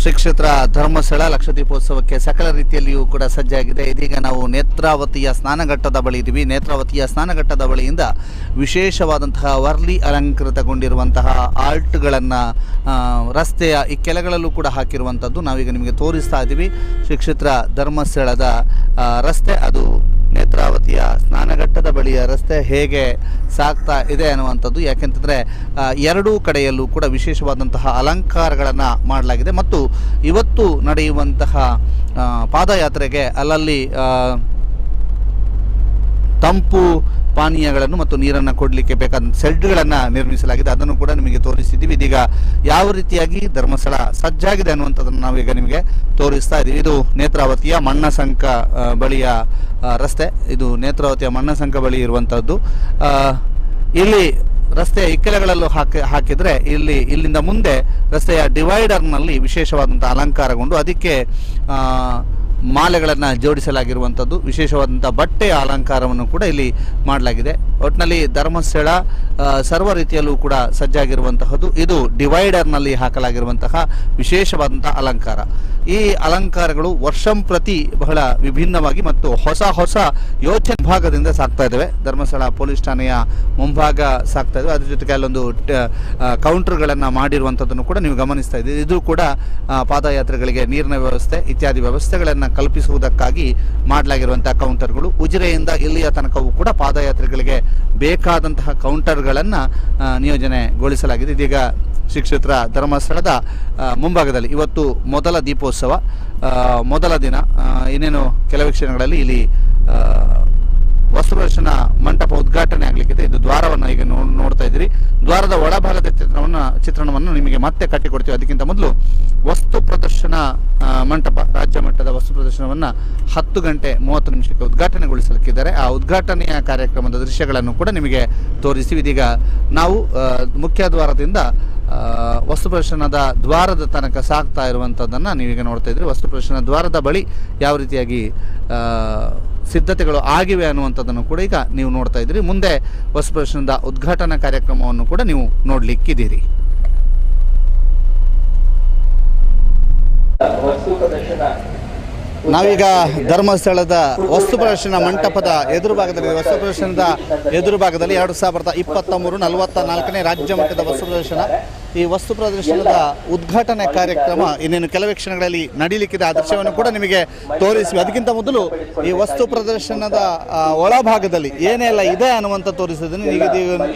ಶ್ರೀ ಕ್ಷೇತ್ರ ಧರ್ಮಸ್ಥಳ ಲಕ್ಷದೀಪೋತ್ಸವಕ್ಕೆ ಸಕಲ ರೀತಿಯಲ್ಲಿಯೂ ಕೂಡ ಸಜ್ಜಾಗಿದೆ. ಇದೀಗ ನಾವು ನೇತ್ರಾವತಿಯ ಸ್ನಾನಘಟ್ಟದ ಬಳಿ ಇದ್ದೀವಿ. ನೇತ್ರಾವತಿಯ ಸ್ನಾನಘಟ್ಟದ ಬಳಿಯಿಂದ ವಿಶೇಷವಾದಂತಹ ವರ್ಲಿ ಅಲಂಕೃತಗೊಂಡಿರುವಂತಹ ಆರ್ಟ್ಗಳನ್ನು ರಸ್ತೆಯ ಈ ಕೆಳಗಳಲ್ಲೂ ಕೂಡ ಹಾಕಿರುವಂಥದ್ದು ನಾವೀಗ ನಿಮಗೆ ತೋರಿಸ್ತಾ ಇದ್ದೀವಿ. ಶ್ರೀ ಕ್ಷೇತ್ರ ಧರ್ಮಸ್ಥಳದ ರಸ್ತೆ, ಅದು ನೇತ್ರಾವತಿಯ ಸ್ನಾನಘಟ್ಟದ ಬಳಿಯ ರಸ್ತೆ ಹೇಗೆ ಸಾಗ್ತಾ ಇದೆ ಅನ್ನುವಂಥದ್ದು. ಯಾಕೆಂತಂದರೆ ಎರಡೂ ಕಡೆಯಲ್ಲೂ ಕೂಡ ವಿಶೇಷವಾದಂತಹ ಅಲಂಕಾರಗಳನ್ನು ಮಾಡಲಾಗಿದೆ ಮತ್ತು ಇವತ್ತು ನಡೆಯುವಂತಹ ಪಾದಯಾತ್ರೆಗೆ ಅಲ್ಲಲ್ಲಿ ತಂಪು ಪಾನೀಯಗಳನ್ನು ಮತ್ತು ನೀರನ್ನು ಕೊಡಲಿಕ್ಕೆ ಬೇಕಾದ ಶೆಡ್ಗಳನ್ನು ನಿರ್ಮಿಸಲಾಗಿದೆ. ಅದನ್ನು ಕೂಡ ನಿಮಗೆ ತೋರಿಸಿದ್ದೀವಿ. ಇದೀಗ ಯಾವ ರೀತಿಯಾಗಿ ಧರ್ಮಸ್ಥಳ ಸಜ್ಜಾಗಿದೆ ಅನ್ನುವಂಥದ್ದನ್ನು ನಾವೀಗ ನಿಮಗೆ ತೋರಿಸ್ತಾ ಇದ್ದೀವಿ. ಇದು ನೇತ್ರಾವತಿಯ ಮಣ್ಣಸಂಕ ಬಳಿಯ ರಸ್ತೆ. ಇದು ನೇತ್ರಾವತಿಯ ಮಣ್ಣಸಂಕ ಬಳಿ ಇರುವಂಥದ್ದು. ಇಲ್ಲಿ ರಸ್ತೆಯ ಇಕ್ಕೆಲೆಗಳಲ್ಲೂ ಹಾಕಿದರೆ ಇಲ್ಲಿಂದ ಮುಂದೆ ರಸ್ತೆಯ ಡಿವೈಡರ್ನಲ್ಲಿ ವಿಶೇಷವಾದಂಥ ಅಲಂಕಾರಗೊಂಡು ಅದಕ್ಕೆ ಮಾಲೆಗಳನ್ನು ಜೋಡಿಸಲಾಗಿರುವಂಥದ್ದು, ವಿಶೇಷವಾದಂಥ ಬಟ್ಟೆಯ ಅಲಂಕಾರವನ್ನು ಕೂಡ ಇಲ್ಲಿ ಮಾಡಲಾಗಿದೆ. ಒಟ್ಟಿನಲ್ಲಿ ಧರ್ಮಸ್ಥಳ ಸರ್ವ ರೀತಿಯಲ್ಲೂ ಕೂಡ ಸಜ್ಜಾಗಿರುವಂತಹದ್ದು. ಇದು ಡಿವೈಡರ್ನಲ್ಲಿ ಹಾಕಲಾಗಿರುವಂತಹ ವಿಶೇಷವಾದಂಥ ಅಲಂಕಾರ. ಈ ಅಲಂಕಾರಗಳು ವರ್ಷಂಪ್ರತಿ ಬಹಳ ವಿಭಿನ್ನವಾಗಿ ಮತ್ತು ಹೊಸ ಯೋಚನೆ ಭಾಗದಿಂದ ಸಾಗ್ತಾ ಇದ್ದಾವೆ. ಧರ್ಮಸ್ಥಳ ಪೊಲೀಸ್ ಠಾಣೆಯ ಮುಂಭಾಗ ಸಾಗ್ತಾ ಇದ್ದಾವೆ. ಅದ್ರ ಜೊತೆಗೆ ಅಲ್ಲೊಂದು ಕೌಂಟರ್ಗಳನ್ನು ಮಾಡಿರುವಂಥದ್ದನ್ನು ಕೂಡ ನೀವು ಗಮನಿಸ್ತಾ ಇದ್ದೀರಿ. ಇದು ಕೂಡ ಪಾದಯಾತ್ರೆಗಳಿಗೆ ನೀರಿನ ವ್ಯವಸ್ಥೆ ಇತ್ಯಾದಿ ವ್ಯವಸ್ಥೆಗಳನ್ನು ಕಲ್ಪಿಸುವುದಕ್ಕಾಗಿ ಮಾಡಲಾಗಿರುವಂತಹ ಕೌಂಟರ್ಗಳು. ಉಜಿರೆಯಿಂದ ಇಲ್ಲಿಯ ತನಕವೂ ಕೂಡ ಪಾದಯಾತ್ರೆಗಳಿಗೆ ಬೇಕಾದಂತಹ ಕೌಂಟರ್ಗಳನ್ನು ನಿಯೋಜನೆಗೊಳಿಸಲಾಗಿದೆ. ಇದೀಗ ಶ್ರೀ ಕ್ಷೇತ್ರ ಧರ್ಮಸ್ಥಳದ ಮುಂಭಾಗದಲ್ಲಿ ಇವತ್ತು ಮೊದಲ ದೀಪೋತ್ಸವ, ಮೊದಲ ದಿನ. ಇನ್ನೇನು ಕೆಲವು ಕ್ಷಣಗಳಲ್ಲಿ ಇಲ್ಲಿ ವಸ್ತು ಪ್ರದರ್ಶನ ಮಂಟಪ ಉದ್ಘಾಟನೆ ಆಗಲಿಕ್ಕಿದೆ. ಇದು ದ್ವಾರವನ್ನು ಈಗ ನೋಡ್ತಾ ಇದ್ದೀರಿ. ದ್ವಾರದ ಒಳಭಾಗದ ಚಿತ್ರಣವನ್ನು ನಿಮಗೆ ಮತ್ತೆ ಕಟ್ಟಿಕೊಡ್ತೀವಿ. ಅದಕ್ಕಿಂತ ಮೊದಲು ವಸ್ತು ಪ್ರದರ್ಶನ ಮಂಟಪ, ರಾಜ್ಯ ಮಟ್ಟದ ವಸ್ತು ಪ್ರದರ್ಶನವನ್ನು 10 ಗಂಟೆ 30 ನಿಮಿಷಕ್ಕೆ ಉದ್ಘಾಟನೆಗೊಳಿಸಲಿಕ್ಕಿದ್ದಾರೆ. ಆ ಉದ್ಘಾಟನೆಯ ಕಾರ್ಯಕ್ರಮದ ದೃಶ್ಯಗಳನ್ನು ಕೂಡ ನಿಮಗೆ ತೋರಿಸ್ತೀವಿ. ಇದೀಗ ನಾವು ಮುಖ್ಯ ದ್ವಾರದಿಂದ ವಸ್ತು ಪ್ರದರ್ಶನದ ದ್ವಾರದ ತನಕ ಸಾಗ್ತಾ ಇರುವಂಥದ್ದನ್ನು ನೀವೀಗ ನೋಡ್ತಾ ಇದ್ದೀರಿ. ವಸ್ತು ಪ್ರದರ್ಶನ ದ್ವಾರದ ಬಳಿ ಯಾವ ರೀತಿಯಾಗಿ ಸಿದ್ಧತೆಗಳು ಆಗಿವೆ ಅನ್ನುವಂಥದ್ದನ್ನು ಕೂಡ ಈಗ ನೀವು ನೋಡ್ತಾ ಇದ್ದೀರಿ. ಮುಂದೆ ವಸ್ತು ಪ್ರದರ್ಶನದ ಉದ್ಘಾಟನಾ ಕಾರ್ಯಕ್ರಮವನ್ನು ಕೂಡ ನೀವು ನೋಡಲಿಕ್ಕಿದ್ದೀರಿ. ನಾವೀಗ ಧರ್ಮಸ್ಥಳದ ವಸ್ತು ಪ್ರದರ್ಶನ ಮಂಟಪದ ಎದುರುಭಾಗದಲ್ಲಿ, ವಸ್ತು ಪ್ರದರ್ಶನದ ಎದುರುಭಾಗದಲ್ಲಿ 2023 44ನೇ ರಾಜ್ಯ ಮಟ್ಟದ ವಸ್ತು ಪ್ರದರ್ಶನ. ಈ ವಸ್ತು ಪ್ರದರ್ಶನದ ಉದ್ಘಾಟನೆ ಕಾರ್ಯಕ್ರಮ ಇನ್ನೇನು ಕೆಲವೇ ಕ್ಷಣಗಳಲ್ಲಿ ನಡೀಲಿಕ್ಕಿದೆ. ಆ ದೃಶ್ಯವನ್ನು ಕೂಡ ನಿಮಗೆ ತೋರಿಸಿ. ಅದಕ್ಕಿಂತ ಮೊದಲು ಈ ವಸ್ತು ಪ್ರದರ್ಶನದ ಒಳಭಾಗದಲ್ಲಿ ಏನೆಲ್ಲ ಇದೆ ಅನ್ನುವಂಥ ತೋರಿಸಿದ್ದೀನಿ.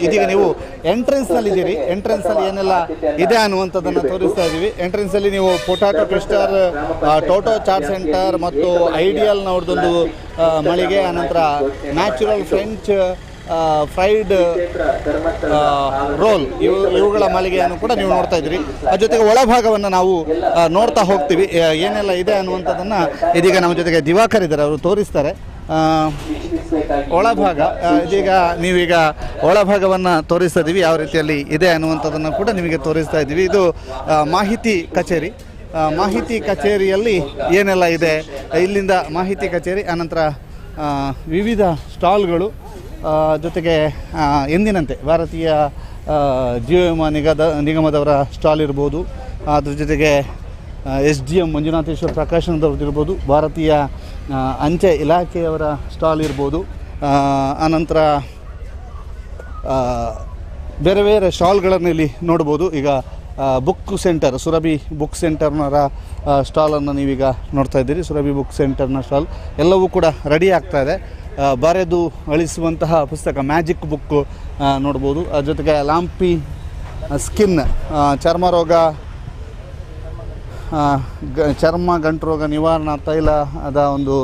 ಇದೀಗ ನೀವು ಎಂಟ್ರೆನ್ಸ್ನಲ್ಲಿದ್ದೀರಿ. ಎಂಟ್ರೆನ್ಸಲ್ಲಿ ಏನೆಲ್ಲ ಇದೆ ಅನ್ನುವಂಥದ್ದನ್ನು ತೋರಿಸ್ತಾ ಇದ್ದೀವಿ. ಎಂಟ್ರೆನ್ಸಲ್ಲಿ ನೀವು potato twister, Toto chat centre ಮತ್ತು ಐಡಿಯಲ್ ನೋಡ್ದೊಂದು ಮಳಿಗೆ, ಆನಂತರ ನ್ಯಾಚುರಲ್ ಫ್ರೆಂಚ್ ಫ್ರೈಡ್ ರೋಲ್, ಇವುಗಳ ಮಳಿಗೆಯನ್ನು ಕೂಡ ನೀವು ನೋಡ್ತಾ ಇದ್ದೀರಿ. ಅದ್ರ ಜೊತೆಗೆ ಒಳಭಾಗವನ್ನು ನಾವು ನೋಡ್ತಾ ಹೋಗ್ತೀವಿ. ಏನೆಲ್ಲ ಇದೆ ಅನ್ನುವಂಥದ್ದನ್ನು ಇದೀಗ ನಮ್ಮ ಜೊತೆಗೆ ದಿವಾಕರ್ ಇದ್ದಾರೆ, ಅವರು ತೋರಿಸ್ತಾರೆ. ಒಳಭಾಗ ಇದೀಗ ನೀವೀಗ ಒಳಭಾಗವನ್ನು ತೋರಿಸ್ತಾ ಇದ್ದೀವಿ. ಯಾವ ರೀತಿಯಲ್ಲಿ ಇದೆ ಅನ್ನುವಂಥದ್ದನ್ನು ಕೂಡ ನಿಮಗೆ ತೋರಿಸ್ತಾ ಇದ್ದೀವಿ. ಇದು ಮಾಹಿತಿ ಕಚೇರಿ. ಮಾಹಿತಿ ಕಚೇರಿಯಲ್ಲಿ ಏನೆಲ್ಲ ಇದೆ, ಇಲ್ಲಿಂದ ಮಾಹಿತಿ ಕಚೇರಿ, ಆನಂತರ ವಿವಿಧ ಸ್ಟಾಲ್ಗಳು, ಜೊತೆಗೆ ಎಂದಿನಂತೆ ಭಾರತೀಯ ಜೀವ ವಿಮಾ ನಿಗಮದವರ ಸ್ಟಾಲ್ ಇರ್ಬೋದು. ಅದ್ರ ಜೊತೆಗೆ SDM ಮಂಜುನಾಥೇಶ್ವರ ಪ್ರಕಾಶನದವ್ರದ್ದು ಇರ್ಬೋದು, ಭಾರತೀಯ ಅಂಚೆ ಇಲಾಖೆಯವರ ಸ್ಟಾಲ್ ಇರ್ಬೋದು. ಆನಂತರ ಬೇರೆ ಬೇರೆ ಸ್ಟಾಲ್ಗಳನ್ನು ಇಲ್ಲಿ ನೋಡ್ಬೋದು. ಈಗ ಬುಕ್ ಸೆಂಟರ್, ಸುರಭಿ ಬುಕ್ ಸೆಂಟರ್ನರ ಸ್ಟಾಲನ್ನು ನೀವೀಗ ನೋಡ್ತಾ ಇದ್ದೀರಿ. ಸುರಭಿ ಬುಕ್ ಸೆಂಟರ್ನ ಸ್ಟಾಲ್ ಎಲ್ಲವೂ ಕೂಡ ರೆಡಿ ಆಗ್ತಾ ಇದೆ. ಬರೆದು ಅಳಿಸುವಂತಹ ಪುಸ್ತಕ, ಮ್ಯಾಜಿಕ್ ಬುಕ್ಕು ನೋಡ್ಬೋದು. ಅದ್ರ ಜೊತೆಗೆ ಲಾಂಪಿ ಸ್ಕಿನ್, ಚರ್ಮ ರೋಗ, ಚರ್ಮ ಗಂಟು ರೋಗ ನಿವಾರಣಾ ತೈಲದ ಒಂದು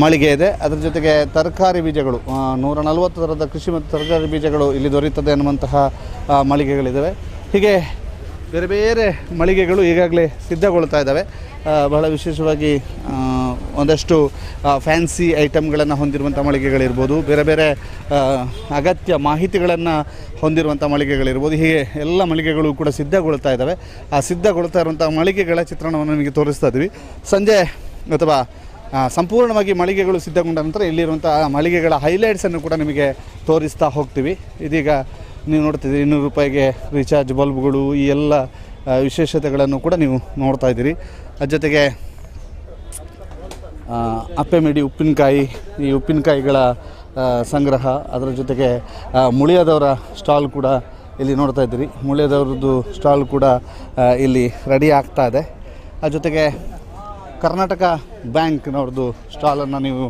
ಮಳಿಗೆ ಇದೆ. ಅದರ ಜೊತೆಗೆ ತರಕಾರಿ ಬೀಜಗಳು, 140 ಥರದ ಕೃಷಿ ಮತ್ತು ತರಕಾರಿ ಬೀಜಗಳು ಇಲ್ಲಿ ದೊರೆಯುತ್ತದೆ ಅನ್ನುವಂತಹ ಮಳಿಗೆಗಳಿದ್ದಾವೆ. ಹೀಗೆ ಬೇರೆ ಬೇರೆ ಮಳಿಗೆಗಳು ಈಗಾಗಲೇ ಸಿದ್ಧಗೊಳ್ತಾ ಇದ್ದಾವೆ. ಬಹಳ ವಿಶೇಷವಾಗಿ ಒಂದಷ್ಟು ಫ್ಯಾನ್ಸಿ ಐಟಮ್ಗಳನ್ನು ಹೊಂದಿರುವಂಥ ಮಳಿಗೆಗಳಿರ್ಬೋದು, ಬೇರೆ ಬೇರೆ ಅಗತ್ಯ ಮಾಹಿತಿಗಳನ್ನು ಹೊಂದಿರುವಂಥ ಮಳಿಗೆಗಳಿರ್ಬೋದು. ಹೀಗೆ ಎಲ್ಲ ಮಳಿಗೆಗಳು ಕೂಡ ಸಿದ್ಧಗೊಳ್ತಾ ಇದ್ದಾವೆ. ಆ ಸಿದ್ಧಗೊಳ್ತಾ ಇರುವಂಥ ಮಳಿಗೆಗಳ ಚಿತ್ರಣವನ್ನು ನಿಮಗೆ ತೋರಿಸ್ತಾ ಇದ್ದೀವಿ. ಸಂಜೆ ಅಥವಾ ಸಂಪೂರ್ಣವಾಗಿ ಮಳಿಗೆಗಳು ಸಿದ್ಧಗೊಂಡ ನಂತರ ಇಲ್ಲಿರುವಂಥ ಮಳಿಗೆಗಳ ಹೈಲೈಟ್ಸನ್ನು ಕೂಡ ನಿಮಗೆ ತೋರಿಸ್ತಾ ಹೋಗ್ತೀವಿ. ಇದೀಗ ನೀವು ನೋಡ್ತಿದ್ದೀರಿ 200 ರೂಪಾಯಿಗೆ ರೀಚಾರ್ಜ್ ಬಲ್ಬ್ಗಳು, ಈ ಎಲ್ಲ ವಿಶೇಷತೆಗಳನ್ನು ಕೂಡ ನೀವು ನೋಡ್ತಾ ಇದ್ದೀರಿ. ಅದ್ರ ಜೊತೆಗೆ ಅಪ್ಪೆ ಮಿಡಿ ಉಪ್ಪಿನಕಾಯಿ, ಈ ಉಪ್ಪಿನಕಾಯಿಗಳ ಸಂಗ್ರಹ, ಅದರ ಜೊತೆಗೆ ಮುಳಿಯದವರ ಸ್ಟಾಲ್ ಕೂಡ ಇಲ್ಲಿ ನೋಡ್ತಾ ಇದ್ದೀರಿ. ಮುಳಿಯದವ್ರದ್ದು ಸ್ಟಾಲ್ ಕೂಡ ಇಲ್ಲಿ ರೆಡಿ ಆಗ್ತಾ ಇದೆ. ಅದ್ರ ಜೊತೆಗೆ ಕರ್ನಾಟಕ ಬ್ಯಾಂಕ್ನವ್ರದ್ದು ಸ್ಟಾಲನ್ನು ನೀವು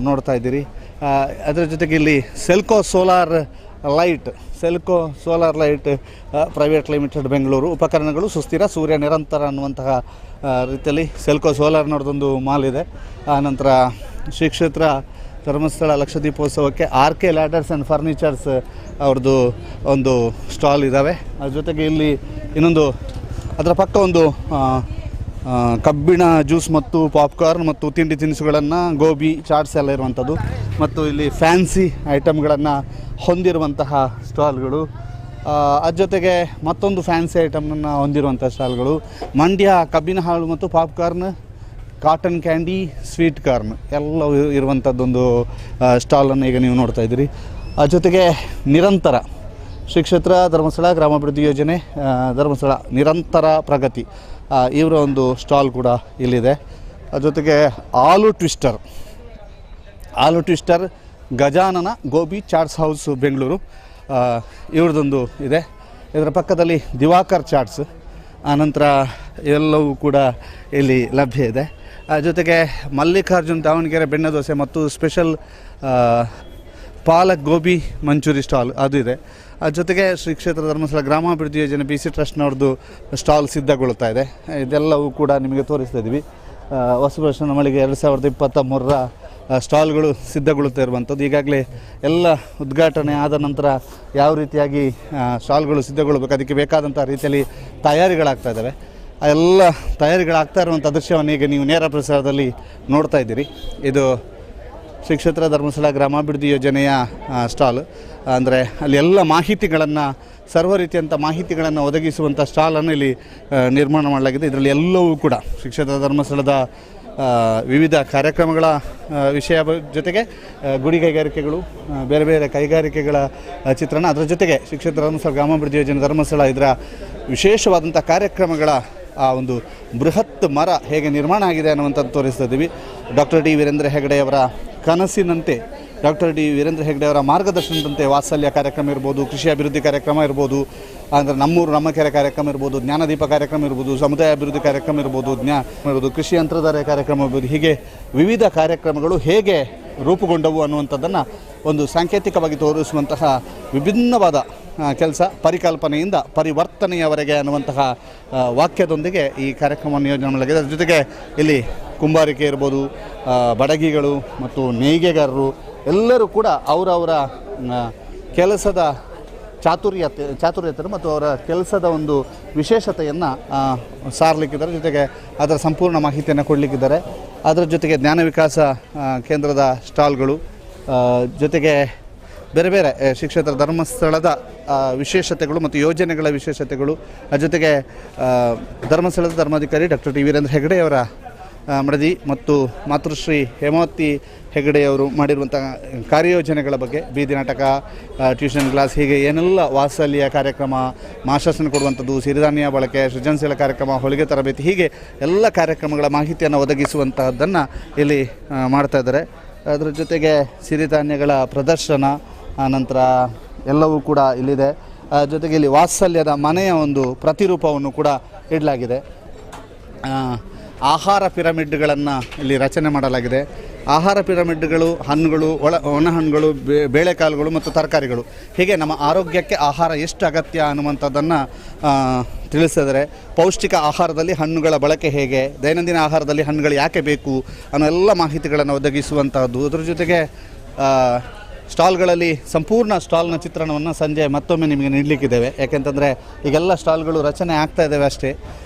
ನೋಡ್ತಾ ಇದ್ದೀರಿ. ಅದರ ಜೊತೆಗೆ ಇಲ್ಲಿ Selco solar light private limited Bengaluru, ಉಪಕರಣಗಳು ಸುಸ್ಥಿರ ಸೂರ್ಯ ನಿರಂತರ ಅನ್ನುವಂತಹ ರೀತಿಯಲ್ಲಿ ಸೆಲ್ಕೋ ಸೋಲಾರ್ನವ್ರದ್ದೊಂದು ಮಾಲ್ ಇದೆ. ಆನಂತರ ಶ್ರೀ ಕ್ಷೇತ್ರ ಧರ್ಮಸ್ಥಳ ಲಕ್ಷದೀಪೋತ್ಸವಕ್ಕೆ RK ಲ್ಯಾಡರ್ಸ್ ಆ್ಯಂಡ್ ಫರ್ನಿಚರ್ಸ್ ಅವ್ರದ್ದು ಒಂದು ಸ್ಟಾಲ್ ಇದ್ದಾವೆ. ಅದ್ರ ಜೊತೆಗೆ ಇಲ್ಲಿ ಇನ್ನೊಂದು ಅದರ ಪಕ್ಕ ಒಂದು ಕಬ್ಬಿಣ ಜ್ಯೂಸ್ ಮತ್ತು ಪಾಪ್ಕಾರ್ನ್ ಮತ್ತು ತಿಂಡಿ ತಿನಿಸುಗಳನ್ನು, ಗೋಬಿ ಚಾಟ್ಸ್ ಎಲ್ಲ ಇರುವಂಥದ್ದು, ಮತ್ತು ಇಲ್ಲಿ ಫ್ಯಾನ್ಸಿ ಐಟಮ್ಗಳನ್ನು ಹೊಂದಿರುವಂತಹ ಸ್ಟಾಲ್ಗಳು. ಅದ್ರ ಜೊತೆಗೆ ಮತ್ತೊಂದು ಫ್ಯಾನ್ಸಿ ಐಟಮ್ನ ಹೊಂದಿರುವಂಥ ಸ್ಟಾಲ್ಗಳು, ಮಂಡ್ಯ ಕಬ್ಬಿನ ಹಾಲು ಮತ್ತು popcorn, cotton candy, sweet corn ಎಲ್ಲ ಇರುವಂಥದ್ದೊಂದು ಸ್ಟಾಲನ್ನು ಈಗ ನೀವು ನೋಡ್ತಾ ಇದ್ದೀರಿ. ಅದ್ರ ಜೊತೆಗೆ ನಿರಂತರ ಶ್ರೀ ಕ್ಷೇತ್ರ ಧರ್ಮಸ್ಥಳ ಗ್ರಾಮಾಭಿವೃದ್ಧಿ ಯೋಜನೆ ಧರ್ಮಸ್ಥಳ ನಿರಂತರ ಪ್ರಗತಿ ಇವರ ಒಂದು ಸ್ಟಾಲ್ ಕೂಡ ಇಲ್ಲಿದೆ. ಅದ್ರ ಜೊತೆಗೆ ಆಲೂ ಟ್ವಿಸ್ಟರ್ ಗಜಾನನ ಗೋಬಿ ಚಾಟ್ಸ್ ಹೌಸ್ ಬೆಂಗಳೂರು ಇವ್ರದ್ದೊಂದು ಇದೆ. ಇದರ ಪಕ್ಕದಲ್ಲಿ ದಿವಾಕರ್ ಚಾಟ್ಸ್, ಆನಂತರ ಎಲ್ಲವೂ ಕೂಡ ಇಲ್ಲಿ ಲಭ್ಯ ಇದೆ. ಜೊತೆಗೆ ಮಲ್ಲಿಕಾರ್ಜುನ್ ದಾವಣಗೆರೆ ಬೆಣ್ಣೆ ದೋಸೆ ಮತ್ತು ಸ್ಪೆಷಲ್ ಪಾಲಕ್ ಗೋಬಿ ಮಂಚೂರಿ ಸ್ಟಾಲ್ ಅದು ಇದೆ. ಜೊತೆಗೆ ಶ್ರೀ ಕ್ಷೇತ್ರ ಧರ್ಮಸ್ಥಳ ಗ್ರಾಮಾಭಿವೃದ್ಧಿ ಯೋಜನೆ BC ಟ್ರಸ್ಟ್ನವ್ರದ್ದು ಸ್ಟಾಲ್ ಸಿದ್ಧಗೊಳ್ತಾ ಇದೆ. ಇದೆಲ್ಲವೂ ಕೂಡ ನಿಮಗೆ ತೋರಿಸ್ತಾ ಇದ್ದೀವಿ. ಹೊಸ ವರ್ಷ ಮಳಿಗೆ 2023ರ ಸ್ಟಾಲ್ಗಳು ಸಿದ್ಧಗೊಳ್ಳುತ್ತಾ ಇರುವಂಥದ್ದು. ಈಗಾಗಲೇ ಎಲ್ಲ ಉದ್ಘಾಟನೆ ಆದ ನಂತರ ಯಾವ ರೀತಿಯಾಗಿ ಸ್ಟಾಲ್ಗಳು ಸಿದ್ಧಗೊಳ್ಳಬೇಕು, ಅದಕ್ಕೆ ಬೇಕಾದಂಥ ರೀತಿಯಲ್ಲಿ ತಯಾರಿಗಳಾಗ್ತಾ ಇದ್ದಾವೆ. ಆ ಎಲ್ಲ ತಯಾರಿಗಳಾಗ್ತಾ ಇರುವಂಥ ದೃಶ್ಯವನ್ನು ಈಗ ನೀವು ನೇರ ಪ್ರಸಾರದಲ್ಲಿ ನೋಡ್ತಾ ಇದ್ದೀರಿ. ಇದು ಶ್ರೀ ಕ್ಷೇತ್ರ ಧರ್ಮಸ್ಥಳ ಗ್ರಾಮಾಭಿವೃದ್ಧಿ ಯೋಜನೆಯ ಸ್ಟಾಲ್. ಅಂದರೆ ಅಲ್ಲಿ ಎಲ್ಲ ಮಾಹಿತಿಗಳನ್ನು, ಸರ್ವ ರೀತಿಯಂಥ ಮಾಹಿತಿಗಳನ್ನು ಒದಗಿಸುವಂಥ ಸ್ಟಾಲನ್ನು ಇಲ್ಲಿ ನಿರ್ಮಾಣ ಮಾಡಲಾಗಿದೆ. ಇದರಲ್ಲಿ ಎಲ್ಲವೂ ಕೂಡ ಶ್ರೀ ಕ್ಷೇತ್ರ ಧರ್ಮಸ್ಥಳದ ವಿವಿಧ ಕಾರ್ಯಕ್ರಮಗಳ ವಿಷಯ ಜೊತೆಗೆ ಗುಡಿ ಕೈಗಾರಿಕೆಗಳು, ಬೇರೆ ಬೇರೆ ಕೈಗಾರಿಕೆಗಳ ಚಿತ್ರಣ, ಅದರ ಜೊತೆಗೆ ಶ್ರೀ ಕ್ಷೇತ್ರ ಧರ್ಮಸ್ಥಳ ಗ್ರಾಮಾಭಿವೃದ್ಧಿ ಯೋಜನೆ ಧರ್ಮಸ್ಥಳ ಇದರ ವಿಶೇಷವಾದಂಥ ಕಾರ್ಯಕ್ರಮಗಳ ಆ ಒಂದು ಬೃಹತ್ ಮರ ಹೇಗೆ ನಿರ್ಮಾಣ ಆಗಿದೆ ಅನ್ನುವಂಥದ್ದು ತೋರಿಸ್ತಾ ಇದ್ದೀವಿ. ಡಾಕ್ಟರ್ ಡಿ ವೀರೇಂದ್ರ ಹೆಗಡೆಯವರ ಕನಸಿನಂತೆ, ಡಾಕ್ಟರ್ ಡಿ ವೀರೇಂದ್ರ ಹೆಗಡೆಯವರ ಮಾರ್ಗದರ್ಶನದಂತೆ ವಾತ್ಸಲ್ಯ ಕಾರ್ಯಕ್ರಮ ಇರ್ಬೋದು, ಕೃಷಿ ಅಭಿವೃದ್ಧಿ ಕಾರ್ಯಕ್ರಮ ಇರ್ಬೋದು, ಅಂದರೆ ನಮ್ಮೂರು ನಮ್ಮ ಕೆರೆ ಕಾರ್ಯಕ್ರಮ ಇರ್ಬೋದು, ಜ್ಞಾನದೀಪ ಕಾರ್ಯಕ್ರಮ ಇರ್ಬೋದು, ಸಮುದಾಯ ಅಭಿವೃದ್ಧಿ ಕಾರ್ಯಕ್ರಮ ಇರ್ಬೋದು, ಕೃಷಿ ಯಂತ್ರಧಾರೆ ಕಾರ್ಯಕ್ರಮ ಇರ್ಬೋದು, ಹೀಗೆ ವಿವಿಧ ಕಾರ್ಯಕ್ರಮಗಳು ಹೇಗೆ ರೂಪುಗೊಂಡವು ಅನ್ನುವಂಥದ್ದನ್ನು ಒಂದು ಸಾಂಕೇತಿಕವಾಗಿ ತೋರಿಸುವಂತಹ ವಿಭಿನ್ನವಾದ ಕೆಲಸ, ಪರಿಕಲ್ಪನೆಯಿಂದ ಪರಿವರ್ತನೆಯವರೆಗೆ ಅನ್ನುವಂತಹ ವಾಕ್ಯದೊಂದಿಗೆ ಈ ಕಾರ್ಯಕ್ರಮವನ್ನು ಯೋಜನೆ ಮಾಡಲಾಗಿದೆ. ಅದರ ಜೊತೆಗೆ ಇಲ್ಲಿ ಕುಂಬಾರಿಕೆ ಇರ್ಬೋದು, ಬಡಗಿಗಳು ಮತ್ತು ನೇಯ್ಗೆಗಾರರು ಎಲ್ಲರೂ ಕೂಡ ಅವರವರ ಕೆಲಸದ ಚಾತುರ್ಯತೆ ಮತ್ತು ಅವರ ಕೆಲಸದ ಒಂದು ವಿಶೇಷತೆಯನ್ನು ಸಾರಲಿಕ್ಕಿದ್ದಾರೆ. ಜೊತೆಗೆ ಅದರ ಸಂಪೂರ್ಣ ಮಾಹಿತಿಯನ್ನು ಕೊಡಲಿಕ್ಕಿದ್ದಾರೆ. ಅದರ ಜೊತೆಗೆ ಜ್ಞಾನ ವಿಕಾಸ ಕೇಂದ್ರದ ಸ್ಟಾಲ್ಗಳು, ಜೊತೆಗೆ ಬೇರೆ ಬೇರೆ ಶ್ರೀ ಕ್ಷೇತ್ರ ಧರ್ಮಸ್ಥಳದ ವಿಶೇಷತೆಗಳು ಮತ್ತು ಯೋಜನೆಗಳ ವಿಶೇಷತೆಗಳು, ಜೊತೆಗೆ ಧರ್ಮಸ್ಥಳದ ಧರ್ಮಾಧಿಕಾರಿ ಡಾಕ್ಟರ್ ಟಿ ವೀರೇಂದ್ರ ಹೆಗಡೆಯವರ ಮಡದಿ ಮತ್ತು ಮಾತೃಶ್ರೀ ಹೇಮಾವತಿ ಹೆಗಡೆಯವರು ಮಾಡಿರುವಂಥ ಕಾರ್ಯಯೋಜನೆಗಳ ಬಗ್ಗೆ, ಬೀದಿ ನಾಟಕ, ಟ್ಯೂಷನ್ ಕ್ಲಾಸ್, ಹೀಗೆ ಏನೆಲ್ಲ ವಾತ್ಸಲ್ಯ ಕಾರ್ಯಕ್ರಮ, ಮಾಶಾಸನ ಕೊಡುವಂಥದ್ದು, ಸಿರಿಧಾನ್ಯ ಬಳಕೆ, ಸೃಜನಶೀಲ ಕಾರ್ಯಕ್ರಮ, ಹೊಲಿಗೆ ತರಬೇತಿ, ಹೀಗೆ ಎಲ್ಲ ಕಾರ್ಯಕ್ರಮಗಳ ಮಾಹಿತಿಯನ್ನು ಒದಗಿಸುವಂತಹದ್ದನ್ನು ಇಲ್ಲಿ ಮಾಡ್ತಾ ಇದ್ದಾರೆ. ಅದರ ಜೊತೆಗೆ ಸಿರಿಧಾನ್ಯಗಳ ಪ್ರದರ್ಶನ, ಆನಂತರ ಎಲ್ಲವೂ ಕೂಡ ಇಲ್ಲಿದೆ. ಜೊತೆಗೆ ಇಲ್ಲಿ ವಾತ್ಸಲ್ಯದ ಮನೆಯ ಒಂದು ಪ್ರತಿರೂಪವನ್ನು ಕೂಡ ಇಡಲಾಗಿದೆ. ಆಹಾರ ಪಿರಮಿಡ್ಗಳನ್ನು ಇಲ್ಲಿ ರಚನೆ ಮಾಡಲಾಗಿದೆ. ಆಹಾರ ಪಿರಮಿಡ್ಗಳು ಹಣ್ಣುಗಳು, ಒಣ ಹಣ್ಣುಗಳು, ಬೇಳೆಕಾಳುಗಳು ಮತ್ತು ತರಕಾರಿಗಳು, ಹೀಗೆ ನಮ್ಮ ಆರೋಗ್ಯಕ್ಕೆ ಆಹಾರ ಎಷ್ಟು ಅಗತ್ಯ ಅನ್ನುವಂಥದ್ದನ್ನು ತಿಳಿಸಿದರೆ, ಪೌಷ್ಟಿಕ ಆಹಾರದಲ್ಲಿ ಹಣ್ಣುಗಳ ಬಳಕೆ ಹೇಗೆ, ದೈನಂದಿನ ಆಹಾರದಲ್ಲಿ ಹಣ್ಣುಗಳು ಯಾಕೆ ಬೇಕು ಅನ್ನೋ ಎಲ್ಲ ಮಾಹಿತಿಗಳನ್ನು ಒದಗಿಸುವಂತಹದ್ದು. ಅದರ ಜೊತೆಗೆ ಸ್ಟಾಲ್ಗಳಲ್ಲಿ ಸಂಪೂರ್ಣ ಸ್ಟಾಲ್ನ ಚಿತ್ರಣವನ್ನು ಸಂಜೆ ಮತ್ತೊಮ್ಮೆ ನಿಮಗೆ ನೀಡಲಿಕ್ಕಿದ್ದೇವೆ. ಯಾಕೆಂತಂದರೆ ಈಗೆಲ್ಲ ಸ್ಟಾಲ್ಗಳು ರಚನೆ ಆಗ್ತಾ ಇದ್ದಾವೆ ಅಷ್ಟೇ,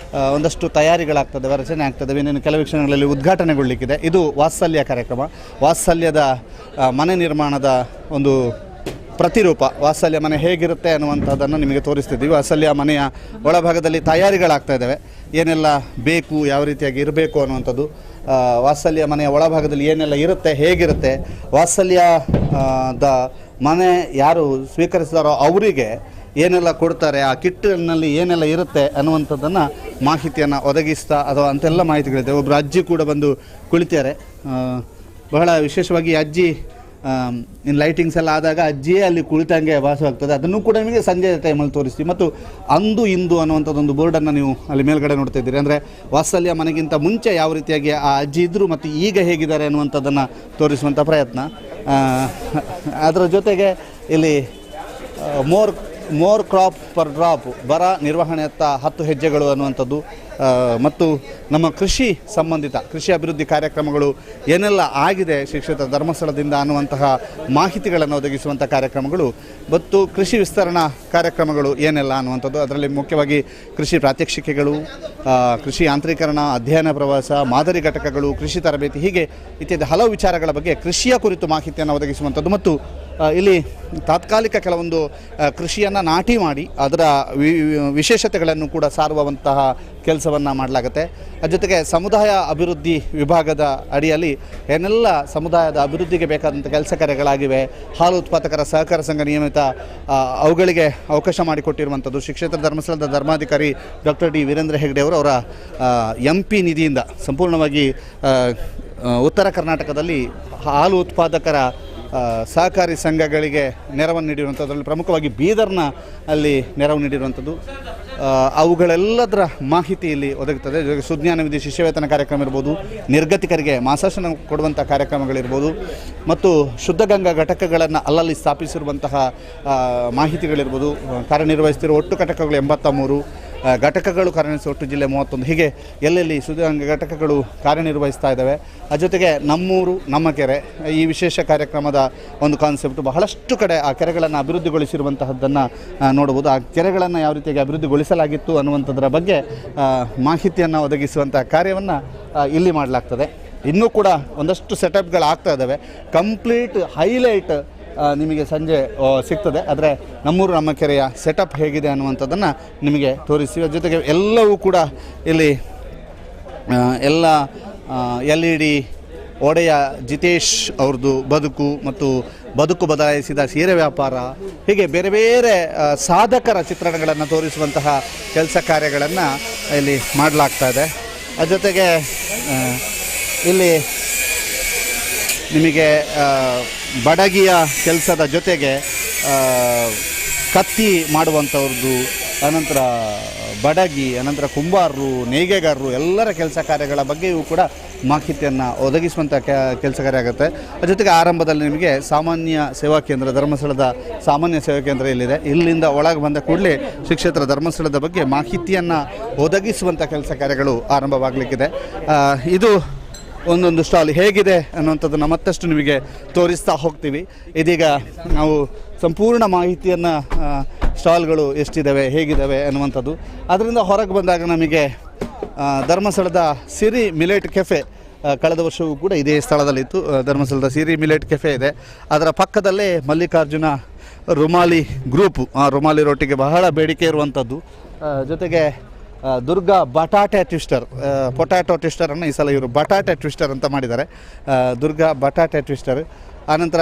ಒಂದಷ್ಟು ತಯಾರಿಗಳಾಗ್ತದೆ, ರಚನೆ ಆಗ್ತದೆ, ಇನ್ನೇನು ಕೆಲವು ಕ್ಷಣಗಳಲ್ಲಿ ಉದ್ಘಾಟನೆಗೊಳ್ಳಲಿಕ್ಕಿದೆ. ಇದು ವಾತ್ಸಲ್ಯ ಕಾರ್ಯಕ್ರಮ, ವಾತ್ಸಲ್ಯದ ಮನೆ ನಿರ್ಮಾಣದ ಒಂದು ಪ್ರತಿರೂಪ. ವಾತ್ಸಲ್ಯ ಮನೆ ಹೇಗಿರುತ್ತೆ ಅನ್ನುವಂಥದ್ದನ್ನು ನಿಮಗೆ ತೋರಿಸ್ತಿದ್ದೀವಿ. ವಾತ್ಸಲ್ಯ ಮನೆಯ ಒಳಭಾಗದಲ್ಲಿ ತಯಾರಿಗಳಾಗ್ತಾ ಇದ್ದಾವೆ, ಏನೆಲ್ಲ ಬೇಕು, ಯಾವ ರೀತಿಯಾಗಿ ಇರಬೇಕು ಅನ್ನುವಂಥದ್ದು. ವಾತ್ಸಲ್ಯ ಮನೆಯ ಒಳಭಾಗದಲ್ಲಿ ಏನೆಲ್ಲ ಇರುತ್ತೆ, ಹೇಗಿರುತ್ತೆ, ವಾತ್ಸಲ್ಯದ ಮನೆ ಯಾರು ಸ್ವೀಕರಿಸಿದಾರೋ ಅವರಿಗೆ ಏನೆಲ್ಲ ಕೊಡ್ತಾರೆ, ಆ ಕಿಟ್ನಲ್ಲಿ ಏನೆಲ್ಲ ಇರುತ್ತೆ ಅನ್ನುವಂಥದ್ದನ್ನು ಮಾಹಿತಿಯನ್ನು ಒದಗಿಸ್ತಾ ಅಥವಾ ಅಂತೆಲ್ಲ ಮಾಹಿತಿಗಳಿದೆ. ಒಬ್ಬರು ಅಜ್ಜಿ ಕೂಡ ಬಂದು ಕುಳಿತಾರೆ. ಬಹಳ ವಿಶೇಷವಾಗಿ ಅಜ್ಜಿ ಇನ್ನು ಲೈಟಿಂಗ್ಸ್ ಎಲ್ಲ ಆದಾಗ ಅಜ್ಜಿಯೇ ಅಲ್ಲಿ ಕುಳಿತಂಗೆ ಭಾಸವಾಗ್ತದೆ. ಅದನ್ನು ಕೂಡ ನಿಮಗೆ ಸಂಜೆ ಟೈಮಲ್ಲಿ ತೋರಿಸ್ತೀವಿ. ಮತ್ತು ಅಂದು ಇಂದು ಅನ್ನುವಂಥದ್ದೊಂದು ಬೋರ್ಡನ್ನು ನೀವು ಅಲ್ಲಿ ಮೇಲ್ಗಡೆ ನೋಡ್ತಾ ಇದ್ದೀರಿ. ಅಂದರೆ ವಾತ್ಸಲ್ಯ ಮನೆಗಿಂತ ಮುಂಚೆ ಯಾವ ರೀತಿಯಾಗಿ ಆ ಅಜ್ಜಿ ಇದ್ದರು ಮತ್ತು ಈಗ ಹೇಗಿದ್ದಾರೆ ಅನ್ನುವಂಥದ್ದನ್ನು ತೋರಿಸುವಂಥ ಪ್ರಯತ್ನ. ಅದರ ಜೊತೆಗೆ ಇಲ್ಲಿ ಮೋರ್ ಕ್ರಾಪ್ ಪರ್ ಡ್ರಾಪ್, ಬರ ನಿರ್ವಹಣೆಯತ್ತ 10 ಹೆಜ್ಜೆಗಳು ಅನ್ನುವಂಥದ್ದು, ಮತ್ತು ನಮ್ಮ ಕೃಷಿ ಸಂಬಂಧಿತ ಕೃಷಿ ಅಭಿವೃದ್ಧಿ ಕಾರ್ಯಕ್ರಮಗಳು ಏನೆಲ್ಲ ಆಗಿದೆ ಶ್ರೀ ಕ್ಷೇತ್ರ ಧರ್ಮಸ್ಥಳದಿಂದ ಅನ್ನುವಂತಹ ಮಾಹಿತಿಗಳನ್ನು ಒದಗಿಸುವಂಥ ಕಾರ್ಯಕ್ರಮಗಳು, ಮತ್ತು ಕೃಷಿ ವಿಸ್ತರಣಾ ಕಾರ್ಯಕ್ರಮಗಳು ಏನೆಲ್ಲ ಅನ್ನುವಂಥದ್ದು. ಅದರಲ್ಲಿ ಮುಖ್ಯವಾಗಿ ಕೃಷಿ ಪ್ರಾತ್ಯಕ್ಷಿಕೆಗಳು, ಕೃಷಿ ಯಾಂತ್ರೀಕರಣ, ಅಧ್ಯಯನ ಪ್ರವಾಸ, ಮಾದರಿ ಘಟಕಗಳು, ಕೃಷಿ ತರಬೇತಿ, ಹೀಗೆ ಇತ್ಯಾದಿ ಹಲವು ವಿಚಾರಗಳ ಬಗ್ಗೆ ಕೃಷಿಯ ಕುರಿತು ಮಾಹಿತಿಯನ್ನು ಒದಗಿಸುವಂಥದ್ದು. ಮತ್ತು ಇಲ್ಲಿ ತಾತ್ಕಾಲಿಕ ಕೆಲವೊಂದು ಕೃಷಿಯನ್ನು ನಾಟಿ ಮಾಡಿ ಅದರ ವಿಶೇಷತೆಗಳನ್ನು ಕೂಡ ಸಾರುವಂತಹ ಕೆಲಸವನ್ನು ಮಾಡಲಾಗುತ್ತೆ. ಅದ್ರ ಜೊತೆಗೆ ಸಮುದಾಯ ಅಭಿವೃದ್ಧಿ ವಿಭಾಗದ ಅಡಿಯಲ್ಲಿ ಏನೆಲ್ಲ ಸಮುದಾಯದ ಅಭಿವೃದ್ಧಿಗೆ ಬೇಕಾದಂಥ ಕೆಲಸ ಕಾರ್ಯಗಳಾಗಿವೆ, ಹಾಲು ಉತ್ಪಾದಕರ ಸಹಕಾರ ಸಂಘ ನಿಯಮಿತ ಅವುಗಳಿಗೆ ಅವಕಾಶ ಮಾಡಿಕೊಟ್ಟಿರುವಂಥದ್ದು ಶ್ರೀ ಕ್ಷೇತ್ರ ಧರ್ಮಸ್ಥಳದ ಧರ್ಮಾಧಿಕಾರಿ ಡಾಕ್ಟರ್ ಡಿ ವೀರೇಂದ್ರ ಹೆಗ್ಡೆ ಅವರ MP ನಿಧಿಯಿಂದ ಸಂಪೂರ್ಣವಾಗಿ ಉತ್ತರ ಕರ್ನಾಟಕದಲ್ಲಿ ಹಾಲು ಉತ್ಪಾದಕರ ಸಹಕಾರಿ ಸಂಘಗಳಿಗೆ ನೆರವನ್ನು ನೀಡಿರುವಂಥದ್ದು. ಅದರಲ್ಲಿ ಪ್ರಮುಖವಾಗಿ ಬೀದರ್ನ ಅಲ್ಲಿ ನೆರವು ನೀಡಿರುವಂಥದ್ದು. ಅವುಗಳೆಲ್ಲದರ ಮಾಹಿತಿ ಇಲ್ಲಿ ಒದಗುತ್ತದೆ. ಜೊತೆಗೆ ಸುಜ್ಞಾನ ವಿಧಿ ಶಿಷ್ಯವೇತನ ಕಾರ್ಯಕ್ರಮ ಇರ್ಬೋದು, ನಿರ್ಗತಿಕರಿಗೆ ಮಾಸಾಶನ ಕೊಡುವಂಥ ಕಾರ್ಯಕ್ರಮಗಳಿರ್ಬೋದು, ಮತ್ತು ಶುದ್ಧಗಂಗಾ ಘಟಕಗಳನ್ನು ಅಲ್ಲಲ್ಲಿ ಸ್ಥಾಪಿಸಿರುವಂತಹ ಮಾಹಿತಿಗಳಿರ್ಬೋದು. ಕಾರ್ಯನಿರ್ವಹಿಸ್ತಿರುವ ಒಟ್ಟು ಘಟಕಗಳು 83, ಘಟಕಗಳು ಕಾರ್ಯನಿರ್ವಹಿಸುವ ಒಟ್ಟು ಜಿಲ್ಲೆ 31, ಹೀಗೆ ಎಲ್ಲೆಲ್ಲಿ ಶುದ್ಧಗಂಗಾ ಘಟಕಗಳು ಕಾರ್ಯನಿರ್ವಹಿಸ್ತಾ ಇದ್ದಾವೆ. ಜೊತೆಗೆ ನಮ್ಮೂರು ನಮ್ಮ ಕೆರೆ ಈ ವಿಶೇಷ ಕಾರ್ಯಕ್ರಮದ ಒಂದು ಕಾನ್ಸೆಪ್ಟ್. ಬಹಳಷ್ಟು ಕಡೆ ಆ ಕೆರೆಗಳನ್ನು ಅಭಿವೃದ್ಧಿಗೊಳಿಸಿರುವಂತಹದ್ದನ್ನು ನೋಡ್ಬೋದು. ಆ ಕೆರೆಗಳನ್ನು ಯಾವ ರೀತಿಯಾಗಿ ಅಭಿವೃದ್ಧಿಗೊಳಿಸಲಾಗಿತ್ತು ಅನ್ನುವಂಥದ್ರ ಬಗ್ಗೆ ಮಾಹಿತಿಯನ್ನು ಒದಗಿಸುವಂಥ ಕಾರ್ಯವನ್ನು ಇಲ್ಲಿ ಮಾಡಲಾಗ್ತದೆ. ಇನ್ನೂ ಕೂಡ ಒಂದಷ್ಟು ಸೆಟಪ್ಗಳಾಗ್ತಾ ಇದ್ದಾವೆ. ಕಂಪ್ಲೀಟ್ ಹೈಲೈಟ್ ನಿಮಗೆ ಸಂಜೆ ಸಿಗ್ತದೆ. ಆದರೆ ನಮ್ಮೂರು ನಮ್ಮ ಕೆರೆಯ ಸೆಟಪ್ ಹೇಗಿದೆ ಅನ್ನುವಂಥದ್ದನ್ನು ನಿಮಗೆ ತೋರಿಸ್ತೀವಿ. ಜೊತೆಗೆ ಎಲ್ಲವೂ ಕೂಡ ಇಲ್ಲಿ ಎಲ್ಲ LED ಒಡೆಯ ಜಿತೇಶ್ ಅವ್ರದ್ದು ಬದುಕು ಮತ್ತು ಬದುಕು ಬದಲಾಯಿಸಿದ ಸೀರೆ ವ್ಯಾಪಾರ, ಹೀಗೆ ಬೇರೆ ಬೇರೆ ಸಾಧಕರ ಚಿತ್ರಣಗಳನ್ನು ತೋರಿಸುವಂತಹ ಕೆಲಸ ಕಾರ್ಯಗಳನ್ನು ಇಲ್ಲಿ ಮಾಡಲಾಗ್ತಾ ಇದೆ. ಅದ್ರ ಜೊತೆಗೆ ಇಲ್ಲಿ ನಿಮಗೆ ಬಡಗಿಯ ಕೆಲಸದ ಜೊತೆಗೆ ಕತ್ತಿ ಮಾಡುವಂಥವ್ರದ್ದು, ಅನಂತರ ಬಡಗಿ, ಅನಂತರ ಕುಂಬಾರರು, ನೇಯ್ಗೆಗಾರರು ಎಲ್ಲರ ಕೆಲಸ ಕಾರ್ಯಗಳ ಬಗ್ಗೆಯೂ ಕೂಡ ಮಾಹಿತಿಯನ್ನು ಒದಗಿಸುವಂಥ ಕೆಲಸ ಕಾರ್ಯ ಆಗುತ್ತೆ. ಅದ್ರ ಜೊತೆಗೆ ಆರಂಭದಲ್ಲಿ ನಿಮಗೆ ಸಾಮಾನ್ಯ ಸೇವಾ ಕೇಂದ್ರ, ಧರ್ಮಸ್ಥಳದ ಸಾಮಾನ್ಯ ಸೇವಾ ಕೇಂದ್ರ ಇಲ್ಲಿದೆ. ಇಲ್ಲಿಂದ ಒಳಗೆ ಬಂದ ಕೂಡಲೇ ಶ್ರೀ ಕ್ಷೇತ್ರ ಧರ್ಮಸ್ಥಳದ ಬಗ್ಗೆ ಮಾಹಿತಿಯನ್ನು ಒದಗಿಸುವಂಥ ಕೆಲಸ ಕಾರ್ಯಗಳು ಆರಂಭವಾಗಲಿಕ್ಕಿದೆ. ಇದು ಒಂದೊಂದು ಸ್ಟಾಲ್ ಹೇಗಿದೆ ಅನ್ನುವಂಥದ್ದನ್ನು ಮತ್ತಷ್ಟು ನಿಮಗೆ ತೋರಿಸ್ತಾ ಹೋಗ್ತೀವಿ. ಇದೀಗ ನಾವು ಸಂಪೂರ್ಣ ಮಾಹಿತಿಯನ್ನು ಸ್ಟಾಲ್ಗಳು ಎಷ್ಟಿದ್ದಾವೆ, ಹೇಗಿದ್ದಾವೆ ಅನ್ನುವಂಥದ್ದು. ಅದರಿಂದ ಹೊರಗೆ ಬಂದಾಗ ನಮಗೆ ಧರ್ಮಸ್ಥಳದ ಸಿರಿ ಮಿಲೆಟ್ ಕೆಫೆ ಕಳೆದ ವರ್ಷವೂ ಕೂಡ ಇದೇ ಸ್ಥಳದಲ್ಲಿತ್ತು. ಧರ್ಮಸ್ಥಳದ ಸಿರಿ ಮಿಲೆಟ್ ಕೆಫೆ ಇದೆ. ಅದರ ಪಕ್ಕದಲ್ಲೇ ಮಲ್ಲಿಕಾರ್ಜುನ ರುಮಾಲಿ ಗ್ರೂಪು, ರುಮಾಲಿ ರೊಟ್ಟಿಗೆ ಬಹಳ ಬೇಡಿಕೆ ಇರುವಂಥದ್ದು. ಜೊತೆಗೆ ದುರ್ಗಾ ಬಟಾಟೆ ಟ್ವಿಸ್ಟರ್, ಪೊಟ್ಯಾಟೊ ಟ್ವಿಸ್ಟರನ್ನು ಈ ಸಲ ಇವರು ಬಟಾಟೆ ಟ್ವಿಸ್ಟರ್ ಅಂತ ಮಾಡಿದ್ದಾರೆ. ದುರ್ಗಾ ಬಟಾಟೆ ಟ್ವಿಸ್ಟರ್. ಆನಂತರ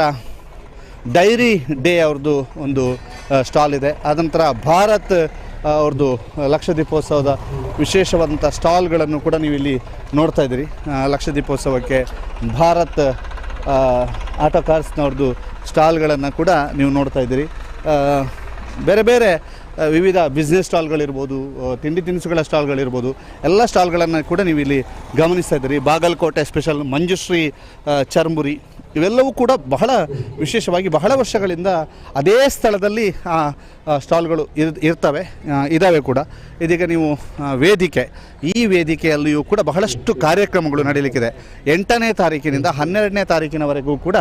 ಡೈರಿ ಡೇ ಅವ್ರದ್ದು ಒಂದು ಸ್ಟಾಲ್ ಇದೆ. ಆನಂತರ ಭಾರತ್ ಅವ್ರದ್ದು ಲಕ್ಷ ದೀಪೋತ್ಸವದ ವಿಶೇಷವಾದಂಥ ಸ್ಟಾಲ್ಗಳನ್ನು ಕೂಡ ನೀವು ಇಲ್ಲಿ ನೋಡ್ತಾ ಇದ್ದೀರಿ. ಲಕ್ಷ ದೀಪೋತ್ಸವಕ್ಕೆ ಭಾರತ್ ಆಟೋ ಕಾರ್ಸ್ನವ್ರದ್ದು ಸ್ಟಾಲ್ಗಳನ್ನು ಕೂಡ ನೀವು ನೋಡ್ತಾ ಇದ್ದೀರಿ. ಬೇರೆ ಬೇರೆ ವಿವಿಧ ಬಿಸ್ನೆಸ್ ಸ್ಟಾಲ್ಗಳಿರ್ಬೋದು, ತಿಂಡಿ ತಿನಿಸುಗಳ ಸ್ಟಾಲ್ಗಳಿರ್ಬೋದು, ಎಲ್ಲ ಸ್ಟಾಲ್ಗಳನ್ನು ಕೂಡ ನೀವು ಇಲ್ಲಿ ಗಮನಿಸ್ತಾ ಇದ್ದೀರಿ. ಬಾಗಲಕೋಟೆ ಸ್ಪೆಷಲ್ ಮಂಜುಶ್ರೀ ಚರ್ಮುರಿ ಇವೆಲ್ಲವೂ ಕೂಡ ಬಹಳ ವಿಶೇಷವಾಗಿ ಬಹಳ ವರ್ಷಗಳಿಂದ ಅದೇ ಸ್ಥಳದಲ್ಲಿ ಸ್ಟಾಲ್ಗಳು ಇದ್ದಾವೆ ಕೂಡ. ಇದೀಗ ನೀವು ವೇದಿಕೆ, ಈ ವೇದಿಕೆಯಲ್ಲಿಯೂ ಕೂಡ ಬಹಳಷ್ಟು ಕಾರ್ಯಕ್ರಮಗಳು ನಡೀಲಿಕ್ಕಿದೆ. 8ನೇ ತಾರೀಕಿನಿಂದ 12ನೇ ತಾರೀಕಿನವರೆಗೂ ಕೂಡ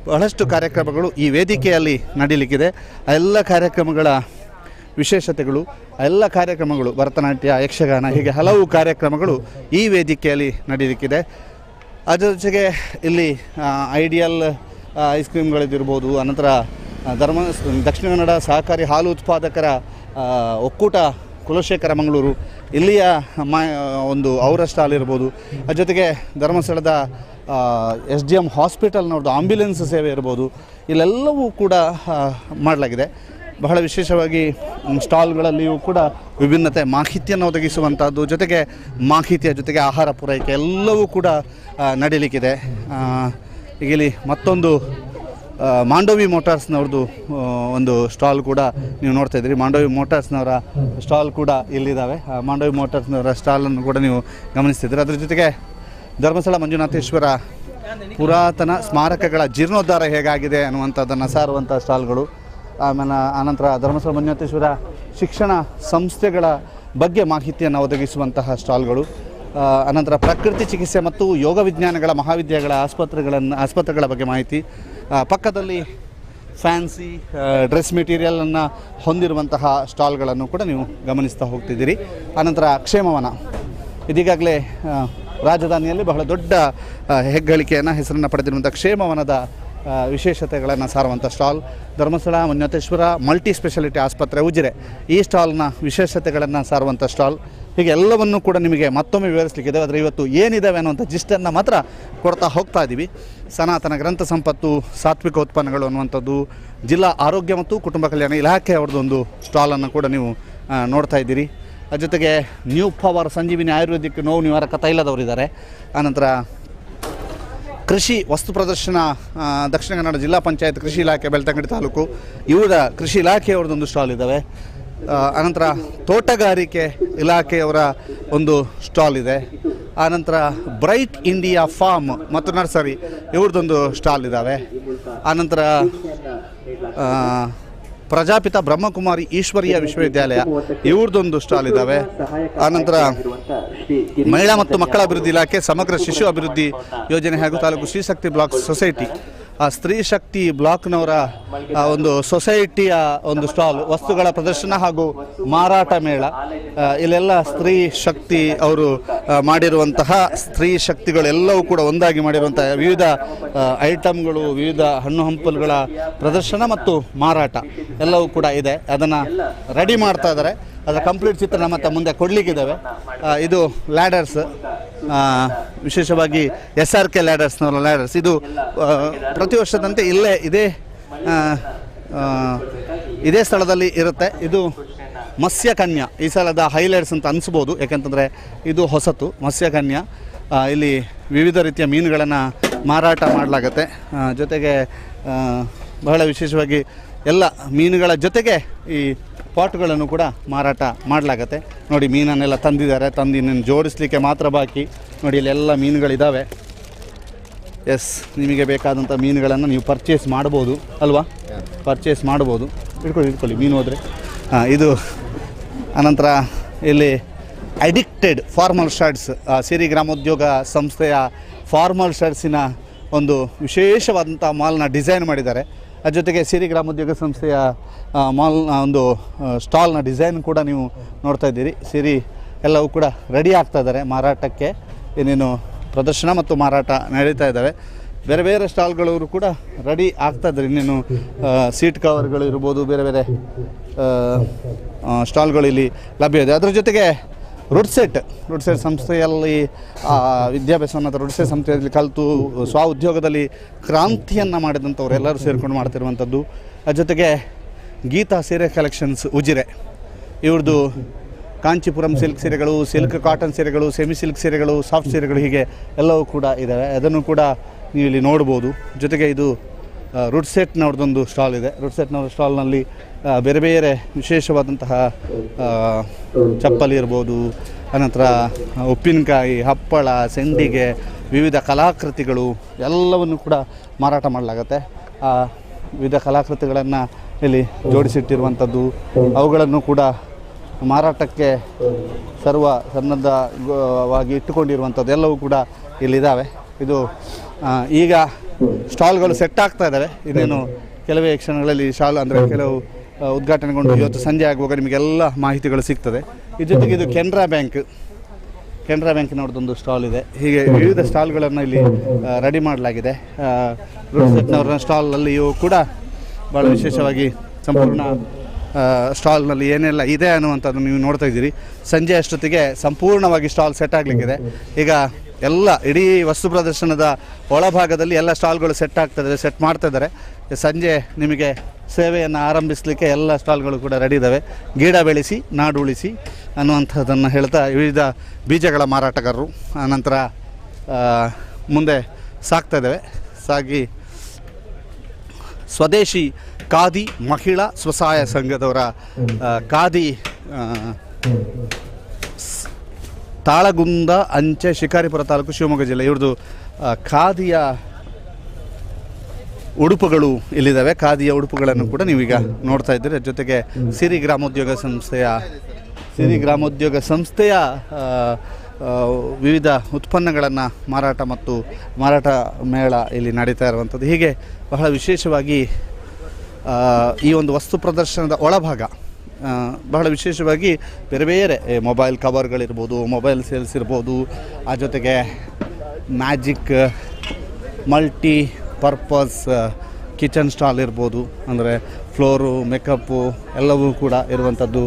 ಬಹಳಷ್ಟು ಕಾರ್ಯಕ್ರಮಗಳು ಈ ವೇದಿಕೆಯಲ್ಲಿ ನಡೀಲಿಕ್ಕಿದೆ. ಎಲ್ಲ ಕಾರ್ಯಕ್ರಮಗಳ ವಿಶೇಷತೆಗಳು, ಎಲ್ಲ ಕಾರ್ಯಕ್ರಮಗಳು ಭರತನಾಟ್ಯ, ಯಕ್ಷಗಾನ, ಹೀಗೆ ಹಲವು ಕಾರ್ಯಕ್ರಮಗಳು ಈ ವೇದಿಕೆಯಲ್ಲಿ ನಡೀಲಿಕ್ಕಿದೆ. ಅದರ ಜೊತೆಗೆ ಇಲ್ಲಿ ಐಡಿಯಲ್ ಐಸ್ ಕ್ರೀಮ್ಗಳಿದಿರ್ಬೋದು, ಅನಂತರ ದಕ್ಷಿಣ ಕನ್ನಡ ಸಹಕಾರಿ ಹಾಲು ಉತ್ಪಾದಕರ ಒಕ್ಕೂಟ ಕುಲಶೇಖರ ಮಂಗಳೂರು ಇಲ್ಲಿಯ ಒಂದು ಅವರ ಸ್ಟಾಲ್ ಇರ್ಬೋದು. ಅದ್ರ ಜೊತೆಗೆ ಧರ್ಮಸ್ಥಳದ SDM ಹಾಸ್ಪಿಟಲ್ನವ್ರದ್ದು ಆಂಬ್ಯುಲೆನ್ಸ್ ಸೇವೆ ಇರ್ಬೋದು. ಇಲ್ಲೆಲ್ಲವೂ ಕೂಡ ಮಾಡಲಾಗಿದೆ. ಬಹಳ ವಿಶೇಷವಾಗಿ ಸ್ಟಾಲ್ಗಳಲ್ಲಿಯೂ ಕೂಡ ವಿಭಿನ್ನತೆ ಮಾಹಿತಿಯನ್ನು ಒದಗಿಸುವಂಥದ್ದು, ಜೊತೆಗೆ ಮಾಹಿತಿಯ ಜೊತೆಗೆ ಆಹಾರ ಪೂರೈಕೆ ಎಲ್ಲವೂ ಕೂಡ ನಡೀಲಿಕ್ಕಿದೆ. ಈಗ ಇಲ್ಲಿ ಮತ್ತೊಂದು ಮಾಂಡವಿ ಮೋಟಾರ್ಸ್ನವ್ರದ್ದು ಒಂದು ಸ್ಟಾಲ್ ಕೂಡ ನೀವು ನೋಡ್ತಾ ಇದ್ದೀರಿ. ಮಾಂಡವಿ ಮೋಟಾರ್ಸ್ನವರ ಸ್ಟಾಲ್ ಕೂಡ ಇಲ್ಲಿದ್ದಾವೆ. ಮಾಂಡವಿ ಮೋಟಾರ್ಸ್ನವರ ಸ್ಟಾಲನ್ನು ಕೂಡ ನೀವು ಗಮನಿಸ್ತಿದ್ದೀರಿ. ಅದರ ಜೊತೆಗೆ ಧರ್ಮಸ್ಥಳ ಮಂಜುನಾಥೇಶ್ವರ ಪುರಾತನ ಸ್ಮಾರಕಗಳ ಜೀರ್ಣೋದ್ಧಾರ ಹೇಗಾಗಿದೆ ಅನ್ನುವಂಥದ್ದನ್ನು ಸಾರುವಂಥ ಸ್ಟಾಲ್ಗಳು. ಆನಂತರ ಧರ್ಮಸ್ಥಳ ಮಂಜುನಾಥೇಶ್ವರ ಶಿಕ್ಷಣ ಸಂಸ್ಥೆಗಳ ಬಗ್ಗೆ ಮಾಹಿತಿಯನ್ನು ಒದಗಿಸುವಂತಹ ಸ್ಟಾಲ್ಗಳು. ಅನಂತರ ಪ್ರಕೃತಿ ಚಿಕಿತ್ಸೆ ಮತ್ತು ಯೋಗ ವಿಜ್ಞಾನಗಳ ಮಹಾವಿದ್ಯಾಲಯಗಳ ಆಸ್ಪತ್ರೆಗಳ ಬಗ್ಗೆ ಮಾಹಿತಿ. ಪಕ್ಕದಲ್ಲಿ ಫ್ಯಾನ್ಸಿ ಡ್ರೆಸ್ ಮೆಟೀರಿಯಲನ್ನು ಹೊಂದಿರುವಂತಹ ಸ್ಟಾಲ್ಗಳನ್ನು ಕೂಡ ನೀವು ಗಮನಿಸ್ತಾ ಹೋಗ್ತಿದ್ದೀರಿ. ಆನಂತರ ಕ್ಷೇಮವನ, ಇದೀಗಾಗಲೇ ರಾಜಧಾನಿಯಲ್ಲಿ ಬಹಳ ದೊಡ್ಡ ಹೆಸರನ್ನು ಪಡೆದಿರುವಂಥ ಕ್ಷೇಮವನದ ವಿಶೇಷತೆಗಳನ್ನು ಸಾರುವಂಥ stall. Dharmasthala Manjunatheshwara multi speciality ಆಸ್ಪತ್ರೆ ಉಜಿರೆ, ಈ ಸ್ಟಾಲ್ನ ವಿಶೇಷತೆಗಳನ್ನು ಸಾರುವಂಥ ಸ್ಟಾಲ್. ಹೀಗೆ ಎಲ್ಲವನ್ನೂ ಕೂಡ ನಿಮಗೆ ಮತ್ತೊಮ್ಮೆ ವಿವರಿಸಲಿಕ್ಕಿದೆ. ಆದರೆ ಇವತ್ತು ಏನಿದ್ದಾವೆ ಅನ್ನುವಂಥ ಜಿಸ್ಟನ್ನು ಮಾತ್ರ ಕೊಡ್ತಾ ಹೋಗ್ತಾ ಇದ್ದೀವಿ. ಸನಾತನ ಗ್ರಂಥ ಸಂಪತ್ತು, ಸಾತ್ವಿಕ ಉತ್ಪನ್ನಗಳು ಅನ್ನುವಂಥದ್ದು, ಜಿಲ್ಲಾ ಆರೋಗ್ಯ ಮತ್ತು ಕುಟುಂಬ ಕಲ್ಯಾಣ ಇಲಾಖೆ ಅವ್ರದ್ದೊಂದು ಸ್ಟಾಲನ್ನು ಕೂಡ ನೀವು ನೋಡ್ತಾ ಇದ್ದೀರಿ. ಅದ್ರ ಜೊತೆಗೆ ನ್ಯೂ ಪವರ್ ಸಂಜೀವಿನಿ ಆಯುರ್ವೇದಿಕ್ ನೋವು ನಿವಾರಕ ತೈಲದವರಿದ್ದಾರೆ. ಆನಂತರ ಕೃಷಿ ವಸ್ತು ಪ್ರದರ್ಶನ, ದಕ್ಷಿಣ ಕನ್ನಡ ಜಿಲ್ಲಾ ಪಂಚಾಯತ್ ಕೃಷಿ ಇಲಾಖೆ ಬೆಳ್ತಂಗಡಿ ತಾಲೂಕು ಇವರ ಕೃಷಿ ಇಲಾಖೆಯವ್ರದ್ದೊಂದು ಸ್ಟಾಲ್ ಇದ್ದಾವೆ. ಆನಂತರ ತೋಟಗಾರಿಕೆ ಇಲಾಖೆಯವರ ಒಂದು ಸ್ಟಾಲ್ ಇದೆ. ಆನಂತರ ಬ್ರೈಟ್ ಇಂಡಿಯಾ ಫಾರ್ಮ್ ಮತ್ತು ನರ್ಸರಿ ಇವ್ರದ್ದೊಂದು ಸ್ಟಾಲ್ ಇದ್ದಾವೆ. ಆನಂತರ ಪ್ರಜಾಪಿತ ಬ್ರಹ್ಮಕುಮಾರಿ ಈಶ್ವರೀಯ ವಿಶ್ವವಿದ್ಯಾಲಯ ಇವ್ರದ್ದೊಂದು ಸ್ಟಾಲ್ ಇದ್ದಾವೆ. ಆನಂತರ ಮಹಿಳಾ ಮತ್ತು ಮಕ್ಕಳ ಅಭಿವೃದ್ಧಿ ಇಲಾಖೆ ಸಮಗ್ರ ಶಿಶು ಅಭಿವೃದ್ಧಿ ಯೋಜನೆ ಹಾಗೂ ತಾಲೂಕು ಶ್ರೀಶಕ್ತಿ ಬ್ಲಾಕ್ ಸೊಸೈಟಿ, ಆ ಸ್ತ್ರೀ ಶಕ್ತಿ ಬ್ಲಾಕ್ನವರ ಒಂದು ಸೊಸೈಟಿಯ ಒಂದು ಸ್ಟಾಲ್, ವಸ್ತುಗಳ ಪ್ರದರ್ಶನ ಹಾಗೂ ಮಾರಾಟ ಮೇಳ. ಇಲ್ಲೆಲ್ಲ ಸ್ತ್ರೀ ಶಕ್ತಿ ಅವರು ಮಾಡಿರುವಂತಹ ಸ್ತ್ರೀ ಶಕ್ತಿಗಳೆಲ್ಲವೂ ಕೂಡ ಒಂದಾಗಿ ಮಾಡಿರುವಂತಹ ವಿವಿಧ ಐಟಮ್ಗಳು, ವಿವಿಧ ಹಣ್ಣು ಹಂಪಲುಗಳ ಪ್ರದರ್ಶನ ಮತ್ತು ಮಾರಾಟ ಎಲ್ಲವೂ ಕೂಡ ಇದೆ. ಅದನ್ನು ರೆಡಿ ಮಾಡ್ತಾ ಇದ್ದಾರೆ. ಅದರ ಕಂಪ್ಲೀಟ್ ಚಿತ್ರಣ ಮತ್ತು ಮುಂದೆ ಕೊಡಲಿಕ್ಕಿದ್ದಾವೆ. ಇದು ಲ್ಯಾಡರ್ಸ್, ವಿಶೇಷವಾಗಿ SRK ಲ್ಯಾಡರ್ಸ್ನವರ ಲ್ಯಾಡರ್ಸ್. ಇದು ಪ್ರತಿ ವರ್ಷದಂತೆ ಇದೇ ಸ್ಥಳದಲ್ಲಿ ಇರುತ್ತೆ. ಇದು ಮತ್ಸ್ಯಕನ್ಯಾ ಈ ಸಲದ ಹೈಲೈಟ್ಸ್ ಅಂತ ಅನಿಸ್ಬೋದು, ಯಾಕೆಂತಂದರೆ ಇದು ಹೊಸತು ಮತ್ಸ್ಯಕನ್ಯಾ. ಇಲ್ಲಿ ವಿವಿಧ ರೀತಿಯ ಮೀನುಗಳನ್ನು ಮಾರಾಟ ಮಾಡಲಾಗತ್ತೆ. ಜೊತೆಗೆ ಬಹಳ ವಿಶೇಷವಾಗಿ ಎಲ್ಲ ಮೀನುಗಳ ಜೊತೆಗೆ ಈ ಪಾಟ್ಗಳನ್ನು ಕೂಡ ಮಾರಾಟ ಮಾಡಲಾಗತ್ತೆ. ನೋಡಿ, ಮೀನನ್ನೆಲ್ಲ ತಂದಿದ್ದಾರೆ, ತಂದು ಇನ್ನೇನು ಜೋಡಿಸಲಿಕ್ಕೆ ಮಾತ್ರ ಬಾಕಿ. ನೋಡಿ, ಇಲ್ಲೆಲ್ಲ ಮೀನುಗಳಿದ್ದಾವೆ. ಎಸ್, ನಿಮಗೆ ಬೇಕಾದಂಥ ಮೀನುಗಳನ್ನು ನೀವು ಪರ್ಚೇಸ್ ಮಾಡ್ಬೋದು ಅಲ್ವಾ? ಪರ್ಚೇಸ್ ಮಾಡ್ಬೋದು. ಇಟ್ಕೊಳ್ಳಿ ಮೀನು ಹೋದರೆ. ಇದು ಅನಂತರ ಇಲ್ಲಿ ಅಡಿಕ್ಟೆಡ್ ಫಾರ್ಮಲ್ ಶರ್ಟ್ಸ್, ಸಿರಿ ಗ್ರಾಮೋದ್ಯೋಗ ಸಂಸ್ಥೆಯ ಫಾರ್ಮಲ್ ಶರ್ಟ್ಸಿನ ಒಂದು ವಿಶೇಷವಾದಂಥ ಮಾಲ್ನ ಡಿಸೈನ್ ಮಾಡಿದ್ದಾರೆ. ಅದ್ರ ಜೊತೆಗೆ ಸಿರಿ ಗ್ರಾಮೋದ್ಯೋಗ ಸಂಸ್ಥೆಯ ಮಾಲ್ನ ಒಂದು ಸ್ಟಾಲ್ನ ಡಿಸೈನ್ ಕೂಡ ನೀವು ನೋಡ್ತಾ ಇದ್ದೀರಿ. ಸಿರಿ ಎಲ್ಲವೂ ಕೂಡ ರೆಡಿ ಆಗ್ತಾ ಇದ್ದಾರೆ ಮಾರಾಟಕ್ಕೆ. ಏನೇನು ಪ್ರದರ್ಶನ ಮತ್ತು ಮಾರಾಟ ನಡೀತಾ ಇದ್ದಾವೆ. ಬೇರೆ ಬೇರೆ ಸ್ಟಾಲ್ಗಳವರು ಕೂಡ ರೆಡಿ ಆಗ್ತಾ ಇದ್ದಾರೆ. ಇನ್ನೇನು ಸೀಟ್ ಕವರ್ಗಳು ಇರ್ಬೋದು, ಬೇರೆ ಬೇರೆ ಸ್ಟಾಲ್ಗಳು ಇಲ್ಲಿ ಲಭ್ಯ ಇದೆ. ಅದರ ಜೊತೆಗೆ ರುಡ್ಸೆಟ್ ಸಂಸ್ಥೆಯಲ್ಲಿ ವಿದ್ಯಾಭ್ಯಾಸವನ್ನು ರುಡ್ಸೆಟ್ ಸಂಸ್ಥೆಯಲ್ಲಿ ಕಲಿತು ಸ್ವ ಉದ್ಯೋಗದಲ್ಲಿ ಕ್ರಾಂತಿಯನ್ನು ಮಾಡಿದಂಥವ್ರು ಎಲ್ಲರೂ ಸೇರಿಕೊಂಡು ಮಾಡ್ತಿರುವಂಥದ್ದು. ಅದ್ರ ಜೊತೆಗೆ ಗೀತಾ ಸೀರೆ ಕಲೆಕ್ಷನ್ಸ್ ಉಜಿರೆ, ಇವ್ರದ್ದು ಕಾಂಚೀಪುರಂ ಸಿಲ್ಕ್ ಸೀರೆಗಳು, ಸಿಲ್ಕ್ ಕಾಟನ್ ಸೀರೆಗಳು, ಸೆಮಿ ಸಿಲ್ಕ್ ಸೀರೆಗಳು, ಸಾಫ್ಟ್ ಸೀರೆಗಳು, ಹೀಗೆ ಎಲ್ಲವೂ ಕೂಡ ಇದ್ದಾವೆ. ಅದನ್ನು ಕೂಡ ನೀವು ಇಲ್ಲಿ ನೋಡ್ಬೋದು. ಜೊತೆಗೆ ಇದು ರುಡ್ಸೆಟ್ನವ್ರದ್ದೊಂದು ಸ್ಟಾಲ್ ಇದೆ. ರುಡ್ಸೆಟ್ನವ್ರ ಸ್ಟಾಲ್ನಲ್ಲಿ ಬೇರೆ ಬೇರೆ ವಿಶೇಷವಾದಂತಹ ಚಪ್ಪಲಿ ಇರ್ಬೋದು, ಅನಂತರ ಉಪ್ಪಿನಕಾಯಿ, ಹಪ್ಪಳ, ಸೆಂಡಿಗೆ, ವಿವಿಧ ಕಲಾಕೃತಿಗಳು ಎಲ್ಲವನ್ನು ಕೂಡ ಮಾರಾಟ ಮಾಡಲಾಗತ್ತೆ. ವಿವಿಧ ಕಲಾಕೃತಿಗಳನ್ನು ಇಲ್ಲಿ ಜೋಡಿಸಿಟ್ಟಿರುವಂಥದ್ದು, ಅವುಗಳನ್ನು ಕೂಡ ಮಾರಾಟಕ್ಕೆ ಸನ್ನದ್ಧವಾಗಿ ಇಟ್ಟುಕೊಂಡಿರುವಂಥದ್ದು ಎಲ್ಲವೂ ಕೂಡ ಇಲ್ಲಿದ್ದಾವೆ. ಇದು ಈಗ ಸ್ಟಾಲ್ಗಳು ಸೆಟ್ ಆಗ್ತಾ ಇದ್ದಾವೆ. ಇನ್ನೇನು ಕೆಲವೇ ಕ್ಷಣಗಳಲ್ಲಿ ಕೆಲವು ಉದ್ಘಾಟನೆಗೊಂಡು ಇವತ್ತು ಸಂಜೆ ಆಗುವಾಗ ನಿಮಗೆಲ್ಲ ಮಾಹಿತಿಗಳು ಸಿಗ್ತದೆ. ಇದ್ರ ಜೊತೆಗೆ ಇದು ಕೆನರಾ ಬ್ಯಾಂಕಿನವ್ರದ್ದೊಂದು ಸ್ಟಾಲ್ ಇದೆ. ಹೀಗೆ ವಿವಿಧ ಸ್ಟಾಲ್ಗಳನ್ನು ಇಲ್ಲಿ ರೆಡಿ ಮಾಡಲಾಗಿದೆ. ರುಡ್ಸೆಟ್ನವರ ಸ್ಟಾಲ್ನಲ್ಲಿಯೂ ಕೂಡ ಭಾಳ ವಿಶೇಷವಾಗಿ ಸಂಪೂರ್ಣ ಸ್ಟಾಲ್ನಲ್ಲಿ ಏನೆಲ್ಲ ಇದೆ ಅನ್ನುವಂಥದ್ದು ನೀವು ನೋಡ್ತಾ ಇದ್ದೀರಿ. ಸಂಜೆ ಅಷ್ಟೊತ್ತಿಗೆ ಸಂಪೂರ್ಣವಾಗಿ ಸ್ಟಾಲ್ ಸೆಟ್ ಆಗಲಿಕ್ಕಿದೆ. ಈಗ ಎಲ್ಲ ಇಡೀ ವಸ್ತು ಪ್ರದರ್ಶನದ ಒಳಭಾಗದಲ್ಲಿ ಎಲ್ಲ ಸ್ಟಾಲ್ಗಳು ಸೆಟ್ ಮಾಡ್ತಾ ಇದ್ದಾರೆ. ಸಂಜೆ ನಿಮಗೆ ಸೇವೆಯನ್ನು ಆರಂಭಿಸಲಿಕ್ಕೆ ಎಲ್ಲ ಸ್ಟಾಲ್ಗಳು ಕೂಡ ರೆಡಿ ಇದ್ದಾವೆ. ಗಿಡ ಬೆಳೆಸಿ ನಾಡು ಉಳಿಸಿ ಅನ್ನುವಂಥದ್ದನ್ನು ಹೇಳ್ತಾ ವಿವಿಧ ಬೀಜಗಳ ಮಾರಾಟಗಾರರು ಆನಂತರ ಮುಂದೆ ಸಾಗ್ತಾ ಇದ್ದಾವೆ. ಸಾಗಿ ಸ್ವದೇಶಿ ಖಾದಿ ಮಹಿಳಾ ಸ್ವಸಹಾಯ ಸಂಘದವರ ಖಾದಿ ತಾಳಗುಂದ ಅಂಚೆ ಶಿಕಾರಿಪುರ ತಾಲೂಕು ಶಿವಮೊಗ್ಗ ಜಿಲ್ಲೆ ಇವ್ರದ್ದು ಖಾದಿಯ ಉಡುಪುಗಳು ಇಲ್ಲಿದ್ದಾವೆ. ಖಾದಿಯ ಉಡುಪುಗಳನ್ನು ಕೂಡ ನೀವೀಗ ನೋಡ್ತಾ ಇದ್ದೀರಿ. ಜೊತೆಗೆ ಸಿರಿ ಗ್ರಾಮೋದ್ಯೋಗ ಸಂಸ್ಥೆಯ ವಿವಿಧ ಉತ್ಪನ್ನಗಳನ್ನು ಮಾರಾಟ ಮೇಳ ಇಲ್ಲಿ ನಡೀತಾ ಇರುವಂಥದ್ದು. ಹೀಗೆ ಬಹಳ ವಿಶೇಷವಾಗಿ ಈ ಒಂದು ವಸ್ತು ಪ್ರದರ್ಶನದ ಒಳಭಾಗ ಬಹಳ ವಿಶೇಷವಾಗಿ ಬೇರೆ ಬೇರೆ ಮೊಬೈಲ್ ಕವರ್ಗಳಿರ್ಬೋದು, ಮೊಬೈಲ್ ಸೇಲ್ಸ್ ಇರ್ಬೋದು, ಆ ಜೊತೆಗೆ magic multi purpose kitchen stall ಇರ್ಬೋದು, ಅಂದರೆ ಫ್ಲೋರು ಮೇಕಪ್ಪು ಎಲ್ಲವೂ ಕೂಡ ಇರುವಂಥದ್ದು.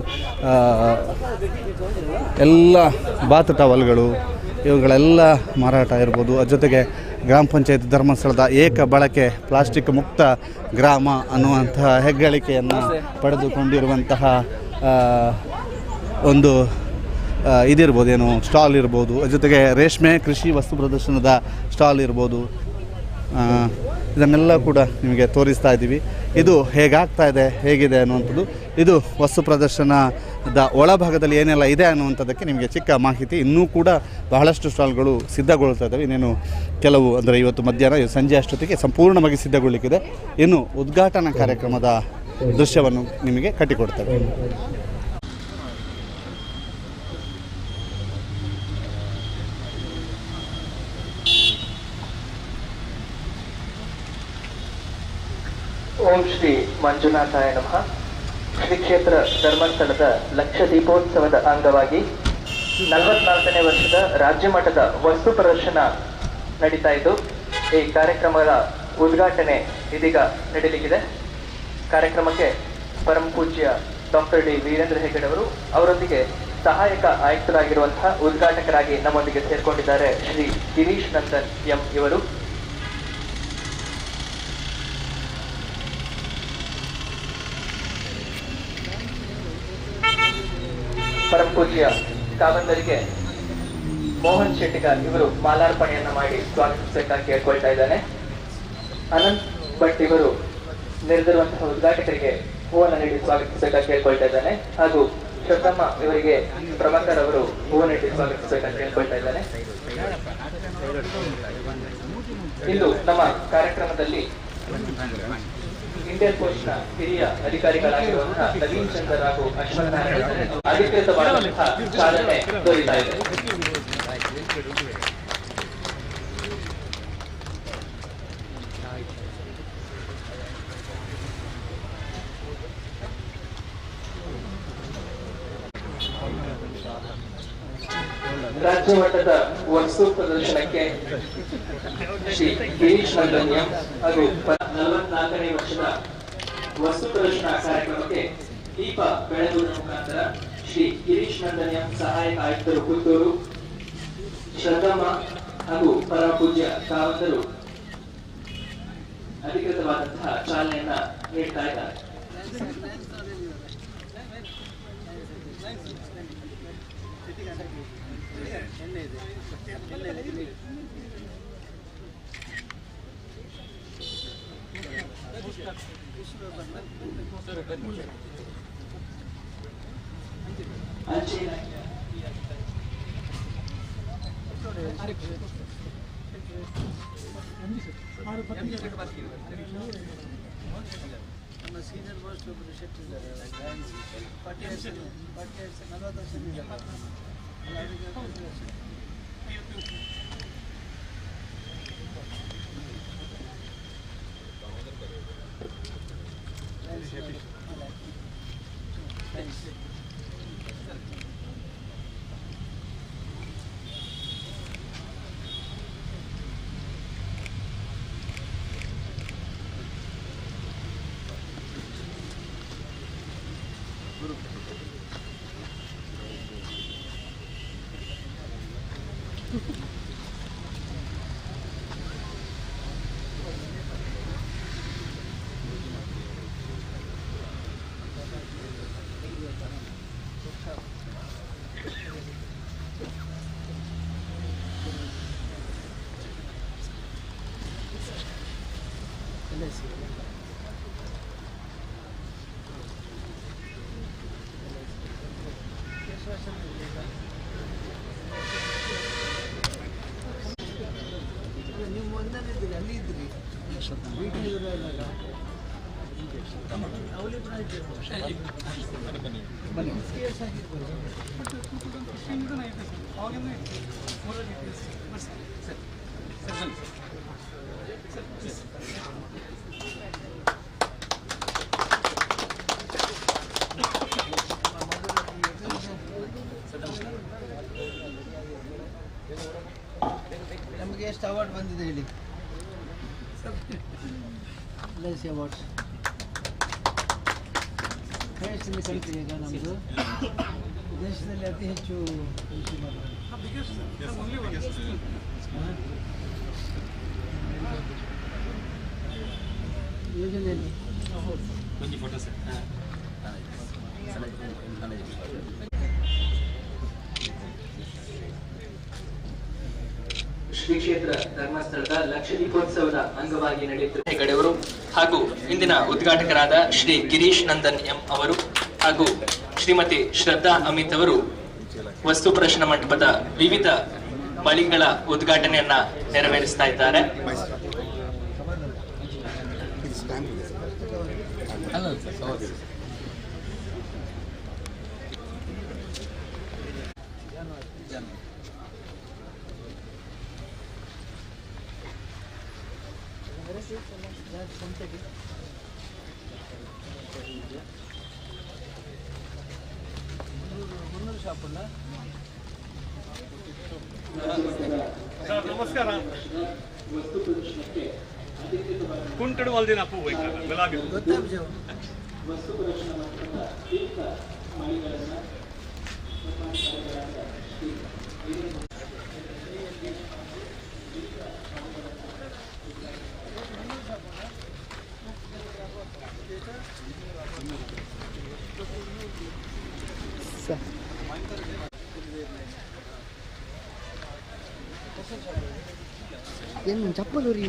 ಎಲ್ಲ ಬಾತ್ ಟವಲ್ಗಳು ಇವುಗಳೆಲ್ಲ ಮಾರಾಟ ಇರ್ಬೋದು. ಅದ್ರ ಜೊತೆಗೆ ಗ್ರಾಮ ಪಂಚಾಯತ್ ಧರ್ಮಸ್ಥಳದ ಏಕ ಬಳಕೆ ಪ್ಲಾಸ್ಟಿಕ್ ಮುಕ್ತ ಗ್ರಾಮ ಅನ್ನುವಂತಹ ಹೆಗ್ಗಳಿಕೆಯನ್ನು ಪಡೆದುಕೊಂಡಿರುವಂತಹ ಒಂದು ಇದಿರ್ಬೋದು, ಏನು ಸ್ಟಾಲ್ ಇರ್ಬೋದು. ಅದ್ರ ಜೊತೆಗೆ ರೇಷ್ಮೆ ಕೃಷಿ ವಸ್ತು ಪ್ರದರ್ಶನದ ಸ್ಟಾಲ್ ಇರ್ಬೋದು. ಇದನ್ನೆಲ್ಲ ಕೂಡ ನಿಮಗೆ ತೋರಿಸ್ತಾ ಇದ್ದೀವಿ. ಇದು ಹೇಗಿದೆ ಅನ್ನುವಂಥದ್ದು. ಇದು ವಸ್ತು ಪ್ರದರ್ಶನದ ಒಳಭಾಗದಲ್ಲಿ ಏನೆಲ್ಲ ಇದೆ ಅನ್ನುವಂಥದ್ದಕ್ಕೆ ನಿಮಗೆ ಚಿಕ್ಕ ಮಾಹಿತಿ. ಇನ್ನೂ ಕೂಡ ಬಹಳಷ್ಟು ಸ್ಟಾಲ್ಗಳು ಸಿದ್ಧಗೊಳ್ತಾ ಇದ್ದಾವೆ. ಇನ್ನೇನು ಕೆಲವು ಅಂದರೆ ಇವತ್ತು ಮಧ್ಯಾಹ್ನ ಸಂಜೆ ಅಷ್ಟೊತ್ತಿಗೆ ಸಂಪೂರ್ಣವಾಗಿ ಸಿದ್ಧಗೊಳ್ಳಿಕ್ಕಿದೆ. ಇನ್ನು ಉದ್ಘಾಟನಾ ಕಾರ್ಯಕ್ರಮದ ದೃಶ್ಯವನ್ನು ನಿಮಗೆ ಕಟ್ಟಿಕೊಡ್ತೇವೆ. ಓಂ ಶ್ರೀ ಮಂಜುನಾಥಾಯ ನಮಃ. ಶ್ರೀ ಕ್ಷೇತ್ರ ಧರ್ಮಸ್ಥಳದ ಲಕ್ಷ ದೀಪೋತ್ಸವದ ಅಂಗವಾಗಿ 44ನೇ ವರ್ಷದ ರಾಜ್ಯ ಮಟ್ಟದ ವಸ್ತು ಪ್ರದರ್ಶನ ನಡೀತಾ ಇದ್ದು, ಈ ಕಾರ್ಯಕ್ರಮದ ಉದ್ಘಾಟನೆ ಇದೀಗ ನಡೀಲಿಕ್ಕಿದೆ. ಕಾರ್ಯಕ್ರಮಕ್ಕೆ ಪರಮ ಪೂಜ್ಯ ಡಾಕ್ಟರ್ ಡಿ ವೀರೇಂದ್ರ ಹೆಗಡೆ ಅವರೊಂದಿಗೆ ಸಹಾಯಕ ಆಯುಕ್ತರಾಗಿರುವಂತಹ ಉದ್ಘಾಟಕರಾಗಿ ನಮ್ಮೊಂದಿಗೆ ಸೇರ್ಕೊಂಡಿದ್ದಾರೆ ಶ್ರೀ ಗಿರೀಶ್ ನಂದನ್ ಎಂ ಇವರು. ಪರಮ ಪೂಜ್ಯ ಕಾವಂದರಿಗೆ ಮೋಹನ್ ಶೆಟ್ಟಿಗಾರ್ ಇವರು ಮಾಲಾರ್ಪಣೆಯನ್ನ ಮಾಡಿ ಸ್ವಾಗತಿಸಬೇಕಾಗಿ ಕೇಳ್ಕೊಳ್ತಾ ಇದ್ದಾನೆ. ಅನಂತ್ ಭಟ್ ಇವರು ನೆರೆದಿರುವಂತಹ ಉದ್ಘಾಟಕರಿಗೆ ಹೂವನ್ನು ನೀಡಿ ಸ್ವಾಗತಿಸಬೇಕಾಗಿ ಕೇಳ್ಕೊಳ್ತಾ ಇದ್ದಾನೆ. ಹಾಗೂ ಶ್ರದ್ಧಮ್ಮ ಇವರಿಗೆ ಪ್ರಭಾಕರ್ ಅವರು ಹೂವು ನೀಡಿ ಸ್ವಾಗತಿಸಬೇಕಾಗಿ ಕೇಳ್ಕೊಳ್ತಾ ಇದ್ದಾನೆ. ಇಂದು ನಮ್ಮ ಕಾರ್ಯಕ್ರಮದಲ್ಲಿ ಇಂಡಿಯನ್ ಪೋಸ್ಟ್ ನ ಹಿರಿಯ ಅಧಿಕಾರಿಗಳಾಗಿರುವಂತಹ ನವೀನ್ ಚಂದರ್ ಹಾಗೂ ಅಶ್ವತ್ಥನಾರಾಯಣ ಅಧಿಕೃತವಾದಂತಹ ಚಾಲನೆ ದೊರೆತಾ ಇದೆ. ರಾಜ್ಯ ಮಟ್ಟದ ವಸ್ತು ಪ್ರದರ್ಶನಕ್ಕೆ ಶ್ರೀ ಗಿರೀಶ್ ನಂದನ್ ಎಂ ಹಾಗೂ 44ನೇ ವರ್ಷದ ವಸ್ತು ಪ್ರದರ್ಶನ ಕಾರ್ಯಕ್ರಮಕ್ಕೆ ದೀಪ ಬೆಳಗುವುದರ ಮುಖಾಂತರ ಶ್ರೀ ಗಿರೀಶ್ ನಂದನ್ ಎಂ ಸಹಾಯಕ ಆಯುಕ್ತರು ಪುತ್ತೂರು, ಶ್ರದ್ಧಮ್ಮ ಹಾಗೂ ಪರಮ ಪೂಜ್ಯ ಕಾವಂದರು ಅಧಿಕೃತವಾದಂತಹ ಚಾಲನೆಯನ್ನ ನೀಡ್ತಾ ಇದ್ದಾರೆ. ಸೀನಿಯರ್ ಮೋಸ್ಟ್ ಒಬ್ಬರು ಶೆಟ್ಟಿ ನಮಗೆ ಎಷ್ಟು ಅವಾರ್ಡ್ ಬಂದಿದೆ ಹೇಳಿ? LIC awards highest in country ಈಗ ನಮ್ಮದು ದೇಶದಲ್ಲಿ ಅತಿ ಹೆಚ್ಚು ಯೋಜನೆಯಲ್ಲಿ ಶ್ರೀ ಕ್ಷೇತ್ರ ಧರ್ಮಸ್ಥಳದ ಲಕ್ಷ ದೀಪೋತ್ಸವದ ಅಂಗವಾಗಿ ನಡೆಯುತ್ತಿರುವ ಹೆಗಡೆಯವರು ಹಾಗೂ ಇಂದಿನ ಉದ್ಘಾಟಕರಾದ ಶ್ರೀ ಗಿರೀಶ್ ನಂದನ್ ಎಂ ಅವರು ಹಾಗೂ ಶ್ರೀಮತಿ ಶ್ರದ್ಧಾ ಅಮಿತ್ ಅವರು ವಸ್ತು ಪ್ರದರ್ಶನ ಮಂಟಪದ ವಿವಿಧ ಮಳಿಗೆಗಳ ಉದ್ಘಾಟನೆಯನ್ನ ನೆರವೇರಿಸ್ತಾ ಇದ್ದಾರೆ. ಸರ್ ನಮಸ್ಕಾರ. ಕುಂಟಡು ಮಲ್ದಿನ ಪೂ ಗುಲಾಬಿ ಏನು ಚಪ್ಪಲು ರೀ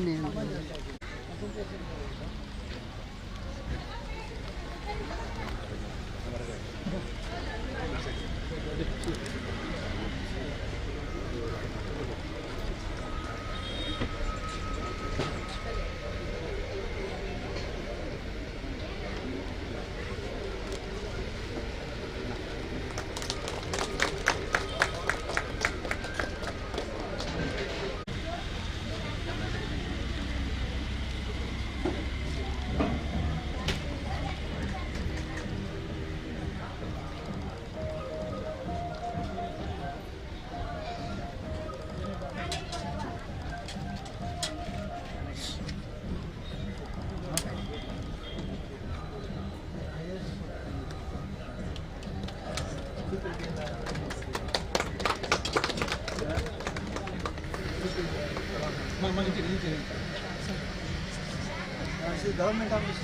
ಗವರ್ಮೆಂಟ್ ಆಫೀಸ್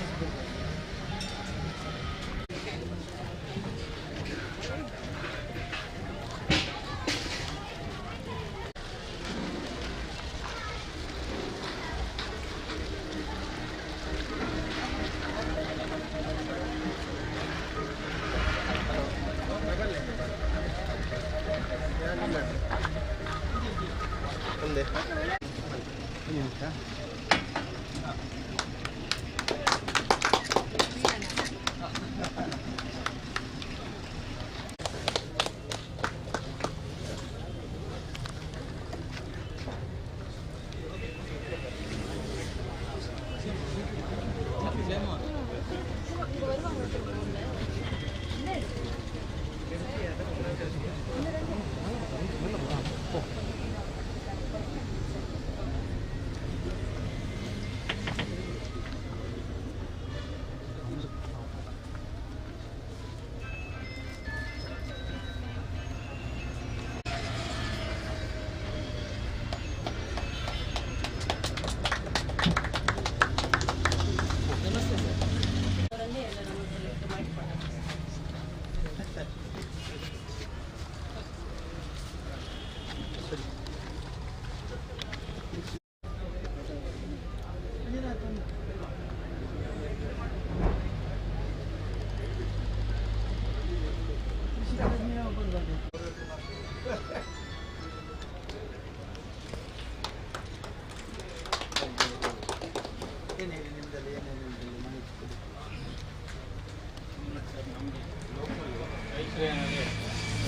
ಬಿಟ್ಟರೆ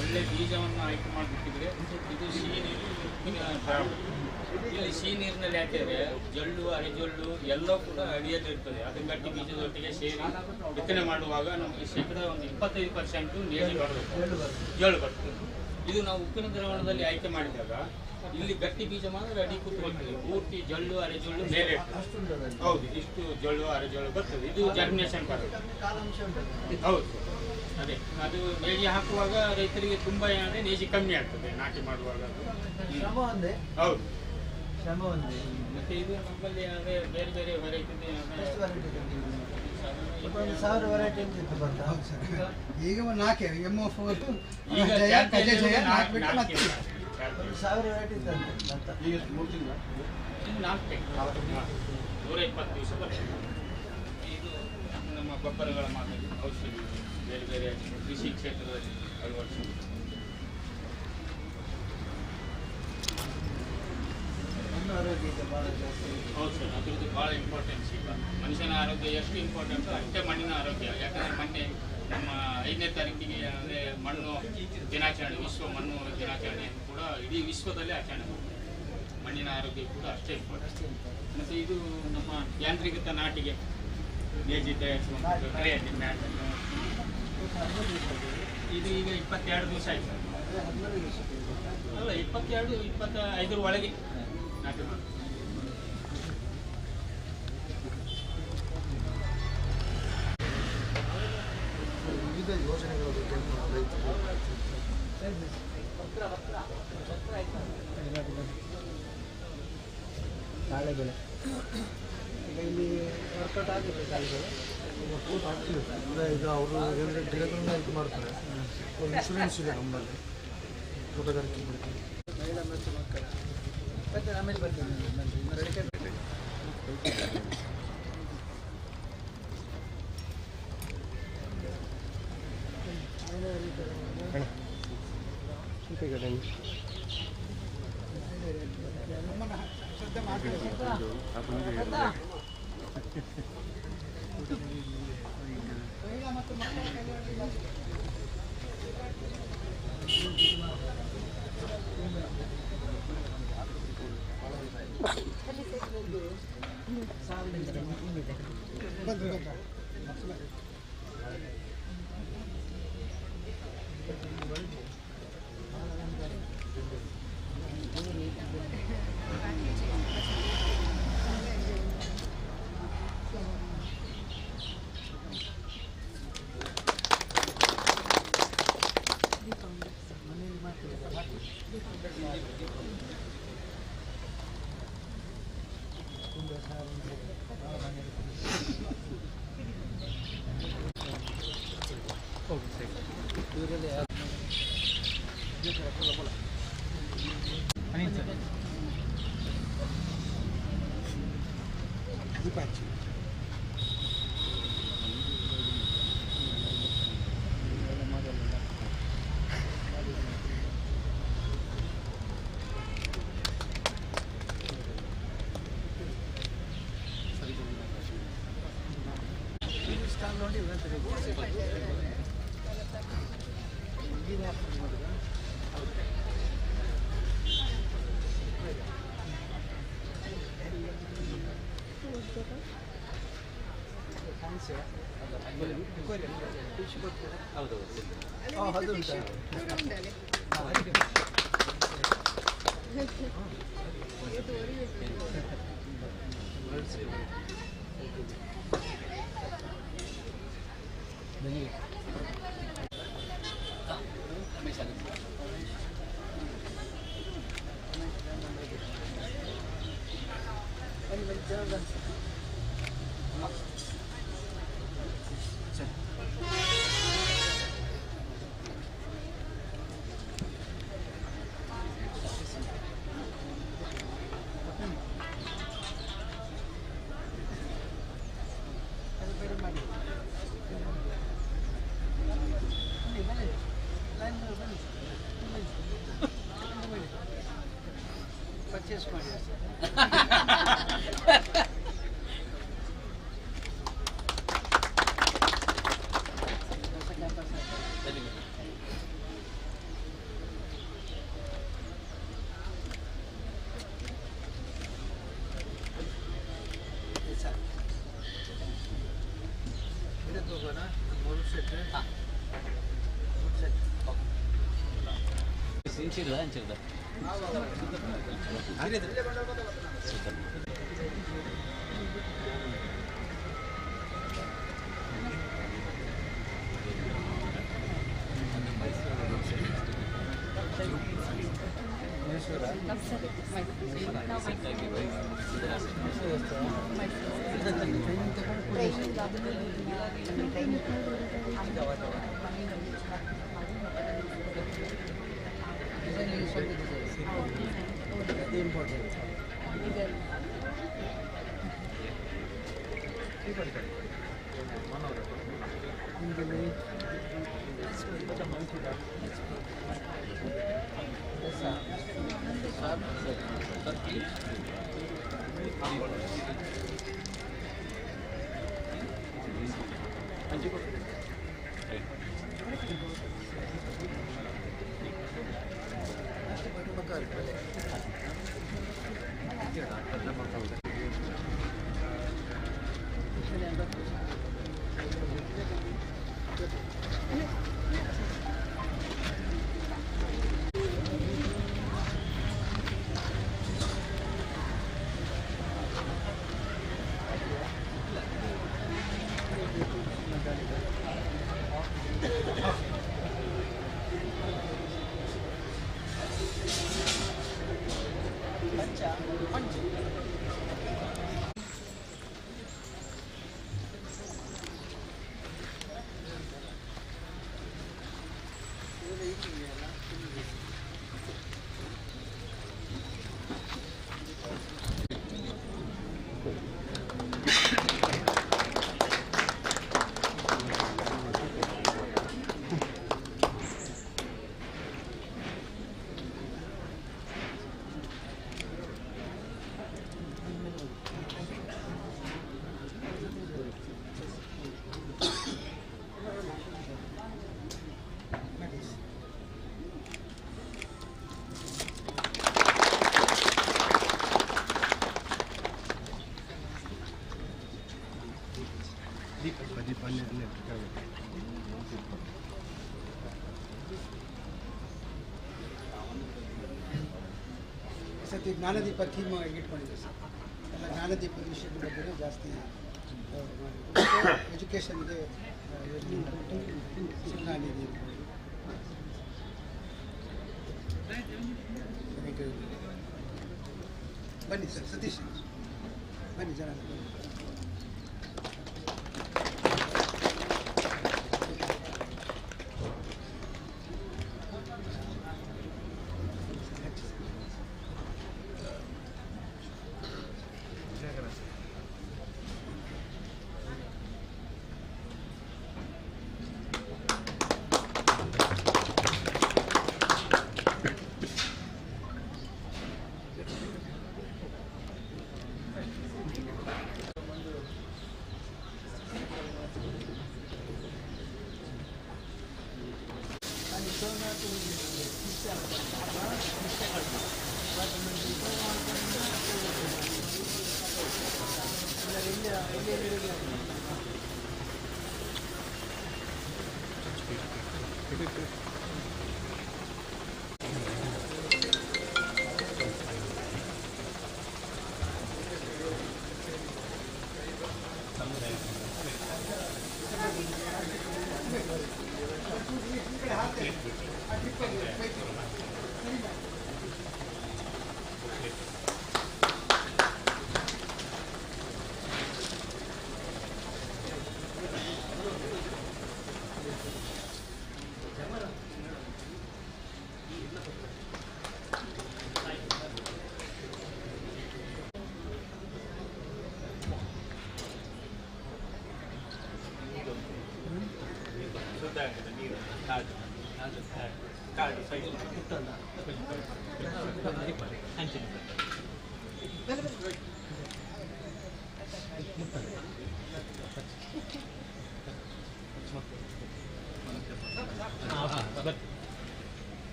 ಒಳ್ಳೆ ಬೀಜವನ್ನು ಆಯ್ಕೆ ಮಾಡಿಬಿಟ್ಟಿದ್ರೆ ಇದು ಸಿಹಿ ನೀರು ಉಪ್ಪಿನ ದ್ರಾವಣ. ಇಲ್ಲಿ ಸಿಹಿ ನೀರಿನಲ್ಲಿ ಹಾಕಿದರೆ ಜೊಳ್ಳು ಅರೆಜೊಳ್ಳು ಎಲ್ಲವೂ ಕೂಡ ಅಡಿಯಲ್ಲಿರ್ತದೆ. ಅದು ಗಟ್ಟಿ ಬೀಜದೊಟ್ಟಿಗೆ ಸೇರಿ ಬಿತ್ತನೆ ಮಾಡುವಾಗ ನಮಗೆ ಶೇಕಡ ಒಂದು 25% ನೇಜಿ ಬರಬೇಕು, ಜೊಳ್ಳು ಬರ್ತದೆ. ಇದು ನಾವು ಉಪ್ಪಿನ ದ್ರಾವಣದಲ್ಲಿ ಆಯ್ಕೆ ಮಾಡಿದಾಗ ಇಲ್ಲಿ ಗಟ್ಟಿ ಬೀಜ ಮಾತ್ರ ಅಡಿ ಕೂತ್ಕೊಳ್ತದೆ, ಪೂರ್ತಿ ಜೊಳ್ಳು ಅರೆಜೊಳ್ಳು ಮೇಲೆ ಇರ್ತದೆ. ಹೌದು, ಇಷ್ಟು ಜೊಳ್ಳು ಅರೆಜೊಳ್ಳು ಬರ್ತದೆ. ಇದು ಜರ್ಮಿನೇಷನ್ ಬರ್ತದೆ. ಹೌದು, ಅದೇ ಅದು ನೇಜಿ ಹಾಕುವಾಗ ರೈತರಿಗೆ ತುಂಬ ಏನಂದರೆ ನೇಜಿ ಕಮ್ಮಿ ಆಗ್ತದೆ ನಾಟಿ ಮಾಡುವಾಗ. ಶ್ರಮ ಒಂದೇ. ಹೌದು, ಶ್ರಮ ಒಂದೇ. ಮತ್ತೆ ಇದು ನಮ್ಮಲ್ಲಿ ಅದೇ ಬೇರೆ ಬೇರೆ ವೆರೈಟಿ ಎಷ್ಟು ವೆರೈಟಿ ಇದೆ? ಒಂದು 1000 ವೆರೈಟಿ ಇರ್ತಿತ್ತು ಭತ್ತ. ಈಗ ಒಂದು 4 MF ಈಗ ಅಜಯ್ ಜಯ 4 ಬಿಟ್ಟು ಮತ್ತೆ 1000 ವೆರೈಟಿ ಇತ್ತಂತೆ ಭತ್ತ. ಈಗ 3 ತಿಂಗಳು ಇನ್ನು 4 ತಿಂಗಳು 120 ದಿವಸ ಬರ್ತದೆ. ಇದು ನಮ್ಮ ಗೊಬ್ಬರಗಳ ಮಾದರಿ ಔಷಧಿ ಬೇರೆ ಬೇರೆ ಕೃಷಿ ಕ್ಷೇತ್ರದಲ್ಲಿ ಅಳವಡಿಸುವುದು. ನಮ್ಮ ಆರೋಗ್ಯಕ್ಕೆ ಭಾಳ ಜಾಸ್ತಿ. ಹೌದು ಸರ್, ಅದರದ್ದು ಭಾಳ ಇಂಪಾರ್ಟೆನ್ಸ್. ಈಗ ಮನುಷ್ಯನ ಆರೋಗ್ಯ ಎಷ್ಟು ಇಂಪಾರ್ಟೆಂಟು ಅಷ್ಟೇ ಮಣ್ಣಿನ ಆರೋಗ್ಯ. ಯಾಕಂದರೆ ಮೊನ್ನೆ ನಮ್ಮ 5ನೇ ತಾರೀಕಿಗೆ ಅಂದರೆ ಮಣ್ಣು ದಿನಾಚರಣೆ, ವಿಶ್ವ ಮಣ್ಣು ದಿನಾಚರಣೆಯನ್ನು ಕೂಡ ಇಡೀ ವಿಶ್ವದಲ್ಲೇ ಆಚರಣೆ ಮಾಡ್ತಾರೆ. ಮಣ್ಣಿನ ಆರೋಗ್ಯ ಕೂಡ ಅಷ್ಟೇ ಇಂಪಾರ್ಟೆಂಟ್. ಮತ್ತು ಇದು ನಮ್ಮ ಯಾಂತ್ರಿಕತ ನಾಟಿಗೆ ನೇಜಿ ತಯಾರಿಸುವಂಥದ್ದು ಕ್ರಿಯೇಟಿವ್ ಮ್ಯಾಟ್. ಇದು ಈಗ 22 ದಿವಸ ಆಯಿತು. ಅಲ್ಲ, 22-25 ಒಳಗೆ ನಾಟಿ ಮಾಡಿ. ವಿವಿಧ ಯೋಜನೆಗಳ ಬಗ್ಗೆ ರೈತರು ತಾಳೆ ಬೆಳೆ ಈಗ ಇಲ್ಲಿ ವರ್ಕೌಟ್ ಆಗುತ್ತೆ. ತಾಳೆ ಬೆಳೆ ಆಗ್ತಿದೆ. ಅಂದರೆ ಈಗ ಅವರು ಏನಾದರೆ ಗಿಡಗಳನ್ನ ಇದು ಮಾಡ್ತಾರೆ, ಒಂದು ಇನ್ಶೂರೆನ್ಸ್ ಇದೆ ನಮ್ಮಲ್ಲಿ ತೋಟಗಾರಿಕೆ ಬಗ್ಗೆ. ಮಹಿಳಾ ಮತ್ತು ಮಕ್ಕಳ ಮತ್ತೆ ಆಮೇಲೆ ಬರ್ತೀನಿ ನೋಡಿ ಅದು ಪರ್ಚೇಸ್ ಮಾಡಿ ಸತಿ ಜ್ಞಾನದೀಪ ಥೀಮ್ ಇಟ್ಕೊಂಡಿದೆ ಸರ್. ಎಲ್ಲ ಜ್ಞಾನದೀಪದ ವಿಷಯದ ಬಗ್ಗೆ ಜಾಸ್ತಿ ಎಜುಕೇಷನ್ಗೆ ಸುಧಾರಣೆ ಬನ್ನಿ ಸರ್, ಸತೀಶ್ ಬನ್ನಿ ಜನ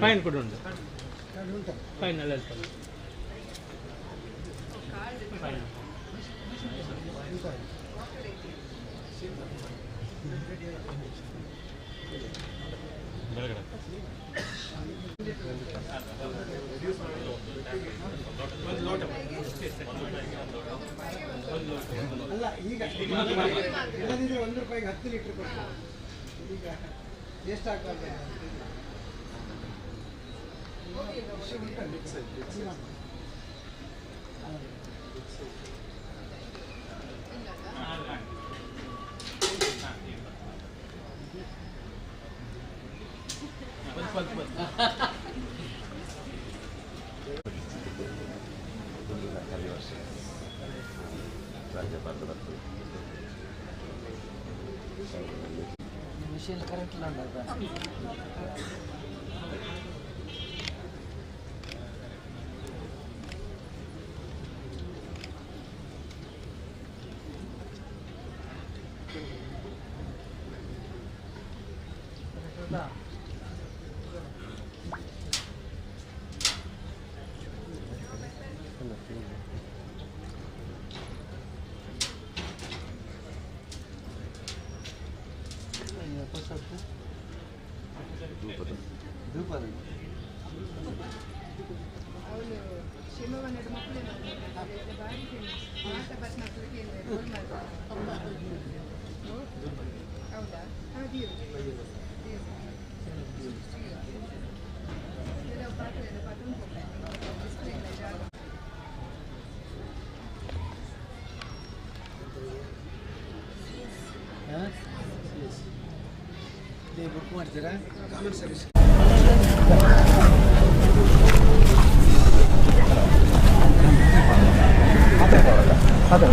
ಫೈನ್ ಕೂಡ ಉಂಟು, ಫೈನ್ ಎಲ್ಲ ಫೈನ್ ಅಲ್ಲ ಈಗ ಇಲ್ಲದಿದ್ರೆ 1 ರೂಪಾಯಿಗೆ 10 ಲೀಟ್ರ್ ಕೊಡ್ತಾರೆ. ಈಗ ಎಷ್ಟು ಆಗ್ತದೆ ವಿಷಯ ಕರೆಕ್ಟ್ ಇಲ್ಲ ಅವಳು ಶಿವಮೊಗ್ಗ ಮಕ್ಕಳು ಬಾರಿ ಮಾತ ಬಸ್ ಮಕ್ಕಳಿಗೆ ಹೌದಾ ಹಾಗೆ ಬುಕ್ ಮಾಡ್ತೀರಾ? Common service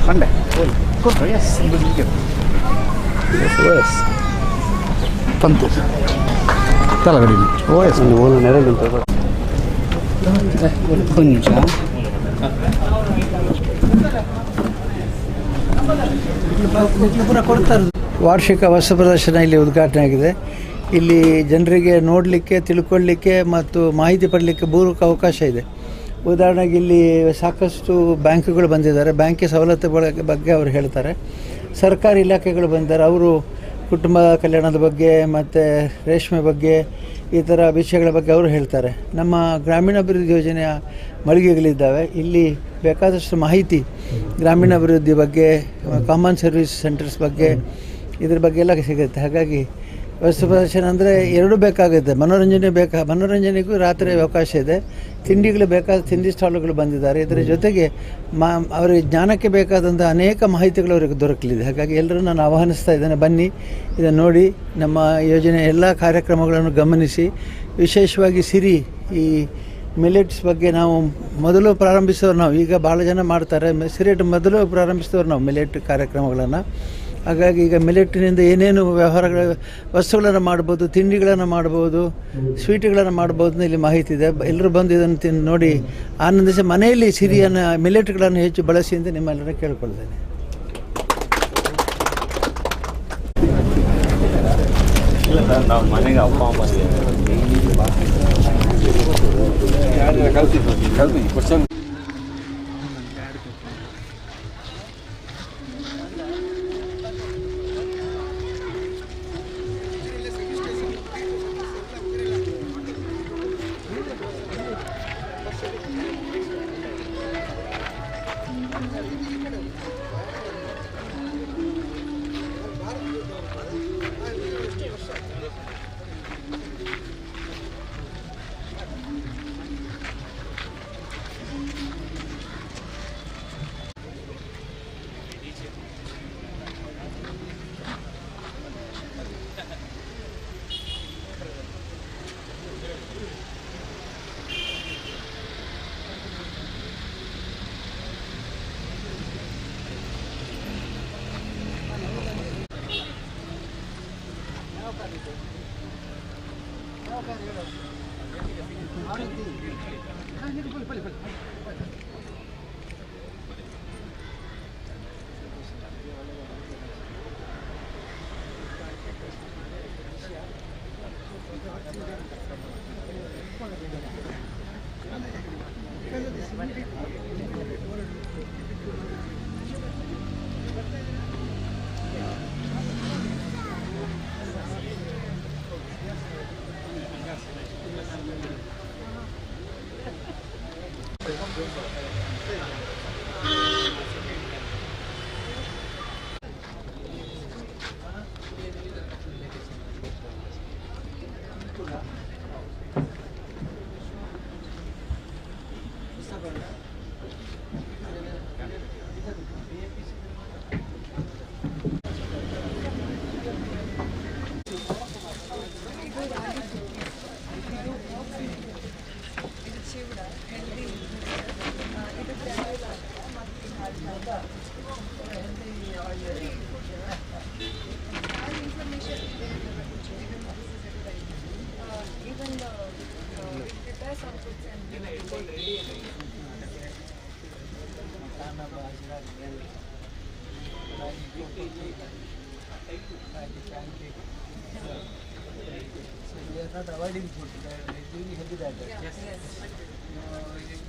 Sunday S O S ಪಂತು ತಲಗಡಿ ಓಎಸ್ ಒಂದು ನಿಮಿಷ ವಾರ್ಷಿಕ ವಸ್ತು ಪ್ರದರ್ಶನ ಇಲ್ಲಿ ಉದ್ಘಾಟನೆ ಆಗಿದೆ. ಇಲ್ಲಿ ಜನರಿಗೆ ನೋಡಲಿಕ್ಕೆ, ತಿಳ್ಕೊಳ್ಳಿಕ್ಕೆ ಮತ್ತು ಮಾಹಿತಿ ಪಡಲಿಕ್ಕೆ ಪೂರಕ ಅವಕಾಶ ಇದೆ. ಉದಾಹರಣೆಗೆ ಇಲ್ಲಿ ಸಾಕಷ್ಟು ಬ್ಯಾಂಕ್ಗಳು ಬಂದಿದ್ದಾರೆ. ಬ್ಯಾಂಕಿನ ಸವಲತ್ತುಗಳ ಬಗ್ಗೆ ಅವರು ಹೇಳ್ತಾರೆ. ಸರ್ಕಾರಿ ಇಲಾಖೆಗಳು ಬಂದಿದ್ದಾರೆ. ಅವರು ಕುಟುಂಬ ಕಲ್ಯಾಣದ ಬಗ್ಗೆ ಮತ್ತು ರೇಷ್ಮೆ ಬಗ್ಗೆ ಈ ಥರ ವಿಷಯಗಳ ಬಗ್ಗೆ ಅವರು ಹೇಳ್ತಾರೆ. ನಮ್ಮ ಗ್ರಾಮೀಣಾಭಿವೃದ್ಧಿ ಯೋಜನೆಯ ಮಳಿಗೆಗಳಿದ್ದಾವೆ. ಇಲ್ಲಿ ಬೇಕಾದಷ್ಟು ಮಾಹಿತಿ ಗ್ರಾಮೀಣಾಭಿವೃದ್ಧಿ ಬಗ್ಗೆ, ಕಾಮನ್ ಸರ್ವಿಸ್ ಸೆಂಟರ್ಸ್ ಬಗ್ಗೆ, ಇದ್ರ ಬಗ್ಗೆ ಎಲ್ಲ ಸಿಗುತ್ತೆ. ಹಾಗಾಗಿ ವಸ್ತು ಪ್ರದರ್ಶನ ಅಂದರೆ ಎರಡೂ ಬೇಕಾಗುತ್ತೆ. ಮನೋರಂಜನೆಗೂ ರಾತ್ರಿ ಅವಕಾಶ ಇದೆ. ತಿಂಡಿಗಳು ಬೇಕಾದ ತಿಂಡಿ ಸ್ಟಾಲ್ಗಳು ಬಂದಿದ್ದಾರೆ. ಇದರ ಜೊತೆಗೆ ಅವರಿಗೆ ಜ್ಞಾನಕ್ಕೆ ಬೇಕಾದಂಥ ಅನೇಕ ಮಾಹಿತಿಗಳು ಅವರಿಗೆ ದೊರಕಲಿದೆ. ಹಾಗಾಗಿ ಎಲ್ಲರೂ ನಾನು ಆಹ್ವಾನಿಸ್ತಾ ಇದ್ದೇನೆ, ಬನ್ನಿ ಇದನ್ನು ನೋಡಿ, ನಮ್ಮ ಯೋಜನೆ ಎಲ್ಲ ಕಾರ್ಯಕ್ರಮಗಳನ್ನು ಗಮನಿಸಿ. ವಿಶೇಷವಾಗಿ ಸಿರಿ, ಈ ಮಿಲೆಟ್ಸ್ ಬಗ್ಗೆ ನಾವು ಮೊದಲು ಪ್ರಾರಂಭಿಸಿದವರು ನಾವು. ಈಗ ಭಾಳ ಜನ ಮಾಡ್ತಾರೆ. ಮೊದಲು ಪ್ರಾರಂಭಿಸಿದವರು ನಾವು ಮಿಲೆಟ್ ಕಾರ್ಯಕ್ರಮಗಳನ್ನು. ಹಾಗಾಗಿ ಈಗ ಮಿಲೆಟ್ಟಿನಿಂದ ಏನೇನು ವಸ್ತುಗಳನ್ನು ಮಾಡ್ಬೋದು, ತಿಂಡಿಗಳನ್ನು ಮಾಡ್ಬೋದು, ಸ್ವೀಟ್ಗಳನ್ನು ಮಾಡ್ಬೋದು ಇಲ್ಲಿ ಮಾಹಿತಿ ಇದೆ. ಎಲ್ಲರೂ ಬಂದು ಇದನ್ನು ನೋಡಿ ಆನಂದಿಸಿ ಮನೆಯಲ್ಲಿ ಸಿರಿಯನ್ನು ಮಿಲೆಟ್ಗಳನ್ನು ಹೆಚ್ಚು ಬಳಸಿ ಅಂತ ನಿಮ್ಮೆಲ್ಲರೂ ಕೇಳ್ಕೊಳ್ತೇನೆ. ನಾವು ಮನೆಗೆ ಅಪ್ಪ ಅಮ್ಮ ಕಲ್ತಿ information is there, even prepare some foods and they are not avoiding food, they are doing healthy diet. yes.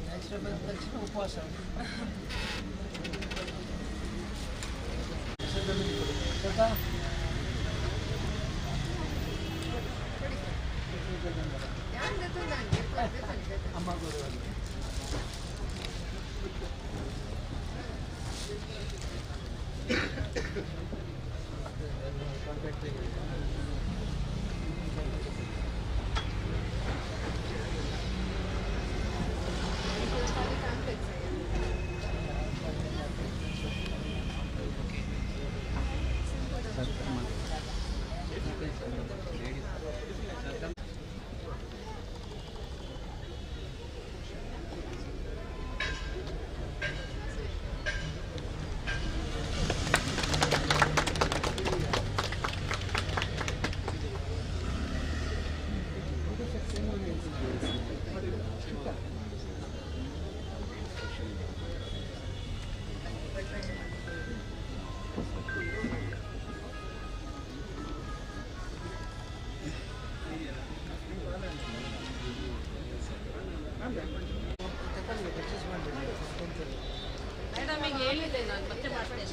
Next step is upvasa. Madam ಈಗ ಹೇಳಿದೆ ನಾನು ಮತ್ತೆ ಮಾಡ್ತೇನೆ.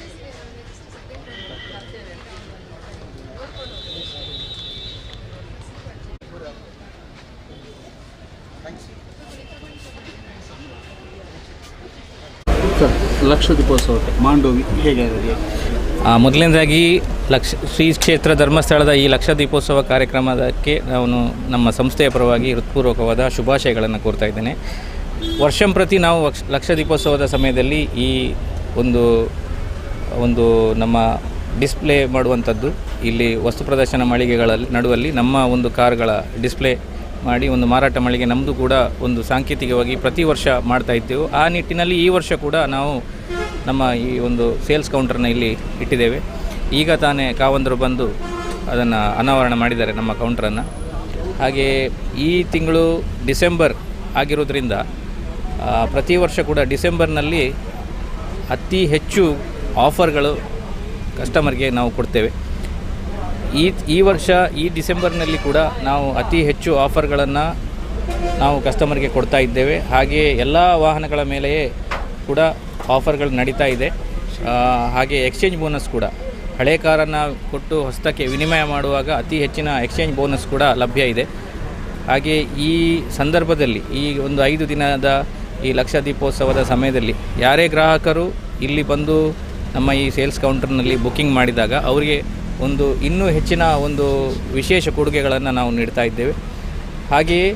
ಸರ್, ಲಕ್ಷ ದೀಪೋತ್ಸವಕ್ಕೆ ಮಾಂಡೋವಿ ಹೇಗೆ ಮೊದಲನೇದಾಗಿ ಶ್ರೀ ಕ್ಷೇತ್ರ ಧರ್ಮಸ್ಥಳದ ಈ ಲಕ್ಷ ದೀಪೋತ್ಸವ ಕಾರ್ಯಕ್ರಮಕ್ಕೆ ನಾನು ನಮ್ಮ ಸಂಸ್ಥೆಯ ಪರವಾಗಿ ಹೃತ್ಪೂರ್ವಕವಾದ ಶುಭಾಶಯಗಳನ್ನು ಕೋರ್ತಾ ಇದ್ದೇನೆ. ವರ್ಷಂಪ್ರತಿ ನಾವು ಲಕ್ಷ ದೀಪೋತ್ಸವದ ಸಮಯದಲ್ಲಿ ಈ ಒಂದು ನಮ್ಮ ಡಿಸ್ಪ್ಲೇ ಮಾಡುವಂಥದ್ದು, ಇಲ್ಲಿ ವಸ್ತು ಪ್ರದರ್ಶನ ಮಳಿಗೆಗಳಲ್ಲಿ ನಡುವಲ್ಲಿ ನಮ್ಮ ಒಂದು ಕಾರ್ಗಳ ಡಿಸ್ಪ್ಲೇ ಮಾಡಿ ಒಂದು ಮಾರಾಟ ಮಳಿಗೆ ನಮ್ಮದು ಕೂಡ ಒಂದು ಸಾಂಕೇತಿಕವಾಗಿ ಪ್ರತಿ ವರ್ಷ ಮಾಡ್ತಾ ಇದ್ದೇವೆ. ಆ ನಿಟ್ಟಿನಲ್ಲಿ ಈ ವರ್ಷ ಕೂಡ ನಾವು ನಮ್ಮ ಈ ಒಂದು ಸೇಲ್ಸ್ ಕೌಂಟರ್ನ ಇಲ್ಲಿ ಇಟ್ಟಿದ್ದೇವೆ. ಈಗ ತಾನೇ ಕಾವಂದರು ಬಂದು ಅದನ್ನು ಅನಾವರಣ ಮಾಡಿದ್ದಾರೆ ನಮ್ಮ ಕೌಂಟ್ರನ್ನು. ಹಾಗೆ ಈ ತಿಂಗಳು ಡಿಸೆಂಬರ್ ಆಗಿರೋದ್ರಿಂದ ಪ್ರತಿ ವರ್ಷ ಕೂಡ ಡಿಸೆಂಬರ್ನಲ್ಲಿ ಅತಿ ಹೆಚ್ಚು ಆಫರ್ಗಳು ಕಸ್ಟಮರ್ಗೆ ನಾವು ಕೊಡ್ತೇವೆ. ಈ ವರ್ಷ ಈ ಡಿಸೆಂಬರ್ನಲ್ಲಿ ಕೂಡ ನಾವು ಅತಿ ಹೆಚ್ಚು ಆಫರ್ಗಳನ್ನು ನಾವು ಕಸ್ಟಮರ್ಗೆ ಕೊಡ್ತಾ ಇದ್ದೇವೆ. ಹಾಗೆಯೇ ಎಲ್ಲ ವಾಹನಗಳ ಮೇಲೆಯೇ ಕೂಡ ಆಫರ್ಗಳು ನಡೀತಾ ಇದೆ. ಹಾಗೆ ಎಕ್ಸ್ಚೇಂಜ್ ಬೋನಸ್ ಕೂಡ, ಹಳೆ ಕಾರನ್ನು ಕೊಟ್ಟು ಹೊಸದಕ್ಕೆ ವಿನಿಮಯ ಮಾಡುವಾಗ ಅತಿ ಹೆಚ್ಚಿನ ಎಕ್ಸ್ಚೇಂಜ್ ಬೋನಸ್ ಕೂಡ ಲಭ್ಯ ಇದೆ. ಹಾಗೆ ಈ ಸಂದರ್ಭದಲ್ಲಿ ಈ ಒಂದು 5 ದಿನದ ಈ ಲಕ್ಷ ದೀಪೋತ್ಸವದ ಸಮಯದಲ್ಲಿ ಯಾರೇ ಗ್ರಾಹಕರು ಇಲ್ಲಿ ಬಂದು ನಮ್ಮ ಈ ಸೇಲ್ಸ್ ಕೌಂಟರ್ನಲ್ಲಿ ಬುಕ್ಕಿಂಗ್ ಮಾಡಿದಾಗ ಅವರಿಗೆ ಒಂದು ಇನ್ನೂ ಹೆಚ್ಚಿನ ಒಂದು ವಿಶೇಷ ಕೊಡುಗೆಗಳನ್ನು ನಾವು ನೀಡ್ತಾ ಇದ್ದೇವೆ. ಹಾಗೆಯೇ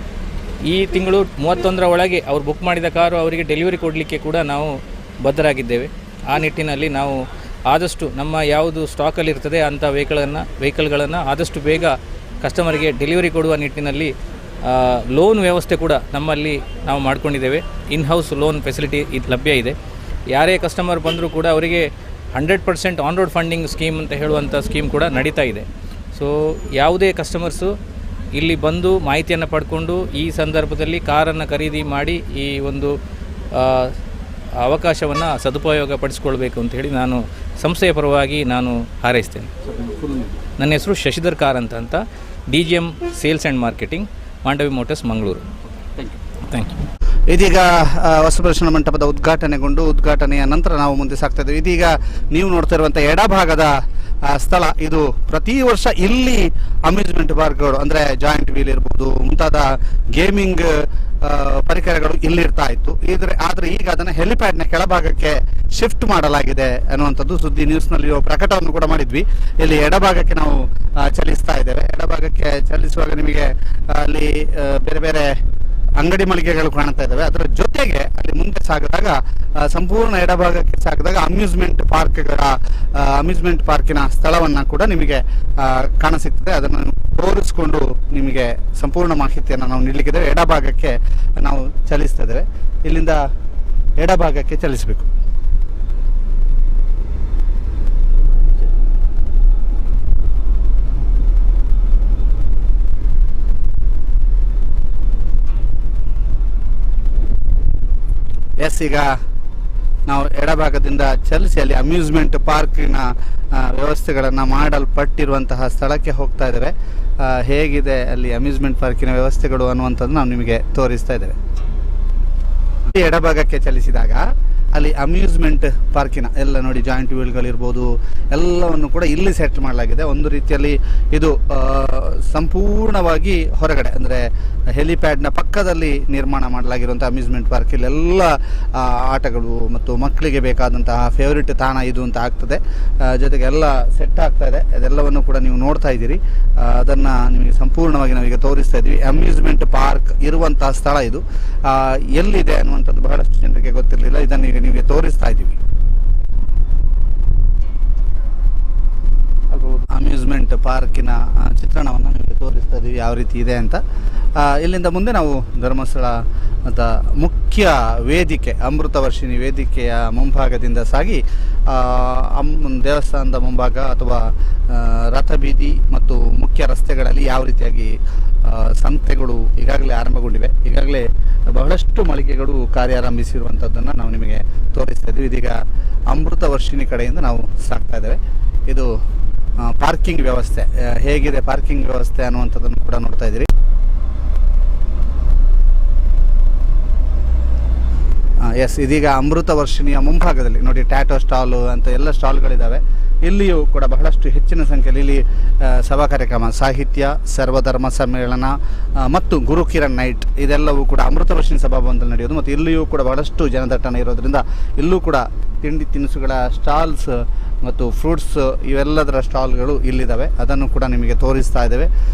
ಈ ತಿಂಗಳು 31ರ ಒಳಗೆ ಅವ್ರು ಬುಕ್ ಮಾಡಿದ ಕಾರು ಅವರಿಗೆ ಡೆಲಿವರಿ ಕೊಡಲಿಕ್ಕೆ ಕೂಡ ನಾವು ಬದ್ಧರಾಗಿದ್ದೇವೆ. ಆ ನಿಟ್ಟಿನಲ್ಲಿ ನಾವು ಆದಷ್ಟು ನಮ್ಮ ಯಾವುದು ಸ್ಟಾಕಲ್ಲಿರ್ತದೆ ಅಂಥ ವೆಹಿಕಲ್ಗಳನ್ನು ಆದಷ್ಟು ಬೇಗ ಕಸ್ಟಮರ್ಗೆ ಡೆಲಿವರಿ ಕೊಡುವ ನಿಟ್ಟಿನಲ್ಲಿ ಲೋನ್ ವ್ಯವಸ್ಥೆ ಕೂಡ ನಮ್ಮಲ್ಲಿ ನಾವು ಮಾಡ್ಕೊಂಡಿದ್ದೇವೆ. ಇನ್ ಹೌಸ್ ಲೋನ್ ಫೆಸಿಲಿಟಿ ಇದು ಲಭ್ಯ ಇದೆ. ಯಾರೇ ಕಸ್ಟಮರ್ ಬಂದರೂ ಕೂಡ ಅವರಿಗೆ 100% ಆನ್ ರೋಡ್ ಫಂಡಿಂಗ್ ಸ್ಕೀಮ್ ಅಂತ ಹೇಳುವಂಥ ಸ್ಕೀಮ್ ಕೂಡ ನಡೀತಾ ಇದೆ. ಸೊ ಯಾವುದೇ ಕಸ್ಟಮರ್ಸು ಇಲ್ಲಿ ಬಂದು ಮಾಹಿತಿಯನ್ನು ಪಡ್ಕೊಂಡು ಈ ಸಂದರ್ಭದಲ್ಲಿ ಕಾರನ್ನು ಖರೀದಿ ಮಾಡಿ ಈ ಒಂದು ಅವಕಾಶವನ್ನು ಸದುಪಯೋಗ ಪಡಿಸ್ಕೊಳ್ಬೇಕು ಅಂತ ಹೇಳಿ ನಾನು ಸಂಸ್ಥೆಯ ಪರವಾಗಿ ನಾನು ಹಾರೈಸ್ತೇನೆ. ನನ್ನ ಹೆಸರು ಶಶಿಧರ್ ಕಾರಂತ ಅಂತ, DGM sales and marketing, Mandovi motors, Mangaluru. Thank you. ಇದೀಗ ವಸ್ತು ಪ್ರದರ್ಶನ ಮಂಟಪದ ಉದ್ಘಾಟನೆಯ ನಂತರ ನಾವು ಮುಂದೆ ಸಾಗ್ತಾ ಇದ್ದೇವೆ. ಇದೀಗ ನೀವು ನೋಡ್ತಾ ಇರುವಂಥ ಎಡಭಾಗದ ಸ್ಥಳ, ಇದು ಪ್ರತಿ ವರ್ಷ ಇಲ್ಲಿ ಅಮ್ಯೂಸ್ಮೆಂಟ್ ಪಾರ್ಕ್ಗಳು ಅಂದರೆ ಜಾಯಿಂಟ್ ವೀಲ್ ಇರ್ಬೋದು, ಮುಂತಾದ ಗೇಮಿಂಗ್ ಪರಿಕರಗಳು ಇಲ್ಲಿರ್ತಾ ಇತ್ತು. ಆದರೆ ಈಗ ಅದನ್ನು ಹೆಲಿಪ್ಯಾಡ್ನ ಕೆಳಭಾಗಕ್ಕೆ ಶಿಫ್ಟ್ ಮಾಡಲಾಗಿದೆ ಅನ್ನುವಂಥದ್ದು ಸುದ್ದಿ ನ್ಯೂಸ್ನಲ್ಲಿ ಪ್ರಕಟವನ್ನು ಕೂಡ ಮಾಡಿದ್ವಿ. ಇಲ್ಲಿ ಎಡಭಾಗಕ್ಕೆ ನಾವು ಚಲಿಸ್ತಾ ಇದ್ದೇವೆ. ಎಡಭಾಗಕ್ಕೆ ಚಲಿಸುವಾಗ ನಿಮಗೆ ಅಲ್ಲಿ ಬೇರೆ ಬೇರೆ ಅಂಗಡಿ ಮಳಿಗೆಗಳು ಕಾಣ್ತಾ ಇದ್ದಾವೆ. ಅದರ ಜೊತೆಗೆ ಅಲ್ಲಿ ಮುಂದೆ ಸಾಗಿದಾಗ ಸಂಪೂರ್ಣ ಎಡಭಾಗಕ್ಕೆ ಸಾಗಿದಾಗ ಅಮ್ಯೂಸ್ಮೆಂಟ್ ಪಾರ್ಕಿನ ಸ್ಥಳವನ್ನು ಕೂಡ ನಿಮಗೆ ಕಾಣಸಿಗ್ತದೆ. ಅದನ್ನು ತೋರಿಸ್ಕೊಂಡು ನಿಮಗೆ ಸಂಪೂರ್ಣ ಮಾಹಿತಿಯನ್ನು ನಾವು ನೀಡಲಿಕ್ಕಿದ್ದೇವೆ. ಎಡಭಾಗಕ್ಕೆ ನಾವು ಚಲಿಸ್ತಾ ಇದ್ದೇವೆ. ಇಲ್ಲಿಂದ ಎಡಭಾಗಕ್ಕೆ ಚಲಿಸಬೇಕು. ಈಗ ನಾವು ಎಡಭಾಗದಿಂದ ಚಲಿಸಿ ಅಲ್ಲಿ ಅಮ್ಯೂಸ್ಮೆಂಟ್ ಪಾರ್ಕಿನ ವ್ಯವಸ್ಥೆಗಳನ್ನು ಮಾಡಲ್ಪಟ್ಟಿರುವಂತಹ ಸ್ಥಳಕ್ಕೆ ಹೋಗ್ತಾ ಇದ್ದೇವೆ. ಹೇಗಿದೆ ಅಲ್ಲಿ ಅಮ್ಯೂಸ್ಮೆಂಟ್ ಪಾರ್ಕಿನ ವ್ಯವಸ್ಥೆಗಳು ಅನ್ನುವಂಥದ್ದು ನಾವು ನಿಮಗೆ ತೋರಿಸ್ತಾ ಇದ್ದೇವೆ. ಎಡಭಾಗಕ್ಕೆ ಚಲಿಸಿದಾಗ ಅಲ್ಲಿ ಅಮ್ಯೂಸ್ಮೆಂಟ್ ಪಾರ್ಕಿನ ಎಲ್ಲ ನೋಡಿ, ಜಾಯಿಂಟ್ ವೀಲ್ಗಳಿರ್ಬೋದು ಎಲ್ಲವನ್ನು ಕೂಡ ಇಲ್ಲಿ ಸೆಟ್ ಮಾಡಲಾಗಿದೆ. ಒಂದು ರೀತಿಯಲ್ಲಿ ಇದು ಸಂಪೂರ್ಣವಾಗಿ ಹೊರಗಡೆ ಅಂದರೆ ಹೆಲಿಪ್ಯಾಡ್ನ ಪಕ್ಕದಲ್ಲಿ ನಿರ್ಮಾಣ ಮಾಡಲಾಗಿರುವಂಥ ಅಮ್ಯೂಸ್ಮೆಂಟ್ ಪಾರ್ಕ್. ಇಲ್ಲೆಲ್ಲ ಆಟಗಳು ಮತ್ತು ಮಕ್ಕಳಿಗೆ ಬೇಕಾದಂತಹ ಫೇವ್ರೇಟ್ ತಾಣ ಇದು ಅಂತ ಆಗ್ತದೆ. ಜೊತೆಗೆ ಎಲ್ಲ ಸೆಟ್ ಆಗ್ತಾ ಇದೆ. ಅದೆಲ್ಲವನ್ನು ಕೂಡ ನೀವು ನೋಡ್ತಾ ಇದ್ದೀರಿ. ಅದನ್ನು ನಿಮಗೆ ಸಂಪೂರ್ಣವಾಗಿ ನಾವೀಗ ತೋರಿಸ್ತಾ ಇದ್ದೀವಿ. ಅಮ್ಯೂಸ್ಮೆಂಟ್ ಪಾರ್ಕ್ ಇರುವಂತಹ ಸ್ಥಳ ಇದು. ಎಲ್ಲಿದೆ ಅನ್ನುವಂಥದ್ದು ಬಹಳಷ್ಟು ಜನರಿಗೆ ಗೊತ್ತಿರಲಿಲ್ಲ. ಇದನ್ನು ಈಗ ನಿಮಗೆ ತೋರಿಸ್ತಾ ಇದ್ದೀವಿ. ಅಮ್ಯೂಸ್ಮೆಂಟ್ ಪಾರ್ಕಿನ ಚಿತ್ರಣವನ್ನು ನಿಮಗೆ ತೋರಿಸ್ತಾ ಇದ್ದೀವಿ ಯಾವ ರೀತಿ ಇದೆ ಅಂತ. ಇಲ್ಲಿಂದ ಮುಂದೆ ನಾವು ಧರ್ಮಸ್ಥಳದ ಮುಖ್ಯ ವೇದಿಕೆ ಅಮೃತವರ್ಷಿಣಿ ವೇದಿಕೆಯ ಮುಂಭಾಗದಿಂದ ಸಾಗಿ ದೇವಸ್ಥಾನದ ಮುಂಭಾಗ ಅಥವಾ ರಥಬೀದಿ ಮತ್ತು ಮುಖ್ಯ ರಸ್ತೆಗಳಲ್ಲಿ ಯಾವ ರೀತಿಯಾಗಿ ಸಂತೆಗಳು ಈಗಾಗಲೇ ಆರಂಭಗೊಂಡಿವೆ. ಈಗಾಗಲೇ ಬಹಳಷ್ಟು ಮಳಿಗೆಗಳು ಕಾರ್ಯಾರಂಭಿಸಿರುವಂಥದ್ದನ್ನು ನಾವು ನಿಮಗೆ ತೋರಿಸ್ತಾ ಇದ್ದೀವಿ. ಇದೀಗ ಅಮೃತವರ್ಷಿಣಿ ಕಡೆಯಿಂದ ನಾವು ಸಾಕ್ತಾ ಇದ್ದೇವೆ. ಇದು ಪಾರ್ಕಿಂಗ್ ವ್ಯವಸ್ಥೆ ಹೇಗಿದೆ, ಪಾರ್ಕಿಂಗ್ ವ್ಯವಸ್ಥೆ ಅನ್ನುವಂಥದ್ದನ್ನು ಕೂಡ ನೋಡ್ತಾ ಇದ್ದೀರಿ. ಎಸ್, ಇದೀಗ ಅಮೃತವರ್ಷಿಣಿಯ ಮುಂಭಾಗದಲ್ಲಿ ನೋಡಿ ಟ್ಯಾಟೋ ಸ್ಟಾಲು ಅಂತ ಎಲ್ಲ ಸ್ಟಾಲ್ಗಳಿದ್ದಾವೆ. ಇಲ್ಲಿಯೂ ಕೂಡ ಬಹಳಷ್ಟು ಹೆಚ್ಚಿನ ಸಂಖ್ಯೆಯಲ್ಲಿ ಇಲ್ಲಿ ಸಭಾ ಕಾರ್ಯಕ್ರಮ, ಸಾಹಿತ್ಯ, ಸರ್ವಧರ್ಮ ಸಮ್ಮೇಳನ ಮತ್ತು ಗುರುಕಿರಣ್ ನೈಟ್ ಇದೆಲ್ಲವೂ ಕೂಡ ಅಮೃತವರ್ಷಿಣಿ ಸಭಾಭವನದಲ್ಲಿ ನಡೆಯೋದು. ಮತ್ತು ಇಲ್ಲಿಯೂ ಕೂಡ ಬಹಳಷ್ಟು ಜನದಟ್ಟಣೆ ಇರೋದ್ರಿಂದ ಇಲ್ಲೂ ಕೂಡ ತಿಂಡಿ ತಿನಿಸುಗಳ ಸ್ಟಾಲ್ಸ್ ಮತ್ತು ಫ್ರೂಟ್ಸ್ ಇವೆಲ್ಲದರ ಸ್ಟಾಲ್ಗಳು ಇಲ್ಲಿದ್ದಾವೆ. ಅದನ್ನು ಕೂಡ ನಿಮಗೆ ತೋರಿಸ್ತಾ ಇದ್ದೇವೆ.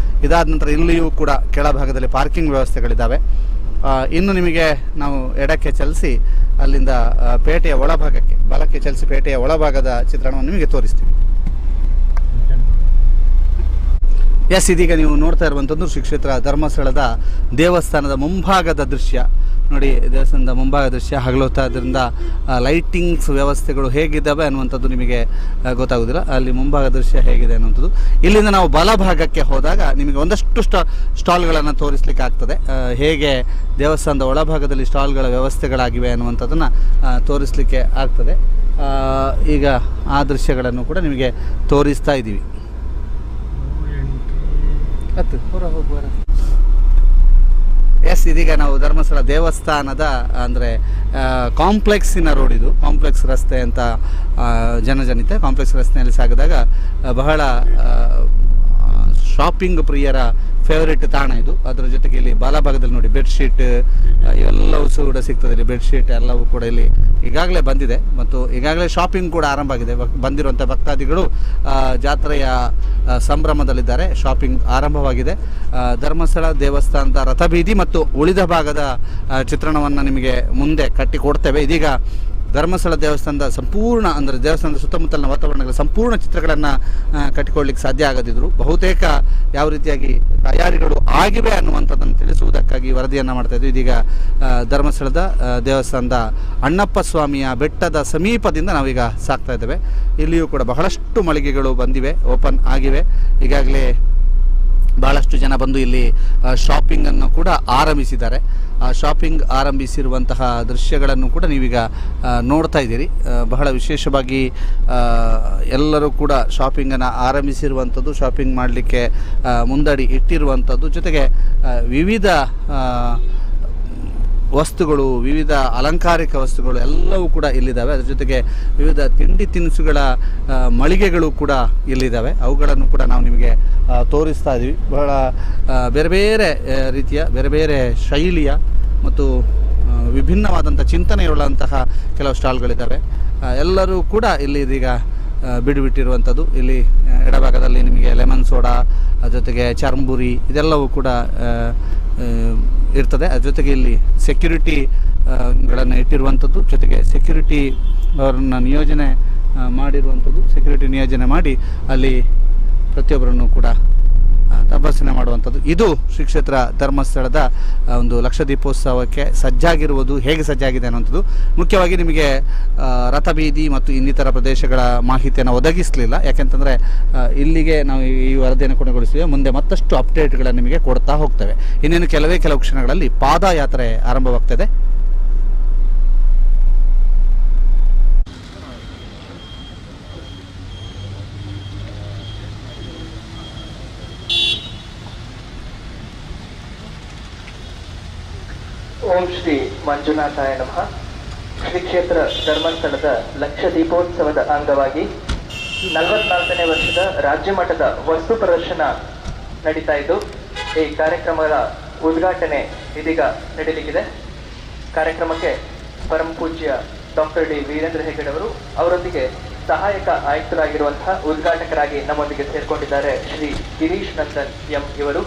ಇದಾದ ನಂತರ ಇಲ್ಲಿಯೂ ಕೂಡ ಕೆಳಭಾಗದಲ್ಲಿ ಪಾರ್ಕಿಂಗ್ ವ್ಯವಸ್ಥೆಗಳಿದ್ದಾವೆ. ಇನ್ನು ನಿಮಗೆ ನಾವು ಎಡಕ್ಕೆ ಚಲಿಸಿ ಅಲ್ಲಿಂದ ಪೇಟೆಯ ಒಳಭಾಗಕ್ಕೆ, ಬಲಕ್ಕೆ ಚಲಿಸಿ ಪೇಟೆಯ ಒಳಭಾಗದ ಚಿತ್ರಣವನ್ನು ನಿಮಗೆ ತೋರಿಸ್ತೀವಿ. ಎಸ್, ಇದೀಗ ನೀವು ನೋಡ್ತಾ ಇರುವಂಥದ್ದು ಶ್ರೀ ಕ್ಷೇತ್ರ ಧರ್ಮಸ್ಥಳದ ದೇವಸ್ಥಾನದ ಮುಂಭಾಗದ ದೃಶ್ಯ. ನೋಡಿ, ದೇವಸ್ಥಾನದ ಮುಂಭಾಗ ದೃಶ್ಯ ಹಗಲೊತ್ತಾದ್ರಿಂದ ಲೈಟಿಂಗ್ಸ್ ವ್ಯವಸ್ಥೆಗಳು ಹೇಗಿದ್ದಾವೆ ಅನ್ನುವಂಥದ್ದು ನಿಮಗೆ ಗೊತ್ತಾಗೋದಿಲ್ಲ. ಅಲ್ಲಿ ಮುಂಭಾಗ ದೃಶ್ಯ ಹೇಗಿದೆ ಅನ್ನುವಂಥದ್ದು. ಇಲ್ಲಿಂದ ನಾವು ಬಲಭಾಗಕ್ಕೆ ಹೋದಾಗ ನಿಮಗೆ ಒಂದಷ್ಟು ಸ್ಟಾಲ್ಗಳನ್ನು ತೋರಿಸ್ಲಿಕ್ಕೆ ಆಗ್ತದೆ. ಹೇಗೆ ದೇವಸ್ಥಾನದ ಒಳಭಾಗದಲ್ಲಿ ಸ್ಟಾಲ್ಗಳ ವ್ಯವಸ್ಥೆಗಳಾಗಿವೆ ಅನ್ನುವಂಥದ್ದನ್ನು ತೋರಿಸಲಿಕ್ಕೆ ಆಗ್ತದೆ. ಈಗ ಆ ದೃಶ್ಯಗಳನ್ನು ಕೂಡ ನಿಮಗೆ ತೋರಿಸ್ತಾ ಇದ್ದೀವಿ. ಎಸ್, ಇದೀಗ ನಾವು ಧರ್ಮಸ್ಥಳ ದೇವಸ್ಥಾನದ ಅಂದರೆ ಕಾಂಪ್ಲೆಕ್ಸಿನ ರೋಡ್, ಇದು ಕಾಂಪ್ಲೆಕ್ಸ್ ರಸ್ತೆ ಅಂತ ಜನಜನಿತ. ಕಾಂಪ್ಲೆಕ್ಸ್ ರಸ್ತೆಯಲ್ಲಿ ಸಾಗಿದಾಗ ಬಹಳ ಶಾಪಿಂಗ್ ಪ್ರಿಯರ ಫೇವರೇಟ್ ತಾಣ ಇದು. ಅದರ ಜೊತೆಗೆ ಇಲ್ಲಿ ಬಲಭಾಗದಲ್ಲಿ ನೋಡಿ ಬೆಡ್ಶೀಟ್ ಎಲ್ಲವೂ ಕೂಡ ಸಿಗ್ತದೆ. ಇಲ್ಲಿ ಬೆಡ್ಶೀಟ್ ಎಲ್ಲವೂ ಕೂಡ ಇಲ್ಲಿ ಈಗಾಗಲೇ ಬಂದಿದೆ ಮತ್ತು ಈಗಾಗಲೇ ಶಾಪಿಂಗ್ ಕೂಡ ಆರಂಭ ಆಗಿದೆ. ಬಂದಿರುವಂಥ ಭಕ್ತಾದಿಗಳು ಜಾತ್ರೆಯ ಸಂಭ್ರಮದಲ್ಲಿದ್ದಾರೆ. ಶಾಪಿಂಗ್ ಆರಂಭವಾಗಿದೆ. ಧರ್ಮಸ್ಥಳ ದೇವಸ್ಥಾನದ ರಥಬೀದಿ ಮತ್ತು ಉಳಿದ ಭಾಗದ ಚಿತ್ರಣವನ್ನು ನಿಮಗೆ ಮುಂದೆ ಕಟ್ಟಿಕೊಡ್ತೇವೆ. ಇದೀಗ ಧರ್ಮಸ್ಥಳ ದೇವಸ್ಥಾನದ ಸಂಪೂರ್ಣ ಅಂದರೆ ದೇವಸ್ಥಾನದ ಸುತ್ತಮುತ್ತಲಿನ ವಾತಾವರಣಗಳ ಸಂಪೂರ್ಣ ಚಿತ್ರಗಳನ್ನು ಕಟ್ಟಿಕೊಳ್ಳಿಕ್ಕೆ ಸಾಧ್ಯ ಆಗದಿದ್ದರು ಬಹುತೇಕ ಯಾವ ರೀತಿಯಾಗಿ ತಯಾರಿಗಳು ಆಗಿವೆ ಅನ್ನುವಂಥದ್ದನ್ನು ತಿಳಿಸುವುದಕ್ಕಾಗಿ ವರದಿಯನ್ನು ಮಾಡ್ತಾ ಇದ್ವಿ. ಇದೀಗ ಧರ್ಮಸ್ಥಳದ ದೇವಸ್ಥಾನದ ಅಣ್ಣಪ್ಪ ಸ್ವಾಮಿಯ ಬೆಟ್ಟದ ಸಮೀಪದಿಂದ ನಾವೀಗ ಸಾಕ್ತಾ ಇದ್ದೇವೆ. ಇಲ್ಲಿಯೂ ಕೂಡ ಬಹಳಷ್ಟು ಮಳಿಗೆಗಳು ಬಂದಿವೆ, ಓಪನ್ ಆಗಿವೆ. ಈಗಾಗಲೇ ಭಾಳಷ್ಟು ಜನ ಬಂದು ಇಲ್ಲಿ ಶಾಪಿಂಗನ್ನು ಕೂಡ ಆರಂಭಿಸಿದ್ದಾರೆ. ಶಾಪಿಂಗ್ ಆರಂಭಿಸಿರುವಂತಹ ದೃಶ್ಯಗಳನ್ನು ಕೂಡ ನೀವೀಗ ನೋಡ್ತಾ ಇದ್ದೀರಿ. ಬಹಳ ವಿಶೇಷವಾಗಿ ಎಲ್ಲರೂ ಕೂಡ ಶಾಪಿಂಗನ್ನು ಆರಂಭಿಸಿರುವಂಥದ್ದು, ಶಾಪಿಂಗ್ ಮಾಡಲಿಕ್ಕೆ ಮುಂದಡಿ ಇಟ್ಟಿರುವಂಥದ್ದು, ಜೊತೆಗೆ ವಿವಿಧ ವಸ್ತುಗಳು, ವಿವಿಧ ಅಲಂಕಾರಿಕ ವಸ್ತುಗಳು ಎಲ್ಲವೂ ಕೂಡ ಇಲ್ಲಿದ್ದಾವೆ. ಅದರ ಜೊತೆಗೆ ವಿವಿಧ ತಿಂಡಿ ತಿನಿಸುಗಳ ಮಳಿಗೆಗಳು ಕೂಡ ಇಲ್ಲಿದ್ದಾವೆ. ಅವುಗಳನ್ನು ಕೂಡ ನಾವು ನಿಮಗೆ ತೋರಿಸ್ತಾ ಇದ್ದೀವಿ. ಬಹಳ ಬೇರೆ ಬೇರೆ ರೀತಿಯ, ಬೇರೆ ಬೇರೆ ಶೈಲಿಯ ಮತ್ತು ವಿಭಿನ್ನವಾದಂಥ ಚಿಂತನೆಯುಳ್ಳಂತಹ ಕೆಲವು ಸ್ಟಾಲ್ಗಳಿದ್ದಾವೆ. ಎಲ್ಲರೂ ಕೂಡ ಇಲ್ಲಿ ಇದೀಗ ಬಿಡುಬಿಟ್ಟಿರುವಂಥದ್ದು. ಇಲ್ಲಿ ಎಡಭಾಗದಲ್ಲಿ ನಿಮಗೆ ಲೆಮನ್ ಸೋಡಾ, ಜೊತೆಗೆ ಚರ್ಂಬುರಿ ಇದೆಲ್ಲವೂ ಕೂಡ ಇರ್ತದೆ. ಅದ್ರ ಜೊತೆಗೆ ಇಲ್ಲಿ ಸೆಕ್ಯೂರಿಟಿಗಳನ್ನು ಇಟ್ಟಿರುವಂಥದ್ದು, ಜೊತೆಗೆ ಸೆಕ್ಯೂರಿಟಿ ಅವರನ್ನು ನಿಯೋಜನೆ ಮಾಡಿರುವಂಥದ್ದು. ಸೆಕ್ಯೂರಿಟಿ ನಿಯೋಜನೆ ಮಾಡಿ ಅಲ್ಲಿ ಪ್ರತಿಯೊಬ್ಬರನ್ನು ಕೂಡ ತಪಾಸಣೆ ಮಾಡುವಂಥದ್ದು. ಇದು ಶ್ರೀ ಕ್ಷೇತ್ರ ಧರ್ಮಸ್ಥಳದ ಒಂದು ಲಕ್ಷ ದೀಪೋತ್ಸವಕ್ಕೆ ಸಜ್ಜಾಗಿರುವುದು, ಹೇಗೆ ಸಜ್ಜಾಗಿದೆ ಅನ್ನುವಂಥದ್ದು. ಮುಖ್ಯವಾಗಿ ನಿಮಗೆ ರಥಬೀದಿ ಮತ್ತು ಇನ್ನಿತರ ಪ್ರದೇಶಗಳ ಮಾಹಿತಿಯನ್ನು ಒದಗಿಸಲಿಲ್ಲ, ಯಾಕೆಂತಂದರೆ ಇಲ್ಲಿಗೆ ನಾವು ಈ ವರದಿಯನ್ನು ಕೊನೆಗೊಳಿಸಿವೆ. ಮುಂದೆ ಮತ್ತಷ್ಟು ಅಪ್ಡೇಟ್ಗಳನ್ನು ನಿಮಗೆ ಕೊಡ್ತಾ ಹೋಗ್ತೇವೆ. ಇನ್ನೇನು ಕೆಲವು ಕ್ಷಣಗಳಲ್ಲಿ ಪಾದಯಾತ್ರೆ ಆರಂಭವಾಗ್ತದೆ. ಓಂ ಶ್ರೀ ಮಂಜುನಾಥಾಯ ನಮಃ. ಶ್ರೀ ಕ್ಷೇತ್ರ ಧರ್ಮಸ್ಥಳದ ಲಕ್ಷ ದೀಪೋತ್ಸವದ ಅಂಗವಾಗಿ 44ನೇ ವರ್ಷದ ರಾಜ್ಯ ಮಟ್ಟದ ವಸ್ತು ಪ್ರದರ್ಶನ ನಡೀತಾ ಇದ್ದು, ಈ ಕಾರ್ಯಕ್ರಮದ ಉದ್ಘಾಟನೆ ಇದೀಗ ನಡೆಯಲಿಕ್ಕಿದೆ. ಕಾರ್ಯಕ್ರಮಕ್ಕೆ ಪರಮ ಪೂಜ್ಯ ಡಾಕ್ಟರ್ ಡಿ ವೀರೇಂದ್ರ ಹೆಗ್ಗಡೆ ಅವರು, ಅವರೊಂದಿಗೆ ಸಹಾಯಕ ಆಯುಕ್ತರಾಗಿರುವಂತಹ ಉದ್ಘಾಟಕರಾಗಿ ನಮ್ಮೊಂದಿಗೆ ಸೇರ್ಕೊಂಡಿದ್ದಾರೆ ಶ್ರೀ ಗಿರೀಶ್ ನಂದನ್ ಎಂ ಇವರು.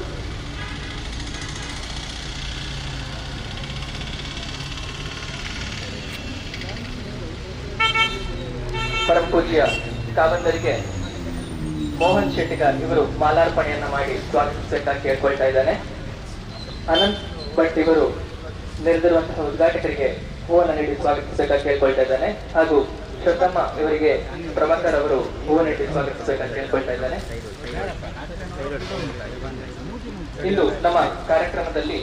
ಪರಮ ಪೂಜ್ಯ ಕಾವಂದರಿಗೆ ಮೋಹನ್ ಶೆಟ್ಟಿಗಾರ್ ಇವರು ಮಾಲಾರ್ಪಣೆಯನ್ನ ಮಾಡಿ ಸ್ವಾಗತಿಸಬೇಕಾಗಿ ಕೇಳ್ಕೊಳ್ತಾ ಇದ್ದಾನೆ. ಅನಂತ್ ಭಟ್ ಇವರು ನೆರೆದಿರುವಂತಹ ಉದ್ಘಾಟಕರಿಗೆ ಹೂವನ್ನು ನೀಡಿ ಸ್ವಾಗತಿಸಬೇಕಾಗಿ ಕೇಳ್ಕೊಳ್ತಾ ಇದ್ದಾನೆ. ಹಾಗೂ ಶ್ರತಮ್ಮ ಇವರಿಗೆ ಪ್ರಭಾಕರ್ ಅವರು ಹೂವು ನೀಡಿ ಸ್ವಾಗತಿಸಬೇಕಾಗಿ ಕೇಳ್ಕೊಳ್ತಾ ಇದ್ದಾನೆ. ಇಂದು ನಮ್ಮ ಕಾರ್ಯಕ್ರಮದಲ್ಲಿ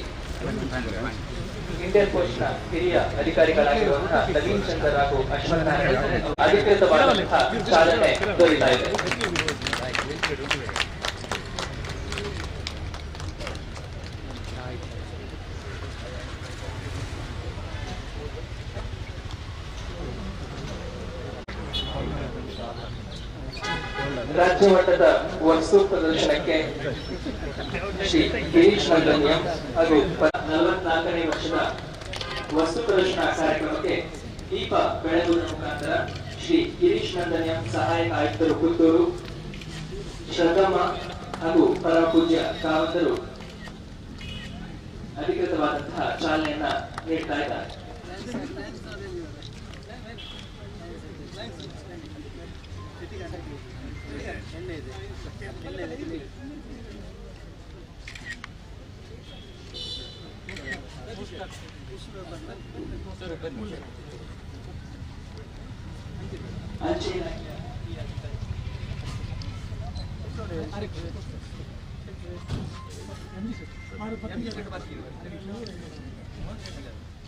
ಇಂಡಿಯನ್ ಪೋಸ್ಟ್ ನ ಹಿರಿಯ ಅಧಿಕಾರಿಗಳಾಗಿರುವಂತಹ ನವೀನ್ ಚಂದರ್ ಹಾಗೂ ಅಶ್ವಥ್ ನಾರಾಯಣ ಅಧಿಕೃತವಾದಂತಹ ಚಾಲನೆ ದೊರೆಯುತ್ತಾ ಇದೆ. ರಾಜ್ಯ ಮಟ್ಟದ ವಸ್ತು ಪ್ರದರ್ಶನಕ್ಕೆ ಶ್ರೀ ಗಿರೀಶ್ ನಂದನ್ ಎಂ ಹಾಗೂ 44ನೇ ವರ್ಷದ ವಸ್ತು ಪ್ರದರ್ಶನ ಕಾರ್ಯಕ್ರಮಕ್ಕೆ ದೀಪ ಬೆಳಗುವುದರ ಮುಖಾಂತರ ಶ್ರೀ ಗಿರೀಶ್ ನಂದನ್ ಎಂ ಸಹಾಯಕ ಆಯುಕ್ತರು ಪುತ್ತೂರು, ಶ್ರತಮ್ಮ ಹಾಗೂ ಪರಮ ಪೂಜ್ಯ ಕಾವಂತರು ಅಧಿಕೃತವಾದಂತಹ ಚಾಲನೆಯನ್ನ ನೀಡ್ತಾ ಇದ್ದಾರೆ.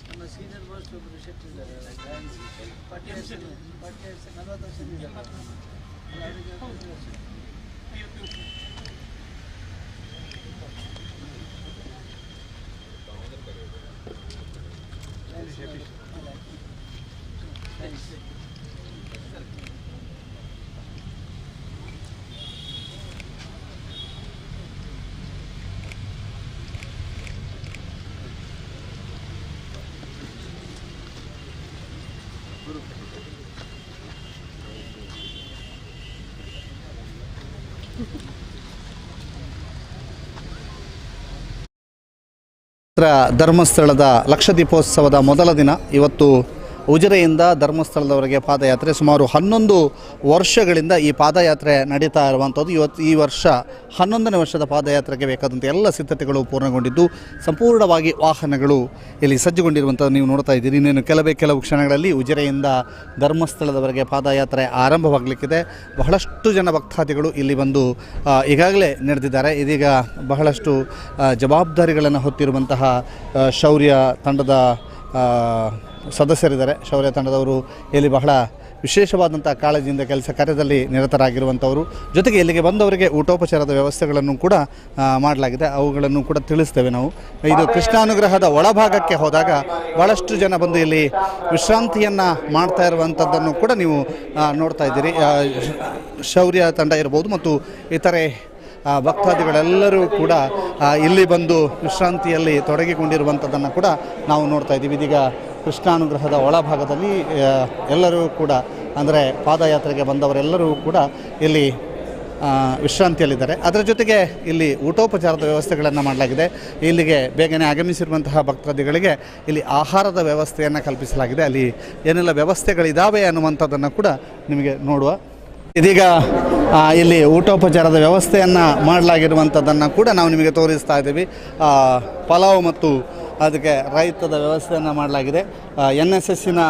ನಮ್ಮ ಸೀನಿಯರ್ ಮೋಸ್ಟ್ ಒಬ್ಬರು ಶೆಟ್ಟಿ ಇದ್ದಾರೆ, ಪಠ್ಯ 40 ವರ್ಷ. ಧರ್ಮಸ್ಥಳದ ಲಕ್ಷದೀಪೋತ್ಸವದ ಮೊದಲ ದಿನ ಇವತ್ತು ಉಜಿರೆಯಿಂದ ಧರ್ಮಸ್ಥಳದವರೆಗೆ ಪಾದಯಾತ್ರೆ. ಸುಮಾರು 11 ವರ್ಷಗಳಿಂದ ಈ ಪಾದಯಾತ್ರೆ ನಡೀತಾ ಇರುವಂಥದ್ದು. ಈ ವರ್ಷ 11ನೇ ವರ್ಷದ ಪಾದಯಾತ್ರೆಗೆ ಬೇಕಾದಂಥ ಎಲ್ಲ ಸಿದ್ಧತೆಗಳು ಪೂರ್ಣಗೊಂಡಿದ್ದು, ಸಂಪೂರ್ಣವಾಗಿ ವಾಹನಗಳು ಇಲ್ಲಿ ಸಜ್ಜುಗೊಂಡಿರುವಂಥದ್ದು ನೀವು ನೋಡ್ತಾ ಇದ್ದೀರಿ. ಇನ್ನೇನು ಕೆಲವು ಕ್ಷಣಗಳಲ್ಲಿ ಉಜಿರೆಯಿಂದ ಧರ್ಮಸ್ಥಳದವರೆಗೆ ಪಾದಯಾತ್ರೆ ಆರಂಭವಾಗಲಿಕ್ಕಿದೆ. ಬಹಳಷ್ಟು ಜನ ಭಕ್ತಾದಿಗಳು ಇಲ್ಲಿ ಬಂದು ಈಗಾಗಲೇ ನಡೆದಿದ್ದಾರೆ. ಇದೀಗ ಬಹಳಷ್ಟು ಜವಾಬ್ದಾರಿಗಳನ್ನು ಹೊತ್ತಿರುವಂತಹ ಶೌರ್ಯ ತಂಡದ ಸದಸ್ಯರಿದ್ದಾರೆ. ಶೌರ್ಯ ತಂಡದವರು ಇಲ್ಲಿ ಬಹಳ ವಿಶೇಷವಾದಂಥ ಕಾಳಜಿಯಿಂದ ಕೆಲಸ ಕಾರ್ಯದಲ್ಲಿ ನಿರತರಾಗಿರುವಂಥವರು. ಜೊತೆಗೆ ಇಲ್ಲಿಗೆ ಬಂದವರಿಗೆ ಊಟೋಪಚಾರದ ವ್ಯವಸ್ಥೆಗಳನ್ನು ಕೂಡ ಮಾಡಲಾಗಿದೆ. ಅವುಗಳನ್ನು ಕೂಡ ತಿಳಿಸ್ತೇವೆ ನಾವು. ಇದು ಕೃಷ್ಣಾನುಗ್ರಹದ ಒಳಭಾಗಕ್ಕೆ ಹೋದಾಗ ಭಾಳಷ್ಟು ಜನ ಬಂದು ಇಲ್ಲಿ ವಿಶ್ರಾಂತಿಯನ್ನು ಮಾಡ್ತಾ ಇರುವಂಥದ್ದನ್ನು ಕೂಡ ನೀವು ನೋಡ್ತಾ ಇದ್ದೀರಿ. ಶೌರ್ಯ ತಂಡ ಇರ್ಬೋದು ಮತ್ತು ಇತರೆ ಭಕ್ತಾದಿಗಳೆಲ್ಲರೂ ಕೂಡ ಇಲ್ಲಿ ಬಂದು ವಿಶ್ರಾಂತಿಯಲ್ಲಿ ತೊಡಗಿಕೊಂಡಿರುವಂಥದ್ದನ್ನು ಕೂಡ ನಾವು ನೋಡ್ತಾ ಇದ್ದೀವಿ. ಇದೀಗ ಕೃಷ್ಣಾನುಗ್ರಹದ ಒಳಭಾಗದಲ್ಲಿ ಎಲ್ಲರೂ ಕೂಡ, ಅಂದರೆ ಪಾದಯಾತ್ರೆಗೆ ಬಂದವರೆಲ್ಲರೂ ಕೂಡ ಇಲ್ಲಿ ವಿಶ್ರಾಂತಿಯಲ್ಲಿದ್ದಾರೆ. ಅದರ ಜೊತೆಗೆ ಇಲ್ಲಿ ಊಟೋಪಚಾರದ ವ್ಯವಸ್ಥೆಗಳನ್ನು ಮಾಡಲಾಗಿದೆ. ಇಲ್ಲಿಗೆ ಬೇಗನೆ ಆಗಮಿಸಿರುವಂತಹ ಭಕ್ತಾದಿಗಳಿಗೆ ಇಲ್ಲಿ ಆಹಾರದ ವ್ಯವಸ್ಥೆಯನ್ನು ಕಲ್ಪಿಸಲಾಗಿದೆ. ಅಲ್ಲಿ ಏನೆಲ್ಲ ವ್ಯವಸ್ಥೆಗಳಿದ್ದಾವೆ ಅನ್ನುವಂಥದ್ದನ್ನು ಕೂಡ ನಿಮಗೆ ನೋಡುವ. ಇದೀಗ ಇಲ್ಲಿ ಊಟೋಪಚಾರದ ವ್ಯವಸ್ಥೆಯನ್ನು ಮಾಡಲಾಗಿರುವಂಥದ್ದನ್ನು ಕೂಡ ನಾವು ನಿಮಗೆ ತೋರಿಸ್ತಾ ಇದ್ದೀವಿ. ಪಲಾವ್ ಮತ್ತು ಅದಕ್ಕೆ ರೈತದ ವ್ಯವಸ್ಥೆಯನ್ನು ಮಾಡಲಾಗಿದೆ. NSSನ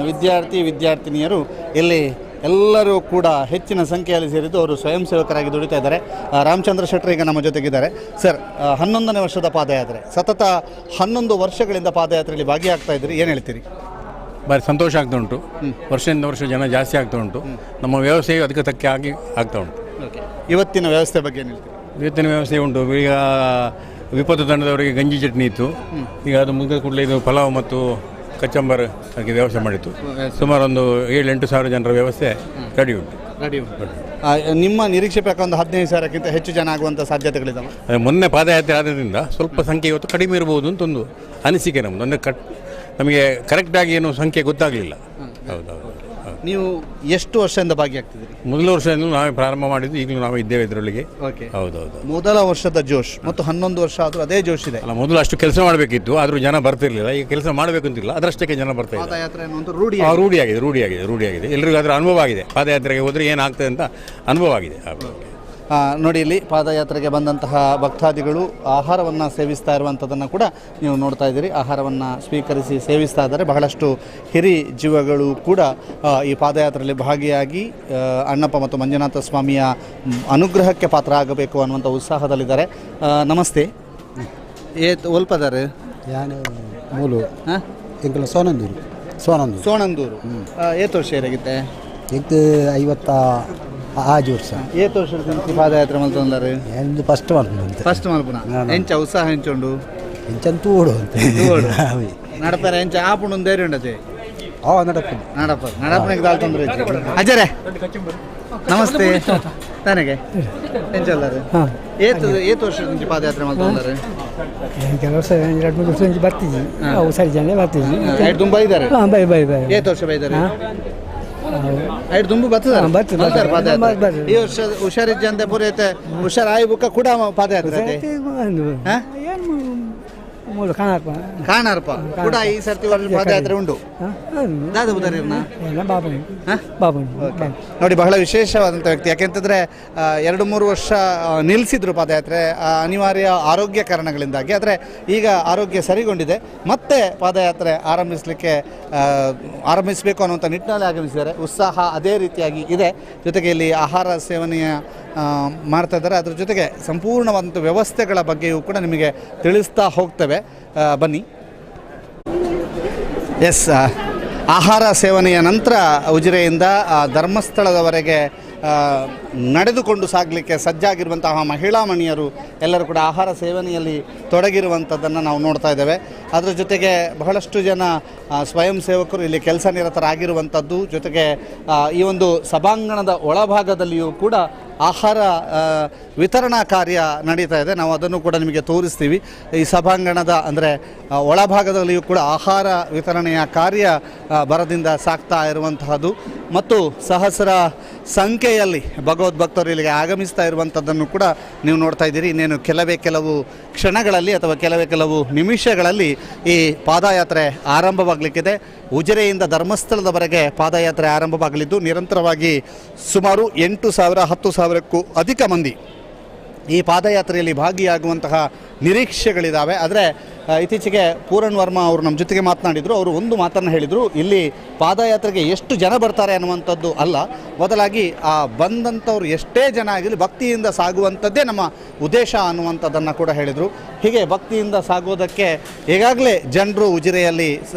ವಿದ್ಯಾರ್ಥಿನಿಯರು ಇಲ್ಲಿ ಎಲ್ಲರೂ ಕೂಡ ಹೆಚ್ಚಿನ ಸಂಖ್ಯೆಯಲ್ಲಿ ಸೇರಿದ್ದು ಅವರು ಸ್ವಯಂ ಸೇವಕರಾಗಿ ದುಡಿತಾ ಇದ್ದಾರೆ. ರಾಮಚಂದ್ರ ಶೆಟ್ಟರ್ ಈಗ ನಮ್ಮ ಜೊತೆಗಿದ್ದಾರೆ. ಸರ್, 11ನೇ ವರ್ಷದ ಪಾದಯಾತ್ರೆ, ಸತತ 11 ವರ್ಷಗಳಿಂದ ಪಾದಯಾತ್ರೆಯಲ್ಲಿ ಭಾಗಿಯಾಗ್ತಾ ಇದ್ದೀರಿ, ಏನು ಹೇಳ್ತೀರಿ? ಭಾರಿ ಸಂತೋಷ ಆಗ್ತಾ ಉಂಟು. ವರ್ಷದಿಂದ ವರ್ಷ ಜನ ಜಾಸ್ತಿ ಆಗ್ತಾ ಉಂಟು. ನಮ್ಮ ವ್ಯವಸ್ಥೆಯು ಅದಕ್ಕೆ ತಕ್ಕ ಆಗಿ ಆಗ್ತಾ ಉಂಟು. ಇವತ್ತಿನ ವ್ಯವಸ್ಥೆ ಬಗ್ಗೆ ಏನು ಹೇಳ್ತೀರಿ? ಇವತ್ತಿನ ವ್ಯವಸ್ಥೆ ಉಂಟು. ಈಗ ವಿಪತ್ತು ತಂಡದವರಿಗೆ ಗಂಜಿ ಚಟ್ನಿ ಇತ್ತು. ಈಗ ಅದು ಮುಗಿದ ಕೂಡಲೇ ಇದು ಪಲಾವ್ ಮತ್ತು ಕಚಂಬರ್ ಅದಕ್ಕೆ ವ್ಯವಸ್ಥೆ ಮಾಡಿತ್ತು. ಸುಮಾರು ಒಂದು 7-8 ಸಾವಿರ ಜನರ ವ್ಯವಸ್ಥೆ ರೆಡಿ ಉಂಟು. ನಿಮ್ಮ ನಿರೀಕ್ಷೆ ಪ್ರಕಾರ ಒಂದು 15,000ಕ್ಕಿಂತ ಹೆಚ್ಚು ಜನ ಆಗುವಂಥ ಸಾಧ್ಯತೆಗಳಿದ್ದಾವೆ. ಮೊನ್ನೆ ಪಾದಯಾತ್ರೆ ಆದ್ರಿಂದ ಸ್ವಲ್ಪ ಸಂಖ್ಯೆ ಇವತ್ತು ಕಡಿಮೆ ಇರಬಹುದು ಅಂತ ಒಂದು ಅನಿಸಿಕೆ ನಮ್ಮದು. ಅಂದರೆ ನಮಗೆ ಕರೆಕ್ಟಾಗಿ ಏನು ಸಂಖ್ಯೆ ಗೊತ್ತಾಗಲಿಲ್ಲ. ಹೌದೌದು. ನೀವು ಎಷ್ಟು ವರ್ಷದಿಂದ ಭಾಗಿಯಾಗ್ತಿದ್ದೀರಿ? ಮೊದಲ ವರ್ಷದಿಂದ ನಾವೇ ಪ್ರಾರಂಭ ಮಾಡಿದ್ದು, ಈಗಲೂ ನಾವು ಇದ್ದೇವೆ ಇದರೊಳಗೆ. ಓಕೆ. ಹೌದೌದು. ಮೊದಲ ವರ್ಷದ ಜೋಶ್ ಮತ್ತು 11 ವರ್ಷ ಆದರೂ ಅದೇ ಜೋಶ್ ಇದೆ. ಅಲ್ಲ, ಮೊದಲು ಅಷ್ಟು ಕೆಲಸ ಮಾಡಬೇಕಿತ್ತು, ಆದರೂ ಜನ ಬರ್ತಿರ್ಲಿಲ್ಲ. ಈಗ ಕೆಲಸ ಮಾಡಬೇಕಂತಿಲ್ಲ, ಅದರಷ್ಟಕ್ಕೆ ಜನ ಬರ್ತಾ ಇದ್ದಾರೆ. ಪಾದಯಾತ್ರೆ ಅನ್ನುವಂಥ ರೂಢಿಯಾಗಿದೆ. ಎಲ್ರಿಗೂ ಅದರ ಅನುಭವ ಆಗಿದೆ. ಪಾದಯಾತ್ರೆಗೆ ಹೋದರೆ ಏನಾಗ್ತದೆ ಅಂತ ಅನುಭವ ಆಗಿದೆ. ನೋಡಿ, ಇಲ್ಲಿ ಪಾದಯಾತ್ರೆಗೆ ಬಂದಂತಹ ಭಕ್ತಾದಿಗಳು ಆಹಾರವನ್ನು ಸೇವಿಸ್ತಾ ಇರುವಂಥದ್ದನ್ನು ಕೂಡ ನೀವು ನೋಡ್ತಾ ಇದ್ದೀರಿ. ಆಹಾರವನ್ನು ಸ್ವೀಕರಿಸಿ ಸೇವಿಸ್ತಾ ಇದ್ದಾರೆ. ಬಹಳಷ್ಟು ಹಿರಿ ಜೀವಗಳು ಕೂಡ ಈ ಪಾದಯಾತ್ರೆಯಲ್ಲಿ ಭಾಗಿಯಾಗಿ ಅಣ್ಣಪ್ಪ ಮತ್ತು ಮಂಜುನಾಥ ಸ್ವಾಮಿಯ ಅನುಗ್ರಹಕ್ಕೆ ಪಾತ್ರ ಆಗಬೇಕು ಅನ್ನುವಂಥ ಉತ್ಸಾಹದಲ್ಲಿದ್ದಾರೆ. ನಮಸ್ತೆ. ಒಲ್ಪದಾರೆ ಯಾನು ಮೂಲು ಎಂಕಲ ಸೋನಂದೂರು ಏತು ವರ್ಷ ಏರಾಗಿತ್ತೆ? ಇದು 55 ವರ್ಷ. ಏತು ವರ್ಷದ ಪಾದಯಾತ್ರೆ ಮಲ್ತಂದಾರೆ? ಎಂದು ಫಸ್ಟ್ ಮಲ್ಪುನ ಎಂಚ ಉತ್ಸಾಹ ಎಂಚುಂಡು? ಎಂಚಂತೂ ಓಡು ಅಂತ ನಡಪಾರ ಎಂಚ ಆಪುಂಡು ಧೈರ್ಯ ಉಂಡತೆ? ನಡಪನಿಗೆ ದಾಲ್ ತೊಂದರೆ ಅಜರೆ ನಮಸ್ತೆ ತಾನೆಗೆ ಎಂಚಲ್ಲಾರೆ ಏತು ವರ್ಷದ ಪಾದಯಾತ್ರೆ ಮಲ್ತಂದಾರೆ? ಕೆಲವು ವರ್ಷ 2-3 ವರ್ಷ ಬರ್ತಿದ್ವಿ. ಸರಿ ಜನ ಬರ್ತಿದ್ವಿ. ತುಂಬ ಇದ್ದಾರೆ. ಏತು ವರ್ಷ ಬೈದಾರೆ? ಐದು ತುಂಬು ಬರ್ತದೆ. ಈ ವರ್ಷ ಹುಷಾರಿದ್ದ ಅಂತ ಪೂರೈತೆ ಹುಷಾರಾಯಿ ಬುಕ್ಕ ಕೂಡ ಪಾದಯಾತ್ರೆ ಕಾಣಾರ್ಪ ಕೂಡ ಈ ಸರ್ತಿ ಪಾದಯಾತ್ರೆ ಉಂಟು. ನೋಡಿ, ಬಹಳ ವಿಶೇಷವಾದಂಥ ವ್ಯಕ್ತಿ. ಯಾಕೆಂತಂದರೆ 2-3 ವರ್ಷ ನಿಲ್ಲಿಸಿದ್ರು ಪಾದಯಾತ್ರೆ ಅನಿವಾರ್ಯ ಆರೋಗ್ಯ ಕಾರಣಗಳಿಂದಾಗಿ. ಆದರೆ ಈಗ ಆರೋಗ್ಯ ಸರಿಗೊಂಡಿದೆ, ಮತ್ತೆ ಪಾದಯಾತ್ರೆ ಆರಂಭಿಸಬೇಕು ಅನ್ನುವಂಥ ನಿಟ್ಟಿನಲ್ಲಿ ಆಗಮಿಸಿದ್ದಾರೆ. ಉತ್ಸಾಹ ಅದೇ ರೀತಿಯಾಗಿ ಇದೆ. ಜೊತೆಗೆ ಇಲ್ಲಿ ಆಹಾರ ಸೇವನೆಯ ಮಾಡ್ತಾ ಇದ್ದಾರೆ. ಅದ್ರ ಜೊತೆಗೆ ಸಂಪೂರ್ಣವಾದಂಥ ವ್ಯವಸ್ಥೆಗಳ ಬಗ್ಗೆಯೂ ಕೂಡ ನಿಮಗೆ ತಿಳಿಸ್ತಾ ಹೋಗ್ತೇವೆ. ಬನ್ನಿ. ಎಸ್, ಆಹಾರ ಸೇವನೆಯ ನಂತರ ಉಜಿರೆಯಿಂದ ಧರ್ಮಸ್ಥಳದವರೆಗೆ ನಡೆದುಕೊಂಡು ಸಾಗಲಿಕ್ಕೆ ಸಜ್ಜಾಗಿರುವಂತಹ ಮಹಿಳಾ ಮಣಿಯರು ಎಲ್ಲರೂ ಕೂಡ ಆಹಾರ ಸೇವನೆಯಲ್ಲಿ ತೊಡಗಿರುವಂಥದ್ದನ್ನು ನಾವು ನೋಡ್ತಾ ಇದ್ದೇವೆ. ಅದರ ಜೊತೆಗೆ ಬಹಳಷ್ಟು ಜನ ಸ್ವಯಂ ಸೇವಕರು ಇಲ್ಲಿ ಕೆಲಸ ನಿರತರಾಗಿರುವಂಥದ್ದು. ಜೊತೆಗೆ ಈ ಒಂದು ಸಭಾಂಗಣದ ಒಳಭಾಗದಲ್ಲಿಯೂ ಕೂಡ ಆಹಾರ ವಿತರಣಾ ಕಾರ್ಯ ನಡೀತಾ ಇದೆ. ನಾವು ಅದನ್ನು ಕೂಡ ನಿಮಗೆ ತೋರಿಸ್ತೀವಿ. ಈ ಸಭಾಂಗಣದ ಅಂದರೆ ಒಳಭಾಗದಲ್ಲಿಯೂ ಕೂಡ ಆಹಾರ ವಿತರಣೆಯ ಕಾರ್ಯ ಭರದಿಂದ ಸಾಗ್ತಾ ಇರುವಂತಹದ್ದು ಮತ್ತು ಸಹಸ್ರ ಸಂಖ್ಯೆಯಲ್ಲಿ ಭಗವದ್ಭಕ್ತರು ಇಲ್ಲಿಗೆ ಆಗಮಿಸ್ತಾ ಇರುವಂಥದ್ದನ್ನು ಕೂಡ ನೀವು ನೋಡ್ತಾ ಇದ್ದೀರಿ. ಇನ್ನೇನು ಕೆಲವು ಕ್ಷಣಗಳಲ್ಲಿ ಅಥವಾ ಕೆಲವು ನಿಮಿಷಗಳಲ್ಲಿ ಈ ಪಾದಯಾತ್ರೆ ಆರಂಭವಾಗಲಿಕ್ಕಿದೆ. ಉಜಿರೆಯಿಂದ ಧರ್ಮಸ್ಥಳದವರೆಗೆ ಪಾದಯಾತ್ರೆ ಆರಂಭವಾಗಲಿದ್ದು ನಿರಂತರವಾಗಿ ಸುಮಾರು 8,000-10,000ಕ್ಕೂ ಅಧಿಕ ಮಂದಿ ಈ ಪಾದಯಾತ್ರೆಯಲ್ಲಿ ಭಾಗಿಯಾಗುವಂತಹ ನಿರೀಕ್ಷೆಗಳಿದ್ದಾವೆ. ಆದರೆ ಇತ್ತೀಚೆಗೆ ಪೂರಣ್ ವರ್ಮಾ ಅವರು ನಮ್ಮ ಜೊತೆಗೆ ಮಾತನಾಡಿದರು. ಅವರು ಒಂದು ಮಾತನ್ನು ಹೇಳಿದರು, ಇಲ್ಲಿ ಪಾದಯಾತ್ರೆಗೆ ಎಷ್ಟು ಜನ ಬರ್ತಾರೆ ಅನ್ನುವಂಥದ್ದು ಅಲ್ಲ, ಬದಲಾಗಿ ಆ ಬಂದಂಥವ್ರು ಎಷ್ಟೇ ಜನ ಆಗಿರಲಿ ಭಕ್ತಿಯಿಂದ ಸಾಗುವಂಥದ್ದೇ ನಮ್ಮ ಉದ್ದೇಶ ಅನ್ನುವಂಥದ್ದನ್ನು ಕೂಡ ಹೇಳಿದರು. ಹೀಗೆ ಭಕ್ತಿಯಿಂದ ಸಾಗೋದಕ್ಕೆ ಈಗಾಗಲೇ ಜನರು ಉಜಿರೆಯಲ್ಲಿ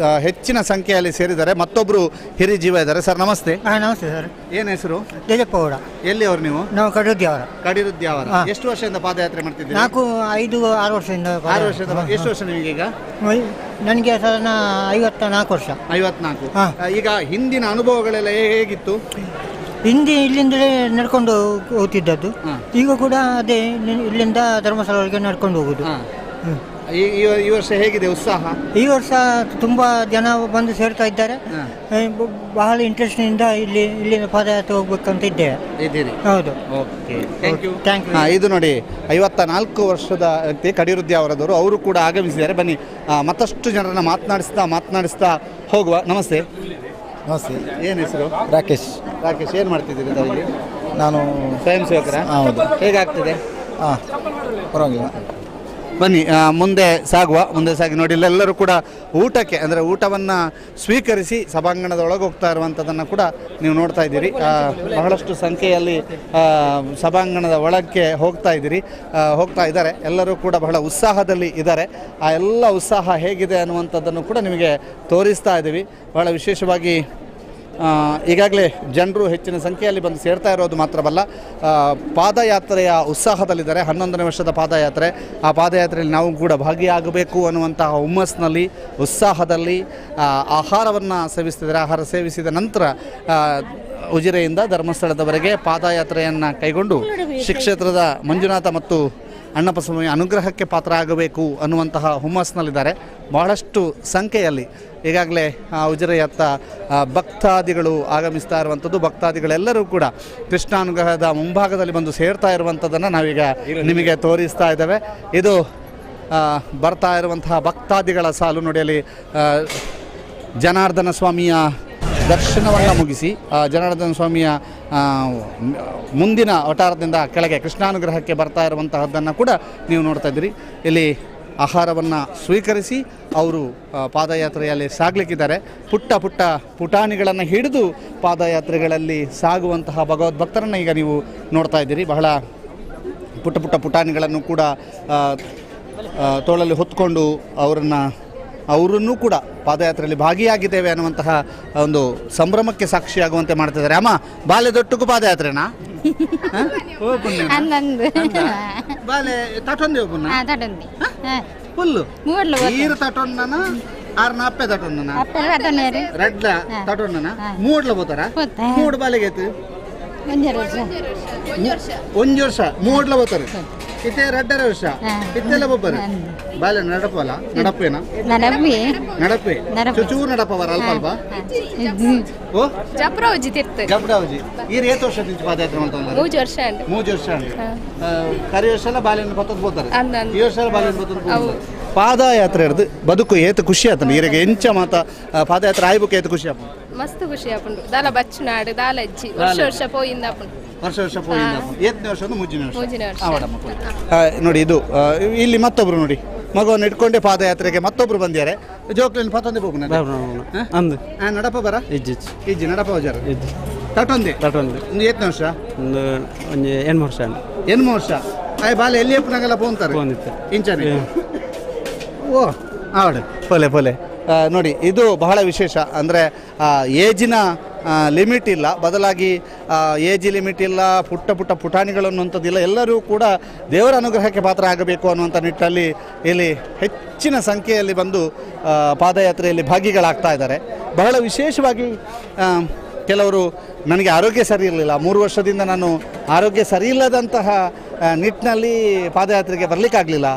ಹೆಚ್ಚಿನ ಸಂಖ್ಯೆಯಲ್ಲಿ ಸೇರಿದ್ದಾರೆ. ಮತ್ತೊಬ್ಬರು ಹಿರಿ ಜೀವ ಇದ್ದಾರೆ. ಸರ್ ನಮಸ್ತೆ. ನಮಸ್ತೆ ಸರ್. ಏನು ಹೆಸರು? ತೇಜಪ್ಪ ಗೌಡ. ಎಲ್ಲಿ ಅವರು? ನೀವು? ನಾವು ಕಡಿರುದ್ಯಾವರ. ಎಷ್ಟು ವರ್ಷದಿಂದ ಪಾದಯಾತ್ರೆ ಮಾಡ್ತಿದ್ದೀರಿ? 4-5-6 ವರ್ಷದಿಂದ. 6 ವರ್ಷದ. ಎಷ್ಟು ವರ್ಷ ನಿಮಗೆ ಈಗ? ನನಗೆ ಸಾಧಾರಣ 54 ವರ್ಷ. 54. ಈಗ ಹಿಂದಿನ ಅನುಭವಗಳೆಲ್ಲ ಹೇಗಿತ್ತು? ಇಲ್ಲಿಂದಲೇ ನಡ್ಕೊಂಡು ಹೋಗ್ತಿದ್ದದ್ದು. ಈಗ ಕೂಡ ಅದೇ ಇಲ್ಲಿಂದ ಧರ್ಮಸ್ಥಳವರೆಗೆ ನಡ್ಕೊಂಡು ಹೋಗುದು. ಈ ವರ್ಷ ಹೇಗಿದೆ ಉತ್ಸಾಹ? ಈ ವರ್ಷ ತುಂಬಾ ಜನ ಬಂದು ಸೇರ್ತಾ ಇದ್ದಾರೆ. ಬಹಳ ಇಂಟ್ರೆಸ್ಟ್ನಿಂದ ಇಲ್ಲಿಂದ ಪಾದಯಾತ್ರೆ ಹೋಗ್ಬೇಕಂತ ಇದ್ದೇವೆ. ಹೌದು. Thank you. ಇದು ನೋಡಿ, 54 ವರ್ಷದ ವ್ಯಕ್ತಿ ಕಡಿರುದ್ಯಾವರದವರು, ಅವರು ಕೂಡ ಆಗಮಿಸಿದ್ದಾರೆ. ಬನ್ನಿ ಮತ್ತಷ್ಟು ಜನರನ್ನು ಮಾತನಾಡಿಸ್ತಾ ಹೋಗುವ. ನಮಸ್ತೆ. ಏನು ಹೆಸರು? ರಾಕೇಶ್. ಏನು ಮಾಡ್ತಿದ್ದೀರಿ ತಾವು? ನಾನು ಸ್ವಯಂ ಸೇವಕರ. ಹೌದು. ಹೇಗಾಗ್ತಿದೆ? ಪರವಾಗಿಲ್ಲ. ಬನ್ನಿ ಮುಂದೆ ಸಾಗಿ ನೋಡಿ, ಇಲ್ಲೆಲ್ಲರೂ ಕೂಡ ಊಟಕ್ಕೆ ಅಂದರೆ ಊಟವನ್ನು ಸ್ವೀಕರಿಸಿ ಸಭಾಂಗಣದ ಒಳಗೆ ಹೋಗ್ತಾ ಇರುವಂಥದ್ದನ್ನು ಕೂಡ ನೀವು ನೋಡ್ತಾ ಇದ್ದೀರಿ. ಬಹಳಷ್ಟು ಸಂಖ್ಯೆಯಲ್ಲಿ ಸಭಾಂಗಣದ ಒಳಗೆ ಹೋಗ್ತಾ ಇದ್ದಾರೆ. ಎಲ್ಲರೂ ಕೂಡ ಬಹಳ ಉತ್ಸಾಹದಲ್ಲಿ ಇದ್ದಾರೆ. ಆ ಎಲ್ಲ ಉತ್ಸಾಹ ಹೇಗಿದೆ ಅನ್ನುವಂಥದ್ದನ್ನು ಕೂಡ ನಿಮಗೆ ತೋರಿಸ್ತಾ ಇದ್ದೀವಿ. ಬಹಳ ವಿಶೇಷವಾಗಿ ಈಗಾಗಲೇ ಜನರು ಹೆಚ್ಚಿನ ಸಂಖ್ಯೆಯಲ್ಲಿ ಬಂದು ಸೇರ್ತಾ ಇರೋದು ಮಾತ್ರವಲ್ಲ, ಪಾದಯಾತ್ರೆಯ ಉತ್ಸಾಹದಲ್ಲಿದ್ದಾರೆ. 11ನೇ ವರ್ಷದ ಪಾದಯಾತ್ರೆ. ಆ ಪಾದಯಾತ್ರೆಯಲ್ಲಿ ನಾವು ಕೂಡ ಭಾಗಿಯಾಗಬೇಕು ಅನ್ನುವಂತಹ ಹುಮ್ಮಸ್ಸಿನಲ್ಲಿ, ಉತ್ಸಾಹದಲ್ಲಿ ಆಹಾರವನ್ನು ಸೇವಿಸ್ತಿದ್ದಾರೆ. ಆಹಾರ ಸೇವಿಸಿದ ನಂತರ ಉಜಿರೆಯಿಂದ ಧರ್ಮಸ್ಥಳದವರೆಗೆ ಪಾದಯಾತ್ರೆಯನ್ನು ಕೈಗೊಂಡು ಶ್ರೀ ಕ್ಷೇತ್ರದ ಮಂಜುನಾಥ ಮತ್ತು ಅಣ್ಣಪ್ಪ ಸ್ವಾಮಿ ಅನುಗ್ರಹಕ್ಕೆ ಪಾತ್ರ ಆಗಬೇಕು ಅನ್ನುವಂತಹ ಹುಮ್ಮಸ್ಸಿನಲ್ಲಿದ್ದಾರೆ. ಬಹಳಷ್ಟು ಸಂಖ್ಯೆಯಲ್ಲಿ ಈಗಾಗಲೇ ಉಜಿರೆಯತ್ತ ಭಕ್ತಾದಿಗಳು ಆಗಮಿಸ್ತಾ ಇರುವಂಥದ್ದು. ಭಕ್ತಾದಿಗಳೆಲ್ಲರೂ ಕೂಡ ಕೃಷ್ಣಾನುಗ್ರಹದ ಮುಂಭಾಗದಲ್ಲಿ ಬಂದು ಸೇರ್ತಾ ಇರುವಂಥದ್ದನ್ನು ನಾವೀಗ ನಿಮಗೆ ತೋರಿಸ್ತಾ ಇದ್ದೇವೆ. ಇದು ಬರ್ತಾ ಇರುವಂತಹ ಭಕ್ತಾದಿಗಳ ಸಾಲು ನೋಡಿ. ಅಲ್ಲಿ ಜನಾರ್ದನ ಸ್ವಾಮಿಯ ದರ್ಶನವನ್ನು ಮುಗಿಸಿ ಜನಾರ್ದನ ಸ್ವಾಮಿಯ ಮುಂದಿನ ವಟಾರದಿಂದ ಕೆಳಗೆ ಕೃಷ್ಣಾನುಗ್ರಹಕ್ಕೆ ಬರ್ತಾ ಇರುವಂತಹದ್ದನ್ನು ಕೂಡ ನೀವು ನೋಡ್ತಾ ಇದ್ದೀರಿ. ಇಲ್ಲಿ ಆಹಾರವನ್ನು ಸ್ವೀಕರಿಸಿ ಅವರು ಪಾದಯಾತ್ರೆಯಲ್ಲಿ ಸಾಗಲಿಕ್ಕಿದ್ದಾರೆ. ಪುಟ್ಟ ಪುಟ್ಟ ಪುಟಾಣಿಗಳನ್ನು ಹಿಡಿದು ಪಾದಯಾತ್ರೆಗಳಲ್ಲಿ ಸಾಗುವಂತಹ ಭಗವದ್ಭಕ್ತರನ್ನು ಈಗ ನೀವು ನೋಡ್ತಾ ಇದ್ದೀರಿ. ಬಹಳ ಪುಟ್ಟ ಪುಟ್ಟ ಪುಟಾಣಿಗಳನ್ನು ಕೂಡ ತೋಳಲ್ಲಿ ಹೊತ್ಕೊಂಡು ಅವರನ್ನು ಕೂಡ ಪಾದಯಾತ್ರೆಯಲ್ಲಿ ಭಾಗಿಯಾಗಿದ್ದೇವೆ ಅನ್ನುವಂತಹ ಒಂದು ಸಂಭ್ರಮಕ್ಕೆ ಸಾಕ್ಷಿಯಾಗುವಂತೆ ಮಾಡ್ತಿದ್ದಾರೆ. ಅಮ್ಮ ಬಾಲ್ಯದೊಟ್ಟಿಗೂ ಪಾದಯಾತ್ರೆನಾ? ಬಾಲೆ ತಟೊಂದಿ ಫುಲ್ಲು ನೀರು ತಟೊಂದನ ಆರ್ನ ಅಪ್ಪೆ ತಟೊಂದನ ರೆಡ್ಲ ತಟೊಂದನ ಮೂಡ್ಲ ಹೋತಾರ ಮೂಡ್ ಬಾಲೆಗೆ ಒಂಜ್ ವರ್ಷ ಮೂಡ್ಲ ಹೋತಾರೆ. ಇತ್ತೆ 2.5 ವರ್ಷ ಇತ್ತೆಲ್ಲ ಒಬ್ಬರು ಬಾಲೆ ನಡಪಲ್ಲ ನಡಪೇನ ನಡಪೆ ಚೂಚೂ ನಡಪವರ ಅಲ್ಪ ಅಲ್ಪ ಓ ಜಪ್ರಾವಜಿ ಜಪ್ರಾವಜಿ ಈರು ಏತ್ ವರ್ಷ ತಿಂಚು ಪಾದಯಾತ್ರೆ ಮಾಡ್ತಾರೆ? 3 ವರ್ಷ ಕರಿ ವರ್ಷ ಎಲ್ಲ ಬಾಲೆನ ಪತ್ತದ ಹೋಗ್ತಾರೆ. ಈ ವರ್ಷ ಎಲ್ಲ ಬಾಲೆನ ಪತ್ತದ ಪಾದಯಾತ್ರೆ ಹಿಡ್ದು ಬದುಕು ಏತು ಖುಷಿ ಆತನ ಈರಿಗೆ ಎಂಚ ಮಾತ ಪಾದಯಾತ್ರೆ ಆಯ್ಬೇಕು ಏತು ಖುಷಿ ಆಪ ಮಸ್ತ್ ಖುಷಿ ಆಪುಂಡು ದಾಲ ಬಚ್ಚನಾಡು ದಾಲ ಅಜ್ಜಿ ವರ್ಷ ಪೋಯಿಂದ ಆಪುಂಡು ವರ್ಷ ಪೋಯಿಂದ 7ನೇ ವರ್ಷ ಮೂಜಿನ ವರ್ಷ ನೋಡಿ. ಇದು ಇಲ್ಲಿ ಮತ್ತೊಬ್ರು ನೋಡಿ ಮಗುವನ್ನು ಇಟ್ಕೊಂಡೆ ಪಾದಯಾತ್ರೆಗೆ ಮತ್ತೊಬ್ರು ಬಂದಿದ್ದಾರೆ. ಜೋಕ್ಲಿನ ಪತ್ತೊಂದೆ ಹೋಗುಣ ಅಂದು ನಡಪ ಬರ ಇಜ್ಜಿ ನಡಪ ಹೋಜಾರ ತಟೊಂದೆ ಒಂದು 7ನೇ ವರ್ಷ ಒಂದು 8 ವರ್ಷ ಆಯ್ ಬಾಲೆ ಎಲ್ಲಿ ಎಪ್ಪನಾಗೆಲ್ಲ ಪೋಂತಾರೆ ಇಂಚಾನೆ ಓ ಆವಡೆ ಪೊಲೆ ನೋಡಿ. ಇದು ಬಹಳ ವಿಶೇಷ. ಅಂದರೆ ಏಜಿನ ಲಿಮಿಟ್ ಇಲ್ಲ, ಬದಲಾಗಿ ಏಜ್ ಲಿಮಿಟ್ ಇಲ್ಲ, ಪುಟ್ಟ ಪುಟ್ಟ ಪುಟಾಣಿಗಳು ಅನ್ನುವಂಥದ್ದಿಲ್ಲ. ಎಲ್ಲರೂ ಕೂಡ ದೇವರ ಅನುಗ್ರಹಕ್ಕೆ ಪಾತ್ರ ಆಗಬೇಕು ಅನ್ನುವಂಥ ನಿಟ್ಟಲ್ಲಿ ಇಲ್ಲಿ ಹೆಚ್ಚಿನ ಸಂಖ್ಯೆಯಲ್ಲಿ ಬಂದು ಪಾದಯಾತ್ರೆಯಲ್ಲಿ ಭಾಗಿಗಳಾಗ್ತಾ ಇದ್ದಾರೆ. ಬಹಳ ವಿಶೇಷವಾಗಿ ಕೆಲವರು ನನಗೆ ಆರೋಗ್ಯ ಸರಿ ಇರಲಿಲ್ಲ, 3 ವರ್ಷದಿಂದ ನಾನು ಆರೋಗ್ಯ ಸರಿ ಇಲ್ಲದಂತಹ ನಿಟ್ಟಿನಲ್ಲಿ ಪಾದಯಾತ್ರೆಗೆ ಬರಲಿಕ್ಕಾಗಲಿಲ್ಲ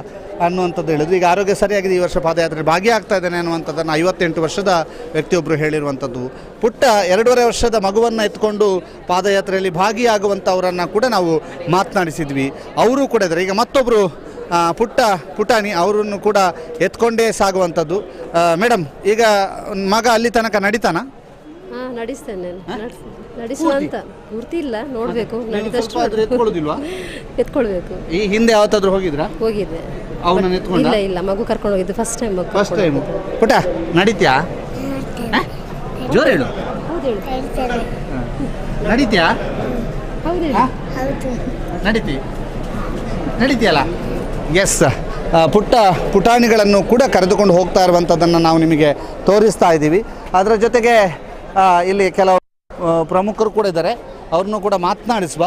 ಅನ್ನುವಂಥದ್ದು ಹೇಳಿದ್ರು. ಈಗ ಆರೋಗ್ಯ ಸರಿಯಾಗಿದೆ, ಈ ವರ್ಷ ಪಾದಯಾತ್ರೆ ಭಾಗಿಯಾಗ್ತಾ ಇದ್ದೇನೆ ಅನ್ನುವಂಥದ್ದನ್ನು 58 ವರ್ಷದ ವ್ಯಕ್ತಿಯೊಬ್ಬರು ಹೇಳಿರುವಂಥದ್ದು. ಪುಟ್ಟ 2.5 ವರ್ಷದ ಮಗುವನ್ನು ಎತ್ಕೊಂಡು ಪಾದಯಾತ್ರೆಯಲ್ಲಿ ಭಾಗಿಯಾಗುವಂಥವರನ್ನು ಕೂಡ ನಾವು ಮಾತನಾಡಿಸಿದ್ವಿ. ಅವರು ಕೂಡ ಇದ್ದಾರೆ. ಈಗ ಮತ್ತೊಬ್ಬರು ಪುಟಾಣಿ ಅವರನ್ನು ಕೂಡ ಎತ್ಕೊಂಡೇ ಸಾಗುವಂಥದ್ದು. ಮೇಡಮ್, ಈಗ ಮಗ ಅಲ್ಲಿ ತನಕ ನಡಿತಾನ? ನಡೆಸ್ತೇನೆ ನಡೆಸುವಂತ ಪೂರ್ತಿ ಇಲ್ಲ, ನೋಡಬೇಕು. ಎತ್ಕೊಳ್ಬೇಕು. ಈ ಹಿಂದೆ ಯಾವತ್ತಾದ್ರೂ ಹೋಗಿದ್ರಾ? ಹೋಗಿದ್ದೆ. ಅವನನ್ನ ಎತ್ಕೊಂಡ? ಇಲ್ಲ, ಮಗು ಕರ್ಕೊಂಡು ಹೋಗಿದ್ದು ಫಸ್ಟ್ ಟೈಮ್. ಪುಟ ನಡಿತ್ಯಾ? ಜೋರು ಹೇಳು. ನಡಿತ್ಯಾ? ನಡಿತೀಯಲ್ಲ? ಎಸ್. ಪುಟಾಣಿಗಳನ್ನು ಕೂಡ ಕರೆದುಕೊಂಡು ಹೋಗ್ತಾ ಇರುವಂಥದ್ದನ್ನು ನಾವು ನಿಮಗೆ ತೋರಿಸ್ತಾ ಇದ್ದೀವಿ. ಅದರ ಜೊತೆಗೆ ಇಲ್ಲಿ ಕೆಲವು ಪ್ರಮುಖರು ಕೂಡ ಇದ್ದಾರೆ, ಅವ್ರನ್ನೂ ಕೂಡ ಮಾತನಾಡಿಸುವ.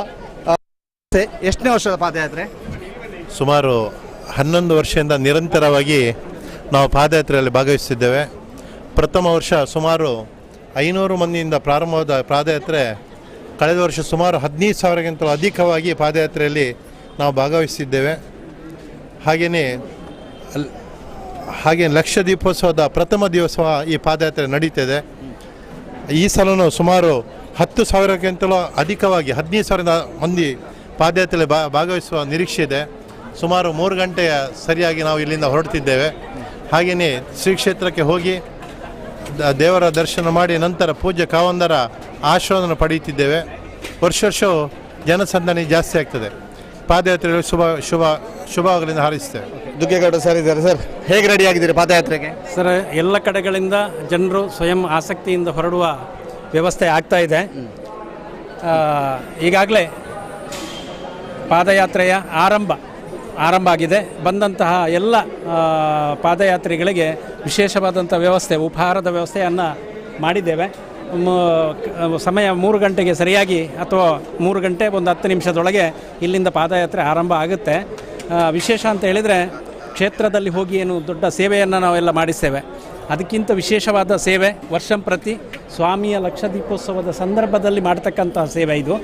ಎಷ್ಟನೇ ವರ್ಷದ ಪಾದಯಾತ್ರೆ? ಸುಮಾರು 11 ವರ್ಷದಿಂದ ನಿರಂತರವಾಗಿ ನಾವು ಪಾದಯಾತ್ರೆಯಲ್ಲಿ ಭಾಗವಹಿಸುತ್ತಿದ್ದೇವೆ. ಪ್ರಥಮ ವರ್ಷ ಸುಮಾರು 500 ಮಂದಿಯಿಂದ ಪ್ರಾರಂಭವಾದ ಪಾದಯಾತ್ರೆ ಕಳೆದ ವರ್ಷ ಸುಮಾರು 15,000ಕ್ಕಿಂತಲೂ ಅಧಿಕವಾಗಿ ಪಾದಯಾತ್ರೆಯಲ್ಲಿ ನಾವು ಭಾಗವಹಿಸಿದ್ದೇವೆ. ಹಾಗೆಯೇ ಲಕ್ಷ ದೀಪೋತ್ಸವದ ಪ್ರಥಮ ದಿವಸ ಈ ಪಾದಯಾತ್ರೆ ನಡೀತಿದೆ. ಈ ಸಲನೂ ಸುಮಾರು 10,000ಕ್ಕಿಂತಲೂ ಅಧಿಕವಾಗಿ 15,000 ಮಂದಿ ಪಾದಯಾತ್ರೆಯಲ್ಲಿ ಭಾಗವಹಿಸುವ ನಿರೀಕ್ಷೆ ಇದೆ. ಸುಮಾರು 3 ಗಂಟೆಯ ಸರಿಯಾಗಿ ನಾವು ಇಲ್ಲಿಂದ ಹೊರಡ್ತಿದ್ದೇವೆ. ಹಾಗೆಯೇ ಶ್ರೀ ಕ್ಷೇತ್ರಕ್ಕೆ ಹೋಗಿ ದೇವರ ದರ್ಶನ ಮಾಡಿ ನಂತರ ಪೂಜ್ಯ ಕಾವಂದರ ಆಶೀರ್ವಾದವನ್ನು ಪಡೆಯುತ್ತಿದ್ದೇವೆ. ವರ್ಷವೂ ಜನಸಂದಣಿ ಜಾಸ್ತಿ ಆಗ್ತದೆ. ಪಾದಯಾತ್ರೆಯಲ್ಲಿ ಶುಭವಾಗಲಿಂದ ಹಾರೈಸ್ತೇವೆ. ದುಗ್ಗೇಗೌಡ ಸರ್ ಇದ್ದಾರೆ. ಸರ್, ಹೇಗೆ ರೆಡಿ ಆಗಿದ್ದೀರಿ ಪಾದಯಾತ್ರೆಗೆ? ಸರ್, ಎಲ್ಲ ಕಡೆಗಳಿಂದ ಜನರು ಸ್ವಯಂ ಆಸಕ್ತಿಯಿಂದ ಹೊರಡುವ ವ್ಯವಸ್ಥೆ ಆಗ್ತಾ ಇದೆ. ಈಗಾಗಲೇ ಪಾದಯಾತ್ರೆಯ ಆರಂಭ ಆಗಿದೆ. ಬಂದಂತಹ ಎಲ್ಲ ಪಾದಯಾತ್ರಿಗಳಿಗೆ ವಿಶೇಷವಾದಂಥ ವ್ಯವಸ್ಥೆ, ಉಪಹಾರದ ವ್ಯವಸ್ಥೆಯನ್ನು ಮಾಡಿದ್ದೇವೆ. ಸಮಯ 3 ಗಂಟೆಗೆ ಸರಿಯಾಗಿ ಅಥವಾ 3 ಗಂಟೆ ಒಂದು 10 ನಿಮಿಷದೊಳಗೆ ಇಲ್ಲಿಂದ ಪಾದಯಾತ್ರೆ ಆರಂಭ ಆಗುತ್ತೆ. ವಿಶೇಷ ಅಂತ ಹೇಳಿದರೆ ಕ್ಷೇತ್ರದಲ್ಲಿ ಹೋಗಿ ಏನು ದೊಡ್ಡ ಸೇವೆಯನ್ನು ನಾವೆಲ್ಲ ಮಾಡಿಸ್ತೇವೆ. ಅದಕ್ಕಿಂತ ವಿಶೇಷವಾದ ಸೇವೆ ವರ್ಷಂಪ್ರತಿ ಸ್ವಾಮಿಯ ಲಕ್ಷ ದೀಪೋತ್ಸವದ ಸಂದರ್ಭದಲ್ಲಿ ಮಾಡ್ತಕ್ಕಂಥ ಸೇವೆ ಇದು.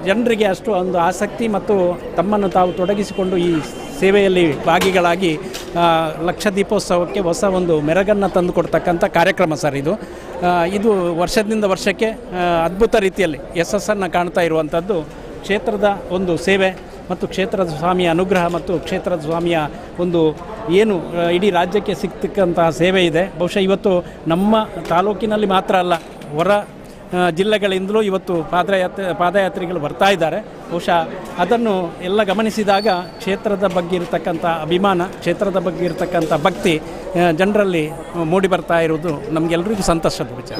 ಜನರಿಗೆ ಅಷ್ಟು ಒಂದು ಆಸಕ್ತಿ ಮತ್ತು ತಮ್ಮನ್ನು ತಾವು ತೊಡಗಿಸಿಕೊಂಡು ಈ ಸೇವೆಯಲ್ಲಿ ಭಾಗಿಗಳಾಗಿ ಲಕ್ಷ ದೀಪೋತ್ಸವಕ್ಕೆ ಹೊಸ ಒಂದು ಮೆರಗನ್ನು ತಂದುಕೊಡ್ತಕ್ಕಂಥ ಕಾರ್ಯಕ್ರಮ ಸರ್ ಇದು. ಇದು ವರ್ಷದಿಂದ ವರ್ಷಕ್ಕೆ ಅದ್ಭುತ ರೀತಿಯಲ್ಲಿ ಯಶಸ್ಸನ್ನು ಕಾಣ್ತಾ ಇರುವಂಥದ್ದು ಕ್ಷೇತ್ರದ ಒಂದು ಸೇವೆ ಮತ್ತು ಕ್ಷೇತ್ರದ ಸ್ವಾಮಿಯ ಅನುಗ್ರಹ ಮತ್ತು ಕ್ಷೇತ್ರದ ಸ್ವಾಮಿಯ ಒಂದು ಏನು ಇಡೀ ರಾಜ್ಯಕ್ಕೆ ಸಿಗ್ತಕ್ಕಂತಹ ಸೇವೆ ಇದೆ. ಬಹುಶಃ ಇವತ್ತು ನಮ್ಮ ತಾಲೂಕಿನಲ್ಲಿ ಮಾತ್ರ ಅಲ್ಲ, ಹೊರ ಜಿಲ್ಲೆಗಳಿಂದಲೂ ಇವತ್ತು ಪಾದಯಾತ್ರಿಗಳು ಬರ್ತಾ ಇದ್ದಾರೆ. ಬಹುಶಃ ಅದನ್ನು ಎಲ್ಲ ಗಮನಿಸಿದಾಗ ಕ್ಷೇತ್ರದ ಬಗ್ಗೆ ಇರತಕ್ಕಂಥ ಅಭಿಮಾನ, ಕ್ಷೇತ್ರದ ಬಗ್ಗೆ ಇರತಕ್ಕಂಥ ಭಕ್ತಿ ಜನರಲ್ಲಿ ಮೂಡಿ ಬರ್ತಾ ಇರುವುದು ನಮಗೆಲ್ಲರಿಗೂ ಸಂತೋಷದ ವಿಚಾರ.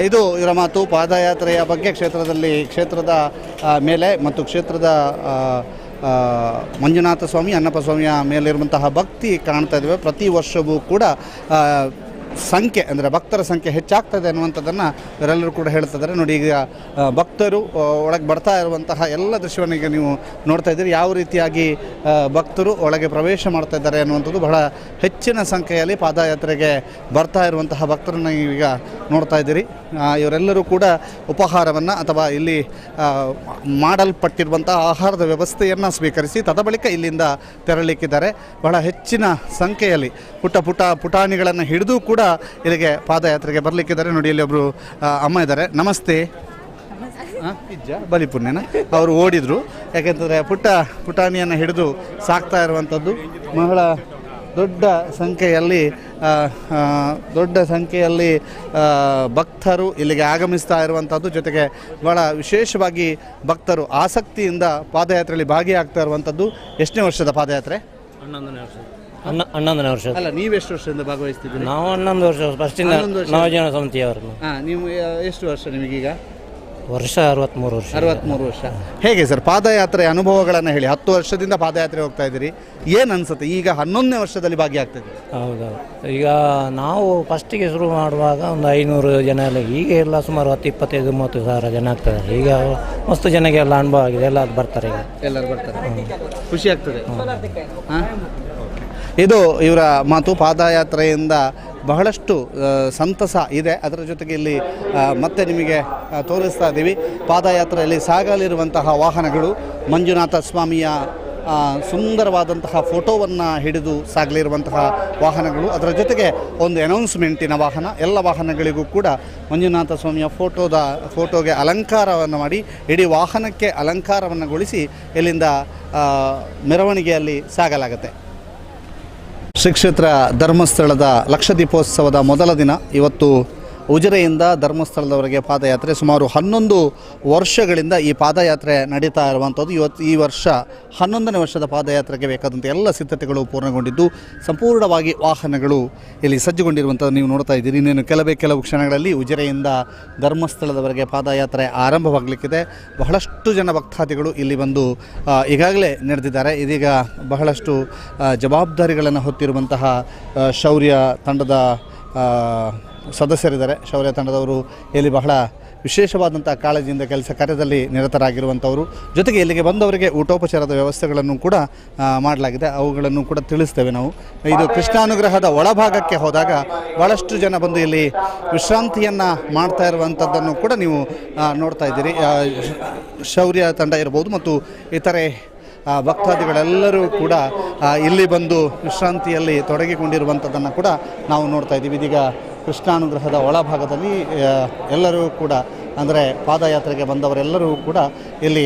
ಇದು ಇವರ ಮಾತು. ಪಾದಯಾತ್ರೆಯ ಬಗ್ಗೆ ಕ್ಷೇತ್ರದ ಮೇಲೆ ಮತ್ತು ಕ್ಷೇತ್ರದ ಮಂಜುನಾಥ ಸ್ವಾಮಿ, ಅಣ್ಣಪ್ಪ ಸ್ವಾಮಿಯ ಮೇಲಿರುವಂತಹ ಭಕ್ತಿ ಕಾಣ್ತಾ ಇದ್ದೇವೆ. ಪ್ರತಿ ವರ್ಷವೂ ಕೂಡ ಸಂಖ್ಯೆ ಅಂದರೆ ಭಕ್ತರ ಸಂಖ್ಯೆ ಹೆಚ್ಚಾಗ್ತದೆ ಅನ್ನುವಂಥದ್ದನ್ನು ಇವರೆಲ್ಲರೂ ಕೂಡ ಹೇಳ್ತಿದ್ದಾರೆ. ನೋಡಿ, ಈಗ ಭಕ್ತರು ಒಳಗೆ ಬರ್ತಾ ಇರುವಂತಹ ಎಲ್ಲ ದೃಶ್ಯವನ್ನು ಈಗ ನೀವು ನೋಡ್ತಾ ಇದ್ದೀರಿ. ಯಾವ ರೀತಿಯಾಗಿ ಭಕ್ತರು ಒಳಗೆ ಪ್ರವೇಶ ಮಾಡ್ತಾ ಇದ್ದಾರೆ ಅನ್ನುವಂಥದ್ದು, ಬಹಳ ಹೆಚ್ಚಿನ ಸಂಖ್ಯೆಯಲ್ಲಿ ಪಾದಯಾತ್ರೆಗೆ ಬರ್ತಾ ಇರುವಂತಹ ಭಕ್ತರನ್ನು ಈಗ ನೋಡ್ತಾ ಇದ್ದೀರಿ. ಇವರೆಲ್ಲರೂ ಕೂಡ ಉಪಹಾರವನ್ನು ಅಥವಾ ಇಲ್ಲಿ ಮಾಡಲ್ಪಟ್ಟಿರುವಂಥ ಆಹಾರದ ವ್ಯವಸ್ಥೆಯನ್ನು ಸ್ವೀಕರಿಸಿ ತದಬಳಿಕ ಇಲ್ಲಿಂದ ತೆರಳಲಿಕ್ಕಿದ್ದಾರೆ. ಬಹಳ ಹೆಚ್ಚಿನ ಸಂಖ್ಯೆಯಲ್ಲಿ ಪುಟಾಣಿಗಳನ್ನು ಹಿಡಿದು ಕೂಡ ಇಲ್ಲಿಗೆ ಪಾದಯಾತ್ರೆಗೆ ಬರಲಿಕ್ಕಿದ್ದಾರೆ. ನೋಡಿ, ಇಲ್ಲಿ ಒಬ್ಬರು ಅಮ್ಮ ಇದ್ದಾರೆ. ನಮಸ್ತೆ. ಬಲಿಪುಣ್ಯನ ಅವರು ಓಡಿದರು, ಯಾಕೆಂತಂದರೆ ಪುಟಾಣಿಯನ್ನು ಹಿಡಿದು ಸಾಕ್ತಾ ಇರುವಂಥದ್ದು. ಬಹಳ ದೊಡ್ಡ ಸಂಖ್ಯೆಯಲ್ಲಿ ಭಕ್ತರು ಇಲ್ಲಿಗೆ ಆಗಮಿಸ್ತಾ ಇರುವಂಥದ್ದು. ಜೊತೆಗೆ ಬಹಳ ವಿಶೇಷವಾಗಿ ಭಕ್ತರು ಆಸಕ್ತಿಯಿಂದ ಪಾದಯಾತ್ರೆಯಲ್ಲಿ ಭಾಗಿಯಾಗ್ತಾ ಇರುವಂಥದ್ದು. ಎಷ್ಟನೇ ವರ್ಷದ ಪಾದಯಾತ್ರೆ? 11ನೇ ವರ್ಷ. ಅಲ್ಲ, ನೀವೆಷ್ಟು ವರ್ಷದಿಂದ ಭಾಗವಹಿಸ್ತಿದ್ದೀರಿ? ನಾವು 11 ವರ್ಷ ಫಸ್ಟಿಂದ ನವಜನ ಸಮಿತಿಯವರು. ನೀವು ಎಷ್ಟು ವರ್ಷ ನಿಮಗೀಗ? ವರ್ಷ 63 ವರ್ಷ. ಹೇಗೆ ಸರ್ ಪಾದಯಾತ್ರೆ ಅನುಭವಗಳನ್ನು ಹೇಳಿ? 10 ವರ್ಷದಿಂದ ಪಾದಯಾತ್ರೆ ಹೋಗ್ತಾ ಇದ್ದೀರಿ, ಏನು ಅನ್ಸುತ್ತೆ ಈಗ 11ನೇ ವರ್ಷದಲ್ಲಿ ಭಾಗಿಯಾಗ್ತದೆ? ಹೌದೌದು. ಈಗ ನಾವು ಫಸ್ಟಿಗೆ ಶುರು ಮಾಡುವಾಗ ಒಂದು 500 ಜನ ಎಲ್ಲ, ಈಗ ಎಲ್ಲ ಸುಮಾರು 20-25-30 ಸಾವಿರ ಜನ ಆಗ್ತದೆ. ಈಗ ಮಸ್ತು ಜನಕ್ಕೆ ಎಲ್ಲ ಅನುಭವ ಆಗಿದೆ, ಎಲ್ಲ ಬರ್ತಾರೆ, ಈಗ ಎಲ್ಲರೂ ಬರ್ತಾರೆ, ಖುಷಿ ಆಗ್ತದೆ. ಇದು ಇವರ ಮಾತು. ಪಾದಯಾತ್ರೆಯಿಂದ ಬಹಳಷ್ಟು ಸಂತಸ ಇದೆ. ಅದರ ಜೊತೆಗೆ ಇಲ್ಲಿ ಮತ್ತೆ ನಿಮಗೆ ತೋರಿಸ್ತಾ ಇದ್ದೀವಿ ಪಾದಯಾತ್ರೆಯಲ್ಲಿ ಸಾಗಲಿರುವಂತಹ ವಾಹನಗಳು. ಮಂಜುನಾಥ ಸ್ವಾಮಿಯ ಸುಂದರವಾದಂತಹ ಫೋಟೋವನ್ನು ಹಿಡಿದು ಸಾಗಲಿರುವಂತಹ ವಾಹನಗಳು. ಅದರ ಜೊತೆಗೆ ಒಂದು ಅನೌನ್ಸ್ಮೆಂಟಿನ ವಾಹನ. ಎಲ್ಲ ವಾಹನಗಳಿಗೂ ಕೂಡ ಮಂಜುನಾಥ ಸ್ವಾಮಿಯ ಫೋಟೋಗೆ ಅಲಂಕಾರವನ್ನು ಮಾಡಿ ಇಡೀ ವಾಹನಕ್ಕೆ ಅಲಂಕಾರವನ್ನುಗೊಳಿಸಿ ಇಲ್ಲಿಂದ ಮೆರವಣಿಗೆಯಲ್ಲಿ ಸಾಗಲಾಗುತ್ತೆ. ಶ್ರೀ ಕ್ಷೇತ್ರ ಧರ್ಮಸ್ಥಳದ ಲಕ್ಷ ದೀಪೋತ್ಸವದ ಮೊದಲ ದಿನ ಇವತ್ತು ಉಜಿರೆಯಿಂದ ಧರ್ಮಸ್ಥಳದವರೆಗೆ ಪಾದಯಾತ್ರೆ. ಸುಮಾರು 11 ವರ್ಷಗಳಿಂದ ಈ ಪಾದಯಾತ್ರೆ ನಡೀತಾ ಇರುವಂಥದ್ದು. ಈ ವರ್ಷ 11ನೇ ವರ್ಷದ ಪಾದಯಾತ್ರೆಗೆ ಬೇಕಾದಂಥ ಎಲ್ಲ ಸಿದ್ಧತೆಗಳು ಪೂರ್ಣಗೊಂಡಿದ್ದು ಸಂಪೂರ್ಣವಾಗಿ ವಾಹನಗಳು ಇಲ್ಲಿ ಸಜ್ಜುಗೊಂಡಿರುವಂಥದ್ದು ನೀವು ನೋಡ್ತಾ ಇದ್ದೀರಿ. ಇನ್ನೇನು ಕೆಲವು ಕ್ಷಣಗಳಲ್ಲಿ ಉಜಿರೆಯಿಂದ ಧರ್ಮಸ್ಥಳದವರೆಗೆ ಪಾದಯಾತ್ರೆ ಆರಂಭವಾಗಲಿಕ್ಕಿದೆ. ಬಹಳಷ್ಟು ಜನ ಭಕ್ತಾದಿಗಳು ಇಲ್ಲಿ ಬಂದು ಈಗಾಗಲೇ ನಡೆದಿದ್ದಾರೆ. ಇದೀಗ ಬಹಳಷ್ಟು ಜವಾಬ್ದಾರಿಗಳನ್ನು ಹೊತ್ತಿರುವಂತಹ ಶೌರ್ಯ ತಂಡದ ಸದಸ್ಯರಿದ್ದಾರೆ. ಶೌರ್ಯ ತಂಡದವರು ಇಲ್ಲಿ ಬಹಳ ವಿಶೇಷವಾದಂಥ ಕಾಳಜಿಯಿಂದ ಕೆಲಸ ಕಾರ್ಯದಲ್ಲಿ ನಿರತರಾಗಿರುವಂಥವರು. ಜೊತೆಗೆ ಇಲ್ಲಿಗೆ ಬಂದವರಿಗೆ ಊಟೋಪಚಾರದ ವ್ಯವಸ್ಥೆಗಳನ್ನು ಕೂಡ ಮಾಡಲಾಗಿದೆ. ಅವುಗಳನ್ನು ಕೂಡ ತಿಳಿಸ್ತೇವೆ ನಾವು. ಇದು ಕೃಷ್ಣಾನುಗ್ರಹದ ಒಳಭಾಗಕ್ಕೆ ಹೋದಾಗ ಭಾಳಷ್ಟು ಜನ ಬಂದು ಇಲ್ಲಿ ವಿಶ್ರಾಂತಿಯನ್ನು ಮಾಡ್ತಾ ಇರುವಂಥದ್ದನ್ನು ಕೂಡ ನೀವು ನೋಡ್ತಾ ಇದ್ದೀರಿ. ಶೌರ್ಯ ತಂಡ ಇರ್ಬೋದು ಮತ್ತು ಇತರೆ ಭಕ್ತಾದಿಗಳೆಲ್ಲರೂ ಕೂಡ ಇಲ್ಲಿ ಬಂದು ವಿಶ್ರಾಂತಿಯಲ್ಲಿ ತೊಡಗಿಕೊಂಡಿರುವಂಥದ್ದನ್ನು ಕೂಡ ನಾವು ನೋಡ್ತಾ ಇದ್ದೀವಿ. ಇದೀಗ ಕೃಷ್ಣಾನುಗ್ರಹದ ಒಳಭಾಗದಲ್ಲಿ ಎಲ್ಲರೂ ಕೂಡ ಅಂದರೆ ಪಾದಯಾತ್ರೆಗೆ ಬಂದವರೆಲ್ಲರೂ ಕೂಡ ಇಲ್ಲಿ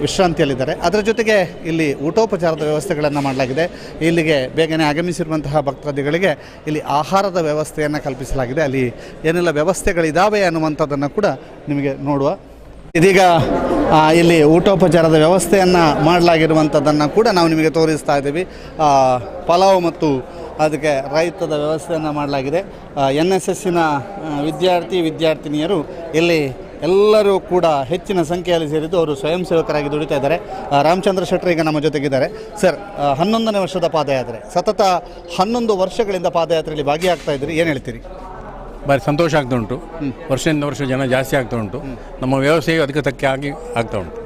ವಿಶ್ರಾಂತಿಯಲ್ಲಿದ್ದಾರೆ. ಅದರ ಜೊತೆಗೆ ಇಲ್ಲಿ ಊಟೋಪಚಾರದ ವ್ಯವಸ್ಥೆಗಳನ್ನು ಮಾಡಲಾಗಿದೆ. ಇಲ್ಲಿಗೆ ಬೇಗನೆ ಆಗಮಿಸಿರುವಂತಹ ಭಕ್ತಾದಿಗಳಿಗೆ ಇಲ್ಲಿ ಆಹಾರದ ವ್ಯವಸ್ಥೆಯನ್ನು ಕಲ್ಪಿಸಲಾಗಿದೆ. ಅಲ್ಲಿ ಏನೆಲ್ಲ ವ್ಯವಸ್ಥೆಗಳಿದ್ದಾವೆ ಅನ್ನುವಂಥದ್ದನ್ನು ಕೂಡ ನಿಮಗೆ ನೋಡುವ. ಇದೀಗ ಇಲ್ಲಿ ಊಟೋಪಚಾರದ ವ್ಯವಸ್ಥೆಯನ್ನು ಮಾಡಲಾಗಿರುವಂಥದ್ದನ್ನು ಕೂಡ ನಾವು ನಿಮಗೆ ತೋರಿಸ್ತಾ ಇದ್ದೀವಿ. ಪಲಾವ್ ಮತ್ತು ಅದಕ್ಕೆ ರೈತದ ವ್ಯವಸ್ಥೆಯನ್ನು ಮಾಡಲಾಗಿದೆ. NSSನ ವಿದ್ಯಾರ್ಥಿನಿಯರು ಇಲ್ಲಿ ಎಲ್ಲರೂ ಕೂಡ ಹೆಚ್ಚಿನ ಸಂಖ್ಯೆಯಲ್ಲಿ ಸೇರಿದ್ದು ಅವರು ಸ್ವಯಂ ಸೇವಕರಾಗಿ ದುಡಿತಾ ಇದ್ದಾರೆ. ರಾಮಚಂದ್ರ ಶೆಟ್ಟರ್ ಈಗ ನಮ್ಮ ಜೊತೆಗಿದ್ದಾರೆ. ಸರ್, 11ನೇ ವರ್ಷದ ಪಾದಯಾತ್ರೆ, ಸತತ 11 ವರ್ಷಗಳಿಂದ ಪಾದಯಾತ್ರೆಯಲ್ಲಿ ಭಾಗಿಯಾಗ್ತಾ ಇದ್ದೀರಿ, ಏನು ಹೇಳ್ತೀರಿ? ಭಾರಿ ಸಂತೋಷ ಆಗ್ತಾ ಉಂಟು. ವರ್ಷದಿಂದ ವರ್ಷ ಜನ ಜಾಸ್ತಿ ಆಗ್ತಾ ಉಂಟು. ನಮ್ಮ ವ್ಯವಸ್ಥೆಯು ಅದಕ್ಕೆ ತಕ್ಕ ಆಗಿ ಆಗ್ತಾ ಉಂಟು.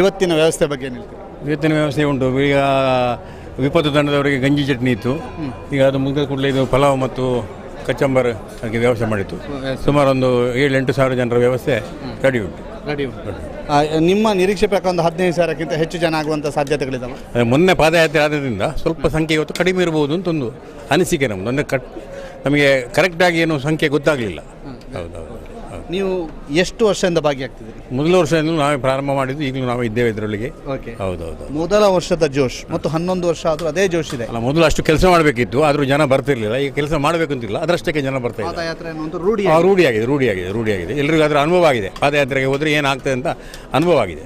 ಇವತ್ತಿನ ವ್ಯವಸ್ಥೆ ಬಗ್ಗೆ ಏನು ಹೇಳ್ತೀರಿ? ಇವತ್ತಿನ ವ್ಯವಸ್ಥೆ ಉಂಟು. ಈಗ ವಿಪತ್ತು ತಂಡದವರಿಗೆ ಗಂಜಿ ಚಟ್ನಿ ಇತ್ತು. ಈಗ ಅದು ಮುಗಿದ ಕೂಡಲೇ ಇದು ಪಲಾವ್ ಮತ್ತು ಕಚಂಬರ್ ಅದಕ್ಕೆ ವ್ಯವಸ್ಥೆ ಮಾಡಿತ್ತು. ಸುಮಾರು ಒಂದು 7-8 ಸಾವಿರ ಜನರ ವ್ಯವಸ್ಥೆ ರೆಡಿ ಉಂಟು. ನಿಮ್ಮ ನಿರೀಕ್ಷೆ ಪ್ರಕಾರ ಒಂದು 15 ಸಾವಿರಕ್ಕಿಂತ ಹೆಚ್ಚು ಜನ ಆಗುವಂಥ ಸಾಧ್ಯತೆಗಳಿದ್ದಾವೆ. ಮೊನ್ನೆ ಪಾದಯಾತ್ರೆ ಆದ್ರಿಂದ ಸ್ವಲ್ಪ ಸಂಖ್ಯೆ ಇವತ್ತು ಕಡಿಮೆ ಇರ್ಬೋದು ಅಂತ ಒಂದು ಅನಿಸಿಕೆ ನಮ್ಮದು. ಅಂದರೆ ನಮಗೆ ಕರೆಕ್ಟಾಗಿ ಏನು ಸಂಖ್ಯೆ ಗೊತ್ತಾಗಲಿಲ್ಲ. ಹೌದೌದು. ನೀವು ಎಷ್ಟು ವರ್ಷದಿಂದ ಭಾಗಿಯಾಗ್ತಿದ್ದೀರಿ? ಮೊದಲ ವರ್ಷದಿಂದ ನಾವೇ ಪ್ರಾರಂಭ ಮಾಡಿದ್ದು, ಈಗಲೂ ನಾವು ಇದ್ದೇವೆ ಇದರೊಳಗೆ. ಹೌದೌದು. ಮೊದಲ ವರ್ಷದ ಜೋಶ್ ಮತ್ತು 11 ವರ್ಷ ಆದರೂ ಅದೇ ಜೋಶ್ ಇದೆ. ಅಲ್ಲ, ಮೊದಲು ಅಷ್ಟು ಕೆಲಸ ಮಾಡಬೇಕಿತ್ತು, ಆದರೂ ಜನ ಬರ್ತಿರ್ಲಿಲ್ಲ. ಈಗ ಕೆಲಸ ಮಾಡಬೇಕಂತಿಲ್ಲ, ಅದರಷ್ಟಕ್ಕೆ ಜನ ಬರ್ತಾ ಇದ್ದಾರೆ. ಪಾದಯಾತ್ರೆ ಅನ್ನುವಂಥ ರೂಢಿಯಾಗಿದೆ. ಎಲ್ರಿಗೂ ಅದರ ಅನುಭವ ಆಗಿದೆ. ಪಾದಯಾತ್ರೆಗೆ ಹೋದರೆ ಏನಾಗ್ತದೆ ಅಂತ ಅನುಭವ ಆಗಿದೆ.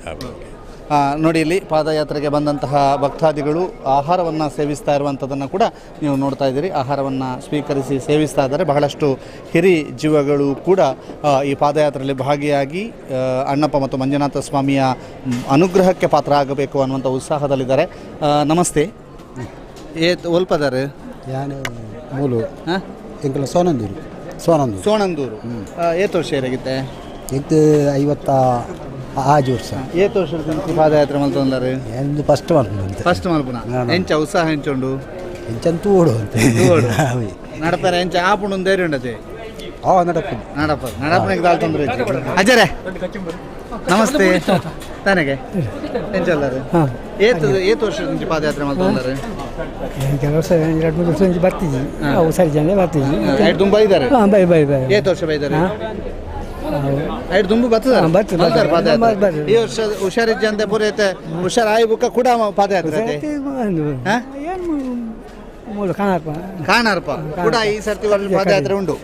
ನೋಡಿ, ಇಲ್ಲಿ ಪಾದಯಾತ್ರೆಗೆ ಬಂದಂತಹ ಭಕ್ತಾದಿಗಳು ಆಹಾರವನ್ನು ಸೇವಿಸ್ತಾ ಇರುವಂಥದ್ದನ್ನು ಕೂಡ ನೀವು ನೋಡ್ತಾ ಇದ್ದೀರಿ. ಆಹಾರವನ್ನು ಸ್ವೀಕರಿಸಿ ಸೇವಿಸ್ತಾ ಇದ್ದಾರೆ. ಬಹಳಷ್ಟು ಹಿರಿ ಜೀವಗಳು ಕೂಡ ಈ ಪಾದಯಾತ್ರೆಯಲ್ಲಿ ಭಾಗಿಯಾಗಿ ಅಣ್ಣಪ್ಪ ಮತ್ತು ಮಂಜುನಾಥ ಸ್ವಾಮಿಯ ಅನುಗ್ರಹಕ್ಕೆ ಪಾತ್ರ ಆಗಬೇಕು ಅನ್ನುವಂಥ ಉತ್ಸಾಹದಲ್ಲಿದ್ದಾರೆ. ನಮಸ್ತೆ. ಒಲ್ಪದಾರೆ ಮೂಲು ಎಂಕಲ ಸೋನಂದೂರು ಏತು ವರ್ಷ ಏರಾಗಿತ್ತೆ? ಇದು 55 ವರ್ಷ. ಏತು ವರ್ಷದ ಪಾದಯಾತ್ರೆ ಮಲ್ತೊಂದಾರೆ? ಎಂದು ಫಸ್ಟ್ ಮಲ್ಪುನ ಎಂಚ ಉತ್ಸಾಹ ಎಂಚುಂಡು? ಎಂಚಂತೂ ಓಡು ಅಂತ ನಡಪಾರೆ ಎಂಚ ಆಪುಂಡು ಧೈರ್ಯ ಉಂಡತೆ? ನಡಪನಿಗೆ ದಾಲ್ ತೊಂದರೆ ಅಜ್ಜರೇ ನಮಸ್ತೆ. ತನಗೆ ಎಂಚಲ್ಲಾರೆ ಏತು ವರ್ಷದ ಮುಂಚೆ ಪಾದಯಾತ್ರೆ ಮಲ್ತೊಂದಾರೆ? ಕೆಲವು 2-3 ವರ್ಷ ಮುಂಚೆ ಬರ್ತಿದ್ವಿ. ಸರಿ ಜನ ಬರ್ತಿದ್ವಿ. ತುಂಬ ಇದ್ದಾರೆ. ಏತು ವರ್ಷ ಬೈದಾರೆ? ತುಂಬ ಬರ್ತದೆ. ಈ ವರ್ಷ ಹುಷಾರಿದ್ದ ಅಂತ ಪೂರೈತೆ ಹುಷಾರಾಯಿ ಬುಕ್ಕ ಕೂಡ ಪಾದಯಾತ್ರೆ ಕಾಣಾರ್ಪ ಕೂಡ ಈ ಸರ್ತಿ ಪಾದಯಾತ್ರೆ ಉಂಟು.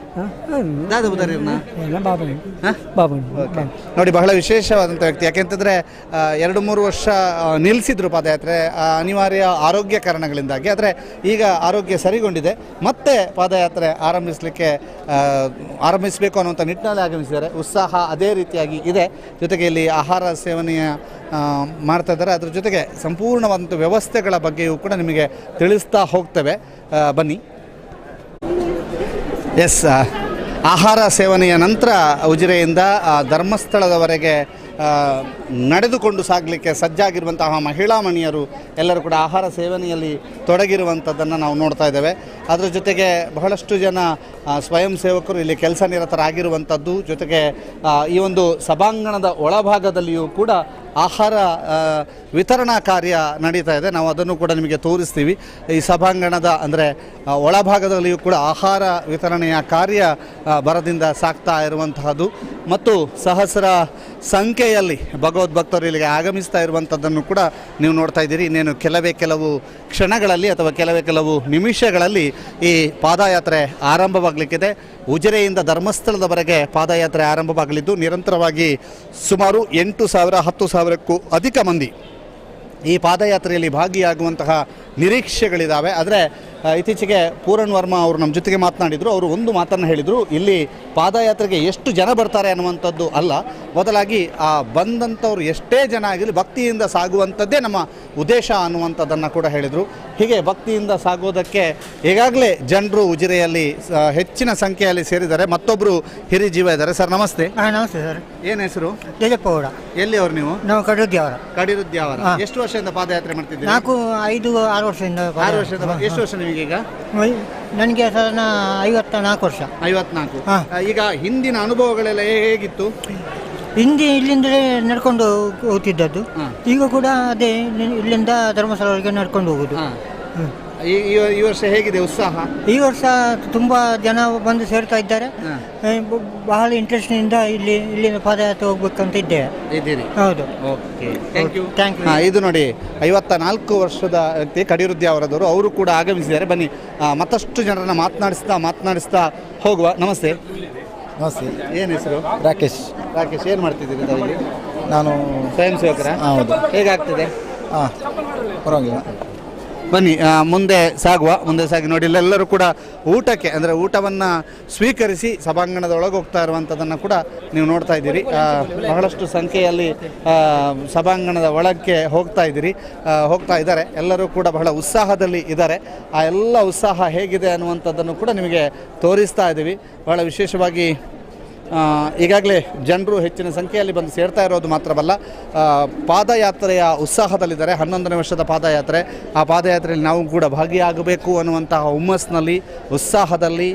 ನೋಡಿ, ಬಹಳ ವಿಶೇಷವಾದಂಥ ವ್ಯಕ್ತಿ. ಯಾಕೆಂತಂದರೆ 2-3 ವರ್ಷ ನಿಲ್ಲಿಸಿದ್ರು ಪಾದಯಾತ್ರೆ ಅನಿವಾರ್ಯ ಆರೋಗ್ಯ ಕಾರಣಗಳಿಂದಾಗಿ. ಆದರೆ ಈಗ ಆರೋಗ್ಯ ಸರಿಗೊಂಡಿದೆ, ಮತ್ತೆ ಪಾದಯಾತ್ರೆ ಆರಂಭಿಸಬೇಕು ಅನ್ನುವಂಥ ನಿಟ್ಟಿನಲ್ಲಿ ಆಗಮಿಸಿದ್ದಾರೆ. ಉತ್ಸಾಹ ಅದೇ ರೀತಿಯಾಗಿ ಇದೆ. ಜೊತೆಗೆ ಇಲ್ಲಿ ಆಹಾರ ಸೇವನೆಯ ಮಾಡ್ತಾ ಇದ್ದಾರೆ. ಅದ್ರ ಜೊತೆಗೆ ಸಂಪೂರ್ಣವಾದಂಥ ವ್ಯವಸ್ಥೆಗಳ ಬಗ್ಗೆಯೂ ಕೂಡ ನಿಮಗೆ ತಿಳಿಸ್ತಾ ಹೋಗ್ತೇವೆ. ಬನ್ನಿ. ಎಸ್, ಆಹಾರ ಸೇವನೆಯ ನಂತರ ಉಜಿರೆಯಿಂದ ಧರ್ಮಸ್ಥಳದವರೆಗೆ ನಡೆದುಕೊಂಡು ಸಾಗಲಿಕ್ಕೆ ಸಜ್ಜಾಗಿರುವಂತಹ ಮಹಿಳಾ ಮಣಿಯರು ಎಲ್ಲರೂ ಕೂಡ ಆಹಾರ ಸೇವನೆಯಲ್ಲಿ ತೊಡಗಿರುವಂಥದ್ದನ್ನು ನಾವು ನೋಡ್ತಾ ಇದ್ದೇವೆ. ಅದರ ಜೊತೆಗೆ ಬಹಳಷ್ಟು ಜನ ಸ್ವಯಂ ಸೇವಕರು ಇಲ್ಲಿ ಕೆಲಸ ನಿರತರಾಗಿರುವಂಥದ್ದು. ಜೊತೆಗೆ ಈ ಒಂದು ಸಭಾಂಗಣದ ಒಳಭಾಗದಲ್ಲಿಯೂ ಕೂಡ ಆಹಾರ ವಿತರಣಾ ಕಾರ್ಯ ನಡೀತಾ ಇದೆ. ನಾವು ಅದನ್ನು ಕೂಡ ನಿಮಗೆ ತೋರಿಸ್ತೀವಿ. ಈ ಸಭಾಂಗಣದ ಅಂದರೆ ಒಳಭಾಗದಲ್ಲಿಯೂ ಕೂಡ ಆಹಾರ ವಿತರಣೆಯ ಕಾರ್ಯ ಭರದಿಂದ ಸಾಗ್ತಾ ಇರುವಂತಹದ್ದು ಮತ್ತು ಸಹಸ್ರ ಸಂಖ್ಯೆಯಲ್ಲಿ ಭಗವದ್ಭಕ್ತರು ಇಲ್ಲಿಗೆ ಆಗಮಿಸ್ತಾ ಇರುವಂಥದ್ದನ್ನು ಕೂಡ ನೀವು ನೋಡ್ತಾ ಇದ್ದೀರಿ. ಇನ್ನೇನು ಕೆಲವು ಕ್ಷಣಗಳಲ್ಲಿ ಅಥವಾ ಕೆಲವು ನಿಮಿಷಗಳಲ್ಲಿ ಈ ಪಾದಯಾತ್ರೆ ಆರಂಭವಾಗಲಿಕ್ಕಿದೆ. ಉಜಿರೆಯಿಂದ ಧರ್ಮಸ್ಥಳದವರೆಗೆ ಪಾದಯಾತ್ರೆ ಆರಂಭವಾಗಲಿದ್ದು ನಿರಂತರವಾಗಿ ಸುಮಾರು 8,000-10,000 ಕ್ಕೂ ಅಧಿಕ ಮಂದಿ ಈ ಪಾದಯಾತ್ರೆಯಲ್ಲಿ ಭಾಗಿಯಾಗುವಂತಹ ನಿರೀಕ್ಷೆಗಳಿದ್ದಾವೆ. ಆದರೆ ಇತ್ತೀಚೆಗೆ ಪೂರಣ್ ವರ್ಮಾ ಅವರು ನಮ್ಮ ಜೊತೆಗೆ ಮಾತನಾಡಿದರು. ಅವರು ಒಂದು ಮಾತನ್ನು ಹೇಳಿದರು, ಇಲ್ಲಿ ಪಾದಯಾತ್ರೆಗೆ ಎಷ್ಟು ಜನ ಬರ್ತಾರೆ ಅನ್ನುವಂಥದ್ದು ಅಲ್ಲ, ಬದಲಾಗಿ ಬಂದಂಥವ್ರು ಎಷ್ಟೇ ಜನ ಆಗಿರಲಿ ಭಕ್ತಿಯಿಂದ ಸಾಗುವಂಥದ್ದೇ ನಮ್ಮ ಉದ್ದೇಶ ಅನ್ನುವಂಥದ್ದನ್ನು ಕೂಡ ಹೇಳಿದರು. ಹೀಗೆ ಭಕ್ತಿಯಿಂದ ಸಾಗೋದಕ್ಕೆ ಈಗಾಗಲೇ ಜನರು ಉಜಿರೆಯಲ್ಲಿ ಹೆಚ್ಚಿನ ಸಂಖ್ಯೆಯಲ್ಲಿ ಸೇರಿದ್ದಾರೆ. ಮತ್ತೊಬ್ಬರು ಹಿರಿ ಜೀವ ಇದ್ದಾರೆ. ಸರ್ ನಮಸ್ತೆ. ನಮಸ್ತೆ ಸರ್. ಏನು ಹೆಸರು? ತೇಜಪ್ಪ ಗೌಡ. ಎಲ್ಲಿ ಅವರು? ನೀವು? ನಾವು ಕಡಿರುದ್ಯಾವರ. ಎಷ್ಟು ವರ್ಷದಿಂದ ಪಾದಯಾತ್ರೆ ಮಾಡ್ತಿದ್ದೀರಿ? 4-5-6 ವರ್ಷದಿಂದ. 6 ವರ್ಷದ. ಎಷ್ಟು ವರ್ಷ ನಿಮಗೆ ಈಗ? ನನಗೆ ಸಾಧಾರಣ 54 ವರ್ಷ. 54. ಈಗ ಹಿಂದಿನ ಅನುಭವಗಳೆಲ್ಲ ಹೇಗಿತ್ತು? ಇಲ್ಲಿಂದಲೇ ನಡ್ಕೊಂಡು ಹೋಗ್ತಿದ್ದದ್ದು. ಈಗ ಕೂಡ ಅದೇ ಇಲ್ಲಿಂದ ಧರ್ಮಸ್ಥಳವರೆಗೆ ನಡ್ಕೊಂಡು ಹೋಗುದು. ಈ ವರ್ಷ ಹೇಗಿದೆ ಉತ್ಸಾಹ? ಈ ವರ್ಷ ತುಂಬ ಜನ ಬಂದು ಸೇರ್ತಾ ಇದ್ದಾರೆ. ಬಹಳ ಇಂಟ್ರೆಸ್ಟ್ನಿಂದ ಇಲ್ಲಿನ ಪಾದಯಾತ್ರೆ ಹೋಗ್ಬೇಕಂತ ಇದ್ದೇವೆ. ಹೌದು. Thank you. ಇದು ನೋಡಿ, 54 ವರ್ಷದ ವ್ಯಕ್ತಿ ಕಡಿರುದ್ಯಾವರದವರು, ಅವರು ಕೂಡ ಆಗಮಿಸಿದ್ದಾರೆ. ಬನ್ನಿ ಮತ್ತಷ್ಟು ಜನರನ್ನು ಮಾತನಾಡಿಸ್ತಾ ಹೋಗುವ. ನಮಸ್ತೆ. ನಮಸ್ತೆ. ಏನು ಹೆಸರು? ರಾಕೇಶ್. ಏನು ಮಾಡ್ತಿದ್ದೀರಿ ತಾವಿಲ್ಲಿ? ನಾನು ಸ್ವಯಂ ಸೇವಕರ. ಹೌದು. ಹೇಗಾಗ್ತದೆ? ಪರವಾಗಿಲ್ಲ. ಬನ್ನಿ ಮುಂದೆ ಸಾಗಿ ನೋಡಿ ಇಲ್ಲೆಲ್ಲರೂ ಕೂಡ ಊಟಕ್ಕೆ ಅಂದರೆ ಊಟವನ್ನು ಸ್ವೀಕರಿಸಿ ಸಭಾಂಗಣದ ಒಳಗೆ ಹೋಗ್ತಾ ಇರುವಂಥದ್ದನ್ನು ಕೂಡ ನೀವು ನೋಡ್ತಾ ಇದ್ದೀರಿ. ಬಹಳಷ್ಟು ಸಂಖ್ಯೆಯಲ್ಲಿ ಸಭಾಂಗಣದ ಒಳಕ್ಕೆ ಹೋಗ್ತಾ ಇದ್ದಾರೆ. ಎಲ್ಲರೂ ಕೂಡ ಬಹಳ ಉತ್ಸಾಹದಲ್ಲಿ ಇದ್ದಾರೆ. ಆ ಎಲ್ಲ ಉತ್ಸಾಹ ಹೇಗಿದೆ ಅನ್ನುವಂಥದ್ದನ್ನು ಕೂಡ ನಿಮಗೆ ತೋರಿಸ್ತಾ ಇದ್ದೀವಿ. ಬಹಳ ವಿಶೇಷವಾಗಿ ಈಗಾಗಲೇ ಜನರು ಹೆಚ್ಚಿನ ಸಂಖ್ಯೆಯಲ್ಲಿ ಬಂದು ಸೇರ್ತಾ ಇರೋದು ಮಾತ್ರವಲ್ಲ, ಪಾದಯಾತ್ರೆಯ ಉತ್ಸಾಹದಲ್ಲಿದ್ದಾರೆ. 11ನೇ ವರ್ಷದ ಪಾದಯಾತ್ರೆ. ಆ ಪಾದಯಾತ್ರೆಯಲ್ಲಿ ನಾವು ಕೂಡ ಭಾಗಿಯಾಗಬೇಕು ಅನ್ನುವಂತಹ ಹುಮ್ಮಸ್ಸಿನಲ್ಲಿ, ಉತ್ಸಾಹದಲ್ಲಿ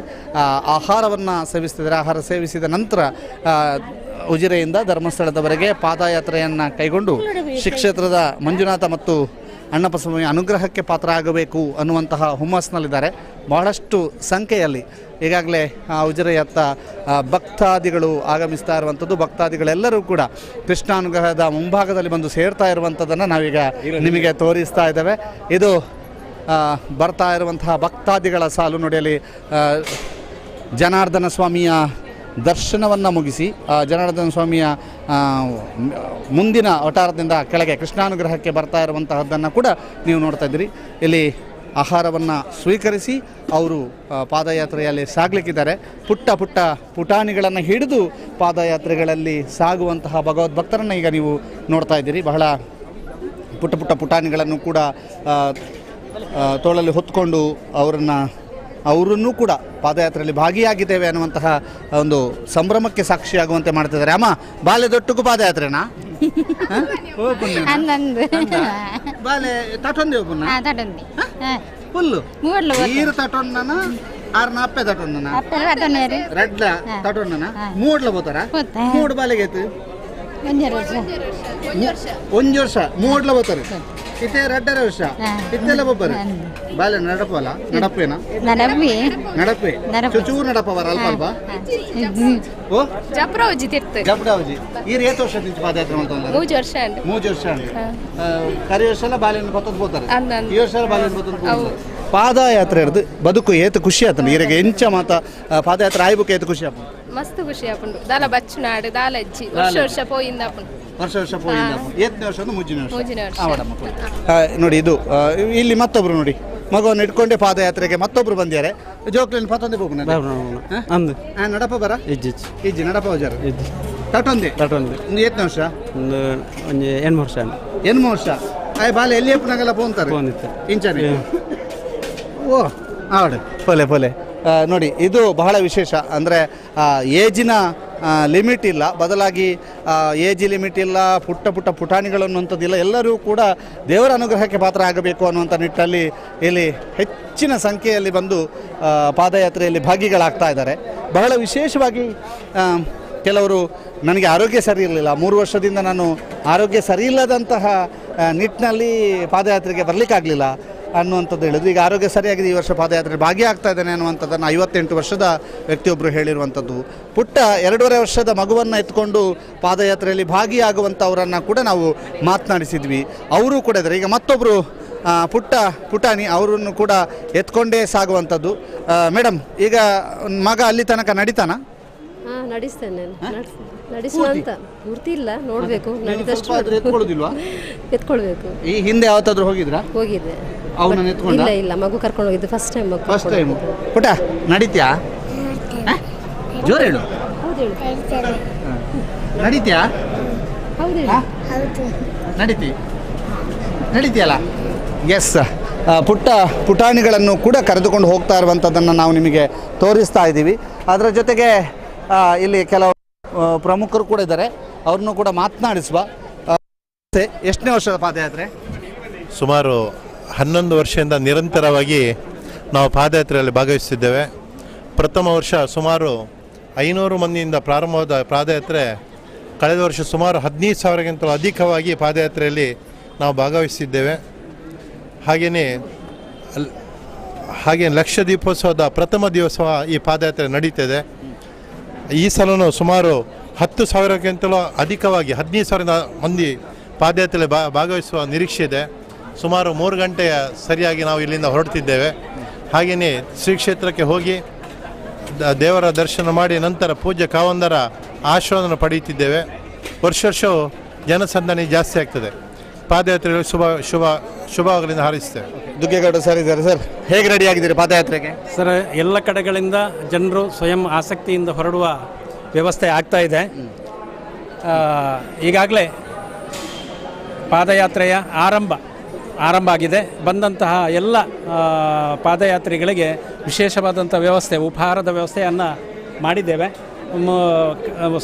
ಆಹಾರವನ್ನು ಸೇವಿಸ್ತಿದ್ದಾರೆ. ಆಹಾರ ಸೇವಿಸಿದ ನಂತರ ಉಜಿರೆಯಿಂದ ಧರ್ಮಸ್ಥಳದವರೆಗೆ ಪಾದಯಾತ್ರೆಯನ್ನು ಕೈಗೊಂಡು ಶ್ರೀ ಕ್ಷೇತ್ರದ ಮಂಜುನಾಥ ಮತ್ತು ಅಣ್ಣಪ್ಪ ಸ್ವಾಮಿ ಅನುಗ್ರಹಕ್ಕೆ ಪಾತ್ರ ಆಗಬೇಕು ಅನ್ನುವಂತಹ ಹುಮ್ಮಸ್ಸಿನಲ್ಲಿದ್ದಾರೆ. ಬಹಳಷ್ಟು ಸಂಖ್ಯೆಯಲ್ಲಿ ಈಗಾಗಲೇ ಉಜಿರೆಯತ್ತ ಭಕ್ತಾದಿಗಳು ಆಗಮಿಸ್ತಾ ಇರುವಂಥದ್ದು. ಭಕ್ತಾದಿಗಳೆಲ್ಲರೂ ಕೂಡ ಕೃಷ್ಣಾನುಗ್ರಹದ ಮುಂಭಾಗದಲ್ಲಿ ಬಂದು ಸೇರ್ತಾ ಇರುವಂಥದ್ದನ್ನು ನಾವೀಗ ನಿಮಗೆ ತೋರಿಸ್ತಾ ಇದ್ದೇವೆ. ಇದು ಬರ್ತಾ ಇರುವಂತಹ ಭಕ್ತಾದಿಗಳ ಸಾಲು ನೋಡಿ. ಅಲ್ಲಿ ಜನಾರ್ದನ ಸ್ವಾಮಿಯ ದರ್ಶನವನ್ನು ಮುಗಿಸಿ ಜನಾರ್ದನ ಸ್ವಾಮಿಯ ಮುಂದಿನ ವಟಾರದಿಂದ ಕೆಳಗೆ ಕೃಷ್ಣಾನುಗ್ರಹಕ್ಕೆ ಬರ್ತಾ ಇರುವಂತಹದ್ದನ್ನು ಕೂಡ ನೀವು ನೋಡ್ತಾ ಇದ್ದೀರಿ. ಇಲ್ಲಿ ಆಹಾರವನ್ನು ಸ್ವೀಕರಿಸಿ ಅವರು ಪಾದಯಾತ್ರೆಯಲ್ಲಿ ಸಾಗಲಿಕ್ಕಿದ್ದಾರೆ. ಪುಟ್ಟ ಪುಟಾಣಿಗಳನ್ನು ಹಿಡಿದು ಪಾದಯಾತ್ರೆಗಳಲ್ಲಿ ಸಾಗುವಂತಹ ಭಗವದ್ಭಕ್ತರನ್ನು ಈಗ ನೀವು ನೋಡ್ತಾ ಇದ್ದೀರಿ. ಬಹಳ ಪುಟ್ಟ ಪುಟಾಣಿಗಳನ್ನು ಕೂಡ ತೋಳಲ್ಲಿ ಹೊತ್ಕೊಂಡು ಅವರನ್ನು ಕೂಡ ಪಾದಯಾತ್ರೆಯಲ್ಲಿ ಭಾಗಿಯಾಗಿದ್ದೇವೆ ಅನ್ನುವಂತಹ ಒಂದು ಸಂಭ್ರಮಕ್ಕೆ ಸಾಕ್ಷಿಯಾಗುವಂತೆ ಮಾಡ್ತಿದ್ದಾರೆ. ಅಮ್ಮ ಬಾಲ್ಯದೊಟ್ಟಿಗೂ ಪಾದಯಾತ್ರೆನಾ? ಬಾಲೆ ತಟೊಂದೆ ಫುಲ್ಲು ನೀರು ತಟೊಂಡನ ಆರು ನಾಪೆ ತಟೊಂಡನ ರೆಡ್ಲ ತಟೊಂಡನ ಮೂಡ್ಲ పోతారా? ಮೂಡ್ ಬಾಲೆಗೈತು ಒಂಜ್ ವರ್ಷ ಮೂಡ್ಲ పోతారు. ಇತ್ತೆ 2.5 ವರ್ಷ ಇತ್ತೆಲ್ಲ ಒಬ್ಬರು ಬಾಲೆ ನಡಪಲ್ಲ ನಡಪೇನ ನಡಪೆ ಚೂರು ನಡಪವರ ಅಲ್ಪ ಓ ಜಬ್ರಾವಜಿ ಈ ರೇತು ವರ್ಷ ನಿಂತು ಪಾದಯಾತ್ರೆ ಮಾಡ್ತಾರೆ. 3 ವರ್ಷ ಕರಿ ವರ್ಷ ಎಲ್ಲ ಬಾಲೆಯನ್ನು ಪತ್ತೊಂದು ಹೋಗ್ತಾರೆ. ಈ ವರ್ಷ ಎಲ್ಲ ಬಾಲೆಯನ್ನು ಪತ್ತೊಂದು ಪಾದಯಾತ್ರೆ ಹಿಡಿದು ಬದುಕು ಏತು ಖುಷಿ ಆತಂಡು. ಈಗ ಎಂಚ ಮಾತ ಪಾದಯಾತ್ರೆ ಆಯ್ಬೇಕು ಏತು ಖುಷಿ ಆಪುಂಡು. ಮಸ್ತ್ ಖುಷಿ ಆಪುಂಡು. ದಾಲ ಬಚ್ಚನಾಡು ದಾಲ ಅಜ್ಜಿ ವರ್ಷ ಪೋಯಿಂದ ಆಪುಂಡು. ವರ್ಷ ಪೋಯಿಂದ ಏತನೇ ವರ್ಷ ಮುಜ್ಜಿನ ವರ್ಷ ನೋಡಿ. ಇದು ಇಲ್ಲಿ ಮತ್ತೊಬ್ರು ನೋಡಿ ಮಗುವನ್ನು ಇಟ್ಕೊಂಡೆ ಪಾದಯಾತ್ರೆಗೆ ಮತ್ತೊಬ್ರು ಬಂದಿದ್ದಾರೆ. ಜೋಕ್ಲಿನ ಪತ್ತೊಂದೆ ಹೋಗುಣ ನಡಪ ಬರ ಇಜ್ಜಿ ನಡಪ ಹೋಜಾರ ತಟೊಂದೆ ಒಂದು ಏತನೇ ವರ್ಷ ಎನ್ಮ ವರ್ಷ ಆಯ್ ಬಾಲೆ ಎಲ್ಲಿ ಎಪ್ಪನಾಗೆಲ್ಲ ಪೋಂತಾರೆ ಇಂಚನೆ ಓ ಆವಡೆ ಪೊಲೆ ನೋಡಿ. ಇದು ಬಹಳ ವಿಶೇಷ. ಅಂದರೆ ಏಜಿನ ಲಿಮಿಟ್ ಇಲ್ಲ, ಬದಲಾಗಿ ಏಜ್ ಲಿಮಿಟ್ ಇಲ್ಲ, ಪುಟ್ಟ ಪುಟಾಣಿಗಳು ಅನ್ನುವಂಥದ್ದಿಲ್ಲ. ಎಲ್ಲರೂ ಕೂಡ ದೇವರ ಅನುಗ್ರಹಕ್ಕೆ ಪಾತ್ರ ಆಗಬೇಕು ಅನ್ನುವಂಥ ನಿಟ್ಟಲ್ಲಿ ಇಲ್ಲಿ ಹೆಚ್ಚಿನ ಸಂಖ್ಯೆಯಲ್ಲಿ ಬಂದು ಪಾದಯಾತ್ರೆಯಲ್ಲಿ ಭಾಗಿಗಳಾಗ್ತಾ ಇದ್ದಾರೆ. ಬಹಳ ವಿಶೇಷವಾಗಿ ಕೆಲವರು ನನಗೆ ಆರೋಗ್ಯ ಸರಿ ಇರಲಿಲ್ಲ, 3 ವರ್ಷದಿಂದ ನಾನು ಆರೋಗ್ಯ ಸರಿ ಇಲ್ಲದಂತಹ ನಿಟ್ಟಿನಲ್ಲಿ ಪಾದಯಾತ್ರೆಗೆ ಬರಲಿಕ್ಕಾಗಲಿಲ್ಲ ಅನ್ನುವಂಥದ್ದು ಹೇಳಿದ್ರು. ಈಗ ಆರೋಗ್ಯ ಸರಿಯಾಗಿದೆ, ಈ ವರ್ಷ ಪಾದಯಾತ್ರೆ ಭಾಗಿಯಾಗ್ತಾ ಇದ್ದೇನೆ ಅನ್ನುವಂಥದ್ದನ್ನು 58 ವರ್ಷದ ವ್ಯಕ್ತಿಯೊಬ್ಬರು ಹೇಳಿರುವಂಥದ್ದು. ಪುಟ್ಟ 2.5 ವರ್ಷದ ಮಗುವನ್ನು ಎತ್ಕೊಂಡು ಪಾದಯಾತ್ರೆಯಲ್ಲಿ ಭಾಗಿಯಾಗುವಂಥವರನ್ನು ಕೂಡ ನಾವು ಮಾತನಾಡಿಸಿದ್ವಿ. ಅವರು ಕೂಡ ಇದ್ದಾರೆ. ಈಗ ಮತ್ತೊಬ್ಬರು ಪುಟಾಣಿ ಅವರನ್ನು ಕೂಡ ಎತ್ಕೊಂಡೇ ಸಾಗುವಂಥದ್ದು. ಮೇಡಮ್, ಈಗ ಮಗ ಅಲ್ಲಿ ತನಕ ನಡೀತಾನ? ನಡೆಸ್ತೇನೆ ನಡೆಸುವ ಅಂತ ಪೂರ್ತಿ ಇಲ್ಲ, ನೋಡಬೇಕು. ಎತ್ಕೊಳ್ಬೇಕು. ಈ ಹಿಂದೆ ಯಾವತ್ತಾದ್ರೂ ಹೋಗಿದ್ರಾ? ಹೋಗಿದ್ದೆ. ಅವನನ್ನು ಎತ್ಕೊಂಡ? ಇಲ್ಲ ಮಗು ಕರ್ಕೊಂಡು ಹೋಗಿದ್ದು ಫಸ್ಟ್ ಟೈಮ್. ಪುಟ ನಡೀತ್ಯಾ? ಜೋರು ಹೇಳು. ನಡೀತ್ಯಾ? ನಡೀತೀಯಲ್ಲ? ಎಸ್. ಪುಟಾಣಿಗಳನ್ನು ಕೂಡ ಕರೆದುಕೊಂಡು ಹೋಗ್ತಾ ಇರುವಂಥದ್ದನ್ನು ನಾವು ನಿಮಗೆ ತೋರಿಸ್ತಾ ಇದ್ದೀವಿ. ಅದರ ಜೊತೆಗೆ ಇಲ್ಲಿ ಕೆಲವು ಪ್ರಮುಖರು ಕೂಡ ಇದ್ದಾರೆ, ಅವ್ರನ್ನೂ ಕೂಡ ಮಾತನಾಡಿಸುವ. ಎಷ್ಟನೇ ವರ್ಷದ ಪಾದಯಾತ್ರೆ? ಸುಮಾರು 11 ವರ್ಷದಿಂದ ನಿರಂತರವಾಗಿ ನಾವು ಪಾದಯಾತ್ರೆಯಲ್ಲಿ ಭಾಗವಹಿಸುತ್ತಿದ್ದೇವೆ. ಪ್ರಥಮ ವರ್ಷ ಸುಮಾರು 500 ಮಂದಿಯಿಂದ ಪ್ರಾರಂಭವಾದ ಪಾದಯಾತ್ರೆ ಕಳೆದ ವರ್ಷ ಸುಮಾರು 15,000ಕ್ಕಿಂತಲೂ ಅಧಿಕವಾಗಿ ಪಾದಯಾತ್ರೆಯಲ್ಲಿ ನಾವು ಭಾಗವಹಿಸಿದ್ದೇವೆ. ಹಾಗೆಯೇ ಲಕ್ಷ ದೀಪೋತ್ಸವದ ಪ್ರಥಮ ದಿವಸ ಈ ಪಾದಯಾತ್ರೆ ನಡೀತಿದೆ. ಈ ಸಲನೂ ಸುಮಾರು 10,000ಕ್ಕಿಂತಲೂ ಅಧಿಕವಾಗಿ 15,000 ಮಂದಿ ಪಾದಯಾತ್ರೆಯಲ್ಲಿ ಭಾಗವಹಿಸುವ ನಿರೀಕ್ಷೆ ಇದೆ. ಸುಮಾರು 3 ಗಂಟೆಯ ಸರಿಯಾಗಿ ನಾವು ಇಲ್ಲಿಂದ ಹೊರಡ್ತಿದ್ದೇವೆ. ಹಾಗೆಯೇ ಶ್ರೀ ಕ್ಷೇತ್ರಕ್ಕೆ ಹೋಗಿ ದೇವರ ದರ್ಶನ ಮಾಡಿ ನಂತರ ಪೂಜ್ಯ ಕಾವಂದರ ಆಶೀರ್ವಾದನ ಪಡೆಯುತ್ತಿದ್ದೇವೆ. ವರ್ಷವೂ ಜನಸಂದಣಿ ಜಾಸ್ತಿ ಆಗ್ತದೆ. ಪಾದಯಾತ್ರೆಯಲ್ಲಿ ಶುಭವಾಗಲಿಂದ ಹಾರೈಸ್ತೇವೆ. ದುಗ್ಗೇಗೌಡ ಸರ್ ಇದ್ದಾರೆ. ಸರ್, ಹೇಗೆ ರೆಡಿ ಆಗಿದ್ದೀರಿ ಪಾದಯಾತ್ರೆಗೆ? ಸರ್, ಎಲ್ಲ ಕಡೆಗಳಿಂದ ಜನರು ಸ್ವಯಂ ಆಸಕ್ತಿಯಿಂದ ಹೊರಡುವ ವ್ಯವಸ್ಥೆ ಆಗ್ತಾ ಇದೆ. ಈಗಾಗಲೇ ಪಾದಯಾತ್ರೆಯ ಆರಂಭ ಆಗಿದೆ. ಬಂದಂತಹ ಎಲ್ಲ ಪಾದಯಾತ್ರಿಗಳಿಗೆ ವಿಶೇಷವಾದಂಥ ವ್ಯವಸ್ಥೆ, ಉಪಹಾರದ ವ್ಯವಸ್ಥೆಯನ್ನು ಮಾಡಿದ್ದೇವೆ.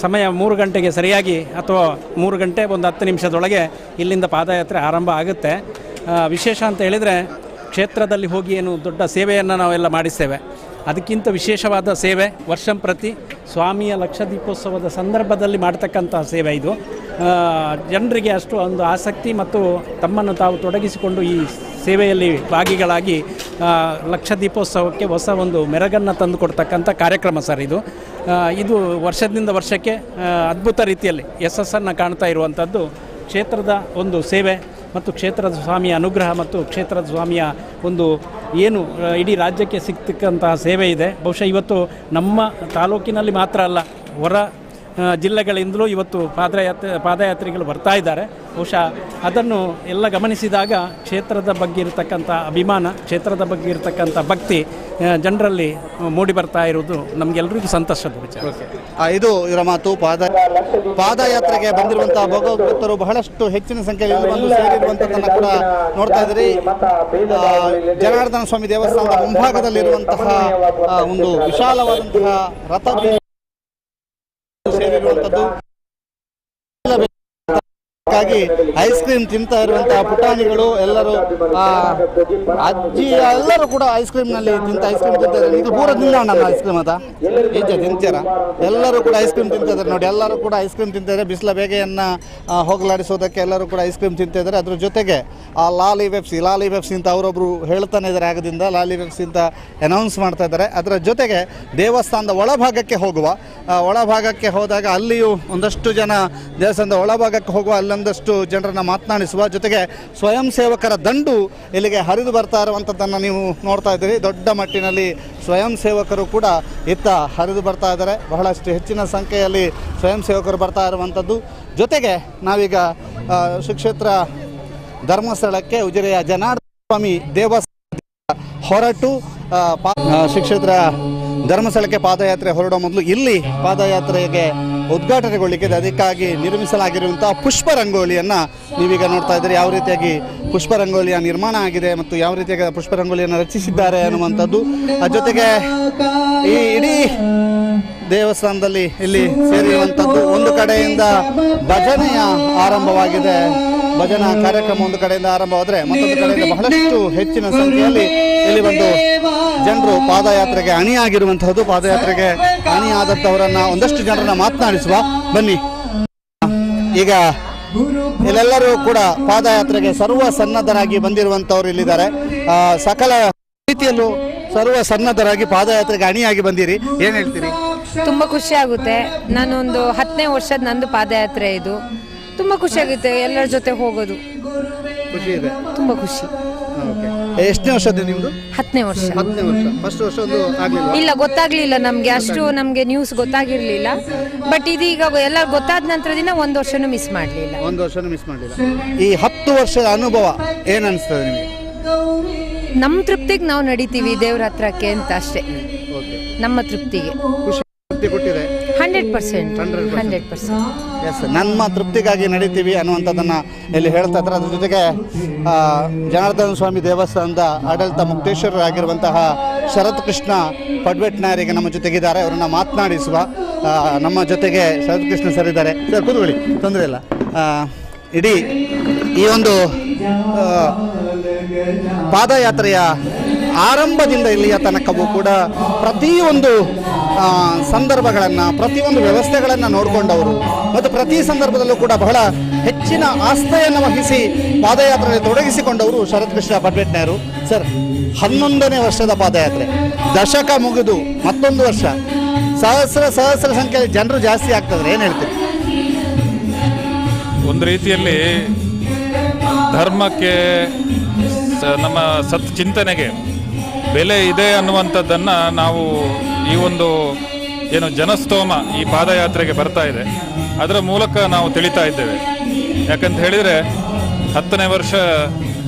ಸಮಯ 3 ಗಂಟೆಗೆ ಸರಿಯಾಗಿ ಅಥವಾ 3 ಗಂಟೆ ಒಂದು 10 ನಿಮಿಷದೊಳಗೆ ಇಲ್ಲಿಂದ ಪಾದಯಾತ್ರೆ ಆರಂಭ ಆಗುತ್ತೆ. ವಿಶೇಷ ಅಂತ ಹೇಳಿದರೆ ಕ್ಷೇತ್ರದಲ್ಲಿ ಹೋಗಿ ಏನು ದೊಡ್ಡ ಸೇವೆಯನ್ನು ನಾವೆಲ್ಲ ಮಾಡಿಸ್ತೇವೆ. ಅದಕ್ಕಿಂತ ವಿಶೇಷವಾದ ಸೇವೆ ವರ್ಷಂಪ್ರತಿ ಸ್ವಾಮಿಯ ಲಕ್ಷದೀಪೋತ್ಸವದ ಸಂದರ್ಭದಲ್ಲಿ ಮಾಡ್ತಕ್ಕಂತಹ ಸೇವೆ ಇದು. ಜನರಿಗೆ ಅಷ್ಟು ಒಂದು ಆಸಕ್ತಿ ಮತ್ತು ತಮ್ಮನ್ನು ತಾವು ತೊಡಗಿಸಿಕೊಂಡು ಈ ಸೇವೆಯಲ್ಲಿ ಭಾಗಿಗಳಾಗಿ ಲಕ್ಷದೀಪೋತ್ಸವಕ್ಕೆ ಹೊಸ ಒಂದು ಮೆರಗನ್ನು ತಂದು ಕೊಡ್ತಕ್ಕಂಥ ಕಾರ್ಯಕ್ರಮ ಸರ್ ಇದು. ಇದು ವರ್ಷದಿಂದ ವರ್ಷಕ್ಕೆ ಅದ್ಭುತ ರೀತಿಯಲ್ಲಿ ಯಶಸ್ಸನ್ನು ಕಾಣ್ತಾ ಇರುವಂಥದ್ದು. ಕ್ಷೇತ್ರದ ಒಂದು ಸೇವೆ ಮತ್ತು ಕ್ಷೇತ್ರದ ಸ್ವಾಮಿಯ ಅನುಗ್ರಹ ಮತ್ತು ಕ್ಷೇತ್ರದ ಸ್ವಾಮಿಯ ಒಂದು ಏನು ಇಡೀ ರಾಜ್ಯಕ್ಕೆ ಸಿಗ್ತಕ್ಕಂತಹ ಸೇವೆ ಇದೆ. ಬಹುಶಃ ಇವತ್ತು ನಮ್ಮ ತಾಲೂಕಿನಲ್ಲಿ ಮಾತ್ರ ಅಲ್ಲ, ಹೊರ ಜಿಲ್ಲೆಗಳಿಂದಲೂ ಇವತ್ತು ಪಾದಯಾತ್ರಿಗಳು ಬರ್ತಾ ಇದ್ದಾರೆ. ಬಹುಶಃ ಅದನ್ನು ಎಲ್ಲ ಗಮನಿಸಿದಾಗ ಕ್ಷೇತ್ರದ ಬಗ್ಗೆ ಇರತಕ್ಕಂಥ ಅಭಿಮಾನ, ಕ್ಷೇತ್ರದ ಬಗ್ಗೆ ಇರತಕ್ಕಂಥ ಭಕ್ತಿ ಜನರಲ್ಲಿ ಮೂಡಿ ಬರ್ತಾ ಇರುವುದು ನಮಗೆಲ್ಲರಿಗೂ ಸಂತೋಷದ ವಿಚಾರ. ಇದು ಇವರ ಮಾತು. ಪಾದಯಾತ್ರೆಗೆ ಬಂದಿರುವಂತಹ ಭಗವದ್ಭಕ್ತರು ಬಹಳಷ್ಟು ಹೆಚ್ಚಿನ ಸಂಖ್ಯೆಯಲ್ಲಿ ಬಂದು ಸೇರಿರುವಂಥದ್ದನ್ನು ಕೂಡ ನೋಡ್ತಾ ಇದ್ದೀರಿ. ಜನಾರ್ದನ ಸ್ವಾಮಿ ದೇವಸ್ಥಾನದ ಮುಂಭಾಗದಲ್ಲಿರುವಂತಹ ಒಂದು ವಿಶಾಲವಾದಂತಹ ರಥ ಸೇರಿರುವಂಥದ್ದು. ಐಸ್ ಕ್ರೀಮ್ ತಿಂತಾ ಇರುವಂತಹ ಪುಟಾಣಿಗಳು ಎಲ್ಲರೂ, ಅಜ್ಜಿ ಎಲ್ಲರೂ ಕೂಡ ಐಸ್ ಕ್ರೀಮ್ ತಿಂತಾ ಇದ್ದಾರೆ. ಇದು ಪೂರ ತಿಂದಾಣ ಐಸ್ ಕ್ರೀಮ್ ಅದ ತಿಂತೀರ, ಎಲ್ಲರೂ ಕೂಡ ಐಸ್ ಕ್ರೀಮ್ ತಿಂತಾ ಇದ್ದಾರೆ ನೋಡಿ. ಎಲ್ಲರೂ ಕೂಡ ಐಸ್ ಕ್ರೀಮ್ ತಿಂತಾ ಇದ್ದಾರೆ. ಬಿಸಿಲ ಬೇಗೆಯನ್ನು ಹೋಗಲಾಡಿಸೋದಕ್ಕೆ ಎಲ್ಲರೂ ಕೂಡ ಐಸ್ ಕ್ರೀಮ್ ತಿಂತಾ ಇದ್ದಾರೆ. ಅದ್ರ ಜೊತೆಗೆ ಆ ಲಾಲಿ ವೆಪ್ಸಿ ಅಂತ ಅವರೊಬ್ಬರು ಹೇಳ್ತಾನೆ ಇದ್ದಾರೆ. ಆಗದಿಂದ ಲಾಲಿ ವೆಪ್ಸಿ ಅಂತ ಅನೌನ್ಸ್ ಮಾಡ್ತಾ ಇದ್ದಾರೆ. ಅದರ ಜೊತೆಗೆ ದೇವಸ್ಥಾನದ ಒಳಭಾಗಕ್ಕೆ ಹೋದಾಗ ಅಲ್ಲಿಯೂ ಒಂದಷ್ಟು ಜನ ದೇವಸ್ಥಾನದ ಒಳಭಾಗಕ್ಕೆ ಹೋಗುವ ಅಲ್ಲೊಂದಷ್ಟು ಜನರನ್ನು ಮಾತನಾಡಿಸುವ ಜೊತೆಗೆ ಸ್ವಯಂ ಸೇವಕರ ದಂಡು ಇಲ್ಲಿಗೆ ಹರಿದು ಬರ್ತಾ ಇರುವಂಥದ್ದನ್ನು ನೀವು ನೋಡ್ತಾ ಇದ್ದೀರಿ. ದೊಡ್ಡ ಮಟ್ಟಿನಲ್ಲಿ ಸ್ವಯಂ ಸೇವಕರು ಕೂಡ ಇತ್ತ ಹರಿದು ಬರ್ತಾ ಇದ್ದಾರೆ. ಬಹಳಷ್ಟು ಹೆಚ್ಚಿನ ಸಂಖ್ಯೆಯಲ್ಲಿ ಸ್ವಯಂ ಸೇವಕರು ಬರ್ತಾ ಇರುವಂಥದ್ದು. ಜೊತೆಗೆ ನಾವೀಗ ಶ್ರೀಕ್ಷೇತ್ರ ಧರ್ಮಸ್ಥಳಕ್ಕೆ ಉಜಿರೆಯ ಜನಾರ್ದನ ಸ್ವಾಮಿ ದೇವಸ್ಥಾನ ಹೊರಟು ಶ್ರೀಕ್ಷೇತ್ರ ಧರ್ಮಸ್ಥಳಕ್ಕೆ ಪಾದಯಾತ್ರೆ ಹೊರಡೋ ಮೊದಲು ಇಲ್ಲಿ ಪಾದಯಾತ್ರೆಗೆ ಉದ್ಘಾಟನೆಗೊಳ್ಳಿಕ್ಕಿದೆ. ಅದಕ್ಕಾಗಿ ನಿರ್ಮಿಸಲಾಗಿರುವಂಥ ಪುಷ್ಪ ರಂಗೋಲಿಯನ್ನು ನೀವೀಗ ನೋಡ್ತಾ ಇದ್ದೀರಿ. ಯಾವ ರೀತಿಯಾಗಿ ಪುಷ್ಪ ರಂಗೋಲಿಯ ನಿರ್ಮಾಣ ಆಗಿದೆ ಮತ್ತು ಯಾವ ರೀತಿಯಾಗಿ ಪುಷ್ಪ ರಂಗೋಲಿಯನ್ನು ರಚಿಸಿದ್ದಾರೆ ಅನ್ನುವಂಥದ್ದು. ಜೊತೆಗೆ ಈ ಇಡೀ ದೇವಸ್ಥಾನದಲ್ಲಿ ಇಲ್ಲಿ ಸೇರಿರುವಂಥದ್ದು ಒಂದು ಕಡೆಯಿಂದ ಭಜನೆಯ ಆರಂಭವಾಗಿದೆ. ಭಜನಾ ಕಾರ್ಯಕ್ರಮ ಒಂದು ಕಡೆಯಿಂದ ಆರಂಭವಾದರೆ ಮತ್ತೊಂದು ಕಡೆಯಿಂದ ಬಹಳಷ್ಟು ಹೆಚ್ಚಿನ ಸಂಖ್ಯೆಯಲ್ಲಿ ಇಲ್ಲಿ ಒಂದು ಜನರು ಪಾದಯಾತ್ರೆಗೆ ಅಣಿಯಾಗಿರುವಂತಹದ್ದು. ಪಾದಯಾತ್ರೆಗೆ ಅಣಿಯಾದಂಥವರನ್ನ ಒಂದಷ್ಟು ಜನರನ್ನ ಮಾತನಾಡಿಸುವ ಬನ್ನಿ. ಈಗ ಇಲ್ಲೆಲ್ಲರೂ ಕೂಡ ಪಾದಯಾತ್ರೆಗೆ ಸರ್ವ ಸನ್ನದ್ಧರಾಗಿ ಬಂದಿರುವಂತವ್ರು ಇಲ್ಲಿದ್ದಾರೆ. ಸಕಲ ರೀತಿಯಲ್ಲೂ ಸರ್ವ ಸನ್ನದ್ಧರಾಗಿ ಪಾದಯಾತ್ರೆಗೆ ಅಣಿಯಾಗಿ ಬಂದಿರಿ. ಏನ್ ಹೇಳ್ತೀರಿ? ತುಂಬಾ ಖುಷಿ ಆಗುತ್ತೆ. ನಾನೊಂದು 10ನೇ ವರ್ಷದ ನಂದು ಪಾದಯಾತ್ರೆ ಇದು. ತುಂಬಾ ಖುಷಿ ಆಗುತ್ತೆ ಎಲ್ಲರ ಜೊತೆ ಹೋಗೋದು. ಖುಷಿ ಇದೆ, ತುಂಬಾ ಖುಷಿ. ಎಷ್ಟನೇ ವರ್ಷದ ನಿಮ್ದು? 10ನೇ ವರ್ಷ. 10ನೇ ವರ್ಷ. ಫಸ್ಟ್ ವರ್ಷ ಇಲ್ಲ, ಗೊತ್ತಾಗ್ಲಿಲ್ಲ ನಮ್ಗೆ, ಅಷ್ಟು ನಮ್ಗೆ ನ್ಯೂಸ್ ಗೊತ್ತಾಗಿರ್ಲಿಲ್ಲ. ಬಟ್ ಇದೀಗ ಎಲ್ಲ ಗೊತ್ತಾದ ನಂತರದಿಂದ ಒಂದು ವರ್ಷನೂ ಮಿಸ್ ಮಾಡಲಿಲ್ಲ. ಈ 10 ವರ್ಷದ ಅನುಭವ ಏನ್ ಅನಿಸ್ತದೆ ನಿಮಗೆ? ನಮ್ಮ ತೃಪ್ತಿಗೆ ನಾವು ನಡೀತೀವಿ ದೇವ್ರ ಹತ್ರಕ್ಕೆ ಅಂತ ಅಷ್ಟೇ. ನಮ್ಮ ತೃಪ್ತಿಗೆ 100%. ಎಸ್, ನಮ್ಮ ತೃಪ್ತಿಗಾಗಿ ನಡೀತೀವಿ ಅನ್ನುವಂಥದ್ದನ್ನು ಇಲ್ಲಿ ಹೇಳ್ತಾ ಇದ್ದಾರೆ. ಅದ್ರ ಜೊತೆಗೆ ಜನಾರ್ದನ ಸ್ವಾಮಿ ದೇವಸ್ಥಾನದ ಆಡಳಿತ ಮುಕ್ತೇಶ್ವರರಾಗಿರುವಂತಹ ಶರತ್ ಕೃಷ್ಣ ಪಡ್ವೆಟ್ನಾರಿಗೆ ನಮ್ಮ ಜೊತೆಗಿದ್ದಾರೆ. ಅವರನ್ನು ಮಾತನಾಡಿಸುವ ನಮ್ಮ ಜೊತೆಗೆ ಶರತ್ ಕೃಷ್ಣ ಸರ್ ಇದ್ದಾರೆ. ಸರ್ ಕೂತ್ಕೊಳ್ಳಿ, ತೊಂದರೆ ಇಲ್ಲ. ಇಡೀ ಈ ಒಂದು ಪಾದಯಾತ್ರೆಯ ಆರಂಭದಿಂದ ಇಲ್ಲಿಯ ತನಕವೂ ಕೂಡ ಪ್ರತಿಯೊಂದು ಸಂದರ್ಭಗಳನ್ನು, ಪ್ರತಿಯೊಂದು ವ್ಯವಸ್ಥೆಗಳನ್ನು ನೋಡಿಕೊಂಡವರು ಮತ್ತು ಪ್ರತಿ ಸಂದರ್ಭದಲ್ಲೂ ಕೂಡ ಬಹಳ ಹೆಚ್ಚಿನ ಆಸ್ಥೆಯನ್ನು ವಹಿಸಿ ಪಾದಯಾತ್ರೆಯಲ್ಲಿ ತೊಡಗಿಸಿಕೊಂಡವರು ಶರತ್ ಕೃಷ್ಣ ಪಡ್ವೆಟ್ನಾಯರು. ಸರ್, 11ನೇ ವರ್ಷದ ಪಾದಯಾತ್ರೆ, ದಶಕ ಮುಗಿದು ಮತ್ತೊಂದು ವರ್ಷ, ಸಹಸ್ರ ಸಂಖ್ಯೆಯಲ್ಲಿ ಜನರು ಜಾಸ್ತಿ ಆಗ್ತದ್ರೆ ಏನು ಹೇಳ್ತೀರಿ? ಒಂದು ರೀತಿಯಲ್ಲಿ ಧರ್ಮಕ್ಕೆ, ನಮ್ಮ ಸತ್ ಚಿಂತನೆಗೆ ಬೆಲೆ ಇದೆ ಅನ್ನುವಂಥದ್ದನ್ನು ನಾವು ಈ ಒಂದು ಏನು ಜನಸ್ತೋಮ ಈ ಪಾದಯಾತ್ರೆಗೆ ಬರ್ತಾ ಇದೆ ಅದರ ಮೂಲಕ ನಾವು ತಿಳಿತಾ ಇದ್ದೇವೆ. ಯಾಕಂತ ಹೇಳಿದರೆ 10ನೇ ವರ್ಷ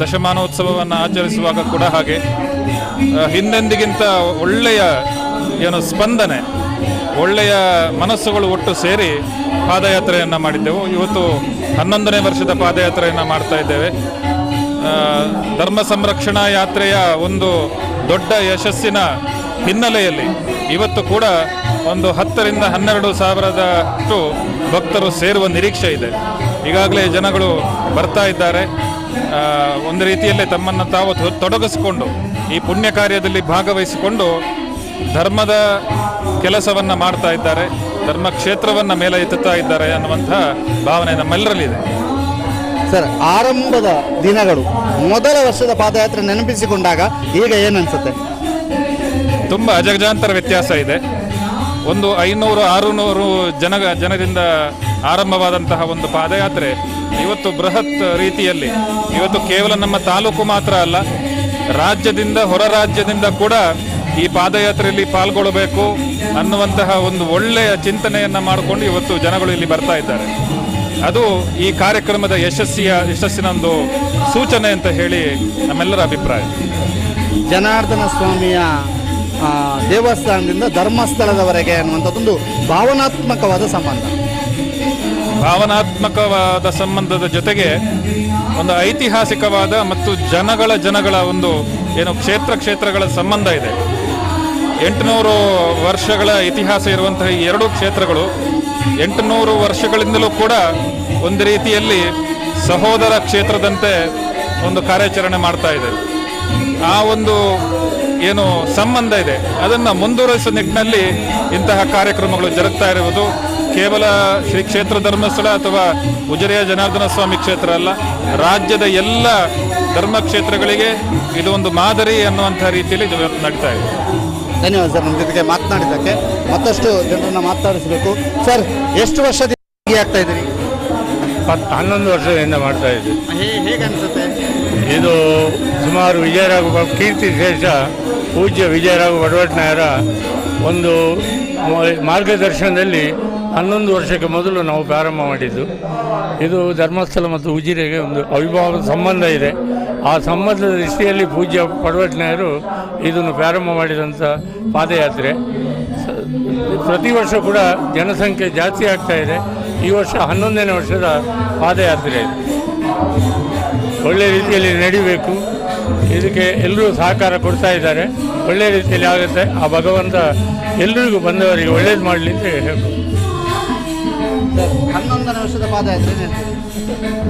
ದಶಮಾನೋತ್ಸವವನ್ನು ಆಚರಿಸುವಾಗ ಕೂಡ ಹಾಗೆ ಹಿಂದೆಂದಿಗಿಂತ ಒಳ್ಳೆಯ ಸ್ಪಂದನೆ, ಒಳ್ಳೆಯ ಮನಸ್ಸುಗಳು ಒಟ್ಟು ಸೇರಿ ಪಾದಯಾತ್ರೆಯನ್ನು ಮಾಡಿದ್ದೆವು. ಇವತ್ತು 11ನೇ ವರ್ಷದ ಪಾದಯಾತ್ರೆಯನ್ನು ಮಾಡ್ತಾ ಇದ್ದೇವೆ. ಧರ್ಮ ಸಂರಕ್ಷಣಾ ಯಾತ್ರೆಯ ಒಂದು ದೊಡ್ಡ ಯಶಸ್ಸಿನ ಹಿನ್ನೆಲೆಯಲ್ಲಿ ಇವತ್ತು ಕೂಡ ಒಂದು 10ರಿಂದ 12 ಸಾವಿರದಷ್ಟು ಭಕ್ತರು ಸೇರುವ ನಿರೀಕ್ಷೆ ಇದೆ. ಈಗಾಗಲೇ ಜನಗಳು ಬರ್ತಾ ಇದ್ದಾರೆ. ಒಂದು ರೀತಿಯಲ್ಲಿ ತಮ್ಮನ್ನು ತಾವು ತೊಡಗಿಸಿಕೊಂಡು ಈ ಪುಣ್ಯ ಕಾರ್ಯದಲ್ಲಿ ಭಾಗವಹಿಸಿಕೊಂಡು ಧರ್ಮದ ಕೆಲಸವನ್ನು ಮಾಡ್ತಾ ಇದ್ದಾರೆ, ಧರ್ಮ ಕ್ಷೇತ್ರವನ್ನು ಮೇಲೆ ಎತ್ತುತ್ತಾ ಇದ್ದಾರೆ ಅನ್ನುವಂಥ ಭಾವನೆ ನಮ್ಮೆಲ್ಲರಲ್ಲಿದೆ. ಸರ್, ಆರಂಭದ ದಿನಗಳು ಮೊದಲ ವರ್ಷದ ಪಾದಯಾತ್ರೆ ನೆನಪಿಸಿಕೊಂಡಾಗ ಈಗ ಏನನ್ಸುತ್ತೆ? ತುಂಬ ಅಜಗಜಾಂತರ ವ್ಯತ್ಯಾಸ ಇದೆ. ಒಂದು 500-600 ಜನರಿಂದ ಆರಂಭವಾದಂತಹ ಒಂದು ಪಾದಯಾತ್ರೆ ಇವತ್ತು ಬೃಹತ್ ರೀತಿಯಲ್ಲಿ, ಇವತ್ತು ಕೇವಲ ನಮ್ಮ ತಾಲೂಕು ಮಾತ್ರ ಅಲ್ಲ, ರಾಜ್ಯದಿಂದ ಹೊರ ರಾಜ್ಯದಿಂದ ಕೂಡ ಈ ಪಾದಯಾತ್ರೆಯಲ್ಲಿ ಪಾಲ್ಗೊಳ್ಳಬೇಕು ಅನ್ನುವಂತಹ ಒಂದು ಒಳ್ಳೆಯ ಚಿಂತನೆಯನ್ನು ಮಾಡಿಕೊಂಡು ಇವತ್ತು ಜನಗಳು ಇಲ್ಲಿ ಬರ್ತಾ ಇದ್ದಾರೆ. ಅದು ಈ ಕಾರ್ಯಕ್ರಮದ ಯಶಸ್ಸಿನ ಒಂದು ಸೂಚನೆ ಅಂತ ಹೇಳಿ ನಮ್ಮೆಲ್ಲರ ಅಭಿಪ್ರಾಯ. ಜನಾರ್ದನ ಸ್ವಾಮಿಯ ದೇವಸ್ಥಾನದಿಂದ ಧರ್ಮಸ್ಥಳದವರೆಗೆ ಅನ್ನುವಂಥದ್ದೊಂದು ಭಾವನಾತ್ಮಕವಾದ ಸಂಬಂಧದ ಜೊತೆಗೆ ಒಂದು ಐತಿಹಾಸಿಕವಾದ ಮತ್ತು ಜನಗಳ ಒಂದು ಕ್ಷೇತ್ರಗಳ ಸಂಬಂಧ ಇದೆ. 800 ವರ್ಷಗಳ ಇತಿಹಾಸ ಇರುವಂತಹ ಈ ಎರಡೂ ಕ್ಷೇತ್ರಗಳು 800 ವರ್ಷಗಳಿಂದಲೂ ಕೂಡ ಒಂದು ರೀತಿಯಲ್ಲಿ ಸಹೋದರ ಕ್ಷೇತ್ರದಂತೆ ಒಂದು ಕಾರ್ಯಾಚರಣೆ ಮಾಡ್ತಾ ಇದೆ. ಆ ಒಂದು ಸಂಬಂಧ ಇದೆ, ಅದನ್ನು ಮುಂದುವರಿಸುವ ನಿಟ್ಟಿನಲ್ಲಿ ಇಂತಹ ಕಾರ್ಯಕ್ರಮಗಳು ಜರುಗ್ತಾ ಇರುವುದು ಕೇವಲ ಶ್ರೀ ಕ್ಷೇತ್ರ ಧರ್ಮಸ್ಥಳ ಅಥವಾ ಉಜಿರೆಯ ಜನಾರ್ದನ ಸ್ವಾಮಿ ಕ್ಷೇತ್ರ ಅಲ್ಲ, ರಾಜ್ಯದ ಎಲ್ಲ ಧರ್ಮ ಕ್ಷೇತ್ರಗಳಿಗೆ ಇದು ಒಂದು ಮಾದರಿ ಅನ್ನುವಂಥ ರೀತಿಯಲ್ಲಿ ನಡೀತಾ ಇದೆ. ಧನ್ಯವಾದ ಸರ್, ನಮ್ಮ ಜೊತೆಗೆ ಮಾತನಾಡಿದ್ದಕ್ಕೆ. ಮತ್ತಷ್ಟು ಜನರನ್ನ ಮಾತನಾಡಿಸಬೇಕು. ಸರ್, ಎಷ್ಟು ವರ್ಷದಿಂದ ಆಗ್ತಾ ಇದ್ದೀರಿ? 11 ವರ್ಷದಿಂದ ಮಾಡ್ತಾ ಇದ್ದೀವಿ. ಹೇಗೆ ಅನಿಸುತ್ತೆ? ಇದು ಸುಮಾರು ವಿಜಯರಾಘ ಕೀರ್ತಿ ಶ್ರೇಷ್ಠ ಪೂಜ್ಯ ವಿಜಯರಾಘ ಒಡವಟ್ನಾಯರ ಒಂದು ಮಾರ್ಗದರ್ಶನದಲ್ಲಿ 11 ವರ್ಷಕ್ಕೆ ಮೊದಲು ನಾವು ಪ್ರಾರಂಭ ಮಾಡಿದ್ದು. ಇದು ಧರ್ಮಸ್ಥಳ ಮತ್ತು ಉಜಿರೆಗೆ ಒಂದು ಅವಿಭಾವದ ಸಂಬಂಧ ಇದೆ. ಆ ಸಂಬಂಧದ ದೃಷ್ಟಿಯಲ್ಲಿ ಪೂಜ್ಯ ಪಡವಟ್ನಾಯರು ಇದನ್ನು ಪ್ರಾರಂಭ ಮಾಡಿದಂಥ ಪಾದಯಾತ್ರೆ. ಪ್ರತಿ ವರ್ಷ ಕೂಡ ಜನಸಂಖ್ಯೆ ಜಾಸ್ತಿ ಆಗ್ತಾ ಇದೆ. ಈ ವರ್ಷ 11ನೇ ವರ್ಷದ ಪಾದಯಾತ್ರೆ ಇದೆ. ಒಳ್ಳೆಯ ರೀತಿಯಲ್ಲಿ ನಡಿಬೇಕು. ಇದಕ್ಕೆ ಎಲ್ಲರೂ ಸಹಕಾರ ಕೊಡ್ತಾ ಇದ್ದಾರೆ. ಒಳ್ಳೆಯ ರೀತಿಯಲ್ಲಿ ಆಗುತ್ತೆ. ಆ ಭಗವಂತ ಎಲ್ಲರಿಗೂ ಬಂದವರಿಗೆ ಒಳ್ಳೇದು ಮಾಡಲಿ ಅಂತ ಹೇಳ್ಬೋದು. 11ನೇ ವರ್ಷದ ಪಾದಯಾತ್ರೆ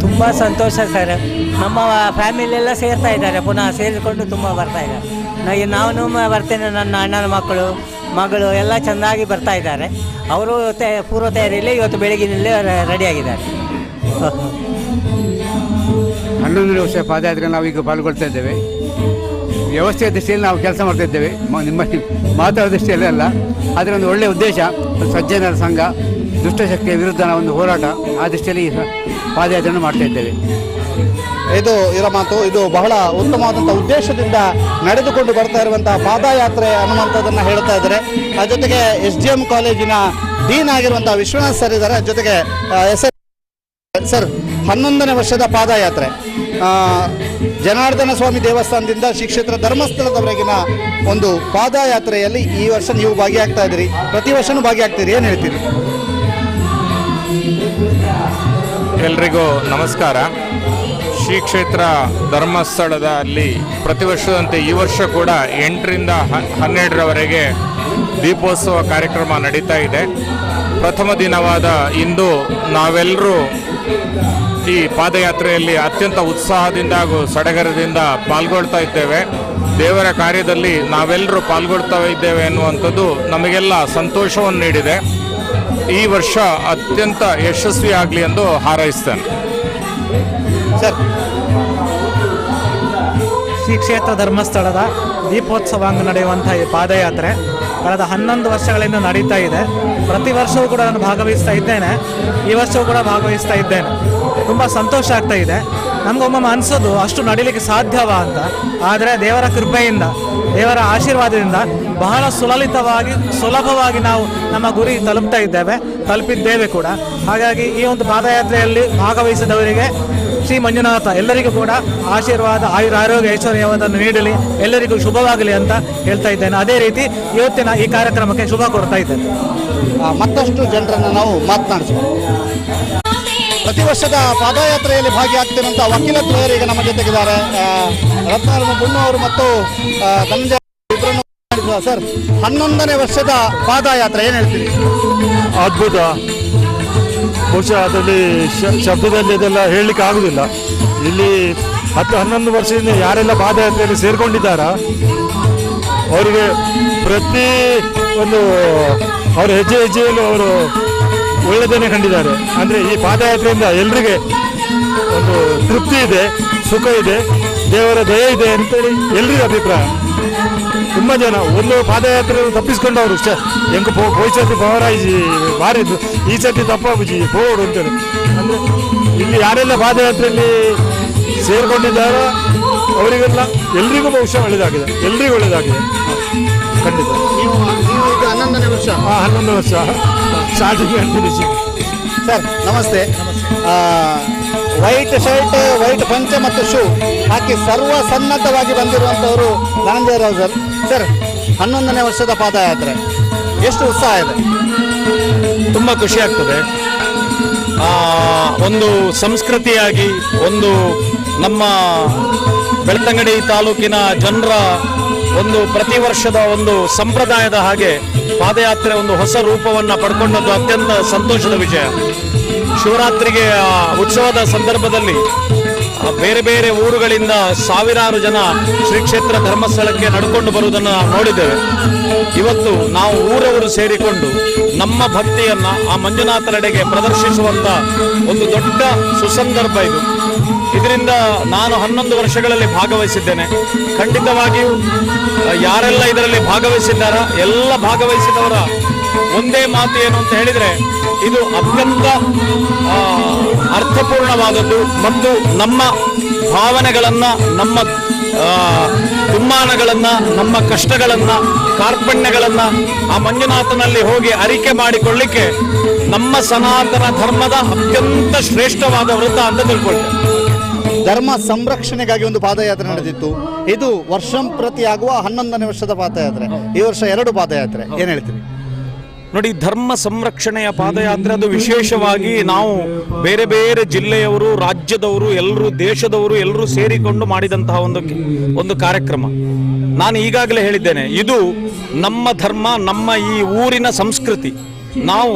ತುಂಬ ಸಂತೋಷ ಸರ್. ನಮ್ಮ ಫ್ಯಾಮಿಲಿಯೆಲ್ಲ ಸೇರ್ತಾ ಇದ್ದಾರೆ, ಪುನಃ ಸೇರಿಕೊಂಡು ತುಂಬ ಬರ್ತಾ ಇದ್ದಾರೆ. ನಾನು ಬರ್ತೇನೆ, ನನ್ನ ಅಣ್ಣನ ಮಗಳು ಎಲ್ಲ ಚೆಂದಾಗಿ ಬರ್ತಾ ಇದ್ದಾರೆ. ಅವರು ಪೂರ್ವ ತಯಾರಿಯಲ್ಲಿ ಇವತ್ತು ಬೆಳಗಿನಲ್ಲೇ ರೆಡಿಯಾಗಿದ್ದಾರೆ. 11ನೇ ವರ್ಷ ಪಾದಯಾತ್ರೆ ನಾವೀಗ ಪಾಲ್ಗೊಳ್ತಾ ಇದ್ದೇವೆ. ವ್ಯವಸ್ಥೆಯ ದೃಷ್ಟಿಯಲ್ಲಿ ನಾವು ಕೆಲಸ ಮಾಡ್ತಾ ಇದ್ದೇವೆ, ನಿಮ್ಮ ಮಾತಾಡೋ ದೃಷ್ಟಿಯಲ್ಲಿ ಅಲ್ಲ. ಆದರೆ ಒಂದು ಒಳ್ಳೆಯ ಉದ್ದೇಶ, ಸಜ್ಜನರ ಸಂಘ, ದುಷ್ಟಶಕ್ತಿಯ ವಿರುದ್ಧ ಒಂದು ಹೋರಾಟ, ಆ ದೃಷ್ಟಿಯಲ್ಲಿ ಪಾದಯಾತ್ರೆಯನ್ನು ಮಾಡ್ತಾ ಇದ್ದೇವೆ. ಇದು ಇರೋ ಮಾತು. ಇದು ಬಹಳ ಉತ್ತಮವಾದಂಥ ಉದ್ದೇಶದಿಂದ ನಡೆದುಕೊಂಡು ಬರ್ತಾ ಇರುವಂತಹ ಪಾದಯಾತ್ರೆ ಅನ್ನುವಂಥದ್ದನ್ನು ಹೇಳ್ತಾ ಇದ್ದಾರೆ. ಆ ಜೊತೆಗೆ SDM ಕಾಲೇಜಿನ ಡೀನ್ ಆಗಿರುವಂತಹ ವಿಶ್ವನಾಥ್ ಸರ್ ಇದ್ದಾರೆ. ಜೊತೆಗೆ ಸರ್, 11ನೇ ವರ್ಷದ ಪಾದಯಾತ್ರೆ ಜನಾರ್ದನ ಸ್ವಾಮಿ ದೇವಸ್ಥಾನದಿಂದ ಶ್ರೀ ಕ್ಷೇತ್ರ ಧರ್ಮಸ್ಥಳದವರೆಗಿನ ಒಂದು ಪಾದಯಾತ್ರೆಯಲ್ಲಿ ಈ ವರ್ಷ ನೀವು ಭಾಗಿಯಾಗ್ತಾ ಇದ್ದೀರಿ. ಪ್ರತಿ ವರ್ಷನೂ ಭಾಗಿಯಾಗ್ತೀರಿ, ಏನು ಹೇಳ್ತೀರಿ? ಎಲ್ರಿಗೂ ನಮಸ್ಕಾರ. ಶ್ರೀ ಕ್ಷೇತ್ರ ಧರ್ಮಸ್ಥಳದಲ್ಲಿ ಪ್ರತಿ ವರ್ಷದಂತೆ ಈ ವರ್ಷ ಕೂಡ 8ರಿಂದ 12ರವರೆಗೆ ದೀಪೋತ್ಸವ ಕಾರ್ಯಕ್ರಮ ನಡೀತಾ ಇದೆ. ಪ್ರಥಮ ದಿನವಾದ ಇಂದು ನಾವೆಲ್ಲರೂ ಈ ಪಾದಯಾತ್ರೆಯಲ್ಲಿ ಅತ್ಯಂತ ಉತ್ಸಾಹದಿಂದ ಹಾಗೂ ಸಡಗರದಿಂದ ಪಾಲ್ಗೊಳ್ತಾ ಇದ್ದೇವೆ. ದೇವರ ಕಾರ್ಯದಲ್ಲಿ ನಾವೆಲ್ಲರೂ ಪಾಲ್ಗೊಳ್ತಾ ಇದ್ದೇವೆ ಎನ್ನುವಂಥದ್ದು ನಮಗೆಲ್ಲ ಸಂತೋಷವನ್ನು ನೀಡಿದೆ. ಈ ವರ್ಷ ಅತ್ಯಂತ ಯಶಸ್ವಿ ಆಗಲಿ ಎಂದು ಹಾರೈಸ್ತೇನೆ. ಸರ್, ಶ್ರೀ ಕ್ಷೇತ್ರ ಧರ್ಮಸ್ಥಳದ ದೀಪೋತ್ಸವಾಂಗ ನಡೆಯುವಂಥ ಈ ಪಾದಯಾತ್ರೆ ಕಳೆದ 11 ವರ್ಷಗಳಿಂದ ನಡೀತಾ ಇದೆ. ಪ್ರತಿ ವರ್ಷವೂ ಕೂಡ ನಾನು ಭಾಗವಹಿಸ್ತಾ ಇದ್ದೇನೆ. ಈ ವರ್ಷವೂ ಕೂಡ ಭಾಗವಹಿಸ್ತಾ ಇದ್ದೇನೆ. ತುಂಬ ಸಂತೋಷ ಆಗ್ತಾ ಇದೆ. ನಮಗೊಮ್ಮೊಮ್ಮೆ ಅನಿಸೋದು ಅಷ್ಟು ನಡೀಲಿಕ್ಕೆ ಸಾಧ್ಯವಾ ಅಂತ. ಆದರೆ ದೇವರ ಕೃಪೆಯಿಂದ, ದೇವರ ಆಶೀರ್ವಾದದಿಂದ ಬಹಳ ಸುಲಭವಾಗಿ ನಾವು ನಮ್ಮ ಗುರಿ ತಲುಪಿದ್ದೇವೆ ಕೂಡ. ಹಾಗಾಗಿ ಈ ಒಂದು ಪಾದಯಾತ್ರೆಯಲ್ಲಿ ಭಾಗವಹಿಸಿದವರಿಗೆ ಶ್ರೀ ಮಂಜುನಾಥ ಎಲ್ಲರಿಗೂ ಕೂಡ ಆಶೀರ್ವಾದ ಆಯುರಾರೋಗ್ಯ ಐಶ್ವರ್ಯವನ್ನು ನೀಡಲಿ, ಎಲ್ಲರಿಗೂ ಶುಭವಾಗಲಿ ಅಂತ ಹೇಳ್ತಾ ಇದ್ದೇನೆ. ಅದೇ ರೀತಿ ಇವತ್ತಿನ ಈ ಕಾರ್ಯಕ್ರಮಕ್ಕೆ ಶುಭ ಕೋರ್ತಾ ಇದ್ದೇನೆ. ಮತ್ತಷ್ಟು ಜನರನ್ನು ನಾವು ಮಾತನಾಡಿಸೋಣ. ಪ್ರತಿ ವರ್ಷದ ಪಾದಯಾತ್ರೆಯಲ್ಲಿ ಭಾಗಿಯಾಗ್ತಿರುವಂಥ ವಕೀಲ ದ್ವಯರು ಈಗ ನಮ್ಮ ಜೊತೆಗಿದ್ದಾರೆ. ರತ್ನಾರಾಮ ಬುಣ್ಣು ಅವರು ಮತ್ತು ಧನಂಜಯ ಇಬ್ಬರನ್ನು. ಸರ್, 11ನೇ ವರ್ಷದ ಪಾದಯಾತ್ರೆ ಏನು ಹೇಳ್ತೀರಿ? ಅದ್ಭುತ. ಬಹುಶಃ ಅದರಲ್ಲಿ ಶಬ್ದದಲ್ಲಿ ಇದೆಲ್ಲ ಹೇಳಲಿಕ್ಕೆ ಆಗುವುದಿಲ್ಲ. ಇಲ್ಲಿ 10-11 ವರ್ಷದಿಂದ ಯಾರೆಲ್ಲ ಪಾದಯಾತ್ರೆಯಲ್ಲಿ ಸೇರ್ಕೊಂಡಿದ್ದಾರಾ ಅವರಿಗೆ ಪ್ರತಿ ಒಂದು ಅವರ ಹೆಜ್ಜೆಯಲ್ಲೂ ಅವರು ಒಳ್ಳೆಯದನ್ನೇ ಕಂಡಿದ್ದಾರೆ. ಅಂದರೆ ಈ ಪಾದಯಾತ್ರೆಯಿಂದ ಎಲ್ರಿಗೆ ಒಂದು ತೃಪ್ತಿ ಇದೆ, ಸುಖ ಇದೆ, ದೇವರ ದಯೆ ಇದೆ ಅಂತೇಳಿ ಎಲ್ರಿಗೂ ಅಭಿಪ್ರಾಯ. ತುಂಬ ಜನ ಒಂದು ಪಾದಯಾತ್ರೆ ತಪ್ಪಿಸ್ಕೊಂಡವರು ಹೆಂಗೆ ಪೋಯ್ಸತಿ ಪವರಾಯಿಸಿ ಬಾರಿದ್ದು ಈ ಸತಿ ತಪ್ಪಾಗುಜಿ ಪೋಡು ಅಂತೇಳಿ. ಅಂದರೆ ಇಲ್ಲಿ ಯಾರೆಲ್ಲ ಪಾದಯಾತ್ರೆಯಲ್ಲಿ ಸೇರಿಕೊಂಡಿದ್ದಾರೋ ಅವರಿಗೆಲ್ಲ ಎಲ್ರಿಗೂ ಬಹುಶಃ ಒಳ್ಳೆಯದಾಗಿದೆ, ಎಲ್ರಿಗೂ ಒಳ್ಳೆಯದಾಗಿದೆ ಖಂಡಿತ. ನೀವು ಈಗ 11ನೇ ವರ್ಷ? 11 ವರ್ಷ ಸ್ಟಾರ್ಟಿಂಗ್ ಹೇಳ್ತೀನಿ ಸರ್. ನಮಸ್ತೆ. ವೈಟ್ ಶರ್ಟ್, ವೈಟ್ ಪಂಚೆ ಮತ್ತು ಶೂ ಹಾಕಿ ಸರ್ವ ಸನ್ನದ್ಧವಾಗಿ ಬಂದಿರುವಂಥವರು ಧನಂಜಯ ರಾವ್ ಸರ್. ಸರ್, 11ನೇ ವರ್ಷದ ಪಾದಯಾತ್ರೆ ಎಷ್ಟು ಉತ್ಸಾಹ ಇದೆ? ತುಂಬ ಖುಷಿ ಆಗ್ತದೆ. ಒಂದು ಸಂಸ್ಕೃತಿಯಾಗಿ ಒಂದು ನಮ್ಮ ಬೆಳ್ತಂಗಡಿ ತಾಲೂಕಿನ ಜನರ ಒಂದು ಪ್ರತಿ ವರ್ಷದ ಒಂದು ಸಂಪ್ರದಾಯದ ಹಾಗೆ ಪಾದಯಾತ್ರೆ ಒಂದು ಹೊಸ ರೂಪವನ್ನು ಪಡ್ಕೊಂಡದ್ದು ಅತ್ಯಂತ ಸಂತೋಷದ ವಿಷಯ. ಶಿವರಾತ್ರಿಗೆ ಉತ್ಸವದ ಸಂದರ್ಭದಲ್ಲಿ ಬೇರೆ ಬೇರೆ ಊರುಗಳಿಂದ ಸಾವಿರಾರು ಜನ ಶ್ರೀ ಕ್ಷೇತ್ರ ಧರ್ಮಸ್ಥಳಕ್ಕೆ ನಡ್ಕೊಂಡು ಬರುವುದನ್ನು ನೋಡಿದ್ದೇವೆ. ಇವತ್ತು ನಾವು ಊರವರು ಸೇರಿಕೊಂಡು ನಮ್ಮ ಭಕ್ತಿಯನ್ನು ಆ ಮಂಜುನಾಥನೆಡೆಗೆ ಪ್ರದರ್ಶಿಸುವಂಥ ಒಂದು ದೊಡ್ಡ ಸುಸಂದರ್ಭ ಇದು. ಇದರಿಂದ ನಾನು 11 ವರ್ಷಗಳಲ್ಲಿ ಭಾಗವಹಿಸಿದ್ದೇನೆ. ಖಂಡಿತವಾಗಿಯೂ ಯಾರೆಲ್ಲ ಇದರಲ್ಲಿ ಭಾಗವಹಿಸಿದ್ದಾರೋ ಎಲ್ಲ ಭಾಗವಹಿಸಿದವರ ಒಂದೇ ಮಾತು ಏನು ಅಂತ ಹೇಳಿದರೆ, ಇದು ಅತ್ಯಂತ ಅರ್ಥಪೂರ್ಣವಾದದ್ದು ಮತ್ತು ನಮ್ಮ ಭಾವನೆಗಳನ್ನು, ನಮ್ಮ ದುಮ್ಮಾನಗಳನ್ನು, ನಮ್ಮ ಕಷ್ಟಗಳನ್ನು, ಕಾರ್ಪಣ್ಯಗಳನ್ನು ಆ ಮಂಜುನಾಥನಲ್ಲಿ ಹೋಗಿ ಅರಿಕೆ ಮಾಡಿಕೊಳ್ಳಿಕ್ಕೆ ನಮ್ಮ ಸನಾತನ ಧರ್ಮದ ಅತ್ಯಂತ ಶ್ರೇಷ್ಠವಾದ ವ್ರತ ಅಂತ ತಿಳ್ಕೊಳ್ತೇವೆ. ಧರ್ಮ ಸಂರಕ್ಷಣೆಗಾಗಿ ಒಂದು ಪಾದಯಾತ್ರೆ ನಡೆದಿತ್ತು. ಇದು ವರ್ಷಂಪ್ರತಿ ಆಗುವ 11ನೇ ವರ್ಷದ ಪಾದಯಾತ್ರೆ. ಈ ವರ್ಷ 2 ಪಾದಯಾತ್ರೆ. ಏನು ಹೇಳ್ತೀರಿ? ನೋಡಿ, ಧರ್ಮ ಸಂರಕ್ಷಣೆಯ ಪಾದಯಾತ್ರೆ ಅದು ವಿಶೇಷವಾಗಿ ನಾವು ಬೇರೆ ಬೇರೆ ಜಿಲ್ಲೆಯವರು, ರಾಜ್ಯದವರು, ಎಲ್ಲರೂ, ದೇಶದವರು ಎಲ್ಲರೂ ಸೇರಿಕೊಂಡು ಮಾಡಿದಂತಹ ಒಂದು ಕಾರ್ಯಕ್ರಮ. ನಾನು ಈಗಾಗಲೇ ಹೇಳಿದ್ದೇನೆ, ಇದು ನಮ್ಮ ಧರ್ಮ, ನಮ್ಮ ಈ ಊರಿನ ಸಂಸ್ಕೃತಿ. ನಾವು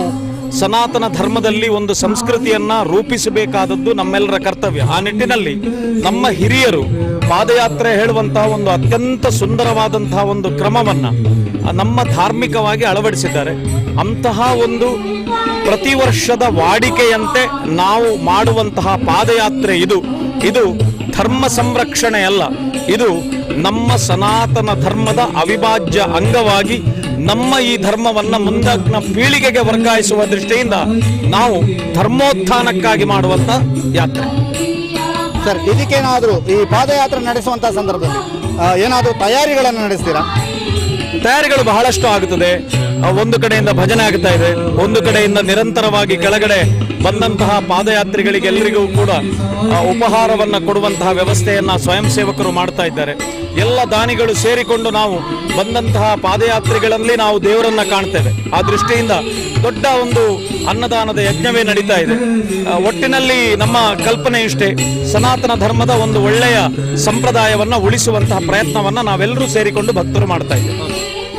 ಸನಾತನ ಧರ್ಮದಲ್ಲಿ ಒಂದು ಸಂಸ್ಕೃತಿಯನ್ನು ರೂಪಿಸಬೇಕಾದದ್ದು ನಮ್ಮೆಲ್ಲರ ಕರ್ತವ್ಯ. ಆ ನಿಟ್ಟಿನಲ್ಲಿ ನಮ್ಮ ಹಿರಿಯರು ಪಾದಯಾತ್ರೆ ಹೇಳುವಂತಹ ಒಂದು ಅತ್ಯಂತ ಸುಂದರವಾದಂತಹ ಒಂದು ಕ್ರಮವನ್ನು ನಮ್ಮ ಧಾರ್ಮಿಕವಾಗಿ ಅಳವಡಿಸಿದ್ದಾರೆ. ಅಂತಹ ಒಂದು ಪ್ರತಿ ವರ್ಷದ ವಾಡಿಕೆಯಂತೆ ನಾವು ಮಾಡುವಂತಹ ಪಾದಯಾತ್ರೆ ಇದು ಧರ್ಮ ಸಂರಕ್ಷಣೆಯಲ್ಲ, ಇದು ನಮ್ಮ ಸನಾತನ ಧರ್ಮದ ಅವಿಭಾಜ್ಯ ಅಂಗವಾಗಿ ನಮ್ಮ ಈ ಧರ್ಮವನ್ನು ಮುಂದಿನ ಪೀಳಿಗೆಗೆ ವರ್ಗಾಯಿಸುವ ದೃಷ್ಟಿಯಿಂದ ನಾವು ಧರ್ಮೋತ್ಥಾನಕ್ಕಾಗಿ ಮಾಡುವಂಥ ಯಾತ್ರೆ. ಸರ್, ಇದಕ್ಕೇನಾದರೂ ಈ ಪಾದಯಾತ್ರೆ ನಡೆಸುವಂಥ ಸಂದರ್ಭದಲ್ಲಿ ಏನಾದರೂ ತಯಾರಿಗಳನ್ನು ನಡೆಸ್ತೀರಾ? ತಯಾರಿಗಳು ಬಹಳಷ್ಟು ಆಗುತ್ತದೆ. ಒಂದು ಕಡೆಯಿಂದ ಭಜನೆ ಆಗ್ತಾ ಇದೆ, ಒಂದು ಕಡೆಯಿಂದ ನಿರಂತರವಾಗಿ ಕೆಳಗಡೆ ಬಂದಂತಹ ಪಾದಯಾತ್ರಿಗಳಿಗೆ ಎಲ್ಲರಿಗೂ ಕೂಡ ಉಪಹಾರವನ್ನು ಕೊಡುವಂತಹ ವ್ಯವಸ್ಥೆಯನ್ನು ಸ್ವಯಂ ಸೇವಕರು ಮಾಡ್ತಾ ಇದ್ದಾರೆ. ಎಲ್ಲ ದಾನಿಗಳು ಸೇರಿಕೊಂಡು ನಾವು ಬಂದಂತಹ ಪಾದಯಾತ್ರಿಗಳಲ್ಲಿ ನಾವು ದೇವರನ್ನ ಕಾಣ್ತೇವೆ. ಆ ದೃಷ್ಟಿಯಿಂದ ದೊಡ್ಡ ಒಂದು ಅನ್ನದಾನದ ಯಜ್ಞವೇ ನಡೀತಾ ಇದೆ. ಒಟ್ಟಿನಲ್ಲಿ ನಮ್ಮ ಕಲ್ಪನೆ ಇಷ್ಟೇ, ಸನಾತನ ಧರ್ಮದ ಒಂದು ಒಳ್ಳೆಯ ಸಂಪ್ರದಾಯವನ್ನು ಉಳಿಸುವಂತಹ ಪ್ರಯತ್ನವನ್ನು ನಾವೆಲ್ಲರೂ ಸೇರಿಕೊಂಡು ಭಕ್ತರು ಮಾಡ್ತಾ ಇದ್ದೇವೆ.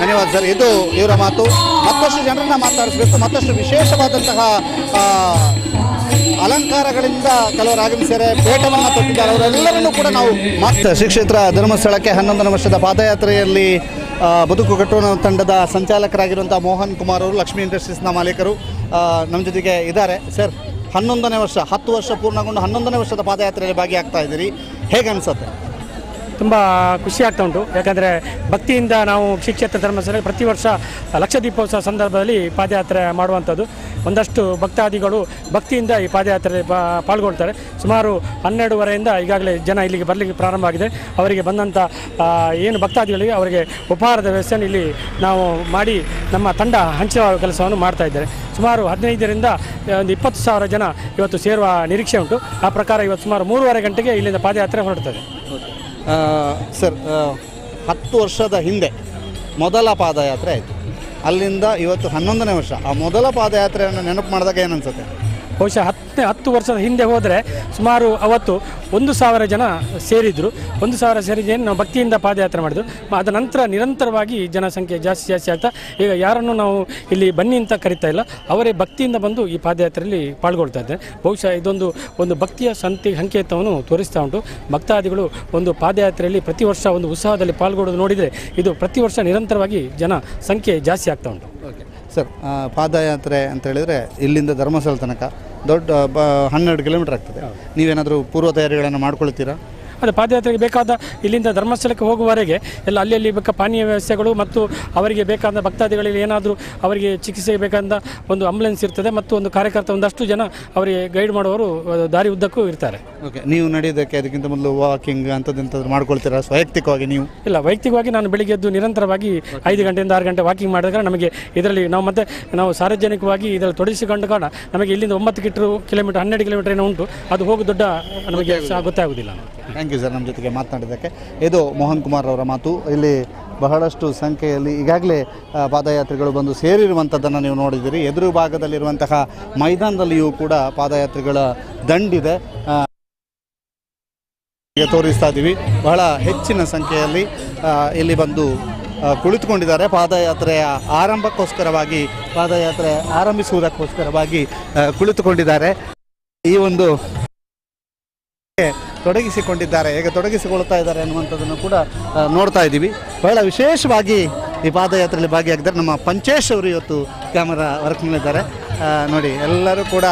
ಧನ್ಯವಾದ ಸರ್. ಇದು ಇವರ ಮಾತು. ಮತ್ತಷ್ಟು ಜನರನ್ನ ಮಾತಾಡಿಸಬೇಕು. ಮತ್ತಷ್ಟು ವಿಶೇಷವಾದಂತಹ ಅಲಂಕಾರಗಳಿಂದ ಕೆಲವರು ಆಗಮಿಸಿದ್ದಾರೆ, ಪೇಟವನ್ನು ತೊಟ್ಟಿದ್ದಾರೆ. ಅವರೆಲ್ಲರನ್ನೂ ಕೂಡ ನಾವು ಶ್ರೀ ಕ್ಷೇತ್ರ ಧರ್ಮಸ್ಥಳಕ್ಕೆ 11ನೇ ವರ್ಷದ ಪಾದಯಾತ್ರೆಯಲ್ಲಿ ಬದುಕು ಕಟ್ಟುವ ತಂಡದ ಸಂಚಾಲಕರಾಗಿರುವಂಥ ಮೋಹನ್ ಕುಮಾರ್ ಅವರು, ಲಕ್ಷ್ಮೀ ಇಂಡಸ್ಟ್ರೀಸ್ನ ಮಾಲೀಕರು ನಮ್ಮ ಜೊತೆಗೆ ಇದ್ದಾರೆ. ಸರ್, 11ನೇ ವರ್ಷ, 10 ವರ್ಷ ಪೂರ್ಣಗೊಂಡು 11ನೇ ವರ್ಷದ ಪಾದಯಾತ್ರೆಯಲ್ಲಿ ಭಾಗಿಯಾಗ್ತಾ ಇದ್ದೀರಿ, ಹೇಗೆ ಅನಿಸುತ್ತೆ? ತುಂಬ ಖುಷಿ ಆಗ್ತಾ ಉಂಟು. ಯಾಕಂದರೆ ಭಕ್ತಿಯಿಂದ ನಾವು ಶ್ರೀ ಕ್ಷೇತ್ರ ಧರ್ಮಸ್ಥಳ ಪ್ರತಿ ವರ್ಷ ಲಕ್ಷ ದೀಪೋತ್ಸವ ಸಂದರ್ಭದಲ್ಲಿ ಪಾದಯಾತ್ರೆ ಮಾಡುವಂಥದ್ದು. ಒಂದಷ್ಟು ಭಕ್ತಾದಿಗಳು ಭಕ್ತಿಯಿಂದ ಈ ಪಾದಯಾತ್ರೆ ಪಾಲ್ಗೊಳ್ತಾರೆ. ಸುಮಾರು 12:30ಯಿಂದ ಈಗಾಗಲೇ ಜನ ಇಲ್ಲಿಗೆ ಬರಲಿಕ್ಕೆ ಪ್ರಾರಂಭ ಆಗಿದೆ. ಅವರಿಗೆ ಬಂದಂಥ ಏನು ಭಕ್ತಾದಿಗಳಿಗೆ ಅವರಿಗೆ ಉಪಹಾರದ ವ್ಯವಸ್ಥೆಯನ್ನು ಇಲ್ಲಿ ನಾವು ಮಾಡಿ ನಮ್ಮ ತಂಡ ಹಂಚುವ ಕೆಲಸವನ್ನು ಮಾಡ್ತಾ ಇದ್ದಾರೆ. ಸುಮಾರು 15ರಿಂದ ಒಂದು 20,000 ಜನ ಇವತ್ತು ಸೇರುವ ನಿರೀಕ್ಷೆ ಉಂಟು. ಆ ಪ್ರಕಾರ ಇವತ್ತು ಸುಮಾರು 3:30 ಗಂಟೆಗೆ ಇಲ್ಲಿಂದ ಪಾದಯಾತ್ರೆ ಹೊರಡ್ತದೆ. ಸರ್, 10 ವರ್ಷದ ಹಿಂದೆ ಮೊದಲ ಪಾದಯಾತ್ರೆ ಆಯಿತು. ಅಲ್ಲಿಂದ ಇವತ್ತು 11ನೇ ವರ್ಷ. ಆ ಮೊದಲ ಪಾದಯಾತ್ರೆಯನ್ನು ನೆನಪು ಮಾಡಿದಾಗ ಏನನ್ಸುತ್ತೆ? ಬಹುಶಃ 10 ವರ್ಷದ ಹಿಂದೆ ಹೋದರೆ ಸುಮಾರು ಅವತ್ತು 1,000 ಜನ ಸೇರಿದ್ರು. 1,000 ಸೇರಿ ನಾವು ಭಕ್ತಿಯಿಂದ ಪಾದಯಾತ್ರೆ ಮಾಡಿದ್ರು. ಅದ ನಂತರ ನಿರಂತರವಾಗಿ ಜನಸಂಖ್ಯೆ ಜಾಸ್ತಿ ಆಗ್ತಾ ಈಗ ಯಾರನ್ನು ನಾವು ಇಲ್ಲಿ ಬನ್ನಿ ಅಂತ ಕರಿತಾ ಇಲ್ಲ, ಅವರೇ ಭಕ್ತಿಯಿಂದ ಬಂದು ಈ ಪಾದಯಾತ್ರೆಯಲ್ಲಿ ಪಾಲ್ಗೊಳ್ತಾ ಇದ್ದಾರೆ. ಬಹುಶಃ ಒಂದು ಭಕ್ತಿಯ ಸಂಕೇತವನ್ನು ತೋರಿಸ್ತಾ ಉಂಟು. ಭಕ್ತಾದಿಗಳು ಒಂದು ಪಾದಯಾತ್ರೆಯಲ್ಲಿ ಪ್ರತಿ ವರ್ಷ ಒಂದು ಉತ್ಸಾಹದಲ್ಲಿ ಪಾಲ್ಗೊಳ್ಳೋದು ನೋಡಿದರೆ ಇದು ಪ್ರತಿ ವರ್ಷ ನಿರಂತರವಾಗಿ ಜನ ಸಂಖ್ಯೆ ಜಾಸ್ತಿ ಆಗ್ತಾ ಉಂಟು. ಸರ್, ಪಾದಯಾತ್ರೆ ಅಂತ ಹೇಳಿದರೆ ಇಲ್ಲಿಂದ ಧರ್ಮಸ್ಥಳ ತನಕ ದೊಡ್ಡ 12 ಕಿಲೋಮೀಟರ್ ಆಗ್ತದೆ. ನೀವೇನಾದರೂ ಪೂರ್ವ ತಯಾರಿಗಳನ್ನು ಮಾಡ್ಕೊಳ್ತೀರಾ? ಅದು ಪಾದಯಾತ್ರೆಗೆ ಬೇಕಾದ ಇಲ್ಲಿಂದ ಧರ್ಮಸ್ಥಳಕ್ಕೆ ಹೋಗುವವರೆಗೆ ಎಲ್ಲ ಅಲ್ಲಿ ಬೇಕಾದ ಪಾನೀಯ ವ್ಯವಸ್ಥೆಗಳು ಮತ್ತು ಅವರಿಗೆ ಬೇಕಾದ ಭಕ್ತಾದಿಗಳಿಗೆ ಏನಾದರೂ ಅವರಿಗೆ ಚಿಕಿತ್ಸೆಗೆ ಬೇಕಾದ ಒಂದು ಆಂಬುಲೆನ್ಸ್ ಇರ್ತದೆ ಮತ್ತು ಒಂದು ಕಾರ್ಯಕರ್ತ ಒಂದಷ್ಟು ಜನ ಅವರಿಗೆ ಗೈಡ್ ಮಾಡುವವರು ದಾರಿ ಉದ್ದಕ್ಕೂ ಇರ್ತಾರೆ. ಓಕೆ, ನೀವು ನಡೆಯೋದಕ್ಕೆ ಅದಕ್ಕಿಂತ ಮೊದಲು ವಾಕಿಂಗ್ ಅಂಥದ್ದು ಮಾಡ್ಕೊಳ್ತೀರಾ ವೈಯಕ್ತಿಕವಾಗಿ? ನೀವು ಇಲ್ಲ, ವೈಯಕ್ತಿಕವಾಗಿ ನಾನು ಬೆಳಿಗ್ಗೆ ಎದ್ದು ನಿರಂತರವಾಗಿ 5 ಗಂಟೆಯಿಂದ 6 ಗಂಟೆ ವಾಕಿಂಗ್ ಮಾಡಿದಾಗ ನಮಗೆ ಇದರಲ್ಲಿ ನಾವು ಸಾರ್ವಜನಿಕವಾಗಿ ಇದರಲ್ಲಿ ತೊಡಗಿಸಿಕೊಂಡ ಕಾರಣ ನಮಗೆ ಇಲ್ಲಿಂದ 9 ಕಿಲೋಮೀಟರ್ 12 ಕಿಲೋಮೀಟರ್ ಏನೋ ಉಂಟು. ಅದು ಹೋಗಿ ದೊಡ್ಡ ನಮಗೆ ಗೊತ್ತಾಗೋದಿಲ್ಲ. ಥ್ಯಾಂಕ್ ಯು ಸರ್, ನಮ್ಮ ಜೊತೆಗೆ ಮಾತನಾಡಿದ್ದಕ್ಕೆ. ಇದು ಮೋಹನ್ ಕುಮಾರ್ ಅವರ ಮಾತು. ಇಲ್ಲಿ ಬಹಳಷ್ಟು ಸಂಖ್ಯೆಯಲ್ಲಿ ಈಗಾಗಲೇ ಪಾದಯಾತ್ರಿಗಳು ಬಂದು ಸೇರಿರುವಂಥದ್ದನ್ನು ನೀವು ನೋಡಿದ್ದೀರಿ. ಎದುರು ಭಾಗದಲ್ಲಿರುವಂತಹ ಮೈದಾನದಲ್ಲಿಯೂ ಕೂಡ ಪಾದಯಾತ್ರಿಗಳ ದಂಡಿದೆ. ತೋರಿಸ್ತಾ ಇದ್ದೀವಿ, ಬಹಳ ಹೆಚ್ಚಿನ ಸಂಖ್ಯೆಯಲ್ಲಿ ಇಲ್ಲಿ ಬಂದು ಕುಳಿತುಕೊಂಡಿದ್ದಾರೆ. ಪಾದಯಾತ್ರೆಯ ಆರಂಭಕ್ಕೋಸ್ಕರವಾಗಿ, ಪಾದಯಾತ್ರೆ ಆರಂಭಿಸುವುದಕ್ಕೋಸ್ಕರವಾಗಿ ಕುಳಿತುಕೊಂಡಿದ್ದಾರೆ. ಈ ಒಂದು ತೊಡಗಿಸಿಕೊಂಡಿದ್ದಾರೆ. ಹೇಗೆ ತೊಡಗಿಸಿಕೊಳ್ತಾ ಇದ್ದಾರೆ ಅನ್ನುವಂಥದ್ದನ್ನು ಕೂಡ ನೋಡ್ತಾ ಇದ್ದೀವಿ. ಬಹಳ ವಿಶೇಷವಾಗಿ ಈ ಪಾದಯಾತ್ರೆಯಲ್ಲಿ ಭಾಗಿಯಾಗಿದ್ದಾರೆ. ನಮ್ಮ ಪಂಚೇಶ್ ಅವರು ಇವತ್ತು ಕ್ಯಾಮರಾ ವರ್ಕ್ನಲ್ಲಿದ್ದಾರೆ. ನೋಡಿ, ಎಲ್ಲರೂ ಕೂಡ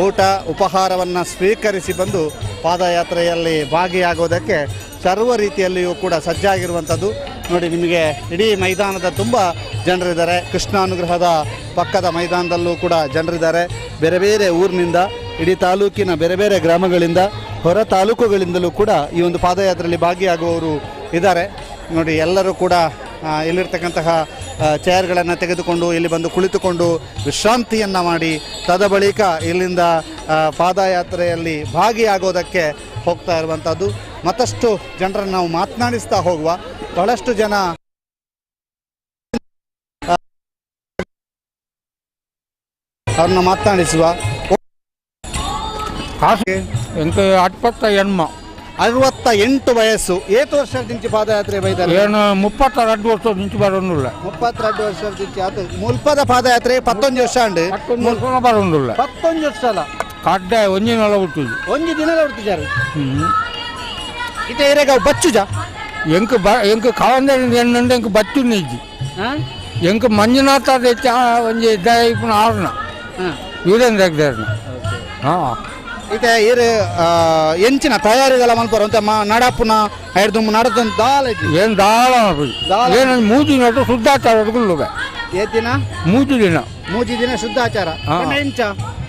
ಊಟ ಉಪಹಾರವನ್ನು ಸ್ವೀಕರಿಸಿ ಬಂದು ಪಾದಯಾತ್ರೆಯಲ್ಲಿ ಭಾಗಿಯಾಗೋದಕ್ಕೆ ಸರ್ವ ರೀತಿಯಲ್ಲಿಯೂ ಕೂಡ ಸಜ್ಜಾಗಿರುವಂಥದ್ದು. ನೋಡಿ, ನಿಮಗೆ ಇಡೀ ಮೈದಾನದ ತುಂಬ ಜನರಿದ್ದಾರೆ. ಕೃಷ್ಣಾನುಗ್ರಹದ ಪಕ್ಕದ ಮೈದಾನದಲ್ಲೂ ಕೂಡ ಜನರಿದ್ದಾರೆ. ಬೇರೆ ಬೇರೆ ಊರಿನಿಂದ, ಇಡೀ ತಾಲೂಕಿನ ಬೇರೆ ಬೇರೆ ಗ್ರಾಮಗಳಿಂದ, ಹೊರ ತಾಲೂಕುಗಳಿಂದಲೂ ಕೂಡ ಈ ಒಂದು ಪಾದಯಾತ್ರೆಯಲ್ಲಿ ಭಾಗಿಯಾಗುವವರು ಇದ್ದಾರೆ. ನೋಡಿ, ಎಲ್ಲರೂ ಕೂಡ ಇಲ್ಲಿರ್ತಕ್ಕಂತಹ ಚೇರ್ಗಳನ್ನು ತೆಗೆದುಕೊಂಡು ಇಲ್ಲಿ ಬಂದು ಕುಳಿತುಕೊಂಡು ವಿಶ್ರಾಂತಿಯನ್ನು ಮಾಡಿ ತದ ಬಳಿಕ ಇಲ್ಲಿಂದ ಪಾದಯಾತ್ರೆಯಲ್ಲಿ ಭಾಗಿಯಾಗೋದಕ್ಕೆ ಹೋಗ್ತಾ ಇರುವಂಥದ್ದು. ಮತ್ತಷ್ಟು ಜನರನ್ನು ನಾವು ಮಾತನಾಡಿಸ್ತಾ ಹೋಗುವ. ಬಹಳಷ್ಟು ಜನ ಅವ್ರನ್ನ ಮಾತನಾಡಿಸುವ. 68 ವಯಸ್ಸು. ಏತು ವರ್ಷದ ದಿಂಚಿ ಪಾದಯಾತ್ರೆ ಬೈದಾರೆ? ಏನು 32 ವರ್ಷದ ದಿಂಚಿ ಬರೋದಿಲ್ಲ. 32 ವರ್ಷದ ದಿಂಚಿ ಆತು. ಮುಲ್ಪದ ಪಾದಯಾತ್ರೆ 11 ವರ್ಷ ಉಂಡು. 11 ಬರೋದಿಲ್ಲ. 11 ವರ್ಷ ಅಲ್ಲ, ಕಡ್ಡಾಯ ಒಂಜಿನೆಲ್ಲ ಹುಟ್ಟಿದ್ದು. ಒಂಜಿ ದಿನ ಹುಟ್ಟಿದ್ದಾರೆ. ಇತ ಬಚ್ಚುಜ ಎಂಕ್ ಕಾವಂದ ಎಂಕ್ ಬಚ್ಚು ನಿಜ್ಜಿ ಎಂಕ್ ಮಂಜುನಾಥ ಒಂಜಿ ಇಪ್ಪನ ಆರ್ನ ವೀರೇಂದ್ರ ಹೆಗ್ಡೇರ್ನ. ಹಾಂ, ಇತ ಇರು ಎಂಚಿನ ತಯಾರಿಗಳ ಮಲ್ಪರು ಅಂತ ನಡಪುನ ಹಿಡ್ದು ನಡದ ದಾಲ್ ಏನು ದಾಳ ಏನು ಮೂಜಿ ನೋಟು ಶುದ್ಧಾಚಾರ ಏತಿನ ಮೂಜಿ ದಿನ ಶುದ್ಧಾಚಾರ ಎಂಚ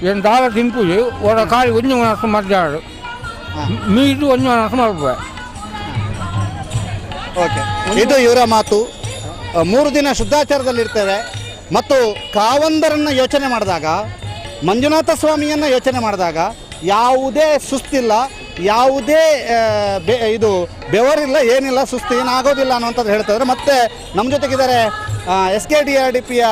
ಏನು ದಾಳ ತಿಂಪುಜಿ ಒಡ ಕಾಲಿ ಒಂಜು ಮನಸ್ಸು ಮಧ್ಯಾಹ್ನ ಮೀಟು ಒಂಜು ಮನಸ್ಸು ಮಾಡ್ಬೇ. ಓಕೆ, ಇದು ಇವರ ಮಾತು. 3 ದಿನ ಶುದ್ಧಾಚಾರದಲ್ಲಿರ್ತೇವೆ ಮತ್ತು ಕಾವಂದರನ್ನು ಯೋಚನೆ ಮಾಡಿದಾಗ, ಮಂಜುನಾಥ ಸ್ವಾಮಿಯನ್ನು ಯೋಚನೆ ಮಾಡಿದಾಗ ಯಾವುದೇ ಸುಸ್ತಿಲ್ಲ, ಯಾವುದೇ ಇದು ಬೆವರಿಲ್ಲ, ಏನಿಲ್ಲ, ಸುಸ್ತು ಏನಾಗೋದಿಲ್ಲ ಅನ್ನುವಂಥದ್ದು ಹೇಳ್ತಾಯಿದ್ದಾರೆ. ಮತ್ತು ನಮ್ಮ ಜೊತೆಗಿದ್ದಾರೆ SKDRDPಯ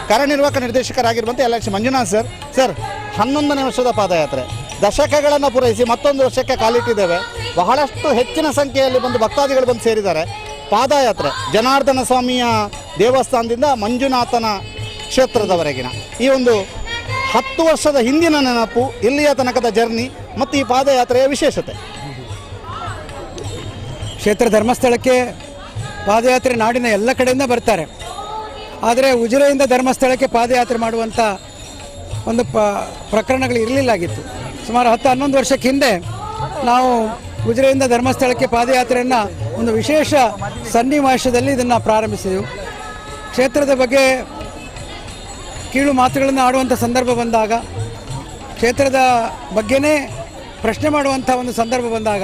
ಕಾರ್ಯನಿರ್ವಾಹಕ ನಿರ್ದೇಶಕರಾಗಿರುವಂಥ LH ಮಂಜುನಾಥ್ ಸರ್. ಸರ್, 11ನೇ ವರ್ಷದ ಪಾದಯಾತ್ರೆ, ದಶಕಗಳನ್ನು ಪೂರೈಸಿ ಮತ್ತೊಂದು ವರ್ಷಕ್ಕೆ ಕಾಲಿಟ್ಟಿದ್ದೇವೆ. ಬಹಳಷ್ಟು ಹೆಚ್ಚಿನ ಸಂಖ್ಯೆಯಲ್ಲಿ ಬಂದು ಭಕ್ತಾದಿಗಳು ಬಂದು ಸೇರಿದ್ದಾರೆ. ಪಾದಯಾತ್ರೆ ಜನಾರ್ದನ ಸ್ವಾಮಿಯ ದೇವಸ್ಥಾನದಿಂದ ಮಂಜುನಾಥನ ಕ್ಷೇತ್ರದವರೆಗಿನ ಈ ಒಂದು 10 ವರ್ಷದ ಹಿಂದಿನ ನೆನಪು, ಇಲ್ಲಿಯ ತನಕದ ಜರ್ನಿ ಮತ್ತು ಈ ಪಾದಯಾತ್ರೆಯ ವಿಶೇಷತೆ. ಕ್ಷೇತ್ರ ಧರ್ಮಸ್ಥಳಕ್ಕೆ ಪಾದಯಾತ್ರೆ ನಾಡಿನ ಎಲ್ಲ ಕಡೆಯಿಂದ ಬರ್ತಾರೆ. ಆದರೆ ಉಜಿರೆಯಿಂದ ಧರ್ಮಸ್ಥಳಕ್ಕೆ ಪಾದಯಾತ್ರೆ ಮಾಡುವಂಥ ಒಂದು ಪ್ರಕರಣಗಳು ಇರಲಿಲ್ಲಾಗಿತ್ತು. ಸುಮಾರು 10-11 ವರ್ಷಕ್ಕೆ ಹಿಂದೆ ನಾವು ಉಜಿರೆಯಿಂದ ಧರ್ಮಸ್ಥಳಕ್ಕೆ ಪಾದಯಾತ್ರೆಯನ್ನು ಒಂದು ವಿಶೇಷ ಸನ್ನಿವೇಶದಲ್ಲಿ ಇದನ್ನು ಪ್ರಾರಂಭಿಸಿದೆವು. ಕ್ಷೇತ್ರದ ಬಗ್ಗೆ ಕೀಳು ಮಾತುಗಳನ್ನು ಆಡುವಂಥ ಸಂದರ್ಭ ಬಂದಾಗ, ಕ್ಷೇತ್ರದ ಬಗ್ಗೆನೇ ಪ್ರಶ್ನೆ ಮಾಡುವಂಥ ಒಂದು ಸಂದರ್ಭ ಬಂದಾಗ,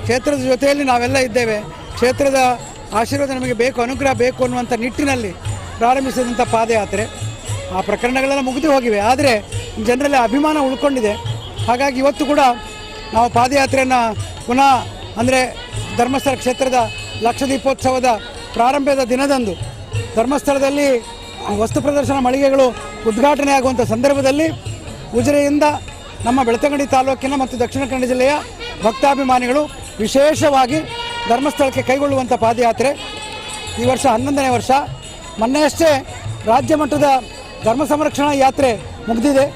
ಕ್ಷೇತ್ರದ ಜೊತೆಯಲ್ಲಿ ನಾವೆಲ್ಲ ಇದ್ದೇವೆ, ಕ್ಷೇತ್ರದ ಆಶೀರ್ವಾದ ನಮಗೆ ಬೇಕು, ಅನುಗ್ರಹ ಬೇಕು ಅನ್ನುವಂಥ ನಿಟ್ಟಿನಲ್ಲಿ ಪ್ರಾರಂಭಿಸಿದಂಥ ಪಾದಯಾತ್ರೆ. ಆ ಪ್ರಕರಣಗಳೆಲ್ಲ ಮುಗಿದು ಹೋಗಿವೆ, ಆದರೆ ಜನರಲ್ಲಿ ಅಭಿಮಾನ ಉಳ್ಕೊಂಡಿದೆ. ಹಾಗಾಗಿ ಇವತ್ತು ಕೂಡ ನಾವು ಪಾದಯಾತ್ರೆಯನ್ನು ಪುನಃ ಅಂದರೆ ಧರ್ಮಸ್ಥಳ ಕ್ಷೇತ್ರದ ಲಕ್ಷ ದೀಪೋತ್ಸವದ ಪ್ರಾರಂಭದ ದಿನದಂದು ಧರ್ಮಸ್ಥಳದಲ್ಲಿ ವಸ್ತು ಪ್ರದರ್ಶನ ಮಳಿಗೆಗಳು ಉದ್ಘಾಟನೆ ಆಗುವಂಥ ಸಂದರ್ಭದಲ್ಲಿ ಉಜಿರೆಯಿಂದ ನಮ್ಮ ಬೆಳ್ತಂಗಡಿ ತಾಲೂಕಿನ ಮತ್ತು ದಕ್ಷಿಣ ಕನ್ನಡ ಜಿಲ್ಲೆಯ ಭಕ್ತಾಭಿಮಾನಿಗಳು ವಿಶೇಷವಾಗಿ ಧರ್ಮಸ್ಥಳಕ್ಕೆ ಕೈಗೊಳ್ಳುವಂಥ ಪಾದಯಾತ್ರೆ ಈ ವರ್ಷ 11ನೇ ವರ್ಷ. ಮೊನ್ನೆಯಷ್ಟೇ ರಾಜ್ಯ ಮಟ್ಟದ ಧರ್ಮ ಸಂರಕ್ಷಣಾ ಯಾತ್ರೆ ಮುಗಿದಿದೆ.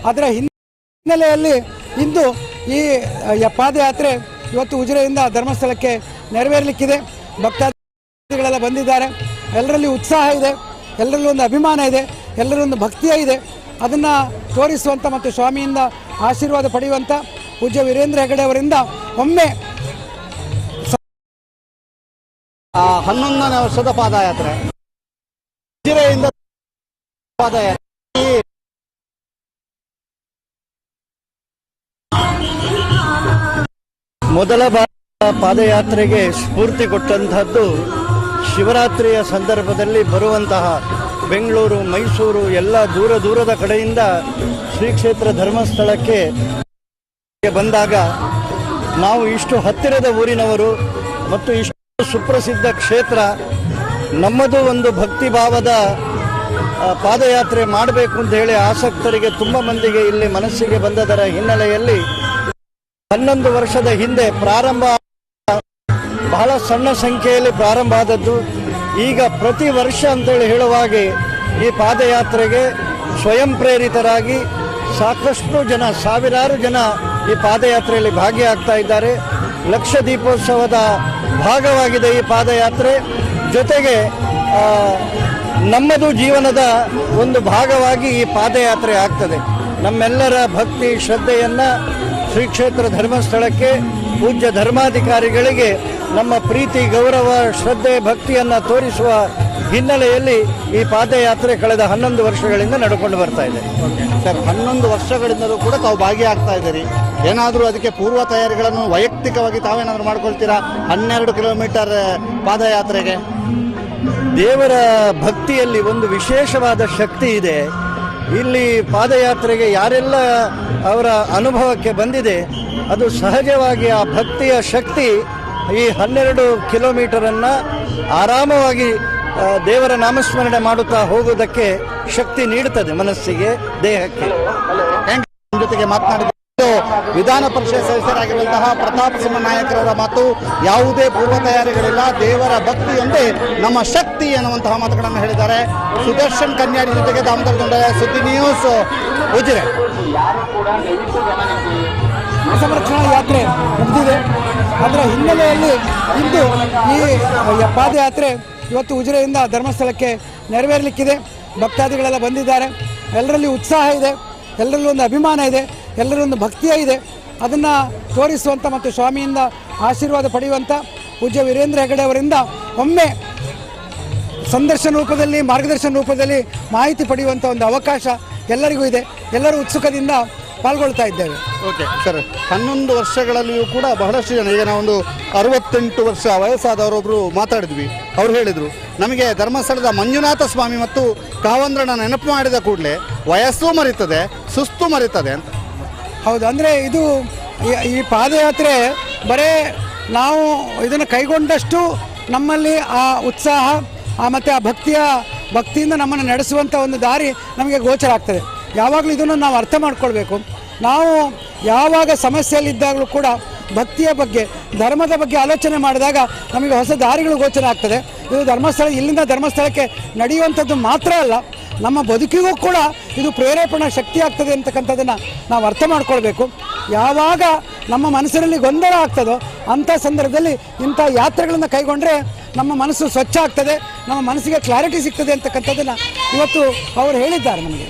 ಅದರ ಹಿನ್ನೆಲೆಯಲ್ಲಿ ಇಂದು ಈ ಪಾದಯಾತ್ರೆ ಇವತ್ತು ಉಜಿರೆಯಿಂದ ಧರ್ಮಸ್ಥಳಕ್ಕೆ ನೆರವೇರಲಿಕ್ಕಿದೆ. ಭಕ್ತಾದಿಗಳೆಲ್ಲ ಬಂದಿದ್ದಾರೆ. ಎಲ್ಲರಲ್ಲಿ ಉತ್ಸಾಹ ಇದೆ, ಎಲ್ಲರಲ್ಲಿ ಒಂದು ಅಭಿಮಾನ ಇದೆ, ಎಲ್ಲರಲ್ಲಿ ಒಂದು ಭಕ್ತಿಯ ಇದೆ. ಅದನ್ನು ತೋರಿಸುವಂಥ ಮತ್ತು ಸ್ವಾಮಿಯಿಂದ ಆಶೀರ್ವಾದ ಪಡೆಯುವಂಥ ಪೂಜ್ಯ ವೀರೇಂದ್ರ ಹೆಗಡೆ ಅವರಿಂದ ಒಮ್ಮೆ 11ನೇ ವರ್ಷದ ಪಾದಯಾತ್ರೆ ಉಜಿರೆಯಿಂದ ಪಾದಯಾತ್ರೆ ಮೊದಲ ಪಾದಯಾತ್ರೆಗೆ ಸ್ಫೂರ್ತಿ ಕೊಟ್ಟಂತಹದ್ದು ಶಿವರಾತ್ರಿಯ ಸಂದರ್ಭದಲ್ಲಿ ಬರುವಂತಹ ಬೆಂಗಳೂರು, ಮೈಸೂರು ಎಲ್ಲ ದೂರದ ಕಡೆಯಿಂದ ಶ್ರೀ ಕ್ಷೇತ್ರ ಧರ್ಮಸ್ಥಳಕ್ಕೆ ಬಂದಾಗ ನಾವು ಇಷ್ಟು ಹತ್ತಿರದ ಊರಿನವರು ಮತ್ತು ಇಷ್ಟು ಸುಪ್ರಸಿದ್ಧ ಕ್ಷೇತ್ರ, ನಮ್ಮದು ಒಂದು ಭಕ್ತಿ ಭಾವದ ಪಾದಯಾತ್ರೆ ಮಾಡಬೇಕು ಅಂತ ಹೇಳಿ ಆಸಕ್ತರಿಗೆ ತುಂಬ ಮಂದಿಗೆ ಇಲ್ಲಿ ಮನಸ್ಸಿಗೆ ಬಂದದರ ಹಿನ್ನೆಲೆಯಲ್ಲಿ 11 ವರ್ಷದ ಹಿಂದೆ ಪ್ರಾರಂಭ, ಬಹಳ ಸಣ್ಣ ಸಂಖ್ಯೆಯಲ್ಲಿ ಪ್ರಾರಂಭ ಆದದ್ದು. ಈಗ ಪ್ರತಿ ವರ್ಷ ಅಂತೇಳಿ ಹೇಳುವಾಗೆ ಈ ಪಾದಯಾತ್ರೆಗೆ ಸ್ವಯಂ ಪ್ರೇರಿತರಾಗಿ ಸಾಕಷ್ಟು ಜನ, ಸಾವಿರಾರು ಜನ ಈ ಪಾದಯಾತ್ರೆಯಲ್ಲಿ ಭಾಗಿಯಾಗ್ತಾ ಇದ್ದಾರೆ. ಲಕ್ಷ ದೀಪೋತ್ಸವದ ಭಾಗವಾಗಿದೆ ಈ ಪಾದಯಾತ್ರೆ. ಜೊತೆಗೆ ನಮ್ಮದು ಜೀವನದ ಒಂದು ಭಾಗವಾಗಿ ಈ ಪಾದಯಾತ್ರೆ ಆಗ್ತದೆ. ನಮ್ಮೆಲ್ಲರ ಭಕ್ತಿ ಶ್ರದ್ಧೆಯನ್ನು ಶ್ರೀ ಕ್ಷೇತ್ರ ಧರ್ಮಸ್ಥಳಕ್ಕೆ ಪೂಜ್ಯ ಧರ್ಮಾಧಿಕಾರಿಗಳಿಗೆ ನಮ್ಮ ಪ್ರೀತಿ, ಗೌರವ, ಶ್ರದ್ಧೆ, ಭಕ್ತಿಯನ್ನು ತೋರಿಸುವ ಹಿನ್ನೆಲೆಯಲ್ಲಿ ಈ ಪಾದಯಾತ್ರೆ ಕಳೆದ 11 ವರ್ಷಗಳಿಂದ ನಡ್ಕೊಂಡು ಬರ್ತಾ ಇದೆ. ಸರ್, 11 ವರ್ಷಗಳಿಂದಲೂ ಕೂಡ ತಾವು ಭಾಗಿಯಾಗ್ತಾ ಇದ್ದೀರಿ. ಏನಾದರೂ ಅದಕ್ಕೆ ಪೂರ್ವ ತಯಾರಿಗಳನ್ನು ವೈಯಕ್ತಿಕವಾಗಿ ತಾವೇನಾದರೂ ಮಾಡ್ಕೊಳ್ತೀರಾ? 12 ಕಿಲೋಮೀಟರ್ ಪಾದಯಾತ್ರೆಗೆ ದೇವರ ಭಕ್ತಿಯಲ್ಲಿ ಒಂದು ವಿಶೇಷವಾದ ಶಕ್ತಿ ಇದೆ. ಇಲ್ಲಿ ಪಾದಯಾತ್ರೆಗೆ ಯಾರೆಲ್ಲ ಅವರ ಅನುಭವಕ್ಕೆ ಬಂದಿದೆ, ಅದು ಸಹಜವಾಗಿ ಆ ಭಕ್ತಿಯ ಶಕ್ತಿ ಈ 12 ಕಿಲೋಮೀಟರನ್ನು ಆರಾಮವಾಗಿ ದೇವರ ನಾಮಸ್ಮರಣೆ ಮಾಡುತ್ತಾ ಹೋಗುವುದಕ್ಕೆ ಶಕ್ತಿ ನೀಡುತ್ತದೆ ಮನಸ್ಸಿಗೆ, ದೇಹಕ್ಕೆ. ನಮ್ಮ ಜೊತೆಗೆ ಮಾತನಾಡಿದ ವಿಧಾನ ಪರಿಷತ್ ಸದಸ್ಯರಾಗಿರುವಂತಹ ಪ್ರತಾಪ್ ಸಿಂಹ ನಾಯಕರ ಮಾತು, ಯಾವುದೇ ಪೂರ್ವ ತಯಾರಿಗಳಿಲ್ಲ, ದೇವರ ಭಕ್ತಿಯೊಂದೇ ನಮ್ಮ ಶಕ್ತಿ ಎನ್ನುವಂತಹ ಮಾತುಗಳನ್ನು ಹೇಳಿದ್ದಾರೆ. ಸುದರ್ಶನ್ ಕನ್ಯಾಡಿ ಜೊತೆಗೆ ದಾಮೋದರ ದಂಡ, ಸುದ್ದಿ ನ್ಯೂಸ್, ಉಜಿರೆ. ಸಂರಕ್ಷಣಾ ಯಾತ್ರೆ ಮುಗಿದಿದೆ. ಅದರ ಹಿನ್ನೆಲೆಯಲ್ಲಿ ಇಂದು ಈ ಪಾದಯಾತ್ರೆ ಇವತ್ತು ಉಜಿರೆಯಿಂದ ಧರ್ಮಸ್ಥಳಕ್ಕೆ ನೆರವೇರಲಿಕ್ಕಿದೆ. ಭಕ್ತಾದಿಗಳೆಲ್ಲ ಬಂದಿದ್ದಾರೆ. ಎಲ್ಲರಲ್ಲಿ ಉತ್ಸಾಹ ಇದೆ, ಎಲ್ಲರಲ್ಲಿ ಒಂದು ಅಭಿಮಾನ ಇದೆ, ಎಲ್ಲರಲ್ಲಿ ಒಂದು ಭಕ್ತಿಯ ಇದೆ. ಅದನ್ನು ತೋರಿಸುವಂಥ ಮತ್ತು ಸ್ವಾಮಿಯಿಂದ ಆಶೀರ್ವಾದ ಪಡೆಯುವಂಥ ಪೂಜ್ಯ ವೀರೇಂದ್ರ ಹೆಗಡೆ ಅವರಿಂದ ಒಮ್ಮೆ ಸಂದರ್ಶನ ರೂಪದಲ್ಲಿ, ಮಾರ್ಗದರ್ಶನ ರೂಪದಲ್ಲಿ ಮಾಹಿತಿ ಪಡೆಯುವಂಥ ಒಂದು ಅವಕಾಶ ಎಲ್ಲರಿಗೂ ಇದೆ. ಎಲ್ಲರೂ ಉತ್ಸುಕದಿಂದ ಪಾಲ್ಗೊಳ್ತಾ ಇದ್ದೇವೆ. ಓಕೆ ಸರ್, 11 ವರ್ಷಗಳಲ್ಲಿಯೂ ಕೂಡ ಬಹಳಷ್ಟು ಜನ, ಈಗ ನಾವೊಂದು 68 ವರ್ಷ ವಯಸ್ಸಾದವರೊಬ್ಬರು ಮಾತಾಡಿದ್ವಿ. ಅವ್ರು ಹೇಳಿದರು, ನಮಗೆ ಧರ್ಮಸ್ಥಳದ ಮಂಜುನಾಥ ಸ್ವಾಮಿ ಮತ್ತು ಕಾವಂದ್ರನ ನೆನಪು ಮಾಡಿದ ಕೂಡಲೇ ವಯಸ್ಸು ಮರೀತದೆ, ಸುಸ್ತು ಮರೀತದೆ ಅಂತ. ಹೌದು, ಅಂದರೆ ಇದು ಈ ಪಾದಯಾತ್ರೆ ಬರೇ ನಾವು ಇದನ್ನು ಕೈಗೊಂಡಷ್ಟು ನಮ್ಮಲ್ಲಿ ಆ ಉತ್ಸಾಹ ಮತ್ತು ಆ ಭಕ್ತಿಯಿಂದ ನಮ್ಮನ್ನು ನಡೆಸುವಂಥ ಒಂದು ದಾರಿ ನಮಗೆ ಗೋಚರ ಆಗ್ತದೆ. ಯಾವಾಗಲೂ ಇದನ್ನು ನಾವು ಅರ್ಥ ಮಾಡ್ಕೊಳ್ಬೇಕು. ನಾವು ಯಾವಾಗ ಸಮಸ್ಯೆಯಲ್ಲಿದ್ದಾಗಲೂ ಕೂಡ ಭಕ್ತಿಯ ಬಗ್ಗೆ, ಧರ್ಮದ ಬಗ್ಗೆ ಆಲೋಚನೆ ಮಾಡಿದಾಗ ನಮಗೆ ಹೊಸ ದಾರಿಗಳು ಗೋಚರ ಆಗ್ತದೆ. ಇದು ಧರ್ಮಸ್ಥಳ, ಇಲ್ಲಿಂದ ಧರ್ಮಸ್ಥಳಕ್ಕೆ ನಡೆಯುವಂಥದ್ದು ಮಾತ್ರ ಅಲ್ಲ, ನಮ್ಮ ಬದುಕಿಗೂ ಕೂಡ ಇದು ಪ್ರೇರೇಪಣಾ ಶಕ್ತಿ ಆಗ್ತದೆ ಅಂತಕ್ಕಂಥದ್ದನ್ನು ನಾವು ಅರ್ಥ ಮಾಡ್ಕೊಳ್ಬೇಕು. ಯಾವಾಗ ನಮ್ಮ ಮನಸ್ಸಿನಲ್ಲಿ ಗೊಂದಲ ಆಗ್ತದೋ ಅಂಥ ಸಂದರ್ಭದಲ್ಲಿ ಇಂಥ ಯಾತ್ರೆಗಳನ್ನು ಕೈಗೊಂಡ್ರೆ ನಮ್ಮ ಮನಸ್ಸು ಸ್ವಚ್ಛ ಆಗ್ತದೆ, ನಮ್ಮ ಮನಸ್ಸಿಗೆ ಕ್ಲಾರಿಟಿ ಸಿಗ್ತದೆ ಅಂತಕ್ಕಂಥದ್ದನ್ನು ಇವತ್ತು ಅವರು ಹೇಳಿದ್ದಾರೆ ನಮಗೆ.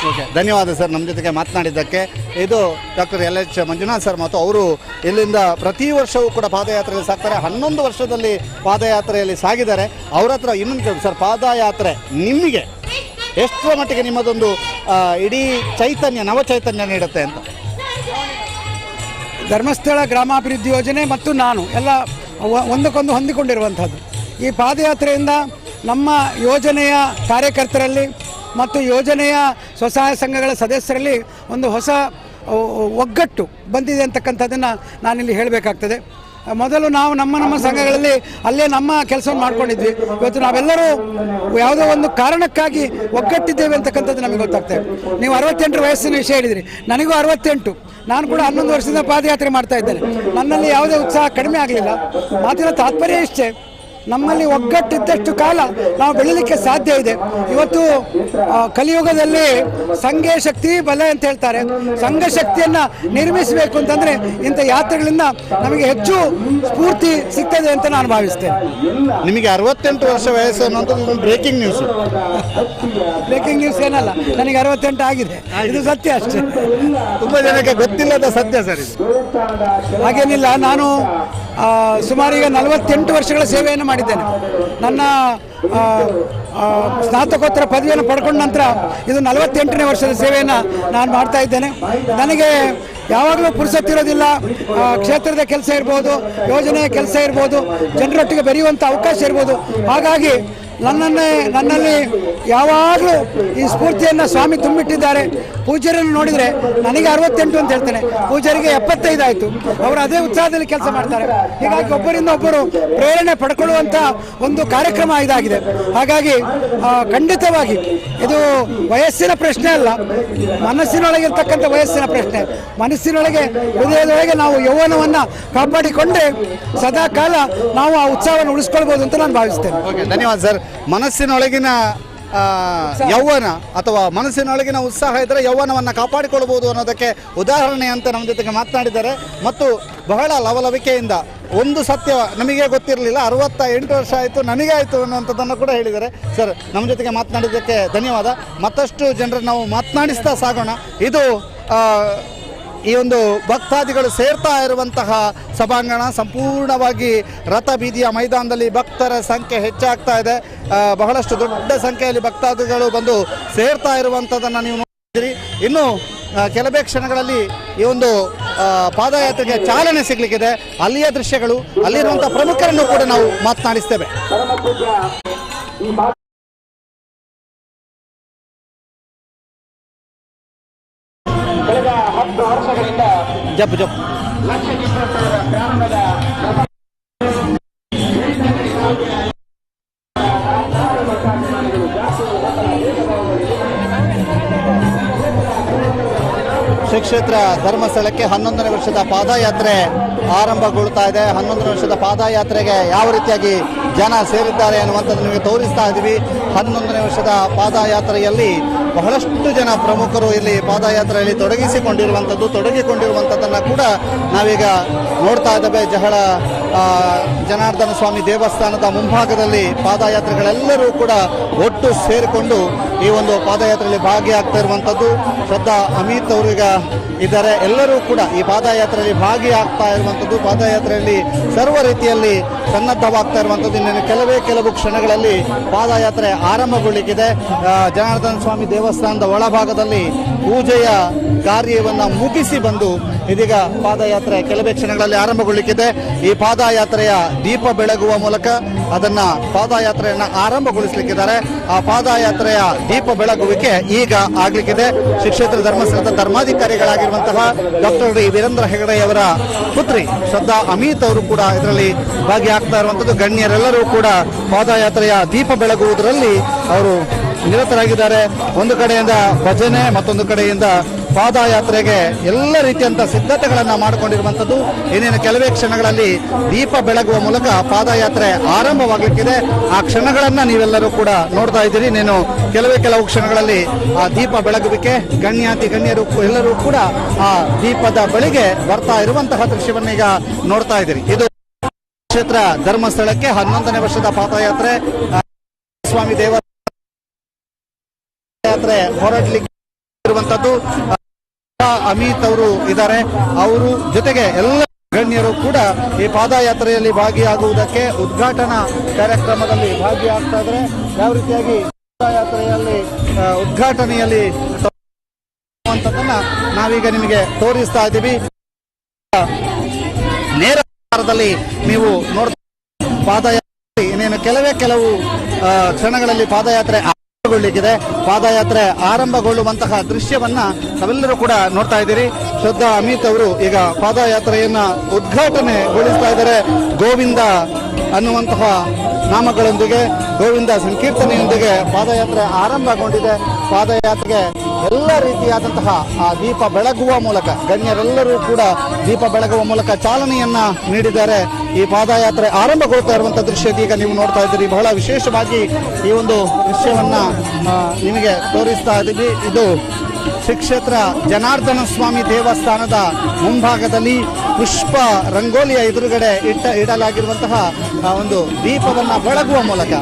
ಓಕೆ, ಧನ್ಯವಾದ ಸರ್ ನಮ್ಮ ಜೊತೆಗೆ ಮಾತನಾಡಿದ್ದಕ್ಕೆ. ಇದು ಡಾಕ್ಟರ್ LH ಮಂಜುನಾಥ್ ಸರ್ ಮತ್ತು ಅವರು ಇಲ್ಲಿಂದ ಪ್ರತಿ ವರ್ಷವೂ ಕೂಡ ಪಾದಯಾತ್ರೆಯಲ್ಲಿ ಸಾಕ್ತಾರೆ. 11 ವರ್ಷದಲ್ಲಿ ಪಾದಯಾತ್ರೆಯಲ್ಲಿ ಸಾಗಿದ್ದಾರೆ. ಅವ್ರ ಹತ್ರ ಇನ್ನೊಂದು ಸರ್, ಪಾದಯಾತ್ರೆ ನಿಮಗೆ ಎಷ್ಟರ ಮಟ್ಟಿಗೆ ನಿಮ್ಮದೊಂದು ಇಡೀ ಚೈತನ್ಯ ನವ ಚೈತನ್ಯ ನೀಡುತ್ತೆ ಅಂತ? ಧರ್ಮಸ್ಥಳ ಗ್ರಾಮಾಭಿವೃದ್ಧಿ ಯೋಜನೆ ಮತ್ತು ನಾನು ಎಲ್ಲ ಒಂದಕ್ಕೊಂದು ಹೊಂದಿಕೊಂಡಿರುವಂಥದ್ದು. ಈ ಪಾದಯಾತ್ರೆಯಿಂದ ನಮ್ಮ ಯೋಜನೆಯ ಕಾರ್ಯಕರ್ತರಲ್ಲಿ ಮತ್ತು ಯೋಜನೆಯ ಸ್ವಸಹಾಯ ಸಂಘಗಳ ಸದಸ್ಯರಲ್ಲಿ ಒಂದು ಹೊಸ ಒಗ್ಗಟ್ಟು ಬಂದಿದೆ ಅಂತಕ್ಕಂಥದ್ದನ್ನು ನಾನಿಲ್ಲಿ ಹೇಳಬೇಕಾಗ್ತದೆ. ಮೊದಲು ನಾವು ನಮ್ಮ ಸಂಘಗಳಲ್ಲಿ ಅಲ್ಲೇ ನಮ್ಮ ಕೆಲಸವನ್ನು ಮಾಡ್ಕೊಂಡಿದ್ವಿ. ಇವತ್ತು ನಾವೆಲ್ಲರೂ ಯಾವುದೋ ಒಂದು ಕಾರಣಕ್ಕಾಗಿ ಒಗ್ಗಟ್ಟಿದ್ದೇವೆ ಅಂತಕ್ಕಂಥದ್ದು ನಮಗೆ ಗೊತ್ತಾಗ್ತದೆ. ನೀವು 68 ವಯಸ್ಸಿನ ವಿಷಯ ಹೇಳಿದ್ರಿ, ನನಗೂ 68. ನಾನು ಕೂಡ 11 ವರ್ಷದಿಂದ ಪಾದಯಾತ್ರೆ ಮಾಡ್ತಾ ಇದ್ದೇನೆ. ನನ್ನಲ್ಲಿ ಯಾವುದೇ ಉತ್ಸಾಹ ಕಡಿಮೆ ಆಗಲಿಲ್ಲ. ಮಾತಿನ ತಾತ್ಪರ್ಯ ಇಷ್ಟೇ, ನಮ್ಮಲ್ಲಿ ಒಗ್ಗಟ್ಟಿದ್ದಷ್ಟು ಕಾಲ ನಾವು ಬೆಳೀಲಿಕ್ಕೆ ಸಾಧ್ಯ ಇದೆ. ಇವತ್ತು ಕಲಿಯುಗದಲ್ಲಿ ಸಂಘ ಶಕ್ತಿ ಬಲ ಅಂತ ಹೇಳ್ತಾರೆ. ಸಂಘ ಶಕ್ತಿಯನ್ನು ನಿರ್ಮಿಸಬೇಕು ಅಂತಂದರೆ ಇಂಥ ಯಾತ್ರೆಗಳಿಂದ ನಮಗೆ ಹೆಚ್ಚು ಸ್ಫೂರ್ತಿ ಸಿಗ್ತದೆ ಅಂತ ನಾನು ಭಾವಿಸ್ತೇನೆ. ನಿಮಗೆ 68 ವರ್ಷ ವಯಸ್ಸು ಅನ್ನೋದು ಬ್ರೇಕಿಂಗ್ ನ್ಯೂಸ್. ಬ್ರೇಕಿಂಗ್ ನ್ಯೂಸ್ ಏನಲ್ಲ, ನನಗೆ 68 ಆಗಿದೆ, ಇದು ಸತ್ಯ ಅಷ್ಟೇ. ತುಂಬ ಜನಕ್ಕೆ ಗೊತ್ತಿಲ್ಲದ ಸತ್ಯ ಸರ್ ಇದು. ಹಾಗೇನಿಲ್ಲ, ನಾನು ಸುಮಾರು ಈಗ 48 ವರ್ಷಗಳ ಸೇವೆಯನ್ನು ಮಾಡಿದ್ದೇನೆ. ನನ್ನ ಸ್ನಾತಕೋತ್ತರ ಪದವಿಯನ್ನು ಪಡ್ಕೊಂಡ ನಂತರ ಇದು 48ನೇ ವರ್ಷದ ಸೇವೆಯನ್ನು ನಾನು ಮಾಡ್ತಾ ಇದ್ದೇನೆ. ನನಗೆ ಯಾವಾಗಲೂ ಪುರುಸತ್ತಿರೋದಿಲ್ಲ. ಕ್ಷೇತ್ರದ ಕೆಲಸ ಇರ್ಬೋದು, ಯೋಜನೆಯ ಕೆಲಸ ಇರ್ಬೋದು, ಜನರೊಟ್ಟಿಗೆ ಬೆರೆಯುವಂಥ ಅವಕಾಶ ಇರ್ಬೋದು. ಹಾಗಾಗಿ ನನ್ನಲ್ಲಿ ಯಾವಾಗಲೂ ಈ ಸ್ಫೂರ್ತಿಯನ್ನು ಸ್ವಾಮಿ ತುಂಬಿಟ್ಟಿದ್ದಾರೆ. ಪೂಜ್ಯರನ್ನು ನೋಡಿದರೆ ನನಗೆ 68 ಅಂತ ಹೇಳ್ತೇನೆ, ಪೂಜ್ಯರಿಗೆ 75 ಆಯಿತು. ಅವರು ಅದೇ ಉತ್ಸಾಹದಲ್ಲಿ ಕೆಲಸ ಮಾಡ್ತಾರೆ. ಹೀಗಾಗಿ ಒಬ್ಬರಿಂದ ಒಬ್ಬರು ಪ್ರೇರಣೆ ಪಡ್ಕೊಳ್ಳುವಂಥ ಒಂದು ಕಾರ್ಯಕ್ರಮ ಇದಾಗಿದೆ. ಹಾಗಾಗಿ ಖಂಡಿತವಾಗಿ ಇದು ವಯಸ್ಸಿನ ಪ್ರಶ್ನೆ ಅಲ್ಲ, ಮನಸ್ಸಿನೊಳಗಿರ್ತಕ್ಕಂಥ ವಯಸ್ಸಿನ ಪ್ರಶ್ನೆ. ಮನಸ್ಸಿನೊಳಗೆ, ಹೃದಯದೊಳಗೆ ನಾವು ಯೌವನವನ್ನು ಕಾಪಾಡಿಕೊಂಡ್ರೆ ಸದಾ ಕಾಲ ನಾವು ಆ ಉತ್ಸಾಹವನ್ನು ಉಳಿಸ್ಕೊಳ್ಬೋದು ಅಂತ ನಾನು ಭಾವಿಸ್ತೇನೆ. ಓಕೆ, ಧನ್ಯವಾದ ಸರ್. ಮನಸ್ಸಿನೊಳಗಿನ ಯೌವನ ಅಥವಾ ಮನಸ್ಸಿನೊಳಗಿನ ಉತ್ಸಾಹ ಇದ್ದರೆ ಯೌವನವನ್ನು ಕಾಪಾಡಿಕೊಳ್ಳಬಹುದು ಅನ್ನೋದಕ್ಕೆ ಉದಾಹರಣೆ ಅಂತ ನಮ್ಮ ಜೊತೆಗೆ ಮಾತನಾಡಿದ್ದಾರೆ. ಮತ್ತು ಬಹಳ ಲವಲವಿಕೆಯಿಂದ ಒಂದು ಸತ್ಯ ನಮಗೆ ಗೊತ್ತಿರಲಿಲ್ಲ, 68 ವರ್ಷ ಆಯಿತು ನನಗೆ ಆಯಿತು ಅನ್ನುವಂಥದ್ದನ್ನು ಕೂಡ ಹೇಳಿದ್ದಾರೆ. ಸರ್, ನಮ್ಮ ಜೊತೆಗೆ ಮಾತನಾಡಿದ್ದಕ್ಕೆ ಧನ್ಯವಾದ. ಮತ್ತಷ್ಟು ಜನರನ್ನು ನಾವು ಮಾತನಾಡಿಸ್ತಾ ಸಾಗೋಣ. ಇದು ಈ ಒಂದು ಭಕ್ತಾದಿಗಳು ಸೇರ್ತಾ ಇರುವಂತಹ ಸಭಾಂಗಣ ಸಂಪೂರ್ಣವಾಗಿ ರಥ ಬೀದಿಯ ಮೈದಾನದಲ್ಲಿ ಭಕ್ತರ ಸಂಖ್ಯೆ ಹೆಚ್ಚಾಗ್ತಾ ಇದೆ. ಬಹಳಷ್ಟು ದೊಡ್ಡ ಸಂಖ್ಯೆಯಲ್ಲಿ ಭಕ್ತಾದಿಗಳು ಬಂದು ಸೇರ್ತಾ ಇರುವಂಥದ್ದನ್ನು ನೀವು ನೋಡಿದ್ದೀರಿ. ಇನ್ನು ಕೆಲವೇ ಕ್ಷಣಗಳಲ್ಲಿ ಈ ಒಂದು ಪಾದಯಾತ್ರೆಗೆ ಚಾಲನೆ ಸಿಗಲಿಕ್ಕಿದೆ. ಅಲ್ಲಿಯ ದೃಶ್ಯಗಳು, ಅಲ್ಲಿರುವಂಥ ಪ್ರಮುಖರನ್ನು ಕೂಡ ನಾವು ಮಾತನಾಡಿಸ್ತೇವೆ. ಕಳೆದ 10 ವರ್ಷಗಳಿಂದ ಜಪ್ ಜಪ್ ಶ್ರೀ ಕ್ಷೇತ್ರ ಧರ್ಮಸ್ಥಳಕ್ಕೆ 11ನೇ ವರ್ಷದ ಪಾದಯಾತ್ರೆ ಆರಂಭಗೊಳ್ತಾ ಇದೆ. 11ನೇ ವರ್ಷದ ಪಾದಯಾತ್ರೆಗೆ ಯಾವ ರೀತಿಯಾಗಿ ಜನ ಸೇರಿದ್ದಾರೆ ಅನ್ನುವಂಥದ್ದು ನಿಮಗೆ ತೋರಿಸ್ತಾ ಇದ್ದೀವಿ. 11ನೇ ವರ್ಷದ ಪಾದಯಾತ್ರೆಯಲ್ಲಿ ಬಹಳಷ್ಟು ಜನ ಪ್ರಮುಖರು ಇಲ್ಲಿ ಪಾದಯಾತ್ರೆಯಲ್ಲಿ ತೊಡಗಿಕೊಂಡಿರುವಂಥದ್ದನ್ನು ಕೂಡ ನಾವೀಗ ನೋಡ್ತಾ ಇದ್ದೇವೆ. ಜನಾರ್ದನ ಸ್ವಾಮಿ ದೇವಸ್ಥಾನದ ಮುಂಭಾಗದಲ್ಲಿ ಪಾದಯಾತ್ರೆಗಳೆಲ್ಲರೂ ಕೂಡ ಒಟ್ಟು ಸೇರಿಕೊಂಡು ಈ ಒಂದು ಪಾದಯಾತ್ರೆಯಲ್ಲಿ ಭಾಗಿಯಾಗ್ತಾ ಇರುವಂಥದ್ದು. ಶ್ರದ್ಧಾ ಅಮಿತ್ ಅವರು ಈಗ ಇದ್ದಾರೆ. ಎಲ್ಲರೂ ಕೂಡ ಈ ಪಾದಯಾತ್ರೆಯಲ್ಲಿ ಭಾಗಿಯಾಗ್ತಾ ಇರುವಂಥದ್ದು, ಪಾದಯಾತ್ರೆಯಲ್ಲಿ ಸರ್ವ ರೀತಿಯಲ್ಲಿ ಸನ್ನದ್ಧವಾಗ್ತಾ ಇರುವಂಥದ್ದು. ಇನ್ನೇನು ಕೆಲವು ಕ್ಷಣಗಳಲ್ಲಿ ಪಾದಯಾತ್ರೆ ಆರಂಭಗೊಳ್ಳಿಕ್ಕಿದೆ. ಜನಾರ್ದನ ಸ್ವಾಮಿ ದೇವಸ್ಥಾನದ ಒಳಭಾಗದಲ್ಲಿ ಪೂಜೆಯ ಕಾರ್ಯವನ್ನು ಮುಗಿಸಿ ಬಂದು ಇದೀಗ ಪಾದಯಾತ್ರೆ ಕೆಲವೇ ಕ್ಷಣಗಳಲ್ಲಿ ಆರಂಭಗೊಳ್ಳಿಕ್ಕಿದೆ. ಈ ಪಾದಯಾತ್ರೆಯ ದೀಪ ಬೆಳಗುವ ಮೂಲಕ ಅದನ್ನ ಪಾದಯಾತ್ರೆಯನ್ನು ಆರಂಭಗೊಳಿಸಲಿಕ್ಕಿದ್ದಾರೆ. ಆ ಪಾದಯಾತ್ರೆಯ ದೀಪ ಬೆಳಗುವಿಕೆ ಈಗ ಆಗ್ಲಿಕ್ಕಿದೆ. ಶ್ರೀ ಕ್ಷೇತ್ರ ಧರ್ಮಸ್ಥಳದ ಧರ್ಮಾಧಿಕಾರಿಗಳಾಗಿರುವಂತಹ ಡಾಕ್ಟರ್ ವೀರೇಂದ್ರ ಹೆಗಡೆ ಅವರ ಪುತ್ರಿ ಶ್ರದ್ಧಾ ಅಮಿತ್ ಅವರು ಕೂಡ ಇದರಲ್ಲಿ ಭಾಗಿಯಾಗ್ತಾ ಇರುವಂಥದ್ದು. ಗಣ್ಯರೆಲ್ಲರೂ ಕೂಡ ಪಾದಯಾತ್ರೆಯ ದೀಪ ಬೆಳಗುವುದರಲ್ಲಿ ಅವರು ನಿರತರಾಗಿದ್ದಾರೆ. ಒಂದು ಕಡೆಯಿಂದ ಭಜನೆ, ಮತ್ತೊಂದು ಕಡೆಯಿಂದ ಪಾದಯಾತ್ರೆಗೆ ಎಲ್ಲ ರೀತಿಯಂತ ಸಿದ್ಧತೆಗಳನ್ನು ಮಾಡಿಕೊಂಡಿರುವಂಥದ್ದು. ಇನ್ನೇನು ಕೆಲವೇ ಕ್ಷಣಗಳಲ್ಲಿ ದೀಪ ಬೆಳಗುವ ಮೂಲಕ ಪಾದಯಾತ್ರೆ ಆರಂಭವಾಗಲಿಕ್ಕಿದೆ. ಆ ಕ್ಷಣಗಳನ್ನು ನೀವೆಲ್ಲರೂ ಕೂಡ ನೋಡ್ತಾ ಇದ್ದೀರಿ. ನೀನು ಕೆಲವು ಕ್ಷಣಗಳಲ್ಲಿ ಆ ದೀಪ ಬೆಳಗುವಿಕೆ, ಗಣ್ಯರು ಎಲ್ಲರೂ ಕೂಡ ಆ ದೀಪದ ಬಳಿಗೆ ಬರ್ತಾ ಇರುವಂತಹ ದೃಶ್ಯವನ್ನೀಗ ನೋಡ್ತಾ ಇದ್ದೀರಿ. ಇದು ಕ್ಷೇತ್ರ ಧರ್ಮಸ್ಥಳಕ್ಕೆ 11ನೇ ವರ್ಷದ ಪಾದಯಾತ್ರೆ ಸ್ವಾಮಿ ದೇವ ಯಾತ್ರೆ ಹೊರಡ್ಲಿಕ್ಕೆ ಇರುವಂತದ್ದು. ಅಮಿತ್ ಅವರು ಇದ್ದಾರೆ, ಅವರು ಜೊತೆಗೆ ಎಲ್ಲ ಗಣ್ಯರು ಕೂಡ ಈ ಪಾದಯಾತ್ರೆಯಲ್ಲಿ ಭಾಗಿಯಾಗುವುದಕ್ಕೆ ಉದ್ಘಾಟನಾ ಕಾರ್ಯಕ್ರಮದಲ್ಲಿ ಭಾಗಿಯಾಗ್ತಾ ಇದ್ದಾರೆ. ಯಾವ ರೀತಿಯಾಗಿ ಪಾದಯಾತ್ರೆಯಲ್ಲಿ ಉದ್ಘಾಟನೆಯಲ್ಲಿ ಅಂತದನ್ನ ನಾವೀಗ ನಿಮಗೆ ತೋರಿಸ್ತಾ ಇದ್ದೀವಿ. ನೇರ ಪ್ರಸಾರದಲ್ಲಿ ನೀವು ನೋಡ್ತಾ ಪಾದಯಾತ್ರೆ ಇನ್ನೇನು ಕೆಲವು ಕ್ಷಣಗಳಲ್ಲಿ ಪಾದಯಾತ್ರೆ ಆರಂಭಗೊಳ್ಳಿಕ್ಕಿದೆ. ಪಾದಯಾತ್ರೆ ಆರಂಭಗೊಳ್ಳುವಂತಹ ದೃಶ್ಯವನ್ನ ನಾವೆಲ್ಲರೂ ಕೂಡ ನೋಡ್ತಾ ಇದ್ದೀರಿ. ಶ್ರದ್ಧಾ ಅಮಿತ್ ಅವರು ಈಗ ಪಾದಯಾತ್ರೆಯನ್ನ ಉದ್ಘಾಟನೆಗೊಳಿಸ್ತಾ ಇದ್ದಾರೆ. ಗೋವಿಂದ ಅನ್ನುವಂತಹ ನಾಮಗಳೊಂದಿಗೆ, ಗೋವಿಂದ ಸಂಕೀರ್ತನೆಯೊಂದಿಗೆ ಪಾದಯಾತ್ರೆ ಆರಂಭಗೊಂಡಿದೆ. ಪಾದಯಾತ್ರೆಗೆ ಎಲ್ಲ ರೀತಿಯಾದಂತಹ ದೀಪ ಬೆಳಗುವ ಮೂಲಕ, ಗಣ್ಯರೆಲ್ಲರೂ ಕೂಡ ದೀಪ ಬೆಳಗುವ ಮೂಲಕ ಚಾಲನೆಯನ್ನ ನೀಡಿದ್ದಾರೆ. ಈ ಪಾದಯಾತ್ರೆ ಆರಂಭಗೊಳ್ತಾ ಇರುವಂತಹ ದೃಶ್ಯ ಈಗ ನೀವು ನೋಡ್ತಾ ಇದ್ದೀರಿ. ಬಹಳ ವಿಶೇಷವಾಗಿ ಈ ಒಂದು ದೃಶ್ಯವನ್ನ ನಿಮಗೆ ತೋರಿಸ್ತಾ ಇದ್ದೀವಿ. ಇದು ಶ್ರೀ ಕ್ಷೇತ್ರ ಜನಾರ್ದನ ಸ್ವಾಮಿ ದೇವಸ್ಥಾನದ ಮುಂಭಾಗದಲ್ಲಿ ಪುಷ್ಪ ರಂಗೋಲಿಯ ಎದುರುಗಡೆ ಇಡಲಾಗಿರುವಂತಹ ಒಂದು ದೀಪವನ್ನ ಬೆಳಗುವ ಮೂಲಕ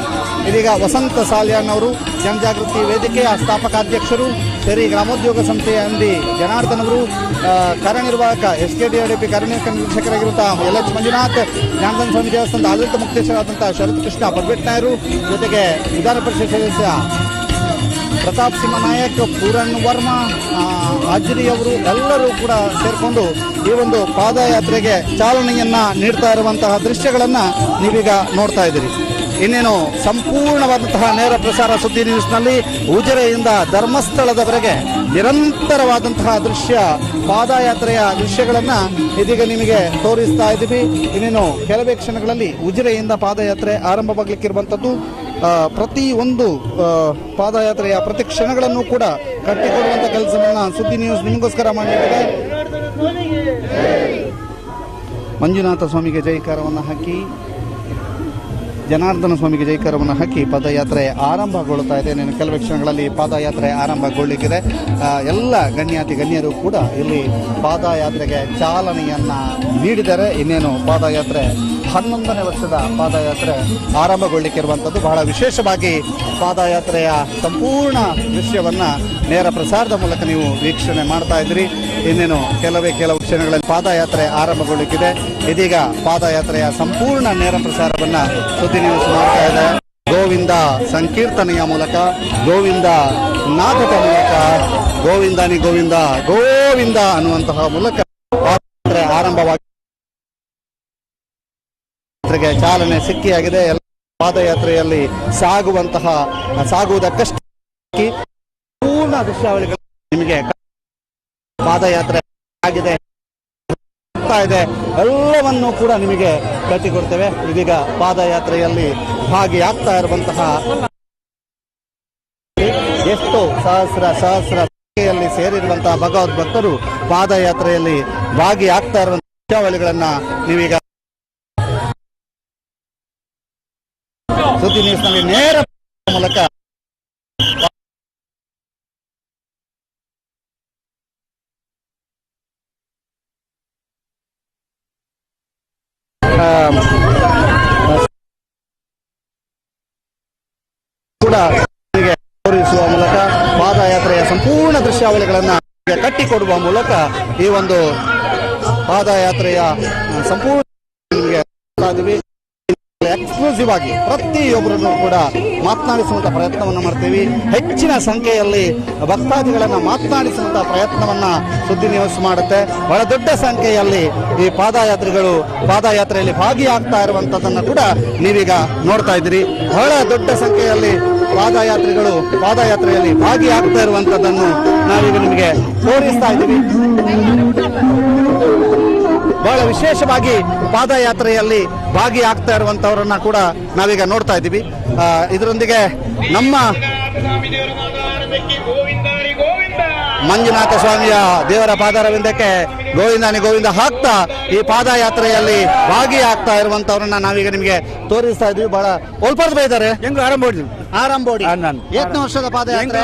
ಇದೀಗ ವಸಂತ ಸಾಲ್ಯಾನ್ ಅವರು, ಜನಜಾಗೃತಿ ವೇದಿಕೆಯ ಸ್ಥಾಪಕಾಧ್ಯಕ್ಷರು, ಶೆರಿ ಗ್ರಾಮೋದ್ಯೋಗ ಸಂಸ್ಥೆಯ MD ಜನಾರ್ದನ್ ಅವರು, ಕಾರ್ಯನಿರ್ವಾಹಕ SKDRDP ಕಾರ್ಯನಿರ್ವಾಹಕ ನಿರ್ದೇಶಕರಾಗಿರುವಂತಹ LH ಮಂಜುನಾಥ್, ಜನಾರ್ದನ ಸ್ವಾಮಿ ದೇವಸ್ಥಾನದ ಆಡಳಿತ ಮುಖ್ಯಸ್ಥರಾದಂತಹ ಶರತ್ ಕೃಷ್ಣ ಪರ್ವೆಟ್ನಾಯರು, ಜೊತೆಗೆ ವಿಧಾನ ಪರಿಷತ್ ಸದಸ್ಯ ಪ್ರತಾಪ್ ಸಿಂಹ ನಾಯಕ್, ಪೂರನ್ ವರ್ಮಾ, ಹಾಜರಿ ಅವರು ಎಲ್ಲರೂ ಕೂಡ ಸೇರಿಕೊಂಡು ಈ ಒಂದು ಪಾದಯಾತ್ರೆಗೆ ಚಾಲನೆಯನ್ನ ನೀಡ್ತಾ ಇರುವಂತಹ ದೃಶ್ಯಗಳನ್ನ ನೀವೀಗ ನೋಡ್ತಾ ಇದ್ದೀರಿ. ಇನ್ನೇನು ಸಂಪೂರ್ಣವಾದಂತಹ ನೇರ ಪ್ರಸಾರ ಸುದ್ದಿ ನ್ಯೂಸ್ನಲ್ಲಿ ಉಜಿರೆಯಿಂದ ಧರ್ಮಸ್ಥಳದವರೆಗೆ ನಿರಂತರವಾದಂತಹ ದೃಶ್ಯ, ಪಾದಯಾತ್ರೆಯ ದೃಶ್ಯಗಳನ್ನ ಇದೀಗ ನಿಮಗೆ ತೋರಿಸ್ತಾ ಇದ್ದೀವಿ. ಇನ್ನೇನು ಕೆಲವೇ ಕ್ಷಣಗಳಲ್ಲಿ ಉಜಿರೆಯಿಂದ ಪಾದಯಾತ್ರೆ ಆರಂಭವಾಗಲಿಕ್ಕಿರುವಂಥದ್ದು. ಪ್ರತಿ ಒಂದು ಪಾದಯಾತ್ರೆಯ ಪ್ರತಿ ಕ್ಷಣಗಳನ್ನು ಕೂಡ ಕಟ್ಟಿಕೊಡುವಂತ ಕೆಲಸವನ್ನ ಸುದ್ದಿ ನ್ಯೂಸ್ ನಿಮಗೋಸ್ಕರ ಮಾಡಿದೆ. ಮಂಜುನಾಥ ಸ್ವಾಮಿಗೆ ಜೈಕಾರವನ್ನು ಹಾಕಿ, ಜನಾರ್ದನ ಸ್ವಾಮಿಗೆ ಜೈಕಾರವನ್ನು ಹಾಕಿ ಪಾದಯಾತ್ರೆ ಆರಂಭಗೊಳ್ಳುತ್ತಾ ಇದೆ. ಇನ್ನೇನು ಕೆಲವೇ ಕ್ಷಣಗಳಲ್ಲಿ ಪಾದಯಾತ್ರೆ ಆರಂಭಗೊಳ್ಳಿಕ್ಕಿದೆ. ಎಲ್ಲ ಗಣ್ಯರು ಕೂಡ ಇಲ್ಲಿ ಪಾದಯಾತ್ರೆಗೆ ಚಾಲನೆಯನ್ನ ನೀಡಿದ್ದಾರೆ. ಇನ್ನೇನು ಪಾದಯಾತ್ರೆ 11ನೇ ವರ್ಷದ ಪಾದಯಾತ್ರೆ ಆರಂಭಗೊಳ್ಳಿಕ್ಕಿರುವಂಥದ್ದು. ಬಹಳ ವಿಶೇಷವಾಗಿ ಪಾದಯಾತ್ರೆಯ ಸಂಪೂರ್ಣ ದೃಶ್ಯವನ್ನ ನೇರ ಪ್ರಸಾರದ ಮೂಲಕ ನೀವು ವೀಕ್ಷಣೆ ಮಾಡ್ತಾ ಇದ್ದೀರಿ. ಇನ್ನೇನು ಕೆಲವು ಕ್ಷಣಗಳಲ್ಲಿ ಪಾದಯಾತ್ರೆ ಆರಂಭಗೊಳ್ಳಿಕ್ಕಿದೆ. ಇದೀಗ ಪಾದಯಾತ್ರೆಯ ಸಂಪೂರ್ಣ ನೇರ ಪ್ರಸಾರವನ್ನ ಸುದ್ದಿ ನ್ಯೂಸ್ ಮಾಡ್ತಾ ಇದೆ. ಗೋವಿಂದ ಸಂಕೀರ್ತನೆಯ ಮೂಲಕ, ಗೋವಿಂದ ನಾದದ ಮೂಲಕ, ಗೋವಿಂದಾನಿ ಗೋವಿಂದ ಗೋವಿಂದ ಅನ್ನುವಂತಹ ಮೂಲಕ ಪಾದಯಾತ್ರೆ ಆರಂಭವಾಗಿ ಚಾಲನೆ ಸಿಕ್ಕಿಯಾಗಿದೆ. ಎಲ್ಲ ಪಾದಯಾತ್ರೆಯಲ್ಲಿ ಸಾಗುವುದಕ್ಕಷ್ಟು ಪೂರ್ಣ ದೃಶ್ಯಾವಳಿಗಳು ನಿಮಗೆ ಪಾದಯಾತ್ರೆ ಆಗಿದೆ ಇದೆ ಎಲ್ಲವನ್ನೂ ಕೂಡ ನಿಮಗೆ ಕಟ್ಟಿಕೊಡ್ತೇವೆ. ಇದೀಗ ಪಾದಯಾತ್ರೆಯಲ್ಲಿ ಭಾಗಿಯಾಗ್ತಾ ಇರುವಂತಹ ಎಷ್ಟು ಸಹಸ್ರ ಸಂಖ್ಯೆಯಲ್ಲಿ ಸೇರಿರುವಂತಹ ಭಗವದ್ ಭಕ್ತರು ಪಾದಯಾತ್ರೆಯಲ್ಲಿ ಭಾಗಿಯಾಗ್ತಾ ಇರುವಂತಹ ದೃಶ್ಯಾವಳಿಗಳನ್ನ ನೀವೀಗ ಸುದ್ದಿ ನ್ಯೂಸ್ನಲ್ಲಿ ನೇರ ಮೂಲಕ ಕೂಡ ತೋರಿಸುವ ಮೂಲಕ ಪಾದಯಾತ್ರೆಯ ಸಂಪೂರ್ಣ ದೃಶ್ಯಾವಳಿಗಳನ್ನ ಕಟ್ಟಿಕೊಡುವ ಮೂಲಕ ಈ ಒಂದು ಪಾದಯಾತ್ರೆಯ ಸಂಪೂರ್ಣ ಎಕ್ಸ್ಕ್ಲೂಸಿವ್ ಆಗಿ ಪ್ರತಿಯೊಬ್ಬರನ್ನು ಕೂಡ ಮಾತನಾಡಿಸುವಂತ ಪ್ರಯತ್ನವನ್ನು ಮಾಡ್ತೀವಿ. ಹೆಚ್ಚಿನ ಸಂಖ್ಯೆಯಲ್ಲಿ ಭಕ್ತಾದಿಗಳನ್ನ ಮಾತನಾಡಿಸುವಂತ ಪ್ರಯತ್ನವನ್ನ ಸುದ್ದಿ ನ್ಯೂಸ್ ಮಾಡುತ್ತೆ. ಬಹಳ ದೊಡ್ಡ ಸಂಖ್ಯೆಯಲ್ಲಿ ಈ ಪಾದಯಾತ್ರೆಯಲ್ಲಿ ಭಾಗಿಯಾಗ್ತಾ ಇರುವಂತದನ್ನ ಕೂಡ ನೀವೀಗ ನೋಡ್ತಾ ಇದ್ದೀರಿ. ಬಹಳ ದೊಡ್ಡ ಸಂಖ್ಯೆಯಲ್ಲಿ ಪಾದಯಾತ್ರೆಯಲ್ಲಿ ಭಾಗಿಯಾಗ್ತಾ ಇರುವಂತದ್ದನ್ನು ನಾವೀಗ ನಿಮಗೆ ತೋರಿಸ್ತಾ ಇದ್ದೀವಿ. ಬಹಳ ವಿಶೇಷವಾಗಿ ಪಾದಯಾತ್ರೆಯಲ್ಲಿ ಭಾಗಿಯಾಗ್ತಾ ಇರುವಂತವರನ್ನ ಕೂಡ ನಾವೀಗ ನೋಡ್ತಾ ಇದ್ದೀವಿ. ಇದರೊಂದಿಗೆ ನಮ್ಮ ಮಂಜುನಾಥ ಸ್ವಾಮಿಯ ದೇವರ ಪಾದಾರವಿಂದಕ್ಕೆ ಗೋವಿಂದಾನಿ ಗೋವಿಂದ ಹಾಕ್ತಾ ಈ ಪಾದಯಾತ್ರೆಯಲ್ಲಿ ಭಾಗಿಯಾಗ್ತಾ ಇರುವಂತವ್ರನ್ನ ನಾವೀಗ ನಿಮಗೆ ತೋರಿಸ್ತಾ ಇದ್ವಿ. ಬಹಳ ಒಲ್ಪರ್ದು ಬೈದಾರೆ ಆರಂಭೋಡಿ ಎಷ್ಟನೇ ವರ್ಷದ ಪಾದಯಾತ್ರೆ?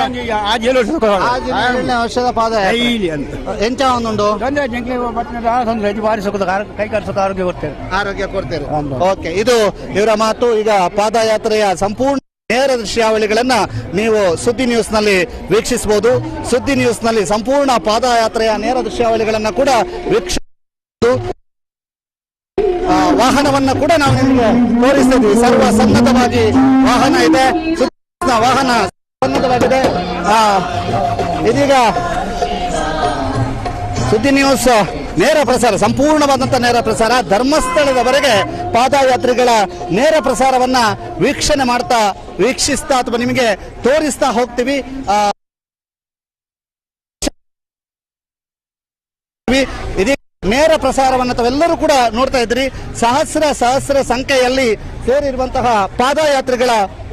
7ನೇ ವರ್ಷದ ಪಾದಯಾತ್ರೆ. ಎಂಚ ಒಂದುಂಡು ಆರೋಗ್ಯ ಕೊಡ್ತೇವೆ. ಓಕೆ, ಇದು ಇವರ ಮಾತು. ಈಗ ಪಾದಯಾತ್ರೆಯ ಸಂಪೂರ್ಣ ನೇರ ದೃಶ್ಯಾವಳಿಗಳನ್ನ ನೀವು ಸುದ್ದಿ ನ್ಯೂಸ್ ನಲ್ಲಿ ವೀಕ್ಷಿಸಬಹುದು. ಸುದ್ದಿ ನ್ಯೂಸ್ ನಲ್ಲಿ ಸಂಪೂರ್ಣ ಪಾದಯಾತ್ರೆಯ ನೇರ ದೃಶ್ಯಾವಳಿಗಳನ್ನ ಕೂಡ ವೀಕ್ಷಿಸಬಹುದು. ವಾಹನವನ್ನ ಕೂಡ ನಾವು ನಿಮಗೆ ತೋರಿಸ್ತಾ ಇದ್ದೀವಿ. ಸರ್ವ ಸನ್ನದ್ಧವಾಗಿ ವಾಹನ ಇದೆ. ವಾಹನ ಸನ್ನದ್ಧವಾಗಿದೆ. ಇದೀಗ ಸುದ್ದಿ ನ್ಯೂಸ್ ನೇರ ಪ್ರಸಾರ, ಸಂಪೂರ್ಣವಾದಂಥ ನೇರ ಪ್ರಸಾರ, ಧರ್ಮಸ್ಥಳದವರೆಗೆ ಪಾದಯಾತ್ರಿಗಳ ನೇರ ಪ್ರಸಾರವನ್ನ ವೀಕ್ಷಿಸ್ತಾ ಅಥವಾ ನಿಮಗೆ ತೋರಿಸ್ತಾ ಹೋಗ್ತೀವಿ. ಇದೀಗ ನೇರ ಪ್ರಸಾರವನ್ನು ತಾವೆಲ್ಲರೂ ಕೂಡ ನೋಡ್ತಾ ಇದ್ರಿ. ಸಹಸ್ರ ಸಂಖ್ಯೆಯಲ್ಲಿ ಸೇರಿರುವಂತಹ ಪಾದಯಾತ್ರಿಗಳ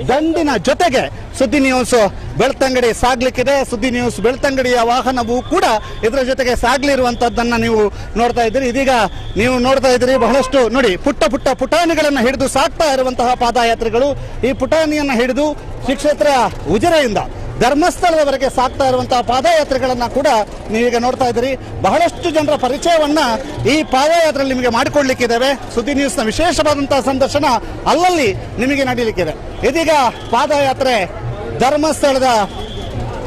ದಂಡಿನ ಜೊತೆಗೆ ಸುದ್ದಿ ನ್ಯೂಸ್ ಬೆಳ್ತಂಗಡಿ ಸಾಗ್ಲಿಕ್ಕಿದೆ. ಸುದ್ದಿ ನ್ಯೂಸ್ ಬೆಳ್ತಂಗಡಿಯ ವಾಹನವೂ ಕೂಡ ಇದರ ಜೊತೆಗೆ ಸಾಗ್ಲಿರುವಂತದ್ದನ್ನ ನೀವು ನೋಡ್ತಾ ಇದ್ದೀರಿ. ಇದೀಗ ನೀವು ನೋಡ್ತಾ ಇದ್ದೀರಿ, ಬಹಳಷ್ಟು ನೋಡಿ ಪುಟ್ಟ ಪುಟಾಣಿಗಳನ್ನ ಹಿಡಿದು ಸಾಕ್ತಾ ಇರುವಂತಹ ಪಾದಯಾತ್ರಿಗಳು. ಈ ಪುಟಾಣಿಯನ್ನ ಹಿಡಿದು ಶ್ರೀ ಕ್ಷೇತ್ರ ಉಜಿರೆಯಿಂದ ಧರ್ಮಸ್ಥಳದವರೆಗೆ ಸಾಕ್ತಾ ಇರುವಂತಹ ಪಾದಯಾತ್ರೆಗಳನ್ನ ಕೂಡ ನೀವೀಗ ನೋಡ್ತಾ ಇದ್ದೀರಿ. ಬಹಳಷ್ಟು ಜನರ ಪರಿಚಯವನ್ನ ಈ ಪಾದಯಾತ್ರೆಯಲ್ಲಿ ನಿಮಗೆ ಮಾಡಿಕೊಡ್ಲಿಕ್ಕಿದ್ದೇವೆ. ಸುದ್ದಿ ನ್ಯೂಸ್ನ ವಿಶೇಷವಾದಂತಹ ಸಂದರ್ಶನ ಅಲ್ಲಲ್ಲಿ ನಿಮಗೆ ನಡೀಲಿಕ್ಕಿದೆ. ಇದೀಗ ಪಾದಯಾತ್ರೆ ಧರ್ಮಸ್ಥಳದ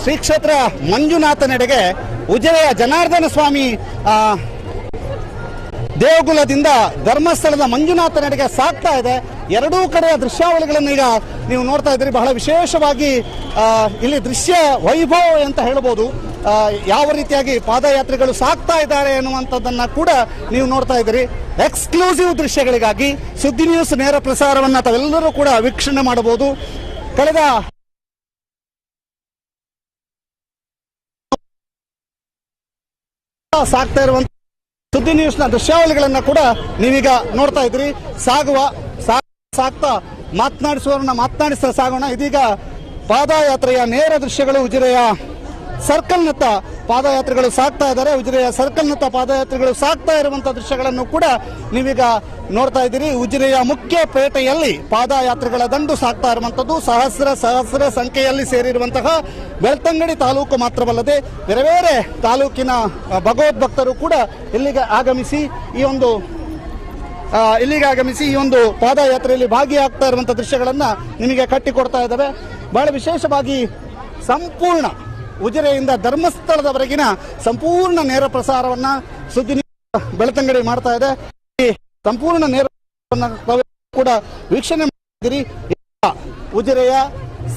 ಶ್ರೀ ಕ್ಷೇತ್ರ ಮಂಜುನಾಥನೆಡೆಗೆ ಉಜಿರೆಯ ಜನಾರ್ದನ ಸ್ವಾಮಿ ದೇವಗುಲದಿಂದ ಧರ್ಮಸ್ಥಳದ ಮಂಜುನಾಥನೆಡೆಗೆ ಸಾಗ್ತಾ ಇದೆ. ಎರಡೂ ಕಡೆಯ ದೃಶ್ಯಾವಳಿಗಳನ್ನು ಈಗ ನೀವು ನೋಡ್ತಾ ಇದ್ದೀರಿ. ಬಹಳ ವಿಶೇಷವಾಗಿ ಇಲ್ಲಿ ದೃಶ್ಯ ವೈಭವ ಅಂತ ಹೇಳ್ಬೋದು. ಯಾವ ರೀತಿಯಾಗಿ ಪಾದಯಾತ್ರಿಗಳು ಸಾಗ್ತಾ ಇದ್ದಾರೆ ಅನ್ನುವಂಥದ್ದನ್ನ ಕೂಡ ನೀವು ನೋಡ್ತಾ ಇದ್ದೀರಿ. ಎಕ್ಸ್ಕ್ಲೂಸಿವ್ ದೃಶ್ಯಗಳಿಗಾಗಿ ಸುದ್ದಿ ನ್ಯೂಸ್ ನೇರ ಪ್ರಸಾರವನ್ನು ತಾವೆಲ್ಲರೂ ಕೂಡ ವೀಕ್ಷಣೆ ಮಾಡಬಹುದು. ಕಳೆದ ಸಾಗ್ತಾ ಇರುವಂತ ಸುದ್ದಿ ನ್ಯೂಸ್ನ ದೃಶ್ಯಾವಳಿಗಳನ್ನ ಕೂಡ ನೀವೀಗ ನೋಡ್ತಾ ಇದ್ರಿ. ಸಾಗ್ತಾ ಮಾತನಾಡಿಸ್ತಾ ಸಾಗೋಣ. ಇದೀಗ ಪಾದಯಾತ್ರೆಯ ನೇರ ದೃಶ್ಯಗಳು ಉಜಿರೆಯ ಸರ್ಕಲ್ನತ್ತ ಪಾದಯಾತ್ರೆಗಳು ಸಾಗ್ತಾ ಇದ್ದಾರೆ. ಉಜಿರೆಯ ಸರ್ಕಲ್ನತ್ತ ಪಾದಯಾತ್ರೆಗಳು ಸಾಗ್ತಾ ಇರುವಂತಹ ದೃಶ್ಯಗಳನ್ನು ಕೂಡ ನೀವೀಗ ನೋಡ್ತಾ ಇದ್ದೀರಿ. ಉಜಿರೆಯ ಮುಖ್ಯ ಪೇಟೆಯಲ್ಲಿ ಪಾದಯಾತ್ರೆಗಳ ದಂಡು ಸಾಗ್ತಾ ಇರುವಂತದ್ದು. ಸಹಸ್ರ ಸಂಖ್ಯೆಯಲ್ಲಿ ಸೇರಿರುವಂತಹ ಬೆಳ್ತಂಗಡಿ ತಾಲೂಕು ಮಾತ್ರವಲ್ಲದೆ ಬೇರೆ ಬೇರೆ ತಾಲೂಕಿನ ಭಗವದ್ಭಕ್ತರು ಕೂಡ ಇಲ್ಲಿಗೆ ಆಗಮಿಸಿ ಈ ಒಂದು ಪಾದಯಾತ್ರೆಯಲ್ಲಿ ಭಾಗಿಯಾಗ್ತಾ ಇರುವಂತಹ ದೃಶ್ಯಗಳನ್ನ ನಿಮಗೆ ಕಟ್ಟಿಕೊಡ್ತಾ ಇದ್ದಾವೆ. ಬಹಳ ವಿಶೇಷವಾಗಿ ಸಂಪೂರ್ಣ ಉಜಿರೆಯಿಂದ ಧರ್ಮಸ್ಥಳದವರೆಗಿನ ಸಂಪೂರ್ಣ ನೇರ ಪ್ರಸಾರವನ್ನ ಸುದ್ದಿ ಬೆಳ್ತಂಗಡಿ ಮಾಡ್ತಾ ಇದೆ. ಈ ಸಂಪೂರ್ಣ ನೇರ ಕೂಡ ವೀಕ್ಷಣೆ ಮಾಡಿದಿರಿ. ಉಜಿರೆಯ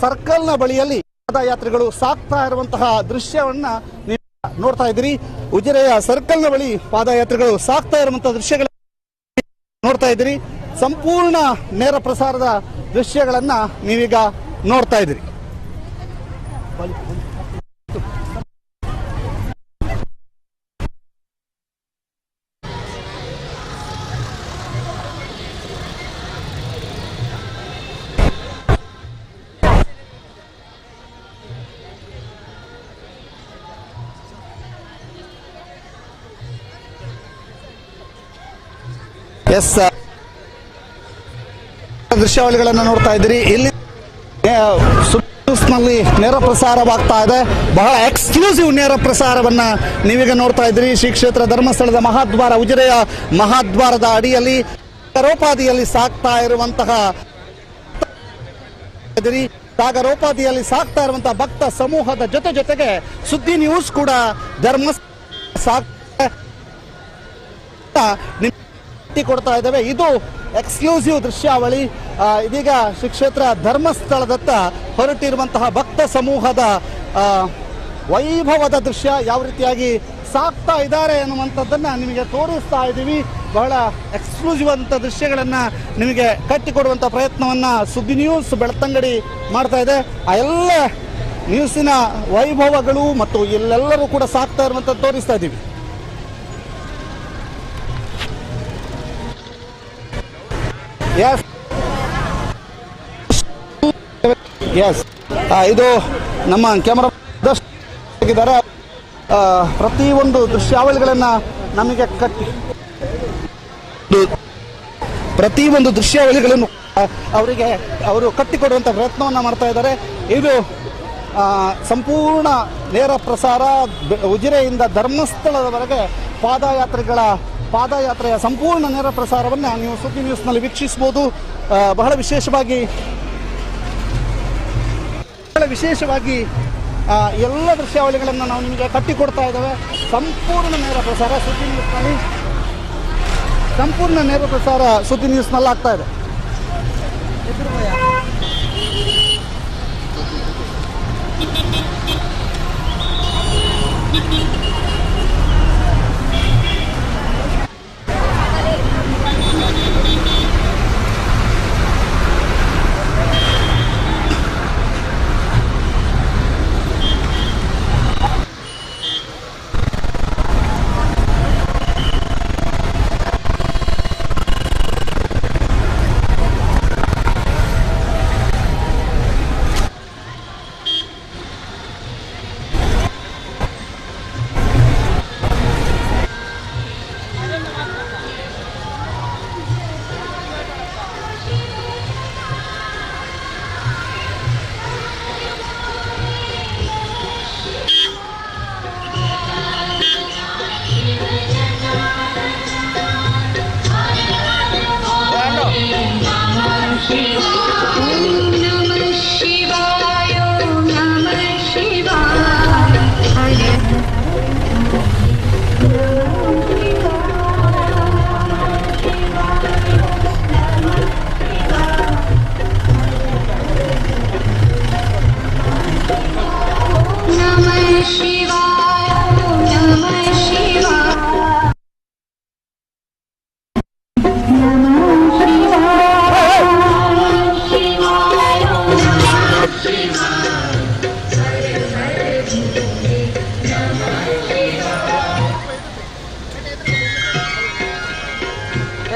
ಸರ್ಕಲ್ನ ಬಳಿಯಲ್ಲಿ ಪಾದಯಾತ್ರಿಗಳು ಸಾಗ್ತಾ ಇರುವಂತಹ ದೃಶ್ಯವನ್ನ ನೀವು ನೋಡ್ತಾ ಇದ್ದೀರಿ. ಉಜಿರೆಯ ಸರ್ಕಲ್ನ ಬಳಿ ಪಾದಯಾತ್ರಿಗಳು ಸಾಗ್ತಾ ಇರುವಂತಹ ದೃಶ್ಯಗಳ ನೋಡ್ತಾ ಇದ್ದೀರಿ. ಸಂಪೂರ್ಣ ನೇರ ಪ್ರಸಾರದ ದೃಶ್ಯಗಳನ್ನ ನೀವೀಗ ನೋಡ್ತಾ ಇದ್ದೀರಿ. ದೃಶ್ಯಾವಳಿಗಳನ್ನು ನೋಡ್ತಾ ಇದ್ದೀರಿ. ಇಲ್ಲಿ ನ್ಯೂಸ್ನಲ್ಲಿ ನೇರ ಪ್ರಸಾರವಾಗ್ತಾ ಇದೆ. ಬಹಳ ಎಕ್ಸ್ಕ್ಲೂಸಿವ್ ನೇರ ಪ್ರಸಾರವನ್ನ ನೀವೀಗ ನೋಡ್ತಾ ಇದ್ದೀರಿ. ಶ್ರೀ ಕ್ಷೇತ್ರ ಧರ್ಮಸ್ಥಳದ ಮಹಾದ್ವಾರ, ಉಜಿರೆಯ ಮಹಾದ್ವಾರದ ಅಡಿಯಲ್ಲಿ ಸಾಗರೋಪಾದಿಯಲ್ಲಿ ಸಾಗ್ತಾ ಇರುವಂತಹ ಭಕ್ತ ಸಮೂಹದ ಜೊತೆಗೆ ಸುದ್ದಿ ನ್ಯೂಸ್ ಕೂಡ ಕೊಡ್ತಾ ಇದ್ದೇವೆ. ಇದು ಎಕ್ಸ್ಕ್ಲೂಸಿವ್ ದೃಶ್ಯಾವಳಿ. ಇದೀಗ ಶ್ರೀ ಕ್ಷೇತ್ರ ಧರ್ಮಸ್ಥಳದತ್ತ ಹೊರಟಿರುವಂತಹ ಭಕ್ತ ಸಮೂಹದ ವೈಭವದ ದೃಶ್ಯ ಯಾವ ರೀತಿಯಾಗಿ ಸಾಗ್ತಾ ಇದ್ದಾರೆ ಅನ್ನುವಂಥದ್ದನ್ನ ನಿಮಗೆ ತೋರಿಸ್ತಾ ಇದ್ದೀವಿ. ಬಹಳ ಎಕ್ಸ್ಕ್ಲೂಸಿವ್ ಅಂತ ದೃಶ್ಯಗಳನ್ನ ನಿಮಗೆ ಕಟ್ಟಿಕೊಡುವಂಥ ಪ್ರಯತ್ನವನ್ನ ಸುದ್ದಿ ನ್ಯೂಸ್ ಬೆಳ್ತಂಗಡಿ ಮಾಡ್ತಾ ಇದೆ. ಆ ಎಲ್ಲ ನ್ಯೂಸಿನ ವೈಭವಗಳು ಮತ್ತು ಇಲ್ಲೆಲ್ಲರೂ ಕೂಡ ಸಾಗ್ತಾ ಇರುವಂಥದ್ದು ತೋರಿಸ್ತಾ ಇದ್ದೀವಿ. ಇದು ನಮ್ಮ ಕ್ಯಾಮರಾ ಆಗಿದ್ದಾರೆ. ಪ್ರತಿಯೊಂದು ದೃಶ್ಯಾವಳಿಗಳನ್ನ ನಮಗೆ ಪ್ರತಿಯೊಂದು ದೃಶ್ಯಾವಳಿಗಳನ್ನು ಅವರು ಕಟ್ಟಿಕೊಡುವಂಥ ಪ್ರಯತ್ನವನ್ನು ಮಾಡ್ತಾ ಇದ್ದಾರೆ. ಇದು ಸಂಪೂರ್ಣ ನೇರ ಪ್ರಸಾರ ಉಜಿರೆಯಿಂದ ಧರ್ಮಸ್ಥಳದವರೆಗೆ ಪಾದಯಾತ್ರೆಯ ಸಂಪೂರ್ಣ ನೇರ ಪ್ರಸಾರವನ್ನು ನೀವು ಸುದ್ದಿ ನ್ಯೂಸ್ನಲ್ಲಿ ವೀಕ್ಷಿಸಬಹುದು. ಬಹಳ ವಿಶೇಷವಾಗಿ ಎಲ್ಲ ದೃಶ್ಯಾವಳಿಗಳನ್ನು ನಾವು ನಿಮಗೆ ಕಟ್ಟಿಕೊಡ್ತಾ ಇದ್ದೇವೆ. ಸಂಪೂರ್ಣ ನೇರ ಪ್ರಸಾರ ಸುದ್ದಿ ನ್ಯೂಸ್ನಲ್ಲಿ ಆಗ್ತಾ ಇದೆ.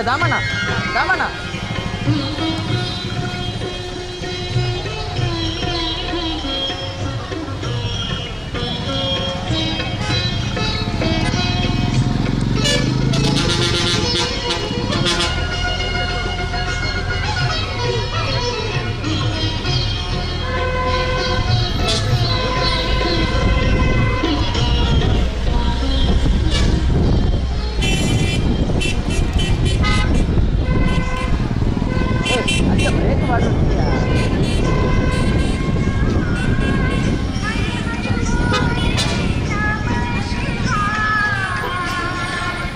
दामना दामना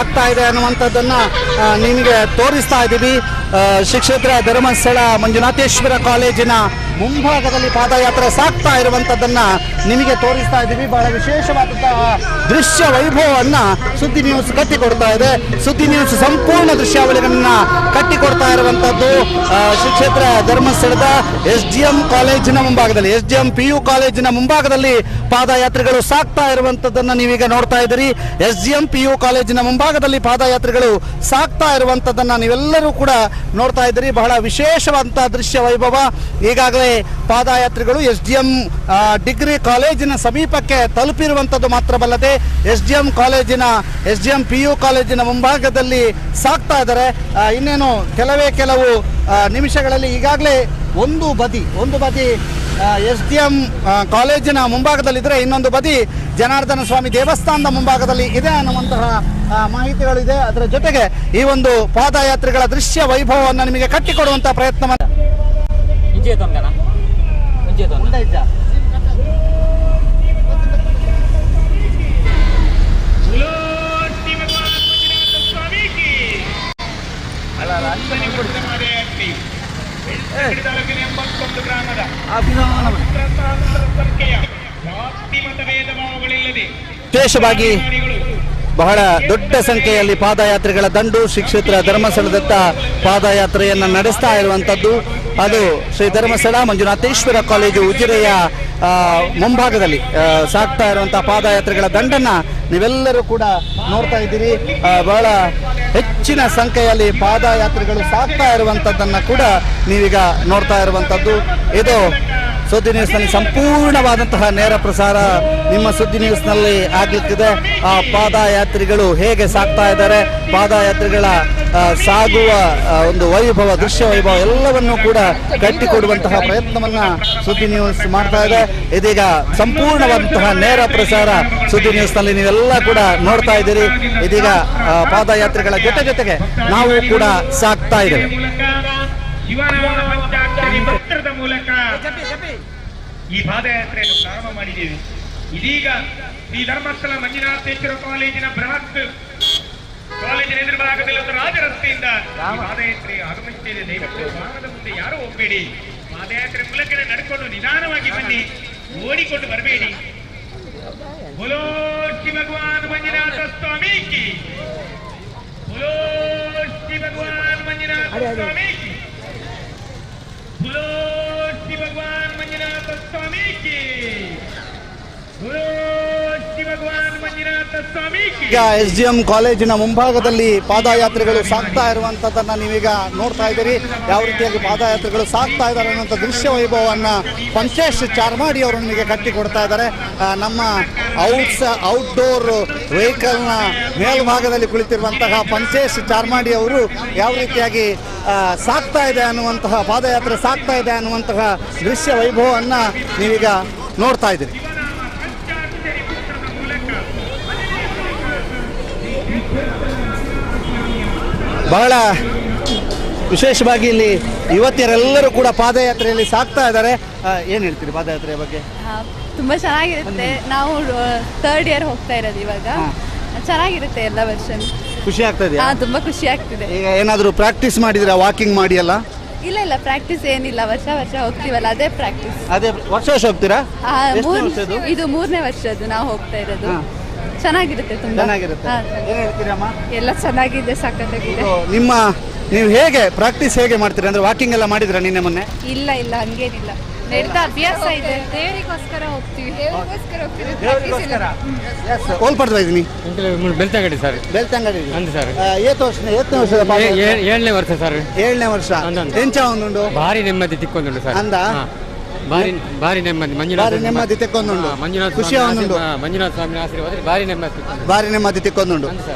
ಆಗ್ತಾ ಇದೆ ಅನ್ನುವಂಥದ್ದನ್ನ ನಿಮಗೆ ತೋರಿಸ್ತಾ ಇದ್ದೀವಿ. ಶ್ರೀ ಕ್ಷೇತ್ರ ಧರ್ಮಸ್ಥಳ ಮಂಜುನಾಥೇಶ್ವರ ಕಾಲೇಜಿನ ಮುಂಭಾಗದಲ್ಲಿ ಪಾದಯಾತ್ರೆ ಸಾಗ್ತಾ ಇರುವಂಥದ್ದನ್ನ ನಿಮಗೆ ತೋರಿಸ್ತಾ ಇದ್ದೀವಿ. ಬಹಳ ವಿಶೇಷವಾದಂತಹ ದೃಶ್ಯ ವೈಭವವನ್ನ ಸುದ್ದಿ ನ್ಯೂಸ್ ಕಟ್ಟಿಕೊಡ್ತಾ ಇದೆ. ಸುದ್ದಿ ನ್ಯೂಸ್ ಸಂಪೂರ್ಣ ದೃಶ್ಯಾವಳಿಗಳನ್ನ ಕಟ್ಟಿಕೊಡ್ತಾ ಇರುವಂತದ್ದು ಶ್ರೀ ಕ್ಷೇತ್ರ ಧರ್ಮಸ್ಥಳದ SDM ಕಾಲೇಜಿನ ಮುಂಭಾಗದಲ್ಲಿ, SDM PU ಕಾಲೇಜಿನ ಮುಂಭಾಗದಲ್ಲಿ ಪಾದಯಾತ್ರೆಗಳು ಸಾಗ್ತಾ ಇರುವಂತದ್ದನ್ನ ನೀವೀಗ ನೋಡ್ತಾ ಇದ್ದೀರಿ. SDM PU ಕಾಲೇಜಿನ ಮುಂಭಾಗದಲ್ಲಿ ಪಾದಯಾತ್ರೆಗಳು ಸಾಗ್ತಾ ಇರುವಂತದ್ದನ್ನ ನೀವೆಲ್ಲರೂ ಕೂಡ ನೋಡ್ತಾ ಇದ್ದೀರಿ. ಬಹಳ ವಿಶೇಷವಾದಂತಹ ದೃಶ್ಯ ವೈಭವ. ಈಗಾಗಲೇ ಪಾದಯಾತ್ರೆಗಳು SDM ಡಿಗ್ರಿ ಕಾಲೇಜಿನ ಸಮೀಪಕ್ಕೆ ತಲುಪಿರುವಂಥದ್ದು ಮಾತ್ರವಲ್ಲದೆ SDM PU ಕಾಲೇಜಿನ ಮುಂಭಾಗದಲ್ಲಿ ಸಾಗ್ತಾ ಇದ್ದಾರೆ. ಇನ್ನೇನು ಕೆಲವು ನಿಮಿಷಗಳಲ್ಲಿ ಈಗಾಗಲೇ ಒಂದು ಬದಿ SDM ಕಾಲೇಜಿನ ಮುಂಭಾಗದಲ್ಲಿದ್ದರೆ ಇನ್ನೊಂದು ಬದಿ ಜನಾರ್ದನ ಸ್ವಾಮಿ ದೇವಸ್ಥಾನದ ಮುಂಭಾಗದಲ್ಲಿ ಇದೆ ಅನ್ನುವಂತಹ ಮಾಹಿತಿಗಳಿದೆ. ಅದರ ಜೊತೆಗೆ ಈ ಒಂದು ಪಾದಯಾತ್ರೆಗಳ ದೃಶ್ಯ ವೈಭವವನ್ನು ನಿಮಗೆ ಕಟ್ಟಿಕೊಡುವಂತಹ ಪ್ರಯತ್ನವನ್ನು ವಿಶೇಷವಾಗಿ ಬಹಳ ದೊಡ್ಡ ಸಂಖ್ಯೆಯಲ್ಲಿ ಪಾದಯಾತ್ರೆಗಳ ದಂಡು ಶ್ರೀ ಕ್ಷೇತ್ರ ಧರ್ಮಸ್ಥಳದತ್ತ ಪಾದಯಾತ್ರೆಯನ್ನು ನಡೆಸ್ತಾ ಇರುವಂಥದ್ದು. ಅದು ಶ್ರೀ ಧರ್ಮಸ್ಥಳ ಮಂಜುನಾಥೇಶ್ವರ ಕಾಲೇಜು ಉಜಿರೆಯ ಮುಂಭಾಗದಲ್ಲಿ ಸಾಗ್ತಾ ಇರುವಂತಹ ಪಾದಯಾತ್ರೆಗಳ ದಂಡನ್ನ ನೀವೆಲ್ಲರೂ ಕೂಡ ನೋಡ್ತಾ ಇದ್ದೀರಿ. ಬಹಳ ಹೆಚ್ಚಿನ ಸಂಖ್ಯೆಯಲ್ಲಿ ಪಾದಯಾತ್ರೆಗಳು ಸಾಗ್ತಾ ಇರುವಂಥದ್ದನ್ನು ಕೂಡ ನೀವೀಗ ನೋಡ್ತಾ ಇರುವಂಥದ್ದು. ಇದು ಸುದ್ದಿ ನ್ಯೂಸ್ನಲ್ಲಿ ಸಂಪೂರ್ಣವಾದಂತಹ ನೇರ ಪ್ರಸಾರ ನಿಮ್ಮ ಸುದ್ದಿ ನ್ಯೂಸ್ನಲ್ಲಿ ಆಗ್ಲಿಕ್ಕಿದೆ. ಆ ಪಾದಯಾತ್ರಿಗಳು ಹೇಗೆ ಸಾಗ್ತಾ ಇದ್ದಾರೆ, ಪಾದಯಾತ್ರಿಗಳ ಸಾಗುವ ಒಂದು ವೈಭವ, ದೃಶ್ಯ ವೈಭವ ಎಲ್ಲವನ್ನೂ ಕೂಡ ಕಟ್ಟಿಕೊಡುವಂತಹ ಪ್ರಯತ್ನವನ್ನ ಸುದ್ದಿ ನ್ಯೂಸ್ ಮಾಡ್ತಾ ಇದೆ. ಇದೀಗ ಸಂಪೂರ್ಣವಾದಂತಹ ನೇರ ಪ್ರಸಾರ ಸುದ್ದಿ ನ್ಯೂಸ್ನಲ್ಲಿ ನೀವೆಲ್ಲ ಕೂಡ ನೋಡ್ತಾ ಇದ್ದೀರಿ. ಇದೀಗ ಪಾದಯಾತ್ರೆಗಳ ಜೊತೆಗೆ ನಾವು ಕೂಡ ಸಾಗ್ತಾ ಇದ್ದೇವೆ. ಪತ್ರದ ಮೂಲಕ ಈ ಪಾದಯಾತ್ರೆಯನ್ನು ಪ್ರಾರಂಭ ಮಾಡಿದ್ದೇವೆ. ಇದೀಗ ಈ ಧರ್ಮಸ್ಥಳ ಮಂಜುನಾಥೇಶ್ವರ ಕಾಲೇಜಿನ ಬೃಹತ್ ಕಾಲೇಜಿನ ಎದುರುಭಾಗದಲ್ಲಿ ಒಂದು ರಾಜ ರಸ್ತೆಯಿಂದ ಪಾದಯಾತ್ರೆ ಆಗಮಿಸುತ್ತಿದೆ. ದಯವಿಟ್ಟು ವಾಹನದ ಮುಂದೆ ಯಾರು ಹೋಗಬೇಡಿ. ಪಾದಯಾತ್ರೆ ಮೂಲಕ ನಡ್ಕೊಂಡು ನಿಧಾನವಾಗಿ ಬನ್ನಿ, ಓಡಿಕೊಂಡು ಬರಬೇಡಿ. बोलो श्री भगवान मंजुनाथ स्वामी की, बोलो श्री भगवान मंजुनाथ स्वामी की, बोलो श्री भगवान मंजुनाथ स्वामी की, बोलो श्री भगवान मंजुनाथ स्वामी की। ಈಗ SGM ಕಾಲೇಜಿನ ಮುಂಭಾಗದಲ್ಲಿ ಪಾದಯಾತ್ರೆಗಳು ಸಾಗ್ತಾ ಇರುವಂಥದ್ದನ್ನು ನೀವೀಗ ನೋಡ್ತಾ ಇದ್ದೀರಿ. ಯಾವ ರೀತಿಯಾಗಿ ಪಾದಯಾತ್ರೆಗಳು ಸಾಗ್ತಾ ಇದ್ದಾರೆ ಅನ್ನೋಂಥ ದೃಶ್ಯ ವೈಭವವನ್ನು ಪಂಚೇಶ್ ಚಾರ್ಮಾಡಿ ಅವರು ನಿಮಗೆ ಕಟ್ಟಿಕೊಡ್ತಾ ಇದ್ದಾರೆ. ನಮ್ಮ ಔಟ್ಡೋರ್ ವೆಹಿಕಲ್ನ ಮೇಲ್ಭಾಗದಲ್ಲಿ ಕುಳಿತಿರುವಂತಹ ಪಂಚೇಶ್ ಚಾರ್ಮಾಡಿ ಅವರು ಯಾವ ರೀತಿಯಾಗಿ ಸಾಗ್ತಾ ಇದೆ ಅನ್ನುವಂತಹ ಪಾದಯಾತ್ರೆ ಸಾಗ್ತಾ ಇದೆ ಅನ್ನುವಂತಹ ದೃಶ್ಯ ವೈಭವವನ್ನು ನೀವೀಗ ನೋಡ್ತಾ ಇದ್ದೀರಿ. ಬಹಳ ವಿಶೇಷವಾಗಿ ಇಲ್ಲಿ ಯುವತಿಯರೆಲ್ಲರೂ ಕೂಡ ಪಾದಯಾತ್ರೆಯಲ್ಲಿ ಸಾಗ್ತಾ ಇದ್ದಾರೆ. ಏನು ಹೇಳ್ತೀರಿ ಪಾದಯಾತ್ರೆಯ ಬಗ್ಗೆ? ತುಂಬ ಚೆನ್ನಾಗಿರುತ್ತೆ. ನಾವು 3rd ಇಯರ್ ಹೋಗ್ತಾ ಇರೋದು ಇವಾಗ. ಚೆನ್ನಾಗಿರುತ್ತೆ ಎಲ್ಲ ವರ್ಷ. ಖುಷಿ ಆಗ್ತಾ ಇದೆ? ತುಂಬ ಖುಷಿ ಆಗ್ತಿದೆ. ಈಗ ಏನಾದರೂ ಪ್ರಾಕ್ಟೀಸ್ ಮಾಡಿದ್ರೆ ವಾಕಿಂಗ್ ಮಾಡಿ ಅಲ್ಲ? ಇಲ್ಲ ಪ್ರಾಕ್ಟೀಸ್ ಏನಿಲ್ಲ, ವರ್ಷ ಹೋಗ್ತೀವಲ್ಲ ಅದೇ ಪ್ರಾಕ್ಟೀಸ್. ಅದೇ ವರ್ಷ ಹೋಗ್ತೀರಾ? ಇದು 3ನೇ ವರ್ಷದ್ದು ನಾವು ಹೋಗ್ತಾ ಇರೋದು. ಚೆನ್ನಾಗಿರುತ್ತೆ, ತುಂಬಾ ಚೆನ್ನಾಗಿರುತ್ತೆ. ಏನು ಹೇಳ್ತೀರಮ್ಮ? ಎಲ್ಲ ಚೆನ್ನಾಗಿದೆ, ಸಖತ್ತಾಗಿದೆ. ನೀವು ಹೇಗೆ ಪ್ರಾಕ್ಟೀಸ್ ಹೇಗೆ ಮಾಡ್ತೀರಿ? ಅಂದ್ರೆ ವಾಕಿಂಗ್ ಎಲ್ಲ ಮಾಡಿದ್ರಾ ನಿನ್ನೆ ಮೊನ್ನೆ? ಇಲ್ಲ ಹಂಗೇನಿಲ್ಲ, ನಡೀತಾ ಅಭ್ಯಾಸ ಇದೆ. ದೇವರಿಗೋಸ್ಕರ ಹೋಗ್ತೀವಿ. ಓಲ್ಪಡ್ತಾ ಇದ್ದೀನಿ. ಬೆಳ್ತಂಗಡಿ ಸರ್. ಬೆಳ್ತಂಗಡಿ ಸರ್. ಎತ್ತನೇ ವರ್ಷದ? 7ನೇ ವರ್ಷ ಸರ್. 7ನೇ ವರ್ಷ. ಎಂಚ ಒಂದು ಭಾರಿ ನೆಮ್ಮದಿ ತಿಕ್ಕೊಂದುಂಡು ಸರ್. ಅಂದ ಭಾರಿ ನೆಮ್ಮದಿ. ನೆಮ್ಮದಿ ತೆಕ್ಕೊಂದುಂಡು. ಖುಷಿ ಮಂಜುನಾಥ ಸ್ವಾಮಿ ಆಶೀರ್ವಾದ ಭಾರಿ ನೆಮ್ಮದಿ ತೆಕ್ಕೊಂದುಂಡು.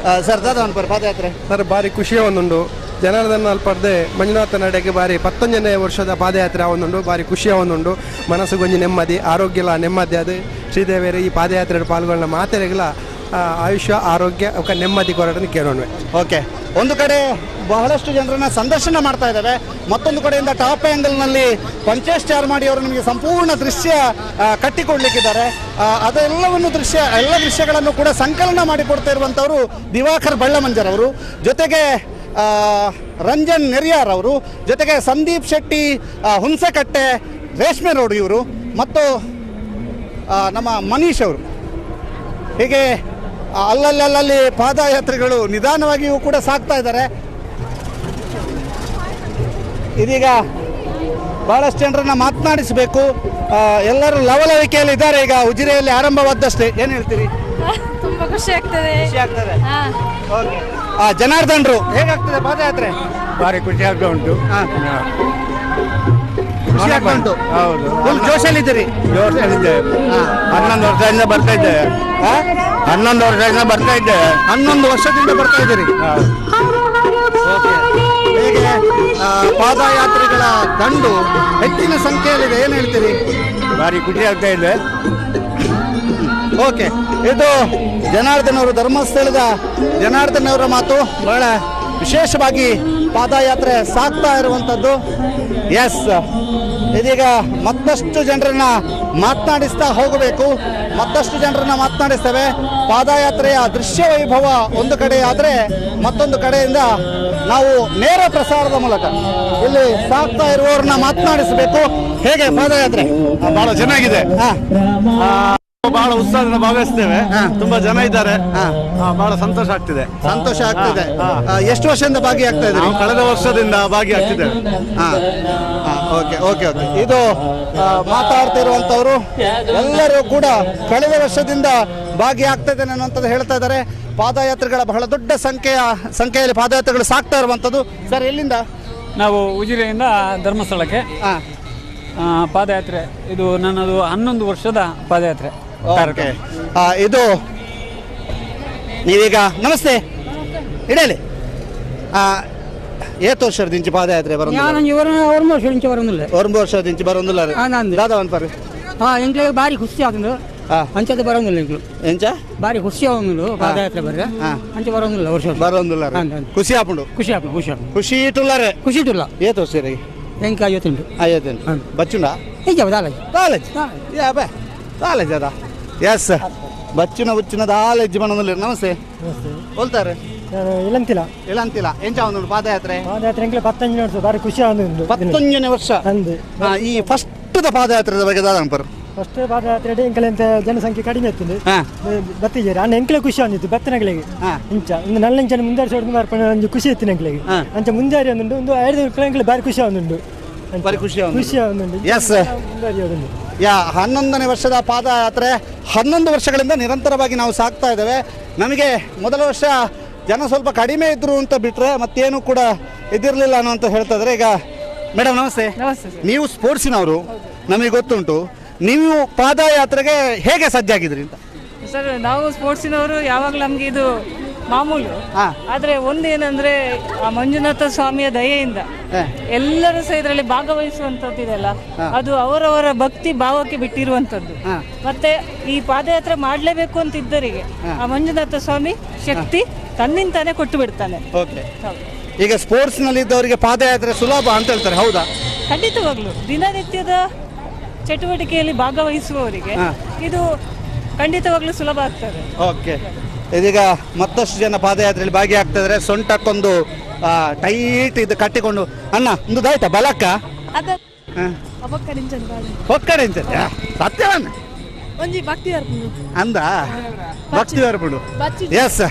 ಸರ್ ದಾದವನ್ಪರ್ ಪಾದಯಾತ್ರೆ ಸರ್ ಭಾರಿ ಖುಷಿಯ ಒಂದುಂಡು. ಜನಾರ್ದನ ಅಲ್ಪರ್ದೆ ಮಂಜುನಾಥ ನಡೆಗೆ ಬಾರಿ 11ನೇ ವರ್ಷದ ಪಾದಯಾತ್ರೆ ಒಂದುಂಡು. ಭಾರಿ ಖುಷಿಯ ಒಂದುಂಡು. ಮನಸ್ಸು ಗೊಂಜಿ ನೆಮ್ಮದಿ, ಆರೋಗ್ಯ ನೆಮ್ಮದಿ. ಅದು ಶ್ರೀದೇವಿಯರು ಈ ಪಾದಯಾತ್ರೆ ಪಾಲ್ಗೊಳ್ಳ ಮಾತೆರೆಗಳ ಆಯುಷ್ಯ ಆರೋಗ್ಯ ನೆಮ್ಮದಿ ಕೊರಡನ್ನು ಕೇಳೋಣ. ಓಕೆ, ಒಂದು ಕಡೆ ಬಹಳಷ್ಟು ಜನರನ್ನ ಸಂದರ್ಶನ ಮಾಡ್ತಾ ಇದ್ದಾವೆ, ಮತ್ತೊಂದು ಕಡೆಯಿಂದ ಟಾಪ್ ಆ್ಯಂಗಲ್ನಲ್ಲಿ ಪಂಚೇಶ್ ಚಾರ್ಮಾಡಿ ಅವರು ನಿಮಗೆ ಸಂಪೂರ್ಣ ದೃಶ್ಯ ಕಟ್ಟಿಕೊಡ್ಲಿಕ್ಕಿದ್ದಾರೆ. ಅದೆಲ್ಲವನ್ನು ಎಲ್ಲ ದೃಶ್ಯಗಳನ್ನು ಕೂಡ ಸಂಕಲನ ಮಾಡಿಕೊಡ್ತಾ ಇರುವಂಥವರು ದಿವಾಕರ್ ಬಳ್ಳಮಂಜರ್ ಅವರು, ಜೊತೆಗೆ ರಂಜನ್ ನೆರಿಯಾರ್ ಅವರು, ಜೊತೆಗೆ ಸಂದೀಪ್ ಶೆಟ್ಟಿ ಹುಣಸೆಕಟ್ಟೆ ರೇಷ್ಮೆ ರೋಡ್ ಇವರು, ಮತ್ತು ನಮ್ಮ ಮನೀಶ್ ಅವರು. ಹೀಗೆ ಅಲ್ಲಲ್ಲಿ ಪಾದಯಾತ್ರೆಗಳು ನಿಧಾನವಾಗಿಯೂ ಕೂಡ ಸಾಗ್ತಾ ಇದ್ದಾರೆ. ಇದೀಗ ಬಹಳಷ್ಟು ಜನರನ್ನ ಮಾತನಾಡಿಸಬೇಕು. ಎಲ್ಲರೂ ಲವಲವಿಕೆಯಲ್ಲಿ ಇದ್ದಾರೆ. ಈಗ ಉಜಿರೆಯಲ್ಲಿ ಆರಂಭವಾದಷ್ಟೇ. ಏನು ಹೇಳ್ತೀರಿ? ತುಂಬ ಖುಷಿ ಆಗ್ತದೆ. ಜನಾರ್ದನ್ರು ಹೇಗಾಗ್ತದೆ ಪಾದಯಾತ್ರೆ? ಭಾರಿ ಖುಷಿ ಆಗ್ತಾ ಉಂಟು. ಹೌದು, ಫುಲ್ ಜೋಶಲ್ಲಿದ್ದೀರಿ? 11 ವರ್ಷದಿಂದ ಬರ್ತಾ ಇದ್ದೇವೆ. 11 ವರ್ಷದಿಂದ ಬರ್ತಾ ಇದ್ದೇವೆ. 11 ವರ್ಷದಿಂದ ಬರ್ತಾ ಇದ್ದೀರಿ. ಹೇಗೆ ಪಾದಯಾತ್ರೆಗಳ ದಂಡು ಹೆಚ್ಚಿನ ಸಂಖ್ಯೆಯಲ್ಲಿದೆ, ಏನು ಹೇಳ್ತೀರಿ? ಭಾರಿ ಖುಷಿ ಆಗ್ತಾ ಇದೆ. ಓಕೆ, ಇದು ಜನಾರ್ದನ್ ಅವರು, ಧರ್ಮಸ್ಥಳದ ಜನಾರ್ದನ್ ಅವರ ಮಾತು. ಬಹಳ ವಿಶೇಷವಾಗಿ ಪಾದಯಾತ್ರೆ ಸಾಗ್ತಾ ಇರುವಂಥದ್ದು. ಎಸ್, ಇದೀಗ ಮತ್ತಷ್ಟು ಜನರನ್ನ ಮಾತನಾಡಿಸ್ತಾ ಹೋಗಬೇಕು, ಮತ್ತಷ್ಟು ಜನರನ್ನ ಮಾತನಾಡಿಸ್ತೇವೆ. ಪಾದಯಾತ್ರೆಯ ದೃಶ್ಯ ವೈಭವ ಒಂದು ಕಡೆ ಆದರೆ, ಮತ್ತೊಂದು ಕಡೆಯಿಂದ ನಾವು ನೇರ ಪ್ರಸಾರದ ಮೂಲಕ ಇಲ್ಲಿ ಸಾಗ್ತಾ ಇರುವವ್ರನ್ನ ಮಾತನಾಡಿಸಬೇಕು. ಹೇಗೆ ಪಾದಯಾತ್ರೆ? ಬಹಳ ಚೆನ್ನಾಗಿದೆ. ಬಹಳ ಉತ್ಸಾಹದಿಂದ ಭಾಗವಹಿಸ್ತೇವೆ. ತುಂಬಾ ಜನ ಇದ್ದಾರೆ. ಬಹಳ ಸಂತೋಷ ಆಗ್ತಿದೆ. ಎಷ್ಟು ವರ್ಷದಿಂದ ಭಾಗಿಯಾಗ್ತಾ ಇದ್ದೀರಿ? ಕಳೆದ ವರ್ಷದಿಂದ ಭಾಗಿಯಾಗ್ತಿದ್ದೇವೆ. ಓಕೆ. ಇದು ಮಾತಾಡ್ತಿರುವಂತವರು ಎಲ್ಲರೂ ಕೂಡ ಕಳೆದ ವರ್ಷದಿಂದ ಭಾಗಿಯಾಗ್ತಾ ಇದ್ದೇನೆ ಅನ್ನುವಂಥದ್ದು ಹೇಳ್ತಾ ಇದ್ದಾರೆ. ಪಾದಯಾತ್ರೆಗಳ ಬಹಳ ದೊಡ್ಡ ಸಂಖ್ಯೆಯಲ್ಲಿ ಪಾದಯಾತ್ರೆಗಳು ಸಾಗ್ತಾ ಇರುವಂಥದ್ದು. ಸರ್, ಎಲ್ಲಿಂದ? ನಾವು ಉಜಿರೆಯಿಂದ ಧರ್ಮಸ್ಥಳಕ್ಕೆ ಪಾದಯಾತ್ರೆ. ಇದು ನನ್ನದು 11 ವರ್ಷದ ಪಾದಯಾತ್ರೆ. ಇದು ನೀವೀಗ ನಮಸ್ತೆ ಇಡಲಿ ಏತ್ ವರ್ಷದಿಂಚಿ ಪಾದಯಾತ್ರೆ ವರ್ಷದಿಂಚಿ ಬರೋದಿಲ್ಲ ದಾದವನ್ಪರ್ ಎಂಕ್ಲೆ ಬಾರಿ ಖುಷಿ ಆಗುಂಡು ಅಂಚದ ಬರೋದಿಲ್ಲ ಎಂಕ್ಲು ಎಂಚ ಬಾರಿ ಖುಷಿ ಆಗುಂಡು ಪಾದಯಾತ್ರೆ ಬರ್ರೆ ಅಂಚ ಬರೋದಿಲ್ಲ ವರ್ಷ ಬರೋದಿಲ್ಲ ಖುಷಿ ಆಪುಂಡು ಖುಷಿ ಇಟ್ಟುಲ್ಲಾರೆ ಖುಷಿ ಇಟ್ಟುಲ್ಲ ಏತ್ ವರ್ಷ ಎಂಕ 58 ಬಚ್ಚುಂಡ ಕಾಲೇಜ್ ಅದ ಎಸ್ ಬಚ್ಚುನ ದಾಲೆಜ್ಜಿ ಬಣ್ಣದಲ್ಲಿ ನಮಸ್ತೆ ಹೋಲ್ತಾರೆ ಇಲ್ಲಂತಿಲ್ಲ ಎಂಚ ಒಂದು ಪಾದಯಾತ್ರೆ 15 ವರ್ಷ ಬಾರಿ ಖುಷಿ ಆಗುಂಡು 15ನೇ ವರ್ಷ ಈ ಫಸ್ಟ್ ಪಾದಯಾತ್ರೆ ಬಗ್ಗೆ ದಾದನ್ಪರು ಫಸ್ಟ್ ಪಾದಯಾತ್ರೆ ಎಂಕಲೆಂತ ಜನಸಂಖ್ಯೆ ಕಡಿಮೆ ಇರ್ತದೆ ಬತ್ತಿದ್ದೀರಿ ಅನ್ನ ಎಂಕಲೆ ಖುಷಿ ಅಂದಿತ್ತು ಬತ್ತನಗಳಿಗೆ ಇಂಚ ಒಂದು ನಲ್ಲಂಚನ ಮುಂದಾರಿಸೋದು ಮಾರ್ಪಣೆ ಒಂದು ಖುಷಿ ಇತ್ತು ಎಂಕಲೆಗೆ ಅಂಚ ಮುಂದಾರಿ ಒಂದುಂಡು ಒಂದು 5 ಎಂಕಲೆ ಬಾರಿ ಖುಷಿ ಆಗುಂಡು ಖುಷಿ ಆಗುಂಡು ಎಸ್ ಯಾ 11ನೇ ವರ್ಷದ ಪಾದಯಾತ್ರೆ 11 ವರ್ಷಗಳಿಂದ ನಿರಂತರವಾಗಿ ನಾವು ಸಾಕ್ತಾ ಇದ್ದೇವೆ. ನಮಗೆ ಮೊದಲ ವರ್ಷ ಜನ ಸ್ವಲ್ಪ ಕಡಿಮೆ ಇದ್ರು ಅಂತ ಬಿಟ್ಟರೆ ಮತ್ತೇನು ಕೂಡ ಇದಿರಲಿಲ್ಲ ಅನ್ನೋ ಅಂತ ಹೇಳ್ತಾ ಇದ್ದಾರೆ. ಈಗ ಮೇಡಮ್ ನಮಸ್ತೆ. ನೀವು ಸ್ಪೋರ್ಟ್ಸಿನವರು, ನಮಗೆ ಗೊತ್ತುಂಟು. ನೀವು ಪಾದಯಾತ್ರೆಗೆ ಹೇಗೆ ಸಜ್ಜಾಗಿದ್ರಿ ಅಂತ? ಸರ್, ನಾವು ಸ್ಪೋರ್ಟ್ಸಿನವರು ಯಾವಾಗಲೂ ನಮಗೆ ಇದು ಮಾಮೂಲು. ಆದರೆ ಒಂದೇನಂದ್ರೆ ಆ ಮಂಜುನಾಥ ಸ್ವಾಮಿಯ ದಯೆಯಿಂದ ಎಲ್ಲರೂ ಸಹ ಇದರಲ್ಲಿ ಭಾಗವಹಿಸುವಂಥದ್ದಿದೆಲ್ಲ, ಅದು ಅವರವರ ಭಕ್ತಿ ಭಾವಕ್ಕೆ ಬಿಟ್ಟಿರುವಂಥದ್ದು. ಮತ್ತೆ ಈ ಪಾದಯಾತ್ರೆ ಮಾಡಲೇಬೇಕು ಅಂತ ಇದ್ದರಿಗೆ ಆ ಮಂಜುನಾಥ ಸ್ವಾಮಿ ಶಕ್ತಿ ತನ್ನಿಂತಾನೆ ಕೊಟ್ಟು ಬಿಡ್ತಾನೆ. ಈಗ ಸ್ಪೋರ್ಟ್ಸ್ ನಲ್ಲಿ ಇದ್ದವರಿಗೆ ಪಾದಯಾತ್ರೆ ಸುಲಭ ಅಂತ ಹೇಳ್ತಾರೆ, ಹೌದಾ? ಖಂಡಿತವಾಗ್ಲು ದಿನನಿತ್ಯದ ಚಟುವಟಿಕೆಯಲ್ಲಿ ಭಾಗವಹಿಸುವವರಿಗೆ ಇದು ಖಂಡಿತವಾಗ್ಲೂ ಸುಲಭ ಆಗ್ತದೆ. ಓಕೆ, ಇದೀಗ ಮತ್ತಷ್ಟು ಜನ ಪಾದಯಾತ್ರೆಯಲ್ಲಿ ಭಾಗಿಯಾಗ್ತಾ ಇದ್ದಾರೆ. ಸೊಂಟಕ್ಕೊಂದು ಟೈಟ್ ಇದು ಕಟ್ಟಿಕೊಂಡು ಅಣ್ಣ ಒಂದು ದಾಯ್ತಾ ಬಲಕ್ಕ ಸತ್ಯವನ್ನ ಅಂದ ಭಕ್ತಿ ಬರ್ಬಿಡು. ಎಸ್,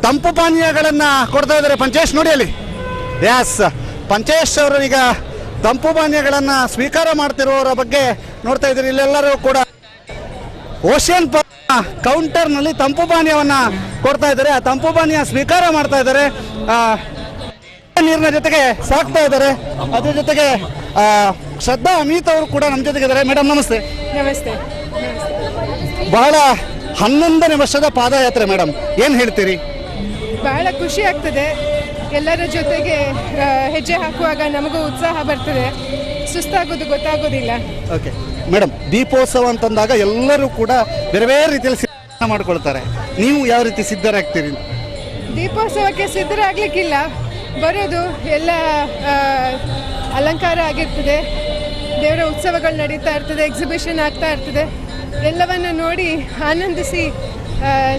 ತಂಪು ಪಾನೀಯಗಳನ್ನ ಕೊಡ್ತಾ ಇದ್ದಾರೆ ಪಂಚೇಶ್ ನೋಡಿ ಅಲ್ಲಿ. ಎಸ್, ಪಂಚೇಶ್ ಅವರು ಈಗ ತಂಪು ಪಾನೀಯಗಳನ್ನ ಸ್ವೀಕಾರ ಮಾಡ್ತಿರುವವರ ಬಗ್ಗೆ ನೋಡ್ತಾ ಇದ್ದೀರಿ. ಇಲ್ಲೆಲ್ಲರೂ ಕೂಡ ಓಷಿಯನ್ ಕೌಂಟರ್ ನಲ್ಲಿ ತಂಪು ಪಾನೀಯವನ್ನ ಕೊಡ್ತಾ ಇದ್ದಾರೆ. ಆ ತಂಪು ಪಾನೀಯ ಸ್ವೀಕಾರ ಮಾಡ್ತಾ ಇದ್ದಾರೆ, ನೀರಿನ ಜೊತೆಗೆ ಸಾಕ್ತಾ ಇದ್ದಾರೆ. ಅದ್ರ ಜೊತೆಗೆ ಶ್ರದ್ಧಾ ಅಮಿತ್ ಅವರು ಕೂಡ ನಮ್ಮ ಜೊತೆಗೆ ಇದ್ದಾರೆ. ಮೇಡಮ್ ನಮಸ್ತೆ. ನಮಸ್ತೆ. ಬಹಳ 11ನೇ ವರ್ಷದ ಪಾದಯಾತ್ರೆ ಮೇಡಮ್, ಏನ್ ಹೇಳ್ತೀರಿ? ಬಹಳ ಖುಷಿ ಆಗ್ತದೆ. ಎಲ್ಲರ ಜೊತೆಗೆ ಹೆಜ್ಜೆ ಹಾಕುವಾಗ ನಮಗೂ ಉತ್ಸಾಹ ಬರ್ತದೆ, ಸುಸ್ತಾಗೋದು ಗೊತ್ತಾಗೋದಿಲ್ಲ. ಓಕೆ ಮೇಡಮ್, ದೀಪೋತ್ಸವ ಅಂತಂದಾಗ ಎಲ್ಲರೂ ಕೂಡ ಬೇರೆ ಬೇರೆ ರೀತಿಯಲ್ಲಿ ಸಿದ್ಧ ಮಾಡ್ಕೊಳ್ತಾರೆ. ನೀವು ಯಾವ ರೀತಿ ಸಿದ್ಧರಾಗ್ತೀರಿ? ದೀಪೋತ್ಸವಕ್ಕೆ ಸಿದ್ಧರಾಗ್ಲಿಕ್ಕಿಲ್ಲ, ಬರೋದು ಎಲ್ಲ ಅಲಂಕಾರ ಆಗಿರ್ತದೆ, ದೇವರ ಉತ್ಸವಗಳು ನಡೀತಾ ಇರ್ತದೆ, ಎಕ್ಸಿಬಿಷನ್ ಆಗ್ತಾ ಇರ್ತದೆ. ಎಲ್ಲವನ್ನು ನೋಡಿ ಆನಂದಿಸಿ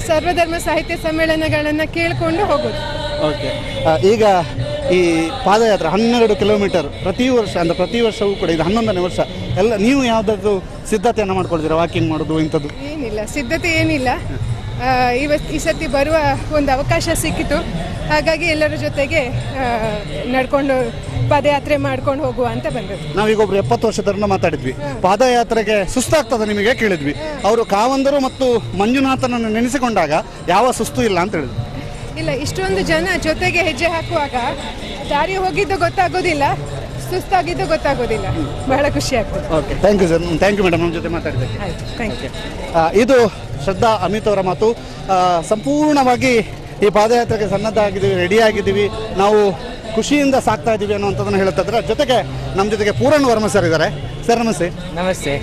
ಸರ್ವಧರ್ಮ ಸಾಹಿತ್ಯ ಸಮ್ಮೇಳನಗಳನ್ನು ಕೇಳಿಕೊಂಡು ಹೋಗೋದು. ಓಕೆ, ಈಗ ಈ ಪಾದಯಾತ್ರೆ 12 ಕಿಲೋಮೀಟರ್ ಪ್ರತಿ ವರ್ಷವೂ ಕೂಡ ಇದು 11ನೇ ವರ್ಷ. ಎಲ್ಲ ನೀವು ಯಾವುದಾದ್ರು ಸಿದ್ಧತೆಯನ್ನು ಮಾಡ್ಕೊಳ್ತೀರಾ? ವಾಕಿಂಗ್ ಮಾಡೋದು ಇಂಥದ್ದು? ಏನಿಲ್ಲ, ಸಿದ್ಧತೆ ಏನಿಲ್ಲ. ಈ ಸತಿ ಬರುವ ಒಂದು ಅವಕಾಶ ಸಿಕ್ಕಿತು, ಹಾಗಾಗಿ ಎಲ್ಲರ ಜೊತೆಗೆ ನಡ್ಕೊಂಡು ಪಾದಯಾತ್ರೆ ಮಾಡ್ಕೊಂಡು ಹೋಗುವ ಅಂತ ಬಂದದ್ದು. ನಾವೀಗ ಒಬ್ರು 70 ವರ್ಷದವ್ರನ್ನ ಮಾತಾಡಿದ್ವಿ. ಪಾದಯಾತ್ರೆಗೆ ಸುಸ್ತಾಗ್ತದೆ ನಿಮಗೆ ಕೇಳಿದ್ವಿ. ಅವರು ಕಾವಂದರು ಮತ್ತು ಮಂಜುನಾಥನನ್ನು ನೆನೆಸಿಕೊಂಡಾಗ ಯಾವ ಸುಸ್ತು ಇಲ್ಲ ಅಂತ ಹೇಳಿದ್ರು. ಇಲ್ಲ, ಇಷ್ಟೊಂದು ಜನ ಜೊತೆಗೆ ಹೆಜ್ಜೆ ಹಾಕುವಾಗ ದಾರಿ ಹೋಗಿದ್ದು ಗೊತ್ತಾಗೋದಿಲ್ಲ, ಸುಸ್ತಾಗಿದ್ದು ಗೊತ್ತಾಗೋದಿಲ್ಲ. ಬಹಳ ಖುಷಿ ಆಗ್ತದೆ. Okay, thank you sir. Thank you madam, ನಮ್ಮ ಜೊತೆ ಮಾತಾಡಿದ್ದಕ್ಕೆ. ಆಯಿತು, ಥ್ಯಾಂಕ್ ಯು. ಇದು ಶ್ರದ್ಧಾ ಅಮಿತ್ ಅವರ ಮಾತು. ಸಂಪೂರ್ಣವಾಗಿ ಈ ಪಾದಯಾತ್ರೆಗೆ ಸನ್ನದ್ಧ ರೆಡಿ ಆಗಿದ್ದೀವಿ, ನಾವು ಖುಷಿಯಿಂದ ಸಾಕ್ತಾ ಇದ್ದೀವಿ ಅನ್ನುವಂಥದ್ದನ್ನು ಹೇಳ್ತಿದ್ರೆ. ಜೊತೆಗೆ ನಮ್ಮ ಜೊತೆಗೆ ಪೂರಣ ವರ್ಮ ಸರ್ ಇದ್ದಾರೆ. ಸರ್ ನಮಸ್ತೆ. ನಮಸ್ತೆ.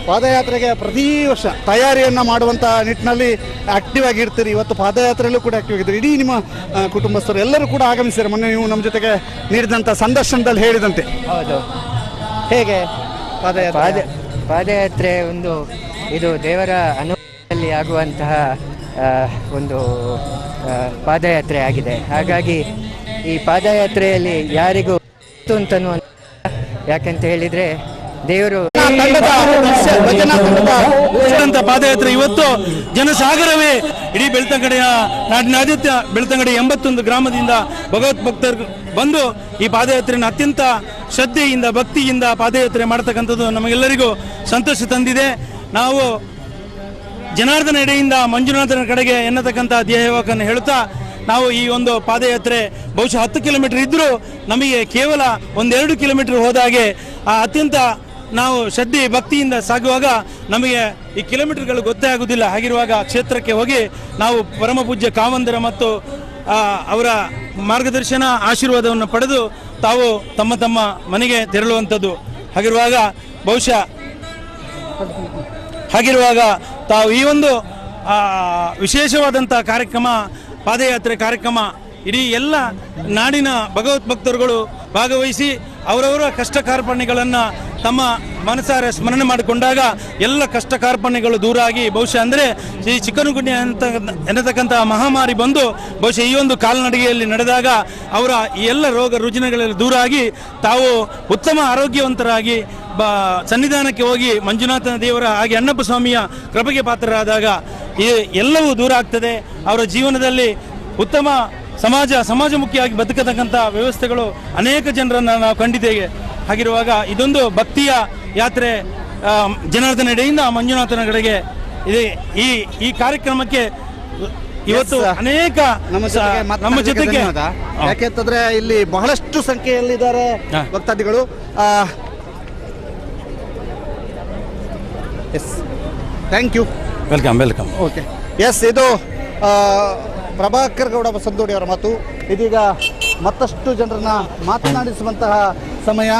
ಪಾದಯಾತ್ರೆಗೆ ಪ್ರತಿ ವರ್ಷ ತಯಾರಿಯನ್ನು ಮಾಡುವಂಥ ನಿಟ್ಟಿನಲ್ಲಿ ಆಕ್ಟಿವ್ ಆಗಿರ್ತೀರಿ. ಇವತ್ತು ಪಾದಯಾತ್ರೆಯಲ್ಲೂ ಕೂಡ ಆಕ್ಟಿವ್ ಆಗಿದ್ದೀರಿ. ಇಡೀ ನಿಮ್ಮ ಕುಟುಂಬಸ್ಥರು ಎಲ್ಲರೂ ಕೂಡ ಆಗಮಿಸಿದ್ದಾರೆ. ಮೊನ್ನೆ ನೀವು ನಮ್ಮ ಜೊತೆಗೆ ನೀಡಿದಂಥ ಸಂದರ್ಶನದಲ್ಲಿ ಹೇಳಿದಂತೆ. ಹೌದು. ಹೇಗೆ ಪಾದಯಾತ್ರೆ ಒಂದು ಇದು ದೇವರ ಅನುಭವದಲ್ಲಿ ಆಗುವಂತಹ ಒಂದು ಪಾದಯಾತ್ರೆ ಆಗಿದೆ. ಹಾಗಾಗಿ ಈ ಪಾದಯಾತ್ರೆಯಲ್ಲಿ ಯಾರಿಗೂ ಅಂತನೂ ಯಾಕಂತ ಹೇಳಿದರೆ ದೇವರು ಪಾದಯಾತ್ರೆ ಇವತ್ತು ಜನಸಾಗರವೇ ಇಡೀ ಬೆಳ್ತಂಗಡಿಯ ನಾಡಿನಾದ್ಯಂತ ಬೆಳ್ತಂಗಡಿ 81 ಗ್ರಾಮದಿಂದ ಭಗವತ್ ಭಕ್ತರು ಬಂದು ಈ ಪಾದಯಾತ್ರೆಯನ್ನು ಅತ್ಯಂತ ಶ್ರದ್ಧೆಯಿಂದ ಭಕ್ತಿಯಿಂದ ಪಾದಯಾತ್ರೆ ಮಾಡ್ತಕ್ಕಂಥದ್ದು ನಮಗೆಲ್ಲರಿಗೂ ಸಂತೋಷ ತಂದಿದೆ. ನಾವು ಜನಾರ್ದನ ಎಡೆಯಿಂದ ಮಂಜುನಾಥನ ಕಡೆಗೆ ಎನ್ನತಕ್ಕಂಥ ಧ್ಯೇಯವಾಕ್ಯವನ್ನು ಹೇಳುತ್ತಾ ನಾವು ಈ ಒಂದು ಪಾದಯಾತ್ರೆ ಬಹುಶಃ 10 ಕಿಲೋಮೀಟರ್ ಇದ್ದರೂ ನಮಗೆ ಕೇವಲ 1-2 ಕಿಲೋಮೀಟರ್ ಹೋದಾಗೆ ಆ ಅತ್ಯಂತ ನಾವು ಶ್ರದ್ಧೆ ಭಕ್ತಿಯಿಂದ ಸಾಗುವಾಗ ನಮಗೆ ಈ ಕಿಲೋಮೀಟರ್ಗಳು ಗೊತ್ತೇ ಆಗುವುದಿಲ್ಲ. ಹಾಗಿರುವಾಗ ಕ್ಷೇತ್ರಕ್ಕೆ ಹೋಗಿ ನಾವು ಪರಮ ಪೂಜ್ಯ ಕಾವಂದರ ಮತ್ತು ಅವರ ಮಾರ್ಗದರ್ಶನ ಆಶೀರ್ವಾದವನ್ನು ಪಡೆದು ತಾವು ತಮ್ಮ ತಮ್ಮ ಮನೆಗೆ ತೆರಳುವಂಥದ್ದು. ಹಾಗಿರುವಾಗ ತಾವು ಈ ಒಂದು ವಿಶೇಷವಾದಂಥ ಕಾರ್ಯಕ್ರಮ, ಪಾದಯಾತ್ರೆ ಕಾರ್ಯಕ್ರಮ ಇಡೀ ಎಲ್ಲ ನಾಡಿನ ಭಗವತ್ ಭಕ್ತರುಗಳು ಭಾಗವಹಿಸಿ ಅವರವರ ಕಷ್ಟ ಕಾರ್ಪಣ್ಯಗಳನ್ನು ತಮ್ಮ ಮನಸಾರೆ ಸ್ಮರಣೆ ಮಾಡಿಕೊಂಡಾಗ ಎಲ್ಲ ಕಷ್ಟ ಕಾರ್ಪಣ್ಯಗಳು ದೂರ ಆಗಿ ಬಹುಶಃ ಅಂದರೆ ಈ ಚಿಕನ್ಗುನ್ಯ ಎನ್ನತಕ್ಕಂಥ ಮಹಾಮಾರಿ ಬಂದು ಬಹುಶಃ ಈ ಒಂದು ಕಾಲ್ನಡಿಗೆಯಲ್ಲಿ ನಡೆದಾಗ ಅವರ ಈ ಎಲ್ಲ ರೋಗ ರುಜಿನಗಳೆಲ್ಲ ದೂರ ಆಗಿ ತಾವು ಉತ್ತಮ ಆರೋಗ್ಯವಂತರಾಗಿ ಸನ್ನಿಧಾನಕ್ಕೆ ಹೋಗಿ ಮಂಜುನಾಥನ ದೇವರ ಹಾಗೆ ಅಣ್ಣಪ್ಪ ಸ್ವಾಮಿಯ ಕೃಪೆಗೆ ಪಾತ್ರರಾದಾಗ ಈ ಎಲ್ಲವೂ ದೂರ ಆಗ್ತದೆ. ಅವರ ಜೀವನದಲ್ಲಿ ಉತ್ತಮ ಸಮಾಜಮುಖಿಯಾಗಿ ಬದುಕತಕ್ಕಂಥ ವ್ಯವಸ್ಥೆಗಳು ಅನೇಕ ಜನರನ್ನು ನಾವು ಕಂಡಿದ್ದೇವೆ. ಹಾಗಿರುವಾಗ ಇದೊಂದು ಭಕ್ತಿಯ ಯಾತ್ರೆ ಜನಾರ್ದನ ಎಡೆಯಿಂದ ಮಂಜುನಾಥನ ಕಡೆಗೆ ಇದೆ. ಈ ಕಾರ್ಯಕ್ರಮಕ್ಕೆ ಇವತ್ತು ಅನೇಕ ನಮ್ಮ ಜೊತೆಗೆ ಯಾಕೆಂತಂದ್ರೆ ಇಲ್ಲಿ ಬಹಳಷ್ಟು ಸಂಖ್ಯೆಯಲ್ಲಿದ್ದಾರೆ ಭಕ್ತಾದಿಗಳು. Yes, thank you, welcome. Okay, yes, ಇದು ಪ್ರಭಾಕರ್ ಗೌಡ ಬಸಂದೋಡಿ ಅವರ ಮಾತು. ಇದೀಗ ಮತ್ತಷ್ಟು ಜನರನ್ನ ಮಾತನಾಡಿಸುವಂತಹ ಸಮಯ.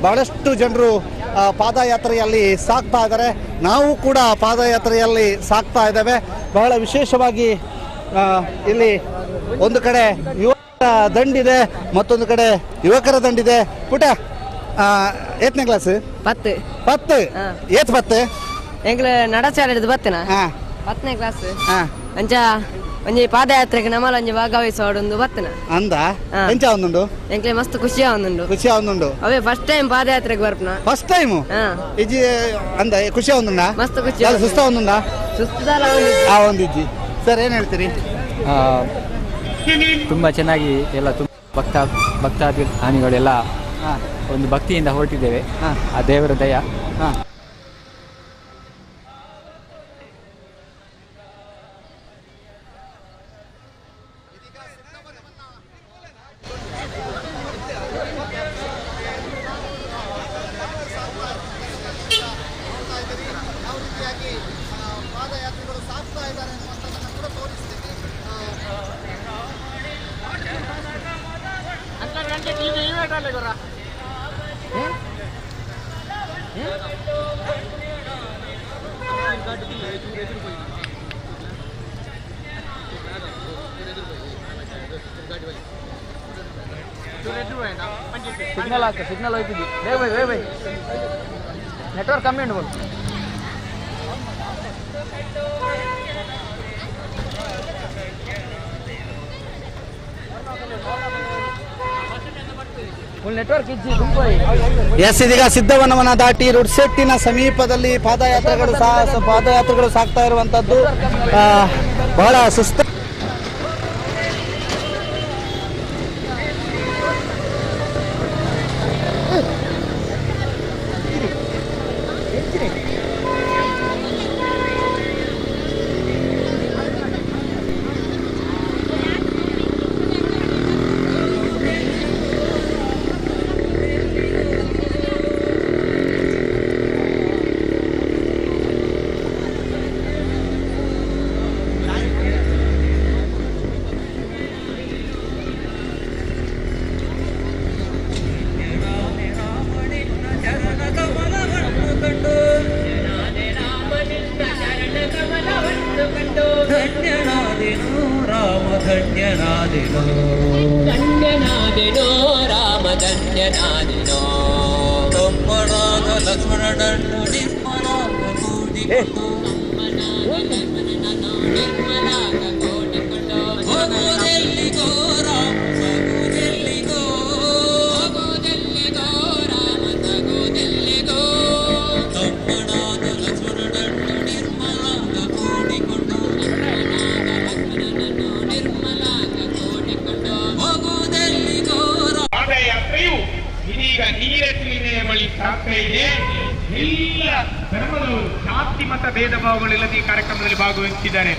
ಬಹಳಷ್ಟು ಜನರು ಪಾದಯಾತ್ರೆಯಲ್ಲಿ ಸಾಗ್ತಾ ಇದ್ದಾರೆ. ನಾವು ಕೂಡ ಪಾದಯಾತ್ರೆಯಲ್ಲಿ ಸಾಗ್ತಾ ಇದ್ದೇವೆ. ಬಹಳ ವಿಶೇಷವಾಗಿ ಇಲ್ಲಿ ಒಂದು ಕಡೆ ಯುವಕರ ದಂಡಿದೆ, ಮತ್ತೊಂದು ಕಡೆ ಯುವಕರ ದಂಡಿದೆ. ಪುಟ ಏತನೇ ಕ್ಲಾಸ್? 10 ಏತ್ ಬತ್ತೆ ಎಂಗ್ಲ ನಡಚಾಲಿದ್ದು ಬತ್ತೇನ 10ನೇ ಕ್ಲಾಸ್ ಅಂಚ ಒಂಜಿ ಪಾದಯಾತ್ರೆಗೆ ನಮಲ ಒಂಜಿ ಭಾಗವಹಿಸೋಡು ಬತ್ತನ ಅಂದ ಎಂಚ ಒಂದುಂಡು ಎಂಕ್ಲೆ ಮಸ್ತ್ ಖುಷಿ ಆವೊಂದುಂಡು ಅವೇ ಫಸ್ಟ್ ಟೈಮ್ ಪಾದಯಾತ್ರೆಗೆ ಬರ್ಪನ ಫಸ್ಟ್ ಟೈಮ್ ಇಜ್ಜಿ ಅಂದ ಖುಷಿ ಆವೊಂದುಂಡ ಮಸ್ತ್ ಖುಷಿ ಸುಸ್ತ ಆವೊಂದುಂಡ ಸುಸ್ತದಾಲ ಒಂದಿಜ್ಜಿ. ಸರ್, ಏನು ಹೇಳ್ತೀರಿ? ತುಂಬ ಚೆನ್ನಾಗಿ ಎಲ್ಲ ತುಂಬ ಭಕ್ತಾದಿಗಳೆಲ್ಲ ಒಂದು ಭಕ್ತಿಯಿಂದ ಹೊರಟಿದ್ದೇವೆ. ಆ ದೇವರ ದಯ. ಸಿಗ್ನಲ್ ಹೋಯ್ತಿದ್ದಿ ಬೈ ನೆಟ್ವರ್ಕ್ ಕಮ್ಮಿ ಉಂಟು. ಎಸ್, ಇದೀಗ ಸಿದ್ದವನವನ ದಾಟಿ ರುಡ್ಸೆಟ್ಟಿನ ಸಮೀಪದಲ್ಲಿ ಪಾದಯಾತ್ರೆಗಳು ಸಾಗ್ತಾ ಇರುವಂತದ್ದು. ಬಹಳ ಸುಸ್ತ ಧನ್ಯನಾದೆನೋ ರಾಮ ಧನ್ಯನಾದೆನೋ ತೊಂಬರಾದ ಲಕ್ಷ್ಮಣ ನಿರ್ಮಲಾಗ ಕೂಡಿಕೊಂಡು ನಿರ್ಮಲಾಗ ಕೂಡಿಕೊಂಡು ಹೋಗುವುದೆಲ್ಲಿಗೋ ರಾಮ ಸಗುವುದೆಲ್ಲಿಗೋ ಹೋಗುವುದೆಲ್ಲಿಗೋ ರಾಮ ಸಗುವುದೆಲ್ಲಿಗೋ ತೊಂಬರಾದ ಲಕ್ಷ್ಮಣ ನಿರ್ಮಲಾಗ ಕೂಡಿಕೊಂಡು ಪಾದಯಾತ್ರೆಯು ಇದೀಗ ನೀರಟ್ಟಿನ ಬಳಿ ಸಾಗ್ತಾ ಇದೆ. ಎಲ್ಲ ಧರ್ಮದವರು ಜಾತಿ ಮತ ಭೇದ ಭಾವಗಳಿಲ್ಲದೆ ಈ ಕಾರ್ಯಕ್ರಮದಲ್ಲಿ ಭಾಗವಹಿಸಿದ್ದಾರೆ.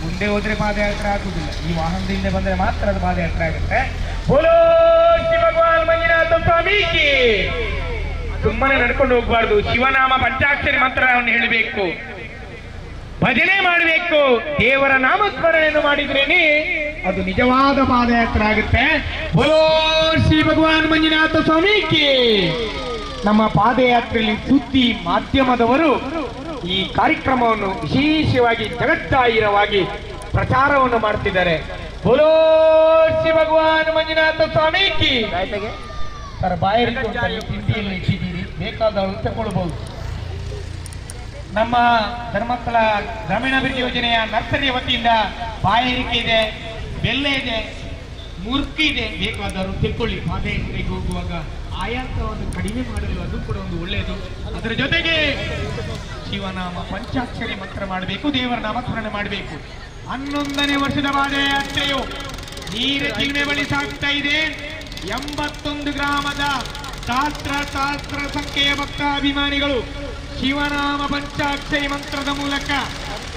ಮುಂದೆ ಹೋದ್ರೆ ಪಾದಯಾತ್ರೆ ಆಗುದಿಲ್ಲ, ಈ ವಾಹನದಿಂದ ಬಂದರೆ ಮಾತ್ರ ಅದು ಪಾದಯಾತ್ರೆ ಆಗುತ್ತೆ. ಬೋಲೋ ಶ್ರೀ ಭಗವಾನ್ ಮಂಜುನಾಥ ಸ್ವಾಮಿಗೆ. ಸುಮ್ಮನೆ ನಡ್ಕೊಂಡು ಹೋಗ್ಬಾರ್ದು. ಶಿವನಾಮ ಪಂಚಾಕ್ಷರಿ ಮಂತ್ರವನ್ನು ಹೇಳಬೇಕು, ಭಜನೆ ಮಾಡಬೇಕು, ದೇವರ ನಾಮಸ್ಮರಣೆಯನ್ನು ಮಾಡಿದ್ರೇನೆ ಅದು ನಿಜವಾದ ಪಾದಯಾತ್ರೆ ಆಗುತ್ತೆ. ಬೋಲೋ ಶ್ರೀ ಭಗವಾನ್ ಮಂಜುನಾಥ ಸ್ವಾಮಿಗೆ. ನಮ್ಮ ಪಾದಯಾತ್ರೆಯಲ್ಲಿ ಸುದ್ದಿ ಮಾಧ್ಯಮದವರು ಈ ಕಾರ್ಯಕ್ರಮವನ್ನು ವಿಶೇಷವಾಗಿ ಜಗತ್ತಾಯಿರವಾಗಿ ಪ್ರಚಾರವನ್ನು ಮಾಡ್ತಿದ್ದಾರೆ. ಬೋಲೋ ಶ್ರೀ ಭಗವಾನ್ ಮಂಜುನಾಥ ಸ್ವಾಮಿಗೆ. ಸರ್ ಬಾಯರಿಗೆ ಉಂಟಲ್ಲಿ ತಿಂಡಿಯಲ್ಲಿ ಇಟ್ಟಿದ್ದೀರಿ, ಬೇಕಾದವರು ತಗೊಳ್ಬಹುದು. ನಮ್ಮ ಧರ್ಮಸ್ಥಳ ಗ್ರಾಮೀಣಾಭಿವೃದ್ಧಿ ಯೋಜನೆಯ ನರ್ಸರಿಯ ವತಿಯಿಂದ ಬಾಯರಿಕೆ ಇದೆ, ಬೆಲ್ಲ ಇದೆ, ಮುರ್ಕಿ ಇದೆ, ಬೇಕಾದವರು ತಿಳ್ಕೊಳ್ಳಿ. ಪಾದಯಾತ್ರೆಗೆ ಹೋಗುವಾಗ ಆಯಾಸವನ್ನು ಕಡಿಮೆ ಮಾಡಲು ಅದು ಕೂಡ ಒಂದು ಒಳ್ಳೆಯದು. ಅದರ ಜೊತೆಗೆ ಶಿವನಾಮ ಪಂಚಾಕ್ಷರಿ ಮಂತ್ರ ಮಾಡಬೇಕು, ದೇವರ ನಾಮಸ್ಮರಣೆ ಮಾಡಬೇಕು. 11ನೇ ವರ್ಷದ ಪಾದಯಾತ್ರೆಯು ನೀರ ಚಿಲ್ಮೆ ಬಳಿ ಸಾಗ್ತಾ ಇದೆ. 81 ಗ್ರಾಮದ ಸಹಸ್ರ ಸಂಖ್ಯೆಯ ಭಕ್ತಾಭಿಮಾನಿಗಳು ಶಿವನಾಮ ಪಂಚಾಕ್ಷರಿ ಮಂತ್ರದ ಮೂಲಕ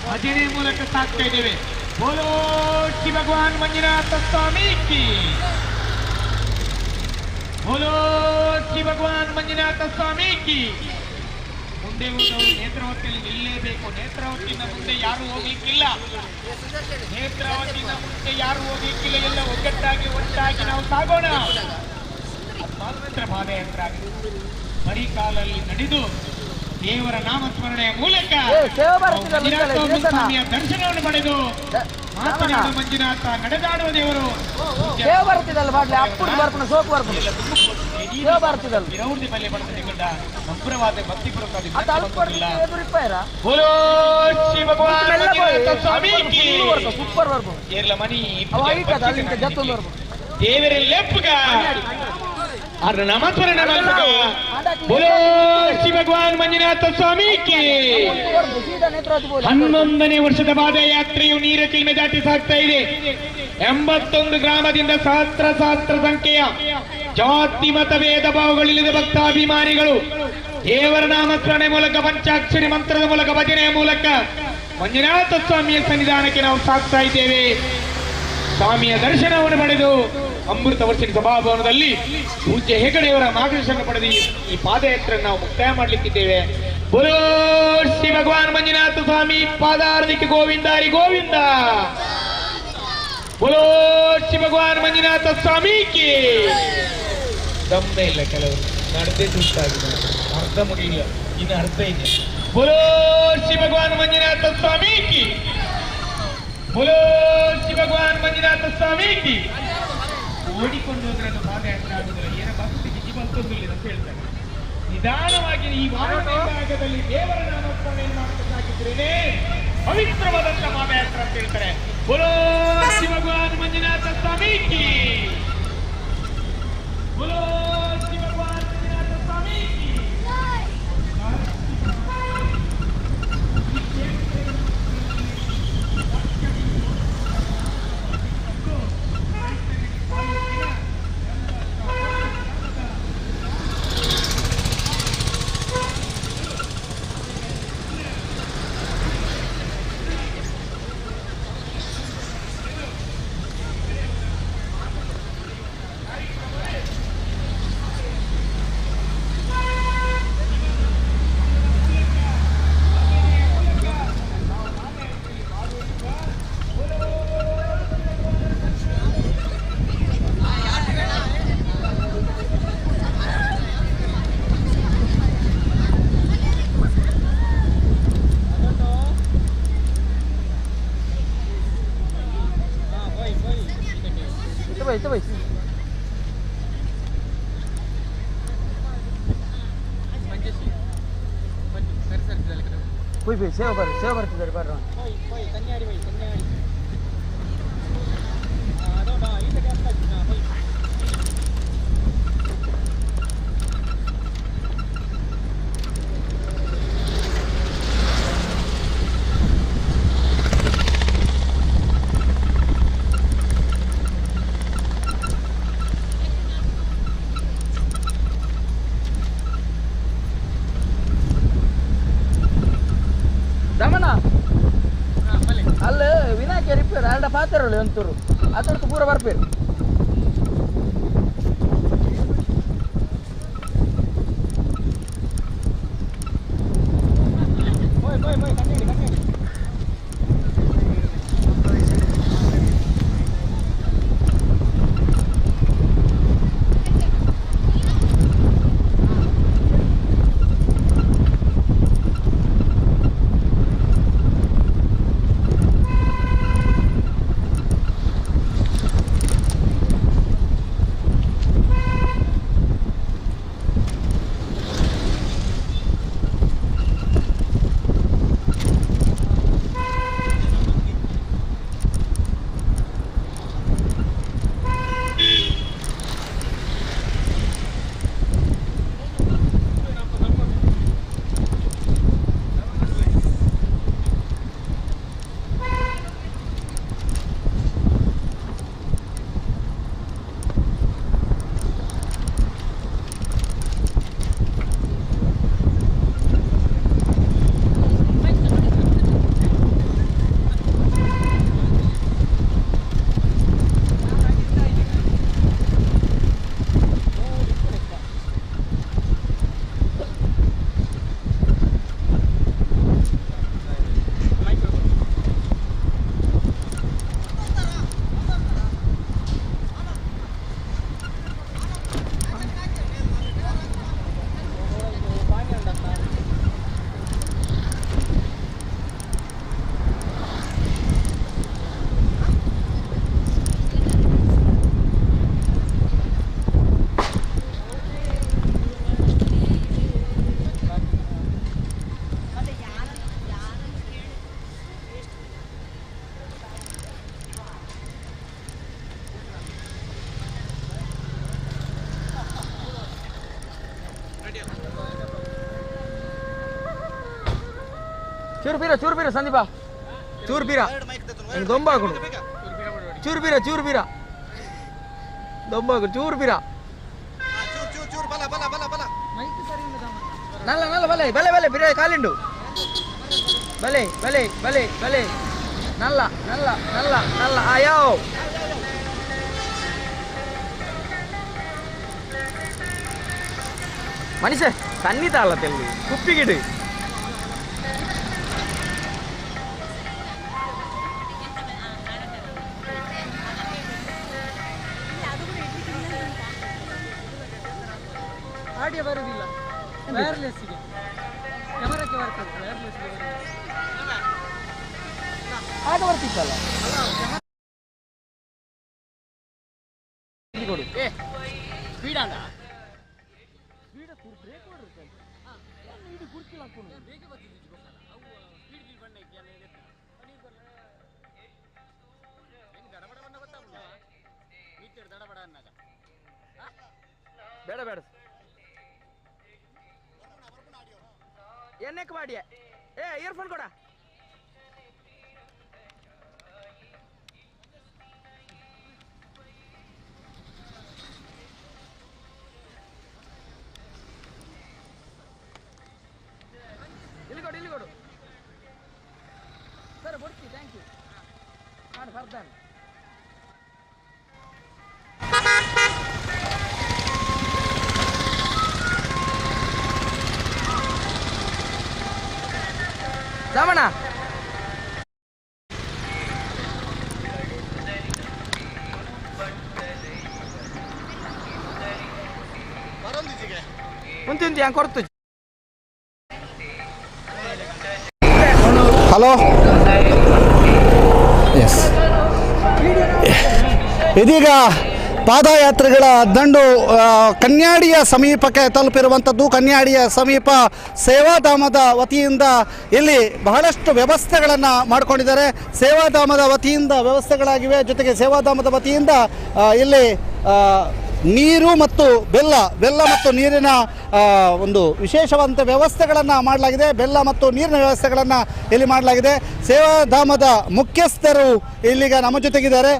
ಭಜನೆ ಮೂಲಕ ಸಾಗ್ತಾ ಇದ್ದೇವೆ. ಬೋಲೋ ಶ್ರೀ ಭಗವಾನ್ ಮಂಜುನಾಥ ಸ್ವಾಮಿ ಕಿ, ಬೋಲೋ ಶ್ರೀ ಭಗವಾನ್ ಮಂಜುನಾಥ ಸ್ವಾಮಿ ಕಿ. ಮುಂದೆ ಹೋದವರು ನೇತ್ರಾವತಿಯಲ್ಲಿ ನಿಲ್ಲೇಬೇಕು. ನೇತ್ರಾವತಿಯಿಂದ ಮುಂದೆ ಯಾರು ಹೋಗ್ಲಿಕ್ಕಿಲ್ಲ, ನೇತ್ರಾವತಿಯಿಂದ ಮುಂದೆ ಯಾರು ಹೋಗ್ಲಿಕ್ಕಿಲ್ಲ. ಎಲ್ಲ ಒಟ್ಟಾಗಿ ನಾವು ಸಾಗೋಣ. ಮಾತ್ರ ಪಾದಯಾತ್ರೆ ಆಗಿದೆ. ಬರೀ ಕಾಲಲ್ಲಿ ನಡೆದು ದೇವರ ನಾಮಸ್ಮರಣೆಯ ಮೂಲಕ ಸ್ವಾಮಿಯ ದರ್ಶನವನ್ನು ಪಡೆದು ಮಾತನಾಡು ಮಂಜುನಾಥ ನಡೆದಾಡುವ ದೇವರು. ಸಂಪ್ರವಾದ ಭಕ್ತಿಪೂರ್ವಕ ಮನಿ ದೇವರೆಲ್ಲೆಪ್ಪುಗ ಅದ್ರ ನಾಮಸ್ಮರಣೆ ಮೂಲಕ ಬೋಲೋ ಶ್ರೀ ಭಗವಾನ್ ಮಂಜುನಾಥ ಸ್ವಾಮಿ ಕಿ. 11ನೇ ವರ್ಷದ ಪಾದಯಾತ್ರೆಯು ನೀರ ಚಿಲ್ಮೆ ದಾಟಿ ಸಾಗ್ತಾ ಇದೆ. 81 ಗ್ರಾಮದಿಂದ ಸಹಸ್ರ ಸಂಖ್ಯೆಯ ಜಾತಿ ಮತ ಭೇದ ಭಾವಗಳಿಲ್ಲದ ಭಕ್ತಾಭಿಮಾನಿಗಳು ದೇವರ ನಾಮಸ್ಮರಣೆ ಮೂಲಕ ಪಂಚಾಕ್ಷರಿ ಮಂತ್ರದ ಮೂಲಕ ಭಜನೆಯ ಮೂಲಕ ಮಂಜುನಾಥ ಸ್ವಾಮಿಯ ಸನ್ನಿಧಾನಕ್ಕೆ ನಾವು ಸಾಗ್ತಾ ಇದ್ದೇವೆ. ಸ್ವಾಮಿಯ ದರ್ಶನವನ್ನು ಪಡೆದು ಅಮೃತ ವರ್ಷಿನ ಸಭಾಭವನದಲ್ಲಿ ಪೂಜ್ಯ ಹೆಗಡೆಯವರ ಮಾರ್ಗದರ್ಶನ ಪಡೆದು ಈ ಪಾದಯಾತ್ರೆ ನಾವು ಮುಕ್ತಾಯ ಮಾಡಲಿಕ್ಕಿದ್ದೇವೆ. ಬೋಲೋ ಶ್ರೀ ಭಗವಾನ್ ಮಂಜುನಾಥ ಸ್ವಾಮಿ ಪಾದಾರ್ಧಿಕ ಗೋವಿಂದಾರಿ ಗೋವಿಂದ. ಬೋಲೋ ಶ್ರೀ ಭಗವಾನ್ ಮಂಜುನಾಥ ಸ್ವಾಮಿ ಕಿ. ದಮ್ಮೆ ಇಲ್ಲ, ಕೆಲವರು ನಡೆದೇ ಸುಸ್ತಾಗಿದೆ, ಅರ್ಧ ಮುಗಿಲ್ಲ, ಇನ್ನು ಅರ್ಧ ಇದೆ. ಬೋಲೋ ಶ್ರೀ ಭಗವಾನ್ ಮಂಜುನಾಥ ಸ್ವಾಮಿ ಕಿ, ಬೋಲೋ ಶ್ರೀ ಭಗವಾನ್ ಮಂಜುನಾಥ ಸ್ವಾಮಿ ಕಿ. ಓಡಿಕೊಂಡು ಹೋದ್ರೆ ಅದು ಪಾದಯಾತ್ರೆ ಆಗುದಿಲ್ಲ, ಏನ ಭಕ್ತಿಗೆ ಜೀವಂತೊಂದಿಲ್ಲ ಅಂತ ಹೇಳ್ತಾರೆ. ನಿಧಾನವಾಗಿ ಈ ಭಾಗದಲ್ಲಿ ದೇವರ ನಾಮಸ್ಮರಣೆಯನ್ನು ಮಾಡಬೇಕಾಗಿದ್ರೇನೆ ಪವಿತ್ರವಾದಂತ ಪಾದಯಾತ್ರೆ ಅಂತ ಹೇಳ್ತಾರೆ. ಬೋಲೋ ಶ್ರೀ ಭಗವಾನ್ ಮಂಜುನಾಥ ಸ್ವಾಮಿ ಕಿ, ಬೋಲೋ ಶ್ರೀ ಭಗವಾನ್ ಮಂಜುನಾಥ ಸ್ವಾಮಿ ಕಿ. ಸೇವ ಬರ್ತಿದ್ದಾರೆ ಬರ್ರ. ಅಲ್ಲ ವಿನಾಯಕ ರಿಪೇರ್ ಅಲ್ಲ ಪಾತ್ರಲ್ಲ ಒಂತೂರು ಅದರದ್ದು ಪೂರ ಬರ್ಬೇಕು. ಚೂರ್ಬೀರ ಸಂದೀಪ ಚೂರ್ಬೀರ ದೊಂಬಾಗುಡು ಚೂರ್ಬೀರ ದೊಂಬಾಗುಡು ಚೂರ್ಬೀರ ನಲ್ಲ ಬಲೆ ಬಿರಿಯಾನಿ ಕಾಲಿಂಡು ಬಲೆ ನಲ್ಲ ಆಯೋ ಮನುಷ್ಯ ಸನ್ನಿತ ಅಲ್ಲ ತೆಲ್ಲು ಕುಪ್ಪಿಗಿಡು ಆಡಿಯೋ ಬರುವುದಿಲ್ಲ ವೈರ್ಲೆಸ್ಗೆ ಕ್ಯಾಮರಾಕ್ಕೆ ಬರ್ತದೆ ವೈರ್ಲೆಸ್ಗೆ ಆಟ ಬರ್ತಿತ್ತಲ್ಲ ಕೊಡು ಸ್ಪೀಡ್ ಅಲ್ಲ ಸ್ಪೀಡ್ ಬ್ರೇಕ್ ಹೊಡ್ರುತ್ತೆ ಇದು ಕುರ್ಚಿಲ್ಲ ಹಾಕೊಂಡು ಬೇಗ ಬರ್ತಿದ್ದೆ ಸ್ಪೀಡ್ ಬಣ್ಣ ದಡಬಡ ಬಣ್ಣ ಗೊತ್ತಾಗಲ್ಲ ಮೀಟರ್ ದಡಬಡ ಅನ್ನಾಗ ಬೇಡ ಎಣ್ಣೆಕ್ ಮಾಡಿ ಇಯರ್ಫೋನ್ ಕೊಡ ಇಲ್ಲಿ ಕೊಡು ಸರ್ ಬರ್ತೀವಿ ಥ್ಯಾಂಕ್ ಯು ಮಾಡಿ ಬರ್ತಾನೆ ರಾಮಣ್ಣ ಉಂತಿ ಹಂಗೆ ಕೊಡ್ತು ಹಲೋ ಎಸ್ ಇದೀಗ ಪಾದಯಾತ್ರೆಗಳ ದಂಡು ಕನ್ಯಾಡಿಯ ಸಮೀಪಕ್ಕೆ ತಲುಪಿರುವಂಥದ್ದು. ಕನ್ಯಾಡಿಯ ಸಮೀಪ ಸೇವಾಧಾಮದ ವತಿಯಿಂದ ಇಲ್ಲಿ ಬಹಳಷ್ಟು ವ್ಯವಸ್ಥೆಗಳನ್ನು ಮಾಡಿಕೊಂಡಿದ್ದಾರೆ. ಸೇವಾಧಾಮದ ವತಿಯಿಂದ ವ್ಯವಸ್ಥೆಗಳಾಗಿವೆ. ಜೊತೆಗೆ ಸೇವಾಧಾಮದ ವತಿಯಿಂದ ಇಲ್ಲಿ ನೀರು ಮತ್ತು ಬೆಲ್ಲ ಮತ್ತು ನೀರಿನ ಒಂದು ವಿಶೇಷವಾದಂಥ ವ್ಯವಸ್ಥೆಗಳನ್ನು ಮಾಡಲಾಗಿದೆ. ಬೆಲ್ಲ ಮತ್ತು ನೀರಿನ ವ್ಯವಸ್ಥೆಗಳನ್ನು ಇಲ್ಲಿ ಮಾಡಲಾಗಿದೆ. ಸೇವಾಧಾಮದ ಮುಖ್ಯಸ್ಥರು ಇಲ್ಲಿಗ ನಮ್ಮ ಜೊತೆಗಿದ್ದಾರೆ.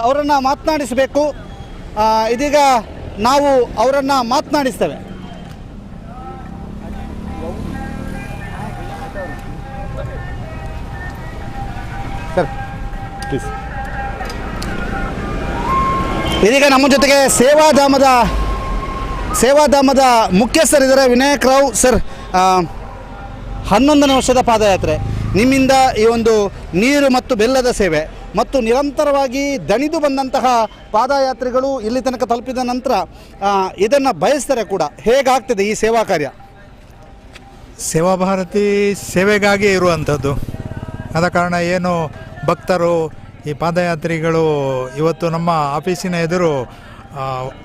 ಅವರನ್ನು ಮಾತನಾಡಿಸಬೇಕು. ಇದೀಗ ನಾವು ಅವರನ್ನು ಮಾತನಾಡಿಸ್ತೇವೆ. Sir please. ಇದೀಗ ನಮ್ಮ ಜೊತೆಗೆ ಸೇವಾಧಾಮದ ಮುಖ್ಯಸ್ಥರಿದ್ದಾರೆ ವಿನಾಯಕ್ ರಾವ್ ಸರ್. 11ನೇ ವರ್ಷದ ಪಾದಯಾತ್ರೆ ನಿಮ್ಮಿಂದ ಈ ಒಂದು ನೀರು ಮತ್ತು ಬೆಲ್ಲದ ಸೇವೆ ಮತ್ತು ನಿರಂತರವಾಗಿ ದಣಿದು ಬಂದಂತಹ ಪಾದಯಾತ್ರಿಗಳು ಇಲ್ಲಿ ತನಕ ತಲುಪಿದ ನಂತರ ಇದನ್ನು ಬಯಸ್ತಾರೆ ಕೂಡ. ಹೇಗಾಗ್ತದೆ ಈ ಸೇವಾ ಕಾರ್ಯ? ಸೇವಾ ಭಾರತಿ ಸೇವೆಗಾಗಿ ಇರುವಂಥದ್ದು. ಆದ ಕಾರಣ ಏನು ಭಕ್ತರು ಈ ಪಾದಯಾತ್ರಿಗಳು ಇವತ್ತು ನಮ್ಮ ಆಫೀಸಿನ ಎದುರು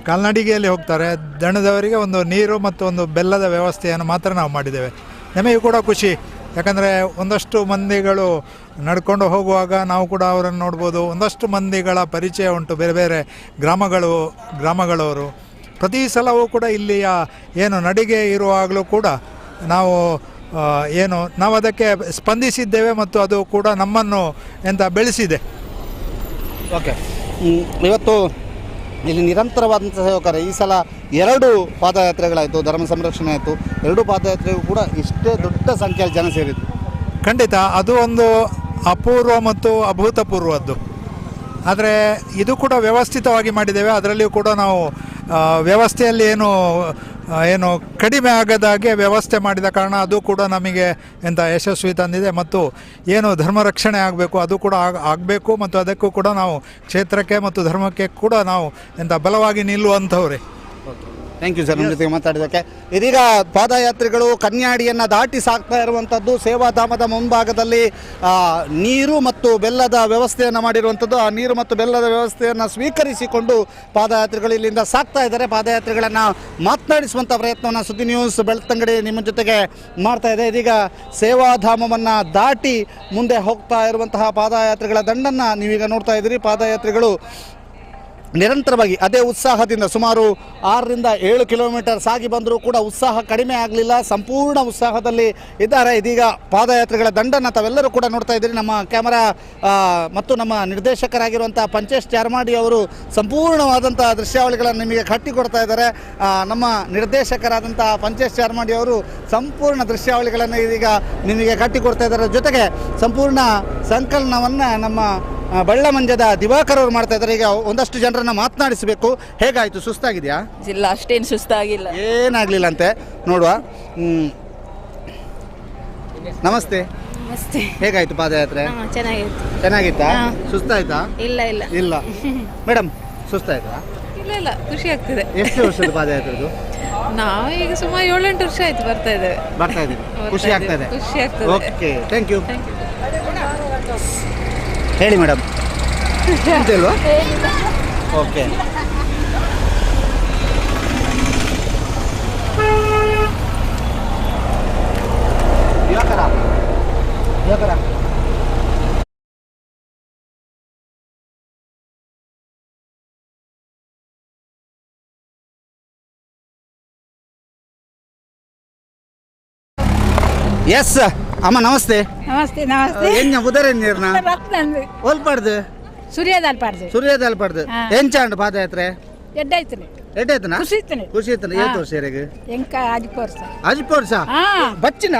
ಕಾಲ್ನಡಿಗೆಯಲ್ಲಿ ಹೋಗ್ತಾರೆ. ದಣದವರಿಗೆ ಒಂದು ನೀರು ಮತ್ತು ಒಂದು ಬೆಲ್ಲದ ವ್ಯವಸ್ಥೆಯನ್ನು ಮಾತ್ರ ನಾವು ಮಾಡಿದ್ದೇವೆ. ನಮಗೆ ಕೂಡ ಖುಷಿ, ಯಾಕಂದರೆ ಒಂದಷ್ಟು ಮಂದಿಗಳು ನಡ್ಕೊಂಡು ಹೋಗುವಾಗ ನಾವು ಕೂಡ ಅವರನ್ನು ನೋಡ್ಬೋದು. ಒಂದಷ್ಟು ಮಂದಿಗಳ ಪರಿಚಯ ಉಂಟು, ಬೇರೆ ಬೇರೆ ಗ್ರಾಮಗಳವರು. ಪ್ರತಿ ಸಲವೂ ಕೂಡ ಇಲ್ಲಿಯ ಏನು ನಡಿಗೆ ಇರುವಾಗಲೂ ಕೂಡ ನಾವು ಅದಕ್ಕೆ ಸ್ಪಂದಿಸಿದ್ದೇವೆ ಮತ್ತು ಅದು ಕೂಡ ನಮ್ಮನ್ನು ಬೆಳೆಸಿದೆ. ಓಕೆ, ಇವತ್ತು ಇಲ್ಲಿ ನಿರಂತರವಾದಂಥ ಸೇವಕರು ಈ ಸಲ 2 ಪಾದಯಾತ್ರೆಗಳಾಯಿತು, ಧರ್ಮ ಸಂರಕ್ಷಣೆ ಆಯಿತು. 2 ಪಾದಯಾತ್ರೆಗೂ ಕೂಡ ಇಷ್ಟೇ ದೊಡ್ಡ ಸಂಖ್ಯೆಯಲ್ಲಿ ಜನ ಸೇರಿದ್ದು. ಖಂಡಿತ ಅದು ಒಂದು ಅಪೂರ್ವ ಮತ್ತು ಅಭೂತಪೂರ್ವದ್ದು. ಆದರೆ ಇದು ಕೂಡ ವ್ಯವಸ್ಥಿತವಾಗಿ ಮಾಡಿದ್ದೇವೆ. ಅದರಲ್ಲಿಯೂ ಕೂಡ ನಾವು ವ್ಯವಸ್ಥೆಯಲ್ಲಿ ಏನು ಕಡಿಮೆ ಆಗದಾಗೆ ವ್ಯವಸ್ಥೆ ಮಾಡಿದ ಕಾರಣ ಅದು ಕೂಡ ನಮಗೆ ಯಶಸ್ವಿ ತಂದಿದೆ. ಮತ್ತು ಏನು ಧರ್ಮ ರಕ್ಷಣೆ ಆಗಬೇಕು ಅದು ಕೂಡ ಆಗಬೇಕು ಮತ್ತು ಅದಕ್ಕೂ ಕೂಡ ನಾವು ಕ್ಷೇತ್ರಕ್ಕೆ ಮತ್ತು ಧರ್ಮಕ್ಕೆ ಕೂಡ ನಾವು ಬಲವಾಗಿ ನಿಲ್ಲುವಂಥವ್ರೆ. ಥ್ಯಾಂಕ್ ಯು ಸರ್ ನಮ್ಮ ಜೊತೆಗೆ ಮಾತಾಡಿದ್ದಕ್ಕೆ. ಇದೀಗ ಪಾದಯಾತ್ರಿಗಳು ಕನ್ಯಾಡಿಯನ್ನು ದಾಟಿ ಸಾಕ್ತಾ ಇರುವಂಥದ್ದು. ಸೇವಾಧಾಮದ ಮುಂಭಾಗದಲ್ಲಿ ನೀರು ಮತ್ತು ಬೆಲ್ಲದ ವ್ಯವಸ್ಥೆಯನ್ನು ಮಾಡಿರುವಂಥದ್ದು. ಆ ನೀರು ಮತ್ತು ಬೆಲ್ಲದ ವ್ಯವಸ್ಥೆಯನ್ನು ಸ್ವೀಕರಿಸಿಕೊಂಡು ಪಾದಯಾತ್ರಿಗಳು ಇಲ್ಲಿಂದ ಸಾಕ್ತಾ ಇದ್ದಾರೆ. ಪಾದಯಾತ್ರಿಗಳನ್ನು ಮಾತನಾಡಿಸುವಂಥ ಪ್ರಯತ್ನವನ್ನು ಸುದ್ದಿ ನ್ಯೂಸ್ ಬೆಳ್ತಂಗಡಿ ನಿಮ್ಮ ಜೊತೆಗೆ ಮಾಡ್ತಾ ಇದೆ. ಇದೀಗ ಸೇವಾಧಾಮವನ್ನು ದಾಟಿ ಮುಂದೆ ಹೋಗ್ತಾ ಇರುವಂತಹ ಪಾದಯಾತ್ರಿಗಳ ದಂಡನ್ನು ನೀವೀಗ ನೋಡ್ತಾ ಇದ್ದೀರಿ. ಪಾದಯಾತ್ರಿಗಳು ನಿರಂತರವಾಗಿ ಅದೇ ಉತ್ಸಾಹದಿಂದ ಸುಮಾರು 6-7 ಕಿಲೋಮೀಟರ್ ಸಾಗಿ ಬಂದರೂ ಕೂಡ ಉತ್ಸಾಹ ಕಡಿಮೆ ಆಗಲಿಲ್ಲ, ಸಂಪೂರ್ಣ ಉತ್ಸಾಹದಲ್ಲಿ ಇದ್ದಾರೆ. ಇದೀಗ ಪಾದಯಾತ್ರೆಗಳ ದಂಡನ್ನು ತಾವೆಲ್ಲರೂ ಕೂಡ ನೋಡ್ತಾ ಇದ್ದೀರಿ. ನಮ್ಮ ಕ್ಯಾಮರಾ ಮತ್ತು ನಮ್ಮ ನಿರ್ದೇಶಕರಾಗಿರುವಂಥ ಪಂಚೇಶ್ ಚಾರ್ಮಾಡಿ ಅವರು ಸಂಪೂರ್ಣವಾದಂಥ ದೃಶ್ಯಾವಳಿಗಳನ್ನು ನಿಮಗೆ ಕಟ್ಟಿಕೊಡ್ತಾ ಇದ್ದಾರೆ. ನಮ್ಮ ನಿರ್ದೇಶಕರಾದಂಥ ಪಂಚೇಶ್ ಚಾರ್ಮಾಡಿ ಅವರು ಸಂಪೂರ್ಣ ದೃಶ್ಯಾವಳಿಗಳನ್ನು ಇದೀಗ ನಿಮಗೆ ಕಟ್ಟಿಕೊಡ್ತಾ ಇದ್ದಾರೆ. ಜೊತೆಗೆ ಸಂಪೂರ್ಣ ಸಂಕಲನವನ್ನು ನಮ್ಮ ಬಳ್ಳಮಂಜದ ದಿವಾಕರ್ ಅವರು ಮಾಡ್ತಾ ಇದ್ದಾರೆ. ಈಗ ಒಂದಷ್ಟು ಜನರನ್ನ ಮಾತನಾಡಿಸಬೇಕು. ಹೇಗಾಯ್ತು? ಸುಸ್ತಾಗಿದೆಯಾ? ಇಲ್ಲ, ಅಷ್ಟೇನು ಸುಸ್ತಾಗಿಲ್ಲ. ಏನಾಗ್ಲಿಲ್ಲ ಅಂತೆ, ನೋಡುವ. ನಮಸ್ತೆ. ನಮಸ್ತೆ. ಹೇಗಾಯ್ತು ಪಾದಯಾತ್ರೆ? ಚೆನ್ನಾಗಿತ್ತಾ? ಸುಸ್ತಾಯ್ತಾ? ಇಲ್ಲ. ಮೇಡಮ್ ಸುಸ್ತಾಯ್ತಾ? ಇಲ್ಲ, ಖುಷಿ ಆಗ್ತಿದೆ. ಎಷ್ಟು ವರ್ಷದ ಪಾದಯಾತ್ರೆ ಇದು? ನಾವು ಈಗ ಸುಮಾರು 7-8 ವರ್ಷ ಆಯ್ತು ಬರ್ತಾ ಇದ್ದೀವಿ. ಖುಷಿ ಆಗ್ತಾ ಇದೆ. Okay, thank you. ಹೇಳಿ ಮೇಡಮ್. ಅಂತಿಲ್ವಾ? ಓಕೆ. ಎಸ್ ಅಮ್ಮ ನಮಸ್ತೆ. ನಮಸ್ತೆ. ಎನ್ನ ಉದರನ್ನೇರ್ನ ರತ್ನಂದು ಒಲ್ಪಾಡ್ದು ಸೂರ್ಯದಾಲ್ಪಾಡ್ದು ಎಂಚಾಂಡು ಪಾದಯಾತ್ರೆ ಎಡ್ಡಾಯ್ತನ ಖುಷಿ ಇತ್ತನ ಏತ್ ವರ್ಷ ಇರಗೆ ಅಜಿಪ ವರ್ಷ ಬಚ್ಚಿನ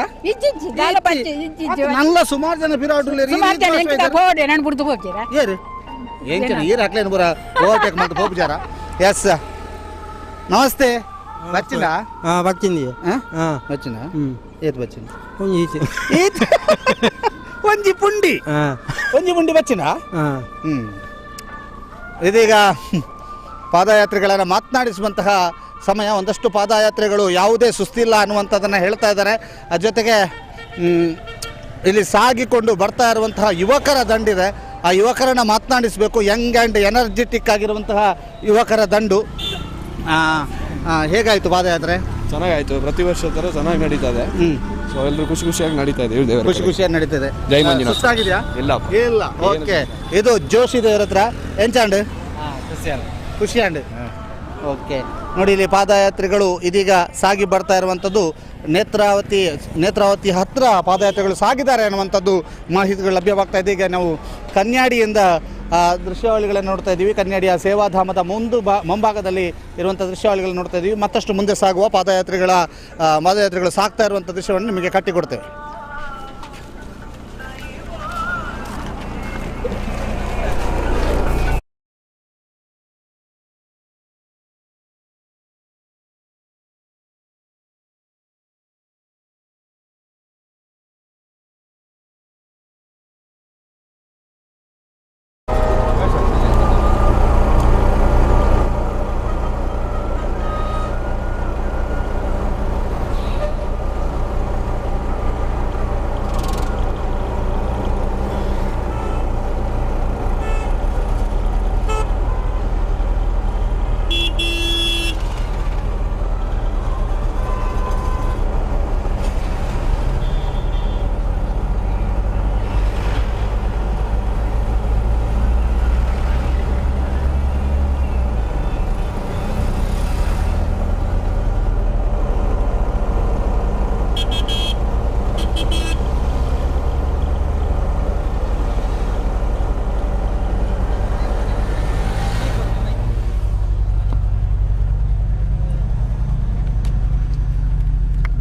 ನಲ್ಲ ಸುಮಾರು ಜನ ಬಿರಾಡು ಏರು ಎಂಚನ ಈರು ಹಾಕ್ಲೇನು ಬರ ಓವರ್ಟೇಕ್ ಮಾಡ್ತಾ ಹೋಗ್ಬಿಚಾರ. ಎಸ್ ನಮಸ್ತೆ. ಬಚ್ಚಿನ ಬಚ್ಚಿಂದಿ ಬಚ್ಚಿನ ಏತ್ ಬಚ್ಚಿನ ಒಂಜಿ ಪುಂಡಿ ಬಚ್ಚಿನ. ಇದೀಗ ಪಾದಯಾತ್ರೆಗಳನ್ನು ಮಾತನಾಡಿಸುವಂತಹ ಸಮಯ. ಒಂದಷ್ಟು ಪಾದಯಾತ್ರೆಗಳು ಯಾವುದೇ ಸುಸ್ತಿಲ್ಲ ಅನ್ನುವಂಥದ್ದನ್ನು ಹೇಳ್ತಾ ಇದ್ದಾರೆ. ಅದ್ರ ಜೊತೆಗೆ ಇಲ್ಲಿ ಸಾಗಿಕೊಂಡು ಬರ್ತಾ ಇರುವಂತಹ ಯುವಕರ ದಂಡಿದೆ. ಆ ಯುವಕರನ್ನು ಮಾತನಾಡಿಸಬೇಕು. ಯಂಗ್ ಆ್ಯಂಡ್ ಎನರ್ಜೆಟಿಕ್ ಆಗಿರುವಂತಹ ಯುವಕರ ದಂಡು. ಹೇಗಾಯಿತು ಪಾದಯಾತ್ರೆ? ಚೆನ್ನಾಗಾಯ್ತು. ಪ್ರತಿ ವರ್ಷ ಥರ ಚೆನ್ನಾಗಿ ನಡೀತಾ ಇದೆ. ಸೊ ಎಲ್ಲರೂ ಖುಷಿಯಾಗಿ ನಡೀತಾ ಇದೆ. ಖುಷಿಯಾಗಿ ನಡೀತದೆ. ಜೈ ಮಂಜುನಾಥ. ಸುಸ್ತಾಗಿದೆಯಾ? ಇಲ್ಲ. ಓಕೆ. ಇದು ಜೋಶಿ ದೇವ್ರ ಹತ್ರ ಎಂಚಾಂಡ್ ಖುಷಿಯಾಂಡ್. ಓಕೆ, ನೋಡಿ ಇಲ್ಲಿ ಪಾದಯಾತ್ರೆಗಳು ಇದೀಗ ಸಾಗಿ ಬರ್ತಾ ಇರುವಂಥದ್ದು ನೇತ್ರಾವತಿ ಹತ್ರ ಪಾದಯಾತ್ರೆಗಳು ಸಾಗಿದ್ದಾರೆ ಅನ್ನುವಂಥದ್ದು ಮಾಹಿತಿಗಳು ಲಭ್ಯವಾಗ್ತಾ ಇದೆ. ಈಗ ನಾವು ಕನ್ಯಾಡಿಯಿಂದ ದೃಶ್ಯಾವಳಿಗಳನ್ನು ನೋಡ್ತಾ ಇದ್ದೀವಿ. ಕನ್ಯಾಡಿಯ ಸೇವಾಧಾಮದ ಮುಂಭಾಗದಲ್ಲಿ ಇರುವಂಥ ದೃಶ್ಯಾವಳಿಗಳನ್ನು ನೋಡ್ತಾ ಇದ್ದೀವಿ. ಮತ್ತಷ್ಟು ಮುಂದೆ ಸಾಗುವ ಪಾದಯಾತ್ರೆಗಳು ಸಾಗ್ತಾ ಇರುವಂಥ ದೃಶ್ಯವನ್ನು ನಿಮಗೆ ಕಟ್ಟಿಕೊಡ್ತೇವೆ.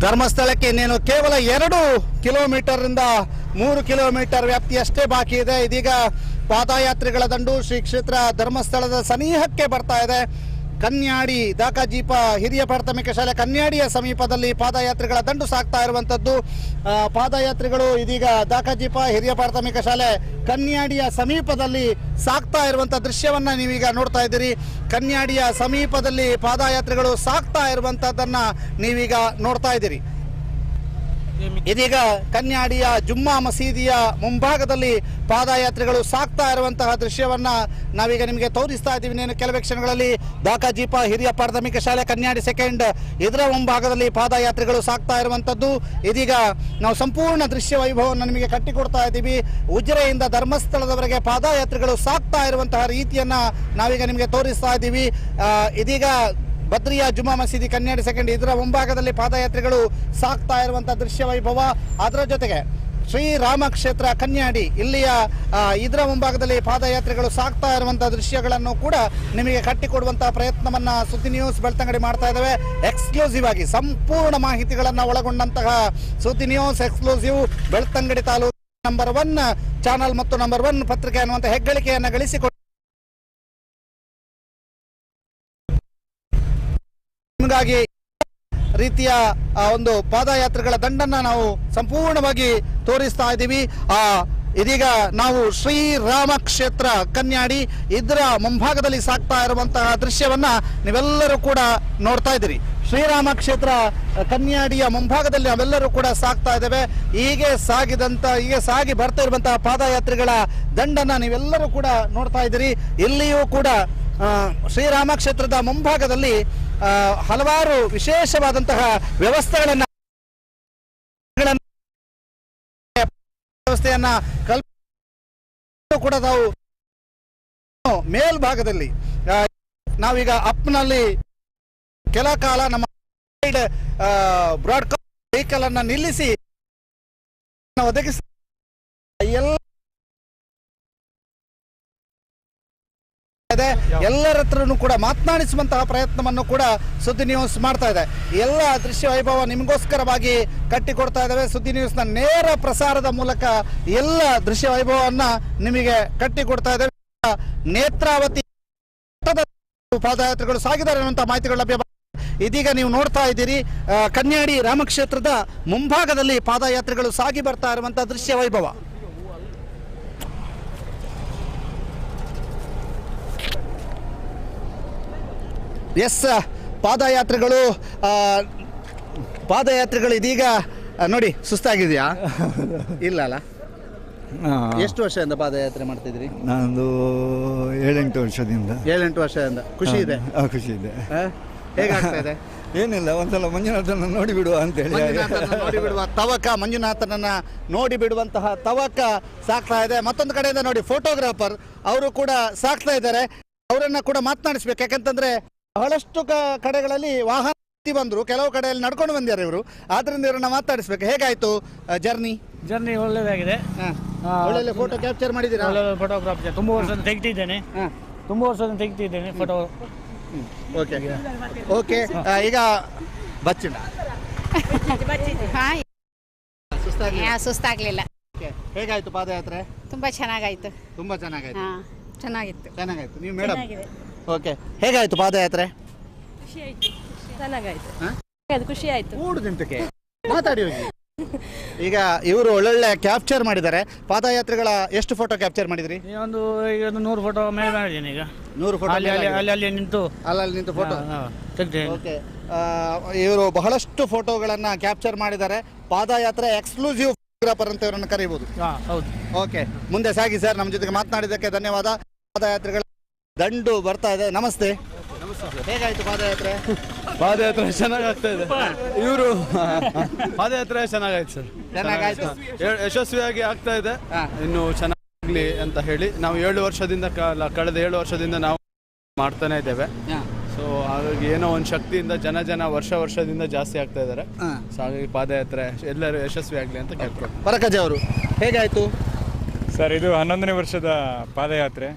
ಧರ್ಮಸ್ಥಳಕ್ಕೆ ಇನ್ನೇನು ಕೇವಲ 2 ಕಿಲೋಮೀಟರ್ನಿಂದ 3 ಕಿಲೋಮೀಟರ್ ವ್ಯಾಪ್ತಿಯಷ್ಟೇ ಬಾಕಿ ಇದೆ. ಇದೀಗ ಪಾದಯಾತ್ರೆಗಳ ದಂಡು ಶ್ರೀ ಕ್ಷೇತ್ರ ಧರ್ಮಸ್ಥಳದ ಸನಿಹಕ್ಕೆ ಬರ್ತಾ ಇದೆ. ಕನ್ಯಾಡಿ ದಾಕಾಜೀಪ ಹಿರಿಯ ಪ್ರಾಥಮಿಕ ಶಾಲೆ ಕನ್ಯಾಡಿಯ ಸಮೀಪದಲ್ಲಿ ಪಾದಯಾತ್ರೆಗಳ ದಂಡು ಸಾಗ್ತಾ ಇರುವಂಥದ್ದು. ಪಾದಯಾತ್ರೆಗಳು ಇದೀಗ ದಾಕಾಜೀಪ ಹಿರಿಯ ಪ್ರಾಥಮಿಕ ಶಾಲೆ ಕನ್ಯಾಡಿಯ ಸಮೀಪದಲ್ಲಿ ಸಾಗ್ತಾ ಇರುವಂಥ ದೃಶ್ಯವನ್ನು ನೀವೀಗ ನೋಡ್ತಾ ಇದ್ದೀರಿ. ಕನ್ಯಾಡಿಯ ಸಮೀಪದಲ್ಲಿ ಪಾದಯಾತ್ರೆಗಳು ಸಾಗ್ತಾ ಇರುವಂಥದ್ದನ್ನು ನೀವೀಗ ನೋಡ್ತಾ ಇದ್ದೀರಿ. ಇದೀಗ ಕನ್ಯಾಡಿಯ ಜುಮ್ಮಾ ಮಸೀದಿಯ ಮುಂಭಾಗದಲ್ಲಿ ಪಾದಯಾತ್ರೆಗಳು ಸಾಗ್ತಾ ಇರುವಂತಹ ದೃಶ್ಯವನ್ನ ನಾವೀಗ ನಿಮಗೆ ತೋರಿಸ್ತಾ ಇದ್ದೀವಿ. ಇನ್ನೇನು ಕೆಲವೇ ಕ್ಷಣಗಳಲ್ಲಿ ದಾಕಾಜೀಪ ಹಿರಿಯ ಪ್ರಾಥಮಿಕ ಶಾಲೆ ಕನ್ಯಾಡಿ ಸೆಕೆಂಡ್ ಇದರ ಮುಂಭಾಗದಲ್ಲಿ ಪಾದಯಾತ್ರೆಗಳು ಸಾಗ್ತಾ ಇರುವಂಥದ್ದು. ಇದೀಗ ನಾವು ಸಂಪೂರ್ಣ ದೃಶ್ಯ ವೈಭವವನ್ನು ನಿಮಗೆ ಕಟ್ಟಿಕೊಡ್ತಾ ಇದ್ದೀವಿ. ಉಜಿರೆಯಿಂದ ಧರ್ಮಸ್ಥಳದವರೆಗೆ ಪಾದಯಾತ್ರೆಗಳು ಸಾಗ್ತಾ ಇರುವಂತಹ ರೀತಿಯನ್ನ ನಾವೀಗ ನಿಮಗೆ ತೋರಿಸ್ತಾ ಇದ್ದೀವಿ. ಇದೀಗ ಬದ್ರಿಯಾ ಜುಮಾ ಮಸೀದಿ ಕನ್ಯಾಡಿ ಸೆಕೆಂಡ್ ಇದರ ಮುಂಭಾಗದಲ್ಲಿ ಪಾದಯಾತ್ರೆಗಳು ಸಾಗ್ತಾ ಇರುವಂತಹ ದೃಶ್ಯ ವೈಭವ. ಅದರ ಜೊತೆಗೆ ಶ್ರೀರಾಮ ಕ್ಷೇತ್ರ ಕನ್ಯಾಡಿ ಇಲ್ಲಿಯ ಇದರ ಮುಂಭಾಗದಲ್ಲಿ ಪಾದಯಾತ್ರೆಗಳು ಸಾಗ್ತಾ ಇರುವಂತಹ ದೃಶ್ಯಗಳನ್ನು ಕೂಡ ನಿಮಗೆ ಕಟ್ಟಿಕೊಡುವಂತಹ ಪ್ರಯತ್ನವನ್ನ ಸುದ್ದಿ ನ್ಯೂಸ್ ಬೆಳ್ತಂಗಡಿ ಮಾಡ್ತಾ ಇದ್ದಾವೆ. ಎಕ್ಸ್ಕ್ಲೂಸಿವ್ ಆಗಿ ಸಂಪೂರ್ಣ ಮಾಹಿತಿಗಳನ್ನು ಒಳಗೊಂಡಂತಹ ಸುದ್ದಿ news exclusive Belthangady taluk number 1 channel ಮತ್ತು ನಂಬರ್ 1 ಪತ್ರಿಕೆ ಅನ್ನುವಂಥ ಹೆಗ್ಗಳಿಕೆಯನ್ನು ಗಳಿಸಿಕೊಂಡು ನಿಮಗಾಗಿ ರೀತಿಯ ಒಂದು ಪಾದಯಾತ್ರೆಗಳ ದಂಡನ್ನ ನಾವು ಸಂಪೂರ್ಣವಾಗಿ ತೋರಿಸ್ತಾ ಇದ್ದೀವಿ. ಇದೀಗ ನಾವು ಶ್ರೀರಾಮ ಕ್ಷೇತ್ರ ಕನ್ಯಾಡಿ ಇದರ ಮುಂಭಾಗದಲ್ಲಿ ಸಾಗ್ತಾ ಇರುವಂತಹ ದೃಶ್ಯವನ್ನ ನೀವೆಲ್ಲರೂ ಕೂಡ ನೋಡ್ತಾ ಇದ್ದೀರಿ. ಶ್ರೀರಾಮ ಕ್ಷೇತ್ರ ಕನ್ಯಾಡಿಯ ಮುಂಭಾಗದಲ್ಲಿ ನಾವೆಲ್ಲರೂ ಕೂಡ ಸಾಗ್ತಾ ಇದ್ದೇವೆ. ಹೀಗೆ ಸಾಗಿ ಬರ್ತಾ ಇರುವಂತಹ ಪಾದಯಾತ್ರೆಗಳ ದಂಡನ್ನ ನೀವೆಲ್ಲರೂ ಕೂಡ ನೋಡ್ತಾ ಇದ್ದೀರಿ. ಇಲ್ಲಿಯೂ ಕೂಡ ಶ್ರೀರಾಮ ಕ್ಷೇತ್ರದ ಮುಂಭಾಗದಲ್ಲಿ ಹಲವಾರು ವಿಶೇಷವಾದಂತಹ ವ್ಯವಸ್ಥೆಯನ್ನ ಕೂಡ ನಾವು ಮೇಲ್ಭಾಗದಲ್ಲಿ ನಾವೀಗ ಅಪ್ನಲ್ಲಿ ಕೆಲ ಕಾಲ ನಮ್ಮ ಬ್ರಾಡ್ಕಾಸ್ಟ್ ವೆಹಿಕಲ್ ಅನ್ನ ನಿಲ್ಲಿಸಿ ಒದಗಿಸಿ ಎಲ್ಲರ ಹತ್ರನೂ ಕೂಡ ಮಾತನಾಡಿಸುವಂತಹ ಪ್ರಯತ್ನವನ್ನು ಕೂಡ ಸುದ್ದಿ ನ್ಯೂಸ್ ಮಾಡ್ತಾ ಇದೆ. ಎಲ್ಲ ದೃಶ್ಯ ವೈಭವ ನಿಮಗೋಸ್ಕರವಾಗಿ ಕಟ್ಟಿಕೊಡ್ತಾ ಇದ್ದಾವೆ. ಸುದ್ದಿ ನ್ಯೂಸ್ನ ನೇರ ಪ್ರಸಾರದ ಮೂಲಕ ಎಲ್ಲ ದೃಶ್ಯ ವೈಭವವನ್ನ ನಿಮಗೆ ಕಟ್ಟಿಕೊಡ್ತಾ ಇದ್ದೇವೆ. ನೇತ್ರಾವತಿ ಪಾದಯಾತ್ರೆಗಳು ಸಾಗಿದ್ದಾರೆ ಅನ್ನುವಂತಹ ಮಾಹಿತಿಗಳು ಲಭ್ಯ. ಇದೀಗ ನೀವು ನೋಡ್ತಾ ಇದ್ದೀರಿ ಕನ್ಯಾಡಿ ರಾಮಕ್ಷೇತ್ರದ ಮುಂಭಾಗದಲ್ಲಿ ಪಾದಯಾತ್ರೆಗಳು ಸಾಗಿ ಬರ್ತಾ ಇರುವಂತಹ ದೃಶ್ಯ ವೈಭವ. ಎಸ್, ಪಾದಯಾತ್ರೆಗಳು ಇದೀಗ ನೋಡಿ. ಸುಸ್ತಾಗಿದೆಯಾ? ಇಲ್ಲ ಅಲ್ಲ. ಎಷ್ಟು ವರ್ಷದಿಂದ ಪಾದಯಾತ್ರೆ ಮಾಡ್ತಿದ್ರಿ? ನಾನು 7-8 ವರ್ಷದಿಂದ. 7-8 ವರ್ಷದಿಂದ. ಖುಷಿ ಇದೆ? ಖುಷಿ ಇದೆ. ಹೇಗಾಗ್ತಾ ಇದೆ? ಏನಿಲ್ಲ, ಒಂದ್ಸಲ ಮಂಜುನಾಥನ ನೋಡಿಬಿಡುವ ಅಂತೇಳಿ. ನೋಡಿಬಿಡುವ ತವಕ, ಮಂಜುನಾಥನನ್ನ ನೋಡಿ ಬಿಡುವಂತಹ ತವಕ ಸಾಕ್ತಾ ಇದೆ. ಮತ್ತೊಂದು ಕಡೆಯಿಂದ ನೋಡಿ ಫೋಟೋಗ್ರಾಫರ್ ಅವರು ಕೂಡ ಸಾಕ್ತಾ ಇದ್ದಾರೆ. ಅವರನ್ನ ಕೂಡ ಮಾತನಾಡಿಸ್ಬೇಕು. ಯಾಕಂತಂದ್ರೆ ಬಹಳಷ್ಟು ಕಡೆಗಳಲ್ಲಿ ವಾಹನ ಬಂದ್ರು, ಕೆಲವು ಕಡೆಯಲ್ಲಿ ನಡ್ಕೊಂಡು ಬಂದಿದ್ದಾರೆ ಇವರು. ಆದ್ರಿಂದ ಇವರನ್ನ ಮಾತಾಡಿಸ್ಬೇಕು. ಹೇಗಾಯ್ತು ಜರ್ನಿ? ಒಳ್ಳೆದಾಗಿದೆ. ಒಳ್ಳೆ ಫೋಟೋ ಕ್ಯಾಪ್ಚರ್ ಮಾಡಿದ್ದೀರಾ? ಫೋಟೋಗ್ರಾಫ್ ತುಂಬ ವರ್ಷದಿಂದ ತೆಗಿತಿದ್ದೇನೆ ಫೋಟೋ. ಓಕೆ, ಈಗ ಬಚ್ಚಿಡ ಸುಸ್ತಾಗ್ಲಿಲ್ಲ. ಹೇಗಾಯ್ತು ಪಾದಯಾತ್ರೆ? ತುಂಬಾ ಚೆನ್ನಾಗಾಯ್ತು. ಚೆನ್ನಾಗಾಯ್ತು. ನೀವು ಮೇಡಮ್? ಓಕೆ, ಹೇಗಾಯ್ತು ಪಾದಯಾತ್ರೆ? ಖುಷಿ ಆಯ್ತು. ಚೆನ್ನಾಗಾಯ್ತು. ಖುಷಿ ಆಯ್ತು. 3 ದಿನಕ್ಕೆ ಮಾತಾಡಿ ಹೋಗಿ. ಈಗ ಇವರು ಒಳ್ಳೊಳ್ಳೆ ಕ್ಯಾಪ್ಚರ್ ಮಾಡಿದ್ದಾರೆ. ಪಾದಯಾತ್ರೆಗಳ ಎಷ್ಟು ಫೋಟೋ ಕ್ಯಾಪ್ಚರ್ ಮಾಡಿದ್ರಿ? ಒಂದು 100 ಫೋಟೋ ಮೇಲೆ ಮಾಡಿದ್ದೀನಿ. ಈಗ 100 ಫೋಟೋ ಅಲ್ಲಿ ನಿಂತು ಫೋಟೋ. ಓಕೆ, ಇವರು ಬಹಳಷ್ಟು ಫೋಟೋಗಳನ್ನ ಕ್ಯಾಪ್ಚರ್ ಮಾಡಿದ್ದಾರೆ. ಪಾದಯಾತ್ರೆ ಎಕ್ಸ್ಕ್ಲೂಸಿವ್ ಫೋಟೋಗ್ರಾಫರ್ ಅಂತ ಇವರನ್ನು ಕರೀಬಹುದು. ಹೌದು. ಓಕೆ, ಮುಂದೆ ಸಾಗಿ ಸರ್. ನಮ್ಮ ಜೊತೆಗೆ ಮಾತನಾಡಿದ್ದಕ್ಕೆ ಧನ್ಯವಾದ. ಪಾದಯಾತ್ರೆಗಳ ದಂಡು ಬರ್ತಾ ಇದೆ. ನಮಸ್ತೆ. ಹೇಗಾಯ್ತು ಪಾದಯಾತ್ರೆ? ಪಾದಯಾತ್ರೆ ಚೆನ್ನಾಗಾಗ್ತಾ ಇದೆ. ಇವರು ಪಾದಯಾತ್ರೆ ಚೆನ್ನಾಗಾಯ್ತು ಸರ್. ಚೆನ್ನಾಗಾಯ್ತು, ಯಶಸ್ವಿಯಾಗಿ ಆಗ್ತಾ ಇದೆ. ಇನ್ನು ಚೆನ್ನಾಗಲಿ ಅಂತ ಹೇಳಿ ನಾವು ಕಳೆದ 7 ವರ್ಷದಿಂದ ನಾವು ಮಾಡ್ತಾನೆ ಇದ್ದೇವೆ. ಸೊ ಹಾಗಾಗಿ ಏನೋ ಒಂದು ಶಕ್ತಿಯಿಂದ ಜನ ವರ್ಷದಿಂದ ಜಾಸ್ತಿ ಆಗ್ತಾ ಇದ್ದಾರೆ. ಸೊ ಹಾಗಾಗಿ ಪಾದಯಾತ್ರೆ ಎಲ್ಲರೂ ಯಶಸ್ವಿ ಆಗಲಿ ಅಂತ ಕೇಳ್ಕೊಂಡು. ಪರಕಜ ಅವರು ಹೇಗಾಯ್ತು ಸರ್? ಇದು 11ನೇ ವರ್ಷದ ಪಾದಯಾತ್ರೆ.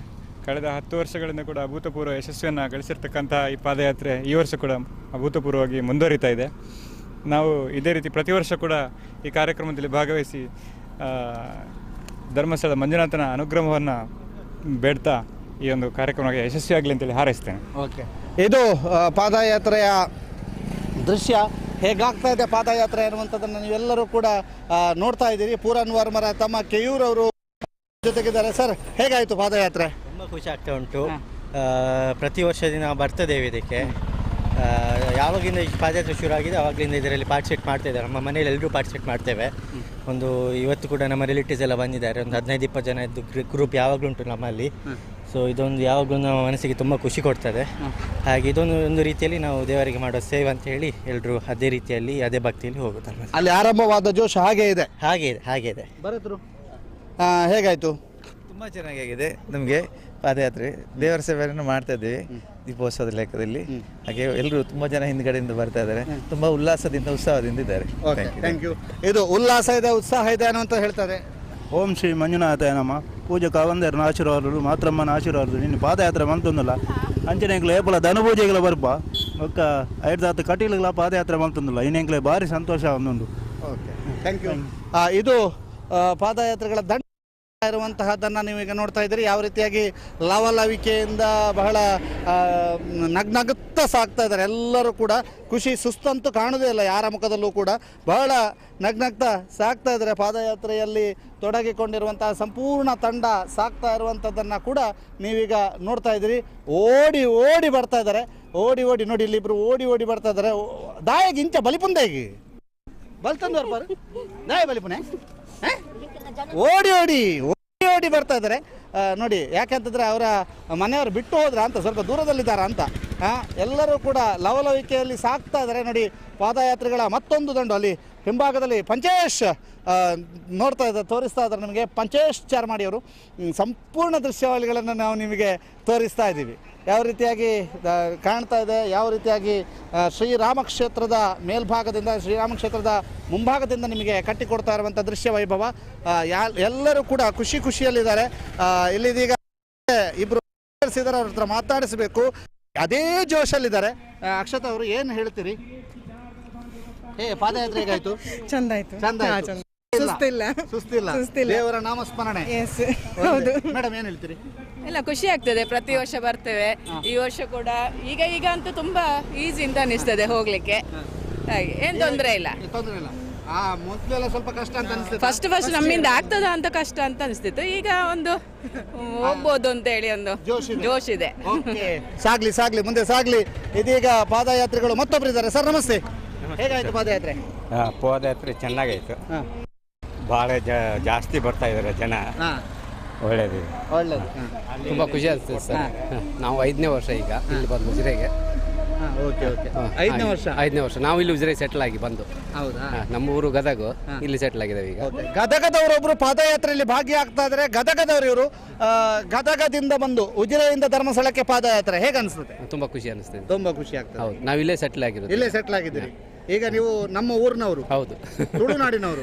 ಕಳೆದ 10 ವರ್ಷಗಳಿಂದ ಕೂಡ ಅಭೂತಪೂರ್ವ ಯಶಸ್ವಿಯನ್ನು ಗಳಿಸಿರ್ತಕ್ಕಂತಹ ಈ ಪಾದಯಾತ್ರೆ ಈ ವರ್ಷ ಕೂಡ ಅಭೂತಪೂರ್ವವಾಗಿ ಮುಂದುವರಿತಾ ಇದೆ. ನಾವು ಇದೇ ರೀತಿ ಪ್ರತಿ ವರ್ಷ ಕೂಡ ಈ ಕಾರ್ಯಕ್ರಮದಲ್ಲಿ ಭಾಗವಹಿಸಿ ಧರ್ಮಸ್ಥಳದ ಮಂಜುನಾಥನ ಅನುಗ್ರಹವನ್ನು ಬೇಡ್ತಾ ಈ ಒಂದು ಕಾರ್ಯಕ್ರಮಕ್ಕೆ ಯಶಸ್ವಿಯಾಗಲಿ ಅಂತೇಳಿ ಹಾರೈಸ್ತೇನೆ. ಓಕೆ, ಇದು ಪಾದಯಾತ್ರೆಯ ದೃಶ್ಯ. ಹೇಗಾಗ್ತಾ ಇದೆ ಪಾದಯಾತ್ರೆ ಅನ್ನುವಂಥದ್ದನ್ನು ನೀವೆಲ್ಲರೂ ಕೂಡ ನೋಡ್ತಾ ಇದ್ದೀರಿ. ಪೂರನ್ ವರ್ಮರ ತಮ್ಮ ಕೆಯೂರವರು ಜೊತೆಗಿದ್ದಾರೆ. ಸರ್, ಹೇಗಾಯಿತು ಪಾದಯಾತ್ರೆ? ತುಂಬ ಖುಷಿ ಆಗ್ತಾ ಉಂಟು. ಪ್ರತಿ ವರ್ಷದಿಂದ ನಾವು ಬರ್ತಿದ್ದೇವೆ ಇದಕ್ಕೆ. ಯಾವಾಗಿಂದ ಈ ಪಾದಯಾತ್ರೆ ಶುರು ಆಗಿದೆ ಆವಾಗಲಿಂದ ಇದರಲ್ಲಿ ಪಾರ್ಟಿಸಿಪೇಟ್ ಮಾಡ್ತಾ ಇದ್ದಾರೆ. ನಮ್ಮ ಮನೇಲಿ ಎಲ್ಲರೂ ಪಾರ್ಟಿಸಿಪೇಟ್ ಮಾಡ್ತೇವೆ. ಒಂದು ಇವತ್ತು ಕೂಡ ನಮ್ಮ ರಿಲೇಟಿವ್ಸ್ ಎಲ್ಲ ಬಂದಿದ್ದಾರೆ. ಒಂದು 15-20 ಜನ ಇದ್ದು ಗ್ರೂಪ್ ಯಾವಾಗಲೂ ಉಂಟು ನಮ್ಮಲ್ಲಿ. ಸೊ ಇದೊಂದು ಯಾವಾಗಲೂ ನಮ್ಮ ಮನಸ್ಸಿಗೆ ತುಂಬ ಖುಷಿ ಕೊಡ್ತದೆ. ಹಾಗೆ ಇದೊಂದು ರೀತಿಯಲ್ಲಿ ನಾವು ದೇವರಿಗೆ ಮಾಡೋ ಸೇವೆ ಅಂತ ಹೇಳಿ ಎಲ್ಲರೂ ಅದೇ ರೀತಿಯಲ್ಲಿ ಅದೇ ಭಕ್ತಿಯಲ್ಲಿ ಹೋಗುತ್ತಾರೆ. ಅಲ್ಲಿ ಆರಂಭವಾದ ಜೋಶ್ ಹಾಗೆ ಇದೆ. ಹಾಗೆ ಇದೆ. ಬರತ್ರು ಹೇಗಾಯಿತು? ತುಂಬ ಚೆನ್ನಾಗಿದೆ. ನಮಗೆ ಪಾದಯಾತ್ರೆ ದೇವರ ಸೇವೆಯನ್ನು ಮಾಡ್ತಾ ಇದ್ದೀವಿ ದೀಪೋತ್ಸವದ ಲೆಕ್ಕದಲ್ಲಿ. ಹಾಗೆ ಎಲ್ಲರೂ ತುಂಬ ಜನ ಹಿಂದ್ಗಡೆಯಿಂದ ಬರ್ತಾ ಇದ್ದಾರೆ. ತುಂಬ ಉಲ್ಲಾಸದಿಂದ ಉತ್ಸಾಹದಿಂದ ಇದ್ದಾರೆ. Thank you. ಇದು ಉಲ್ಲಾಸ ಇದೆ, ಉತ್ಸಾಹ ಇದೆ ಅನ್ನೋ ಹೇಳ್ತಾರೆ. ಓಂ ಶ್ರೀ ಮಂಜುನಾಥಾಯ ನಮ. ಪೂಜಕ ಅವಂದರನ ಆಶೀರ್ವಾದಗಳು ಮಾತ್ರಮ್ಮನ ಆಶೀರ್ವಾದಗಳು ನಿನ್ನ ಪಾದಯಾತ್ರೆ ಮಂತೊಂದಲ್ಲ ಅಂಚನೆಂಕ್ಲೆ ಏಪಲ ಧನುಪೂಜೆಗಳ ಬರ್ಪ ಒಕ್ಕ 5 ಕಟೀಲುಗಳ ಪಾದಯಾತ್ರೆ ಮಂತೊಂದಲ್ಲ ಇನ್ನೆಂಕ್ಲೆ ಭಾರಿ ಸಂತೋಷ ಒಂದುಂಡು. Okay, thank you. ಇದು ಪಾದಯಾತ್ರೆಗಳ ದಂಡ ಇರುವಂತಹದ್ದನ್ನು ನೀವೀಗ ನೋಡ್ತಾ ಇದ್ದೀರಿ. ಯಾವ ರೀತಿಯಾಗಿ ಲವಲವಿಕೆಯಿಂದ ಬಹಳ ನಗ್ನಗುತ್ತಾ ಸಾಕ್ತಾ ಇದ್ದಾರೆ. ಎಲ್ಲರೂ ಕೂಡ ಖುಷಿ ಸುಸ್ತಂತೂ ಕಾಣೋದೇ ಇಲ್ಲ ಯಾರ ಮುಖದಲ್ಲೂ ಕೂಡ. ಬಹಳ ನಗ್ನಗ್ತಾ ಸಾಕ್ತಾ ಇದ್ದಾರೆ. ಪಾದಯಾತ್ರೆಯಲ್ಲಿ ತೊಡಗಿಕೊಂಡಿರುವಂತಹ ಸಂಪೂರ್ಣ ತಂಡ ಸಾಕ್ತಾ ಇರುವಂಥದ್ದನ್ನು ಕೂಡ ನೀವೀಗ ನೋಡ್ತಾ ಇದ್ದೀರಿ. ಓಡಿ ಓಡಿ ಬರ್ತಾ ಇದ್ದಾರೆ. ಓಡಿ ನೋಡಿ ಇಲ್ಲಿಬ್ರು ಓಡಿ ಬರ್ತಾ ಇದ್ದಾರೆ. ದಾಯಗಿ ಇಂಚ ಬಲಿಪುಂದಾಗಿ ಬಲ್ತಂದು ಬರ್ಬಾರು ದಾಯ ಬಲಿಪುನೆ ಓಡಿ ಬರ್ತಾ ಇದ್ದಾರೆ ನೋಡಿ. ಯಾಕೆಂತಂದರೆ ಅವರ ಮನೆಯವರು ಬಿಟ್ಟು ಹೋದ್ರ ಅಂತ, ಸ್ವಲ್ಪ ದೂರದಲ್ಲಿದ್ದಾರ ಅಂತ. ಎಲ್ಲರೂ ಕೂಡ ಲವಲವಿಕೆಯಲ್ಲಿ ಸಾಕ್ತಾ ಇದ್ದಾರೆ ನೋಡಿ. ಪಾದಯಾತ್ರೆಗಳ ಮತ್ತೊಂದು ದಂಡು ಅಲ್ಲಿ ಹಿಂಭಾಗದಲ್ಲಿ ಪಂಚೇಶ್ ತೋರಿಸ್ತಾ ಇದ್ದಾರೆ ನಮಗೆ. ಪಂಚೇಶ್ ಚಾರ್ಮಾಡಿಯವರು ಸಂಪೂರ್ಣ ದೃಶ್ಯಾವಳಿಗಳನ್ನು ನಾವು ನಿಮಗೆ ತೋರಿಸ್ತಾ ಇದ್ದೀವಿ. ಯಾವ ರೀತಿಯಾಗಿ ಕಾಣ್ತಾ ಇದೆ, ಯಾವ ರೀತಿಯಾಗಿ ಶ್ರೀರಾಮ ಕ್ಷೇತ್ರದ ಮೇಲ್ಭಾಗದಿಂದ, ಶ್ರೀರಾಮ ಕ್ಷೇತ್ರದ ಮುಂಭಾಗದಿಂದ ನಿಮಗೆ ಕಟ್ಟಿಕೊಡ್ತಾ ಇರುವಂಥ ದೃಶ್ಯ ವೈಭವ. ಎಲ್ಲರೂ ಕೂಡ ಖುಷಿಯಲ್ಲಿದ್ದಾರೆ. ಇಲ್ಲಿದೀಗ ಇಬ್ಬರು ಅವ್ರ ಹತ್ರ ಮಾತಾಡಿಸಬೇಕು. ಅದೇ ಜೋಶಲ್ಲಿದ್ದಾರೆ. ಅಕ್ಷತಾ ಅವರು ಏನು ಹೇಳ್ತೀರಿ? ಪಾದಯಾತ್ರೆ ಹೇಗಾಯ್ತು? ಚಂದ ಆಯ್ತು. ಸುಸ್ತಿಲ್ಲ. ದೇವರ ನಾಮಸ್ಮರಣೆ. ಹೌದು. ಮೇಡಮ್ ಏನು ಹೇಳ್ತೀರಿ? ಎಲ್ಲ ಖುಷಿ ಆಗ್ತದೆ. ಪ್ರತಿ ವರ್ಷ ಬರ್ತೇವೆ. ಈ ವರ್ಷ ಕೂಡ ಈಗ ಅಂತೂ ತುಂಬಾ ಈಸಿ ಅಂತ ಅನಿಸ್ತದೆ ಹೋಗ್ಲಿಕ್ಕೆ. ಹಾಗೆ ಏನ್ ತೊಂದರೆ ಇಲ್ಲ. ಮೊದಲೆಲ್ಲ ಸ್ವಲ್ಪ ಕಷ್ಟ ಅಂತ ಅನಿಸ್ತದೆ. ಫಸ್ಟ್ ನಮ್ಮಿಂದ ಆಗ್ತದ ಅಂತ ಕಷ್ಟ ಅಂತ ಅನಿಸ್ತಿತ್ತು. ಈಗ ಒಂದು ಹೋಗ್ಬೋದು ಅಂತ ಹೇಳಿ ಒಂದು ಜೋಶ್ ಇದೆ. ಸಾಗ್ಲಿ ಮುಂದೆ ಸಾಗ್ಲಿ. ಇದೀಗ ಪಾದಯಾತ್ರೆಗಳು ಮತ್ತೊಬ್ರು ಇದ್ದಾರೆ. ಸರ್ ನಮಸ್ತೆ. ಹೇಗಾಯ್ತು ಪಾದಯಾತ್ರೆ? ಪಾದಯಾತ್ರೆ ಚೆನ್ನಾಗಾಯ್ತು. ಭಾಳ ಜಾಸ್ತಿ ಬರ್ತಾ ಇದ್ದಾರೆ ಜನ. ಒಳ್ಳೇದು. ತುಂಬ ಖುಷಿ ಆಗ್ತದೆ ಸರ್. ನಾವು 5ನೇ ವರ್ಷ ಈಗ ಇಲ್ಲಿ ಬಂದು ಉಜಿರೆಗೆ. 5ನೇ ವರ್ಷ ನಾವು ಇಲ್ಲಿ ಉಜಿರೆ ಸೆಟ್ಲ್ ಆಗಿ ಬಂದು. ಹೌದಾ? ನಮ್ಮ ಊರು ಗದಗ, ಇಲ್ಲಿ ಸೆಟ್ಲ್ ಆಗಿದ್ದೇವೆ ಈಗ. ಗದಗದವರೊಬ್ರು ಪಾದಯಾತ್ರೆಯಲ್ಲಿ ಭಾಗಿಯಾಗ್ತಾ ಇದ್ದಾರೆ. ಗದಗದವರು ಇವರು. ಗದಗದಿಂದ ಬಂದು ಉಜಿರೆಯಿಂದ ಧರ್ಮಸ್ಥಳಕ್ಕೆ ಪಾದಯಾತ್ರೆ ಹೇಗೆ ಅನಿಸ್ತದೆ? ತುಂಬಾ ಖುಷಿ ಅನಿಸ್ತದೆ. ತುಂಬಾ ಖುಷಿ ಆಗ್ತದೆ. ಹೌದು, ನಾವು ಇಲ್ಲೇ ಸೆಟ್ಲ್ ಆಗಿರೋದು. ಇಲ್ಲೇ ಸೆಟ್ಲ್ ಆಗಿದ್ದೀರಿ. ಈಗ ನೀವು ನಮ್ಮ ಊರಿನವರು? ಹೌದು, ತುಳುನಾಡಿನವರು.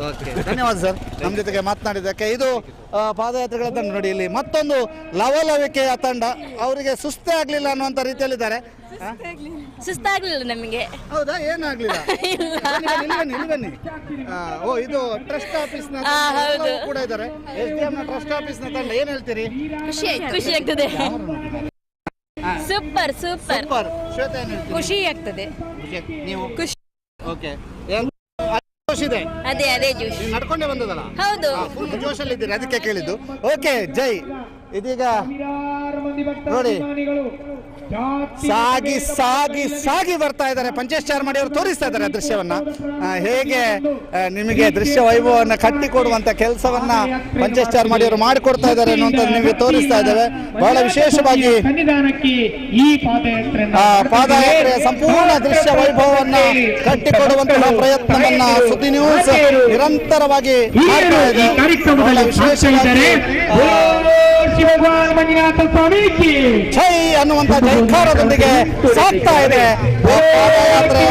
ಓಕೆ, ಧನ್ಯವಾದ ಸರ್ ನಮ್ಮ ಜೊತೆಗೆ ಮಾತನಾಡಿದ್ದಕ್ಕೆ. ಇದು ಪಾದಯಾತ್ರೆಗಳ ತಂಡ ನೋಡಿ. ಇಲ್ಲಿ ಮತ್ತೊಂದು ಲವಲವಿಕೆಯ ತಂಡ. ಅವರಿಗೆ ಸುಸ್ತೇ ಆಗಲಿಲ್ಲ ಅನ್ನುವಂಥ ರೀತಿಯಲ್ಲಿದ್ದಾರೆ. ಸುಸ್ತಾಗ್ಲಿಲ್ಲ ನಮಗೆ. ಹೌದಾ? ಏನಾಗ್ಲಿಲ್ಲ? ಬನ್ನಿ. ಓ, ಇದು ಟ್ರಸ್ಟ್ ಆಫೀಸ್ ನ ಕೂಡ ಇದ್ದಾರೆ. SDM ನ ಟ್ರಸ್ಟ್ ಆಫೀಸ್ ನ ತಂಡ. ಏನ್ ಹೇಳ್ತೀರಿ? ಖುಷಿ ಆಗ್ತದೆ. ಸೂಪರ್. ಶ್ವೇತಾ ಏನು ಹೇಳ್ತೀರಿ? ಖುಷಿ ಆಗ್ತದೆ. ನೀವು ಖುಷಿ? ಓಕೆ. ಜೋಶ್ ಇದೆ. ಅದೇ ಜೋಶ್. ನಡ್ಕೊಂಡೇ ಬಂದದಲ್ಲ? ಹೌದು. ಫುಲ್ ಜೋಶಲ್ಲಿ ಇದ್ದೀರಿ, ಅದಕ್ಕೆ ಕೇಳಿದ್ದು. ಓಕೆ, ಜೈ. ಇದೀಗ ನೋಡಿ ಸಾಗಿ ಬರ್ತಾ ಇದ್ದಾರೆ. ಪಂಚೇಶ್ ಚಾರ್ಮಾಡಿ ಅವರು ತೋರಿಸ್ತಾ ಇದ್ದಾರೆ ದೃಶ್ಯವನ್ನ. ಹೇಗೆ ನಿಮಗೆ ದೃಶ್ಯ ವೈಭವವನ್ನು ಕಟ್ಟಿಕೊಡುವಂತ ಕೆಲಸವನ್ನ ಪಂಚೇಶ್ ಚಾರ್ಮಾಡಿ ಅವರು ಮಾಡಿಕೊಡ್ತಾ ಇದ್ದಾರೆ ಅನ್ನುವಂಥದ್ದು ನಿಮಗೆ ತೋರಿಸ್ತಾ ಇದ್ದೇವೆ. ಬಹಳ ವಿಶೇಷವಾಗಿ ಪಾದಯಾತ್ರೆಯ ಸಂಪೂರ್ಣ ದೃಶ್ಯ ವೈಭವವನ್ನ ಕಟ್ಟಿಕೊಡುವಂತಹ ಪ್ರಯತ್ನವನ್ನ ಸುದ್ದಿ ನ್ಯೂಸ್ ನಿರಂತರವಾಗಿ ಮಾಡ್ತಾ ಇದೆ. ಬಹಳ ವಿಶೇಷವಾಗಿ ಜೈ ಅನ್ನುವಂತ ಜೈಕಾರದೊಂದಿಗೆ ಸಾಕ್ತಾ ಇದೆ. ಪಾದಯಾತ್ರೆಯ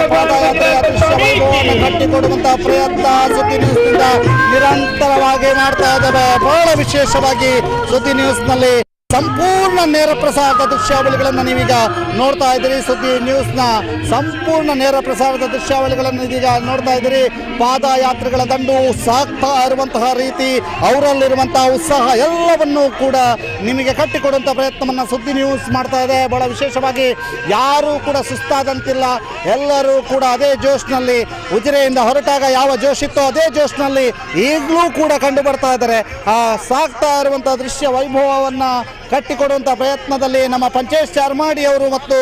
ದೃಶ್ಯ ವೈಭವವನ್ನು ಕಟ್ಟಿಕೊಡುವಂತಹ ಪ್ರಯತ್ನ ಸುದ್ದಿ ನ್ಯೂಸ್ನಿಂದ ನಿರಂತರವಾಗಿ ಮಾಡ್ತಾ ಇದ್ದೇವೆ. ಬಹಳ ವಿಶೇಷವಾಗಿ ಸುದ್ದಿ ನ್ಯೂಸ್ನಲ್ಲಿ ಸಂಪೂರ್ಣ ನೇರ ಪ್ರಸಾರದ ದೃಶ್ಯಾವಳಿಗಳನ್ನು ನೀವೀಗ ನೋಡ್ತಾ ಇದ್ದೀರಿ. ಸುದ್ದಿ ನ್ಯೂಸ್ನ ಸಂಪೂರ್ಣ ನೇರ ಪ್ರಸಾರದ ದೃಶ್ಯಾವಳಿಗಳನ್ನು ಇದೀಗ ನೋಡ್ತಾ ಇದ್ದೀರಿ. ಪಾದಯಾತ್ರೆಗಳ ದಂಡು ಸಾಕ್ತಾ ಇರುವಂತಹ ರೀತಿ, ಅವರಲ್ಲಿರುವಂತಹ ಉತ್ಸಾಹ ಎಲ್ಲವನ್ನೂ ಕೂಡ ನಿಮಗೆ ಕಟ್ಟಿಕೊಡುವಂಥ ಪ್ರಯತ್ನವನ್ನು ಸುದ್ದಿ ನ್ಯೂಸ್ ಮಾಡ್ತಾ ಇದೆ. ಬಹಳ ವಿಶೇಷವಾಗಿ ಯಾರೂ ಕೂಡ ಸುಸ್ತಾದಂತಿಲ್ಲ. ಎಲ್ಲರೂ ಕೂಡ ಅದೇ ಜೋಶ್ನಲ್ಲಿ, ಉಜಿರೆಯಿಂದ ಹೊರಟಾಗ ಯಾವ ಜೋಶ್ ಇತ್ತೋ ಅದೇ ಜೋಶ್ನಲ್ಲಿ ಈಗಲೂ ಕೂಡ ಕಂಡು ಬರ್ತಾ ಇದ್ದಾರೆ. ಸಾಕ್ತಾ ಇರುವಂಥ ದೃಶ್ಯ ವೈಭವವನ್ನು ಕಟ್ಟಿಕೊಡುವಂಥ ಪ್ರಯತ್ನದಲ್ಲಿ ನಮ್ಮ ಪಂಚೇಶ್ ಚಾರ್ಮಾಡಿ ಅವರು ಮತ್ತು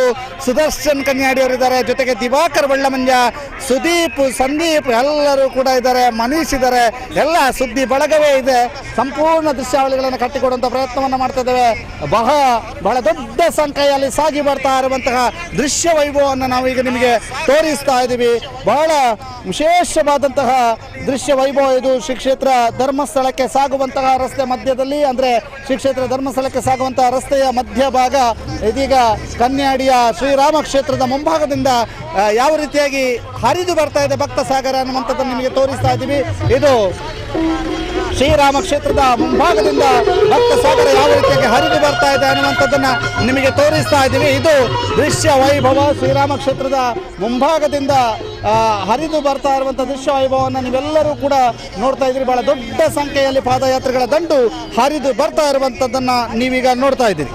ಸುದರ್ಶನ್ ಕನ್ಯಾಡಿ ಅವರು ಇದ್ದಾರೆ. ಜೊತೆಗೆ ದಿವಾಕರ್ ಬಳ್ಳಮಂಜ, ಸುದೀಪ್, ಸಂದೀಪ್ ಎಲ್ಲರೂ ಕೂಡ ಇದ್ದಾರೆ. ಮನೀಶ್ ಇದ್ದಾರೆ. ಎಲ್ಲ ಸುದ್ದಿ ಬಳಗವೇ ಇದೆ. ಸಂಪೂರ್ಣ ದೃಶ್ಯಾವಳಿಗಳನ್ನು ಕಟ್ಟಿಕೊಡುವಂಥ ಪ್ರಯತ್ನವನ್ನು ಮಾಡ್ತಾ ಇದ್ದೇವೆ. ಬಹಳ ದೊಡ್ಡ ಸಂಖ್ಯೆಯಲ್ಲಿ ಸಾಗಿ ಬರ್ತಾ ಇರುವಂತಹ ದೃಶ್ಯ ವೈಭವವನ್ನು ನಾವು ಈಗ ನಿಮಗೆ ತೋರಿಸ್ತಾ ಇದ್ದೀವಿ. ಬಹಳ ವಿಶೇಷವಾದಂತಹ ದೃಶ್ಯ ವೈಭವ ಇದು. ಶ್ರೀ ಕ್ಷೇತ್ರ ಧರ್ಮಸ್ಥಳಕ್ಕೆ ಸಾಗುವಂತಹ ರಸ್ತೆ ಮಧ್ಯದಲ್ಲಿ, ಅಂದರೆ ಶ್ರೀ ಕ್ಷೇತ್ರ ಧರ್ಮಸ್ಥಳಕ್ಕೆ ಸಾಗುವಂತಹ ರಸ್ತೆಯ ಮಧ್ಯಭಾಗ ಇದೀಗ ಕನ್ಯಾಡಿಯ ಶ್ರೀರಾಮ ಕ್ಷೇತ್ರದ ಮುಂಭಾಗದಿಂದ ಯಾವ ರೀತಿಯಾಗಿ ಹರಿದು ಬರ್ತಾ ಇದೆ ಭಕ್ತ ಸಾಗರ ಅನ್ನುವಂಥದ್ದನ್ನು ನಿಮಗೆ ತೋರಿಸ್ತಾ ಇದ್ದೀವಿ. ಇದು ಶ್ರೀರಾಮ ಕ್ಷೇತ್ರದ ಮುಂಭಾಗದಿಂದ ಭಕ್ತ ಸಾಗರ ಯಾವ ರೀತಿಯಾಗಿ ಹರಿದು ಬರ್ತಾ ಇದೆ ಅನ್ನುವಂಥದ್ದನ್ನು ನಿಮಗೆ ತೋರಿಸ್ತಾ ಇದ್ದೀವಿ. ಇದು ದೃಶ್ಯ ವೈಭವ. ಶ್ರೀರಾಮ ಕ್ಷೇತ್ರದ ಮುಂಭಾಗದಿಂದ ಹರಿದು ಬರ್ತಾ ಇರುವಂಥ ದೃಶ್ಯ ವೈಭವವನ್ನು ನೀವೆಲ್ಲರೂ ಕೂಡ ನೋಡ್ತಾ ಇದ್ದೀರಿ. ಬಹಳ ದೊಡ್ಡ ಸಂಖ್ಯೆಯಲ್ಲಿ ಪಾದಯಾತ್ರೆಗಳ ದಂಡು ಹರಿದು ಬರ್ತಾ ಇರುವಂಥದ್ದನ್ನು ನೀವೀಗ ನೋಡ್ತಾ ಇದ್ದೀರಿ.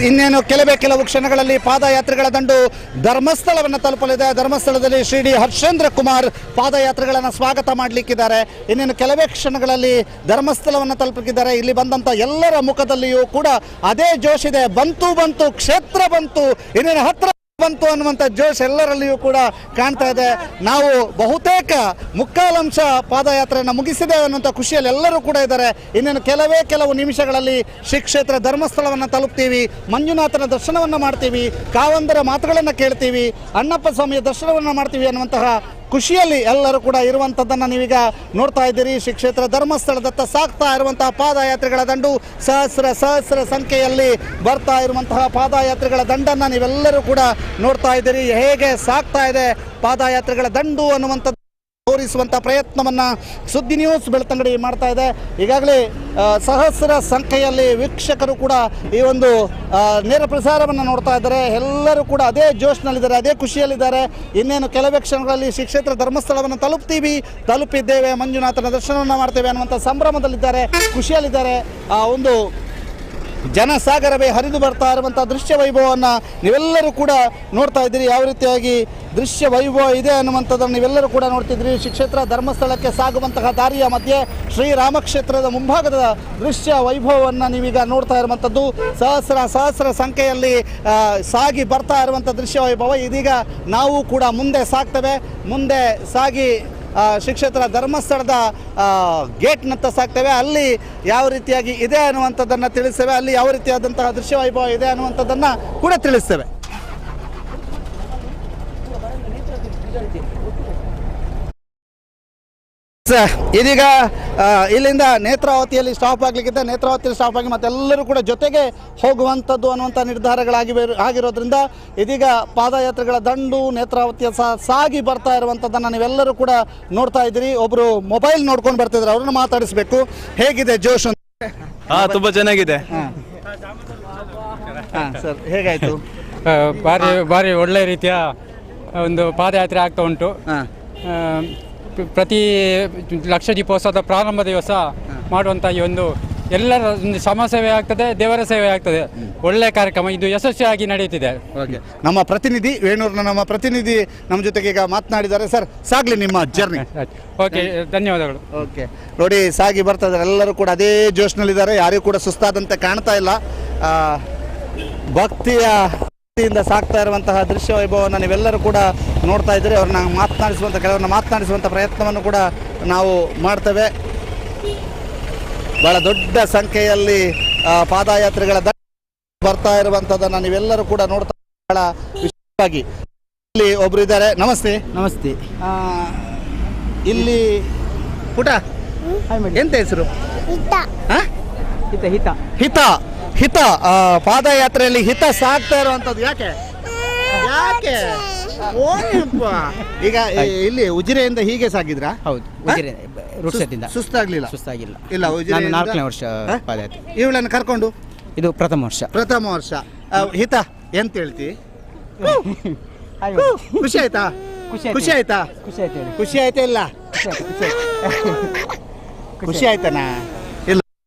ಇನ್ನೇನು ಕೆಲವು ಕ್ಷಣಗಳಲ್ಲಿ ಪಾದಯಾತ್ರೆಗಳ ದಂಡು ಧರ್ಮಸ್ಥಳವನ್ನು ತಲುಪಲಿದೆ. ಧರ್ಮಸ್ಥಳದಲ್ಲಿ ಶ್ರೀ ಡಿ ಹರ್ಷೇಂದ್ರ ಕುಮಾರ್ ಪಾದಯಾತ್ರೆಗಳನ್ನು ಸ್ವಾಗತ ಮಾಡಲಿಕ್ಕಿದ್ದಾರೆ. ಇನ್ನೇನು ಕೆಲವೇ ಕ್ಷಣಗಳಲ್ಲಿ ಧರ್ಮಸ್ಥಳವನ್ನು ತಲುಪಲಿಕ್ಕಿದ್ದಾರೆ. ಇಲ್ಲಿ ಬಂದಂಥ ಎಲ್ಲರ ಮುಖದಲ್ಲಿಯೂ ಕೂಡ ಅದೇ ಜೋಶ್ ಇದೆ. ಬಂತು ಕ್ಷೇತ್ರ ಬಂತು, ಇನ್ನೇನು ಹತ್ರ ಬಂತು ಅನ್ನುವಂಥ ಜೋಶ್ ಎಲ್ಲರಲ್ಲಿಯೂ ಕೂಡ ಕಾಣ್ತಾ ಇದೆ. ನಾವು ಬಹುತೇಕ ಮುಕ್ಕಾಲಂಶ ಪಾದಯಾತ್ರೆಯನ್ನು ಮುಗಿಸಿದ್ದೇವೆ ಅನ್ನುವಂಥ ಖುಷಿಯಲ್ಲಿ ಎಲ್ಲರೂ ಕೂಡ ಇದ್ದಾರೆ. ಇನ್ನೇನು ಕೆಲವು ನಿಮಿಷಗಳಲ್ಲಿ ಶ್ರೀ ಕ್ಷೇತ್ರ ಧರ್ಮಸ್ಥಳವನ್ನು ತಲುಪ್ತೀವಿ. ಮಂಜುನಾಥನ ದರ್ಶನವನ್ನು ಮಾಡ್ತೀವಿ, ಕಾವಂದರ ಮಾತುಗಳನ್ನು ಕೇಳ್ತೀವಿ, ಅಣ್ಣಪ್ಪ ಸ್ವಾಮಿಯ ದರ್ಶನವನ್ನು ಮಾಡ್ತೀವಿ ಅನ್ನುವಂತಹ ಖುಷಿಯಲ್ಲಿ ಎಲ್ಲರೂ ಕೂಡ ಇರುವಂಥದ್ದನ್ನು ನೀವೀಗ ನೋಡ್ತಾ ಇದ್ದೀರಿ. ಶ್ರೀ ಕ್ಷೇತ್ರ ಧರ್ಮಸ್ಥಳದತ್ತ ಸಾಗ್ತಾ ಇರುವಂತಹ ಪಾದಯಾತ್ರೆಗಳ ದಂಡು ಸಹಸ್ರ ಸಂಖ್ಯೆಯಲ್ಲಿ ಬರ್ತಾ ಇರುವಂತಹ ಪಾದಯಾತ್ರೆಗಳ ದಂಡನ್ನು ನೀವೆಲ್ಲರೂ ಕೂಡ ನೋಡ್ತಾ ಇದ್ದೀರಿ. ಹೇಗೆ ಸಾಗ್ತಾ ಇದೆ ಪಾದಯಾತ್ರೆಗಳ ದಂಡು ಅನ್ನುವಂಥದ್ದು ತೋರಿಸುವಂಥ ಪ್ರಯತ್ನವನ್ನು ಸುದ್ದಿ ನ್ಯೂಸ್ ಬೆಳ್ತಂಗಡಿ ಮಾಡ್ತಾ ಇದೆ. ಈಗಾಗಲೇ ಸಹಸ್ರ ಸಂಖ್ಯೆಯಲ್ಲಿ ವೀಕ್ಷಕರು ಕೂಡ ಈ ಒಂದು ನೇರ ಪ್ರಸಾರವನ್ನು ನೋಡ್ತಾ ಇದ್ದಾರೆ. ಎಲ್ಲರೂ ಕೂಡ ಅದೇ ಜೋಶ್ನಲ್ಲಿದ್ದಾರೆ, ಅದೇ ಖುಷಿಯಲ್ಲಿದ್ದಾರೆ. ಇನ್ನೇನು ಕೆಲವೇ ಕ್ಷಣಗಳಲ್ಲಿ ಶ್ರೀ ಕ್ಷೇತ್ರ ಧರ್ಮಸ್ಥಳವನ್ನು ತಲುಪಿದ್ದೇವೆ, ಮಂಜುನಾಥನ ದರ್ಶನವನ್ನು ಮಾಡ್ತೇವೆ ಅನ್ನುವಂಥ ಸಂಭ್ರಮದಲ್ಲಿದ್ದಾರೆ, ಖುಷಿಯಲ್ಲಿದ್ದಾರೆ. ಆ ಒಂದು ಜನಸಾಗರವೇ ಹರಿದು ಬರ್ತಾ ಇರುವಂಥ ದೃಶ್ಯ ವೈಭವವನ್ನು ನೀವೆಲ್ಲರೂ ಕೂಡ ನೋಡ್ತಾ ಇದ್ದೀರಿ. ಯಾವ ರೀತಿಯಾಗಿ ದೃಶ್ಯ ವೈಭವ ಇದೆ ಅನ್ನುವಂಥದ್ದನ್ನು ನೀವೆಲ್ಲರೂ ಕೂಡ ನೋಡ್ತಿದ್ರಿ. ಶ್ರೀ ಕ್ಷೇತ್ರ ಧರ್ಮಸ್ಥಳಕ್ಕೆ ಸಾಗುವಂತಹ ದಾರಿಯ ಮಧ್ಯೆ ಶ್ರೀರಾಮ ಕ್ಷೇತ್ರದ ಮುಂಭಾಗದ ದೃಶ್ಯ ವೈಭವವನ್ನು ನೀವೀಗ ನೋಡ್ತಾ ಇರುವಂಥದ್ದು. ಸಹಸ್ರ ಸಂಖ್ಯೆಯಲ್ಲಿ ಸಾಗಿ ಬರ್ತಾ ಇರುವಂಥ ದೃಶ್ಯ ವೈಭವ. ಇದೀಗ ನಾವು ಕೂಡ ಮುಂದೆ ಸಾಗ್ತೇವೆ. ಮುಂದೆ ಸಾಗಿ ಶ್ರೀ ಕ್ಷೇತ್ರ ಧರ್ಮಸ್ಥಳದ ಗೇಟ್ನತ್ತ ಸಾಗ್ತೇವೆ. ಅಲ್ಲಿ ಯಾವ ರೀತಿಯಾಗಿ ಇದೆ ಅನ್ನುವಂಥದ್ದನ್ನು ತಿಳಿಸ್ತೇವೆ. ಅಲ್ಲಿ ಯಾವ ರೀತಿಯಾದಂತಹ ದೃಶ್ಯ ವೈಭವ ಇದೆ ಅನ್ನುವಂಥದ್ದನ್ನು ಕೂಡ ತಿಳಿಸ್ತೇವೆ. ಇದೀಗ ಇಲ್ಲಿಂದ ನೇತ್ರಾವತಿಯಲ್ಲಿ ಸ್ಟಾಪ್ ಆಗಲಿಕ್ಕಿದೆ. ನೇತ್ರಾವತಿಯಲ್ಲಿ ಸ್ಟಾಪ್ ಆಗಿ ಮತ್ತೆಲ್ಲರೂ ಕೂಡ ಜೊತೆಗೆ ಹೋಗುವಂಥದ್ದು ಅನ್ನುವಂಥ ಆಗಿರೋದ್ರಿಂದ ಇದೀಗ ಪಾದಯಾತ್ರೆಗಳ ದಂಡು ನೇತ್ರಾವತಿಯ ಸಾಗಿ ಬರ್ತಾ ಇರುವಂಥದ್ದನ್ನು ನೀವೆಲ್ಲರೂ ಕೂಡ ನೋಡ್ತಾ ಇದ್ದೀರಿ. ಒಬ್ಬರು ಮೊಬೈಲ್ ನೋಡ್ಕೊಂಡು ಬರ್ತಿದ್ರು, ಅವ್ರನ್ನ ಮಾತಾಡಿಸ್ಬೇಕು. ಹೇಗಿದೆ ಜೋಶ್? ತುಂಬ ಚೆನ್ನಾಗಿದೆ ಸರ್. ಹೇಗಾಯಿತು? ಭಾರಿ ಒಳ್ಳೆ ರೀತಿಯ ಒಂದು ಪಾದಯಾತ್ರೆ ಆಗ್ತಾ ಉಂಟು. ಪ್ರತಿ ಲಕ್ಷ ದೀಪೋತ್ಸವದ ಪ್ರಾರಂಭ ದಿವಸ ಮಾಡುವಂಥ ಈ ಒಂದು ಎಲ್ಲರ ಒಂದು ಸಮಾಜ ಸೇವೆ ಆಗ್ತದೆ, ದೇವರ ಸೇವೆ ಆಗ್ತದೆ. ಒಳ್ಳೆಯ ಕಾರ್ಯಕ್ರಮ, ಇದು ಯಶಸ್ವಿಯಾಗಿ ನಡೆಯುತ್ತಿದೆ. ನಮ್ಮ ಪ್ರತಿನಿಧಿ ವೇಣೂರ್ನ ನಮ್ಮ ಜೊತೆಗೆ ಈಗ ಮಾತನಾಡಿದ್ದಾರೆ. ಸರ್, ಸಾಗಲಿ ನಿಮ್ಮ ಜರ್ನಿ. ಓಕೆ, ಧನ್ಯವಾದಗಳು. ಓಕೆ, ನೋಡಿ ಸಾಗಿ ಬರ್ತಾ ಇದ್ದಾರೆ. ಎಲ್ಲರೂ ಕೂಡ ಅದೇ ಜೋಶ್ನಲ್ಲಿದ್ದಾರೆ. ಯಾರಿಗೂ ಕೂಡ ಸುಸ್ತಾದಂತೆ ಕಾಣ್ತಾ ಇಲ್ಲ. ಭಕ್ತಿಯಿಂದ ಸಾಕ್ತಾ ಇರುವಂತಹ ದೃಶ್ಯ ವೈಭವವನ್ನು ನೀವೆಲ್ಲರೂ ಕೂಡ ನೋಡ್ತಾ ಇದ್ದೀರಿ. ಕೆಲವರನ್ನ ಮಾತನಾಡಿಸುವಂಥ ಪ್ರಯತ್ನವನ್ನು ಕೂಡ ನಾವು ಮಾಡ್ತೇವೆ. ಬಹಳ ದೊಡ್ಡ ಸಂಖ್ಯೆಯಲ್ಲಿ ಪಾದಯಾತ್ರೆಗಳ ಬರ್ತಾ ಇರುವಂಥದ್ದನ್ನು ನೀವೆಲ್ಲರೂ ಕೂಡ ನೋಡ್ತಾ ಬಹಳ ವಿಶೇಷವಾಗಿ. ಇಲ್ಲಿ ಒಬ್ರು ಇದ್ದಾರೆ. ನಮಸ್ತೆ. ನಮಸ್ತೆ. ಇಲ್ಲಿ ಪುಟ ಎಂತ ಹೆಸರು? ಹಿತ ಪಾದಯಾತ್ರೆಯಲ್ಲಿ ಹಿತ ಸಾಗ್ತಾ ಇರುವಂಥದ್ದು ಯಾಕೆ? ಈಗ ಇಲ್ಲಿ ಉಜಿರೆಯಿಂದ ಹೀಗೆ ಸಾಗಿದ್ರಾ? ಹೌದು, ಸುಸ್ತಾಗಿಲ್ಲ? ಇಲ್ಲ, 4ನೇ ವರ್ಷ ಪಾದಯಾತ್ರೆ. ಇವಳನ್ನು ಕರ್ಕೊಂಡು ಇದು ಪ್ರಥಮ ವರ್ಷ. ಹಿತ ಎಂತ ಹೇಳ್ತಿ? ಖುಷಿ ಆಯ್ತಾ? ಖುಷಿ ಆಯ್ತಾ? ಇಲ್ಲ ಖುಷಿ ಆಯ್ತಾನಾ? ಇಲ್ಲ.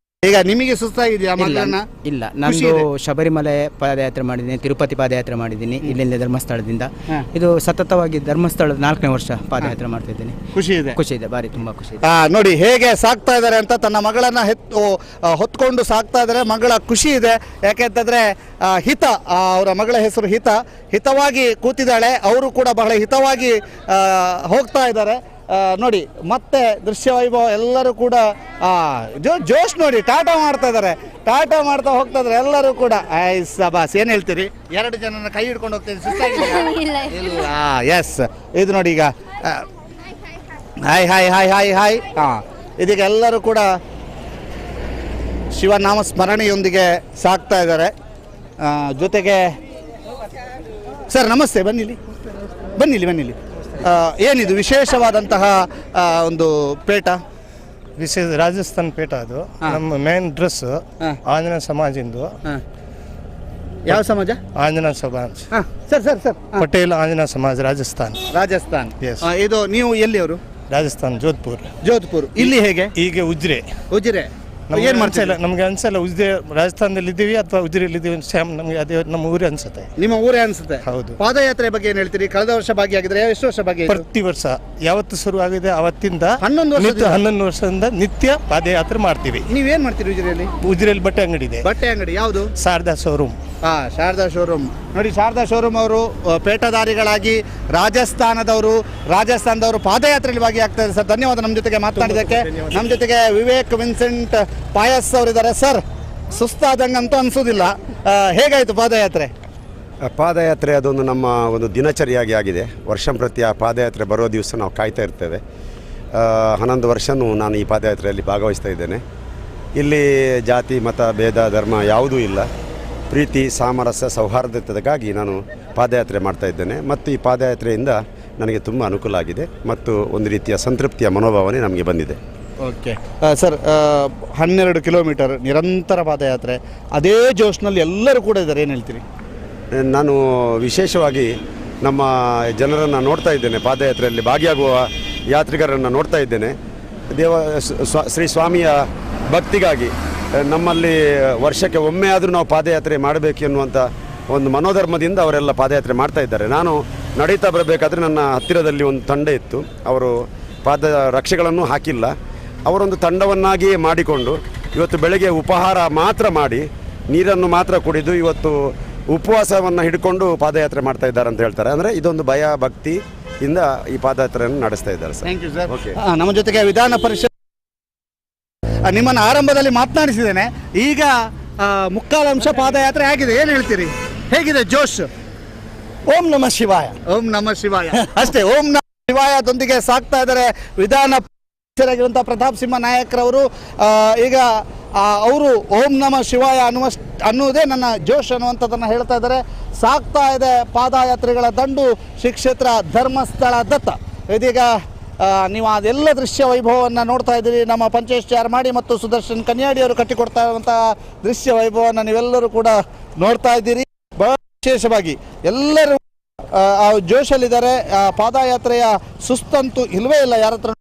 ಈಗ ನಿಮಗೆ ಸುಸ್ತಾಗಿದೆಯಾ ಮಗಳನ್ನ? ಇಲ್ಲ, ನಂದು ಶಬರಿಮಲೆ ಪಾದಯಾತ್ರೆ ಮಾಡಿದ್ದೀನಿ, ತಿರುಪತಿ ಪಾದಯಾತ್ರೆ ಮಾಡಿದ್ದೀನಿ, ಇಲ್ಲಿಂದ ಧರ್ಮಸ್ಥಳದಿಂದ. ಇದು ಸತತವಾಗಿ ಧರ್ಮಸ್ಥಳದ 4ನೇ ವರ್ಷ ಪಾದಯಾತ್ರೆ ಮಾಡ್ತಿದ್ದೀನಿ. ಖುಷಿ ಇದೆ? ಖುಷಿ ಇದೆ, ಬಾರಿ ತುಂಬಾ ಖುಷಿ ಇದೆ. ನೋಡಿ ಹೇಗೆ ಸಾಕ್ತಾ ಇದ್ದಾರೆ ಅಂತ, ತನ್ನ ಮಗಳನ್ನ ಹೊತ್ಕೊಂಡು ಸಾಕ್ತಾ ಇದ್ದಾರೆ. ಮಗಳ ಖುಷಿ ಇದೆ, ಯಾಕೆಂತಂದ್ರೆ ಹಿತ, ಅವರ ಮಗಳ ಹೆಸರು ಹಿತವಾಗಿ ಕೂತಿದ್ದಾಳೆ. ಅವರು ಕೂಡ ಬಹಳ ಹಿತವಾಗಿ ಹೋಗ್ತಾ ಇದ್ದಾರೆ. ನೋಡಿ ಮತ್ತೆ ದೃಶ್ಯ ವೈಭವ, ಎಲ್ಲರೂ ಕೂಡ ಜೋಶ್ ನೋಡಿ, ಟಾಟಾ ಮಾಡ್ತಾ ಇದ್ದಾರೆ, ಟಾಟಾ ಮಾಡ್ತಾ ಹೋಗ್ತಾ ಇದ್ದಾರೆ ಎಲ್ಲರೂ ಕೂಡ. ಸಬಾಸ್, ಏನು ಹೇಳ್ತೀರಿ? 2 ಜನನ ಕೈ ಹಿಡ್ಕೊಂಡು ಹೋಗ್ತಾ ಇದ್ದೀವಿ, ಇಲ್ಲ? ಎಸ್, ಇದು ನೋಡಿ ಈಗ hi hi hi hi hi. ಇದೀಗ ಎಲ್ಲರೂ ಕೂಡ ಶಿವನಾಮ ಸ್ಮರಣೆಯೊಂದಿಗೆ ಸಾಕ್ತಾ ಇದ್ದಾರೆ. ಜೊತೆಗೆ ಸರ್ ನಮಸ್ತೆ, ಬನ್ನಿಲಿ. ಏನಿದು ವಿಶೇಷವಾದಂತಹ ಒಂದು ಪೇಟ? ರಾಜಸ್ಥಾನ್ ಪೇಟ. ಅದು ನಮ್ಮ ಮೇನ್ ಡ್ರೆಸ್ ಆಂಜನೇಯ ಸಮಾಜಿಂದು. ಯಾವ ಸಮಾಜ? ಆಂಜನೇಯ ಸಮಾಜ್. ಸರ್ ಪಟೇಲ್ ಆಂಜನೇಯ ಸಮಾಜ್, ರಾಜಸ್ಥಾನ್. ಇದು ನೀವು ಎಲ್ಲಿಯವರು? ರಾಜಸ್ಥಾನ್, ಜೋಧ್ಪುರ್. ಇಲ್ಲಿ ಹೇಗೆ? ಈಗ ಉಜ್ರೆ. ಏನ್ ಮಾಡ್ತಿಲ್ಲ? ನಮ್ಗೆ ಅನ್ಸಲ್ಲ ಉಜ್ರೆ ರಾಜಸ್ಥಾನದಲ್ಲಿ ಇದ್ದೀವಿ ಅಥವಾ ಉಜ್ರೆಯಲ್ಲಿ ಇದ್ದೀವಿ, ನಮಗೆ ಅದೇ ನಮ್ಮ ಊರೇ ಅನ್ಸುತ್ತೆ. ನಿಮ್ಮ ಊರೇ ಅನ್ಸುತ್ತೆ? ಹೌದು. ಪಾದಯಾತ್ರೆ ಬಗ್ಗೆ ಏನ್ ಹೇಳ್ತೀರಿ? ಕಳೆದ ವರ್ಷ ಭಾಗಿಯಾಗಿದ್ರೆ, ಎಷ್ಟು ವರ್ಷ ಭಾಗಿ? ಪ್ರತಿ ವರ್ಷ ಯಾವತ್ತು ಶುರು ಆಗಿದೆ ಅವತ್ತಿಂದ 11 ವರ್ಷದಿಂದ ನಿತ್ಯ ಪಾದಯಾತ್ರೆ ಮಾಡ್ತೀವಿ. ನೀವೇನ್ ಮಾಡ್ತೀರಿ ಉಜಿರೆಯಲ್ಲಿ? ಉಜಿರೆಯಲ್ಲಿ ಬಟ್ಟೆ ಅಂಗಡಿ ಇದೆ. ಬಟ್ಟೆ ಅಂಗಡಿ ಯಾವುದು? ಶಾರದಾ ಶೋರೂಮ್. ಶಾರದಾ ಶೋರೂಮ್. ನೋಡಿ, ಶಾರದಾ ಶೋರೂಮ್ ಅವರು ಪೇಟದಾರಿಗಳಾಗಿ ರಾಜಸ್ಥಾನದವರು ಪಾದಯಾತ್ರೆಯಲ್ಲಿ ಭಾಗಿಯಾಗ್ತಾರೆ. ಸರ್ ಧನ್ಯವಾದ ನಮ್ಮ ಜೊತೆಗೆ ಮಾತನಾಡಿದ್ದಕ್ಕೆ. ನಮ್ಮ ಜೊತೆಗೆ ವಿವೇಕ್ ವಿನ್ಸೆಂಟ್ ಪಾಯಸ್ ಅವರಿದ್ದಾರೆ. ಸರ್, ಸುಸ್ತಾದಂಗಂತೂ ಅನ್ಸೋದಿಲ್ಲ, ಹೇಗಾಯಿತು ಪಾದಯಾತ್ರೆ? ಪಾದಯಾತ್ರೆ ಅದೊಂದು ನಮ್ಮ ಒಂದು ದಿನಚರಿಯಾಗಿ ಆಗಿದೆ. ವರ್ಷಂಪ್ರತಿ ಆ ಪಾದಯಾತ್ರೆ ಬರೋ ದಿವಸ ನಾವು ಕಾಯ್ತಾ ಇರ್ತೇವೆ. 11 ವರ್ಷವೂ ನಾನು ಈ ಪಾದಯಾತ್ರೆಯಲ್ಲಿ ಭಾಗವಹಿಸ್ತಾ ಇದ್ದೇನೆ. ಇಲ್ಲಿ ಜಾತಿ ಮತ ಭೇದ ಧರ್ಮ ಯಾವುದೂ ಇಲ್ಲ, ಪ್ರೀತಿ ಸಾಮರಸ್ಯ ಸೌಹಾರ್ದತೆಗಾಗಿ ನಾನು ಪಾದಯಾತ್ರೆ ಮಾಡ್ತಾ ಇದ್ದೇನೆ. ಮತ್ತು ಈ ಪಾದಯಾತ್ರೆಯಿಂದ ನನಗೆ ತುಂಬ ಅನುಕೂಲ ಆಗಿದೆ ಮತ್ತು ಒಂದು ರೀತಿಯ ಸಂತೃಪ್ತಿಯ ಮನೋಭಾವನೆ ನಮಗೆ ಬಂದಿದೆ. ಓಕೆ ಸರ್, 12 ಕಿಲೋಮೀಟರ್ ನಿರಂತರ ಪಾದಯಾತ್ರೆ, ಅದೇ ಜೋಶ್ನಲ್ಲಿ ಎಲ್ಲರೂ ಕೂಡ ಇದ್ದಾರೆ, ಏನು ಹೇಳ್ತೀರಿ? ನಾನು ವಿಶೇಷವಾಗಿ ನಮ್ಮ ಜನರನ್ನು ನೋಡ್ತಾ ಇದ್ದೇನೆ, ಪಾದಯಾತ್ರೆಯಲ್ಲಿ ಭಾಗಿಯಾಗುವ ಯಾತ್ರಿಕರನ್ನು ನೋಡ್ತಾ ಇದ್ದೇನೆ. ಶ್ರೀ ಸ್ವಾಮಿಯ ಭಕ್ತಿಗಾಗಿ ನಮ್ಮಲ್ಲಿ ವರ್ಷಕ್ಕೆ ಒಮ್ಮೆ ಆದರೂ ನಾವು ಪಾದಯಾತ್ರೆ ಮಾಡಬೇಕು ಎನ್ನುವಂಥ ಒಂದು ಮನೋಧರ್ಮದಿಂದ ಅವರೆಲ್ಲ ಪಾದಯಾತ್ರೆ ಮಾಡ್ತಾ ಇದ್ದಾರೆ. ನಾನು ನಡೀತಾ ಬರಬೇಕಾದ್ರೆ ನನ್ನ ಹತ್ತಿರದಲ್ಲಿ ಒಂದು ತಂಡ ಇತ್ತು. ಅವರು ಪಾದ ರಕ್ಷೆಗಳನ್ನು ಹಾಕಿಲ್ಲ, ಅವರೊಂದು ತಂಡವನ್ನಾಗಿಯೇ ಮಾಡಿಕೊಂಡು ಇವತ್ತು ಬೆಳಗ್ಗೆ ಉಪಹಾರ ಮಾತ್ರ ಮಾಡಿ ನೀರನ್ನು ಮಾತ್ರ ಕುಡಿದು ಇವತ್ತು ಉಪವಾಸವನ್ನು ಹಿಡ್ಕೊಂಡು ಪಾದಯಾತ್ರೆ ಮಾಡ್ತಾ ಇದ್ದಾರೆ ಅಂತ ಹೇಳ್ತಾರೆ. ಅಂದರೆ ಇದೊಂದು ಭಯ ಭಕ್ತಿಯಿಂದ ಈ ಪಾದಯಾತ್ರೆಯನ್ನು ನಡೆಸ್ತಾ ಇದ್ದಾರೆ ಸರ್. Thank you sir. ನಮ್ಮ ಜೊತೆಗೆ ವಿಧಾನ ಪರಿಷತ್ ನಿಮ್ಮನ್ನು ಆರಂಭದಲ್ಲಿ ಮಾತನಾಡಿಸಿದ್ದೇನೆ. ಈಗ ಮುಕ್ಕಾಲಂಶ ಪಾದಯಾತ್ರೆ ಆಗಿದೆ, ಏನು ಹೇಳ್ತೀರಿ? ಹೇಗಿದೆ ಜೋಶ್? ಓಂ ನಮಃ ಶಿವಾಯ. ಓಂ ನಮಃ ಶಿವಾಯ ಅಷ್ಟೇ, ಓಂ ನಮಃ ಶಿವಾಯದೊಂದಿಗೆ ಸಾಕ್ತಾ ಇದ್ದಾರೆ ವಿಧಾನ ಪರಿಷತ್ ಪ್ರತಾಪ್ ಸಿಂಹ ನಾಯಕರವರು. ಈಗ ಅವರು ಓಂ ನಮಃ ಶಿವಾಯ ಅನ್ನುವುದೇ ನನ್ನ ಜೋಶ್ ಅನ್ನುವಂಥದ್ದನ್ನು ಹೇಳ್ತಾ ಇದ್ದಾರೆ. ಸಾಕ್ತಾ ಇದೆ ಪಾದಯಾತ್ರೆಗಳ ದಂಡು ಶ್ರೀ ಕ್ಷೇತ್ರ ಧರ್ಮಸ್ಥಳ ದತ್ತ. ಇದೀಗ ನೀವು ಅದೆಲ್ಲ ದೃಶ್ಯ ವೈಭವವನ್ನು ನೋಡ್ತಾ ಇದ್ದೀರಿ. ನಮ್ಮ ಪಂಚೇಶ್ ಚಾರ್ಮಾಡಿ ಮತ್ತು ಸುದರ್ಶನ್ ಕನ್ಯಾಡಿ ಅವರು ಕಟ್ಟಿಕೊಡ್ತಾ ಇರುವಂತಹ ದೃಶ್ಯ ವೈಭವವನ್ನು ನೀವೆಲ್ಲರೂ ಕೂಡ ನೋಡ್ತಾ ಇದ್ದೀರಿ. ಬಹಳ ವಿಶೇಷವಾಗಿ ಎಲ್ಲರೂ ಜೋಶಲ್ಲಿದ್ದಾರೆ. ಪಾದಯಾತ್ರೆಯ ಸುಸ್ತಂತೂ ಇಲ್ಲವೇ ಇಲ್ಲ ಯಾರ ಹತ್ರ.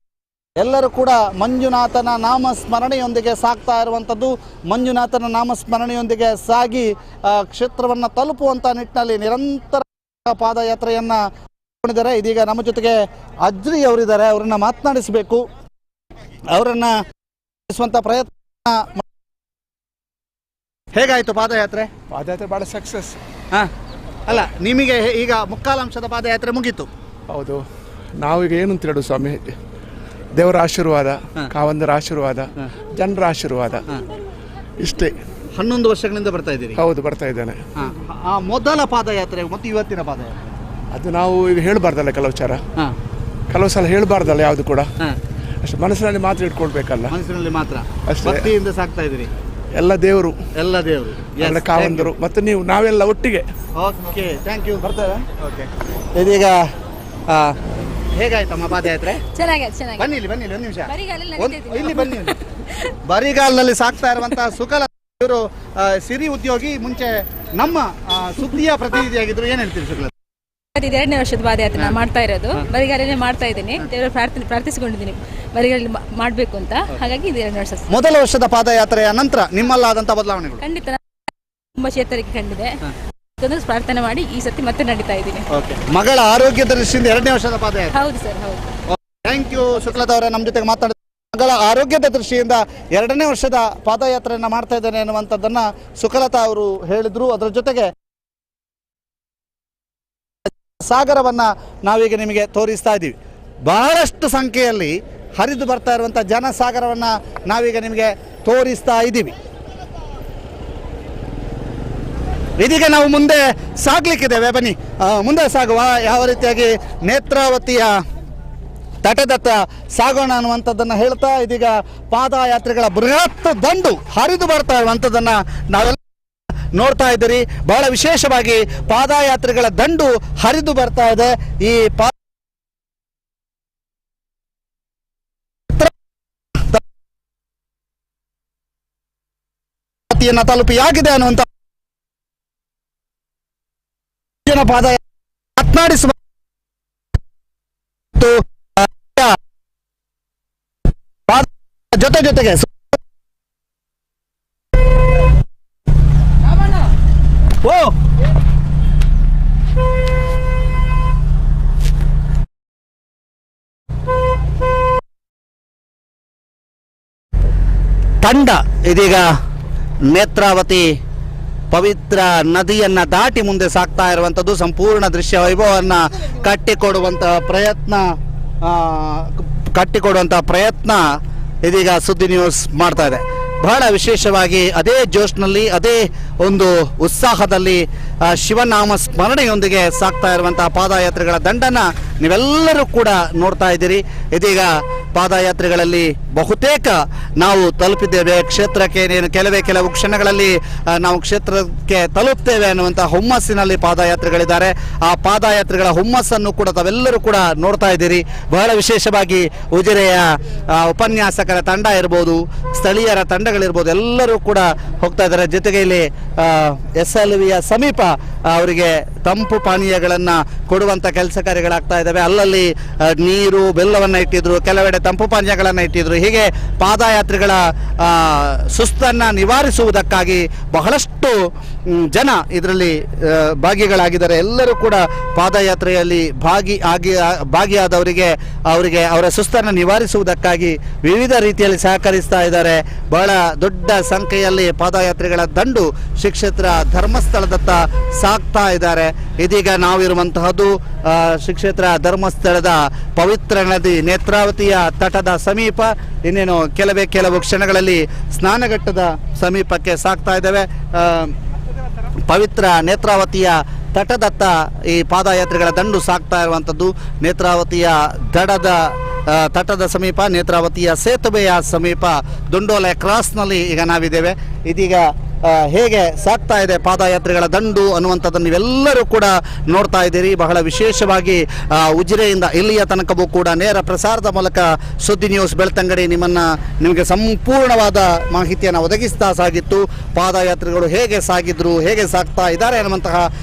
ಎಲ್ಲರೂ ಕೂಡ ಮಂಜುನಾಥನ ನಾಮಸ್ಮರಣೆಯೊಂದಿಗೆ ಸಾಗ್ತಾ ಇರುವಂಥದ್ದು. ಮಂಜುನಾಥನ ನಾಮಸ್ಮರಣೆಯೊಂದಿಗೆ ಸಾಗಿ ಕ್ಷೇತ್ರವನ್ನು ತಲುಪುವಂಥ ನಿಟ್ಟಿನಲ್ಲಿ ನಿರಂತರ ಪಾದಯಾತ್ರೆಯನ್ನು ಕೊಂಡಿದ್ದಾರೆ. ಇದೀಗ ನಮ್ಮ ಜೊತೆಗೆ ಅಜ್ರಿ ಅವರಿದ್ದಾರೆ, ಅವರನ್ನು ಮಾತನಾಡಿಸಬೇಕು. ಅವರನ್ನು ಪ್ರಯತ್ನ. ಹೇಗಾಯಿತು ಪಾದಯಾತ್ರೆ? ಪಾದಯಾತ್ರೆ ಭಾಳ ಸಕ್ಸಸ್. ಅಲ್ಲ, ನಿಮಗೆ ಈಗ ಮುಕ್ಕಾಲಾಂಶದ ಪಾದಯಾತ್ರೆ ಮುಗೀತು. ಹೌದು. ನಾವೀಗ ಏನು ಹೇಳು ಸ್ವಾಮಿ, ದೇವರ ಆಶೀರ್ವಾದ, ಕಾವಂದರ ಆಶೀರ್ವಾದ, ಜನರ ಆಶೀರ್ವಾದ, ಇಷ್ಟೇ. 11 ವರ್ಷಗಳಿಂದ ಬರ್ತಾ ಇದ್ದೀರಿ? ಹೌದು, ಬರ್ತಾ ಇದ್ದೇನೆ. ಮೊದಲ ಪಾದಯಾತ್ರೆ ಮತ್ತು ಇವತ್ತಿನ ಪಾದಯಾತ್ರೆ ಅದು ನಾವು ಈಗ ಹೇಳಬಾರ್ದಲ್ಲ, ಕೆಲವು ಸಲ ಹೇಳಬಾರ್ದಲ್ಲ ಯಾವುದು ಕೂಡ. ಅಷ್ಟು ಮನಸ್ಸಿನಲ್ಲಿ ಮಾತ್ರ ಇಟ್ಕೊಳ್ಬೇಕಲ್ಲ, ಮನಸ್ಸಿನಲ್ಲಿ ಮಾತ್ರ ಭಕ್ತಿಯಿಂದ ಸಾಕ್ತಾ ಇದ್ದೀರಿ. ಎಲ್ಲ ದೇವರು ಎಲ್ಲ ಕಾವಂದರು ಮತ್ತು ನೀವು ನಾವೆಲ್ಲ ಒಟ್ಟಿಗೆ. Okay, thank you. ಬರ್ತೇವೆ. ಓಕೆ, ಇದೀಗ ಹೇಗಾಯ್ತಮ್ಮ ಪಾದಯಾತ್ರೆ? ಚೆನ್ನಾಗಿ ಬನ್ನಿ ಒಂದು ನಿಮಿಷ ಇಲ್ಲಿ ಬನ್ನಿ. ಬರಿಗಾಲಿನಲ್ಲಿ ಸಾಕ್ತಾ ಇರುವಂತಹ ಸುಕಲ ಇವರು ಸಿರಿ ಉದ್ಯೋಗಿ, ಮುಂಚೆ ನಮ್ಮ ಸುದ್ದಿಯ ಪ್ರತಿನಿಧಿಯಾಗಿದ್ರು. ಏನು ಹೇಳ್ತೀರಿ ಸುಕಲ? ಇದು 2ನೇ ವರ್ಷದ ಪಾದಯಾತ್ರೆ ನಾನು ಮಾಡ್ತಾ ಇರೋದು. ಬರಿಗಾಲಲ್ಲೇ ಮಾಡ್ತಾ ಇದ್ದೀನಿ. ದೇವರ ಪ್ರಾರ್ಥಿಸಿಕೊಂಡಿದ್ದೀನಿ ಬರಿಗಾಲಲ್ಲಿ ಮಾಡಬೇಕು ಅಂತ. ಹಾಗಾಗಿ ಇದು 2ನೇ ವರ್ಷ. ಮೊದಲ ವರ್ಷದ ಪಾದಯಾತ್ರೆಯ ನಂತರ ನಿಮ್ಮಲ್ಲಾದಂಥ ಬದಲಾವಣೆಗಳು? ಖಂಡಿತ ತುಂಬ ಚೇತರಿಕೆ ಕಂಡಿದೆ. ಪ್ರಾರ್ಥನೆ ಮಾಡಿ ಈ ಸತಿ ಮತ್ತೆ ನಡೀತಾ ಇದ್ದೀನಿ. ಮಗಳ ಆರೋಗ್ಯದ ದೃಷ್ಟಿಯಿಂದ 2ನೇ ವರ್ಷದ ಪಾದಯಾತ್ರೆ. ಹೌದು ಸರ್, ಹೌದು. ಥ್ಯಾಂಕ್ ಯು ಶುಕ್ಲತಾ ಅವರೇ, ನಮ್ಮ ಜೊತೆಗೆ ಮಾತಾಡಿದ. ಮಗಳ ಆರೋಗ್ಯದ ದೃಷ್ಟಿಯಿಂದ 2ನೇ ವರ್ಷದ ಪಾದಯಾತ್ರೆಯನ್ನು ಮಾಡ್ತಾ ಇದ್ದೇನೆ ಅನ್ನುವಂಥದ್ದನ್ನ ಸುಕಲತಾ ಅವರು ಹೇಳಿದ್ರು. ಅದರ ಜೊತೆಗೆ ಸಾಗರವನ್ನ ನಾವೀಗ ನಿಮಗೆ ತೋರಿಸ್ತಾ ಇದ್ದೀವಿ. ಬಹಳಷ್ಟು ಸಂಖ್ಯೆಯಲ್ಲಿ ಹರಿದು ಬರ್ತಾ ಇರುವಂಥ ಜನಸಾಗರವನ್ನ ನಾವೀಗ ನಿಮಗೆ ತೋರಿಸ್ತಾ ಇದ್ದೀವಿ. ಇದೀಗ ನಾವು ಮುಂದೆ ಸಾಗ್ಲಿಕ್ಕಿದ್ದೇವೆ, ಬನ್ನಿ ಮುಂದೆ ಸಾಗುವ. ಯಾವ ರೀತಿಯಾಗಿ ನೇತ್ರಾವತಿಯ ತಟದತ್ತ ಸಾಗೋಣ ಅನ್ನುವಂಥದ್ದನ್ನು ಹೇಳ್ತಾ ಇದೀಗ ಪಾದಯಾತ್ರೆಗಳ ಬೃಹತ್ ದಂಡು ಹರಿದು ಬರ್ತಾ ಇರುವಂಥದ್ದನ್ನ ನಾವೆಲ್ಲ ನೋಡ್ತಾ ಇದ್ದೀರಿ. ಬಹಳ ವಿಶೇಷವಾಗಿ ಪಾದಯಾತ್ರೆಗಳ ದಂಡು ಹರಿದು ಬರ್ತಾ ಇದೆ. ಈ ತಲುಪಿಯಾಗಿದೆ ಅನ್ನುವಂಥ ಪಾದ ಮಾತನಾಡಿಸುವ ಜೊತೆಗೆ ತಂಡ ಇದೀಗ ನೇತ್ರಾವತಿ ಪವಿತ್ರ ನದಿಯನ್ನ ದಾಟಿ ಮುಂದೆ ಸಾಗ್ತಾ ಇರುವಂಥದ್ದು. ಸಂಪೂರ್ಣ ದೃಶ್ಯ ವೈಭವವನ್ನು ಕಟ್ಟಿಕೊಡುವಂಥ ಪ್ರಯತ್ನ ಇದೀಗ ಸುದ್ದಿ ನ್ಯೂಸ್ ಮಾಡ್ತಾ ಇದೆ. ಬಹಳ ವಿಶೇಷವಾಗಿ ಅದೇ ಜೋಶ್ನಲ್ಲಿ, ಅದೇ ಒಂದು ಉತ್ಸಾಹದಲ್ಲಿ ಶಿವನಾಮ ಸ್ಮರಣೆಯೊಂದಿಗೆ ಸಾಗ್ತಾ ಇರುವಂತಹ ಪಾದಯಾತ್ರೆಗಳ ದಂಡನ ನೀವೆಲ್ಲರೂ ಕೂಡ ನೋಡ್ತಾ ಇದ್ದೀರಿ. ಇದೀಗ ಪಾದಯಾತ್ರೆಗಳಲ್ಲಿ ಬಹುತೇಕ ನಾವು ತಲುಪಿದ್ದೇವೆ ಕ್ಷೇತ್ರಕ್ಕೆ. ಕೆಲವು ಕ್ಷಣಗಳಲ್ಲಿ ನಾವು ಕ್ಷೇತ್ರಕ್ಕೆ ತಲುಪ್ತೇವೆ ಅನ್ನುವಂಥ ಹುಮ್ಮಸ್ಸಿನಲ್ಲಿ ಪಾದಯಾತ್ರೆಗಳಿದ್ದಾರೆ. ಆ ಪಾದಯಾತ್ರೆಗಳ ಹುಮ್ಮಸ್ಸನ್ನು ಕೂಡ ತಾವೆಲ್ಲರೂ ಕೂಡ ನೋಡ್ತಾ ಇದ್ದೀರಿ. ಬಹಳ ವಿಶೇಷವಾಗಿ ಉಜಿರೆಯ ಉಪನ್ಯಾಸಕರ ತಂಡ ಇರ್ಬೋದು, ಸ್ಥಳೀಯರ ತಂಡಗಳಿರ್ಬೋದು, ಎಲ್ಲರೂ ಕೂಡ ಹೋಗ್ತಾ ಇದ್ದಾರೆ. ಜೊತೆಗೆ ಇಲ್ಲಿ SLVಯ ಸಮೀಪ ಅವರಿಗೆ ತಂಪು ಪಾನೀಯಗಳನ್ನು ಕೊಡುವಂಥ ಕೆಲಸ ಕಾರ್ಯಗಳಾಗ್ತಾ ಇದ್ದಾವೆ. ಅಲ್ಲಲ್ಲಿ ನೀರು ಬೆಲ್ಲವನ್ನು ಇಟ್ಟಿದ್ರು, ಕೆಲವೆಡೆ ತಂಪು ಪಾನೀಯಗಳನ್ನು ಇಟ್ಟಿದ್ರು. ಹೀಗೆ ಪಾದಯಾತ್ರೆಗಳ ಸುಸ್ತನ್ನು ನಿವಾರಿಸುವುದಕ್ಕಾಗಿ ಬಹಳಷ್ಟು ಜನ ಇದರಲ್ಲಿ ಭಾಗಿಗಳಾಗಿದ್ದಾರೆ. ಎಲ್ಲರೂ ಕೂಡ ಪಾದಯಾತ್ರೆಯಲ್ಲಿ ಭಾಗಿಯಾದವರಿಗೆ ಅವರ ಸುಸ್ತನ್ನು ನಿವಾರಿಸುವುದಕ್ಕಾಗಿ ವಿವಿಧ ರೀತಿಯಲ್ಲಿ ಸಹಕರಿಸ್ತಾ ಇದ್ದಾರೆ. ಬಹಳ ದೊಡ್ಡ ಸಂಖ್ಯೆಯಲ್ಲಿ ಪಾದಯಾತ್ರೆಗಳ ದಂಡು ಶ್ರೀ ಕ್ಷೇತ್ರ ಧರ್ಮಸ್ಥಳದತ್ತ ಸಾಗ್ತಾ ಇದ್ದಾರೆ. ಇದೀಗ ನಾವಿರುವಂತಹದ್ದು ಶ್ರೀ ಕ್ಷೇತ್ರ ಧರ್ಮಸ್ಥಳದ ಪವಿತ್ರ ನದಿ ನೇತ್ರಾವತಿಯ ತಟದ ಸಮೀಪ. ಇನ್ನೇನು ಕೆಲವು ಕ್ಷಣಗಳಲ್ಲಿ ಸ್ನಾನಘಟ್ಟದ ಸಮೀಪಕ್ಕೆ ಸಾಗ್ತಾ ಇದ್ದೇವೆ. ಪವಿತ್ರ ನೇತ್ರಾವತಿಯ ತಟದತ್ತ ಈ ಪಾದಯಾತ್ರೆಗಳ ದಂಡು ಸಾಗ್ತಾ ಇರುವಂಥದ್ದು. ನೇತ್ರಾವತಿಯ ತಟದ ಸಮೀಪ, ನೇತ್ರಾವತಿಯ ಸೇತುವೆಯ ಸಮೀಪ ದುಂಡೋಲೆ ಕ್ರಾಸ್ನಲ್ಲಿ ಈಗ ನಾವಿದ್ದೇವೆ. ಇದೀಗ ಹೇಗೆ ಸಾಗ್ತಾ ಇದೆ ಪಾದಯಾತ್ರೆಗಳ ದಂಡು ಅನ್ನುವಂಥದ್ದನ್ನು ನೀವೆಲ್ಲರೂ ಕೂಡ ನೋಡ್ತಾ ಇದ್ದೀರಿ. ಬಹಳ ವಿಶೇಷವಾಗಿ ಉಜಿರೆಯಿಂದ ಇಲ್ಲಿಯ ತನಕವೂ ಕೂಡ ನೇರ ಪ್ರಸಾರದ ಮೂಲಕ ಸುದ್ದಿ ನ್ಯೂಸ್ ಬೆಳ್ತಂಗಡಿ ನಿಮಗೆ ಸಂಪೂರ್ಣವಾದ ಮಾಹಿತಿಯನ್ನು ಒದಗಿಸ್ತಾ ಸಾಗಿತ್ತು. ಪಾದಯಾತ್ರೆಗಳು ಹೇಗೆ ಸಾಗ್ತಾ ಇದ್ದಾರೆ ಅನ್ನುವಂತಹ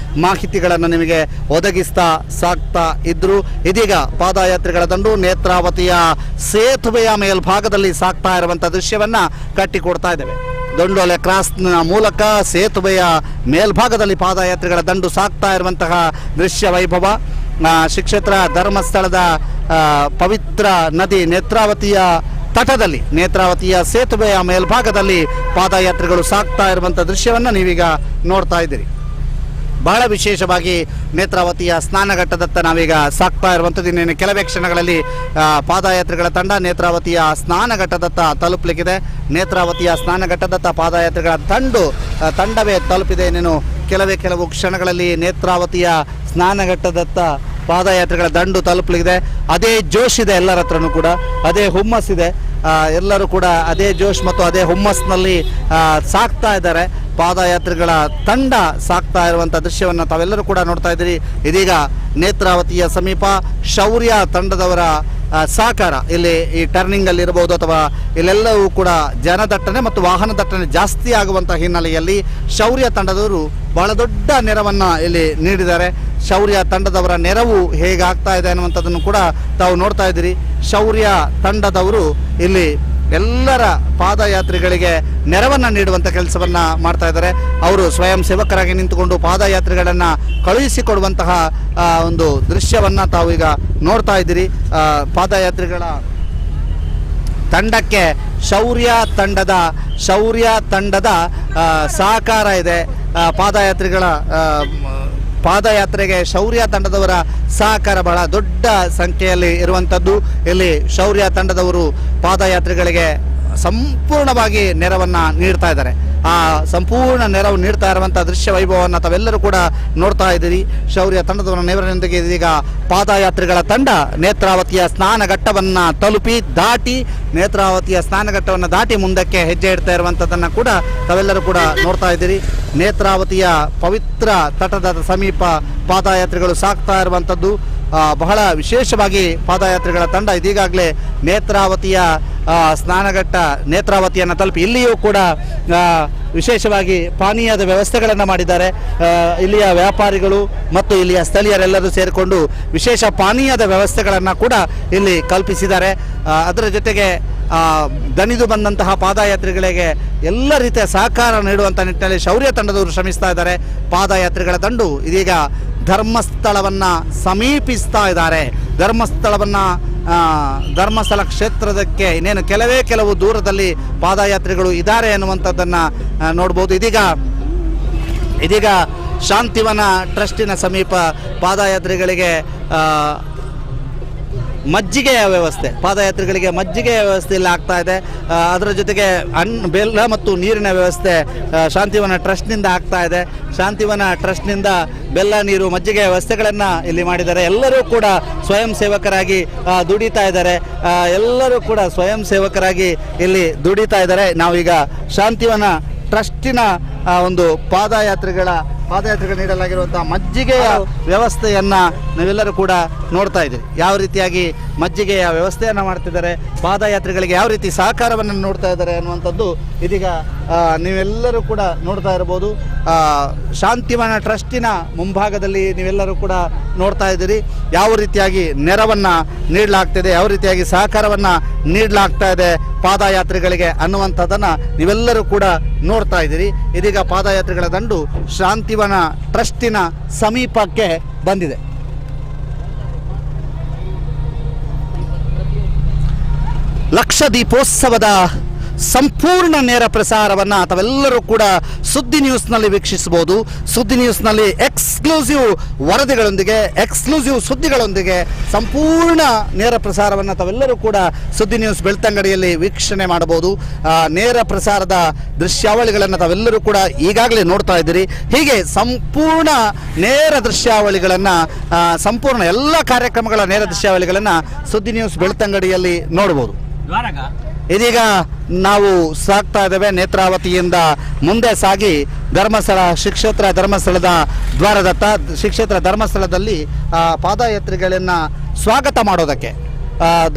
ಮಾಹಿತಿಗಳನ್ನು ನಿಮಗೆ ಒದಗಿಸ್ತಾ ಸಾಗ್ತಾ ಇದ್ರು. ಇದೀಗ ಪಾದಯಾತ್ರೆಗಳ ದಂಡು ನೇತ್ರಾವತಿಯ ಸೇತುವೆಯ ಮೇಲ್ಭಾಗದಲ್ಲಿ ಸಾಗ್ತಾ ಇರುವಂಥ ದೃಶ್ಯವನ್ನು ಕಟ್ಟಿಕೊಡ್ತಾ ಇದ್ದೇವೆ. ದೊಂಡೋಲೆ ಕ್ರಾಸ್ನ ಮೂಲಕ ಸೇತುವೆಯ ಮೇಲ್ಭಾಗದಲ್ಲಿ ಪಾದಯಾತ್ರೆಗಳ ದಂಡು ಸಾಗ್ತಾ ಇರುವಂತಹ ದೃಶ್ಯ ವೈಭವ. ಶ್ರೀ ಕ್ಷೇತ್ರ ಧರ್ಮಸ್ಥಳದ ಪವಿತ್ರ ನದಿ ನೇತ್ರಾವತಿಯ ತಟದಲ್ಲಿ, ನೇತ್ರಾವತಿಯ ಸೇತುವೆಯ ಮೇಲ್ಭಾಗದಲ್ಲಿ ಪಾದಯಾತ್ರೆಗಳು ಸಾಗ್ತಾ ಇರುವಂಥ ದೃಶ್ಯವನ್ನು ನೀವೀಗ ನೋಡ್ತಾ ಇದ್ದೀರಿ. ಬಹಳ ವಿಶೇಷವಾಗಿ ನೇತ್ರಾವತಿಯ ಸ್ನಾನಘಟ್ಟದತ್ತ ನಾವೀಗ ಸಾಗ್ತಾ ಇರುವಂಥದ್ದು. ಇನ್ನೇನು ಕೆಲವೇ ಕ್ಷಣಗಳಲ್ಲಿ ಪಾದಯಾತ್ರೆಗಳ ತಂಡ ನೇತ್ರಾವತಿಯ ಸ್ನಾನಘಟ್ಟದತ್ತ ತಲುಪಲಿಕ್ಕಿದೆ. ನೇತ್ರಾವತಿಯ ಸ್ನಾನಘಟ್ಟದತ್ತ ಪಾದಯಾತ್ರೆಗಳ ತಂಡವೇ ತಲುಪಿದೆ. ಇನ್ನೇನು ಕೆಲವು ಕ್ಷಣಗಳಲ್ಲಿ ನೇತ್ರಾವತಿಯ ಸ್ನಾನಘಟ್ಟದತ್ತ ಪಾದಯಾತ್ರೆಗಳ ದಂಡು ತಲುಪಲಿದೆ. ಅದೇ ಜೋಶ್ ಇದೆ ಎಲ್ಲರ ಹತ್ರನೂ ಕೂಡ, ಅದೇ ಹುಮ್ಮಸ್ಸಿದೆ. ಎಲ್ಲರೂ ಕೂಡ ಅದೇ ಜೋಶ್ ಮತ್ತು ಅದೇ ಹುಮ್ಮಸ್ನಲ್ಲಿ ಸಾಗ್ತಾ ಇದ್ದಾರೆ. ಪಾದಯಾತ್ರೆಗಳ ತಂಡ ಸಾಗ್ತಾ ಇರುವಂಥ ದೃಶ್ಯವನ್ನು ತಾವೆಲ್ಲರೂ ಕೂಡ ನೋಡ್ತಾ ಇದ್ದೀರಿ. ಇದೀಗ ನೇತ್ರಾವತಿಯ ಸಮೀಪ ಶೌರ್ಯ ತಂಡದವರ ಸಹಕಾರ ಇಲ್ಲಿ ಈ ಟರ್ನಿಂಗಲ್ಲಿ ಇರಬಹುದು ಅಥವಾ ಇಲ್ಲೆಲ್ಲವೂ ಕೂಡ ಜನದಟ್ಟಣೆ ಮತ್ತು ವಾಹನ ದಟ್ಟಣೆ ಜಾಸ್ತಿ ಆಗುವಂಥ ಹಿನ್ನೆಲೆಯಲ್ಲಿ ಶೌರ್ಯ ತಂಡದವರು ಬಹಳ ದೊಡ್ಡ ನೆರವನ್ನು ಇಲ್ಲಿ ನೀಡಿದ್ದಾರೆ. ಶೌರ್ಯ ತಂಡದವರ ನೆರವು ಹೇಗಾಗ್ತಾ ಇದೆ ಅನ್ನುವಂಥದ್ದನ್ನು ಕೂಡ ತಾವು ನೋಡ್ತಾ ಇದ್ದೀರಿ. ಶೌರ್ಯ ತಂಡದವರು ಇಲ್ಲಿ ಎಲ್ಲರ ಪಾದಯಾತ್ರಿಗಳಿಗೆ ನೆರವನ್ನು ನೀಡುವಂಥ ಕೆಲಸವನ್ನು ಮಾಡ್ತಾ ಇದ್ದಾರೆ. ಅವರು ಸ್ವಯಂ ಸೇವಕರಾಗಿ ನಿಂತುಕೊಂಡು ಪಾದಯಾತ್ರಿಗಳನ್ನು ಕಳುಹಿಸಿಕೊಡುವಂತಹ ಒಂದು ದೃಶ್ಯವನ್ನು ತಾವು ಈಗ ನೋಡ್ತಾ ಇದ್ದೀರಿ. ಪಾದಯಾತ್ರಿಗಳ ತಂಡಕ್ಕೆ ಶೌರ್ಯ ತಂಡದ ಸಹಕಾರ ಇದೆ. ಪಾದಯಾತ್ರೆಗೆ ಶೌರ್ಯ ತಂಡದವರ ಸಹಕಾರ ಬಹಳ ದೊಡ್ಡ ಸಂಖ್ಯೆಯಲ್ಲಿ ಇರುವಂಥದ್ದು. ಇಲ್ಲಿ ಶೌರ್ಯ ತಂಡದವರು ಪಾದಯಾತ್ರಿಗಳಿಗೆ ಸಂಪೂರ್ಣವಾಗಿ ನೆರವನ್ನು ನೀಡ್ತಾ ಇದ್ದಾರೆ. ಆ ಸಂಪೂರ್ಣ ನೆರವು ನೀಡ್ತಾ ಇರುವಂಥ ದೃಶ್ಯ ವೈಭವವನ್ನು ತಾವೆಲ್ಲರೂ ಕೂಡ ನೋಡ್ತಾ ಇದ್ದೀರಿ. ಶೌರ್ಯ ತಂಡದವರ ನೆರವಿನೊಂದಿಗೆ ಇದೀಗ ಪಾದಯಾತ್ರಿಗಳ ತಂಡ ನೇತ್ರಾವತಿಯ ಸ್ನಾನಘಟ್ಟವನ್ನು ದಾಟಿ ಮುಂದಕ್ಕೆ ಹೆಜ್ಜೆ ಇಡ್ತಾ ಇರುವಂಥದ್ದನ್ನು ಕೂಡ ತಾವೆಲ್ಲರೂ ಕೂಡ ನೋಡ್ತಾ ಇದ್ದೀರಿ. ನೇತ್ರಾವತಿಯ ಪವಿತ್ರ ತಟದ ಸಮೀಪ ಪಾದಯಾತ್ರಿಗಳು ಸಾಗ್ತಾ ಇರುವಂಥದ್ದು. ಬಹಳ ವಿಶೇಷವಾಗಿ ಪಾದಯಾತ್ರಿಗಳ ತಂಡ ಇದೀಗಾಗಲೇ ನೇತ್ರಾವತಿಯ ಸ್ನಾನಘಟ್ಟ ನೇತ್ರಾವತಿಯನ್ನು ತಲುಪಿ ಇಲ್ಲಿಯೂ ಕೂಡ ವಿಶೇಷವಾಗಿ ಪಾನೀಯದ ವ್ಯವಸ್ಥೆಗಳನ್ನು ಮಾಡಿದ್ದಾರೆ. ಇಲ್ಲಿಯ ವ್ಯಾಪಾರಿಗಳು ಮತ್ತು ಇಲ್ಲಿಯ ಸ್ಥಳೀಯರೆಲ್ಲರೂ ಸೇರಿಕೊಂಡು ವಿಶೇಷ ಪಾನೀಯದ ವ್ಯವಸ್ಥೆಗಳನ್ನು ಕೂಡ ಇಲ್ಲಿ ಕಲ್ಪಿಸಿದ್ದಾರೆ. ಅದರ ಜೊತೆಗೆ ದಣಿದು ಬಂದಂತಹ ಪಾದಯಾತ್ರಿಗಳಿಗೆ ಎಲ್ಲ ರೀತಿಯ ಸಹಕಾರ ನೀಡುವಂಥ ನಿಟ್ಟಿನಲ್ಲಿ ಶೌರ್ಯ ತಂಡದವರು ಶ್ರಮಿಸ್ತಾ ಇದ್ದಾರೆ. ಪಾದಯಾತ್ರಿಗಳ ದಂಡು ಇದೀಗ ಧರ್ಮಸ್ಥಳವನ್ನು ಸಮೀಪಿಸ್ತಾ ಇದ್ದಾರೆ. ಧರ್ಮಸ್ಥಳ ಕ್ಷೇತ್ರದಕ್ಕೆ ಇನ್ನೇನು ಕೆಲವು ದೂರದಲ್ಲಿ ಪಾದಯಾತ್ರಿಗಳು ಇದ್ದಾರೆ ಅನ್ನುವಂಥದ್ದನ್ನು ನೋಡ್ಬೋದು. ಇದೀಗ ಶಾಂತಿವನ ಟ್ರಸ್ಟಿನ ಸಮೀಪ ಪಾದಯಾತ್ರಿಗಳಿಗೆ ಮಜ್ಜಿಗೆಯ ವ್ಯವಸ್ಥೆ ಇಲ್ಲಿ ಆಗ್ತಾ ಇದೆ. ಅದರ ಜೊತೆಗೆ ಬೆಲ್ಲ ಮತ್ತು ನೀರಿನ ವ್ಯವಸ್ಥೆ ಶಾಂತಿವನ ಟ್ರಸ್ಟ್ನಿಂದ ಆಗ್ತಾ ಇದೆ. ಶಾಂತಿವನ ಟ್ರಸ್ಟ್ನಿಂದ ಬೆಲ್ಲ, ನೀರು, ಮಜ್ಜಿಗೆ ವ್ಯವಸ್ಥೆಗಳನ್ನು ಇಲ್ಲಿ ಮಾಡಿದ್ದಾರೆ. ಎಲ್ಲರೂ ಕೂಡ ಸ್ವಯಂ ಸೇವಕರಾಗಿ ದುಡಿತಾ ಇದ್ದಾರೆ. ನಾವೀಗ ಶಾಂತಿವನ ಟ್ರಸ್ಟಿನ ಒಂದು ಪಾದಯಾತ್ರೆಗಳು ನೀಡಲಾಗಿರುವಂತಹ ಮಜ್ಜಿಗೆಯ ವ್ಯವಸ್ಥೆಯನ್ನು ನಾವೆಲ್ಲರೂ ಕೂಡ ನೋಡ್ತಾ ಇದ್ದೀವಿ. ಯಾವ ರೀತಿಯಾಗಿ ಮಜ್ಜಿಗೆಯ ವ್ಯವಸ್ಥೆಯನ್ನು ಮಾಡ್ತಿದ್ದಾರೆ, ಪಾದಯಾತ್ರಿಗಳಿಗೆ ಯಾವ ರೀತಿ ಸಹಕಾರವನ್ನು ನೋಡ್ತಾ ಇದ್ದಾರೆ ಅನ್ನುವಂಥದ್ದು ಇದೀಗ ನೀವೆಲ್ಲರೂ ಕೂಡ ನೋಡ್ತಾ ಇರ್ಬೋದು. ಶಾಂತಿವನ ಟ್ರಸ್ಟಿನ ಮುಂಭಾಗದಲ್ಲಿ ನೀವೆಲ್ಲರೂ ಕೂಡ ನೋಡ್ತಾ ಇದ್ದೀರಿ ಯಾವ ರೀತಿಯಾಗಿ ನೆರವನ್ನು ನೀಡಲಾಗ್ತಿದೆ, ಯಾವ ರೀತಿಯಾಗಿ ಸಹಕಾರವನ್ನು ನೀಡಲಾಗ್ತಾ ಇದೆ ಪಾದಯಾತ್ರಿಗಳಿಗೆ ಅನ್ನುವಂಥದ್ದನ್ನು ನೀವೆಲ್ಲರೂ ಕೂಡ ನೋಡ್ತಾ ಇದ್ದೀರಿ. ಇದೀಗ ಪಾದಯಾತ್ರಿಗಳ ದಂಡು ಶಾಂತಿವನ ಟ್ರಸ್ಟಿನ ಸಮೀಪಕ್ಕೆ ಬಂದಿದೆ. ಲಕ್ಷ ದೀಪೋತ್ಸವದ ಸಂಪೂರ್ಣ ನೇರ ಪ್ರಸಾರವನ್ನು ತಾವೆಲ್ಲರೂ ಕೂಡ ಸುದ್ದಿ ನ್ಯೂಸ್ನಲ್ಲಿ ವೀಕ್ಷಿಸಬಹುದು. ಸುದ್ದಿ ನ್ಯೂಸ್ನಲ್ಲಿ ಎಕ್ಸ್ಕ್ಲೂಸಿವ್ ವರದಿಗಳೊಂದಿಗೆ, ಎಕ್ಸ್ಕ್ಲೂಸಿವ್ ಸುದ್ದಿಗಳೊಂದಿಗೆ ಸಂಪೂರ್ಣ ನೇರ ಪ್ರಸಾರವನ್ನು ತಾವೆಲ್ಲರೂ ಕೂಡ ಸುದ್ದಿ ನ್ಯೂಸ್ ಬೆಳ್ತಂಗಡಿಯಲ್ಲಿ ವೀಕ್ಷಣೆ ಮಾಡಬಹುದು. ನೇರ ಪ್ರಸಾರದ ದೃಶ್ಯಾವಳಿಗಳನ್ನು ತಾವೆಲ್ಲರೂ ಕೂಡ ಈಗಾಗಲೇ ನೋಡ್ತಾ ಇದ್ದೀರಿ. ಹೀಗೆ ಸಂಪೂರ್ಣ ನೇರ ದೃಶ್ಯಾವಳಿಗಳನ್ನು, ಸಂಪೂರ್ಣ ಎಲ್ಲ ಕಾರ್ಯಕ್ರಮಗಳ ನೇರ ದೃಶ್ಯಾವಳಿಗಳನ್ನು ಸುದ್ದಿ ನ್ಯೂಸ್ ಬೆಳ್ತಂಗಡಿಯಲ್ಲಿ ನೋಡ್ಬೋದು. ಇದೀಗ ನಾವು ಸಾಗ್ತಾ ಇದ್ದೇವೆ ನೇತ್ರಾವತಿಯಿಂದ ಮುಂದೆ ಸಾಗಿ ಧರ್ಮಸ್ಥಳ ಶ್ರೀಕ್ಷೇತ್ರ ಧರ್ಮಸ್ಥಳದ ದ್ವಾರದತ್ತ. ಶ್ರೀಕ್ಷೇತ್ರ ಧರ್ಮಸ್ಥಳದಲ್ಲಿ ಪಾದಯಾತ್ರಿಗಳನ್ನು ಸ್ವಾಗತ ಮಾಡೋದಕ್ಕೆ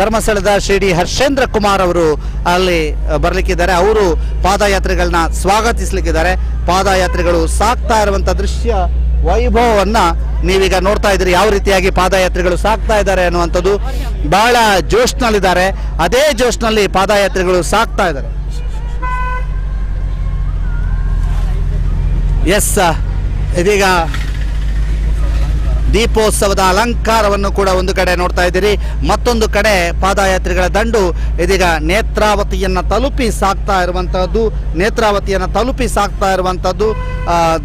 ಧರ್ಮಸ್ಥಳದ ಶ್ರೀ ಡಿ ಹರ್ಷೇಂದ್ರ ಕುಮಾರ್ ಅವರು ಅಲ್ಲಿ ಬರಲಿಕ್ಕಿದ್ದಾರೆ. ಅವರು ಪಾದಯಾತ್ರಿಗಳನ್ನ ಸ್ವಾಗತಿಸಲಿಕ್ಕಿದ್ದಾರೆ. ಪಾದಯಾತ್ರಿಗಳು ಸಾಗ್ತಾ ಇರುವಂಥ ದೃಶ್ಯ ವೈಭವವನ್ನು ನೀವೀಗ ನೋಡ್ತಾ ಇದ್ದೀರಿ. ಯಾವ ರೀತಿಯಾಗಿ ಪಾದಯಾತ್ರಿಗಳು ಸಾಗ್ತಾ ಇದ್ದಾರೆ ಅನ್ನುವಂಥದ್ದು. ಬಹಳ ಜೋಶ್ನಲ್ಲಿದ್ದಾರೆ. ಅದೇ ಜೋಶ್ನಲ್ಲಿ ಪಾದಯಾತ್ರಿಗಳು ಸಾಗ್ತಾ ಇದ್ದಾರೆ. ಇದೀಗ ದೀಪೋತ್ಸವದ ಅಲಂಕಾರವನ್ನು ಕೂಡ ಒಂದು ಕಡೆ ನೋಡ್ತಾ ಇದ್ದೀರಿ. ಮತ್ತೊಂದು ಕಡೆ ಪಾದಯಾತ್ರಿಗಳ ದಂಡು ಇದೀಗ ನೇತ್ರಾವತಿಯನ್ನು ತಲುಪಿ ಸಾಗ್ತಾ ಇರುವಂಥದ್ದು.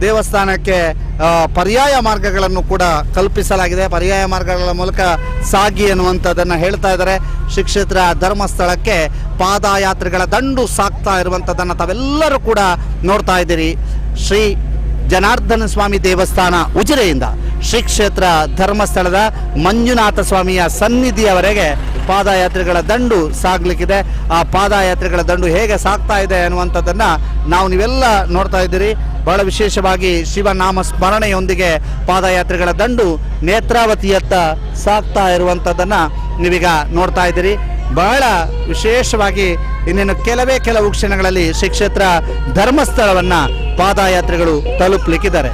ದೇವಸ್ಥಾನಕ್ಕೆ ಪರ್ಯಾಯ ಮಾರ್ಗಗಳನ್ನು ಕೂಡ ಕಲ್ಪಿಸಲಾಗಿದೆ. ಪರ್ಯಾಯ ಮಾರ್ಗಗಳ ಮೂಲಕ ಸಾಗಿ ಅನ್ನುವಂಥದ್ದನ್ನು ಹೇಳ್ತಾ ಇದ್ದಾರೆ. ಶ್ರೀಕ್ಷೇತ್ರ ಧರ್ಮಸ್ಥಳಕ್ಕೆ ಪಾದಯಾತ್ರಿಗಳ ದಂಡು ಸಾಗ್ತಾ ಇರುವಂಥದ್ದನ್ನು ತಾವೆಲ್ಲರೂ ಕೂಡ ನೋಡ್ತಾ ಇದ್ದೀರಿ. ಶ್ರೀ ಜನಾರ್ದನ ಸ್ವಾಮಿ ದೇವಸ್ಥಾನ ಉಜಿರೆಯಿಂದ ಶ್ರೀಕ್ಷೇತ್ರ ಧರ್ಮಸ್ಥಳದ ಮಂಜುನಾಥ ಸ್ವಾಮಿಯ ಸನ್ನಿಧಿಯವರೆಗೆ ಪಾದಯಾತ್ರಿಗಳ ದಂಡು ಸಾಗಲಿಕ್ಕಿದೆ. ಆ ಪಾದಯಾತ್ರಿಗಳ ದಂಡು ಹೇಗೆ ಸಾಗ್ತಾ ಇದೆ ಅನ್ನುವಂಥದ್ದನ್ನು ನೀವೆಲ್ಲ ನೋಡ್ತಾ ಇದ್ದೀರಿ. ಬಹಳ ವಿಶೇಷವಾಗಿ ಶಿವನಾಮ ಸ್ಮರಣೆಯೊಂದಿಗೆ ಪಾದಯಾತ್ರಿಗಳ ದಂಡು ನೇತ್ರಾವತಿಯತ್ತ ಸಾಗ್ತಾ ಇರುವಂಥದ್ದನ್ನು ನೀವೀಗ ನೋಡ್ತಾ ಇದ್ದೀರಿ. ಬಹಳ ವಿಶೇಷವಾಗಿ ಇನ್ನೇನು ಕೆಲವು ಕ್ಷಣಗಳಲ್ಲಿ ಶ್ರೀಕ್ಷೇತ್ರ ಧರ್ಮಸ್ಥಳವನ್ನು ಪಾದಯಾತ್ರಿಗಳು ತಲುಪಲಿಕ್ಕಿದ್ದಾರೆ.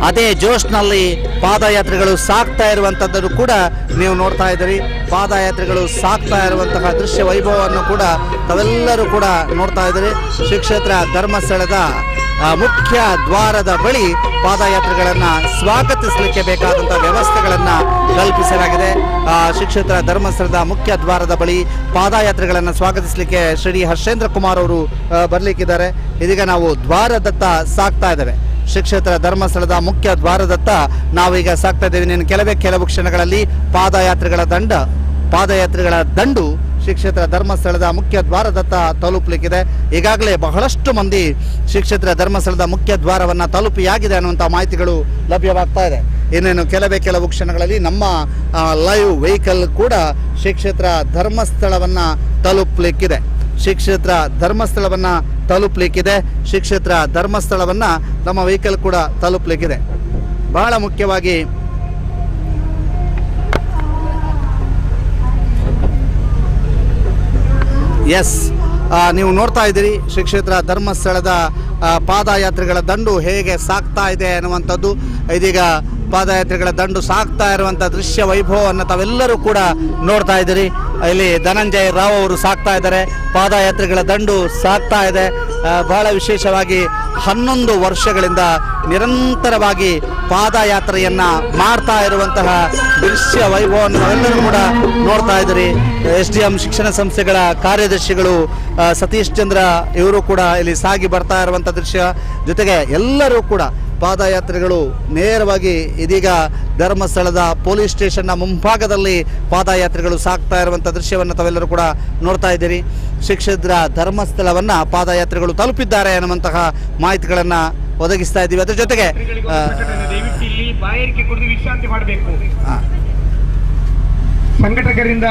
ಅದೇ ಜೋಶ್ನಲ್ಲಿ ಪಾದಯಾತ್ರೆಗಳು ಸಾಗ್ತಾ ಇರುವಂಥದ್ದನ್ನು ಕೂಡ ನೀವು ನೋಡ್ತಾ ಇದ್ದೀರಿ. ಪಾದಯಾತ್ರೆಗಳು ಸಾಗ್ತಾ ಇರುವಂತಹ ದೃಶ್ಯ ವೈಭವವನ್ನು ಕೂಡ ತಾವೆಲ್ಲರೂ ಕೂಡ ನೋಡ್ತಾ ಇದ್ದೀರಿ. ಶ್ರೀ ಕ್ಷೇತ್ರ ಧರ್ಮಸ್ಥಳದ ಮುಖ್ಯ ದ್ವಾರದ ಬಳಿ ಪಾದಯಾತ್ರೆಗಳನ್ನು ಸ್ವಾಗತಿಸಲಿಕ್ಕೆ ಬೇಕಾದಂಥ ವ್ಯವಸ್ಥೆಗಳನ್ನು ಕಲ್ಪಿಸಲಾಗಿದೆ. ಶ್ರೀ ಕ್ಷೇತ್ರ ಧರ್ಮಸ್ಥಳದ ಮುಖ್ಯ ದ್ವಾರದ ಬಳಿ ಪಾದಯಾತ್ರೆಗಳನ್ನು ಸ್ವಾಗತಿಸಲಿಕ್ಕೆ ಶ್ರೀ ಹರ್ಷೇಂದ್ರ ಕುಮಾರ್ ಅವರು ಬರಲಿಕ್ಕಿದ್ದಾರೆ. ಇದೀಗ ನಾವು ದ್ವಾರದತ್ತ ಸಾಗ್ತಾ ಇದ್ದೇವೆ. ಶ್ರೀ ಕ್ಷೇತ್ರ ಧರ್ಮಸ್ಥಳದ ಮುಖ್ಯ ದ್ವಾರದತ್ತ ನಾವೀಗ ಸಾಗ್ತಾ ಇದ್ದೇವೆ. ಇನ್ನು ಕೆಲವು ಕ್ಷಣಗಳಲ್ಲಿ ಪಾದಯಾತ್ರೆಗಳ ದಂಡು ಶ್ರೀ ಕ್ಷೇತ್ರ ಧರ್ಮಸ್ಥಳದ ಮುಖ್ಯ ದ್ವಾರದತ್ತ ತಲುಪಲಿಕ್ಕಿದೆ. ಈಗಾಗಲೇ ಬಹಳಷ್ಟು ಮಂದಿ ಶ್ರೀ ಕ್ಷೇತ್ರ ಧರ್ಮಸ್ಥಳದ ಮುಖ್ಯ ದ್ವಾರವನ್ನು ತಲುಪಿಯಾಗಿದೆ ಅನ್ನುವಂಥ ಮಾಹಿತಿಗಳು ಲಭ್ಯವಾಗ್ತಾ ಇದೆ. ಇನ್ನೇನು ಕೆಲವು ಕ್ಷಣಗಳಲ್ಲಿ ನಮ್ಮ ಲೈವ್ ವೆಹಿಕಲ್ ಕೂಡ ಶ್ರೀ ಕ್ಷೇತ್ರ ಧರ್ಮಸ್ಥಳವನ್ನು ತಲುಪಲಿಕ್ಕಿದೆ. ಶ್ರೀ ಕ್ಷೇತ್ರ ಧರ್ಮಸ್ಥಳವನ್ನು ನಮ್ಮ ವೆಹಿಕಲ್ ಕೂಡ ತಲುಪಲಿಕ್ಕಿದೆ. ಬಹಳ ಮುಖ್ಯವಾಗಿ ನೀವು ನೋಡ್ತಾ ಇದ್ದೀರಿ ಶ್ರೀ ಕ್ಷೇತ್ರ ಧರ್ಮಸ್ಥಳದ ಪಾದಯಾತ್ರೆಗಳ ದಂಡು ಹೇಗೆ ಸಾಗ್ತಾ ಇದೆ ಅನ್ನುವಂಥದ್ದು. ಇದೀಗ ಪಾದಯಾತ್ರೆಗಳ ದಂಡು ಸಾಗ್ತಾ ಇರುವಂಥ ದೃಶ್ಯ ವೈಭವವನ್ನು ತಾವೆಲ್ಲರೂ ಕೂಡ ನೋಡ್ತಾ ಇದ್ದೀರಿ. ಇಲ್ಲಿ ಧನಂಜಯ ರಾವ್ ಅವರು ಸಾಗ್ತಾ ಇದ್ದಾರೆ. ಪಾದಯಾತ್ರೆಗಳ ದಂಡು ಸಾಗ್ತಾ ಇದೆ. ಬಹಳ ವಿಶೇಷವಾಗಿ 11 ವರ್ಷಗಳಿಂದ ನಿರಂತರವಾಗಿ ಪಾದಯಾತ್ರೆಯನ್ನು ಮಾಡ್ತಾ ಇರುವಂತಹ ದೃಶ್ಯ ವೈಭವವನ್ನು ನಾವೆಲ್ಲರೂ ಕೂಡ ನೋಡ್ತಾ ಇದ್ದೀರಿ. SDM ಶಿಕ್ಷಣ ಸಂಸ್ಥೆಗಳ ಕಾರ್ಯದರ್ಶಿಗಳು ಸತೀಶ್ ಚಂದ್ರ ಇವರು ಕೂಡ ಇಲ್ಲಿ ಸಾಗಿ ಬರ್ತಾ ಇರುವಂಥ ದೃಶ್ಯ. ಜೊತೆಗೆ ಎಲ್ಲರೂ ಕೂಡ ಪಾದಯಾತ್ರೆಗಳು ನೇರವಾಗಿ ಇದೀಗ ಧರ್ಮಸ್ಥಳದ ಪೊಲೀಸ್ ಸ್ಟೇಷನ್ನ ಮುಂಭಾಗದಲ್ಲಿ ಪಾದಯಾತ್ರೆಗಳು ಸಾಗ್ತಾ ಇರುವಂಥ ದೃಶ್ಯವನ್ನು ತಾವೆಲ್ಲರೂ ಕೂಡ ನೋಡ್ತಾ ಇದ್ದೀರಿ. ಶ್ರೀ ಕ್ಷೇತ್ರ ಧರ್ಮಸ್ಥಳವನ್ನು ಪಾದಯಾತ್ರೆಗಳು ತಲುಪಿದ್ದಾರೆ ಅನ್ನುವಂತಹ ಮಾಹಿತಿಗಳನ್ನು ಒದಗಿಸ್ತಾ ಇದ್ದೀವಿ. ಅದರ ಜೊತೆಗೆ ಬಾಯಾರಿಕೆ ಕುಡಿದು ವಿಶ್ರಾಂತಿ ಮಾಡಬೇಕು. ಸಂಘಟಕರಿಂದ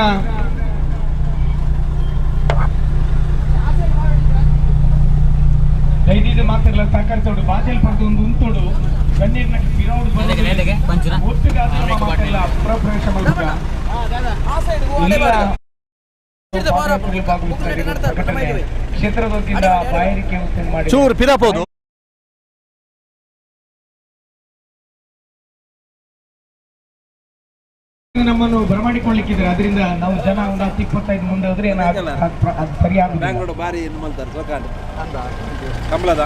ದಯವಿಟ್ಟು ಮಾತಾಡಲ್ಲ ಸಹಕರಿಸೋಡು ಬಾಜಲ್ ಪಡೆದು ಒಂದು ಉಂಟೋಡು ಗಣ್ಯರ್ನ ವಿರೋಧ ಪ್ರವೇಶ ಕ್ಷೇತ್ರದಿಂದ ಬಾಯಾರಿಕೆ ಮಾಡಿ ಚೂರು ಪಿರಬಹುದು. ನಮ್ಮನ್ನು ಬರಮಾಡಿಕೊಳ್ಳಿಕ್ಕಿದ್ದಾರೆ. ಅದರಿಂದ ನಾವು ಜನ ಒಂದು 25 ಮುಂದೆ ಹೋದ್ರೆ ಸರಿಯಾದ ಬ್ಯಾಂಗ್ಳೂರು ಬಾರಿ ಕಂಬಳದ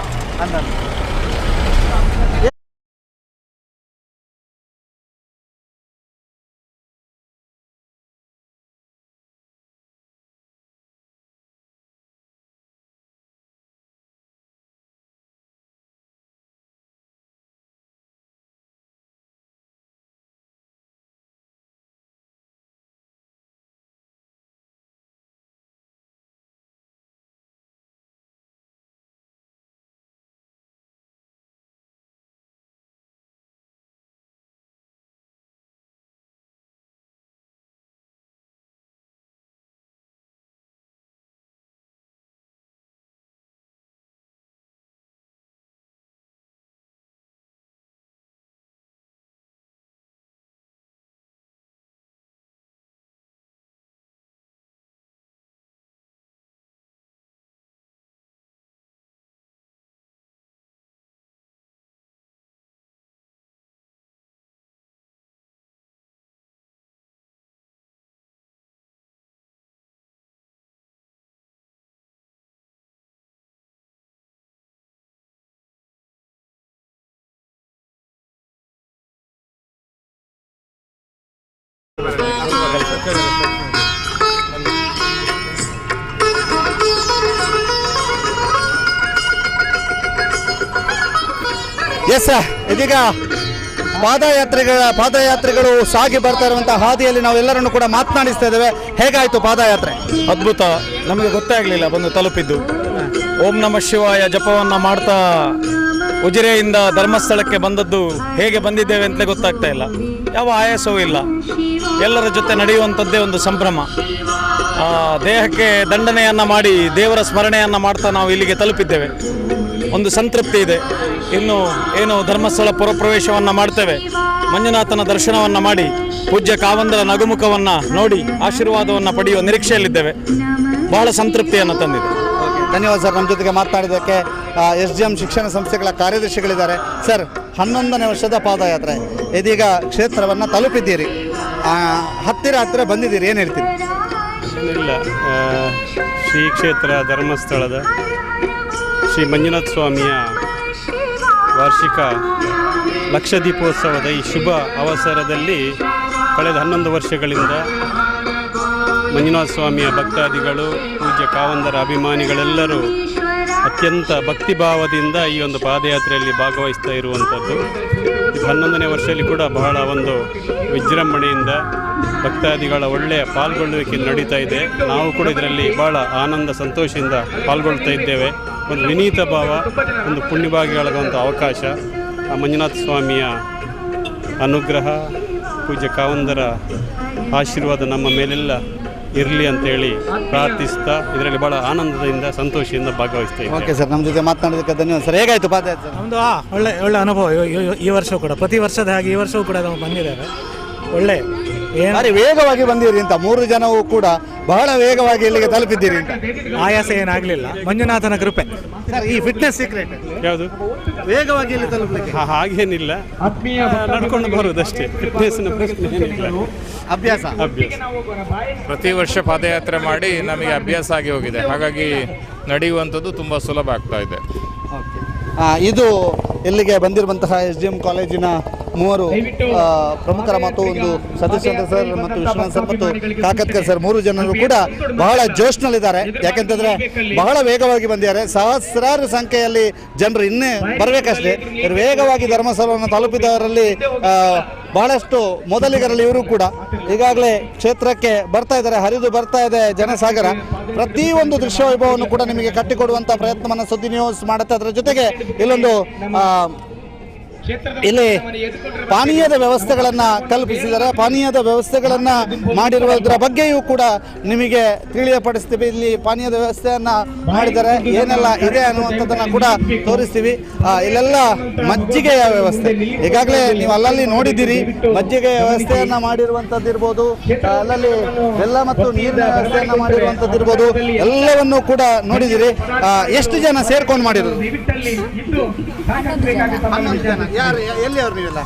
ಇದೀಗ ಪಾದಯಾತ್ರೆಗಳು ಸಾಗಿ ಬರ್ತಾ ಇರುವಂತಹ ಹಾದಿಯಲ್ಲಿ ನಾವೆಲ್ಲರನ್ನು ಕೂಡ ಮಾತನಾಡಿಸ್ತಾ ಇದ್ದೇವೆ. ಹೇಗಾಯ್ತು ಪಾದಯಾತ್ರೆ? ಅದ್ಭುತ. ನಮಗೆ ಗೊತ್ತೇ ಆಗಲಿಲ್ಲ ಬಂದು ತಲುಪಿದ್ದು. ಓಂ ನಮಃ ಶಿವಾಯ ಜಪವನ್ನು ಮಾಡ್ತಾ ಉಜಿರೆಯಿಂದ ಧರ್ಮಸ್ಥಳಕ್ಕೆ ಬಂದದ್ದು ಹೇಗೆ ಬಂದಿದ್ದೇವೆ ಅಂತಲೇ ಗೊತ್ತಾಗ್ತಾ ಇಲ್ಲ. ಯಾವ ಆಯಾಸವೂ ಇಲ್ಲ. ಎಲ್ಲರ ಜೊತೆ ನಡೆಯುವಂಥದ್ದೇ ಒಂದು ಸಂಭ್ರಮ. ದೇಹಕ್ಕೆ ದಂಡನೆಯನ್ನು ಮಾಡಿ ದೇವರ ಸ್ಮರಣೆಯನ್ನು ಮಾಡ್ತಾ ನಾವು ಇಲ್ಲಿಗೆ ತಲುಪಿದ್ದೇವೆ. ಒಂದು ಸಂತೃಪ್ತಿ ಇದೆ. ಇನ್ನು ಏನು ಧರ್ಮಸ್ಥಳ ಪುರಪ್ರವೇಶವನ್ನು ಮಾಡ್ತೇವೆ, ಮಂಜುನಾಥನ ದರ್ಶನವನ್ನು ಮಾಡಿ ಪೂಜ್ಯ ಕಾವಂದರ ನಗುಮುಖವನ್ನು ನೋಡಿ ಆಶೀರ್ವಾದವನ್ನು ಪಡೆಯುವ ನಿರೀಕ್ಷೆಯಲ್ಲಿದ್ದೇವೆ. ಬಹಳ ಸಂತೃಪ್ತಿಯನ್ನು ತಂದಿದೆ. ಧನ್ಯವಾದ ಸರ್, ನಮ್ಮ ಜೊತೆಗೆ ಮಾತನಾಡಿದ್ದಕ್ಕೆ. SGM ಶಿಕ್ಷಣ ಸಂಸ್ಥೆಗಳ ಕಾರ್ಯದರ್ಶಿಗಳಿದ್ದಾರೆ. ಸರ್, 11ನೇ ವರ್ಷದ ಪಾದಯಾತ್ರೆ ಇದೀಗ ಕ್ಷೇತ್ರವನ್ನು ತಲುಪಿದ್ದೀರಿ, ಹತ್ತಿರ ಬಂದಿದ್ದೀರಿ, ಏನು ಹೇಳ್ತೀರಿ? ಇಲ್ಲ, ಶ್ರೀ ಕ್ಷೇತ್ರ ಧರ್ಮಸ್ಥಳದ ಶ್ರೀ ಮಂಜುನಾಥ ಸ್ವಾಮಿಯ ವಾರ್ಷಿಕ ಲಕ್ಷ ದೀಪೋತ್ಸವದ ಈ ಶುಭ ಅವಸರದಲ್ಲಿ ಕಳೆದ 11 ವರ್ಷಗಳಿಂದ ಮಂಜುನಾಥ ಸ್ವಾಮಿಯ ಭಕ್ತಾದಿಗಳು, ಪೂಜ್ಯ ಕಾವಂದರ ಅಭಿಮಾನಿಗಳೆಲ್ಲರೂ ಅತ್ಯಂತ ಭಕ್ತಿಭಾವದಿಂದ ಈ ಒಂದು ಪಾದಯಾತ್ರೆಯಲ್ಲಿ ಭಾಗವಹಿಸ್ತಾ ಇರುವಂಥದ್ದು. ಇದು 11ನೇ ವರ್ಷದಲ್ಲಿ ಕೂಡ ಬಹಳ ಒಂದು ವಿಜೃಂಭಣೆಯಿಂದ ಭಕ್ತಾದಿಗಳ ಒಳ್ಳೆಯ ಪಾಲ್ಗೊಳ್ಳುವಿಕೆ ನಡೀತಾ ಇದೆ. ನಾವು ಕೂಡ ಇದರಲ್ಲಿ ಬಹಳ ಆನಂದ ಸಂತೋಷದಿಂದ ಪಾಲ್ಗೊಳ್ತಾ ಇದ್ದೇವೆ. ಒಂದು ವಿನೀತ ಭಾವ, ಒಂದು ಪುಣ್ಯಭಾಗಿಗಳಾಗುವಂಥ ಅವಕಾಶ, ಆ ಮಂಜುನಾಥ ಸ್ವಾಮಿಯ ಅನುಗ್ರಹ, ಪೂಜ್ಯ ಕಾವಂದರ ಆಶೀರ್ವಾದ ನಮ್ಮ ಮೇಲೆಲ್ಲ ಇರಲಿ ಅಂತೇಳಿ ಪ್ರಾರ್ಥಿಸ್ತಾ ಇದರಲ್ಲಿ ಭಾಳ ಆನಂದದಿಂದ ಸಂತೋಷದಿಂದ ಭಾಗವಹಿಸ್ತಾ ಇದ್ದೇವೆ. ಓಕೆ ಸರ್, ನಮ್ಮ ಜೊತೆ ಮಾತನಾಡೋದಕ್ಕೆ ಧನ್ಯವಾದ ಸರ್. ಹೇಗಾಯಿತು ಪಾದಯಾತ್ರೆ? ನಮ್ಮದು ಒಳ್ಳೆ ಅನುಭವ. ಈ ವರ್ಷ ಕೂಡ ಪ್ರತಿ ವರ್ಷದ ಹಾಗೆ ಈ ವರ್ಷವೂ ಕೂಡ ನಾವು ಬಂದಿದ್ದೇವೆ. ಒಳ್ಳೆ ಭಾರಿ ವೇಗವಾಗಿ ಬಂದಿರಿ ಅಂತ, 3 ಜನವೂ ಕೂಡ ಬಹಳ ವೇಗವಾಗಿ ಇಲ್ಲಿಗೆ ತಲುಪಿದ್ದೀರಿ ಅಂತ. ಆಯಾಸ ಏನಾಗಲಿಲ್ಲ, ಮಂಜುನಾಥನ ಕೃಪೆ. ಸರ್, ಈ ಫಿಟ್ನೆಸ್ ಸೀಕ್ರೆಟ್ ಯಾವುದು? ವೇಗವಾಗಿ ಇಲ್ಲಿ ತಲುಪಲಿಕ್ಕೆ ಹಾಗೇನಿಲ್ಲ, ನಡ್ಕೊಂಡು ಬರುವುದಷ್ಟೇ. ಫಿಟ್ನೆಸ್ನ ಪ್ರಶ್ನೆ ಏನಿಲ್ಲ, ಅಭ್ಯಾಸ. ಪ್ರತಿ ವರ್ಷ ಪಾದಯಾತ್ರೆ ಮಾಡಿ ನಮಗೆ ಅಭ್ಯಾಸ ಆಗಿ ಹೋಗಿದೆ, ಹಾಗಾಗಿ ನಡೆಯುವಂಥದ್ದು ತುಂಬ ಸುಲಭ ಆಗ್ತಾ ಇದೆ. ಇದು ಇಲ್ಲಿಗೆ ಬಂದಿರುವಂತಹ SGM ಕಾಲೇಜಿನ 3 ಪ್ರಮುಖರ ಮತ್ತು ಒಂದು ಸತೀಶ್ ಚಂದ್ರ ಸರ್ ಮತ್ತು ವಿಶ್ವನಾಥ್ ಸರ್ ಮತ್ತು ಕಾಕತ್ಕರ್ ಸರ್ 3 ಜನರು ಕೂಡ ಬಹಳ ಜೋಶ್ನಲ್ಲಿದ್ದಾರೆ. ಯಾಕೆಂತಂದರೆ ಬಹಳ ವೇಗವಾಗಿ ಬಂದಿದ್ದಾರೆ. ಸಹಸ್ರಾರು ಸಂಖ್ಯೆಯಲ್ಲಿ ಜನರು ಇನ್ನೇ ಬರಬೇಕಷ್ಟೇ. ವೇಗವಾಗಿ ಧರ್ಮಸ್ಥಳವನ್ನು ತಲುಪಿದವರಲ್ಲಿ ಬಹಳಷ್ಟು ಮೊದಲಿಗರಲ್ಲಿ ಇವರು ಕೂಡ ಈಗಾಗಲೇ ಕ್ಷೇತ್ರಕ್ಕೆ ಬರ್ತಾ ಇದ್ದಾರೆ. ಹರಿದು ಬರ್ತಾ ಇದೆ ಜನಸಾಗರ. ಪ್ರತಿಯೊಂದು ದೃಶ್ಯ ವೈಭವವನ್ನು ಕೂಡ ನಿಮಗೆ ಕಟ್ಟಿಕೊಡುವಂಥ ಪ್ರಯತ್ನವನ್ನು ಸುದ್ದಿ ನ್ಯೂಸ್ ಮಾಡುತ್ತೆ. ಅದರ ಜೊತೆಗೆ ಇಲ್ಲೊಂದು ಇಲ್ಲಿ ಪಾನೀಯದ ವ್ಯವಸ್ಥೆಗಳನ್ನು ಕಲ್ಪಿಸಿದ್ದಾರೆ. ಪಾನೀಯದ ವ್ಯವಸ್ಥೆಗಳನ್ನು ಮಾಡಿರುವುದರ ಬಗ್ಗೆಯೂ ಕೂಡ ನಿಮಗೆ ತಿಳಿಯಪಡಿಸ್ತೀವಿ. ಇಲ್ಲಿ ಪಾನೀಯದ ವ್ಯವಸ್ಥೆಯನ್ನು ಮಾಡಿದ್ದಾರೆ, ಏನೆಲ್ಲ ಇದೆ ಅನ್ನುವಂಥದ್ದನ್ನು ಕೂಡ ತೋರಿಸ್ತೀವಿ. ಇಲ್ಲೆಲ್ಲ ಮಜ್ಜಿಗೆಯ ವ್ಯವಸ್ಥೆ ಈಗಾಗಲೇ ನೀವು ಅಲ್ಲಲ್ಲಿ ನೋಡಿದ್ದೀರಿ. ಮಜ್ಜಿಗೆಯ ವ್ಯವಸ್ಥೆಯನ್ನು ಮಾಡಿರುವಂಥದ್ದು ಇರ್ಬೋದು, ಅಲ್ಲಲ್ಲಿ ಬೆಲ್ಲ ಮತ್ತು ನೀರಿನ ವ್ಯವಸ್ಥೆಯನ್ನು ಮಾಡಿರುವಂಥದ್ದು ಇರ್ಬೋದು, ಎಲ್ಲವನ್ನೂ ಕೂಡ ನೋಡಿದ್ದೀರಿ. ಎಷ್ಟು ಜನ ಸೇರ್ಕೊಂಡು ಮಾಡಿರೋದು? 11 ಜನ. ಯಾರು, ಎಲ್ಲಿ ಅವರು? ನೀವೆಲ್ಲ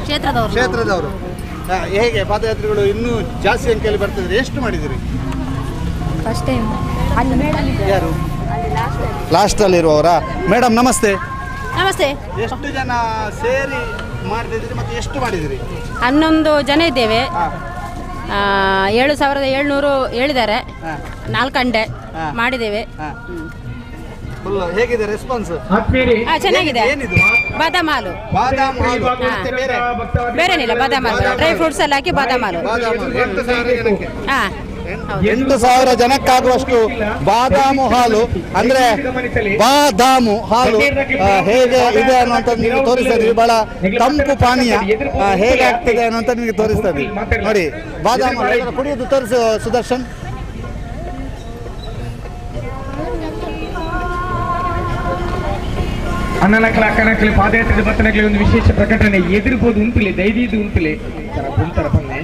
ಕ್ಷೇತ್ರದವರು. ಹೇಗೆ ಪಾದಯಾತ್ರಿಗಳು ಇನ್ನೂ ಜಾಸ್ತಿ ಸಂಖ್ಯೆಯಲ್ಲಿ ಬರ್ತಿದ್ರೆ ಎಷ್ಟು ಮಾಡಿದಿರಿ? First time. ಯಾರು ಲಾಸ್ಟಲ್ಲಿ ಇರುವವರಾ? ಮೇಡಮ್ ನಮಸ್ತೆ. ನಮಸ್ತೆ. ಎಷ್ಟು ಜನ ಸೇರಿ ಮಾಡ್ತಿದ್ದೀರಿ ಮತ್ತು ಎಷ್ಟು ಮಾಡಿದಿರಿ? 11 ಜನ ಇದ್ದೇವೆ. 7,700 ಹೇಳಿದ್ದಾರೆ. 4 ಅಂಡೆ ಮಾಡಿದ್ದೇವೆ. ಹೇಗಿದೆ ರೆಸ್ಪಾನ್ಸ್? ಚೆನ್ನಾಗಿದೆ. ಬಾದಾಮ್ ಹಾಲು. ಬೇರೆನಿಲ್ಲ, ಬಾದಾಮ್ ಹಾಲು, ಡ್ರೈ ಫ್ರೂಟ್ಸ್ ಎಲ್ಲ ಹಾಕಿ ಬಾದಾಮ್ ಹಾಲು. 8,000 ಜನಕ್ಕಾಗುವಷ್ಟು ಬಾದಾಮು ಹಾಲು, ಅಂದ್ರೆ ಬಾದಾಮು ಹಾಲು ಹೇಗೆ ಇದೆ ಅನ್ನುವಂಥದ್ದು ನಿಮಗೆ ತೋರಿಸ್ತಾ ಇದೀವಿ. ಬಹಳ ತಂಪು ಪಾನೀಯ ಹೇಗಾಗ್ತದೆ ಅನ್ನುವಂಥ ನಿಮಗೆ ತೋರಿಸ್ತಾ ಇದೀವಿ. ನೋಡಿ, ಬಾದಾಮು ಹಾಲು ಕುಡಿಯೋದು ತೋರಿಸು ಸುದರ್ಶನ್. ಅಕ್ಕನಕ್ಕಲೆ ಪಾದಯಾತ್ರೆ ಬತ್ತನಕ್ಕಲೆ ಒಂದು ವಿಶೇಷ ಪ್ರಕಟಣೆ ಎದುರ್ಬೋದು ಉಂಟುಲೆ ದೈದಿದು ಉಂಟುಲೆ ತರ ಬನ್ನೆ.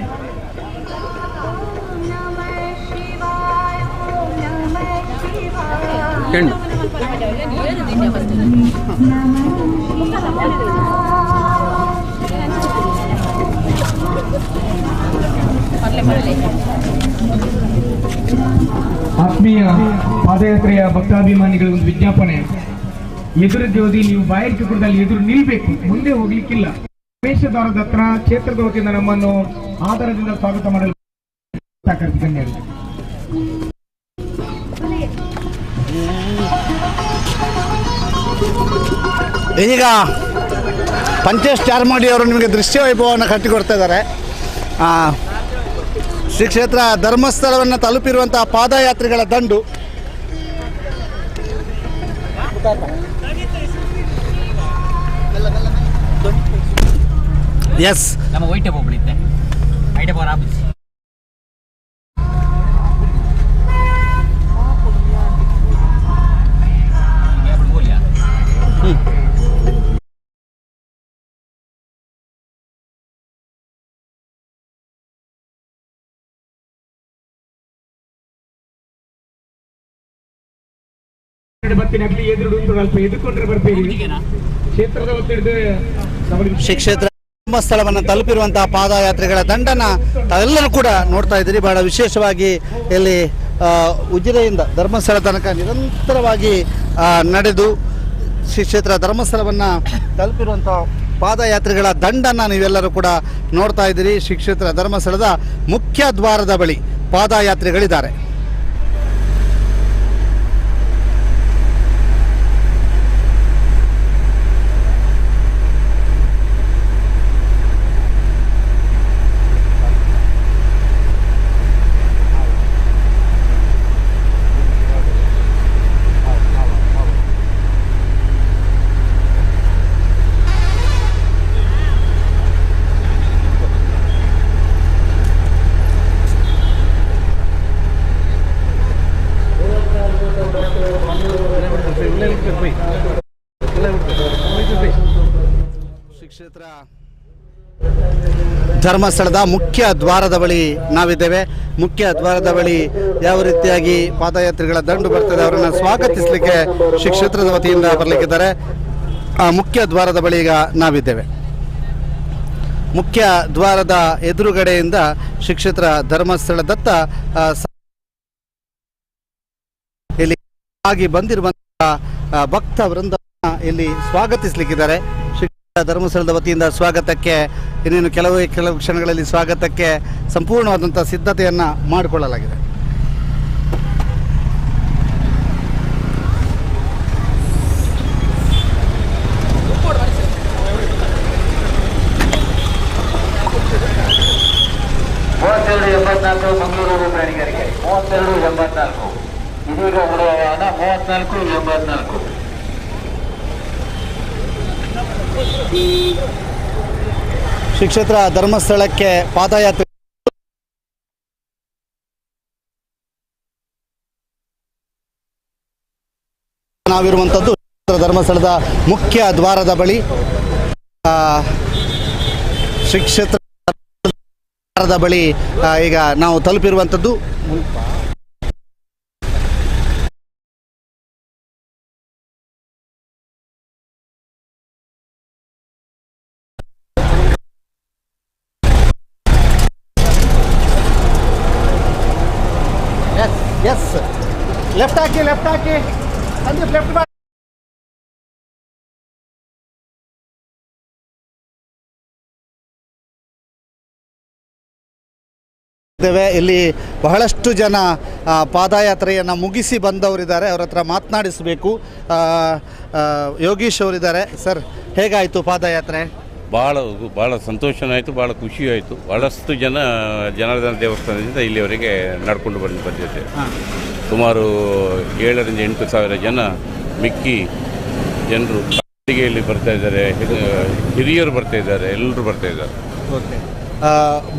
ಆತ್ಮೀಯ ಪಾದಯಾತ್ರೆಯ ಭಕ್ತಾಭಿಮಾನಿಗಳ ಒಂದು ವಿಜ್ಞಾಪನೆ. ಎದುರಿದ್ದೋದಿ ನೀವು ಬಾಯಿಕೆ ಕುರಿತಲ್ಲಿ ಎದುರು ನಿಲ್ಬೇಕು, ಮುಂದೆ ಹೋಗ್ಲಿಕ್ಕಿಲ್ಲ. ಪ್ರವೇಶದ್ವಾರದ ಹತ್ರ ಕ್ಷೇತ್ರದ ವತಿಯಿಂದ ನಮ್ಮನ್ನು ಆಧಾರದಿಂದ ಸ್ವಾಗತ ಮಾಡಲು ಗಣ್ಯರು. ಈಗ ಪಂಚೇಶ್ ಚಾರ್ಮಾಡಿ ಅವರು ನಿಮಗೆ ದೃಶ್ಯ ವೈಭವವನ್ನು ಕಟ್ಟಿಕೊಡ್ತಾ ಇದ್ದಾರೆ. ಶ್ರೀ ಕ್ಷೇತ್ರ ಧರ್ಮಸ್ಥಳವನ್ನು ತಲುಪಿರುವಂತಹ ಪಾದಯಾತ್ರಿಗಳ ದಂಡು. ಎಸ್, ನಮ್ಮ ವೈಟೆ ಹೋಗ್ಲಿದ್ದೆ ಐಟೆ ಬೋರ್ ಆಫೀಸ್. ಶ್ರೀ ಕ್ಷೇತ್ರ ಧರ್ಮಸ್ಥಳವನ್ನು ತಲುಪಿರುವಂತಹ ಪಾದಯಾತ್ರೆಗಳ ದಂಡನ ತಾವೆಲ್ಲರೂ ಕೂಡ ನೋಡ್ತಾ ಇದ್ದೀರಿ. ಬಹಳ ವಿಶೇಷವಾಗಿ ಇಲ್ಲಿ ಉಜಿರೆಯಿಂದ ಧರ್ಮಸ್ಥಳ ತನಕ ನಿರಂತರವಾಗಿ ನಡೆದು ಶ್ರೀ ಕ್ಷೇತ್ರ ಧರ್ಮಸ್ಥಳವನ್ನು ತಲುಪಿರುವಂಥ ಪಾದಯಾತ್ರೆಗಳ ದಂಡನ್ನು ನೀವೆಲ್ಲರೂ ಕೂಡ ನೋಡ್ತಾ ಇದ್ದೀರಿ. ಶ್ರೀ ಕ್ಷೇತ್ರ ಧರ್ಮಸ್ಥಳದ ಮುಖ್ಯ ದ್ವಾರದ ಬಳಿ ಪಾದಯಾತ್ರೆಗಳಿದ್ದಾರೆ. ಶ್ರೀ ಕ್ಷೇತ್ರ ಧರ್ಮಸ್ಥಳದ ಮುಖ್ಯ ದ್ವಾರದ ಬಳಿ ನಾವಿದ್ದೇವೆ. ಮುಖ್ಯ ದ್ವಾರದ ಬಳಿ ಯಾವ ರೀತಿಯಾಗಿ ಪಾದಯಾತ್ರಿಗಳ ದಂಡು ಬರ್ತದೆ ಅವರನ್ನು ಸ್ವಾಗತಿಸಲಿಕ್ಕೆ ಶ್ರೀ ಕ್ಷೇತ್ರದ ವತಿಯಿಂದ ಬರಲಿಕ್ಕಿದ್ದಾರೆ. ಮುಖ್ಯ ದ್ವಾರದ ಬಳಿ ಈಗ ನಾವಿದ್ದೇವೆ. ಮುಖ್ಯ ದ್ವಾರದ ಎದುರುಗಡೆಯಿಂದ ಶ್ರೀ ಕ್ಷೇತ್ರ ಧರ್ಮಸ್ಥಳದತ್ತ ಇಲ್ಲಿ ಆಗಿ ಬಂದಿರುವಂತಹ ಭಕ್ತ ವೃಂದವನ್ನು ಇಲ್ಲಿ ಸ್ವಾಗತಿಸಲಿಕ್ಕಿದ್ದಾರೆ. ಶ್ರೀ ಧರ್ಮಸ್ಥಳದ ವತಿಯಿಂದ ಸ್ವಾಗತಕ್ಕೆ ಇನ್ನೇನು ಕೆಲವು ಕ್ಷಣಗಳಲ್ಲಿ ಸ್ವಾಗತಕ್ಕೆ ಸಂಪೂರ್ಣವಾದಂಥ ಸಿದ್ಧತೆಯನ್ನು ಮಾಡಿಕೊಳ್ಳಲಾಗಿದೆ. ಮಂಗಳೂರು ಪ್ರಯಾಣಿಕರಿಗೆ 3284 ಇದೀಗ ಹೊರವಾದ 3484. ಶ್ರೀ ಕ್ಷೇತ್ರ ಧರ್ಮಸ್ಥಳಕ್ಕೆ ಪಾದಯಾತ್ರೆ ನಾವಿರುವಂಥದ್ದು ಧರ್ಮಸ್ಥಳದ ಮುಖ್ಯ ದ್ವಾರದ ಬಳಿ. ಶ್ರೀ ಕ್ಷೇತ್ರ ದ್ವಾರದ ಬಳಿ ಈಗ ನಾವು ತಲುಪಿರುವಂಥದ್ದು. ಎಸ್ ಲೆಫ್ಟ್ ಹಾಕಿ ಅಂದ್ರೆ ಲೆಫ್ಟ್ ಮಾಡಿ. ಇಲ್ಲಿ ಬಹಳಷ್ಟು ಜನ ಪಾದಯಾತ್ರೆಯನ್ನು ಮುಗಿಸಿ ಬಂದವರಿದ್ದಾರೆ. ಅವರ ಹತ್ರ ಮಾತನಾಡಿಸಬೇಕು. ಯೋಗೀಶ್ ಅವರಿದ್ದಾರೆ. ಸರ್, ಹೇಗಾಯಿತು ಪಾದಯಾತ್ರೆ? ಭಾಳ ಸಂತೋಷನಾಯಿತು, ಭಾಳ ಖುಷಿ ಆಯಿತು. ಭಾಳಷ್ಟು ಜನಾರ್ದನ ದೇವಸ್ಥಾನದಿಂದ ಇಲ್ಲಿವರೆಗೆ ನಡ್ಕೊಂಡು ಬಂದಿದ್ದೇವೆ. ಸುಮಾರು 7ರಿಂದ 8 ಸಾವಿರ ಜನ ಮಿಕ್ಕಿ ಜನರು ಅಡಿಗೆಯಲ್ಲಿ ಬರ್ತಾ ಇದ್ದಾರೆ, ಹಿರಿಯರು ಬರ್ತಾ ಇದ್ದಾರೆ, ಎಲ್ಲರೂ ಬರ್ತಾ ಇದ್ದಾರೆ. ಓಕೆ,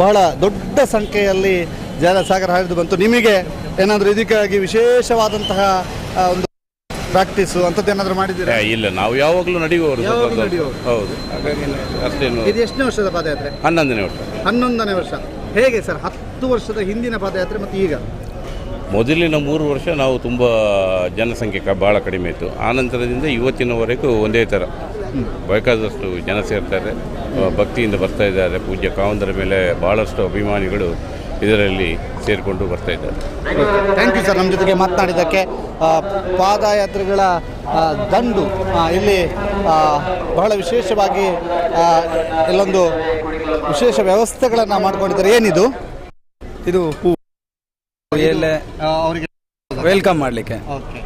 ಬಹಳ ದೊಡ್ಡ ಸಂಖ್ಯೆಯಲ್ಲಿ ಜನಸಾಗರ ಹರಿದು ಬಂತು. ನಿಮಗೆ ಏನಾದರೂ ಇದಕ್ಕಾಗಿ ವಿಶೇಷವಾದಂತಹ ಒಂದು ಪ್ರಾಕ್ಟೀಸು ಅಂಥದ್ದು ಏನಾದರೂ ಮಾಡಿದ್ದೀರಾ? ಇಲ್ಲ, ನಾವು ಯಾವಾಗಲೂ ನಡೆಯುವವರು. ಹೌದು, ಹಾಗಾಗಿ ಅಷ್ಟೇನು. ಇದು ಎಷ್ಟನೇ ವರ್ಷದ ಪಾದಯಾತ್ರೆ? 11ನೇ ವರ್ಷ. 11ನೇ ವರ್ಷ. ಹೇಗೆ ಸರ್ 10 ವರ್ಷದ ಹಿಂದಿನ ಪಾದಯಾತ್ರೆ ಮತ್ತು ಈಗ? ಮೊದಲಿನ 3 ವರ್ಷ ನಾವು ತುಂಬ ಜನಸಂಖ್ಯೆ ಭಾಳ ಕಡಿಮೆ ಇತ್ತು. ಆನಂತರದಿಂದ ಇವತ್ತಿನವರೆಗೂ ಒಂದೇ ಥರ ಬೇಕಾದಷ್ಟು ಜನ ಸೇರ್ತಾರೆ, ಭಕ್ತಿಯಿಂದ ಬರ್ತಾ ಇದ್ದಾರೆ. ಪೂಜ್ಯ ಕಾವಂದರ ಮೇಲೆ ಭಾಳಷ್ಟು ಅಭಿಮಾನಿಗಳು ಇದರಲ್ಲಿ ಸೇರಿಕೊಂಡು ಬರ್ತಾ ಇದ್ದಾರೆ. ಥ್ಯಾಂಕ್ ಯು ಸರ್, ನಮ್ಮ ಜೊತೆಗೆ ಮಾತನಾಡಿದ್ದಕ್ಕೆ. ಪಾದಯಾತ್ರೆಗಳ ದಂಡು ಇಲ್ಲಿ ಬಹಳ ವಿಶೇಷವಾಗಿ ಇಲ್ಲೊಂದು ವಿಶೇಷ ವ್ಯವಸ್ಥೆಗಳನ್ನು ಮಾಡ್ಕೊಂಡಿದ್ದಾರೆ. ಏನಿದು? ಇದು ಹೂ ಅವರಿಗೆ ವೆಲ್ಕಮ್ ಮಾಡಲಿಕ್ಕೆ. ಓಕೆ,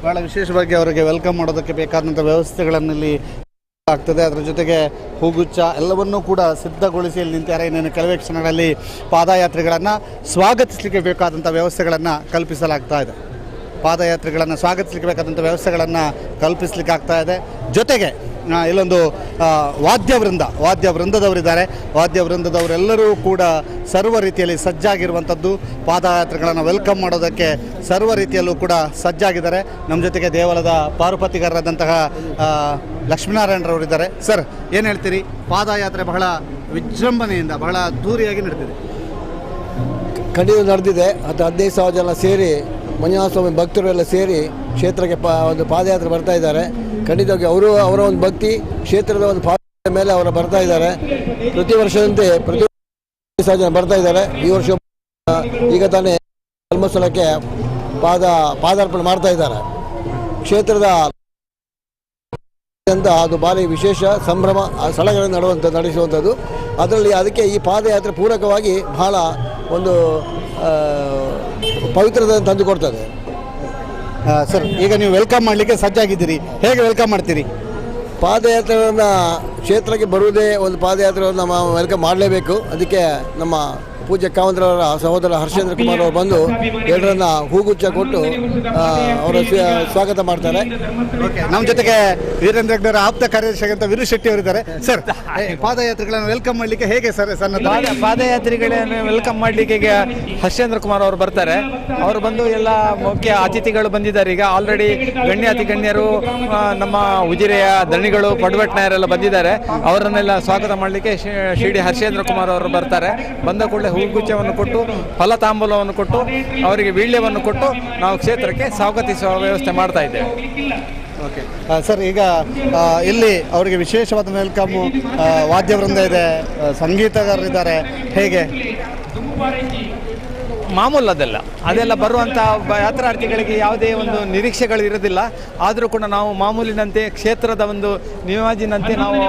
ಭಾಳ ವಿಶೇಷವಾಗಿ ಅವರಿಗೆ ವೆಲ್ಕಮ್ ಮಾಡೋದಕ್ಕೆ ಬೇಕಾದಂಥ ವ್ಯವಸ್ಥೆಗಳನ್ನು ಇಲ್ಲಿ ಆಗ್ತದೆ. ಅದರ ಜೊತೆಗೆ ಹೂಗುಚ್ಚ ಎಲ್ಲವನ್ನೂ ಕೂಡ ಸಿದ್ಧಗೊಳಿಸಿ ಇಲ್ಲಿ ನಿಂತಿದ್ದಾರೆ. ಇನ್ನೇನು ಕೆಲವೇ ಕ್ಷಣಗಳಲ್ಲಿ ಪಾದಯಾತ್ರೆಗಳನ್ನು ಸ್ವಾಗತಿಸಲಿಕ್ಕೆ ಬೇಕಾದಂಥ ವ್ಯವಸ್ಥೆಗಳನ್ನು ಕಲ್ಪಿಸಲಾಗ್ತಾ ಇದೆ. ಪಾದಯಾತ್ರೆಗಳನ್ನು ಸ್ವಾಗತಿಸಲಿಕ್ಕೆ ಬೇಕಾದಂಥ ವ್ಯವಸ್ಥೆಗಳನ್ನು ಕಲ್ಪಿಸಲಿಕ್ಕೆ ಆಗ್ತಾ ಇದೆ. ಜೊತೆಗೆ ಇಲ್ಲೊಂದು ವಾದ್ಯ ವೃಂದದವರಿದ್ದಾರೆ. ವಾದ್ಯ ವೃಂದದವರೆಲ್ಲರೂ ಕೂಡ ಸರ್ವ ರೀತಿಯಲ್ಲಿ ಸಜ್ಜಾಗಿರುವಂಥದ್ದು. ಪಾದಯಾತ್ರೆಗಳನ್ನು ವೆಲ್ಕಮ್ ಮಾಡೋದಕ್ಕೆ ಸರ್ವ ರೀತಿಯಲ್ಲೂ ಕೂಡ ಸಜ್ಜಾಗಿದ್ದಾರೆ. ನಮ್ಮ ಜೊತೆಗೆ ದೇವಾಲಯದ ಪಾರುಪತಿಗಾರರಾದಂತಹ ಲಕ್ಷ್ಮೀನಾರಾಯಣರವರಿದ್ದಾರೆ. ಸರ್, ಏನು ಹೇಳ್ತೀರಿ? ಪಾದಯಾತ್ರೆ ಬಹಳ ವಿಜೃಂಭಣೆಯಿಂದ ಬಹಳ ಅದ್ಧೂರಿಯಾಗಿ ನಡೆದಿದೆ. ಖಂಡಿತ ನಡೆದಿದೆ. 15,000 ಜನ ಸೇರಿ ಮಂಜುನಾಥ ಸ್ವಾಮಿ ಭಕ್ತರೆಲ್ಲ ಸೇರಿ ಕ್ಷೇತ್ರಕ್ಕೆ ಒಂದು ಪಾದಯಾತ್ರೆ ಬರ್ತಾ ಇದ್ದಾರೆ. ಖಂಡಿತವಾಗಿ ಅವರ ಒಂದು ಭಕ್ತಿ ಕ್ಷೇತ್ರದ ಒಂದು ಪಾದ ಮೇಲೆ ಅವರು ಬರ್ತಾ ಇದ್ದಾರೆ. ಪ್ರತಿ ವರ್ಷದಂತೆ ಪ್ರತಿ ಜನ ಬರ್ತಾ ಇದ್ದಾರೆ. ಈ ವರ್ಷ ಈಗ ತಾನೇ ಧರ್ಮಸ್ಥಳಕ್ಕೆ ಪಾದಾರ್ಪಣೆ ಮಾಡ್ತಾ ಇದ್ದಾರೆ. ಕ್ಷೇತ್ರದ ಅದು ಭಾರಿ ವಿಶೇಷ ಸಂಭ್ರಮ ಸ್ಥಳಗಳನ್ನು ನಡೆಸುವಂಥದ್ದು. ಅದಕ್ಕೆ ಈ ಪಾದಯಾತ್ರೆ ಪೂರಕವಾಗಿ ಬಹಳ ಒಂದು ಪವಿತ್ರತೆಯನ್ನು ತಂದುಕೊಡ್ತದೆ. ಸರ್, ಈಗ ನೀವು ವೆಲ್ಕಮ್ ಮಾಡಲಿಕ್ಕೆ ಸಜ್ಜಾಗಿದ್ದೀರಿ, ಹೇಗೆ ವೆಲ್ಕಮ್ ಮಾಡ್ತೀರಿ? ಪಾದಯಾತ್ರೆಯನ್ನು ಕ್ಷೇತ್ರಕ್ಕೆ ಬರುವುದೇ ಒಂದು ಪಾದಯಾತ್ರೆಯನ್ನು ನಾವು ವೆಲ್ಕಮ್ ಮಾಡಲೇಬೇಕು. ಅದಕ್ಕೆ ನಮ್ಮ ಪೂಜ್ಯ ಕಾವಂತರವರ ಸಹೋದರ ಹರ್ಷೇಂದ್ರ ಕುಮಾರ್ ಅವರು ಬಂದು ಎಲ್ಲರನ್ನ ಹೂಗುಚ್ಚ ಕೊಟ್ಟು ಅವರ ಸ್ವಾಗತ ಮಾಡ್ತಾರೆ. ನಮ್ಮ ಜೊತೆಗೆ ವೀರೇಂದ್ರ ಹೆಗ್ಗಡೆ ಆಪ್ತ ಕಾರ್ಯದರ್ಶಿ ಅಂತ ವೀರು ಶೆಟ್ಟಿ ಅವರಿದ್ದಾರೆ. ಸರ್, ಪಾದಯಾತ್ರೆಗಳನ್ನು ವೆಲ್ಕಮ್ ಮಾಡಲಿಕ್ಕೆ ಹೇಗೆ ಸರ್ ಪಾದಯಾತ್ರಿಗಳನ್ನು ವೆಲ್ಕಮ್ ಮಾಡಲಿಕ್ಕೆ ಈಗ ಹರ್ಷೇಂದ್ರ ಕುಮಾರ್ ಅವರು ಬರ್ತಾರೆ. ಅವರು ಬಂದು ಎಲ್ಲ ಮುಖ್ಯ ಅತಿಥಿಗಳು ಬಂದಿದ್ದಾರೆ. ಈಗ ಆಲ್ರೆಡಿ ಗಣ್ಯಾತಿ ಗಣ್ಯರು ನಮ್ಮ ಉಜಿರೆಯ ದಣಿಗಳು ಪಡ್ವಟ್ನಾಯರೆಲ್ಲ ಬಂದಿದ್ದಾರೆ. ಅವರನ್ನೆಲ್ಲ ಸ್ವಾಗತ ಮಾಡಲಿಕ್ಕೆ ಶ್ರೀ ಹರ್ಷೇಂದ್ರ ಕುಮಾರ್ ಅವರು ಬರ್ತಾರೆ. ಬಂದ ಕೂಡಲೇ ಹೂಗುಚ್ಛವನ್ನು ಕೊಟ್ಟು ಫಲತಾಂಬೂಲವನ್ನು ಕೊಟ್ಟು ಅವರಿಗೆ ವೀಳ್ಯವನ್ನು ಕೊಟ್ಟು ನಾವು ಕ್ಷೇತ್ರಕ್ಕೆ ಸ್ವಾಗತಿಸುವ ವ್ಯವಸ್ಥೆ ಮಾಡ್ತಾ ಇದ್ದೇವೆ. ಓಕೆ ಸರ್, ಈಗ ಇಲ್ಲಿ ಅವರಿಗೆ ವಿಶೇಷವಾದ ವೆಲ್ಕಮ್, ವಾದ್ಯವೃಂದ ಇದೆ, ಸಂಗೀತಗಾರರಿದ್ದಾರೆ, ಹೇಗೆ? ಮಾಮೂಲು ಅದೆಲ್ಲ ಬರುವಂಥ ಯಾತ್ರಾರ್ಥಿಗಳಿಗೆ ಯಾವುದೇ ಒಂದು ನಿರೀಕ್ಷೆಗಳು ಇರೋದಿಲ್ಲ. ಆದರೂ ಕೂಡ ನಾವು ಮಾಮೂಲಿನಂತೆ ಕ್ಷೇತ್ರದ ಒಂದು ನಿಯೋಜನೆಯಂತೆ ನಾವು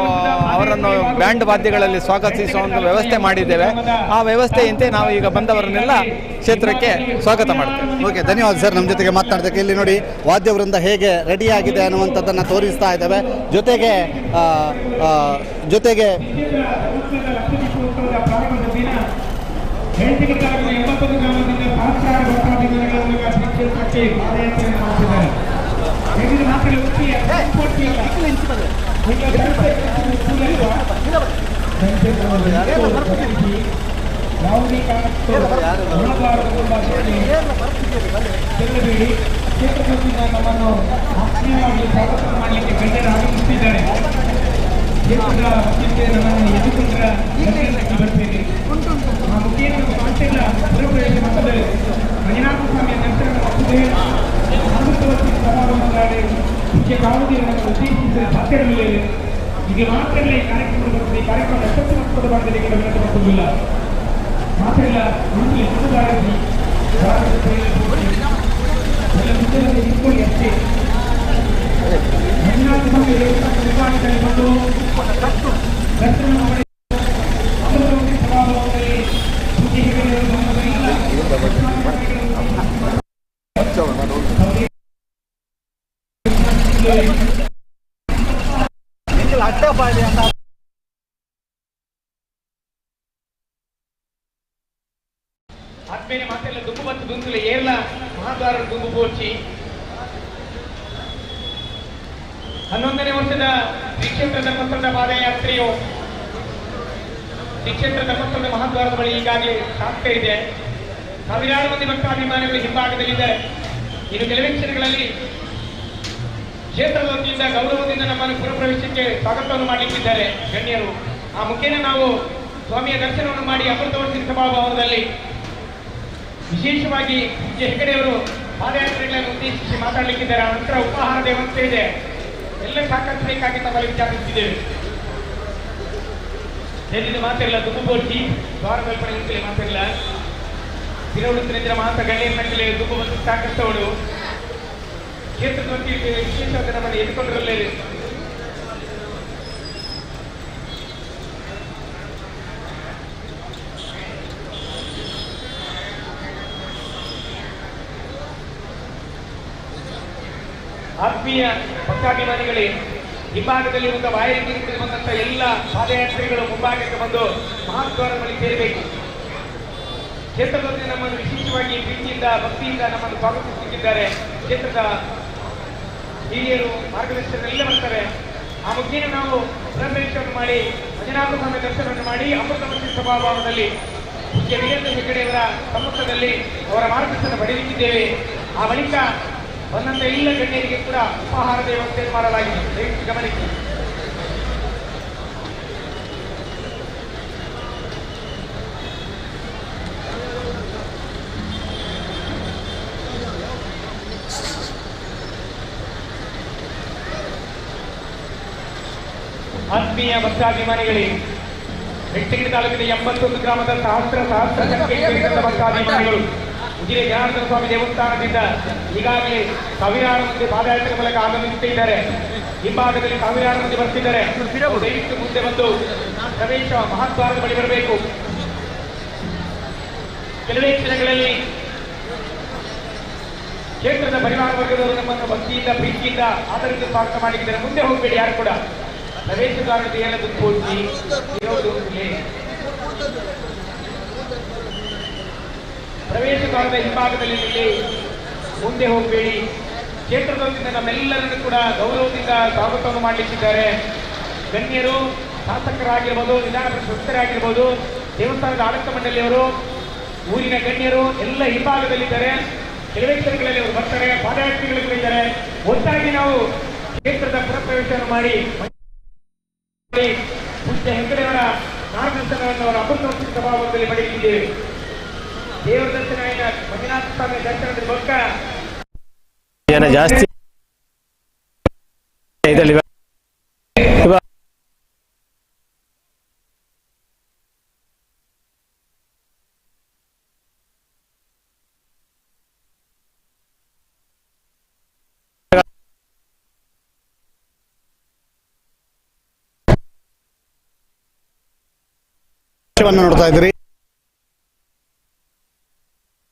ಅವರನ್ನು ಬ್ಯಾಂಡ್ ವಾದ್ಯಗಳಲ್ಲಿ ಸ್ವಾಗತಿಸುವ ಒಂದು ವ್ಯವಸ್ಥೆ ಮಾಡಿದ್ದೇವೆ. ಆ ವ್ಯವಸ್ಥೆಯಂತೆ ನಾವು ಈಗ ಬಂದವರನ್ನೆಲ್ಲ ಕ್ಷೇತ್ರಕ್ಕೆ ಸ್ವಾಗತ ಮಾಡ್ತೇವೆ. ಓಕೆ, ಧನ್ಯವಾದ ಸರ್. ನಮ್ಮ ಜೊತೆಗೆ ಮಾತನಾಡೋದಕ್ಕೆ. ಇಲ್ಲಿ ನೋಡಿ ವಾದ್ಯವೃಂದ ಹೇಗೆ ರೆಡಿಯಾಗಿದೆ ಅನ್ನುವಂಥದ್ದನ್ನು ತೋರಿಸ್ತಾ ಇದ್ದೇವೆ. ಜೊತೆಗೆ ನಮ್ಮನ್ನು ಆತ್ಮೀಯವಾಗಿ ಸ್ವಾಗತ ಮಾಡಲಿಕ್ಕೆ ಗಣ್ಯರು ಆಗಮಿಸುತ್ತಿದ್ದಾರೆ. ನಮ್ಮನ್ನು ಎದುಕೊಂಡ್ರ ಬರ್ತೇನೆ. ಆ ಮುಖೇನ ಪಾಂಚೆಲ್ಲ ಪುರಪ್ರವೇಶ ಮಟ್ಟದಲ್ಲಿ ಮಂಜುನಾಥ ಸ್ವಾಮಿಯ ದರ್ಶನ ಅಮೃತವರ್ತಿ ಸಮಾರಂಭ ಮುಖ್ಯ ಕಾವಲಿಯನ್ನು ಉದ್ದೇಶಿಸಿದ ಸಾಧ್ಯವಿಲ್ಲ. ಈಗ ಮಾತ್ರ ಈ ಕಾರ್ಯಕ್ರಮ ಬರ್ತದೆ. ಈ ಕಾರ್ಯಕ್ರಮ ಯಶಸ್ಸು ಮಟ್ಟದ ಭಾಗದಲ್ಲಿ ಗಮನ ಬರುವುದಿಲ್ಲ. ಮಾತ್ರ ಇಲ್ಲ ಮುಂದೆ ಸುಧಾರಿಸಿ ಇಟ್ಕೊಳ್ಳಿ ಅಷ್ಟೇ. ಮಂಜುನಾಥ ಸ್ವಾಮಿ ನಿರ್ಮಾಣದಲ್ಲಿ ಬಂದು ದರ್ಶನ ಮಾಡಿ ಅಮೃತವರ್ತಿ ಸಮಾರಂಭದಲ್ಲಿ ಆದ್ಮೇಲೆ ಮಾತೆಲ್ಲ ದುಂಬು ಮತ್ತು ದುಂದುಲೆ ಏರ್ಲ ಮಹಾದ್ವಾರ ದುಂಬು ಪೋಚಿ 11ನೇ ವರ್ಷದ ಶ್ರೀಕ್ಷೇತ್ರ ಧರ್ಮಸ್ಥಳದ ಪಾದಯಾತ್ರೆಯು ಶ್ರೀಕ್ಷೇತ್ರ ಧರ್ಮಸ್ಥಳದ ಮಹಾದ್ವಾರದ ಬಳಿ ಈಗಾಗಲೇ ಸಾಗ್ತಾ ಇದೆ. ಸಾವಿರಾರು ಮಂದಿ ಭಕ್ತಾಭಿಮಾನಿಗಳು ಹಿಂಭಾಗದಲ್ಲಿದ್ದಾರೆ. ಇನ್ನು ಕೆಲವೇ ಕ್ಷಣಗಳಲ್ಲಿ ಕ್ಷೇತ್ರದ ವತಿಯಿಂದ ಗೌರವದಿಂದ ನಮ್ಮನ್ನು ಪುರಪ್ರವೇಶಕ್ಕೆ ಸ್ವಾಗತವನ್ನು ಮಾಡಲಿಕ್ಕಿದ್ದಾರೆ ಗಣ್ಯರು. ಆ ಮುಖೇನ ನಾವು ಸ್ವಾಮಿಯ ದರ್ಶನವನ್ನು ಮಾಡಿ ಅಮೃತವರ್ತಿ ಸಭಾಭವನದಲ್ಲಿ ವಿಶೇಷವಾಗಿ ಪೂಜ್ಯ ಹೆಗಡೆಯವರು ಪಾದಯಾತ್ರೆಗಳನ್ನು ಉದ್ದೇಶಿಸಿ ಮಾತಾಡಲಿಕ್ಕಿದ್ದಾರೆ. ಆ ನಂತರ ಉಪಹಾರ ವ್ಯವಸ್ಥೆ ಇದೆ. ಎಲ್ಲ ಸಾಕಷ್ಟು ನಮ್ಮಲ್ಲಿ ವಿಚಾರಿಸುತ್ತಿದ್ದೇವೆ. ಎಲ್ಲಿಂದ ಮಾತಿರಲ್ಲ, ದುಬ್ಬು ದ್ವಾರ ಕಲ್ಪನೆ ನಿಂತಲೇ ಮಾತಿರಲ್ಲ, ತಿರುವಳುತ್ತಿನ ಮಾತ ಗಣ್ಯನಕ್ಕಲೇ ದುಬ್ಬು ಮತ್ತು ಸಾಕಷ್ಟವಳು ಕ್ಷೇತ್ರದ ವತಿಗೆ ವಿಶೇಷವಾದ ನಮ್ಮನ್ನು ಎದುಕೊಂಡರಲ್ಲೇ ಆತ್ಮೀಯ ಭಕ್ತಾಭಿಮಾನಿಗಳೇ, ಹಿಂಭಾಗದಲ್ಲಿರುವಂತಹ ವಾಯರಿಗೆ ಬಂದಂತ ಎಲ್ಲ ಪಾದಯಾತ್ರಿಗಳು ಮುಂಭಾಗಕ್ಕೆ ಬಂದು ಮಹಾದ್ವಾರ ಬಳಿ ಸೇರಬೇಕು. ಕ್ಷೇತ್ರದಲ್ಲಿ ನಮ್ಮನ್ನು ವಿಶೇಷವಾಗಿ ಪ್ರೀತಿಯಿಂದ ಭಕ್ತಿಯಿಂದ ನಮ್ಮನ್ನು ಸ್ವಾಗತಿಸುತ್ತಿದ್ದಾರೆ. ಕ್ಷೇತ್ರದ ಹಿರಿಯರು ಮಾರ್ಗದರ್ಶಕರೆಲ್ಲ ಬರ್ತಾರೆ. ಆ ಮುಖೇನ ನಾವು ಪ್ರವೇಶವನ್ನು ಮಾಡಿ ಮಂಜುನಾಥ ಸ್ವಾಮಿ ದರ್ಶನವನ್ನು ಮಾಡಿ ಅಮೃತವರ್ತಿ ಸಭಾಭವನದಲ್ಲಿ ಪೂಜ್ಯ ವೀರೇಂದ್ರ ಹೆಗ್ಗಡೆಯವರ ಸಮ್ಮುಖದಲ್ಲಿ ಅವರ ಮಾರ್ಗದರ್ಶನ ಪಡೆಯಲಿಕ್ಕಿದ್ದೇವೆ. ಆ ಬಳಿಕ ಬಂದಂತ ಎಲ್ಲ ಗಣ್ಯರಿಗೆ ಕೂಡ ಉಪಹಾರದ ವ್ಯವಸ್ಥೆಯನ್ನು ಮಾಡಲಾಗಿದೆ. ದಯವಿಟ್ಟು ಗಮನಿಸಿ. ಆತ್ಮೀಯ ಭಕ್ತಾಭಿಮಾನಿಗಳೇ, ಬೆಟ್ಟಗಿರಿ ತಾಲೂಕಿನ 81 ಗ್ರಾಮದ ಸಹಸ್ರ ಸಂಖ್ಯೆಯ ಭಕ್ತಾಭಿಮಾನಿಗಳು ಉಜಿರೆ ಜನಾರ್ದನ ಸ್ವಾಮಿ ದೇವಸ್ಥಾನದಿಂದ ಈಗಾಗಲೇ ಸಾವಿರಾರು ಮಂದಿ ಪಾದಯಾತ್ರೆ ಮೂಲಕ ಆಗಮಿಸುತ್ತಿದ್ದಾರೆ. ಹಿಂಭಾಗದಲ್ಲಿ ಸಾವಿರಾರು ಮಂದಿ ಬರ್ತಿದ್ದಾರೆ. ದಯವಿಟ್ಟು ಮುಂದೆ ಬಂದು ಪ್ರವೇಶ ಮಹಾದ್ವಾರದ ಬಳಿ ಬರಬೇಕು. ಕೆಲವೇ ಕ್ಷಣಗಳಲ್ಲಿ ಕ್ಷೇತ್ರದ ಪರಿವಾರ ವರ್ಗದವರು ನಮ್ಮನ್ನು ಭಕ್ತಿಯಿಂದ ಪ್ರೀತಿಯಿಂದ ಆದರಿಂದ ಸ್ವಾಗತ ಮಾಡಿದ್ದಾರೆ. ಮುಂದೆ ಹೋಗಬೇಡಿ, ಯಾರು ಕೂಡ ಪ್ರವೇಶದ್ವಾರದ ಏಳದು ಪೂರ್ತಿ ಇರೋದು ಪ್ರವೇಶದ್ವಾರದ ಹಿಂಭಾಗದಲ್ಲಿ ನಿಲ್ಲಿ, ಮುಂದೆ ಹೋಗಬೇಡಿ. ಕ್ಷೇತ್ರದ ವತಿಯಿಂದ ನಮ್ಮೆಲ್ಲರನ್ನು ಕೂಡ ಗೌರವದಿಂದ ಸ್ವಾಗತವನ್ನು ಮಾಡಲಿಕ್ಕಿದ್ದಾರೆ. ಗಣ್ಯರು, ಶಾಸಕರಾಗಿರ್ಬೋದು, ವಿಧಾನ ಪರಿಷತ್ ಸದಸ್ಯರಾಗಿರ್ಬೋದು, ದೇವಸ್ಥಾನದ ಆಡಳಿತ ಮಂಡಳಿಯವರು, ಊರಿನ ಗಣ್ಯರು ಎಲ್ಲ ಹಿಂಭಾಗದಲ್ಲಿದ್ದಾರೆ. ಕೆಲವೇ ಕ್ಷಣಗಳಲ್ಲಿ ಅವರು ಬರ್ತಾರೆ. ಪಾದಯಾತ್ರಿಗಳಿದ್ದಾರೆ. ಒಟ್ಟಾಗಿ ನಾವು ಕ್ಷೇತ್ರದ ಪುರಪ್ರವೇಶವನ್ನು ಮಾಡಿ ಪೂಜ್ಯ ಹೆಗ್ಗಡೆಯವರ ಮಾರ್ಗದರ್ಶನವನ್ನು ಅವರ ಅಮೃತ ಸಭಾಭವನದಲ್ಲಿ ಪಡೆಯಲಿದ್ದೇವೆ. ದೇವರ ದರ್ಶನ ಮಂಜುನಾಥ ಸ್ವಾಮಿ ದರ್ಶನದ ಬಳಿಕ ಜನ ಜಾಸ್ತಿ ಇದರಲ್ಲಿ ನೋಡ್ತಾ ಇದ್ದೀರಿ.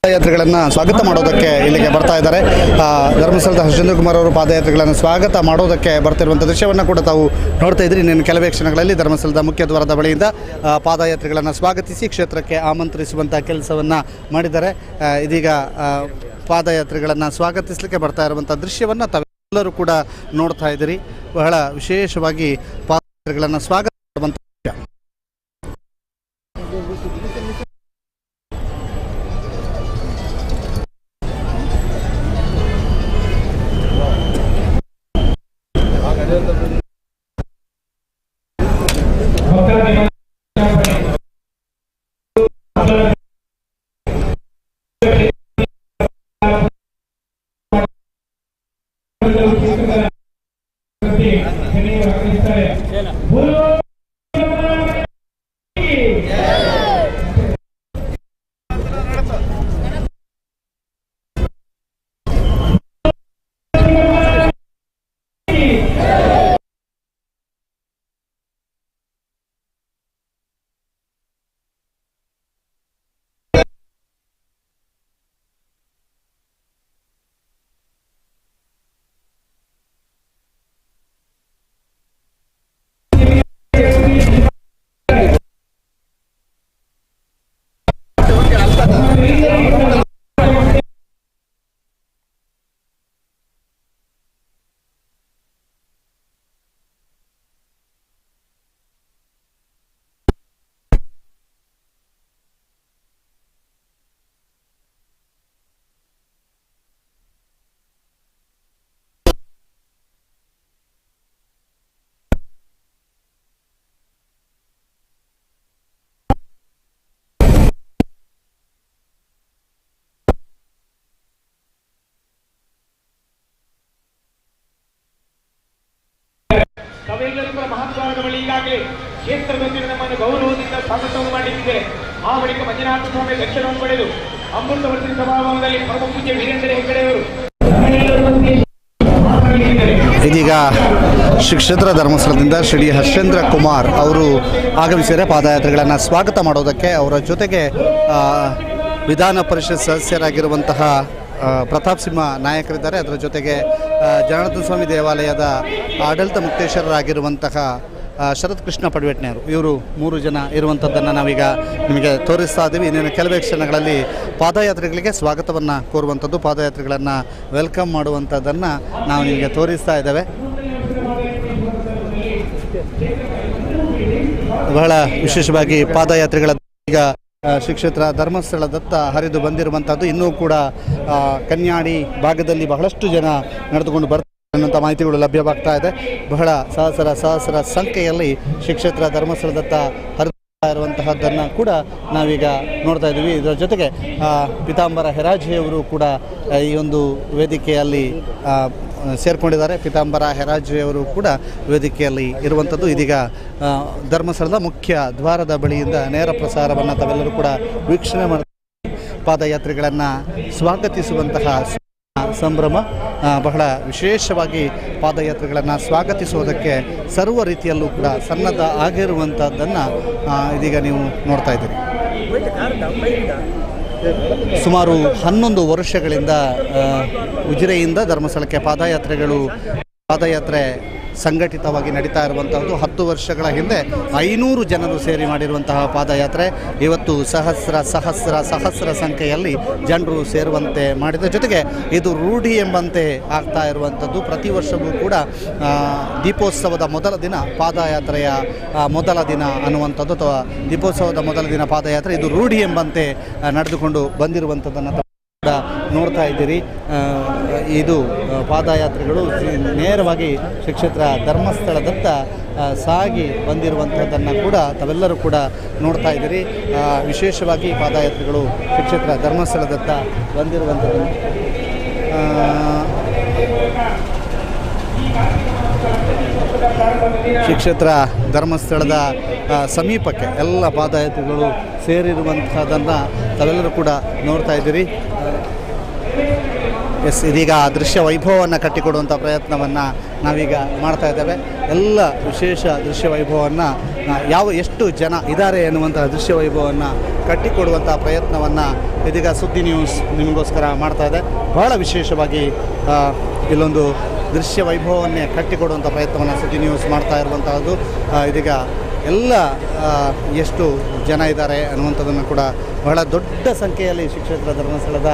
ಪಾದಯಾತ್ರೆಗಳನ್ನು ಸ್ವಾಗತ ಮಾಡೋದಕ್ಕೆ ಇಲ್ಲಿಗೆ ಬರ್ತಾ ಇದ್ದಾರೆ. ಧರ್ಮಸ್ಥಳದ ಹರ್ಷೇಂದ್ರ ಕುಮಾರ್ ಅವರು ಪಾದಯಾತ್ರೆಗಳನ್ನು ಸ್ವಾಗತ ಮಾಡೋದಕ್ಕೆ ಬರ್ತಿರುವಂಥ ದೃಶ್ಯವನ್ನು ಕೂಡ ತಾವು ನೋಡ್ತಾ ಇದ್ರಿ. ಇನ್ನೇನು ಕೆಲವೇ ಕ್ಷಣಗಳಲ್ಲಿ ಧರ್ಮಸ್ಥಳದ ಮುಖ್ಯ ದ್ವಾರದ ಬಳಿಯಿಂದ ಪಾದಯಾತ್ರೆಗಳನ್ನು ಸ್ವಾಗತಿಸಿ ಕ್ಷೇತ್ರಕ್ಕೆ ಆಮಂತ್ರಿಸುವಂಥ ಕೆಲಸವನ್ನು ಮಾಡಿದ್ದಾರೆ. ಇದೀಗ ಪಾದಯಾತ್ರೆಗಳನ್ನು ಸ್ವಾಗತಿಸಲಿಕ್ಕೆ ಬರ್ತಾ ಇರುವಂಥ ದೃಶ್ಯವನ್ನು ತಾವೆಲ್ಲರೂ ಕೂಡ ನೋಡ್ತಾ ಇದ್ದೀರಿ. ಬಹಳ ವಿಶೇಷವಾಗಿ ಪಾದಯಾತ್ರೆಗಳನ್ನು ಸ್ವಾಗತ ಮಾಡುವಂಥ ದೃಶ್ಯ. ತಾವೆಲ್ಲರೂ ಕೂಡ ಮಹಾದ್ವಾರದ ಬಳಿ ಈಗಾಗಲೇ ಕ್ಷೇತ್ರದಲ್ಲಿ ನಮ್ಮನ್ನು ಗೌರವದಿಂದ ಸ್ವಾಗತವನ್ನು ಮಾಡಿದ್ದಿದೆ. ಆ ಬಳಿಕ ಮಂಜುನಾಥ ಸ್ವಾಮಿ ದರ್ಶನವನ್ನು ಪಡೆದು ಅಮೃತವರ್ತಿ ಸಭಾಭವನದಲ್ಲಿ ಪರಮ ಪೂಜ್ಯ ವೀರೇಂದ್ರ ಹೆಗ್ಗಡೆಯವರು ಇದೀಗ ಶ್ರೀ ಕ್ಷೇತ್ರ ಧರ್ಮಸ್ಥಳದಿಂದ ಶ್ರೀ ಹರ್ಷೇಂದ್ರ ಕುಮಾರ್ ಅವರು ಆಗಮಿಸಿದರೆ ಪಾದಯಾತ್ರೆಗಳನ್ನು ಸ್ವಾಗತ ಮಾಡೋದಕ್ಕೆ. ಅವರ ಜೊತೆಗೆ ವಿಧಾನ ಪರಿಷತ್ ಸದಸ್ಯರಾಗಿರುವಂತಹ ಪ್ರತಾಪ್ ಸಿಂಹ ನಾಯಕರಿದ್ದಾರೆ. ಅದರ ಜೊತೆಗೆ ಜನಾರ್ದನ ಸ್ವಾಮಿ ದೇವಾಲಯದ ಆಡಳಿತ ಮುಕ್ತೇಶ್ವರರಾಗಿರುವಂತಹ ಶರತ್ ಕೃಷ್ಣ ಪಡ್ವೆಟ್ನೆಯವರು, ಇವರು 3 ಜನ ಇರುವಂಥದ್ದನ್ನು ನಾವೀಗ ನಿಮಗೆ ತೋರಿಸ್ತಾ ಇದ್ದೀವಿ. ಇನ್ನೇನು ಕೆಲವೇ ಕ್ಷಣಗಳಲ್ಲಿ ಪಾದಯಾತ್ರೆಗಳಿಗೆ ಸ್ವಾಗತವನ್ನು ಕೋರುವಂಥದ್ದು, ಪಾದಯಾತ್ರೆಗಳನ್ನು ವೆಲ್ಕಮ್ ಮಾಡುವಂಥದ್ದನ್ನು ನಾವು ನಿಮಗೆ ತೋರಿಸ್ತಾ ಇದ್ದೇವೆ. ಬಹಳ ವಿಶೇಷವಾಗಿ ಪಾದಯಾತ್ರೆಗಳ ಈಗ ಶ್ರೀ ಕ್ಷೇತ್ರ ಧರ್ಮಸ್ಥಳದತ್ತ ಹರಿದು ಬಂದಿರುವಂಥದ್ದು. ಇನ್ನೂ ಕೂಡ ಕನ್ಯಾಡಿ ಭಾಗದಲ್ಲಿ ಬಹಳಷ್ಟು ಜನ ನಡೆದುಕೊಂಡು ಬರ್ತಾರೆ ಅನ್ನುವಂಥ ಮಾಹಿತಿಗಳು ಲಭ್ಯವಾಗ್ತಾ ಇದೆ. ಬಹಳ ಸಹಸ್ರ ಸಂಖ್ಯೆಯಲ್ಲಿ ಶ್ರೀ ಕ್ಷೇತ್ರ ಧರ್ಮಸ್ಥಳದತ್ತ ಹರಿದು ಇರುವಂತಹದ್ದನ್ನು ಕೂಡ ನಾವೀಗ ನೋಡ್ತಾ ಇದ್ದೀವಿ. ಇದರ ಜೊತೆಗೆ ಪಿತಾಂಬರ ಹೆರಾಜಿಯವರು ಕೂಡ ಈ ಒಂದು ವೇದಿಕೆಯಲ್ಲಿ ಸೇರಿಕೊಂಡಿದ್ದಾರೆ. ಪೀತಾಂಬರ ಹೆರಾಜ್ಯವರು ಕೂಡ ವೇದಿಕೆಯಲ್ಲಿ ಇರುವಂಥದ್ದು. ಇದೀಗ ಧರ್ಮಸ್ಥಳದ ಮುಖ್ಯ ದ್ವಾರದ ಬಳಿಯಿಂದ ನೇರ ಪ್ರಸಾರವನ್ನು ತಾವೆಲ್ಲರೂ ಕೂಡ ವೀಕ್ಷಣೆ ಮಾಡಿ ಪಾದಯಾತ್ರಿಗಳನ್ನು ಸ್ವಾಗತಿಸುವಂತಹ ಸಂಭ್ರಮ. ಬಹಳ ವಿಶೇಷವಾಗಿ ಪಾದಯಾತ್ರೆಗಳನ್ನು ಸ್ವಾಗತಿಸುವುದಕ್ಕೆ ಸರ್ವ ರೀತಿಯಲ್ಲೂ ಕೂಡ ಸನ್ನದ್ಧ ಆಗಿರುವಂಥದ್ದನ್ನು ಇದೀಗ ನೀವು ನೋಡ್ತಾ ಇದ್ದೀರಿ. ಸುಮಾರು 11 ವರ್ಷಗಳಿಂದ ಉಜಿರೆಯಿಂದ ಧರ್ಮಸ್ಥಳಕ್ಕೆ ಪಾದಯಾತ್ರೆ ಸಂಘಟಿತವಾಗಿ ನಡೀತಾ ಇರುವಂತಹದ್ದು. 10 ವರ್ಷಗಳ ಹಿಂದೆ 500 ಜನರು ಸೇರಿ ಮಾಡಿರುವಂತಹ ಪಾದಯಾತ್ರೆ ಇವತ್ತು ಸಹಸ್ರ ಸಂಖ್ಯೆಯಲ್ಲಿ ಜನರು ಸೇರುವಂತೆ ಮಾಡಿದ ಜೊತೆಗೆ ಇದು ರೂಢಿ ಎಂಬಂತೆ ಆಗ್ತಾ ಇರುವಂಥದ್ದು. ಪ್ರತಿ ವರ್ಷವೂ ಕೂಡ ದೀಪೋತ್ಸವದ ಮೊದಲ ದಿನ ಪಾದಯಾತ್ರೆಯ ಮೊದಲ ದಿನ ಅನ್ನುವಂಥದ್ದು ಅಥವಾ ದೀಪೋತ್ಸವದ ಮೊದಲ ದಿನ ಪಾದಯಾತ್ರೆ ಇದು ರೂಢಿ ಎಂಬಂತೆ ನಡೆದುಕೊಂಡು ಬಂದಿರುವಂಥದ್ದನ್ನು ಕೂಡ ನೋಡ್ತಾ ಇದ್ದೀರಿ. ಇದು ಪಾದಯಾತ್ರೆಗಳು ನೇರವಾಗಿ ಶ್ರೀ ಕ್ಷೇತ್ರ ಧರ್ಮಸ್ಥಳದತ್ತ ಸಾಗಿ ಬಂದಿರುವಂಥದ್ದನ್ನು ಕೂಡ ತಾವೆಲ್ಲರೂ ಕೂಡ ನೋಡ್ತಾ ಇದ್ದೀರಿ. ವಿಶೇಷವಾಗಿ ಪಾದಯಾತ್ರೆಗಳು ಶ್ರೀ ಕ್ಷೇತ್ರ ಧರ್ಮಸ್ಥಳದತ್ತ ಬಂದಿರುವಂಥದ್ದನ್ನು ಶ್ರೀ ಕ್ಷೇತ್ರ ಧರ್ಮಸ್ಥಳದ ಸಮೀಪಕ್ಕೆ ಎಲ್ಲ ಪಾದಯಾತ್ರೆಗಳು ಸೇರಿರುವಂಥದ್ದನ್ನು ತಾವೆಲ್ಲರೂ ಕೂಡ ನೋಡ್ತಾ ಇದ್ದೀರಿ. ಇದೀಗ ದೃಶ್ಯ ವೈಭವವನ್ನು ಕಟ್ಟಿಕೊಡುವಂಥ ಪ್ರಯತ್ನವನ್ನು ನಾವೀಗ ಮಾಡ್ತಾ ಇದ್ದೇವೆ. ಎಲ್ಲ ವಿಶೇಷ ದೃಶ್ಯ ವೈಭವವನ್ನು ಎಷ್ಟು ಜನ ಇದ್ದಾರೆ ಎನ್ನುವಂಥ ದೃಶ್ಯ ವೈಭವವನ್ನು ಕಟ್ಟಿಕೊಡುವಂಥ ಪ್ರಯತ್ನವನ್ನು ಇದೀಗ ಸುದ್ದಿ ನ್ಯೂಸ್ ನಿಮಗೋಸ್ಕರ ಮಾಡ್ತಾ ಇದೆ. ಬಹಳ ವಿಶೇಷವಾಗಿ ಇಲ್ಲೊಂದು ದೃಶ್ಯ ವೈಭವವನ್ನೇ ಕಟ್ಟಿಕೊಡುವಂಥ ಪ್ರಯತ್ನವನ್ನು ಸುದ್ದಿ ನ್ಯೂಸ್ ಮಾಡ್ತಾ ಇರುವಂತಹದ್ದು. ಇದೀಗ ಎಲ್ಲ ಎಷ್ಟು ಜನ ಇದ್ದಾರೆ ಅನ್ನುವಂಥದ್ದನ್ನು ಕೂಡ ಬಹಳ ದೊಡ್ಡ ಸಂಖ್ಯೆಯಲ್ಲಿ ಶ್ರೀ ಕ್ಷೇತ್ರ ಧರ್ಮಸ್ಥಳದ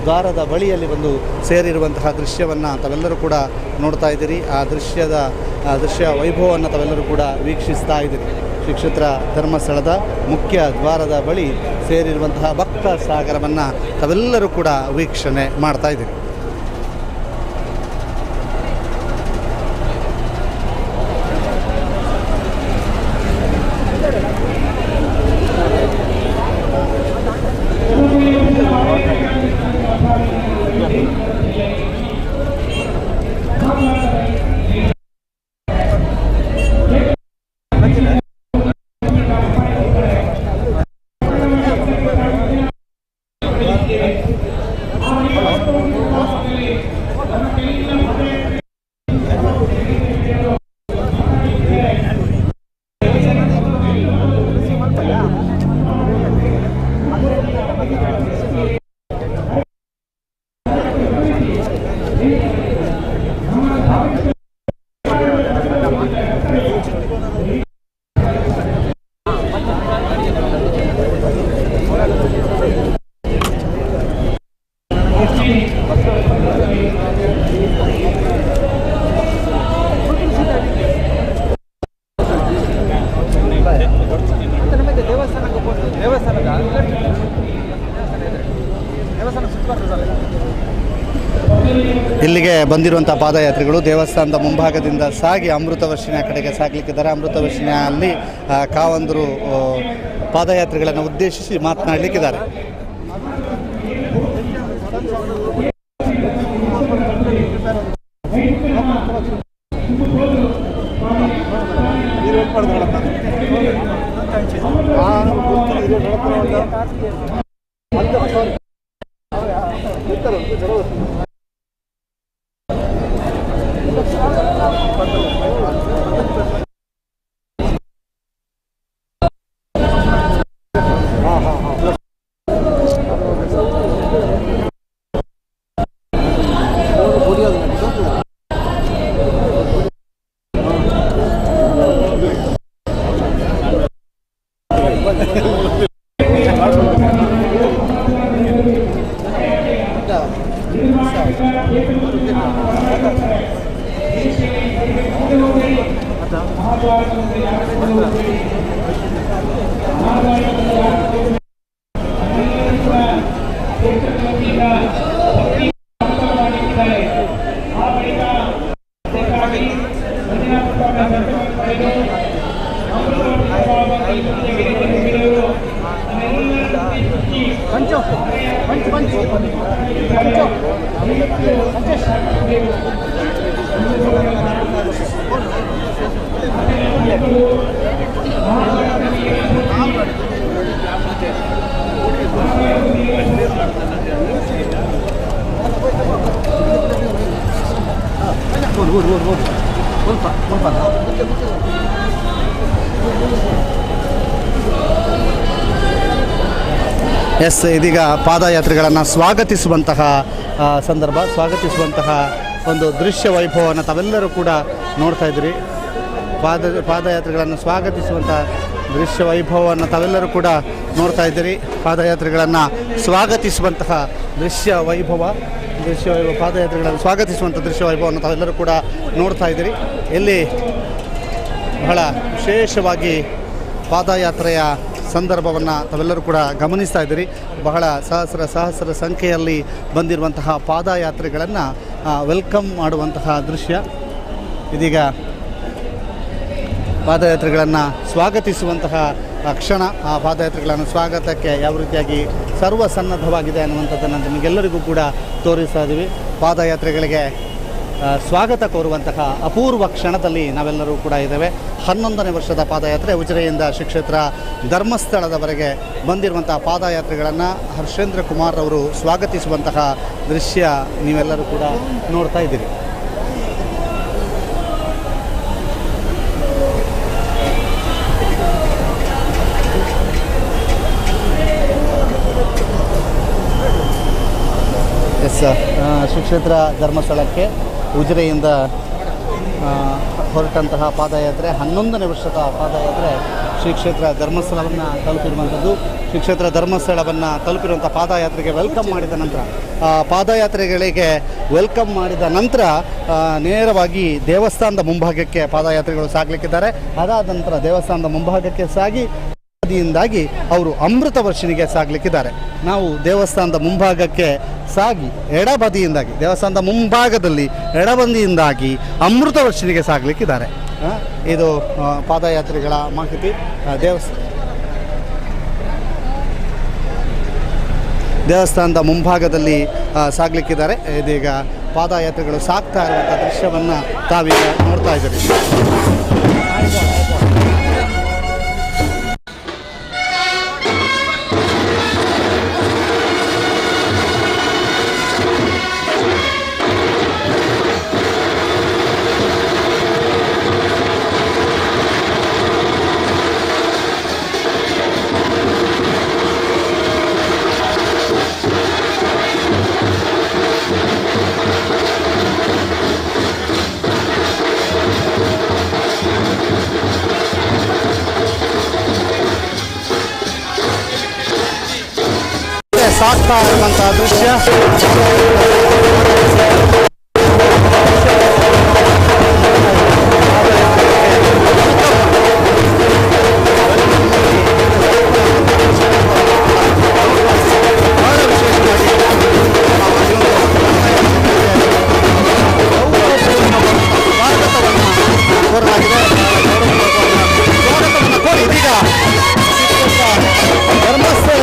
ದ್ವಾರದ ಬಳಿಯಲ್ಲಿ ಬಂದು ಸೇರಿರುವಂತಹ ದೃಶ್ಯವನ್ನು ತಾವೆಲ್ಲರೂ ಕೂಡ ನೋಡ್ತಾ ಇದ್ದೀರಿ. ಆ ದೃಶ್ಯ ವೈಭವವನ್ನು ತಾವೆಲ್ಲರೂ ಕೂಡ ವೀಕ್ಷಿಸ್ತಾ ಇದ್ದೀರಿ. ಶ್ರೀ ಕ್ಷೇತ್ರ ಧರ್ಮಸ್ಥಳದ ಮುಖ್ಯ ದ್ವಾರದ ಬಳಿ ಸೇರಿರುವಂತಹ ಭಕ್ತ ಸಾಗರವನ್ನು ತಾವೆಲ್ಲರೂ ಕೂಡ ವೀಕ್ಷಣೆ ಮಾಡ್ತಾ ಇದ್ದೀರಿ. ಇಲ್ಲಿಗೆ ಬಂದಿರುವಂಥ ಪಾದಯಾತ್ರಿಗಳು ದೇವಸ್ಥಾನದ ಮುಂಭಾಗದಿಂದ ಸಾಗಿ ಅಮೃತವರ್ಷಿಣಿಯ ಕಡೆಗೆ ಸಾಗಲಿಕ್ಕಿದ್ದಾರೆ. ಅಮೃತವರ್ಷಿಣಿಯ ಅಲ್ಲಿ ಕಾವಂದರು ಪಾದಯಾತ್ರಿಗಳನ್ನು ಉದ್ದೇಶಿಸಿ ಮಾತನಾಡಲಿಕ್ಕಿದ್ದಾರೆ. पंच ಎಸ್, ಇದೀಗ ಪಾದಯಾತ್ರೆಗಳನ್ನು ಸ್ವಾಗತಿಸುವಂತಹ ಸಂದರ್ಭ, ಸ್ವಾಗತಿಸುವಂತಹ ಒಂದು ದೃಶ್ಯ ವೈಭವವನ್ನು ತಾವೆಲ್ಲರೂ ಕೂಡ ನೋಡ್ತಾ ಇದ್ದೀರಿ. ಪಾದಯಾತ್ರೆಗಳನ್ನು ಸ್ವಾಗತಿಸುವಂಥ ದೃಶ್ಯ ವೈಭವವನ್ನು ತಾವೆಲ್ಲರೂ ಕೂಡ ನೋಡ್ತಾ ಇದ್ದೀರಿ. ಪಾದಯಾತ್ರೆಗಳನ್ನು ಸ್ವಾಗತಿಸುವಂತಹ ದೃಶ್ಯ ವೈಭವ ಪಾದಯಾತ್ರೆಗಳನ್ನು ಸ್ವಾಗತಿಸುವಂಥ ದೃಶ್ಯ ವೈಭವವನ್ನು ತಾವೆಲ್ಲರೂ ಕೂಡ ನೋಡ್ತಾ ಇದ್ದೀರಿ. ಇಲ್ಲಿ ಬಹಳ ವಿಶೇಷವಾಗಿ ಪಾದಯಾತ್ರೆಯ ಸಂದರ್ಭವನ್ನು ತಾವೆಲ್ಲರೂ ಕೂಡ ಗಮನಿಸ್ತಾ ಇದ್ದೀರಿ. ಬಹಳ ಸಹಸ್ರ ಸಂಖ್ಯೆಯಲ್ಲಿ ಬಂದಿರುವಂತಹ ಪಾದಯಾತ್ರೆಗಳನ್ನು ವೆಲ್ಕಮ್ ಮಾಡುವಂತಹ ದೃಶ್ಯ. ಇದೀಗ ಪಾದಯಾತ್ರೆಗಳನ್ನು ಸ್ವಾಗತಿಸುವಂತಹ ಕ್ಷಣ. ಆ ಪಾದಯಾತ್ರೆಗಳನ್ನು ಸ್ವಾಗತಕ್ಕೆ ಯಾವ ರೀತಿಯಾಗಿ ಸರ್ವಸನ್ನದ್ಧವಾಗಿದೆ ಅನ್ನುವಂಥದ್ದನ್ನು ನಿಮಗೆಲ್ಲರಿಗೂ ಕೂಡ ತೋರಿಸ್ತಾ ಇದ್ದೀವಿ. ಪಾದಯಾತ್ರೆಗಳಿಗೆ ಸ್ವಾಗತ ಕೋರುವಂತಹ ಅಪೂರ್ವ ಕ್ಷಣದಲ್ಲಿ ನಾವೆಲ್ಲರೂ ಕೂಡ ಇದ್ದೇವೆ. 11ನೇ ವರ್ಷದ ಪಾದಯಾತ್ರೆ ಉಜಿರೆಯಿಂದ ಶ್ರೀ ಕ್ಷೇತ್ರ ಧರ್ಮಸ್ಥಳದವರೆಗೆ ಬಂದಿರುವಂತಹ ಪಾದಯಾತ್ರೆಗಳನ್ನು ಹರ್ಷೇಂದ್ರ ಕುಮಾರ್ ಅವರು ಸ್ವಾಗತಿಸುವಂತಹ ದೃಶ್ಯ ನೀವೆಲ್ಲರೂ ಕೂಡ ನೋಡ್ತಾ ಇದ್ದೀರಿ. ಎಸ್, ಶ್ರೀ ಕ್ಷೇತ್ರ ಧರ್ಮಸ್ಥಳಕ್ಕೆ ಉಜಿರೆಯಿಂದ ಹೊರಟಂತಹ ಪಾದಯಾತ್ರೆ 11ನೇ ವರ್ಷದ ಪಾದಯಾತ್ರೆ ಶ್ರೀ ಕ್ಷೇತ್ರ ಧರ್ಮಸ್ಥಳವನ್ನು ತಲುಪಿರುವಂಥದ್ದು. ಶ್ರೀ ಕ್ಷೇತ್ರ ಧರ್ಮಸ್ಥಳವನ್ನು ತಲುಪಿರುವಂಥ ಪಾದಯಾತ್ರೆಗೆ ವೆಲ್ಕಮ್ ಮಾಡಿದ ನಂತರ ಪಾದಯಾತ್ರೆಗಳಿಗೆ ವೆಲ್ಕಮ್ ಮಾಡಿದ ನಂತರ ನೇರವಾಗಿ ದೇವಸ್ಥಾನದ ಮುಂಭಾಗಕ್ಕೆ ಪಾದಯಾತ್ರೆಗಳು ಸಾಗಲಿಕ್ಕಿದ್ದಾರೆ. ಅದಾದ ನಂತರ ದೇವಸ್ಥಾನದ ಮುಂಭಾಗಕ್ಕೆ ಸಾಗಿ ಾಗಿ ಅವರು ಅಮೃತ ವರ್ಷಿಣಿಗೆ ಸಾಗಲಿಕ್ಕಿದ್ದಾರೆ. ನಾವು ದೇವಸ್ಥಾನದ ಮುಂಭಾಗಕ್ಕೆ ಸಾಗಿ ಎಡಬದಿಯಿಂದಾಗಿ ದೇವಸ್ಥಾನದ ಮುಂಭಾಗದಲ್ಲಿ ಎಡಬದಿಯಿಂದಾಗಿ ಅಮೃತ ವರ್ಷಿಣಿಗೆ ಸಾಗಲಿಕ್ಕಿದ್ದಾರೆ. ಇದು ಪಾದಯಾತ್ರೆಗಳ ಮಾಹಿತಿ. ದೇವಸ್ಥಾನದ ಮುಂಭಾಗದಲ್ಲಿ ಸಾಗಲಿಕ್ಕಿದ್ದಾರೆ. ಇದೀಗ ಪಾದಯಾತ್ರೆಗಳು ಸಾಗ್ತಾ ಇರುವಂಥ ದೃಶ್ಯವನ್ನು ತಾವೀಗ ನೋಡ್ತಾ ಇದ್ದೀರಿ. ಸಾಗ್ತಾ ಇರುವಂತಹ ದೃಶ್ಯ ಇದೀಗ ಧರ್ಮಸ್ಥಳ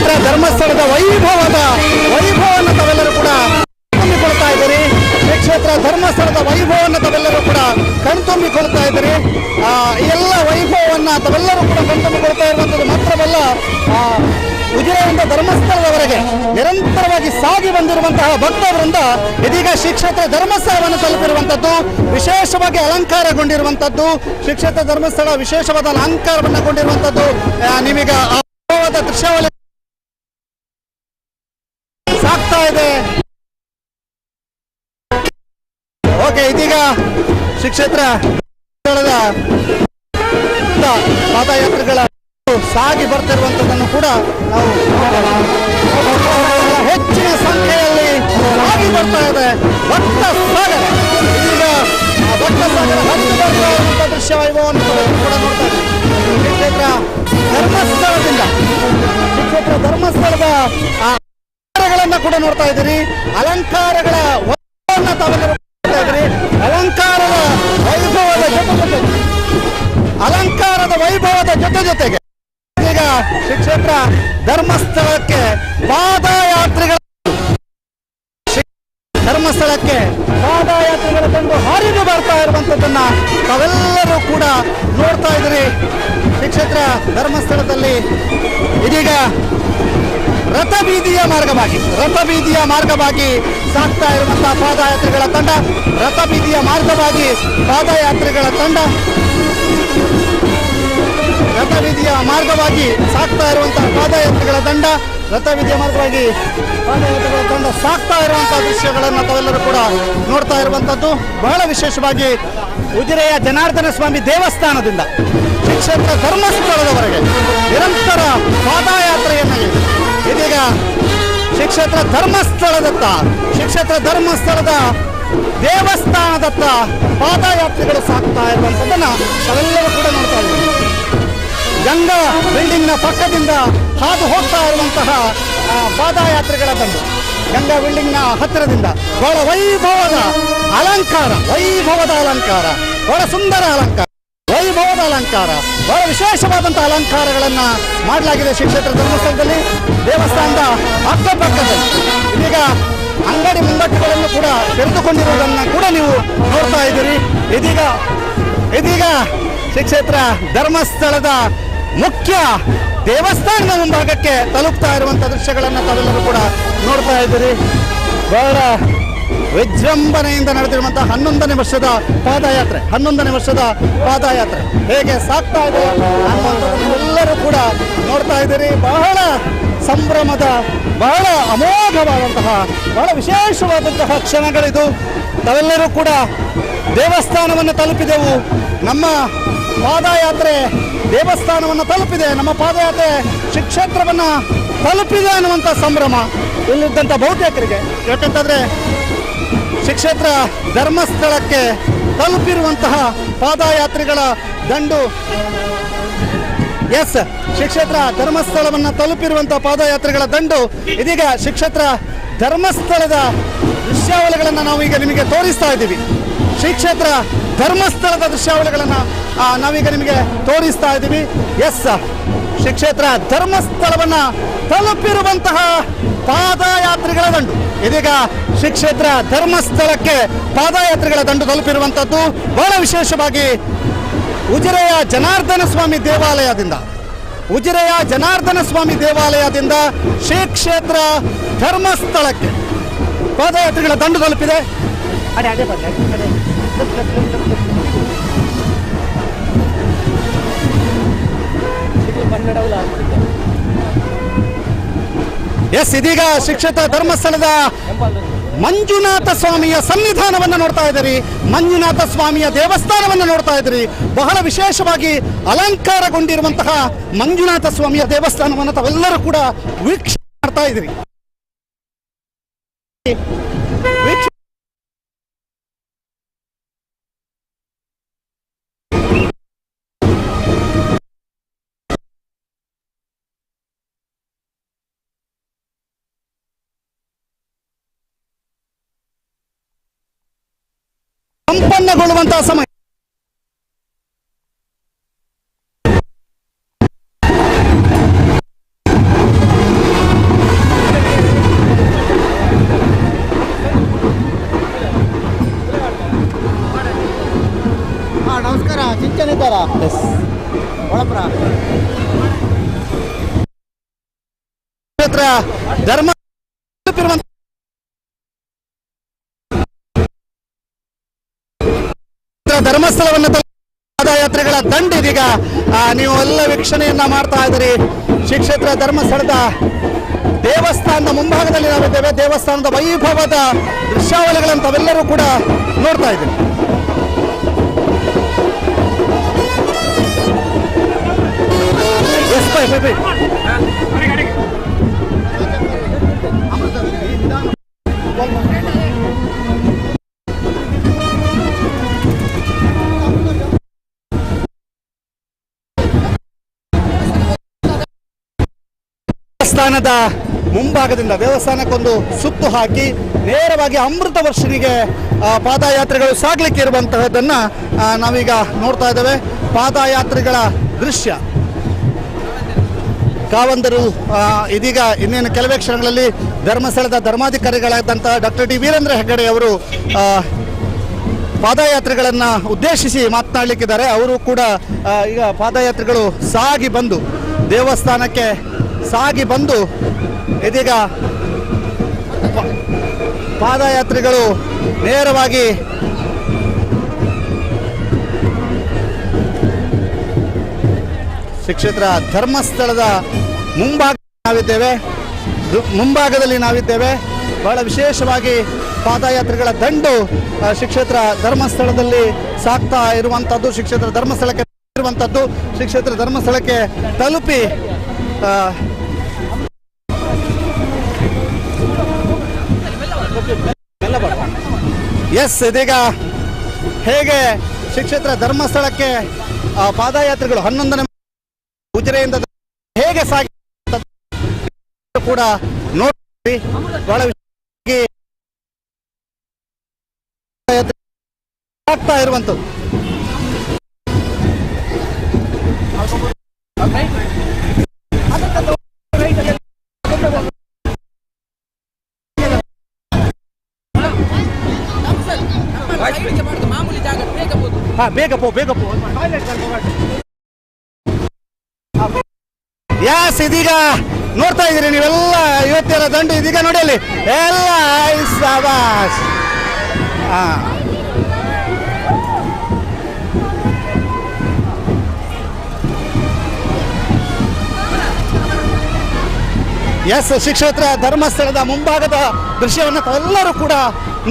ಕ್ಷೇತ್ರ ಧರ್ಮಸ್ಥಳದ ವೈಭವವನ್ನು ತಾವೆಲ್ಲರೂ ಕೂಡ ತುಂಬಿಕೊಳ್ತಾ ಇದ್ದೀರಿ. ಶ್ರೀ ಕ್ಷೇತ್ರ ಧರ್ಮಸ್ಥಳದ ವೈಭವವನ್ನು ತಾವೆಲ್ಲರೂ ಕೂಡ ಕಣ್ತುಂಬಿಕೊಳ್ತಾ ಇದ್ದೀರಿ. ಎಲ್ಲ ವೈಭವವನ್ನು ತಾವೆಲ್ಲರೂ ಕೂಡ ಕಣ್ತುಂಬಿಕೊಳ್ತಾ ಇರುವಂಥದ್ದು ಮಾತ್ರವಲ್ಲ, ಉಜಿರೆಯಿಂದ ಧರ್ಮಸ್ಥಳದವರೆಗೆ ನಿರಂತರವಾಗಿ ಸಾಗಿ ಬಂದಿರುವಂತಹ ಭಕ್ತವರಿಂದ ಇದೀಗ ಶ್ರೀ ಕ್ಷೇತ್ರ ಧರ್ಮಸ್ಥಳವನ್ನು ತಲುಪಿರುವಂಥದ್ದು, ವಿಶೇಷವಾಗಿ ಅಲಂಕಾರಗೊಂಡಿರುವಂಥದ್ದು. ಶ್ರೀ ಕ್ಷೇತ್ರ ಧರ್ಮಸ್ಥಳ ವಿಶೇಷವಾದ ಅಲಂಕಾರವನ್ನು ಗೊಂಡಿರುವಂಥದ್ದು. ನಿಮಗೆ ಅಪೂರ್ವವಾದ ದೃಶ್ಯಾವಳಿ ಸಾಗ್ತಾ ಇದೆ. ಓಕೆ, ಇದೀಗ ಶ್ರೀ ಕ್ಷೇತ್ರ ಪಾದಯಾತ್ರೆಗಳ ಸಾಗಿ ಬರ್ತಿರುವಂಥದ್ದನ್ನು ಕೂಡ ನಾವು ಹೆಚ್ಚಿನ ಸಂಖ್ಯೆಯಲ್ಲಿ ಸಾಗಿ ಬರ್ತಾ ಇದೆ. ಭಕ್ತ ಸಾಗರ ಇದೀಗ ಭಕ್ತ ಸಾಗರ ಹರಿದು ಬರ್ತಾ ಇರುವಂಥ ದೃಶ್ಯ ವೈಭವವನ್ನು ಕೂಡ ನೋಡ್ತಾ ಇದ್ದೀವಿ. ಶ್ರೀ ಕ್ಷೇತ್ರ ಧರ್ಮಸ್ಥಳದ ಅಲಂಕಾರಗಳನ್ನು ಕೂಡ ನೋಡ್ತಾ ಇದ್ದೀರಿ. ಅಲಂಕಾರಗಳ ವೈಭವವನ್ನು ತಾವೆಲ್ಲರೂ ನೋಡ್ತಾ ಇದ್ದೀರಿ. ಅಲಂಕಾರದ ವೈಭವದ ಜೊತೆಗೆ ಈಗ ಶ್ರೀ ಕ್ಷೇತ್ರ ಧರ್ಮಸ್ಥಳಕ್ಕೆ ಪಾದಯಾತ್ರೆಗಳ ತಂದು ಹರಿದು ಬರ್ತಾ ಇರುವಂಥದ್ದನ್ನ ತಾವೆಲ್ಲರೂ ಕೂಡ ನೋಡ್ತಾ ಇದ್ದೀರಿ. ಶ್ರೀ ಕ್ಷೇತ್ರ ಧರ್ಮಸ್ಥಳದಲ್ಲಿ ಇದೀಗ ರಥಬೀದಿಯ ಮಾರ್ಗವಾಗಿ ಸಾಗ್ತಾ ಇರುವಂತಹ ಪಾದಯಾತ್ರೆಗಳ ತಂಡ ರಥಬೀದಿಯ ಮಾರ್ಗವಾಗಿ ಸಾಗ್ತಾ ಇರುವಂತಹ ಪಾದಯಾತ್ರೆಗಳ ತಂಡ ಸಾಗ್ತಾ ಇರುವಂತಹ ದೃಶ್ಯಗಳನ್ನು ತಾವೆಲ್ಲರೂ ಕೂಡ ನೋಡ್ತಾ ಇರುವಂತದ್ದು. ಬಹಳ ವಿಶೇಷವಾಗಿ ಉಜಿರೆಯ ಜನಾರ್ದನ ಸ್ವಾಮಿ ದೇವಸ್ಥಾನದಿಂದ ಶ್ರೀ ಕ್ಷೇತ್ರ ಧರ್ಮಸ್ಥಳದವರೆಗೆ ನಿರಂತರ ಪಾದಯಾತ್ರೆಯನ್ನು ಇದೀಗ ಶ್ರೀ ಕ್ಷೇತ್ರ ಧರ್ಮಸ್ಥಳದ ದೇವಸ್ಥಾನದತ್ತ ಪಾದಯಾತ್ರೆಗಳು ಸಾಗ್ತಾ ಇರುವಂಥದ್ದನ್ನು ತಾವೆಲ್ಲರೂ ಕೂಡ ನೋಡ್ತಾ ಇದ್ದೀವಿ. ಗಂಗಾ ಬಿಲ್ಡಿಂಗ್ನ ಪಕ್ಕದಿಂದ ಹಾದು ಹೋಗ್ತಾ ಇರುವಂತಹ ಪಾದಯಾತ್ರೆಗಳ ತಂದು ಗಂಗಾ ಬಿಲ್ಡಿಂಗ್ನ ಹತ್ತಿರದಿಂದ ಬಹಳ ವೈಭವದ ಅಲಂಕಾರ, ಬಹಳ ಸುಂದರ ವೈಭವದ ಅಲಂಕಾರ, ಬಹಳ ವಿಶೇಷವಾದಂತಹ ಅಲಂಕಾರಗಳನ್ನು ಮಾಡಲಾಗಿದೆ ಶ್ರೀ ಕ್ಷೇತ್ರ ಧರ್ಮಸ್ಥಳದಲ್ಲಿ. ದೇವಸ್ಥಾನದ ಅಕ್ಕಪಕ್ಕದಲ್ಲಿ ಇದೀಗ ಅಂಗಡಿ ಮುಂಗಟ್ಟುಗಳನ್ನು ಕೂಡ ತೆರೆದುಕೊಂಡಿರುವುದನ್ನು ಕೂಡ ನೀವು ನೋಡ್ತಾ ಇದ್ದೀರಿ. ಇದೀಗ ಶ್ರೀ ಕ್ಷೇತ್ರ ಧರ್ಮಸ್ಥಳದ ಮುಖ್ಯ ದೇವಸ್ಥಾನದ ಮುಂಭಾಗಕ್ಕೆ ತಲುಪ್ತಾ ಇರುವಂತಹ ದೃಶ್ಯಗಳನ್ನು ತಾವೆಲ್ಲರೂ ಕೂಡ ನೋಡ್ತಾ ಇದ್ದೀರಿ. ಬಹಳ ವಿಜೃಂಭಣೆಯಿಂದ ನಡೆದಿರುವಂತಹ 11ನೇ ವರ್ಷದ ಪಾದಯಾತ್ರೆ ಹೇಗೆ ಸಾಗ್ತಾ ಇದೆ ಅನ್ನುವಂಥದ್ದನ್ನು ಎಲ್ಲರೂ ಕೂಡ ನೋಡ್ತಾ ಇದ್ದೀರಿ. ಬಹಳ ಸಂಭ್ರಮದ, ಬಹಳ ಅಮೋಘವಾದಂತಹ, ಬಹಳ ವಿಶೇಷವಾದಂತಹ ಕ್ಷಣಗಳಿದು. ತಾವೆಲ್ಲರೂ ಕೂಡ ದೇವಸ್ಥಾನವನ್ನು ತಲುಪಿದೆವು. ನಮ್ಮ ಪಾದಯಾತ್ರೆ ದೇವಸ್ಥಾನವನ್ನು ತಲುಪಿದೆ, ನಮ್ಮ ಪಾದಯಾತ್ರೆ ಶ್ರೀ ಕ್ಷೇತ್ರವನ್ನು ತಲುಪಿದೆ ಅನ್ನುವಂಥ ಸಂಭ್ರಮ ಇಲ್ಲಿದ್ದಂಥ ಬಹುತೇಕರಿಗೆ. ಯಾಕಂತಂದರೆ ಶ್ರೀ ಕ್ಷೇತ್ರ ಧರ್ಮಸ್ಥಳಕ್ಕೆ ತಲುಪಿರುವಂತಹ ಪಾದಯಾತ್ರಿಗಳ ದಂಡು ಶ್ರೀ ಕ್ಷೇತ್ರ ಧರ್ಮಸ್ಥಳವನ್ನು ತಲುಪಿರುವಂತಹ ಪಾದಯಾತ್ರೆಗಳ ದಂಡು ಇದೀಗ ಶ್ರೀ ಕ್ಷೇತ್ರ ಧರ್ಮಸ್ಥಳದ ದೃಶ್ಯಾವಳಿಗಳನ್ನು ನಾವು ಈಗ ನಿಮಗೆ ತೋರಿಸ್ತಾ ಇದ್ದೀವಿ. ಶ್ರೀ ಕ್ಷೇತ್ರ ಧರ್ಮಸ್ಥಳದ ದೃಶ್ಯಾವಳಿಗಳನ್ನು ನಾವೀಗ ನಿಮಗೆ ತೋರಿಸ್ತಾ ಇದ್ದೀವಿ. ಶ್ರೀ ಕ್ಷೇತ್ರ ಧರ್ಮಸ್ಥಳವನ್ನು ತಲುಪಿರುವಂತಹ ಪಾದಯಾತ್ರಿಗಳ ದಂಡು ಇದೀಗ ಶ್ರೀ ಕ್ಷೇತ್ರ ಧರ್ಮಸ್ಥಳಕ್ಕೆ ಪಾದಯಾತ್ರಿಗಳ ದಂಡು ತಲುಪಿರುವಂಥದ್ದು. ಬಹಳ ವಿಶೇಷವಾಗಿ ಉಜಿರೆಯ ಜನಾರ್ದನ ಸ್ವಾಮಿ ದೇವಾಲಯದಿಂದ ಶ್ರೀ ಕ್ಷೇತ್ರ ಧರ್ಮಸ್ಥಳಕ್ಕೆ ಪಾದಯಾತ್ರಿಗಳ ದಂಡು ತಲುಪಿದೆ. ಇದೀಗ ಶ್ರೀ ಕ್ಷೇತ್ರ ಧರ್ಮಸ್ಥಳದ ಮಂಜುನಾಥ ಸ್ವಾಮಿಯ ಸನ್ನಿಧಾನವನ್ನು ನೋಡ್ತಾ ಇದ್ದೀರಿ. ಮಂಜುನಾಥ ಸ್ವಾಮಿಯ ದೇವಸ್ಥಾನವನ್ನು ನೋಡ್ತಾ ಇದ್ದೀರಿ. ಬಹಳ ವಿಶೇಷವಾಗಿ ಅಲಂಕಾರಗೊಂಡಿರುವಂತಹ ಮಂಜುನಾಥ ಸ್ವಾಮಿಯ ದೇವಸ್ಥಾನವನ್ನು ತಾವೆಲ್ಲರೂ ಕೂಡ ವೀಕ್ಷಣೆ ಮಾಡ್ತಾ ಇದ್ದೀರಿ. ಸಂಪನ್ನಗೊಳ್ಳುವಂತಹ ಸಮಯ. ಜನ ಇದ್ದಾರಾ? ಒಳಪುರ ಕ್ಷೇತ್ರ ಧರ್ಮಸ್ಥಳವನ್ನು ಪಾದಯಾತ್ರೆಗಳ ದಂಡು ಇದೀಗ ನೀವು ಎಲ್ಲ ವೀಕ್ಷಣೆಯನ್ನ ಮಾಡ್ತಾ ಇದ್ದೀರಿ. ಶ್ರೀ ಕ್ಷೇತ್ರ ಧರ್ಮಸ್ಥಳದ ದೇವಸ್ಥಾನದ ಮುಂಭಾಗದಲ್ಲಿ ನಾವಿದ್ದೇವೆ. ದೇವಸ್ಥಾನದ ವೈಭವದ ದೃಶ್ಯಾವಳಿಗಳನ್ನು ತಾವೆಲ್ಲರೂ ಕೂಡ ನೋಡ್ತಾ ಇದ್ದೀವಿ. ದೇವಸ್ಥಾನದ ಮುಂಭಾಗದಿಂದ ದೇವಸ್ಥಾನಕ್ಕೊಂದು ಸುತ್ತು ಹಾಕಿ ನೇರವಾಗಿ ಅಮೃತ ವರ್ಷನಿಗೆ ಪಾದಯಾತ್ರೆಗಳು ಸಾಗಲಿಕ್ಕೆ ಇರುವಂತಹದ್ದನ್ನ ನಾವೀಗ ನೋಡ್ತಾ ಇದ್ದೇವೆ. ಪಾದಯಾತ್ರೆಗಳ ದೃಶ್ಯ ಕಾವಂದರು ಇದೀಗ ಇನ್ನೇನು ಕೆಲವೇ ಕ್ಷಣಗಳಲ್ಲಿ ಧರ್ಮಸ್ಥಳದ ಧರ್ಮಾಧಿಕಾರಿಗಳಾದಂತಹ ಡಾಕ್ಟರ್ ಡಿ ವೀರೇಂದ್ರ ಹೆಗ್ಗಡೆ ಅವರು ಪಾದಯಾತ್ರೆಗಳನ್ನು ಉದ್ದೇಶಿಸಿ ಮಾತನಾಡಲಿಕ್ಕಿದ್ದಾರೆ. ಅವರು ಕೂಡ ಈಗ ಪಾದಯಾತ್ರೆಗಳು ಸಾಗಿ ಬಂದು ದೇವಸ್ಥಾನಕ್ಕೆ ಸಾಗಿ ಬಂದು ಇದೀಗ ಪಾದಯಾತ್ರೆಗಳು ನೇರವಾಗಿ ಶ್ರೀ ಕ್ಷೇತ್ರ ಧರ್ಮಸ್ಥಳದ ಮುಂಭಾಗದಲ್ಲಿ ನಾವಿದ್ದೇವೆ. ಬಹಳ ವಿಶೇಷವಾಗಿ ಪಾದಯಾತ್ರೆಗಳ ದಂಡು ಶ್ರೀ ಕ್ಷೇತ್ರ ಧರ್ಮಸ್ಥಳದಲ್ಲಿ ಸಾಗ್ತಾ ಇರುವಂಥದ್ದು. ಶ್ರೀ ಕ್ಷೇತ್ರ ಧರ್ಮಸ್ಥಳಕ್ಕೆ ಇರುವಂಥದ್ದು ಶ್ರೀ ಕ್ಷೇತ್ರ ಧರ್ಮಸ್ಥಳಕ್ಕೆ ತಲುಪಿ ಇದೀಗ ಹೇಗೆ ಶ್ರೀ ಕ್ಷೇತ್ರ ಧರ್ಮಸ್ಥಳಕ್ಕೆ ಪಾದಯಾತ್ರೆಗಳು 11ನೇ ಉಜಿರೆಯಿಂದ ಹೇಗೆ ಸಾಗಿ ಕೂಡ ನೋಡಿ ಬಹಳ ಆಗ್ತಾ ಇರುವಂಥದ್ದು. ಬೇಗ ಪೋ ಯಾಸ್ ಇದೀಗ ನೋಡ್ತಾ ಇದ್ದೀರಿ ನೀವೆಲ್ಲ ಇವತ್ತೆಲ್ಲ ದಂಡು ಇದೀಗ ನೋಡಿ ಅಲ್ಲಿ ಎಲ್ಲ ಶಾಬಾಸ್. ಎಸ್ ಶ್ರೀ ಕ್ಷೇತ್ರ ಧರ್ಮಸ್ಥಳದ ಮುಂಭಾಗದ ದೃಶ್ಯವನ್ನು ತಾವೆಲ್ಲರೂ ಕೂಡ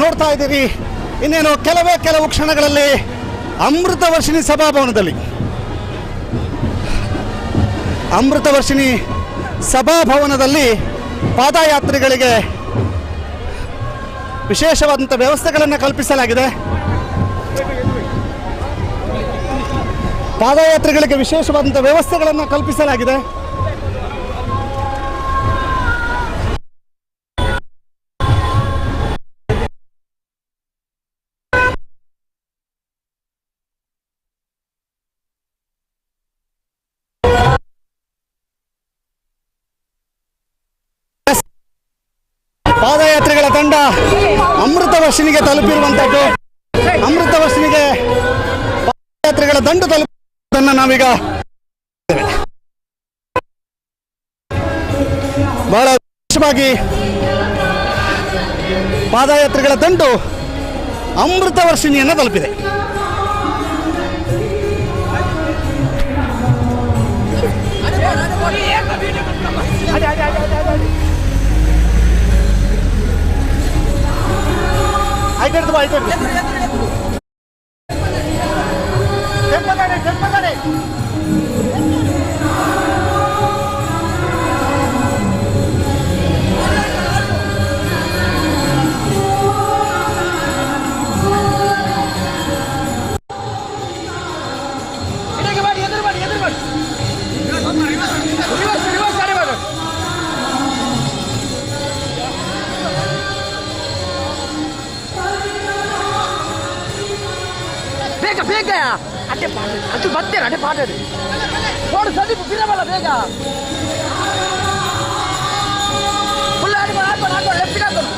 ನೋಡ್ತಾ ಇದ್ದೀರಿ. ಇನ್ನೇನು ಕೆಲವು ಕ್ಷಣಗಳಲ್ಲಿ ಅಮೃತ ವರ್ಷಿಣಿ ಸಭಾಭವನದಲ್ಲಿ ಪಾದಯಾತ್ರಿಗಳಿಗೆ ವಿಶೇಷವಾದಂಥ ವ್ಯವಸ್ಥೆಗಳನ್ನು ಕಲ್ಪಿಸಲಾಗಿದೆ. ಪಾದಯಾತ್ರಿಗಳಿಗೆ ವಿಶೇಷವಾದಂಥ ವ್ಯವಸ್ಥೆಗಳನ್ನು ಕಲ್ಪಿಸಲಾಗಿದೆ. ಪಾದಯಾತ್ರೆಗಳ ತಂಡ ಅಮೃತ ವರ್ಷಿಣಿಗೆ ತಲುಪಿರುವಂಥದ್ದು. ಅಮೃತ ವರ್ಷಿಣಿಗೆ ಪಾದಯಾತ್ರೆಗಳ ದಂಡು ತಲುಪುವುದನ್ನು ನಾವೀಗ ಬಹಳ ವಿಶೇಷವಾಗಿ ಪಾದಯಾತ್ರೆಗಳ ದಂಡು ಅಮೃತ ವರ್ಷಿಣಿಯನ್ನು ತಲುಪಿದೆ. ಬೇಗ ಅದು ಬರ್ತೀರ ಅಡೆ ಪಾಠ ನೋಡು ಸಂದೀಪ್ ಬಿರಬಲ್ಲ ಬೇಗ ಫುಲ್ ಆಡ್ಕೊಂಡು ಲೆಫ್ಟ್ ಹಾಕೋದು.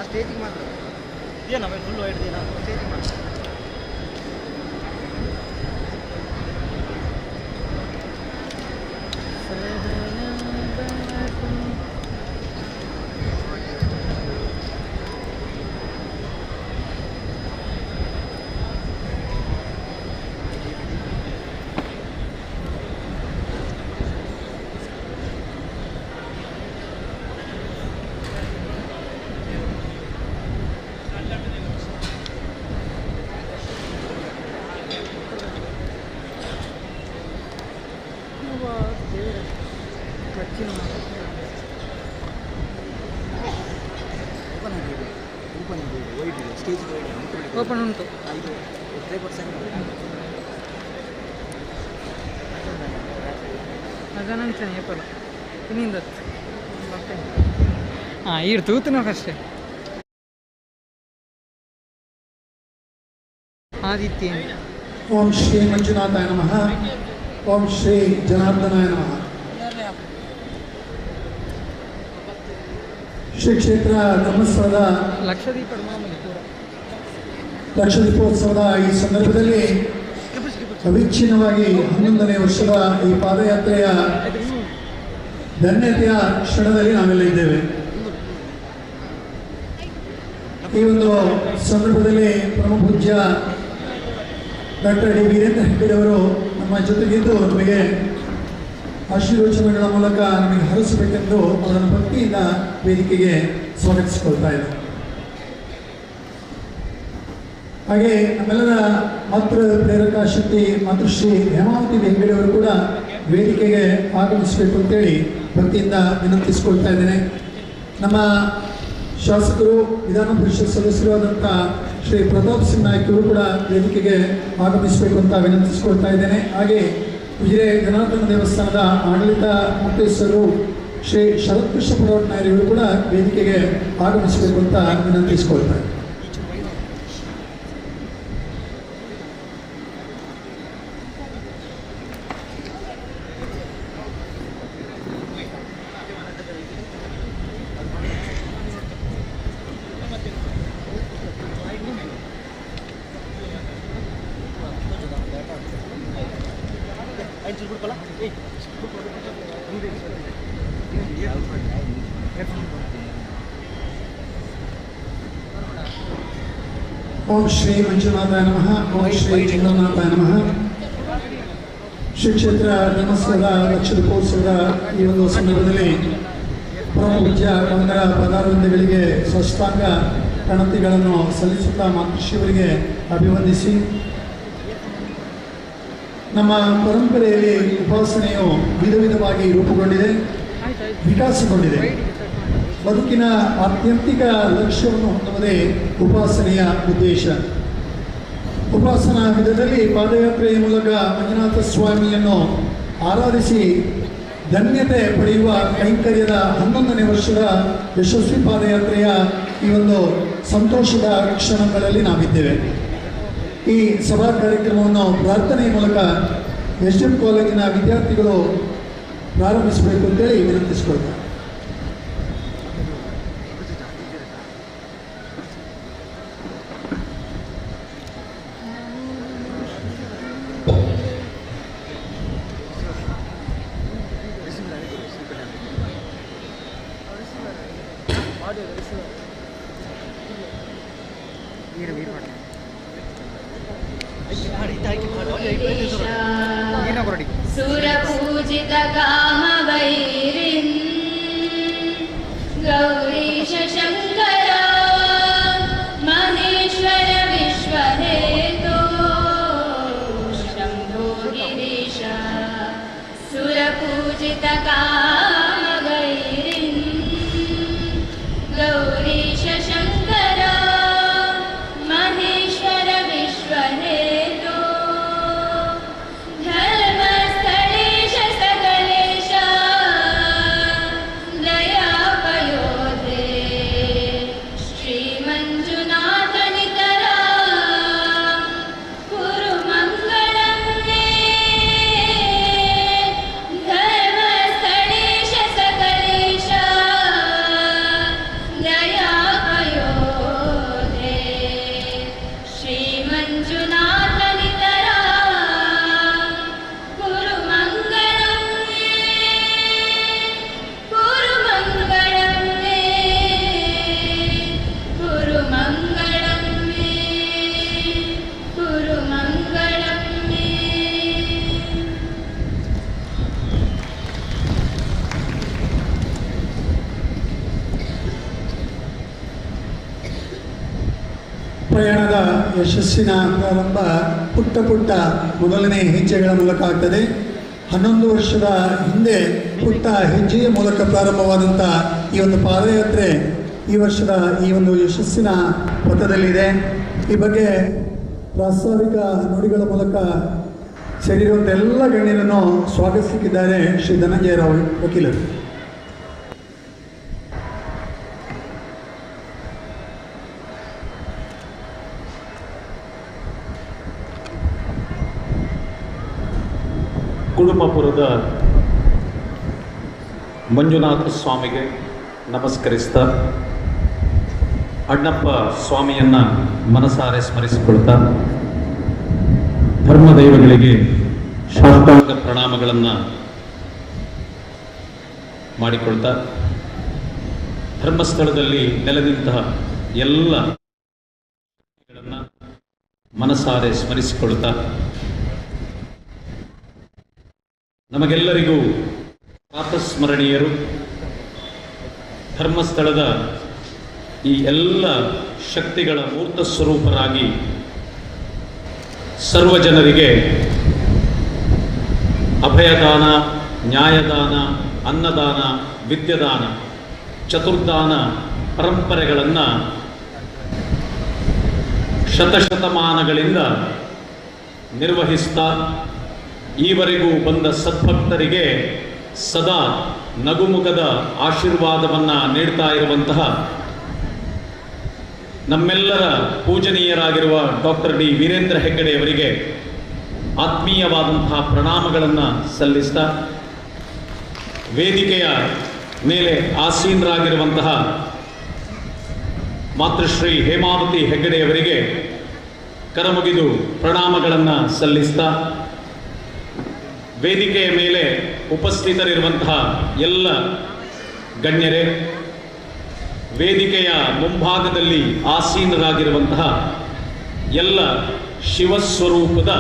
ಸ್ಟೇಜಿಗೆ ಮಾತ್ರ ಏನು ಫುಲ್ ವೈಡ್ ಇದೆಯಾ ಸ್ಟೇಜಿಗೆ ಮಾತ್ರ ಓಪನ್ ಉಂಟು ಅದನಂಚನೆ ಏಪಲ್ಲ ಇನ್ನಿಂದ ಹಾಂ ಈಡು ತೂತನ ಫಸ್ಟ್ ಆದಿತ್ಯ ಓಂ ಶ್ರೀ ಮಂಜುನಾಥಾಯ ನಮಃ ಓಂ ಶ್ರೀ ಜನಾರ್ದನಾಯ ನಮಃ. ಶ್ರೀ ಕ್ಷೇತ್ರ ಧರ್ಮಸ್ಥಳದ ಲಕ್ಷದೀಪೋತ್ಸವದ ಈ ಸಂದರ್ಭದಲ್ಲಿ ಅವಿಚ್ಛಿನ್ನವಾಗಿ 11ನೇ ವರ್ಷದ ಈ ಪಾದಯಾತ್ರೆಯ ಧನ್ಯತೆಯ ಕ್ಷಣದಲ್ಲಿ ನಾವೆಲ್ಲ ಇದ್ದೇವೆ. ಈ ಒಂದು ಸಂದರ್ಭದಲ್ಲಿ ಪರಮ ಪೂಜ್ಯ ಡಾಕ್ಟರ್ ಡಿ ವೀರೇಂದ್ರ ಹೆಗ್ಗಡೆಯವರು ನಮ್ಮ ಜೊತೆಗಿದ್ದು ನಮಗೆ ಆಶೀರ್ವಚನಗಳ ಮೂಲಕ ನಮಗೆ ಹರಿಸಬೇಕೆಂದು ಅದನ್ನು ಭಕ್ತಿಯಿಂದ ವೇದಿಕೆಗೆ ಸ್ವಾಗತಿಸಿಕೊಳ್ತಾ ಇದ್ದಾರೆ. ಹಾಗೆ ನಮ್ಮೆಲ್ಲರ ಮಾತೃ ಪ್ರೇರಕ ಶಕ್ತಿ ಮಾತೃಶ್ರೀ ಹೇಮಾವತಿ ಹೆಗ್ಗಡೆಯವರು ಕೂಡ ವೇದಿಕೆಗೆ ಆಗಮಿಸಬೇಕು ಅಂತೇಳಿ ಭಕ್ತಿಯಿಂದ ವಿನಂತಿಸಿಕೊಳ್ತಾ ಇದ್ದೇನೆ. ನಮ್ಮ ಶಾಸಕರು ವಿಧಾನ ಪರಿಷತ್ ಸದಸ್ಯರು ಆದಂಥ ಶ್ರೀ ಪ್ರತಾಪ್ ಸಿಂಗ್ ನಾಯ್ಕ ಅವರು ಕೂಡ ವೇದಿಕೆಗೆ ಆಗಮಿಸಬೇಕು ಅಂತ ವಿನಂತಿಸಿಕೊಳ್ತಾ ಇದ್ದೇನೆ. ಹಾಗೆ ಉಜಿರೆ ಜನಾರ್ದನ ದೇವಸ್ಥಾನದ ಆಡಳಿತ ಮುಖ್ಯಸ್ಥರು ಶ್ರೀ ಶರತ್ ಕೃಷ್ಣ ಪಡವಟ್ನಾಯರು ಕೂಡ ವೇದಿಕೆಗೆ ಆಗಮಿಸಬೇಕು ಅಂತ ವಿನಂತಿಸಿಕೊಳ್ತಾರೆ. ಓಂ ಶ್ರೀ ಮಂಜುನಾಥಾಯ ನಮಃ ಓಂ ಶ್ರೀ ಜಗನ್ನಾಥಾಯ ನಮಃ. ಶ್ರೀ ಕ್ಷೇತ್ರ ಧರ್ಮಸ್ಥಳದ ಲಕ್ಷದೀಪೋತ್ಸವದ ಈ ಒಂದು ಸಂದರ್ಭದಲ್ಲಿ ಪರಮ ಪೂಜ್ಯ ಗಂಗರ ಪದಾರವಿಂದಗಳಿಗೆ ಸಾಷ್ಟಾಂಗ ಪ್ರಣತಿಗಳನ್ನು ಸಲ್ಲಿಸುತ್ತಾ ಮಾತೃಶ್ರೀಯವರಿಗೆ ಅಭಿವಂದಿಸಿ ನಮ್ಮ ಪರಂಪರೆಯಲ್ಲಿ ಉಪಾಸನೆಯು ವಿಧ ವಿಧವಾಗಿ ರೂಪುಗೊಂಡಿದೆ, ವಿಕಾಸಗೊಂಡಿದೆ. ಬದುಕಿನ ಆತ್ಯಂತಿಕ ಲಕ್ಷ್ಯವನ್ನು ಹೊಂದುವುದೇ ಉಪಾಸನೆಯ ಉದ್ದೇಶ. ಉಪಾಸನಾ ವಿಧದಲ್ಲಿ ಪಾದಯಾತ್ರೆಯ ಮೂಲಕ ಮಂಜುನಾಥ ಸ್ವಾಮಿಯನ್ನು ಆರಾಧಿಸಿ ಧನ್ಯತೆ ಪಡೆಯುವ ಕೈಂಕರ್ಯದ 11ನೇ ವರ್ಷದ ಯಶಸ್ವಿ ಪಾದಯಾತ್ರೆಯ ಈ ಒಂದು ಸಂತೋಷದ ಕ್ಷಣಗಳಲ್ಲಿ ನಾವಿದ್ದೇವೆ. ಈ ಸಭಾ ಕಾರ್ಯಕ್ರಮವನ್ನು ಪ್ರಾರ್ಥನೆಯ ಮೂಲಕ SDM ಕಾಲೇಜಿನ ವಿದ್ಯಾರ್ಥಿಗಳು ಪ್ರಾರಂಭಿಸಬೇಕು ಅಂತೇಳಿ ವಿನಂತಿಸಿಕೊಳ್ತಾರೆ. सुरपूजित कामवैरिन् गौरीश शङ्कर महेश्वर विश्वहेतो शम्भो गिरीश सुरपूजित कामवैरिन् गौरीश शङ्कर महेश्वर विश्वहेतो धर्मस्थलेश सकलेश दयापयोधे श्रीमञ्जुनाथ नितरा कुरु मङ्गलं मे धर्मस्थलेश सकलेश दयापयोधे श्रीमञ्जुनाथ नितरा कुरु मङ्गलं मे कुरु मङ्गलं मे कुरु मङ्गलं मे कुरु मङ्गलं मे ಪ್ರಯಾಣದ ಯಶಸ್ಸಿನ ಪ್ರಾರಂಭ ಪುಟ್ಟ ಪುಟ್ಟ ಮೊದಲನೇ ಹೆಜ್ಜೆಗಳ ಮೂಲಕ ಆಗ್ತದೆ. 11 ವರ್ಷದ ಹಿಂದೆ ಪುಟ್ಟ ಹೆಜ್ಜೆಯ ಮೂಲಕ ಪ್ರಾರಂಭವಾದಂಥ ಈ ಒಂದು ಪಾದಯಾತ್ರೆ ಈ ವರ್ಷದ ಈ ಒಂದು ಯಶಸ್ಸಿನ ಪಥದಲ್ಲಿದೆ. ಈ ಬಗ್ಗೆ ಪ್ರಾಸ್ತಾವಿಕ ನುಡಿಗಳ ಮೂಲಕ ಸೇರಿರುವಂಥ ಎಲ್ಲ ಗಣ್ಯರನ್ನು ಸ್ವಾಗತಿಸಲಿಕ್ಕಿದ್ದಾರೆ ಶ್ರೀ ಧನಂಜಯರಾವ್ ವಕೀಲರು. ಕುಡುಮಪುರದ ಮಂಜುನಾಥ ಸ್ವಾಮಿಗೆ ನಮಸ್ಕರಿಸ್ತಾ ಅಣ್ಣಪ್ಪ ಸ್ವಾಮಿಯನ್ನು ಮನಸಾರೆ ಸ್ಮರಿಸಿಕೊಳ್ತಾ ಧರ್ಮದೈವಗಳಿಗೆ ಸಾಷ್ಟಾಂಗ ಪ್ರಣಾಮಗಳನ್ನು ಮಾಡಿಕೊಳ್ತಾ ಧರ್ಮಸ್ಥಳದಲ್ಲಿ ನೆಲೆನಿಂತಹ ಎಲ್ಲ ಮನಸಾರೆ ಸ್ಮರಿಸಿಕೊಳ್ತಾ ನಮಗೆಲ್ಲರಿಗೂ ಪ್ರಾತಸ್ಮರಣೀಯರು ಧರ್ಮಸ್ಥಳದ ಈ ಎಲ್ಲ ಶಕ್ತಿಗಳ ಮೂರ್ತ ಸ್ವರೂಪರಾಗಿ ಸರ್ವ ಜನರಿಗೆ ಅಭಯದಾನ, ನ್ಯಾಯದಾನ, ಅನ್ನದಾನ, ವಿದ್ಯದಾನ, ಚತುರ್ದಾನ ಪರಂಪರೆಗಳನ್ನು ಶತಶತಮಾನಗಳಿಂದ ನಿರ್ವಹಿಸ್ತಾ ಈವರೆಗೂ ಬಂದ ಸದ್ಭಕ್ತರಿಗೆ ಸದಾ ನಗುಮುಖದ ಆಶೀರ್ವಾದವನ್ನು ನೀಡ್ತಾ ಇರುವಂತಹ ನಮ್ಮೆಲ್ಲರ ಪೂಜನೀಯರಾಗಿರುವ ಡಾಕ್ಟರ್ ಡಿ ವೀರೇಂದ್ರ ಹೆಗ್ಗಡೆಯವರಿಗೆ ಆತ್ಮೀಯವಾದಂತಹ ಪ್ರಣಾಮಗಳನ್ನು ಸಲ್ಲಿಸ್ತಾ ವೇದಿಕೆಯ ಮೇಲೆ ಆಸೀನರಾಗಿರುವಂತಹ ಮಾತೃಶ್ರೀ ಹೇಮಾವತಿ ಹೆಗ್ಗಡೆಯವರಿಗೆ ಕರಮುಗಿದು ಪ್ರಣಾಮಗಳನ್ನು ಸಲ್ಲಿಸ್ತಾ ವೇದಿಕೆಯ ಮೇಲೆ ಉಪಸ್ಥಿತರಿರುವಂತಹ ಎಲ್ಲ ಗಣ್ಯರೇ, ವೇದಿಕೆಯ ಮುಂಭಾಗದಲ್ಲಿ ಆಸೀನರಾಗಿರುವಂತಹ ಎಲ್ಲ ಶಿವಸ್ವರೂಪದ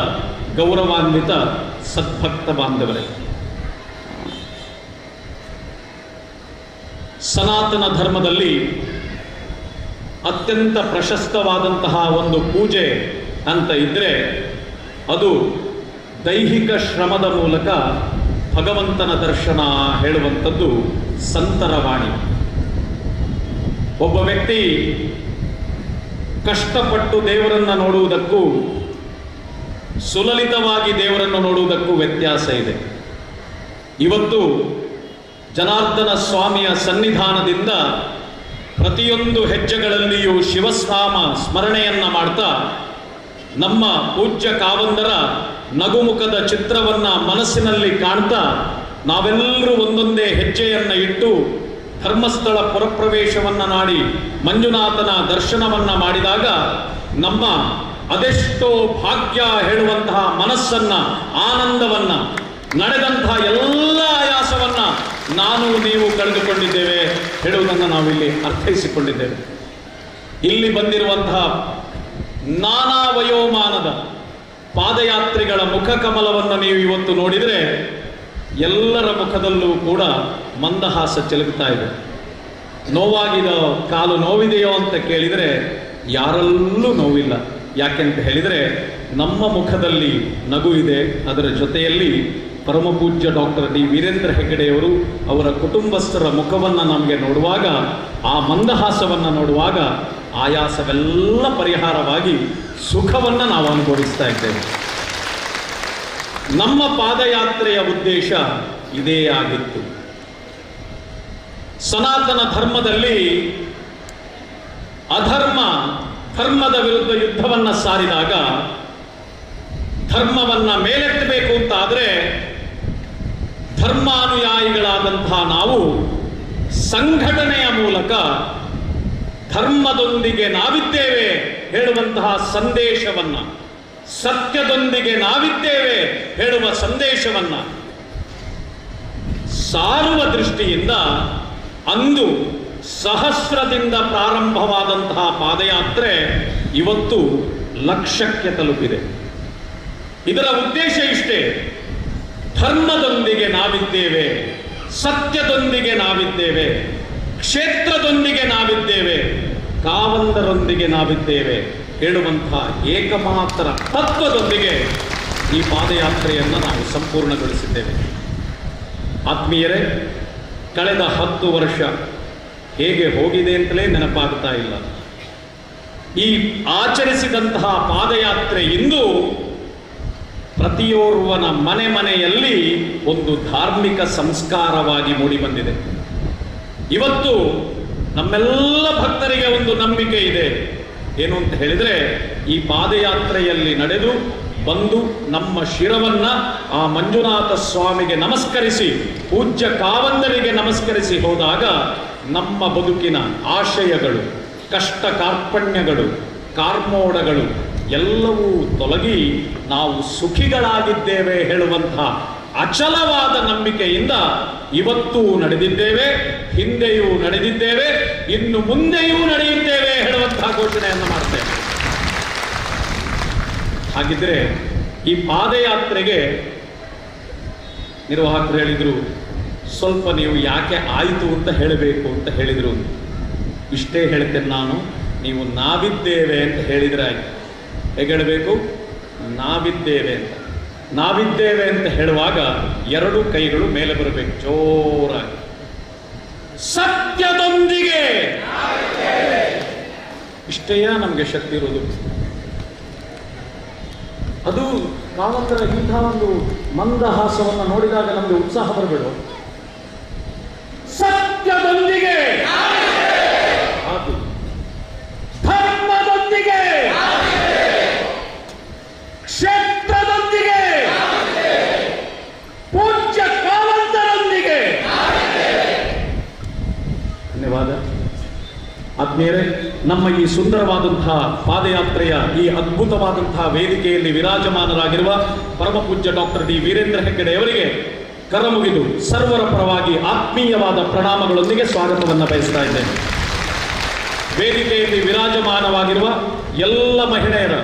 ಗೌರವಾನ್ವಿತ ಸದ್ಭಕ್ತ ಬಾಂಧವರೇ, ಸನಾತನ ಧರ್ಮದಲ್ಲಿ ಅತ್ಯಂತ ಪ್ರಶಸ್ತವಾದಂತಹ ಒಂದು ಪೂಜೆ ಅಂತ ಇದ್ದರೆ ಅದು ದೈಹಿಕ ಶ್ರಮದ ಮೂಲಕ ಭಗವಂತನ ದರ್ಶನ ಹೇಳುವಂಥದ್ದು ಸಂತರ ವಾಣಿ. ಒಬ್ಬ ವ್ಯಕ್ತಿ ಕಷ್ಟಪಟ್ಟು ದೇವರನ್ನು ನೋಡುವುದಕ್ಕೂ ಸುಲಲಿತವಾಗಿ ದೇವರನ್ನು ನೋಡುವುದಕ್ಕೂ ವ್ಯತ್ಯಾಸ ಇದೆ. ಇವತ್ತು ಜನಾರ್ದನ ಸ್ವಾಮಿಯ ಸನ್ನಿಧಾನದಿಂದ ಪ್ರತಿಯೊಂದು ಹೆಜ್ಜೆಗಳಲ್ಲಿಯೂ ಶಿವನಾಮ ಸ್ಮರಣೆಯನ್ನ ಮಾಡ್ತಾ ನಮ್ಮ ಪೂಜ್ಯ ಕಾವಂದರ ನಗುಮುಖದ ಚಿತ್ರವನ್ನ ಮನಸ್ಸಿನಲ್ಲಿ ಕಾಣ್ತಾ ನಾವೆಲ್ಲರೂ ಒಂದೊಂದೇ ಹೆಜ್ಜೆಯನ್ನ ಇಟ್ಟು ಧರ್ಮಸ್ಥಳ ಪುರಪ್ರವೇಶವನ್ನ ಮಾಡಿ ಮಂಜುನಾಥನ ದರ್ಶನವನ್ನ ಮಾಡಿದಾಗ ನಮ್ಮ ಅದೆಷ್ಟೋ ಭಾಗ್ಯ ಹೇಳುವಂತಹ ಮನಸ್ಸನ್ನ, ಆನಂದವನ್ನ, ನಡೆದಂತಹ ಎಲ್ಲ ಆಯಾಸವನ್ನ ನಾನು ನೀವು ಕಳೆದುಕೊಂಡಿದ್ದೇವೆ ಹೇಳುವುದನ್ನು ನಾವಿಲ್ಲಿ ಅರ್ಥೈಸಿಕೊಂಡಿದ್ದೇವೆ. ಇಲ್ಲಿ ಬಂದಿರುವಂತಹ ನಾನಾ ವಯೋಮಾನದ ಪಾದಯಾತ್ರಿಗಳ ಮುಖಕಮಲವನ್ನು ನೀವು ಇವತ್ತು ನೋಡಿದರೆ ಎಲ್ಲರ ಮುಖದಲ್ಲೂ ಕೂಡ ಮಂದಹಾಸ ಚೆಲುಕ್ತಾ ಇದೆ. ನೋವಾಗಿದೋ, ಕಾಲು ನೋವಿದೆಯೋ ಅಂತ ಕೇಳಿದರೆ ಯಾರಲ್ಲೂ ನೋವಿಲ್ಲ. ಯಾಕೆಂತ ಹೇಳಿದರೆ ನಮ್ಮ ಮುಖದಲ್ಲಿ ನಗು ಇದೆ. ಅದರ ಜೊತೆಯಲ್ಲಿ ಪರಮಪೂಜ್ಯ ಡಾಕ್ಟರ್ ಡಿ ವೀರೇಂದ್ರ ಹೆಗ್ಗಡೆಯವರು ಅವರ ಕುಟುಂಬಸ್ಥರ ಮುಖವನ್ನು ನಮಗೆ ನೋಡುವಾಗ, ಆ ಮಂದಹಾಸವನ್ನು ನೋಡುವಾಗ ಆಯಾಸವೆಲ್ಲ ಪರಿಹಾರವಾಗಿ ಸುಖವನ್ನು ನಾವು ಅನುಭವಿಸ್ತಾ ಇದ್ದೇವೆ. ನಮ್ಮ ಪಾದಯಾತ್ರೆಯ ಉದ್ದೇಶ ಇದೇ ಆಗಿತ್ತು. ಸನಾತನ ಧರ್ಮದಲ್ಲಿ ಅಧರ್ಮ ಧರ್ಮದ ವಿರುದ್ಧ ಯುದ್ಧವನ್ನ ಸಾರಿದಾಗ ಧರ್ಮವನ್ನ ಮೇಲೆತ್ತಬೇಕು ಅಂತ ಆದರೆ ಧರ್ಮಾನುಯಾಯಿಗಳಾದಂತಹ ನಾವು ಸಂಘಟನೆಯ ಮೂಲಕ ಧರ್ಮದೊಂದಿಗೆ ನಾವಿದ್ದೇವೆ ಹೇಳುವಂತಹ ಸಂದೇಶವನ್ನ, ಸತ್ಯದೊಂದಿಗೆ ನಾವಿದ್ದೇವೆ ಹೇಳುವ ಸಂದೇಶವನ್ನ ಸಾರುವ ದೃಷ್ಟಿಯಿಂದ ಅಂದು ಸಹಸ್ರದಿಂದ ಪ್ರಾರಂಭವಾದಂತಹ ಪಾದಯಾತ್ರೆ ಇವತ್ತು ಲಕ್ಷಕ್ಕೆ ತಲುಪಿದೆ. ಇದರ ಉದ್ದೇಶ ಇಷ್ಟೇ: ಧರ್ಮದೊಂದಿಗೆ ನಾವಿದ್ದೇವೆ, ಸತ್ಯದೊಂದಿಗೆ ನಾವಿದ್ದೇವೆ, ಕ್ಷೇತ್ರದೊಂದಿಗೆ ನಾವಿದ್ದೇವೆ, ಕಾವಂದರೊಂದಿಗೆ ನಾವಿದ್ದೇವೆ ಹೇಳುವಂತಹ ಏಕಮಾತ್ರ ತತ್ವದೊಂದಿಗೆ ಈ ಪಾದಯಾತ್ರೆಯನ್ನು ನಾವು ಸಂಪೂರ್ಣಗೊಳಿಸಿದ್ದೇವೆ. ಆತ್ಮೀಯರೇ, ಕಳೆದ 10 ವರ್ಷ ಹೇಗೆ ಹೋಗಿದೆ ಅಂತಲೇ ನೆನಪಾಗ್ತಾ ಇಲ್ಲ. ಈ ಆಚರಿಸಿದಂತಹ ಪಾದಯಾತ್ರೆ ಇಂದು ಪ್ರತಿಯೋರ್ವನ ಮನೆಯಲ್ಲಿ ಒಂದು ಧಾರ್ಮಿಕ ಸಂಸ್ಕಾರವಾಗಿ ಮೂಡಿಬಂದಿದೆ. ಇವತ್ತು ನಮ್ಮೆಲ್ಲ ಭಕ್ತರಿಗೆ ಒಂದು ನಂಬಿಕೆ ಇದೆ. ಏನು ಅಂತ ಹೇಳಿದ್ರೆ, ಈ ಪಾದಯಾತ್ರೆಯಲ್ಲಿ ನಡೆದು ಬಂದು ನಮ್ಮ ಶಿರವನ್ನ ಆ ಮಂಜುನಾಥ ಸ್ವಾಮಿಗೆ ನಮಸ್ಕರಿಸಿ, ಪೂಜ್ಯ ಕಾವಂದರಿಗೆ ನಮಸ್ಕರಿಸಿ ಹೋದಾಗ ನಮ್ಮ ಬದುಕಿನ ಆಶಯಗಳು, ಕಷ್ಟ ಕಾರ್ಪಣ್ಯಗಳು, ಕಾರ್ಮೋಡಗಳು ಎಲ್ಲವೂ ತೊಲಗಿ ನಾವು ಸುಖಿಗಳಾಗಿದ್ದೇವೆ ಹೇಳುವಂತಹ ಅಚಲವಾದ ನಂಬಿಕೆಯಿಂದ ಇವತ್ತೂ ನಡೆದಿದ್ದೇವೆ, ಹಿಂದೆಯೂ ನಡೆದಿದ್ದೇವೆ, ಇನ್ನು ಮುಂದೆಯೂ ನಡೆಯುತ್ತೇವೆ ಹೇಳುವಂತಹ ಘೋಷಣೆಯನ್ನು ಮಾಡ್ತೇವೆ. ಹಾಗಿದ್ರೆ ಈ ಪಾದಯಾತ್ರೆಗೆ ನಿರ್ವಾಹಕರು ಹೇಳಿದ್ರು, ಸ್ವಲ್ಪ ನೀವು ಯಾಕೆ ಆಯಿತು ಅಂತ ಹೇಳಬೇಕು ಅಂತ ಹೇಳಿದ್ರು. ಇಷ್ಟೇ ಹೇಳ್ತೇನೆ ನಾನು, ನೀವು ನಾವಿದ್ದೇವೆ ಅಂತ ಹೇಳಿದ್ರೆ ಆಯ್ತು. ಹೇಗೆ ಹೇಳಬೇಕು? ನಾವಿದ್ದೇವೆ ಅಂತ. ನಾವಿದ್ದೇವೆ ಅಂತ ಹೇಳುವಾಗ 2 ಕೈಗಳು ಮೇಲೆ ಬರಬೇಕು ಜೋರಾಗಿ. ಸತ್ಯದೊಂದಿಗೆ, ಇಷ್ಟೇ ನಮಗೆ ಶಕ್ತಿ ಇರೋದು. ಅದು ಕಾವಂತರ ಇಂತಹ ಒಂದು ಮಂದಹಾಸವನ್ನು ನೋಡಿದಾಗ ನಮಗೆ ಉತ್ಸಾಹ ಬರಬೇಡ. ಸತ್ಯದೊಂದಿಗೆ, ಅದು ಧರ್ಮದೊಂದಿಗೆ, ಕ್ಷೇತ್ರದೊಂದಿಗೆ, ಪೂಜ್ಯ ಕಾವಂತರೊಂದಿಗೆ. ಧನ್ಯವಾದ. ಆತ್ಮೀಯರೇ, ನಮ್ಮ ಈ ಸುಂದರವಾದಂತಹ ಪಾದಯಾತ್ರೆಯ ಈ ಅದ್ಭುತವಾದಂತಹ ವೇದಿಕೆಯಲ್ಲಿ ವಿರಾಜಮಾನರಾಗಿರುವ ಪರಮಪೂಜ್ಯ ಡಾಕ್ಟರ್ ಡಿ ವೀರೇಂದ್ರ ಹೆಗ್ಗಡೆಯವರಿಗೆ ಕರಮುಗಿದು ಸರ್ವರ ಪರವಾಗಿ ಆತ್ಮೀಯವಾದ ಪ್ರಣಾಮಗಳೊಂದಿಗೆ ಸ್ವಾಗತವನ್ನು ಬಯಸ್ತಾ ಇದ್ದೇನೆ. ವೇದಿಕೆಯಲ್ಲಿ ವಿರಾಜಮಾನವಾಗಿರುವ ಎಲ್ಲ ಮಹಿಳೆಯರ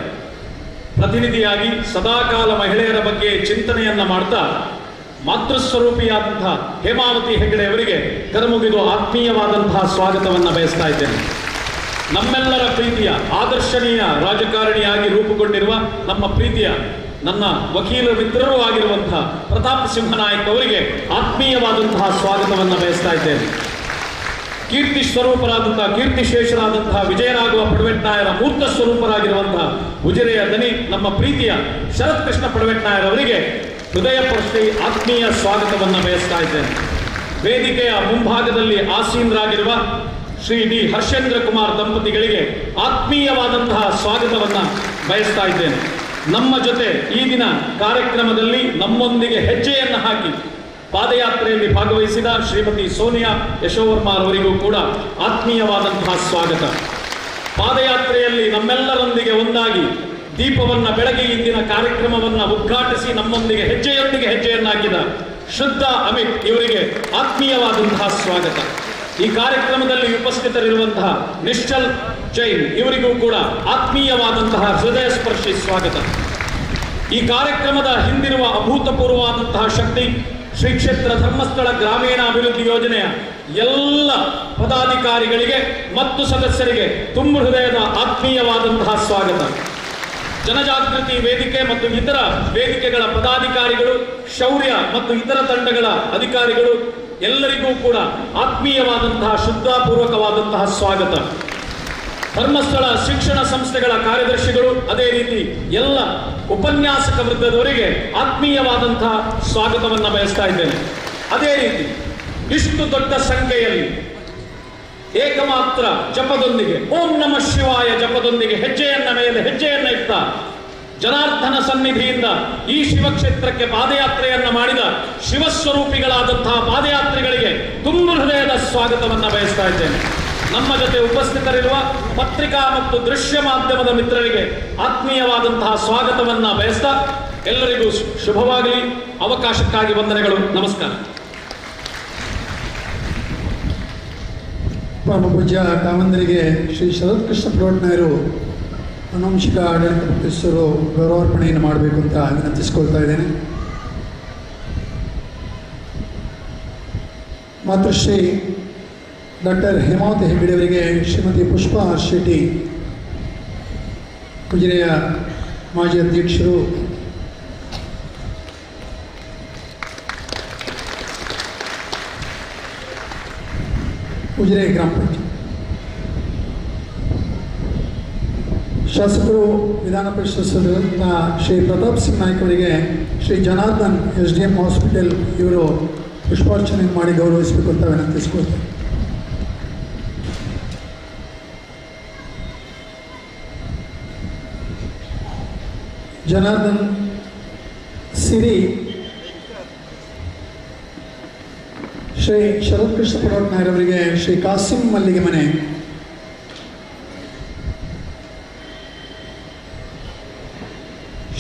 ಪ್ರತಿನಿಧಿಯಾಗಿ ಸದಾಕಾಲ ಮಹಿಳೆಯರ ಬಗ್ಗೆ ಚಿಂತನೆಯನ್ನ ಮಾಡ್ತಾ ಮಾತೃಸ್ವರೂಪಿಯಾದಂತಹ ಹೇಮಾವತಿ ಹೆಗ್ಗಡೆಯವರಿಗೆ ಕರಮುಗಿದು ಆತ್ಮೀಯವಾದಂತಹ ಸ್ವಾಗತವನ್ನು ಬಯಸ್ತಾ ಇದ್ದೇನೆ. ನಮ್ಮೆಲ್ಲರ ಪ್ರೀತಿಯ ಆದರ್ಶನೀಯ ರಾಜಕಾರಣಿಯಾಗಿ ರೂಪುಗೊಂಡಿರುವ ನಮ್ಮ ಪ್ರೀತಿಯ ನನ್ನ ವಕೀಲ ಮಿತ್ರರೂ ಆಗಿರುವಂತಹ ಪ್ರತಾಪ್ ಸಿಂಹ ನಾಯಕ್ ಅವರಿಗೆ ಆತ್ಮೀಯವಾದಂತಹ ಸ್ವಾಗತವನ್ನು ಬಯಸ್ತಾ ಇದ್ದೇನೆ. ಕೀರ್ತಿ ಸ್ವರೂಪರಾದಂತಹ ಕೀರ್ತಿಶೇಷರಾದಂತಹ ವಿಜಯರಾಘವ ಪಡವೆಟ್ನಾಯರ ಮೂರ್ತ ಸ್ವರೂಪರಾಗಿರುವಂತಹ ಉಜಿರೆಯ ದನಿ ನಮ್ಮ ಪ್ರೀತಿಯ ಶರತ್ ಕೃಷ್ಣ ಪಡವೆಟ್ನಾಯರ್ ಅವರಿಗೆ ಹೃದಯಪೂರ್ತಿ ಆತ್ಮೀಯ ಸ್ವಾಗತವನ್ನು ಬಯಸ್ತಾ ಇದ್ದೇನೆ. ವೇದಿಕೆಯ ಮುಂಭಾಗದಲ್ಲಿ ಆಸೀನರಾಗಿರುವ ಶ್ರೀ ಡಿ ಹರ್ಷೇಂದ್ರ ಕುಮಾರ್ ದಂಪತಿಗಳಿಗೆ ಆತ್ಮೀಯವಾದಂತಹ ಸ್ವಾಗತವನ್ನು ಬಯಸ್ತಾ ಇದ್ದೇನೆ. ನಮ್ಮ ಜೊತೆ ಈ ದಿನ ಕಾರ್ಯಕ್ರಮದಲ್ಲಿ ನಮ್ಮೊಂದಿಗೆ ಹೆಜ್ಜೆಯನ್ನು ಹಾಕಿ ಪಾದಯಾತ್ರೆಯಲ್ಲಿ ಭಾಗವಹಿಸಿದ ಶ್ರೀಮತಿ ಸೋನಿಯಾ ಯಶೋವರ್ಮ ಅವರಿಗೂ ಕೂಡ ಆತ್ಮೀಯವಾದಂತಹ ಸ್ವಾಗತ. ಪಾದಯಾತ್ರೆಯಲ್ಲಿ ನಮ್ಮೆಲ್ಲರೊಂದಿಗೆ ಒಂದಾಗಿ ದೀಪವನ್ನು ಬೆಳಗಿ ಇಂದಿನ ಕಾರ್ಯಕ್ರಮವನ್ನು ಉದ್ಘಾಟಿಸಿ ನಮ್ಮೊಂದಿಗೆ ಹೆಜ್ಜೆಯೊಂದಿಗೆ ಹೆಜ್ಜೆಯನ್ನು ಹಾಕಿದ ಶ್ರದ್ಧಾ ಅಮಿತ್ ಇವರಿಗೆ ಆತ್ಮೀಯವಾದಂತಹ ಸ್ವಾಗತ. ಈ ಕಾರ್ಯಕ್ರಮದಲ್ಲಿ ಉಪಸ್ಥಿತರಿರುವಂತಹ ನಿಶ್ಚಲ್ ಜೈನ್ ಇವರಿಗೂ ಕೂಡ ಆತ್ಮೀಯವಾದಂತಹ ಹೃದಯ ಸ್ಪರ್ಶಿ ಸ್ವಾಗತ. ಈ ಕಾರ್ಯಕ್ರಮದ ಹಿಂದಿರುವ ಅಭೂತಪೂರ್ವವಾದಂತಹ ಶಕ್ತಿ ಶ್ರೀ ಕ್ಷೇತ್ರ ಧರ್ಮಸ್ಥಳ ಗ್ರಾಮೀಣ ಅಭಿವೃದ್ಧಿ ಯೋಜನೆಯ ಎಲ್ಲ ಪದಾಧಿಕಾರಿಗಳಿಗೆ ಮತ್ತು ಸದಸ್ಯರಿಗೆ ತುಂಬ ಹೃದಯದ ಆತ್ಮೀಯವಾದಂತಹ ಸ್ವಾಗತ. ಜನಜಾಗೃತಿ ವೇದಿಕೆ ಮತ್ತು ಇತರ ವೇದಿಕೆಗಳ ಪದಾಧಿಕಾರಿಗಳು, ಶೌರ್ಯ ಮತ್ತು ಇತರ ತಂಡಗಳ ಅಧಿಕಾರಿಗಳು ಎಲ್ಲರಿಗೂ ಕೂಡ ಆತ್ಮೀಯವಾದಂತಹ ಶ್ರದ್ಧಾಪೂರ್ವಕವಾದಂತಹ ಸ್ವಾಗತ. ಧರ್ಮಸ್ಥಳ ಶಿಕ್ಷಣ ಸಂಸ್ಥೆಗಳ ಕಾರ್ಯದರ್ಶಿಗಳು, ಅದೇ ರೀತಿ ಎಲ್ಲ ಉಪನ್ಯಾಸಕ ವೃಂದದವರಿಗೆ ಆತ್ಮೀಯವಾದಂತಹ ಸ್ವಾಗತವನ್ನು ಬಯಸ್ತಾ ಇದ್ದೇನೆ. ಅದೇ ರೀತಿ ಇಷ್ಟು ದೊಡ್ಡ ಸಂಖ್ಯೆಯಲ್ಲಿ ಏಕಮಾತ್ರ ಜಪದೊಂದಿಗೆ, ಓಂ ನಮಃ ಶಿವಾಯ ಜಪದೊಂದಿಗೆ ಹೆಜ್ಜೆಯನ್ನ ಮೇಲೆ ಹೆಜ್ಜೆಯನ್ನ ಇಟ್ಟ ಜನಾರ್ದನ ಸನ್ನಿಧಿಯಿಂದ ಈ ಶಿವಕ್ಷೇತ್ರಕ್ಕೆ ಪಾದಯಾತ್ರೆಯನ್ನ ಮಾಡಿದ ಶಿವಸ್ವರೂಪಿಗಳಾದಂತಹ ಪಾದಯಾತ್ರಿಗಳಿಗೆ ತುಂಬ ಹೃದಯದ ಸ್ವಾಗತವನ್ನು ಬಯಸ್ತಾ ಇದ್ದೇನೆ. ನಮ್ಮ ಜೊತೆ ಉಪಸ್ಥಿತರಿರುವ ಪತ್ರಿಕಾ ಮತ್ತು ದೃಶ್ಯ ಮಾಧ್ಯಮದ ಮಿತ್ರರಿಗೆ ಆತ್ಮೀಯವಾದಂತಹ ಸ್ವಾಗತವನ್ನ ಬಯಸ್ತಾ ಎಲ್ಲರಿಗೂ ಶುಭವಾಗಲಿ. ಅವಕಾಶಕ್ಕಾಗಿ ವಂದನೆಗಳು. ನಮಸ್ಕಾರ. ಪರಮ ಪೂಜ್ಯ ಕಾಮಂದರಿಗೆ ಶ್ರೀ ಶರತ್ ಕೃಷ್ಣ ಪಡವೆಟ್ನಾಯರು ಅನುವಂಶಿಕ ಆಡಳಿತ ಮುಖ್ಯಸ್ಥರು ಗೌರವಾರ್ಪಣೆಯನ್ನು ಮಾಡಬೇಕು ಅಂತ ವಿನಂತಿಸಿಕೊಳ್ತಾ ಇದ್ದೇನೆ. ಮಾತೃಶ್ರೀ ಡಾಕ್ಟರ್ ಹೇಮಾವತಿ ಹೆಗ್ಗಡೆಯವರಿಗೆ ಶ್ರೀಮತಿ ಪುಷ್ಪಾ ಶೆಟ್ಟಿ, ಉಜಿರೆಯ ಮಾಜಿ ಅಧ್ಯಕ್ಷರು, ಉಜಿರೆ ಗ್ರಾಮ ಪಂಚಾಯತ್ ಶಾಸಕರು, ವಿಧಾನ ಪರಿಷತ್ ಸದಸ್ಯರಾದ ಶ್ರೀ ಪ್ರತಾಪ್ ಸಿಂಗ್ ನಾಯ್ಕ್ ಅವರಿಗೆ ಶ್ರೀ ಜನಾರ್ದನ್ SDM ಹಾಸ್ಪಿಟಲ್ ಇವರು ಪುಷ್ಪಾರ್ಚನೆ ಮಾಡಿ ಗೌರವಿಸಬೇಕು ಅಂತ ವಿನಂತಿಸಿಕೊಳ್ತಾರೆ. ಜನಾರ್ದನ್ ಸಿರಿ ಶ್ರೀ ಶರತ್ ಕೃಷ್ಣ ಪಡವೆಟ್ನಾಯರ್ ಅವರಿಗೆ ಶ್ರೀ ಕಾಸಿಂ ಮಲ್ಲಿಗೆ ಮನೆ,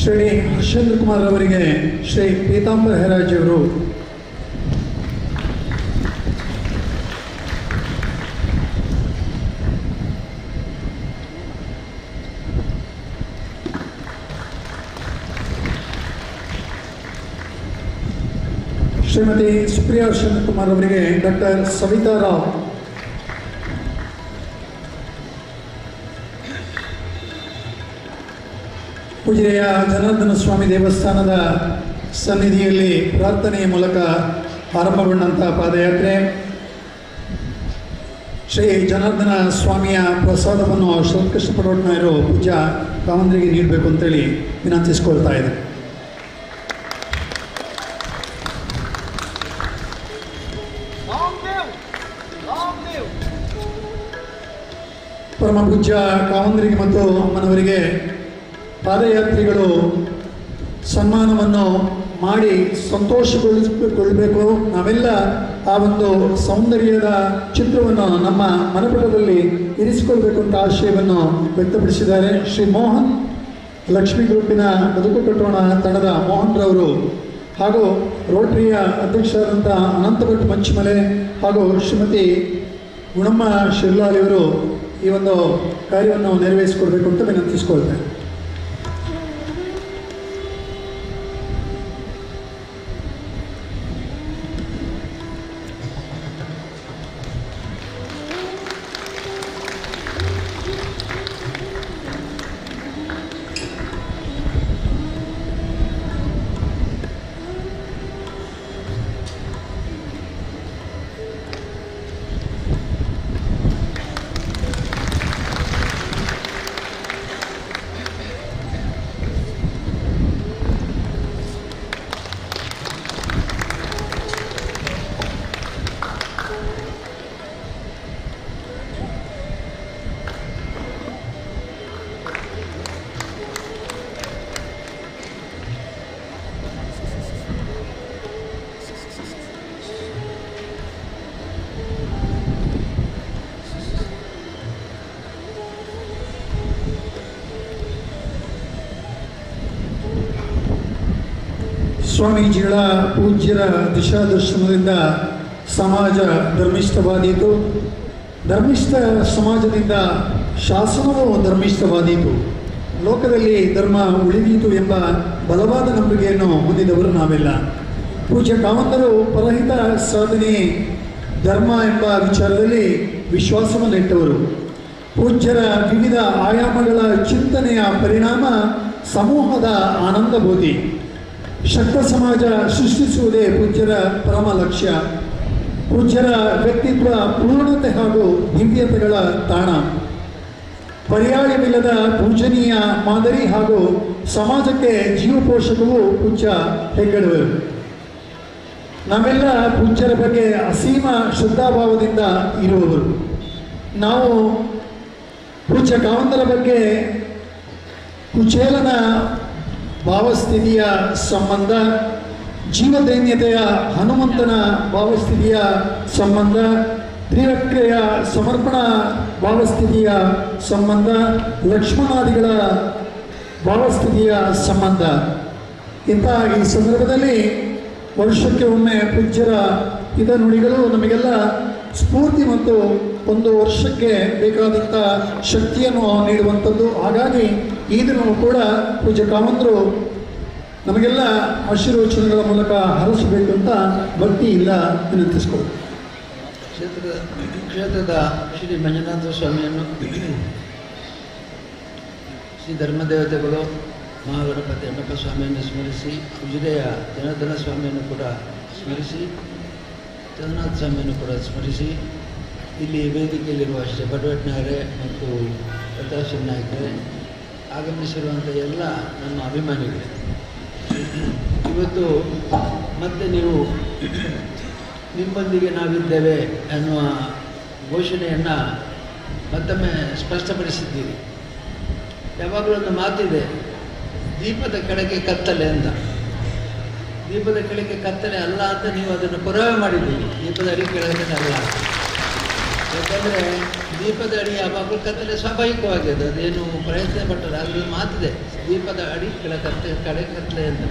ಶ್ರೀ ಹರ್ಷೇಂದ್ರ ಕುಮಾರ್ ಅವರಿಗೆ ಶ್ರೀ ಪೀತಾಂಬರ ಹೆರಾಜ್ ಅವರು, ಶ್ರೀಮತಿ ಸುಪ್ರಿಯಾ ಹರ್ಷೇಂದ್ರ ಕುಮಾರ್ ಅವರಿಗೆ ಡಾಕ್ಟರ್ ಸವಿತಾ ರಾವ್, ಉಜಿರೆಯ ಜನಾರ್ದನ ಸ್ವಾಮಿ ದೇವಸ್ಥಾನದ ಸನ್ನಿಧಿಯಲ್ಲಿ ಪ್ರಾರ್ಥನೆಯ ಮೂಲಕ ಆರಂಭಗೊಂಡಂಥ ಪಾದಯಾತ್ರೆ ಶ್ರೀ ಜನಾರ್ದನ ಸ್ವಾಮಿಯ ಪ್ರಸಾದವನ್ನು ಶರತ್ ಕೃಷ್ಣ ಪಡವೆಟ್ನಾಯರು ಪೂಜ್ಯ ಕಾಮಂದರಿಗೆ ನೀಡಬೇಕು ಅಂತೇಳಿ ವಿನಂತಿಸಿಕೊಳ್ತಾ ಇದೆ. ಪರಮ ಪೂಜ್ಯ ಕಾಮಂದರಿಗೆ ಮತ್ತು ಅಮ್ಮನವರಿಗೆ ಪಾದಯಾತ್ರಿಗಳು ಸನ್ಮಾನವನ್ನು ಮಾಡಿ ಸಂತೋಷಗೊಳಿಸಿಕೊಳ್ಳಬೇಕು. ನಾವೆಲ್ಲ ಆ ಒಂದು ಸೌಂದರ್ಯದ ಚಿತ್ರವನ್ನು ನಮ್ಮ ಮನಪಟದಲ್ಲಿ ಇರಿಸಿಕೊಳ್ಬೇಕು ಅಂತ ಆಶಯವನ್ನು ವ್ಯಕ್ತಪಡಿಸಿದ್ದಾರೆ. ಶ್ರೀ ಮೋಹನ್ ಲಕ್ಷ್ಮೀ ಗ್ರೂಪಿನ ಬದುಕು ಕಟ್ಟೋಣ ತಂಡದ ಮೋಹನ್ ರವರು ಹಾಗೂ ರೋಟರಿಯ ಅಧ್ಯಕ್ಷರಾದಂಥ ಅನಂತಭಟ್ ಮಂಚಮಲೆ ಹಾಗೂ ಶ್ರೀಮತಿ ಗುಣಮ್ಮ ಶಿರ್ಲಾಲ್ ಇವರು ಈ ಒಂದು ಕಾರ್ಯವನ್ನು ನೆರವೇರಿಸಿಕೊಡ್ಬೇಕು ಅಂತ ವಿನಂತಿಸಿಕೊಳ್ತಾರೆ. ಸ್ವಾಮೀಜಿಗಳ ಪೂಜ್ಯರ ದಿಶಾದರ್ಶನದಿಂದ ಸಮಾಜ ಧರ್ಮಿಷ್ಠವಾದೀತು. ಧರ್ಮಿಷ್ಠ ಸಮಾಜದಿಂದ ಶಾಸನವೂ ಧರ್ಮಿಷ್ಠವಾದೀತು. ಲೋಕದಲ್ಲಿ ಧರ್ಮ ಉಳಿದೀತು ಎಂಬ ಬಲವಾದ ನಂಬಿಕೆಯನ್ನು ಹೊಂದಿದವರು ನಾವೆಲ್ಲ. ಪೂಜ್ಯ ಕಾವಂತರು ಪರಹಿತ ಸಾಧನೆ ಧರ್ಮ ಎಂಬ ವಿಚಾರದಲ್ಲಿ ವಿಶ್ವಾಸವನ್ನಿಟ್ಟವರು. ಪೂಜ್ಯರ ವಿವಿಧ ಆಯಾಮಗಳ ಚಿಂತನೆಯ ಪರಿಣಾಮ ಸಮೂಹದ ಆನಂದಬೋಧಿ. ಶಕ್ತ ಸಮಾಜ ಸೃಷ್ಟಿಸುವುದೇ ಪೂಜ್ಯರ ಪರಮ ಲಕ್ಷ್ಯ. ಪೂಜ್ಯರ ವ್ಯಕ್ತಿತ್ವ ಪೂರ್ಣತೆ ಹಾಗೂ ದಿವ್ಯತೆಗಳ ತಾಣ. ಪರ್ಯಾಯವಿಲ್ಲದ ಪೂಜನೀಯ ಮಾದರಿ ಹಾಗೂ ಸಮಾಜಕ್ಕೆ ಜೀವಪೋಷಕವೂ ಪೂಜ್ಯ ಹೆಗ್ಗಡವರು. ನಾವೆಲ್ಲ ಪೂಜ್ಯರ ಬಗ್ಗೆ ಅಸೀಮ ಶ್ರದ್ಧಾಭಾವದಿಂದ ಇರುವವರು. ನಾವು ಪೂಜ್ಯ ಕಾವಂತರ ಬಗ್ಗೆ ಕುಚೇಲನ ಭಾವಸ್ಥಿತಿಯ ಸಂಬಂಧ, ಜೀವದೈನ್ಯತೆಯ ಹನುಮಂತನ ಭಾವಸ್ಥಿತಿಯ ಸಂಬಂಧ, ತ್ರಿವಕ್ರೆಯ ಸಮರ್ಪಣಾ ಭಾವಸ್ಥಿತಿಯ ಸಂಬಂಧ, ಲಕ್ಷ್ಮಣಾದಿಗಳ ಭಾವಸ್ಥಿತಿಯ ಸಂಬಂಧ ಇಂಥ ಈ ಸಂದರ್ಭದಲ್ಲಿ ವರ್ಷಕ್ಕೆ ಒಮ್ಮೆ ಪೂಜ್ಯರ ಹಿತ ನುಡಿಗಳು ನಮಗೆಲ್ಲ ಸ್ಫೂರ್ತಿ ಮತ್ತು ಒಂದು ವರ್ಷಕ್ಕೆ ಬೇಕಾದಂಥ ಶಕ್ತಿಯನ್ನು ನೀಡುವಂಥದ್ದು. ಹಾಗಾಗಿ ಈ ದಿನವೂ ಕೂಡ ಪೂಜ್ಯ ಕಾವಂತರು ನಮಗೆಲ್ಲ ಆಶೀರ್ವಚನಗಳ ಮೂಲಕ ಹರಸಬೇಕು ಅಂತ ಭಕ್ತಿಯಿಂದ ವಿನಂತಿಸ್ಕೊಳ್ಳಿ. ಕ್ಷೇತ್ರದ ಶ್ರೀ ಮಂಜುನಾಥ ಸ್ವಾಮಿಯನ್ನು, ಶ್ರೀ ಧರ್ಮದೇವತೆಗಳು ಮಹಾಗಣಪತಿ ಅಣ್ಣಪ್ಪ ಸ್ವಾಮಿಯನ್ನು ಸ್ಮರಿಸಿ, ಉಜಿರೆಯ ಜನಾರ್ದನ ಸ್ವಾಮಿಯನ್ನು ಕೂಡ ಸ್ಮರಿಸಿ, ಜಗನ್ನಾಥ ಸ್ವಾಮಿಯನ್ನು ಕೂಡ ಸ್ಮರಿಸಿ, ಇಲ್ಲಿ ವೇದಿಕೆಯಲ್ಲಿರುವ ಶ್ರೀ ಬಡವಟ್ನಾಯರೇ ಮತ್ತು ಪ್ರತಾಪ್ ನಾಯಕರೇ, ಆಗಮಿಸಿರುವಂಥ ಎಲ್ಲ ನಮ್ಮ ಅಭಿಮಾನಿಗಳೇ, ಇವತ್ತು ಮತ್ತೆ ನೀವು ನಿಮ್ಮೊಂದಿಗೆ ನಾವಿದ್ದೇವೆ ಅನ್ನುವ ಘೋಷಣೆಯನ್ನು ಮತ್ತೊಮ್ಮೆ ಸ್ಪಷ್ಟಪಡಿಸಿದ್ದೀರಿ. ಯಾವಾಗಲೂ ಒಂದು ಮಾತಿದೆ, ದೀಪದ ಕೆಳಗೆ ಕತ್ತಲೆ ಅಂತ. ದೀಪದ ಕೆಳಗೆ ಕತ್ತಲೆ ಅಲ್ಲ ಅಂತ ನೀವು ಅದನ್ನು ಪುರಾವೆ ಮಾಡಿದ್ದೀರಿ. ದೀಪದ ಅಡಿ ಕೆಳಗೆ ಅಲ್ಲ, ಯಾಕಂದರೆ ದೀಪದ ಅಡಿ ಯಾವಾಗಲೂ ಕತ್ತಲೆ ಸ್ವಾಭಾವಿಕವಾಗಿದೆ, ಅದೇನು ಪ್ರಯತ್ನ ಪಟ್ಟರೆ ಅದ್ರ ಮಾತಿದೆ, ದೀಪದ ಅಡಿ ಕೆಳಗೆ ಕತ್ತಲೆ ಅಂತ.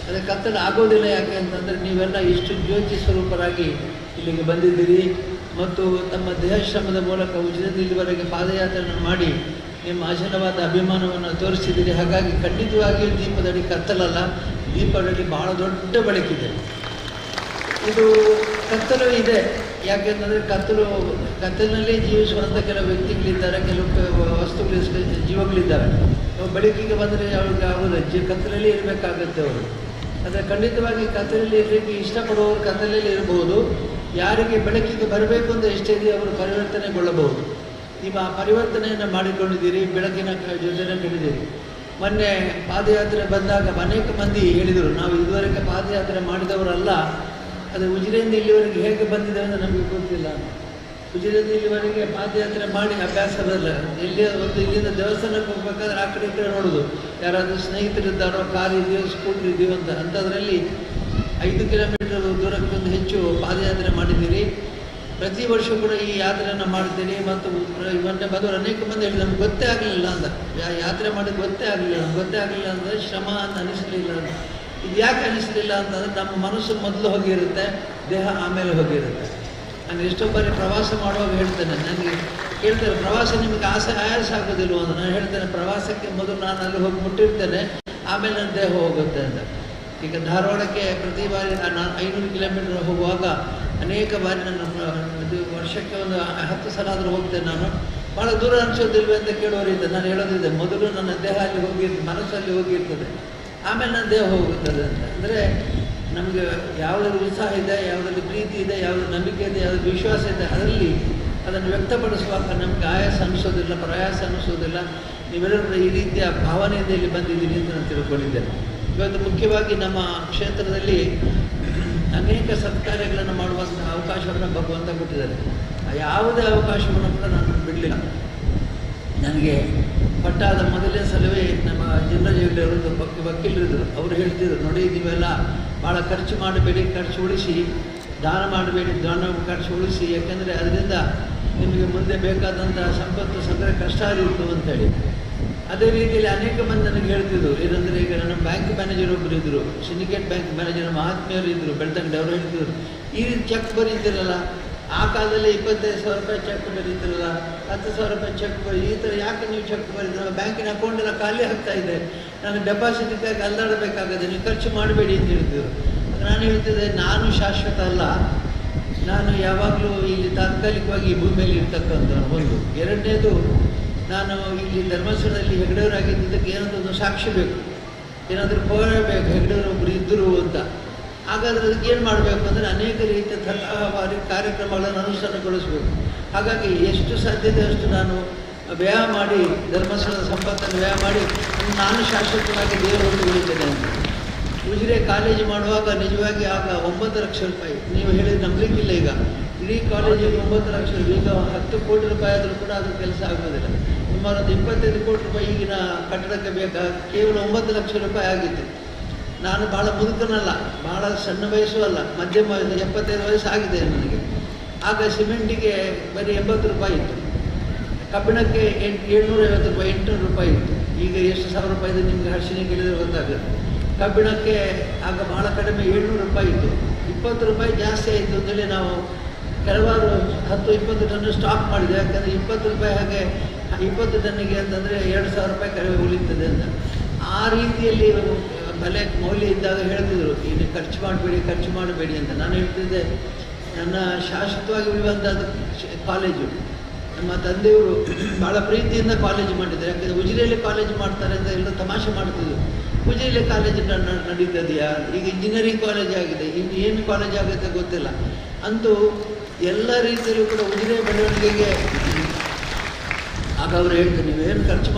ಅದೇ ಕತ್ತಲೆ ಆಗೋದಿಲ್ಲ. ಯಾಕೆ ಅಂತಂದರೆ ನೀವೆಲ್ಲ ಇಷ್ಟು ಜ್ಯೋತಿ ಸ್ವರೂಪರಾಗಿ ಇಲ್ಲಿಗೆ ಬಂದಿದ್ದೀರಿ ಮತ್ತು ತಮ್ಮ ದೇಹಶ್ರಮದ ಮೂಲಕ ಉಜಿರೆಯಿಂದ ಇಲ್ಲಿವರೆಗೆ ಪಾದಯಾತ್ರೆಯನ್ನು ಮಾಡಿ ನಿಮ್ಮ ಆಶೀರ್ವಾದ ಅಭಿಮಾನವನ್ನು ತೋರಿಸಿದ್ದೀರಿ. ಹಾಗಾಗಿ ಖಂಡಿತವಾಗಿಯೂ ದೀಪದಡಿ ಕತ್ತಲಲ್ಲ, ದೀಪದಡಿ ಬಹಳ ದೊಡ್ಡ ಬೆಳಕಿದೆ. ಇದು ಕತ್ತಲು ಇದೆ, ಯಾಕೆಂತಂದರೆ ಕತ್ತಲಿನಲ್ಲಿ ಜೀವಿಸುವಂಥ ಕೆಲವು ವ್ಯಕ್ತಿಗಳಿದ್ದಾರೆ, ಕೆಲವು ವಸ್ತುಗಳು ಜೀವಗಳಿದ್ದಾವೆ. ಬೆಳಕಿಗೆ ಬಂದರೆ ಅವ್ರಿಗೆ ಆಗೋದು ಕತ್ತಲಲ್ಲಿ ಇರಬೇಕಾಗತ್ತೆ ಅವರು. ಆದರೆ ಖಂಡಿತವಾಗಿ ಕತ್ತಲಲ್ಲಿ ಇರಲಿಕ್ಕೆ ಇಷ್ಟಪಡುವವರು ಕತ್ತಲಲ್ಲಿ ಇರಬಹುದು. ಯಾರಿಗೆ ಬೆಳಕಿಗೆ ಬರಬೇಕು ಅಂತ ಎಷ್ಟೇ ಇದೆಯೋ ಅವರು ಪರಿವರ್ತನೆಗೊಳ್ಳಬಹುದು. ನೀವು ಆ ಪರಿವರ್ತನೆಯನ್ನು ಮಾಡಿಕೊಂಡಿದ್ದೀರಿ, ಬೆಳಕಿನ ಜೊತೆನೇ ನಡೆದಿರಿ. ಮೊನ್ನೆ ಪಾದಯಾತ್ರೆ ಬಂದಾಗ ಅನೇಕ ಮಂದಿ ಹೇಳಿದರು, ನಾವು ಇದುವರೆಗೆ ಪಾದಯಾತ್ರೆ ಮಾಡಿದವರಲ್ಲ, ಅದು ಉಜಿರೆಯಿಂದ ಇಲ್ಲಿವರೆಗೆ ಹೇಗೆ ಬಂದಿದೆ ಅಂತ ನಮಗೆ ಗೊತ್ತಿಲ್ಲ. ಉಜಿರೆಯಿಂದ ಇಲ್ಲಿವರೆಗೆ ಪಾದಯಾತ್ರೆ ಮಾಡಿ ಅಭ್ಯಾಸವಲ್ಲ. ಇಲ್ಲಿಂದ ದೇವಸ್ಥಾನಕ್ಕೆ ಹೋಗ್ಬೇಕಾದ್ರೆ ಆ ಕಡೆ ಈ ಕಡೆ ನೋಡೋದು, ಯಾರಾದರೂ ಸ್ನೇಹಿತರಿದ್ದಾರೋ, ಕಾರ್ ಇದೆಯೋ, ಸ್ಕೂಟರ್ ಇದೆಯೋ ಅಂತ. ಅಂಥದ್ರಲ್ಲಿ 5 ಕಿಲೋಮೀಟರ್ ದೂರಕ್ಕೊಂದು ಹೆಚ್ಚು ಪಾದಯಾತ್ರೆ ಮಾಡಿದ್ದೀರಿ. ಪ್ರತಿ ವರ್ಷ ಕೂಡ ಈ ಯಾತ್ರೆಯನ್ನು ಮಾಡ್ತೀನಿ. ಮತ್ತು ಮೊನ್ನೆ ಬಂದವರು ಅನೇಕ ಮಂದಿ ಹೇಳಿ ನಮ್ಗೆ ಗೊತ್ತೇ ಆಗಲಿಲ್ಲ ಅಂತ, ಯಾತ್ರೆ ಮಾಡಿದ್ದು ಗೊತ್ತೇ ಆಗಲಿಲ್ಲ, ನಮ್ಗೆ ಗೊತ್ತೇ ಆಗಲಿಲ್ಲ ಅಂದರೆ ಶ್ರಮ ಅಂತ ಅನಿಸಲಿಲ್ಲ ಅಂತ. ಇದು ಯಾಕೆ ಅನಿಸಲಿಲ್ಲ ಅಂತಂದರೆ ನಮ್ಮ ಮನಸ್ಸು ಮೊದಲು ಹೋಗಿರುತ್ತೆ, ದೇಹ ಆಮೇಲೆ ಹೋಗಿರುತ್ತೆ. ನಾನು ಎಷ್ಟೋ ಬಾರಿ ಪ್ರವಾಸ ಮಾಡುವಾಗ ಹೇಳ್ತೇನೆ, ನನಗೆ ಹೇಳ್ತೇನೆ ಪ್ರವಾಸ ನಿಮಗೆ ಆಯಾಸ ಆಗೋದಿಲ್ವ ಅಂತ. ನಾನು ಹೇಳ್ತೇನೆ ಪ್ರವಾಸಕ್ಕೆ ಮೊದಲು ನಾನು ಅಲ್ಲಿ ಹೋಗಿ ಮುಟ್ಟಿರ್ತೇನೆ, ಆಮೇಲೆ ನನ್ನ ದೇಹ ಹೋಗುತ್ತೆ ಅಂತ. ಈಗ ಧಾರವಾಡಕ್ಕೆ ಪ್ರತಿ ಬಾರಿ ನಾನು 500 ಕಿಲೋಮೀಟರ್ ಹೋಗುವಾಗ ಅನೇಕ ಬಾರಿ ನಾನು ವರ್ಷಕ್ಕೆ ಒಂದು 10 ಸಲ ಆದರೂ ಹೋಗ್ತೇನೆ. ನಾನು ಭಾಳ ದೂರ ಅನಿಸೋದಿಲ್ವೇ ಅಂತ ಕೇಳೋರಿದ್ದೆ. ನಾನು ಹೇಳೋದಿದೆ, ಮೊದಲು ನನ್ನ ದೇಹ ಅಲ್ಲಿ ಹೋಗಿರ್ತದೆ, ಮನಸ್ಸಲ್ಲಿ ಹೋಗಿರ್ತದೆ, ಆಮೇಲೆ ನನ್ನ ದೇಹ ಹೋಗುತ್ತದೆ ಅಂತ. ಅಂದರೆ ನಮಗೆ ಯಾವುದ್ರಲ್ಲಿ ಉತ್ಸಾಹ ಇದೆ, ಯಾವುದ್ರಲ್ಲಿ ಪ್ರೀತಿ ಇದೆ, ಯಾವುದು ನಂಬಿಕೆ ಇದೆ, ಯಾವುದು ವಿಶ್ವಾಸ ಇದೆ, ಅದರಲ್ಲಿ ಅದನ್ನು ವ್ಯಕ್ತಪಡಿಸುವಾಗ ನಮಗೆ ಆಯಾಸ ಅನಿಸೋದಿಲ್ಲ, ಪ್ರಯಾಸ ಅನಿಸೋದಿಲ್ಲ. ನೀವೆಲ್ಲರೂ ಈ ರೀತಿಯ ಭಾವನೆಯಿಂದ ಇಲ್ಲಿ ಬಂದಿದ್ದೀನಿ ಅಂತ ನಾನು ತಿಳ್ಕೊಂಡಿದ್ದೇನೆ. ಇವತ್ತು ಮುಖ್ಯವಾಗಿ ನಮ್ಮ ಕ್ಷೇತ್ರದಲ್ಲಿ ಅನೇಕ ಸತ್ಕಾರ್ಯಗಳನ್ನು ಮಾಡುವಂಥ ಅವಕಾಶವನ್ನು ಭಗವಂತ ಕೊಟ್ಟಿದ್ದಾರೆ. ಯಾವುದೇ ಅವಕಾಶವನ್ನು ಕೂಡ ನಾನು ಬಿಡಲಿಲ್ಲ. ನನಗೆ ಪಟ್ಟಾದ ಮೊದಲನೇ ಸಲವೇ ನಮ್ಮ ಜನರಜೆಗಳವರು ವಕೀಲರಿದ್ದರು. ಅವರು ಹೇಳ್ತಿದ್ರು, ನೋಡಿ ನೀವೆಲ್ಲ ಭಾಳ ಖರ್ಚು ಮಾಡಬೇಡಿ, ಖರ್ಚು ಉಳಿಸಿ, ದಾನ ಮಾಡಬೇಡಿ, ಖರ್ಚು ಉಳಿಸಿ, ಯಾಕೆಂದರೆ ಅದರಿಂದ ನಿಮಗೆ ಮುಂದೆ ಬೇಕಾದಂಥ ಸಂಪತ್ತು ಸಂಗ್ರಹ ಕಷ್ಟ ಆಗಿತ್ತು ಅಂತೇಳಿ. ಅದೇ ರೀತಿಯಲ್ಲಿ ಅನೇಕ ಮಂದಿ ನನಗೆ ಹೇಳ್ತಿದ್ರು ಏನಂದರೆ, ಈಗ ನನ್ನ ಬ್ಯಾಂಕ್ ಮ್ಯಾನೇಜರ್ ಒಬ್ಬರು ಇದ್ದರು, ಸಿಂಡಿಕೇಟ್ ಬ್ಯಾಂಕ್ ಮ್ಯಾನೇಜರ್ ಮಹಾತ್ಮೆಯವರು ಇದ್ದರು ಬೆಳ್ತಂಗಡಿ, ಅವರು ಹೇಳ್ತಿದ್ರು, ಈ ರೀತಿ ಚೆಕ್ ಬರೀತಿರಲ್ಲ, ಆ ಕಾಲದಲ್ಲಿ 25,000 ರೂಪಾಯಿ ಚೆಕ್ ಬರೀತಿರಲ್ಲ, 10,000 ರೂಪಾಯಿ ಚೆಕ್ ಬರೀ, ಈ ಥರ ಯಾಕೆ ನೀವು ಚೆಕ್ ಬರೀತಿರಲ್ಲ, ಬ್ಯಾಂಕಿನ ಅಕೌಂಟ್ ಎಲ್ಲ ಖಾಲಿ ಆಗ್ತಾ ಇದೆ, ನಾನು ಡೆಪಾಸಿಟ್ಗಾಗಿ ಅಲ್ಲಾಡಬೇಕಾಗದೆ, ನೀವು ಖರ್ಚು ಮಾಡಬೇಡಿ ಅಂತ ಹೇಳ್ತಿದ್ರು. ನಾನು ಹೇಳ್ತಿದ್ದೆ, ನಾನು ಶಾಶ್ವತ ಅಲ್ಲ, ನಾನು ಯಾವಾಗಲೂ ಇಲ್ಲಿ ತಾತ್ಕಾಲಿಕವಾಗಿ ಈ ಭೂಮಿಯಲ್ಲಿ ಇರ್ತಕ್ಕಂಥ ಒಂದು. ಎರಡನೇದು, ನಾನು ಇಲ್ಲಿ ಧರ್ಮಸ್ಥಳದಲ್ಲಿ ಹೆಗ್ಡೆಯವರಾಗಿದ್ದಕ್ಕೆ ಏನಾದರೂ ಸಾಕ್ಷಿ ಬೇಕು, ಏನಾದರೂ ಬೇಕು, ಹೆಗ್ಡೆಯವರೊಬ್ಬರು ಇದ್ದರು ಅಂತ. ಹಾಗಾದರೆ ಅದಕ್ಕೆ ಏನು ಮಾಡಬೇಕು ಅಂದರೆ ಅನೇಕ ರೀತಿಯ ತರಹವಾರಿ ಕಾರ್ಯಕ್ರಮಗಳನ್ನು ಅನುಷ್ಠಾನಗೊಳಿಸಬೇಕು. ಹಾಗಾಗಿ ಎಷ್ಟು ಸಾಧ್ಯತೆ ಅಷ್ಟು ನಾನು ವ್ಯಯ ಮಾಡಿ, ಧರ್ಮಸ್ಥಳದ ಸಂಪತ್ತನ್ನು ವ್ಯಯ ಮಾಡಿ ನಾನು ಶಾಶ್ವತವಾಗಿ ದೇವರನ್ನು ಉಳಿತೇನೆ ಅಂತ. ಉಜಿರೆ ಕಾಲೇಜು ಮಾಡುವಾಗ ನಿಜವಾಗಿ ಆಗ 9 ಲಕ್ಷ ರೂಪಾಯಿ, ನೀವು ಹೇಳಿದ ನಂಬಲಿಕ್ಕಿಲ್ಲ. ಈಗ ಇಡೀ ಕಾಲೇಜಿಗೆ 9 ಲಕ್ಷ, ಈಗ 10 ಕೋಟಿ ರೂಪಾಯಿ ಆದರೂ ಕೂಡ ಅದು ಕೆಲಸ ಆಗೋದಿಲ್ಲ. ಸುಮಾರು 25 ಕೋಟಿ ರೂಪಾಯಿ ಈಗಿನ ಕಟ್ಟಡಕ್ಕೆ ಕೇವಲ 9 ಲಕ್ಷ ರೂಪಾಯಿ ಆಗಿತ್ತು. ನಾನು ಭಾಳ ಮುದುಕನಲ್ಲ, ಭಾಳ ಸಣ್ಣ ವಯಸ್ಸು ಅಲ್ಲ, ಮಧ್ಯಮ 75 ವಯಸ್ಸು ಆಗಿದೆ ನನಗೆ. ಆಗ ಸಿಮೆಂಟಿಗೆ ಬರೀ 80 ರೂಪಾಯಿ ಇತ್ತು, ಕಬ್ಬಿಣಕ್ಕೆ 750 ರೂಪಾಯಿ, 800 ರೂಪಾಯಿ ಇತ್ತು. ಈಗ ಎಷ್ಟು ಸಾವಿರ ರೂಪಾಯಿ ಇದೆ ನಿಮಗೆ ಹರ್ಷಿನ ಕೇಳಿದರೆ ಗೊತ್ತಾಗುತ್ತೆ. ಕಬ್ಬಿಣಕ್ಕೆ ಆಗ ಭಾಳ ಕಡಿಮೆ 700 ರೂಪಾಯಿ ಇತ್ತು. 20 ರೂಪಾಯಿ ಜಾಸ್ತಿ ಆಯಿತು ಅಂತೇಳಿ ನಾವು ಕೆಲವಾರು 10-20 ಟನ್ ಸ್ಟಾಕ್ ಮಾಡಿದೆ. ಯಾಕಂದರೆ 20 ರೂಪಾಯಿ ಹಾಗೆ 20 ಟನ್ನಿಗೆ ಅಂತಂದರೆ 2,000 ರೂಪಾಯಿ ಕಡಿಮೆ ಉಳಿತದೆ ಅಂತ. ಆ ರೀತಿಯಲ್ಲಿ ಬೆಲೆ ಮೌಲ್ಯ ಇದ್ದಾಗ ಹೇಳ್ತಿದ್ರು, ಇಲ್ಲಿ ಖರ್ಚು ಮಾಡಬೇಡಿ ಅಂತ. ನಾನು ಹೇಳ್ತಿದ್ದೆ, ನನ್ನ ಶಾಶ್ವತವಾಗಿ ಉಳಿಯುವಂಥದ್ದು ಕಾಲೇಜು. ನಮ್ಮ ತಂದೆಯವರು ಭಾಳ ಪ್ರೀತಿಯಿಂದ ಕಾಲೇಜು ಮಾಡಿದ್ದಾರೆ. ಯಾಕಂದರೆ ಉಜಿರೆಯಲ್ಲಿ ಕಾಲೇಜು ಮಾಡ್ತಾರೆ ಅಂತ ಎಲ್ಲ ತಮಾಷೆ ಮಾಡ್ತಿದ್ರು. ಉಜಿರೆಯಲ್ಲಿ ಕಾಲೇಜು ನಡೀತದೆಯಾ? ಈಗ ಇಂಜಿನಿಯರಿಂಗ್ ಕಾಲೇಜ್ ಆಗಿದೆ, ಇನ್ನು ಏನು ಕಾಲೇಜ್ ಆಗುತ್ತೆ ಗೊತ್ತಿಲ್ಲ. ಅಂತೂ ಎಲ್ಲ ರೀತಿಯಲ್ಲೂ ಕೂಡ ಉಜಿರೆ ಬೆಳವಣಿಗೆಗೆ ಆಗ ಅವರು ಹೇಳ್ತಾರೆ, ನೀವೇನು ಖರ್ಚು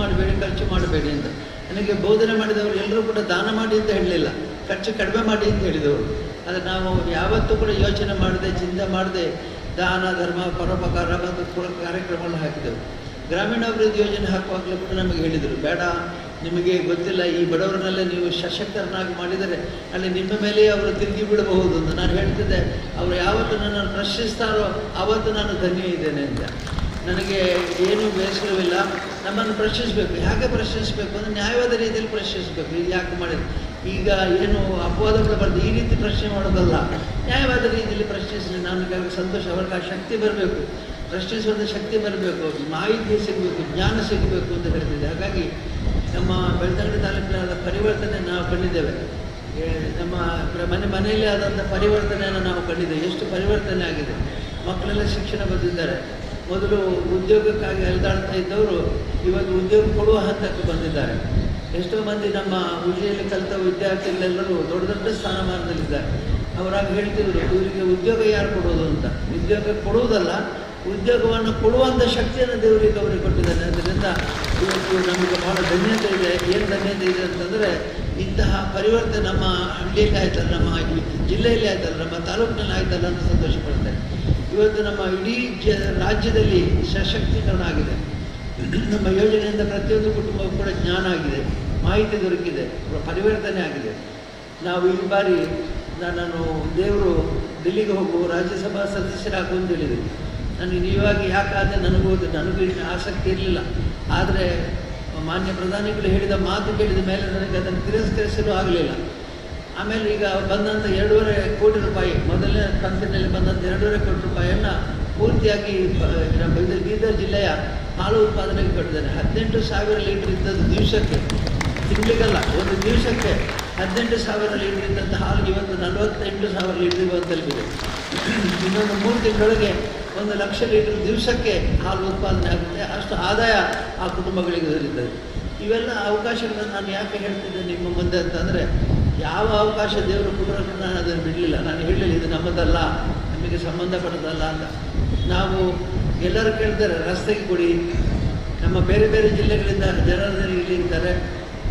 ಮಾಡಬೇಡಿ ಅಂತ. ನನಗೆ ಬೋಧನೆ ಮಾಡಿದವರು ಎಲ್ಲರೂ ಕೂಡ ದಾನ ಮಾಡಿ ಅಂತ ಹೇಳಲಿಲ್ಲ, ಖರ್ಚು ಕಡಿಮೆ ಮಾಡಿ ಅಂತ ಹೇಳಿದವರು. ಆದರೆ ನಾವು ಯಾವತ್ತೂ ಕೂಡ ಯೋಚನೆ ಮಾಡದೆ, ಚಿಂತೆ ಮಾಡದೆ ದಾನ ಧರ್ಮ ಪರೋಪಕಾರ ಮತ್ತು ಕಾರ್ಯಕ್ರಮಗಳನ್ನು ಹಾಕಿದೆವು. ಗ್ರಾಮೀಣಾಭಿವೃದ್ಧಿ ಯೋಜನೆ ಹಾಕುವಾಗಲೂ ಕೂಡ ನಮಗೆ ಹೇಳಿದರು, ಬೇಡ, ನಿಮಗೆ ಗೊತ್ತಿಲ್ಲ, ಈ ಬಡವರನ್ನೆಲ್ಲ ನೀವು ಸಶಕ್ತರನ್ನಾಗಿ ಮಾಡಿದರೆ ಅಲ್ಲಿ ನಿಮ್ಮ ಮೇಲೆ ಅವರು ತಿರುಗಿ ಬಿಡಬಹುದು ಅಂತ. ನಾನು ಹೇಳ್ತಿದ್ದೆ, ಅವರು ಯಾವತ್ತು ನನ್ನನ್ನು ಪ್ರಶ್ನಿಸ್ತಾರೋ ಆವತ್ತು ನಾನು ಧನ್ಯ ಇದ್ದೇನೆ ಅಂತ. ನನಗೆ ಏನೂ ಬೇಸರವಿಲ್ಲ. ನಮ್ಮನ್ನು ಪ್ರಶ್ನಿಸಬೇಕು. ಹೇಗೆ ಪ್ರಶ್ನಿಸಬೇಕು ಅಂದರೆ ನ್ಯಾಯವಾದ ರೀತಿಯಲ್ಲಿ ಪ್ರಶ್ನಿಸಬೇಕು. ಇದು ಯಾಕೆ ಮಾಡಿದೆ, ಈಗ ಏನು ಅಪವಾದಗಳು ಬರ್ತದೆ, ಈ ರೀತಿ ಪ್ರಶ್ನೆ ಮಾಡೋದಲ್ಲ, ನ್ಯಾಯವಾದ ರೀತಿಯಲ್ಲಿ ಪ್ರಶ್ನಿಸಲಿ. ನನಗೆ ಸಂತೋಷ, ಅವ್ರಿಗೆ ಆ ಶಕ್ತಿ ಬರಬೇಕು, ಪ್ರಶ್ನಿಸುವಂಥ ಶಕ್ತಿ ಬರಬೇಕು, ಮಾಹಿತಿ ಸಿಗಬೇಕು, ಜ್ಞಾನ ಸಿಗಬೇಕು ಅಂತ ಹೇಳ್ತಿದ್ದೆ. ಹಾಗಾಗಿ ನಮ್ಮ ಬೆಳ್ತಂಗಡಿ ತಾಲೂಕಿನ ಪರಿವರ್ತನೆ ನಾವು ಕಂಡಿದ್ದೇವೆ. ನಮ್ಮ ಮನೆಯಲ್ಲಿ ಆದಂಥ ಪರಿವರ್ತನೆಯನ್ನು ನಾವು ಕಂಡಿದ್ದೇವೆ. ಎಷ್ಟು ಪರಿವರ್ತನೆ ಆಗಿದೆ. ಮಕ್ಕಳೆಲ್ಲ ಶಿಕ್ಷಣ ಬಂದಿದ್ದಾರೆ. ಮೊದಲು ಉದ್ಯೋಗಕ್ಕಾಗಿ ಅಲೆದಾಡ್ತಾ ಇದ್ದವರು ಇವತ್ತು ಉದ್ಯೋಗ ಕೊಡುವ ಹಂತಕ್ಕೆ ಬಂದಿದ್ದಾರೆ. ಎಷ್ಟೋ ಮಂದಿ ನಮ್ಮ ಉಜಿರೆಯಲ್ಲಿ ಕಲಿತ ವಿದ್ಯಾರ್ಥಿಗಳೆಲ್ಲರೂ ದೊಡ್ಡ ದೊಡ್ಡ ಸ್ಥಾನಮಾನದಲ್ಲಿದ್ದಾರೆ. ಅವರಾಗ ಹೇಳ್ತಿದ್ರು, ಇವರಿಗೆ ಉದ್ಯೋಗ ಯಾರು ಕೊಡೋದು ಅಂತ. ಉದ್ಯೋಗ ಕೊಡುವುದಲ್ಲ, ಉದ್ಯೋಗವನ್ನು ಕೊಡುವಂಥ ಶಕ್ತಿಯನ್ನು ದೇವರಿಗೆ ಅವರಿಗೆ ಕೊಟ್ಟಿದ್ದಾನೆ. ಅದರಿಂದ ಇವತ್ತು ನಮಗೆ ಭಾಳ ಧನ್ಯತೆ ಇದೆ. ಏನು ಧನ್ಯತೆ ಇದೆ ಅಂತಂದರೆ, ಇಂತಹ ಪರಿವರ್ತನೆ ನಮ್ಮ ಹಳ್ಳಿಯಲ್ಲಿ ಆಯ್ತಲ್ಲ, ನಮ್ಮ ಜಿಲ್ಲೆಯಲ್ಲಿ ಆಯ್ತಲ್ಲ, ನಮ್ಮ ತಾಲೂಕಿನಲ್ಲಿ ಆಯ್ತಲ್ಲ ಅಂತ ಸಂತೋಷ ಪಡ್ತೇನೆ. ಇವತ್ತು ನಮ್ಮ ಇಡೀ ರಾಜ್ಯದಲ್ಲಿ ಸಶಕ್ತೀಕರಣ ಆಗಿದೆ. ನಮ್ಮ ಯೋಜನೆಯಿಂದ ಪ್ರತಿಯೊಂದು ಕುಟುಂಬಕ್ಕೂ ಕೂಡ ಜ್ಞಾನ ಆಗಿದೆ, ಮಾಹಿತಿ ದೊರಕಿದೆ, ಪರಿವರ್ತನೆ ಆಗಿದೆ. ನಾವು ಈ ಬಾರಿ ನಾನು ದೇವರು ದಿಲ್ಲಿಗೆ ಹೋಗು, ರಾಜ್ಯಸಭಾ ಸದಸ್ಯರಾಗು ಅಂತ ಹೇಳಿದೆ. ನನಗೆ ನೀವಾಗಿ ಯಾಕಾದರೆ ನನಗೂ ಆಸಕ್ತಿ ಇರಲಿಲ್ಲ. ಆದರೆ ಮಾನ್ಯ ಪ್ರಧಾನಿಗಳು ಹೇಳಿದ ಮಾತು ಕೇಳಿದ ಮೇಲೆ ನನಗೆ ಅದನ್ನು ತಿರಸ್ಕರಿಸಲು ಆಗಲಿಲ್ಲ. ಆಮೇಲೆ ಈಗ ಬಂದಂಥ 2.5 ಕೋಟಿ ರೂಪಾಯಿ, ಮೊದಲನೇ ಕಂತಿನಲ್ಲಿ ಬಂದಂಥ 2.5 ಕೋಟಿ ರೂಪಾಯಿಯನ್ನು ಪೂರ್ತಿಯಾಗಿ ಬೀದರ್ ಜಿಲ್ಲೆಯ ಹಾಲು ಉತ್ಪಾದನೆಗೆ ಕೊಟ್ಟಿದ್ದಾರೆ. 18,000 ಲೀಟ್ರ್ ಇದ್ದದ್ದು ದಿವಸಕ್ಕೆ, ತಿಂಗಳಿಗಲ್ಲ, ಒಂದು ದಿವಸಕ್ಕೆ 18,000 ಲೀಟ್ರ್ ಇದ್ದಂಥ ಹಾಲು ಇವತ್ತು 48,000 ಲೀಟ್ರ್ ತಲುಪಿದೆ. ಇನ್ನೊಂದು 3 ತಿಂಗಳೊಳಗೆ 1,00,000 ಲೀಟ್ರ್ ದಿವಸಕ್ಕೆ ಹಾಲು ಉತ್ಪಾದನೆ ಆಗುತ್ತೆ. ಅಷ್ಟು ಆದಾಯ ಆ ಕುಟುಂಬಗಳಿಗೆ ದೊರೆಯುತ್ತದೆ. ಇವೆಲ್ಲ ಅವಕಾಶಗಳನ್ನು ನಾನು ಯಾಕೆ ಹೇಳ್ತಿದ್ದೆ ನಿಮ್ಮ ಮುಂದೆ ಅಂತಂದರೆ, ಯಾವ ಅವಕಾಶ ದೇವರು ಕೊಟ್ಟರೂ ನಾನು ಅದನ್ನು ಬಿಡಲಿಲ್ಲ. ನಾನು ಹೇಳಲಿಲ್ಲ ಇದು ನಮ್ಮದಲ್ಲ, ನಮಗೆ ಸಂಬಂಧಪಟ್ಟದಲ್ಲ ಅಂತ. ನಾವು ಎಲ್ಲರೂ ಕೇಳ್ತಾರೆ, ರಸ್ತೆಗೆ ಕೊಡಿ. ನಮ್ಮ ಬೇರೆ ಬೇರೆ ಜಿಲ್ಲೆಗಳಿಂದ ಜನರು ಇಲ್ಲಿ ಇರ್ತಾರೆ.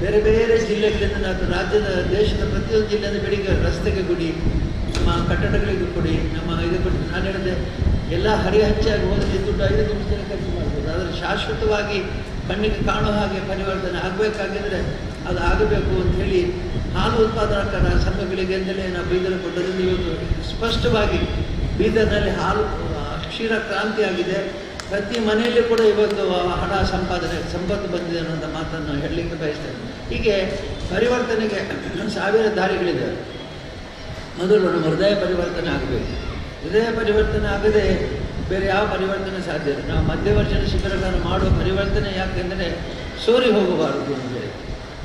ಬೇರೆ ಬೇರೆ ಜಿಲ್ಲೆಗಳಿಂದ ನಾವು ರಾಜ್ಯದ ದೇಶದ ಪ್ರತಿಯೊಂದು ಜಿಲ್ಲೆಯಿಂದ ಬೆಳಿಗ್ಗೆ ರಸ್ತೆಗೆ ಕೊಡಿ, ನಮ್ಮ ಕಟ್ಟಡಗಳಿಗೆ ಕೊಡಿ, ನಮ್ಮ ಇದು ಕೊಡಿ. ನಾನು ಹೇಳಿದೆ, ಎಲ್ಲ ಹರಿಹಚ್ಚಾಗಿ ಹೋದಲ್ಲಿ ದುಡ್ಡು 5 ನಿಮಿಷದಲ್ಲಿ ಖರ್ಚು ಮಾಡ್ಬೋದು. ಆದರೆ ಶಾಶ್ವತವಾಗಿ ಕಣ್ಣಿಗೆ ಕಾಣೋ ಹಾಗೆ ಪರಿವರ್ತನೆ ಆಗಬೇಕಾಗಿದ್ದರೆ ಅದು ಆಗಬೇಕು ಅಂಥೇಳಿ ಹಾಲು ಉತ್ಪಾದಕರ ಸಂಘಗಳಿಗೆ ಅಂತಲೇ ನಾವು ಬೀದರ್ ಕೊಟ್ಟರಿಂದ ಇವತ್ತು ಸ್ಪಷ್ಟವಾಗಿ ಬೀದರ್ನಲ್ಲಿ ಹಾಲು ಕ್ಷೀರ ಕ್ರಾಂತಿ ಆಗಿದೆ. ಪ್ರತಿ ಮನೆಯಲ್ಲಿ ಕೂಡ ಇವತ್ತು ಹಣ ಸಂಪತ್ತು ಬಂದಿದೆ ಅನ್ನೋಂಥ ಮಾತನ್ನು ಹೇಳಲಿಕ್ಕೆ ಬಯಸ್ತೇನೆ. ಹೀಗೆ ಪರಿವರ್ತನೆಗೆ ಸಾವಿರ ದಾರಿಗಳಿದೆ. ಮೊದಲು ನಮ್ಮ ಹೃದಯ ಪರಿವರ್ತನೆ ಆಗಬೇಕು. ಹೃದಯ ಪರಿವರ್ತನೆ ಆಗದೆ ಬೇರೆ ಯಾವ ಪರಿವರ್ತನೆ ಸಾಧ್ಯ ಇಲ್ಲ. ನಾವು ಮಧ್ಯವರ್ಷದ ಶಿಬಿರಗಳನ್ನು ಮಾಡುವ ಪರಿವರ್ತನೆ ಯಾಕೆಂದರೆ ಸೋರಿ ಹೋಗಬಾರದು ಅಂತೇಳಿ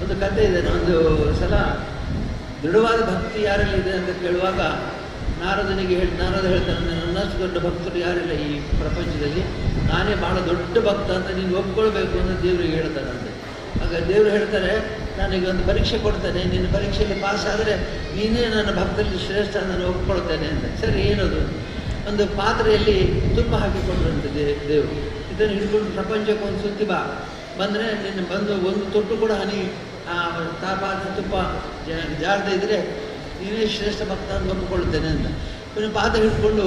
ಒಂದು ಕಥೆ ಇದೆ. ಒಂದು ಸಲ ದೃಢವಾದ ಭಕ್ತಿ ಯಾರಲ್ಲಿದೆ ಅಂತ ಕೇಳುವಾಗ ನಾರದ ಹೇಳ್ತಾನೆ, ನನ್ನಷ್ಟು ದೊಡ್ಡ ಭಕ್ತರು ಯಾರಿಲ್ಲ ಈ ಪ್ರಪಂಚದಲ್ಲಿ, ನಾನೇ ಭಾಳ ದೊಡ್ಡ ಭಕ್ತ ಅಂತ ನೀನು ಒಪ್ಕೊಳ್ಬೇಕು ಅಂತ ದೇವರಿಗೆ ಹೇಳ್ತಾರಂತೆ. ಆಗ ದೇವರು ಹೇಳ್ತಾರೆ, ನಾನೀಗ ಒಂದು ಪರೀಕ್ಷೆ ಕೊಡ್ತೇನೆ, ನಿನ್ನ ಪರೀಕ್ಷೆಯಲ್ಲಿ ಪಾಸ್ ಆದರೆ ನೀನೇ ನನ್ನ ಭಕ್ತರಲ್ಲಿ ಶ್ರೇಷ್ಠ ನಾನು ಒಪ್ಕೊಳ್ತೇನೆ ಅಂತ. ಸರಿ, ಏನದು? ಒಂದು ಪಾತ್ರೆಯಲ್ಲಿ ತುಪ್ಪ ಹಾಕಿಕೊಟ್ರಂತೆ ದೇವರು. ಇದನ್ನು ಹಿಡ್ಕೊಂಡು ಪ್ರಪಂಚಕ್ಕೆ ಒಂದು ಸುತ್ತಿ ಬಂದರೆ ನಿನ್ನ ಬಂದು ಒಂದು ತೊಟ್ಟು ಕೂಡ ಹನಿ ಪಾತ್ರೆ ತುಪ್ಪ ಜಾರದೇ ಇದ್ದರೆ ನೀನೇ ಶ್ರೇಷ್ಠ ಭಕ್ತ ಅಂತ ಒಪ್ಪಿಕೊಳ್ತೇನೆ ಅಂತ. ಇನ್ನು ಪಾತ್ರೆ ಹಿಡ್ಕೊಂಡು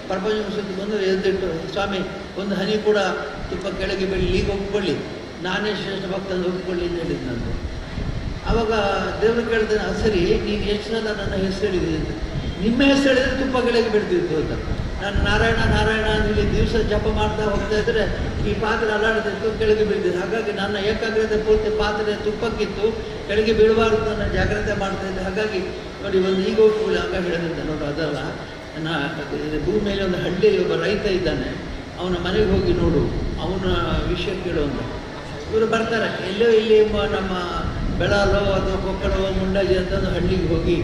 ಪ್ರಪಂಚ ಸುತ್ತಿ ಬಂದು ಎದ್ದಿಟ್ಟು, ಸ್ವಾಮಿ ಒಂದು ಹನಿ ಕೂಡ ತುಪ್ಪ ಕೆಳಗೆ ಬೀಳಿ ಈಗ ಒಪ್ಪಿಕೊಳ್ಳಿ, ನಾನೇ ಶ್ರೇಷ್ಠ ಭಕ್ತ ಅಂತ ಒಪ್ಪಿಕೊಳ್ಳಿ ಅಂತ ಹೇಳಿದ್ನಂತೆ. ಆವಾಗ ದೇವರು ಕೇಳ್ತಾನೆ, ಸರಿ ನೀನು ಎಷ್ಟು ಸಲ ನನ್ನ ಹೆಸರು ಹೇಳಿದೆ ಅಂತ. ನಿಮ್ಮ ಹೆಸರು ಹೇಳಿದರೆ ತುಪ್ಪ ಕೆಳಗೆ ಬಿಡ್ತಿತ್ತು ಅಂತ. ನಾನು ನಾರಾಯಣ ನಾರಾಯಣ ಅಂತೇಳಿ ದಿವಸ ಜಪ ಮಾಡ್ತಾ ಹೋಗ್ತಾ ಇದ್ದರೆ ಈ ಪಾತ್ರೆ ಅಲ್ಲಾಡ್ತಿತ್ತು, ಕೆಳಗೆ ಬೀಳ್ತಿತ್ತು. ಹಾಗಾಗಿ ನನ್ನ ಏಕಾಗ್ರತೆ ಪೂರ್ತಿ ಪಾತ್ರೆ ತುಪ್ಪಕ್ಕಿತ್ತು, ಕೆಳಗೆ ಬೀಳಬಾರ್ದು ನನ್ನ ಜಾಗ್ರತೆ ಮಾಡ್ತಾ ಇದ್ದೆ. ಹಾಗಾಗಿ ನೋಡಿ ಒಂದು ಈಗ ಹೋಗ್ಕೊಳ್ಳಿ ಆಗ ಹೇಳಿದಂತೆ. ನೋಡಿ ಅದಲ್ಲ, ಭೂಮಿಯಲ್ಲಿ ಒಂದು ಹಳ್ಳಿಯಲ್ಲಿ ಒಬ್ಬ ರೈತ ಇದ್ದಾನೆ, ಅವನ ಮನೆಗೆ ಹೋಗಿ ನೋಡು, ಅವನ ವಿಷಯ ಕೇಳುವಂತ. ಇವರು ಬರ್ತಾರೆ, ಎಲ್ಲೋ ಇಲ್ಲಿ ನಮ್ಮ ಬೆಳಾಲೋ ಅಥವಾ ಕೊಕ್ಕಳೋ ಮುಂಡಾಜಿ ಅಂತ ಒಂದು ಹಳ್ಳಿಗೆ ಹೋಗಿ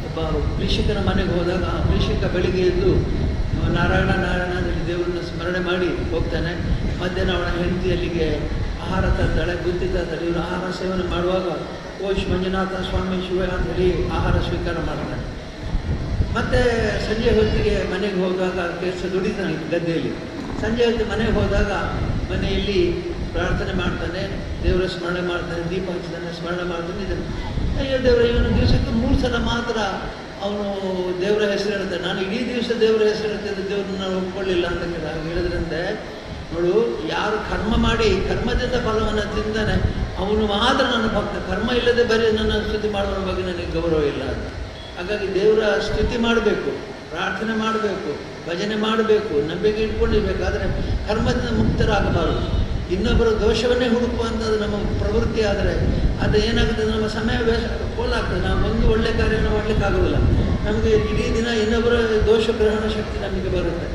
ಒಬ್ಬ ಕೃಷಿಕನ ಮನೆಗೆ ಹೋದಾಗ ಆ ಕೃಷಿಕ ಬೆಳಿಗ್ಗೆ ಎದ್ದು ನಾರಾಯಣ ನಾರಾಯಣ ಅಂತೇಳಿ ದೇವರನ್ನ ಸ್ಮರಣೆ ಮಾಡಿ ಹೋಗ್ತಾನೆ. ಮಧ್ಯಾಹ್ನ ಅವನ ಹೆಂಡತಿ ಅಲ್ಲಿಗೆ ಆಹಾರ ತರ್ತಾಳೆ, ಬುದ್ಧಿ ತರ್ತಾಳೆ. ಇವರು ಆಹಾರ ಸೇವನೆ ಮಾಡುವಾಗ ಓಶ್ ಮಂಜುನಾಥ ಸ್ವಾಮಿ ಶಿವ ಅಂತೇಳಿ ಆಹಾರ ಸ್ವೀಕಾರ ಮಾಡ್ತಾನೆ. ಮತ್ತು ಸಂಜೆ ಹೊತ್ತಿಗೆ ಮನೆಗೆ ಹೋದಾಗ ಕೆಲಸ ದುಡಿತಾನೆ ಗದ್ದೆಯಲ್ಲಿ. ಸಂಜೆ ಹೊತ್ತಿಗೆ ಮನೆಗೆ ಹೋದಾಗ ಮನೆಯಲ್ಲಿ ಪ್ರಾರ್ಥನೆ ಮಾಡ್ತಾನೆ, ದೇವರ ಸ್ಮರಣೆ ಮಾಡ್ತಾನೆ, ದೀಪ ಹಚ್ತಾನೆ, ಸ್ಮರಣೆ ಮಾಡ್ತಾನೆ. ಇದನ್ನು ಅಯ್ಯೋ ದೇವರ, ಇವನು ದಿವಸಕ್ಕೆ 3 ಸಲ ಮಾತ್ರ ಅವನು ದೇವರ ಹೆಸರು ಹೇಳ್ತಾನೆ, ನಾನು ಇಡೀ ದಿವಸ ದೇವರ ಹೆಸರು ಹೇಳ್ತಿದ್ದೆ, ದೇವ್ರನ್ನ ನಾನು ಒಪ್ಕೊಳ್ಳಿಲ್ಲ ಅಂತ ಹೇಳಿದ್ರಂತೆ. ನೋಡು, ಯಾರು ಕರ್ಮ ಮಾಡಿ ಕರ್ಮದಿಂದ ಫಲವನ್ನು ತಿಂದಾನೆ ಅವನು ಮಾತ್ರ ನನ್ನ ಭಕ್ತ. ಕರ್ಮ ಇಲ್ಲದೆ ಬರೀ ನನ್ನ ಸ್ತುತಿ ಮಾಡುವ ಬಗ್ಗೆ ನನಗೆ ಗೌರವ ಇಲ್ಲ ಅಂತ. ಹಾಗಾಗಿ ದೇವರ ಸ್ತುತಿ ಮಾಡಬೇಕು, ಪ್ರಾರ್ಥನೆ ಮಾಡಬೇಕು, ಭಜನೆ ಮಾಡಬೇಕು, ನಂಬಿಕೆ ಇಟ್ಕೊಂಡಿರ್ಬೇಕು. ಆದರೆ ಕರ್ಮದಿಂದ ಮುಕ್ತರಾಗಬಾರದು. ಇನ್ನೊಬ್ಬರ ದೋಷವನ್ನೇ ಹುಡುಕುವಂಥದ್ದು ನಮ್ಮ ಪ್ರವೃತ್ತಿ ಆದರೆ ಅದು ಏನಾಗುತ್ತೆ, ನಮ್ಮ ಸಮಯ ಪೋಲಾಗ್ತದೆ. ನಾವು ಒಂದು ಒಳ್ಳೆ ಕಾರ್ಯವನ್ನು ಮಾಡಲಿಕ್ಕಾಗೋದಿಲ್ಲ. ನಮಗೆ ಇಡೀ ದಿನ ಇನ್ನೊಬ್ಬರ ದೋಷಗ್ರಹಣ ಶಕ್ತಿ ನಮಗೆ ಬರುತ್ತೆ.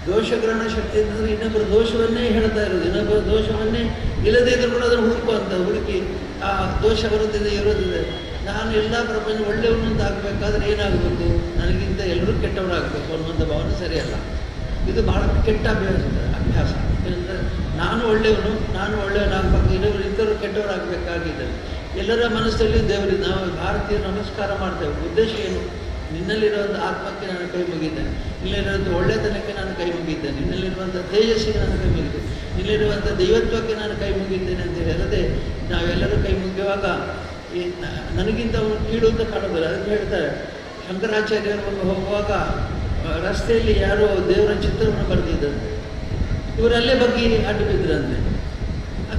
ದೋಷಗ್ರಹಣ ಶಕ್ತಿ ಅಂತಂದರೆ ಇನ್ನೊಬ್ಬರ ದೋಷವನ್ನೇ ಹೇಳ್ತಾ ಇರೋದು, ಇನ್ನೊಬ್ಬರ ದೋಷವನ್ನೇ ಇಲ್ಲದೇ ಇದ್ರೂ ಕೂಡ ಅದನ್ನು ಹುಡುಕಿ ಆ ದೋಷ ಬರುತ್ತಿದೆ ಇರೋದಿದೆ. ನಾನು ಎಲ್ಲ ಪ್ರಪಂಚ ಒಳ್ಳೆಯವನು ಅಂತ ಆಗಬೇಕಾದ್ರೆ ಏನಾಗಬೇಕು, ನನಗಿಂತ ಎಲ್ಲರೂ ಕೆಟ್ಟವರಾಗಬೇಕು ಅನ್ನುವಂಥ ಭಾವನೆ ಸರಿಯಲ್ಲ. ಇದು ಬಹಳ ಕೆಟ್ಟ ಅಭ್ಯಾಸ. ಏನಂದರೆ ನಾನು ಒಳ್ಳೆಯವನಾಗಬೇಕು, ಇತರರು ಕೆಟ್ಟವರಾಗಬೇಕಾಗಿದೆ. ಎಲ್ಲರ ಮನಸ್ಸಲ್ಲಿ ದೇವರಿಗೆ ನಾವು ಭಾರತೀಯರು ನಮಸ್ಕಾರ ಮಾಡ್ತೇವೆ. ಉದ್ದೇಶ ಏನು? ನಿನ್ನಲ್ಲಿರುವಂಥ ಆತ್ಮಕ್ಕೆ ನಾನು ಕೈ ಮುಗಿದ್ದೇನೆ, ನಿನ್ನಲ್ಲಿರುವಂಥ ಒಳ್ಳೆತನಕ್ಕೆ ನಾನು ಕೈ ಮುಗಿದ್ದೇನೆ, ನಿನ್ನಲ್ಲಿರುವಂಥ ತೇಜಸ್ಸಿಗೆ ನಾನು ಕೈ ಮುಗಿದ್ದೇನೆ, ನಿನ್ನಲ್ಲಿರುವಂಥ ದೈವತ್ವಕ್ಕೆ ನಾನು ಕೈ ಮುಗಿದ್ದೇನೆ ಅಂತ ಹೇಳದೆ ನಾವೆಲ್ಲರೂ ಕೈ ಮುಗಿಯುವಾಗ ನನಗಿಂತ ಅವನು ಕೀಳು ಅಂತ ಕಾಣೋದಿಲ್ಲ. ಅದಕ್ಕೆ ಹೇಳ್ತಾರೆ, ಶಂಕರಾಚಾರ್ಯರು ಹೋಗುವಾಗ ರಸ್ತೆಯಲ್ಲಿ ಯಾರೋ ದೇವರ ಚಿತ್ರವನ್ನು ಬರೆದಿದ್ದಂತೆ. ಇವರಲ್ಲೇ ಬಗ್ಗೆ ಅಡ್ಡು ಬಿದ್ದರಂತೆ.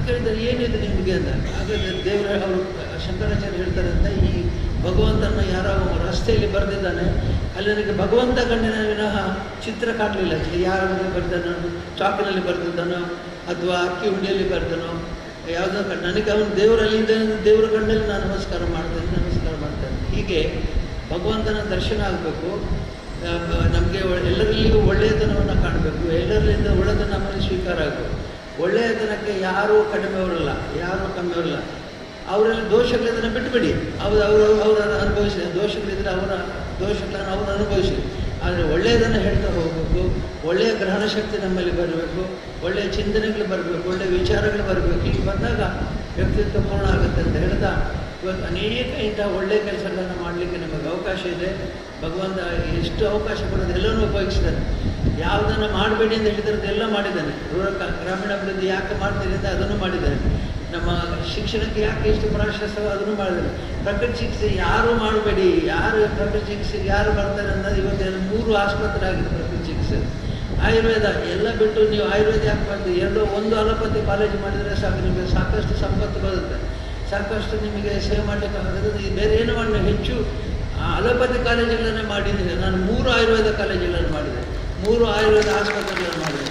ಕೇಳಿದ್ದಾರೆ, ಏನಿದೆ ನಿಮಗೆ ಅಂತ. ಹಾಗಾದರೆ ಅವರು ಶಂಕರಾಚಾರ್ಯ ಹೇಳ್ತಾರೆ ಅಂತ, ಈ ಭಗವಂತನ ಯಾರೋ ರಸ್ತೆಯಲ್ಲಿ ಬರೆದಿದ್ದಾನೆ, ಅಲ್ಲಿ ನನಗೆ ಭಗವಂತ ಕಂಡಿನ ವಿನಃ ಚಿತ್ರ ಕಾಣಲಿಲ್ಲ. ಯಾರ ಬಗ್ಗೆ ಬರೆದಾನೋ, ಚಾಕಿನಲ್ಲಿ ಬರೆದಿದ್ದಾನೋ ಅಥವಾ ಅಕ್ಕಿ ಹುಂಡಿಯಲ್ಲಿ ಬರೆದನೋ ಯಾವುದೋ ನನಗೆ ಅವನು ದೇವರಲ್ಲಿ ದೇವರ ಕಣ್ಣಲ್ಲಿ ನಾನು ನಮಸ್ಕಾರ ಮಾಡ್ತೇನೆ. ಹೀಗೆ ಭಗವಂತನ ದರ್ಶನ ಆಗಬೇಕು. ನಮಗೆ ಎಲ್ಲರಲ್ಲಿಯೂ ಒಳ್ಳೆಯತನವನ್ನು ಕಾಣಬೇಕು, ಎಲ್ಲರಲ್ಲಿಂದ ಒಳ್ಳೆತನ ನಮ್ಮಲ್ಲಿ ಸ್ವೀಕಾರ ಆಗಬೇಕು. ಒಳ್ಳೆಯತನಕ್ಕೆ ಯಾರೂ ಕಡಿಮೆಯವರಲ್ಲ, ಯಾರೂ ಕಮ್ಮಿಯವರಲ್ಲ. ಅವರಲ್ಲಿ ದೋಷಗಳಿದ್ದನ್ನು ಬಿಟ್ಟುಬಿಡಿ, ಅವರು ಅನುಭವಿಸಿ, ದೋಷಗಳಿದ್ದರೆ ಅವರ ದೋಷಗಳನ್ನು ಅವರು ಅನುಭವಿಸಿ. ಆದರೆ ಒಳ್ಳೆಯದನ್ನು ಹೇಳ್ತಾ ಹೋಗಬೇಕು. ಒಳ್ಳೆಯ ಗ್ರಹಣ ಶಕ್ತಿ ನಮ್ಮಲ್ಲಿ ಬರಬೇಕು, ಒಳ್ಳೆಯ ಚಿಂತನೆಗಳು ಬರಬೇಕು, ಒಳ್ಳೆಯ ವಿಚಾರಗಳು ಬರಬೇಕು. ಹೀಗೆ ಬಂದಾಗ ವ್ಯಕ್ತಿತ್ವ ಪೂರ್ಣ ಆಗುತ್ತೆ ಅಂತ ಹೇಳ್ತಾ ಇವತ್ತು ಅನೇಕ ಇಂಥ ಒಳ್ಳೆಯ ಕೆಲಸಗಳನ್ನು ಮಾಡಲಿಕ್ಕೆ ನಮಗೆ ಅವಕಾಶ ಇದೆ. ಭಗವಂತ ಎಷ್ಟು ಅವಕಾಶ ಕೊಡೋದು ಎಲ್ಲವನ್ನೂ ಉಪಯೋಗಿಸಿದ್ದಾನೆ. ಯಾವುದನ್ನು ಮಾಡಬೇಡಿ ಅಂತ ಹೇಳಿದ್ರೆ ಎಲ್ಲ ಮಾಡಿದ್ದಾನೆ. ಗ್ರಾಮೀಣಾಭಿವೃದ್ಧಿ ಯಾಕೆ ಮಾಡ್ತೀನಿ ಅಂತ ಅದನ್ನು ಮಾಡಿದ್ದಾನೆ. ನಮ್ಮ ಶಿಕ್ಷಣಕ್ಕೆ ಯಾಕೆ ಎಷ್ಟು ಪ್ರಾಶಸ್ತ್ಯವೋ ಅದನ್ನು ಮಾಡಿದ್ದಾರೆ. ಪ್ರಕೃತಿ ಚಿಕಿತ್ಸೆ ಯಾರೂ ಮಾಡಬೇಡಿ, ಯಾರು ಪ್ರಕೃತಿ ಚಿಕಿತ್ಸೆಗೆ ಯಾರು ಬರ್ತಾರೆ ಅನ್ನೋದು ಇವತ್ತು 3 ಆಸ್ಪತ್ರೆ ಆಗಿದೆ ಪ್ರಕೃತಿ ಚಿಕಿತ್ಸೆ. ಆಯುರ್ವೇದ ಎಲ್ಲ ಬಿಟ್ಟು ನೀವು ಆಯುರ್ವೇದ ಯಾಕೆ ಮಾಡ್ತೀವಿ? ಒಂದು ಅಲೋಪತಿ ಕಾಲೇಜು ಮಾಡಿದರೆ ಸಾಕು, ನಿಮಗೆ ಸಾಕಷ್ಟು ಸಂಪತ್ತು ಬರುತ್ತೆ, ಸಾಕಷ್ಟು ನಿಮಗೆ ಸೇವೆ ಮಾಡಲಿಕ್ಕಾಗುತ್ತೆ. ಬೇರೆ ಏನು ಮಾಡಿ ಹೆಚ್ಚು ಅಲೋಪತಿ ಕಾಲೇಜುಗಳನ್ನೇ ಮಾಡಿದ್ದೀನಿ ನಾನು. 3 ಆಯುರ್ವೇದ ಕಾಲೇಜುಗಳನ್ನು ಮಾಡಿದೆ, 3 ಆಯುರ್ವೇದ ಆಸ್ಪತ್ರೆಗಳನ್ನು ಮಾಡಿದೆ.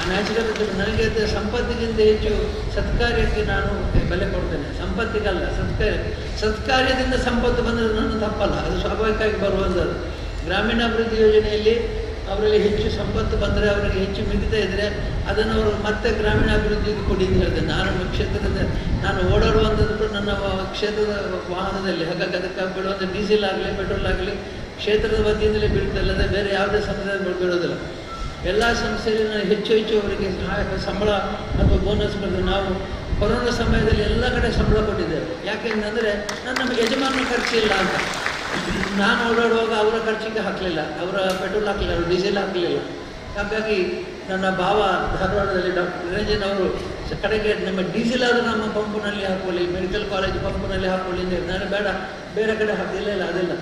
ನ್ಯಾಚುರಲ್ ನನಗೆ ಸಂಪತ್ತಿಗಿಂತ ಹೆಚ್ಚು ಸತ್ಕಾರ್ಯಕ್ಕೆ ನಾನು ಬೆಲೆ ಕೊಡ್ತೇನೆ. ಸಂಪತ್ತಿಗಲ್ಲ, ಸತ್ಕಾರ್ಯದಿಂದ ಸಂಪತ್ತು ಬಂದರೆ ನನ್ನ ತಪ್ಪಲ್ಲ, ಅದು ಸ್ವಾಭಾವಿಕವಾಗಿ ಬರುವಂಥದ್ದು. ಗ್ರಾಮೀಣಾಭಿವೃದ್ಧಿ ಯೋಜನೆಯಲ್ಲಿ ಅವರಲ್ಲಿ ಹೆಚ್ಚು ಸಂಪತ್ತು ಬಂದರೆ, ಅವರಿಗೆ ಹೆಚ್ಚು ಮಿಡಿತಾ ಇದ್ದರೆ ಅದನ್ನು ಅವರು ಮತ್ತೆ ಗ್ರಾಮೀಣಾಭಿವೃದ್ಧಿಗೆ ಕೊಡಿ ಅಂತ ಹೇಳ್ತೇನೆ. ನಾನು ಕ್ಷೇತ್ರದಿಂದ ನಾನು ಓಡಾಡುವಂಥದ್ದು ನನ್ನ ಕ್ಷೇತ್ರದ ವಾಹನದಲ್ಲಿ, ಹಾಗಾಗಿ ಅದಕ್ಕೆ ಬಿಡುವಂಥ ಡೀಸೆಲ್ ಆಗಲಿ ಪೆಟ್ರೋಲ್ ಆಗಲಿ ಕ್ಷೇತ್ರದ ವತಿಯಿಂದಲೇ ಬೀಳ್ತಲ್ಲದೆ ಬೇರೆ ಯಾವುದೇ ಸಂಸ್ಥೆ ಬೀಳೋದಿಲ್ಲ. ಎಲ್ಲ ಸಂಸ್ಥೆಯಲ್ಲಿ ನಾನು ಹೆಚ್ಚು ಅವರಿಗೆ ಸಹಾಯಕ ಸಂಬಳ ಅಥವಾ ಬೋನಸ್ ಬರ್ತದೆ. ನಾವು ಕೊರೋನಾ ಸಮಯದಲ್ಲಿ ಎಲ್ಲ ಕಡೆ ಸಂಬಳ ಕೊಟ್ಟಿದ್ದೇವೆ. ಯಾಕೆಂದರೆ ನನ್ನ ಯಜಮಾನ ಖರ್ಚಿಲ್ಲ ಅಂತ. ನಾನು ಓಡಾಡುವಾಗ ಅವರ ಖರ್ಚಿಗೆ ಹಾಕಲಿಲ್ಲ, ಅವರ ಪೆಟ್ರೋಲ್ ಹಾಕಲಿಲ್ಲ, ಅವರು ಡೀಸೆಲ್ ಹಾಕಲಿಲ್ಲ. ಹಾಗಾಗಿ ನನ್ನ ಭಾವ ಧಾರವಾಡದಲ್ಲಿ ಡಾಕ್ಟರ್ ನಿರಂಜನ್ ಅವರು ಕಡೆಗೆ ನಮ್ಮ ಡೀಸೆಲ್ ಆದರೂ ನಮ್ಮ ಪಂಪಿನಲ್ಲಿ ಹಾಕೊಳ್ಳಿ, ಮೆಡಿಕಲ್ ಕಾಲೇಜ್ ಪಂಪಿನಲ್ಲಿ ಹಾಕೊಳ್ಳಿ ಅಂದರೆ ನಾನು ಬೇಡ, ಬೇರೆ ಕಡೆ ಹಾಕಿಲ್ಲ. ಇಲ್ಲ, ಅದೆಲ್ಲ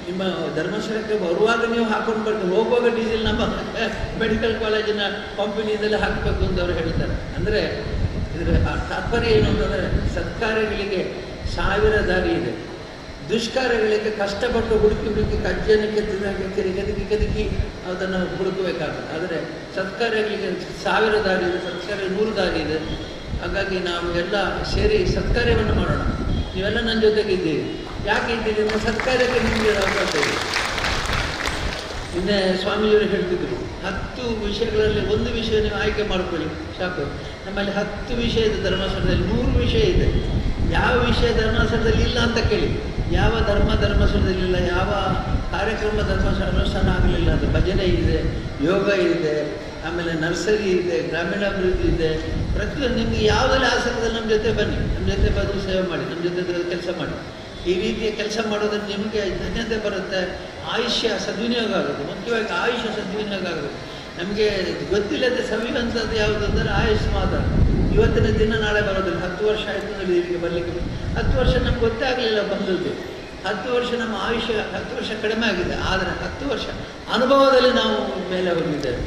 ನಿಮ್ಮ ಧರ್ಮಸ್ಥಳಕ್ಕೆ ಬರುವಾಗ ನೀವು ಹಾಕೊಂಡು ಬರ್ತೀವಿ, ಹೋಗುವಾಗ ಡೀಸೆಲ್ ನಮ್ಮ ಮೆಡಿಕಲ್ ಕಾಲೇಜಿನ ಪಂಪಿನಿಂದಲೇ ಹಾಕಬೇಕು ಅಂತ ಅವರು ಹೇಳ್ತಾರೆ. ಅಂದರೆ ಇದರ ತಾತ್ಪರ್ಯ ಏನು ಅಂತಂದರೆ, ಸತ್ಕಾರ್ಯಗಳಿಗೆ 1000 ದಾರಿ ಇದೆ, ದುಷ್ಕಾರ್ಯಗಳಿಗೆ ಕಷ್ಟಪಟ್ಟು ಹುಡುಕಿ ಕಜ್ಜಿಯನ್ನು ಕೆದಕಿ ಅದನ್ನು ಹುಡುಕಬೇಕಾಗುತ್ತೆ. ಆದರೆ ಸತ್ಕಾರ್ಯಗಳಿಗೆ 1000 ದಾರಿ ಇದೆ, ಸತ್ಕಾರ್ಯ 100 ದಾರಿ ಇದೆ. ಹಾಗಾಗಿ ನಾವು ಎಲ್ಲ ಸೇರಿ ಸತ್ಕಾರ್ಯವನ್ನು ಮಾಡೋಣ. ನೀವೆಲ್ಲ ನನ್ನ ಜೊತೆಗಿದ್ದೀರಿ. ಯಾಕೆ ಇದ್ದೀರಿ ಅಂದರೆ ಸತ್ಕಾರ್ಯಕ್ಕೆ ನಿಮಗೆ ಅವಕಾಶ ಇದೆ. ನಿನ್ನೆ ಸ್ವಾಮೀಜಿಯವರು ಹೇಳ್ತಿದ್ರು, 10 ವಿಷಯಗಳಲ್ಲಿ ಒಂದು ವಿಷಯ ನೀವು ಆಯ್ಕೆ ಮಾಡ್ಕೊಳ್ಳಿ ಸಾಕು. ನಮ್ಮಲ್ಲಿ 10 ವಿಷಯ ಇದೆ ಧರ್ಮಸ್ಥಳದಲ್ಲಿ, 100 ವಿಷಯ ಇದೆ. ಯಾವ ವಿಷಯ ಧರ್ಮಸ್ಥಳದಲ್ಲಿ ಇಲ್ಲ ಅಂತ ಕೇಳಿ. ಯಾವ ಧರ್ಮಸ್ಥಳದಲ್ಲಿ ಇಲ್ಲ, ಯಾವ ಕಾರ್ಯಕ್ರಮ ಧರ್ಮಸ್ಥಳ ಅನುಷ್ಠಾನ ಆಗಲಿಲ್ಲ ಅದು. ಭಜನೆ ಇದೆ, ಯೋಗ ಇದೆ, ಆಮೇಲೆ ನರ್ಸರಿ ಇದೆ, ಗ್ರಾಮೀಣಾಭಿವೃದ್ಧಿ ಇದೆ. ಪ್ರತಿಯೊಂದು ನಿಮಗೆ ಯಾವುದೆಲ್ಲ ಆಸಕ್ತಿಯಲ್ಲಿ ನಮ್ಮ ಜೊತೆ ಬನ್ನಿ, ನಮ್ಮ ಜೊತೆ ಬಂದು ಸೇವೆ ಮಾಡಿ, ನಮ್ಮ ಜೊತೆ ಕೆಲಸ ಮಾಡಿ. ಈ ರೀತಿಯ ಕೆಲಸ ಮಾಡೋದ್ರಿಂದ ನಿಮಗೆ ಧನ್ಯತೆ ಬರುತ್ತೆ, ಆಯುಷ್ಯ ಸದ್ವಿನಿಯೋಗ ಆಗುತ್ತೆ. ಮುಖ್ಯವಾಗಿ ಆಯುಷ್ಯ ಸದ್ವಿನಿಯೋಗ ಆಗುತ್ತೆ. ನಮಗೆ ಗೊತ್ತಿಲ್ಲದೆ ಸವಿಯುವಂಥದ್ದು ಯಾವುದು ಅಂದರೆ ಆಯುಷ್ ಮಾತ್ರ. ಇವತ್ತಿನ ದಿನ ನಾಳೆ ಬರೋದಿಲ್ಲ. 10 ವರ್ಷ ಆಯಿತು ಅಂದರೆ ಇಲ್ಲಿಗೆ ಬರಲಿಕ್ಕೆ 10 ವರ್ಷ ನಮ್ಗೆ ಗೊತ್ತೇ ಆಗಲಿಲ್ಲ ಬಂದದ್ದು. 10 ವರ್ಷ ನಮ್ಮ ಆಯುಷ್ಯ 10 ವರ್ಷ ಕಡಿಮೆ ಆಗಿದೆ. ಆದರೆ 10 ವರ್ಷ ಅನುಭವದಲ್ಲಿ ನಾವು ಮೇಲೆ ಹೋಗಿದ್ದೇವೆ,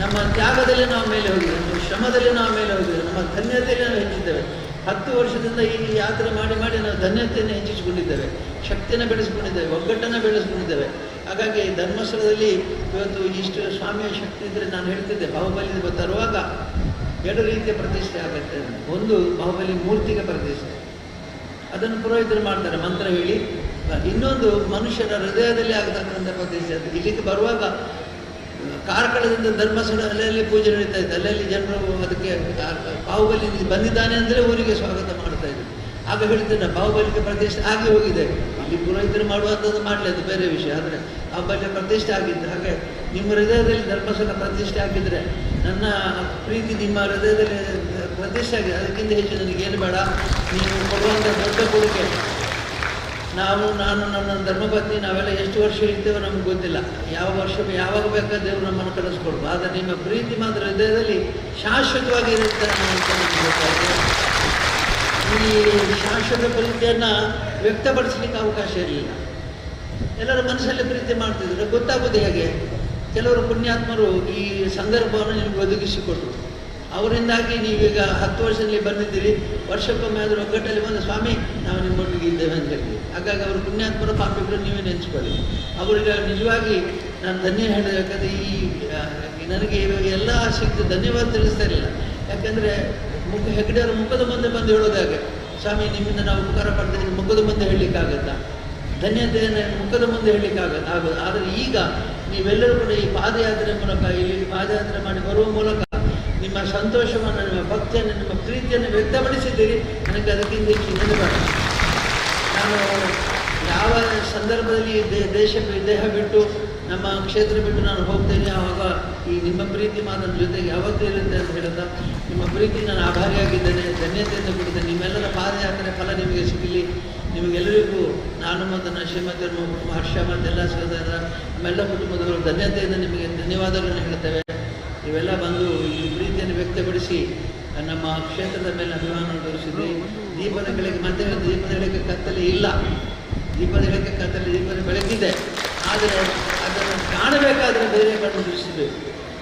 ನಮ್ಮ ತ್ಯಾಗದಲ್ಲಿ ನಾವು ಮೇಲೆ ಹೋಗಿದ್ದೇವೆ, ನಮ್ಮ ಶ್ರಮದಲ್ಲಿ ನಾವು ಮೇಲೆ ಹೋಗಿದ್ದೇವೆ, ನಮ್ಮ ಧನ್ಯತೆಯಲ್ಲಿ ನಾವು ಹೆಚ್ಚಿದ್ದೇವೆ. 10 ವರ್ಷದಿಂದ ಈ ಯಾತ್ರೆ ಮಾಡಿ ನಾವು ಧನ್ಯತೆಯನ್ನು ಹೆಚ್ಚಿಸಿಕೊಂಡಿದ್ದೇವೆ, ಶಕ್ತಿಯನ್ನು ಬೆಳೆಸ್ಕೊಂಡಿದ್ದೇವೆ, ಒಗ್ಗಟ್ಟನ್ನು ಬೆಳೆಸ್ಕೊಂಡಿದ್ದೇವೆ. ಹಾಗಾಗಿ ಧರ್ಮಸ್ಥಳದಲ್ಲಿ ಇವತ್ತು ಇಷ್ಟು ಸ್ವಾಮಿಯ ಶಕ್ತಿ ಇದ್ದರೆ ನಾನು ಹೇಳ್ತಿದ್ದೆ, ಬಾಹುಬಲಿ ತರುವಾಗ 2 ರೀತಿಯ ಪ್ರತಿಷ್ಠೆ ಆಗುತ್ತೆ. ಒಂದು ಬಾಹುಬಲಿ ಮೂರ್ತಿಗೆ ಪ್ರತಿಷ್ಠೆ, ಅದನ್ನು ಪುರೋಹಿತರು ಮಾಡ್ತಾರೆ ಮಂತ್ರ ಹೇಳಿ. ಇನ್ನೊಂದು ಮನುಷ್ಯರ ಹೃದಯದಲ್ಲಿ ಆಗತಕ್ಕಂಥ ಪ್ರತಿಷ್ಠೆ. ಇಲ್ಲಿಗೆ ಬರುವಾಗ ಕಾರ್ಕಳದಿಂದ ಧರ್ಮಸ್ಥಳ ಅಲ್ಲಲ್ಲಿ ಪೂಜೆ ನಡೀತಾ ಇತ್ತು. ಅಲ್ಲಲ್ಲಿ ಜನರು ಅದಕ್ಕೆ ಬಾಹುಬಲಿ ಬಂದಿದ್ದಾನೆ ಅಂದರೆ ಊರಿಗೆ ಸ್ವಾಗತ ಮಾಡ್ತಾ ಇದ್ರು. ಆಗ ಹೇಳ್ತೇನೆ ಬಾಹುಬಲಿಗೆ ಪ್ರತಿಷ್ಠೆ ಆಗಿ ಹೋಗಿದೆ. ಇಲ್ಲಿ ಪುರೋಹಿತರು ಮಾಡುವಂಥದ್ದು ಮಾಡಲಿ, ಅದು ಬೇರೆ ವಿಷಯ. ಆದರೆ ಬಾಹುಬಲಿಗೆ ಪ್ರತಿಷ್ಠೆ ಆಗಿದ್ದು. ಹಾಗೆ ನಿಮ್ಮ ಹೃದಯದಲ್ಲಿ ಧರ್ಮಸ್ಥಳ ಪ್ರತಿಷ್ಠೆ ಆಗಿದ್ದರೆ ನನ್ನ ಪ್ರೀತಿ ನಿಮ್ಮ ಹೃದಯದಲ್ಲಿ ಪ್ರತಿಷ್ಠೆ ಆಗಿದೆ. ಅದಕ್ಕಿಂತ ಹೆಚ್ಚು ನನಗೇನು ಬೇಡ. ನೀವು ಕೊಡುವಂಥ ದೊಡ್ಡ ಕೊಡುಗೆ. ನಾನು ನನ್ನ ಧರ್ಮಪತ್ನಿ ನಾವೆಲ್ಲ ಎಷ್ಟು ವರ್ಷ ಇರ್ತೇವೋ ನಮ್ಗೆ ಗೊತ್ತಿಲ್ಲ. ಯಾವ ವರ್ಷ ಯಾವಾಗ ಬೇಕಾದ ದೇವರು ನಮ್ಮನ್ನು ಕಳಿಸ್ಕೊಡ್ಬೋದು. ಆದರೆ ನಿಮ್ಮ ಪ್ರೀತಿ ಮಾತ್ರ ಹೃದಯದಲ್ಲಿ ಶಾಶ್ವತವಾಗಿ ಇರುತ್ತೆ ಅಂತ ನಮ್ಗೆ ಗೊತ್ತಾಗಿದೆ. ಈ ಶಾಶ್ವತ ಪ್ರೀತಿಯನ್ನು ವ್ಯಕ್ತಪಡಿಸಲಿಕ್ಕೆ ಅವಕಾಶ ಇರಲಿಲ್ಲ. ಎಲ್ಲರ ಮನಸ್ಸಲ್ಲಿ ಪ್ರೀತಿ ಮಾಡ್ತಿದ್ರು. ಗೊತ್ತಾಗೋದು ಹೇಗೆ? ಕೆಲವರು ಪುಣ್ಯಾತ್ಮರು ಈ ಸಂದರ್ಭವನ್ನು ನಿಮಗೆ ಒದಗಿಸಿಕೊಟ್ರು. ಅವರಿಂದಾಗಿ ನೀವೀಗ 10 ವರ್ಷದಲ್ಲಿ ಬಂದಿದ್ದೀರಿ. ವರ್ಷಕ್ಕೊಮ್ಮೆ ಆದರೂ ಒಗ್ಗಟ್ಟಲ್ಲಿ ಬಂದು ಸ್ವಾಮಿ ನಾವು ನಿಮ್ಮೊಟ್ಟಿಗೆ ಇದ್ದೇವೆ ಅಂತ ಹೇಳ್ತೀವಿ. ಹಾಗಾಗಿ ಅವರು ಪುಣ್ಯಾತ್ಮರ ಪಾಪಿಗಳು ನೀವೇ ನೆನೆಸ್ಕೊಳ್ಳಿ. ಅವರಿಗೆ ನಿಜವಾಗಿ ನಾನು ಧನ್ಯ ಹೇಳಬೇಕಾದ್ರೆ ನನಗೆ ಎಲ್ಲ ಸಿಕ್ತು ಧನ್ಯವಾದ ತಿಳಿಸ್ತಾ ಇರಲಿಲ್ಲ. ಯಾಕೆಂದರೆ ಹೆಗ್ಡೆಯವರ ಮುಖದ ಮುಂದೆ ಬಂದು ಹೇಳೋದಾಗೆ, ಸ್ವಾಮಿ ನಿಮ್ಮಿಂದ ನಾವು ಉಪಕಾರ ಪಡ್ತಿದ್ದೀವಿ, ಮುಖದ ಮುಂದೆ ಹೇಳಲಿಕ್ಕಾಗತ್ತಾ? ಧನ್ಯತೆಯನ್ನು ಮುಖದ ಮುಂದೆ ಹೇಳಲಿಕ್ಕಾಗತ್ತೆ ಆಗೋದು. ಆದರೆ ಈಗ ನೀವೆಲ್ಲರೂ ಕೂಡ ಈ ಪಾದಯಾತ್ರೆ ಮೂಲಕ, ಇಲ್ಲಿ ಪಾದಯಾತ್ರೆ ಮಾಡಿ ಬರುವ ಮೂಲಕ ನಿಮ್ಮ ಸಂತೋಷವನ್ನು, ನಿಮ್ಮ ಭಕ್ತಿಯನ್ನು, ನಿಮ್ಮ ಪ್ರೀತಿಯನ್ನು ವ್ಯಕ್ತಪಡಿಸಿದ್ದೀರಿ. ನನಗೆ ಅದಕ್ಕಿಂತ ಹೆಚ್ಚು ಬೇಡ. ನಾನು ಯಾವ ಸಂದರ್ಭದಲ್ಲಿ ದೇಹ ಬಿಟ್ಟು ನಮ್ಮ ಕ್ಷೇತ್ರ ಬಿಟ್ಟು ನಾನು ಹೋಗ್ತೇನೆ, ಆವಾಗ ಈ ನಿಮ್ಮ ಪ್ರೀತಿ ಮಾತ್ರ ಜೊತೆಗೆ ಯಾವತ್ತೂ ಇರುತ್ತೆ ಅಂತ ಹೇಳುತ್ತಾ ನಿಮ್ಮ ಪ್ರೀತಿ ನಾನು ಆಭಾರಿಯಾಗಿದ್ದೇನೆ, ಧನ್ಯತೆಯಿಂದ ಕೊಡುತ್ತೇನೆ. ನಿಮ್ಮೆಲ್ಲರ ಪಾದಯಾತ್ರೆ ಫಲ ನಿಮಗೆ ಸಿಗಲಿ. ನಿಮಗೆಲ್ಲರಿಗೂ ನಾನು ಮತ್ತು ನನ್ನ ಶ್ರೀಮತಿ ಹರ್ಷ ಮತ್ತೆಲ್ಲ ಸಹೋದರ ನಮ್ಮೆಲ್ಲ ಕುಟುಂಬದವರು ಧನ್ಯತೆಯಿಂದ ನಿಮಗೆ ಧನ್ಯವಾದಗಳನ್ನು ಹೇಳ್ತೇವೆ. ಇವೆಲ್ಲ ಬಂದು ಈ ಪ್ರೀತಿಯನ್ನು ವ್ಯಕ್ತಪಡಿಸಿ ನಮ್ಮ ಕ್ಷೇತ್ರದ ಮೇಲೆ ಅಭಿಮಾನ ತೋರಿಸಿದ್ರಿ. ದೀಪದ ಕೆಳಗೆ ಮತ್ತೆ ದೀಪದ ಕೆಳಗೆ ಕತ್ತಲೆ ಇಲ್ಲ, ದೀಪದ ಕೆಳಗೆ ಕತ್ತಲೆ, ದೀಪದ ಬೆಳಕಿದೆ. ಆದರೆ ಅದನ್ನು ಕಾಣಬೇಕಾದ್ರೆ ಬೇರೆ ಕಣ್ಣು ದೃಷ್ಟಿಬೇಕು.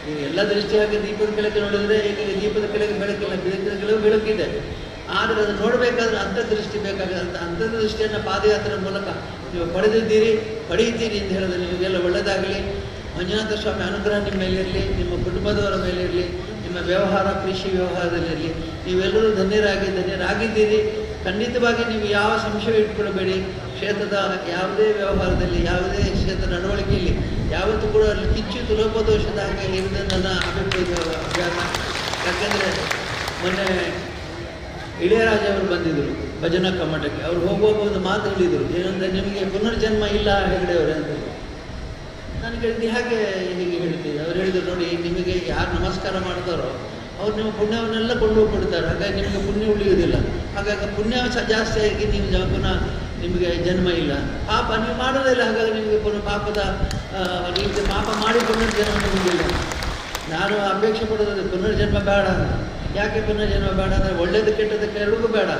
ನೀವು ಎಲ್ಲ ದೃಷ್ಟಿಯಾಗಿ ದೀಪದ ಕೆಳಗೆ ನೋಡಿದರೆ ಈಗ ದೀಪದ ಕೆಳಗೆ ಬೆಳಕಿಲ್ಲ, ದೀಪದ ಕೆಳಗೆ ಬೆಳಕಿದೆ. ಆದರೆ ಅದನ್ನು ನೋಡಬೇಕಾದ್ರೆ ಅಂತರ್ದೃಷ್ಟಿ ಬೇಕಾಗುತ್ತೆ. ಅಂತ ಅಂತರ್ದೃಷ್ಟಿಯನ್ನು ಪಾದಯಾತ್ರೆ ಮೂಲಕ ನೀವು ಪಡೆದಿದ್ದೀರಿ, ಪಡೆಯುತ್ತೀರಿ ಅಂತ ಹೇಳಿದ್ರೆ ನಿಮಗೆಲ್ಲ ಒಳ್ಳೆಯದಾಗಲಿ. ಮಂಜುನಾಥ ಸ್ವಾಮಿ ಅನುಗ್ರಹ ನಿಮ್ಮ ಮೇಲೆ ಇರಲಿ, ನಿಮ್ಮ ಕುಟುಂಬದವರ ಮೇಲೆ ಇರಲಿ, ನಿಮ್ಮ ನಿಮ್ಮ ವ್ಯವಹಾರ, ಕೃಷಿ ವ್ಯವಹಾರದಲ್ಲಿ ನೀವೆಲ್ಲರೂ ಧನ್ಯರಾಗಿದ್ದೀರಿ. ಖಂಡಿತವಾಗಿ ನೀವು ಯಾವ ಸಂಶಯ ಇಟ್ಕೊಳ್ಬೇಡಿ. ಕ್ಷೇತ್ರದ ಯಾವುದೇ ವ್ಯವಹಾರದಲ್ಲಿ, ಯಾವುದೇ ಕ್ಷೇತ್ರ ನಡವಳಿಕೆಯಲ್ಲಿ ಯಾವತ್ತೂ ಕೂಡ ಅಲ್ಲಿ ಕಿಂಚಿತ್ ಲೋಪದೋಷದ ಹಾಗೆ ಇರುವುದು ನನ್ನ ಅಭಿಪ್ರಾಯ. ಯಾಕೆಂದರೆ ಮೊನ್ನೆ ಇಳೆಯರಾಜ ಅವರು ಬಂದಿದ್ದರು ಭಜನಾ ಕಮ್ಮಟಕ್ಕೆ. ಅವ್ರು ಹೋಗುವಾಗ ಒಂದು ಮಾತು ಹೇಳಿದರು, ಏನಂದರೆ ನಿಮಗೆ ಪುನರ್ಜನ್ಮ ಇಲ್ಲ ಹೆಗಡೆಯವರೇ ಅಂತ. ನಾನು ಕೇಳಿದ್ದು ಹೇಗೆ ಹೀಗೆ ಹೇಳ್ತೀವಿ? ಅವ್ರು ಹೇಳಿದ್ರು, ನೋಡಿ, ನಿಮಗೆ ಯಾರು ನಮಸ್ಕಾರ ಮಾಡ್ತಾರೋ ಅವ್ರು ನಿಮ್ಮ ಪುಣ್ಯವನ್ನೆಲ್ಲ ಕೊಂಡೋಗ್ಬಿಡ್ತಾರೆ. ಹಾಗಾಗಿ ನಿಮಗೆ ಪುಣ್ಯ ಉಳಿಯುವುದಿಲ್ಲ. ಹಾಗಾಗಿ ಪುಣ್ಯ ಜಾಸ್ತಿ ಆಗಿ ನೀವು ಪುನಃ ನಿಮಗೆ ಜನ್ಮ ಇಲ್ಲ. ಪಾಪ ನೀವು ಮಾಡೋದಿಲ್ಲ, ಹಾಗಾಗಿ ನಿಮಗೆ ಪುನಃ ಪಾಪದ ರೀತಿ ಪಾಪ ಮಾಡಿ ಪುನರ್ಜನ್ಮ ನಿಮಗಿಲ್ಲ. ನಾನು ಅಪೇಕ್ಷೆ ಪಡೋದು ಪುನರ್ಜನ್ಮ ಬೇಡ. ಯಾಕೆ ಪುನರ್ಜನ್ಮ ಬೇಡ ಅಂದರೆ ಒಳ್ಳೇದು ಕೆಟ್ಟದಕ್ಕೆ ಎರಡೂ ಬೇಡ.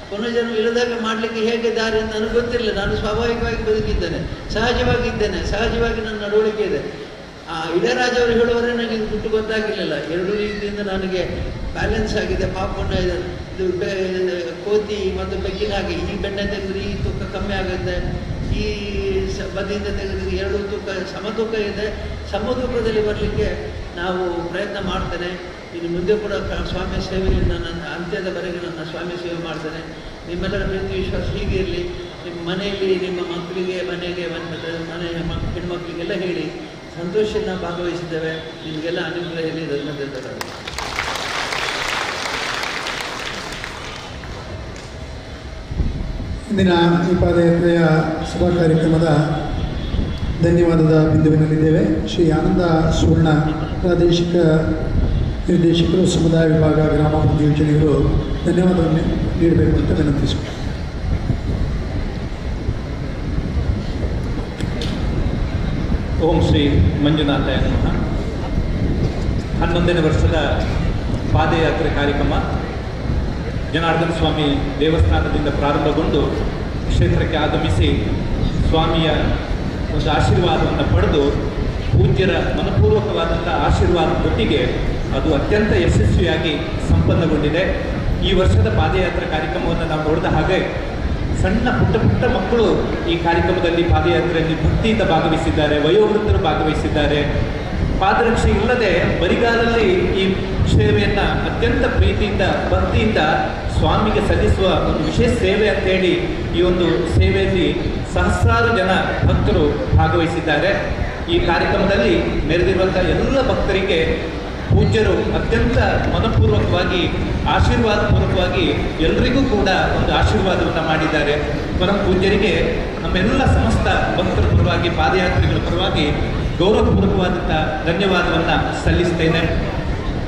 ಪುನರ್ಜನ್ಮ ಇಲ್ಲದಾಗ ಮಾಡಲಿಕ್ಕೆ ಹೇಗೆ ದಾರಿ ಅಂತ ನನಗೆ ಗೊತ್ತಿಲ್ಲ. ನಾನು ಸ್ವಾಭಾವಿಕವಾಗಿ ಬದುಕಿದ್ದೇನೆ, ಸಹಜವಾಗಿ ನನ್ನ ನಡವಳಿಕೆ ಇದೆ. ಇಳೆಯರಾಜ ಅವರು ಹೇಳುವವರೇ ನನಗೆ ಇದು ಬಿಟ್ಟು ಗೊತ್ತಾಗಿರಲಿಲ್ಲ. ಎರಡೂ ರೀತಿಯಿಂದ ನನಗೆ ಬ್ಯಾಲೆನ್ಸ್ ಆಗಿದೆ. ಪಾಪಣ್ಣ ಇದು ಕೋತಿ ಮತ್ತು ಬೆಕ್ಕಿನ ಹಾಗೆ, ಈ ಬೆಣ್ಣೆ ತೆಗೆದ್ರೆ ಈ ತೂಕ ಕಮ್ಮಿ ಆಗುತ್ತೆ, ಈ ಬದಿಯಿಂದ ತೆಗೆದ್ರೆ ಎರಡು ತೂಕ ಸಮತೂಕ ಇದೆ. ಸಮತೂಕದಲ್ಲಿ ಬರಲಿಕ್ಕೆ ನಾವು ಪ್ರಯತ್ನ ಮಾಡ್ತೇನೆ. ಇನ್ನು ಮುಂದೆ ಕೂಡ ಸ್ವಾಮಿ ಸೇವೆಯಲ್ಲಿ ನನ್ನ ಅಂತ್ಯದವರೆಗೆ ನನ್ನ ಸ್ವಾಮಿ ಸೇವೆ ಮಾಡ್ತೇನೆ. ನಿಮ್ಮೆಲ್ಲರ ಪ್ರೀತಿ ವಿಶ್ವಾಸ ಹೀಗೆ ಇರಲಿ. ನಿಮ್ಮ ಮನೆಯಲ್ಲಿ ನಿಮ್ಮ ಮಕ್ಕಳಿಗೆ, ಮನೆಗೆ ಮನೆ ಹೆಣ್ಮಕ್ಳಿಗೆಲ್ಲ ಹೇಳಿ ಸಂತೋಷದಿಂದ ಭಾಗವಹಿಸಿದ್ದೇವೆ. ನಿಮಗೆಲ್ಲ ಅನುಗ್ರಹ ಇರಲಿ. ಧನ್ಯವಾದಗಳು. ಇಂದಿನ ಈ ಪಾದಯಾತ್ರೆಯ ಸಭಾ ಕಾರ್ಯಕ್ರಮದ ಧನ್ಯವಾದದ ಬಿಂದುವಿನಲ್ಲಿದ್ದೇವೆ. ಶ್ರೀ ಆನಂದ ಸುವರ್ಣ ಪ್ರಾದೇಶಿಕ ನಿರ್ದೇಶಕರು, ಸಮುದಾಯ ವಿಭಾಗ, ಗ್ರಾಮಾಭಿವೃದ್ಧಿ ಯೋಜನೆಯವರು ಧನ್ಯವಾದವನ್ನು ನೀಡಬೇಕು ಅಂತ ವಿನಂತಿಸಿದರು. ಓಂ ಶ್ರೀ ಮಂಜುನಾಥಾಯ ನಮಃ. 11ನೇ ವರ್ಷದ ಪಾದಯಾತ್ರೆ ಕಾರ್ಯಕ್ರಮ ಜನಾರ್ದನ ಸ್ವಾಮಿ ದೇವಸ್ಥಾನದಿಂದ ಪ್ರಾರಂಭಗೊಂಡು ಕ್ಷೇತ್ರಕ್ಕೆ ಆಗಮಿಸಿ ಸ್ವಾಮಿಯ ಒಂದು ಆಶೀರ್ವಾದವನ್ನು ಪಡೆದು ಪೂಜ್ಯರ ಮನಪೂರ್ವಕವಾದಂಥ ಆಶೀರ್ವಾದದೊಟ್ಟಿಗೆ ಅದು ಅತ್ಯಂತ ಯಶಸ್ವಿಯಾಗಿ ಸಂಪನ್ನಗೊಂಡಿದೆ. ಈ ವರ್ಷದ ಪಾದಯಾತ್ರೆ ಕಾರ್ಯಕ್ರಮವನ್ನು ನಾವು ನೋಡಿದ ಹಾಗೆ ಸಣ್ಣ ಪುಟ್ಟ ಮಕ್ಕಳು ಈ ಕಾರ್ಯಕ್ರಮದಲ್ಲಿ ಪಾದಯಾತ್ರೆಯಲ್ಲಿ ಭಕ್ತಿಯಿಂದ ಭಾಗವಹಿಸಿದ್ದಾರೆ, ವಯೋವೃದ್ಧರು ಭಾಗವಹಿಸಿದ್ದಾರೆ. ಪಾದರಕ್ಷೆ ಇಲ್ಲದೆ ಬರಿಗಾಲಲ್ಲಿ ಈ ಸೇವೆಯನ್ನು ಅತ್ಯಂತ ಪ್ರೀತಿಯಿಂದ ಭಕ್ತಿಯಿಂದ ಸ್ವಾಮಿಗೆ ಸಲ್ಲಿಸುವ ಒಂದು ವಿಶೇಷ ಸೇವೆ ಅಂತೇಳಿ ಈ ಒಂದು ಸೇವೆಯಲ್ಲಿ ಸಹಸ್ರಾರು ಜನ ಭಕ್ತರು ಭಾಗವಹಿಸಿದ್ದಾರೆ. ಈ ಕಾರ್ಯಕ್ರಮದಲ್ಲಿ ನೆರೆದಿರುವಂಥ ಎಲ್ಲ ಭಕ್ತರಿಗೆ ಪೂಜ್ಯರು ಅತ್ಯಂತ ಮನಪೂರ್ವಕವಾಗಿ ಆಶೀರ್ವಾದಪೂರ್ವಕವಾಗಿ ಎಲ್ಲರಿಗೂ ಕೂಡ ಒಂದು ಆಶೀರ್ವಾದವನ್ನು ಮಾಡಿದ್ದಾರೆ. ಪರಮ ಪೂಜ್ಯರಿಗೆ ನಮ್ಮೆಲ್ಲ ಸಮಸ್ತ ಭಕ್ತರ ಪರವಾಗಿ, ಪಾದಯಾತ್ರಿಗಳ ಪರವಾಗಿ ಗೌರವಪೂರ್ವಕವಾದಂಥ ಧನ್ಯವಾದವನ್ನು ಸಲ್ಲಿಸ್ತೇನೆ.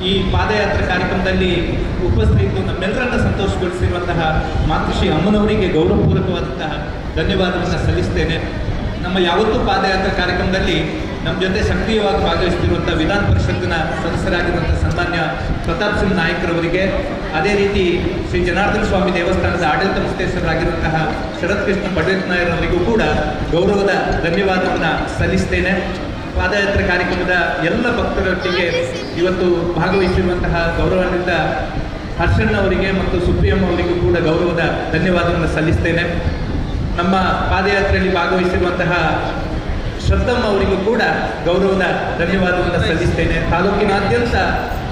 ಈ ಪಾದಯಾತ್ರೆ ಕಾರ್ಯಕ್ರಮದಲ್ಲಿ ಉಪಸ್ಥಿತಿದ್ದು ನಮ್ಮೆಲ್ಲರನ್ನ ಸಂತೋಷಗೊಳಿಸಿರುವಂತಹ ಮಾತೃಶ್ರೀ ಅಮ್ಮನವರಿಗೆ ಗೌರವಪೂರ್ವಕವಾದಂತಹ ಧನ್ಯವಾದವನ್ನು ಸಲ್ಲಿಸ್ತೇನೆ. ನಮ್ಮ ಯಾವತ್ತೂ ಪಾದಯಾತ್ರೆ ಕಾರ್ಯಕ್ರಮದಲ್ಲಿ ನಮ್ಮ ಜೊತೆ ಸಕ್ರಿಯವಾಗಿ ಭಾಗವಹಿಸುತ್ತಿರುವಂಥ ವಿಧಾನ ಪರಿಷತ್ತಿನ ಸದಸ್ಯರಾಗಿರುವಂಥ ಸನ್ಮಾನ್ಯ ಪ್ರತಾಪ್ ಸಿಂಗ್ ನಾಯ್ಕರವರಿಗೆ, ಅದೇ ರೀತಿ ಶ್ರೀ ಜನಾರ್ದನ ಸ್ವಾಮಿ ದೇವಸ್ಥಾನದ ಆಡಳಿತ ಮುಖ್ಯಸ್ಥರಾಗಿರುವಂತಹ ಶರತ್ ಕೃಷ್ಣ ಪಟೇಲ್ನಾಯರವರಿಗೂ ಕೂಡ ಗೌರವದ ಧನ್ಯವಾದವನ್ನು ಸಲ್ಲಿಸ್ತೇನೆ. ಪಾದಯಾತ್ರೆ ಕಾರ್ಯಕ್ರಮದ ಎಲ್ಲ ಭಕ್ತರೊಟ್ಟಿಗೆ ಇವತ್ತು ಭಾಗವಹಿಸಿರುವಂತಹ ಗೌರವಾನ್ವಿತ ಹರ್ಷಣ್ಣವರಿಗೆ ಮತ್ತು ಸುಪ್ರಿಯಮ್ಮ ಅವರಿಗೂ ಕೂಡ ಗೌರವದ ಧನ್ಯವಾದವನ್ನು ಸಲ್ಲಿಸ್ತೇನೆ. ನಮ್ಮ ಪಾದಯಾತ್ರೆಯಲ್ಲಿ ಭಾಗವಹಿಸಿರುವಂತಹ ಶ್ರದ್ಧಮ್ಮ ಅವರಿಗೂ ಕೂಡ ಗೌರವದ ಧನ್ಯವಾದವನ್ನು ಸಲ್ಲಿಸ್ತೇನೆ. ತಾಲೂಕಿನಾದ್ಯಂತ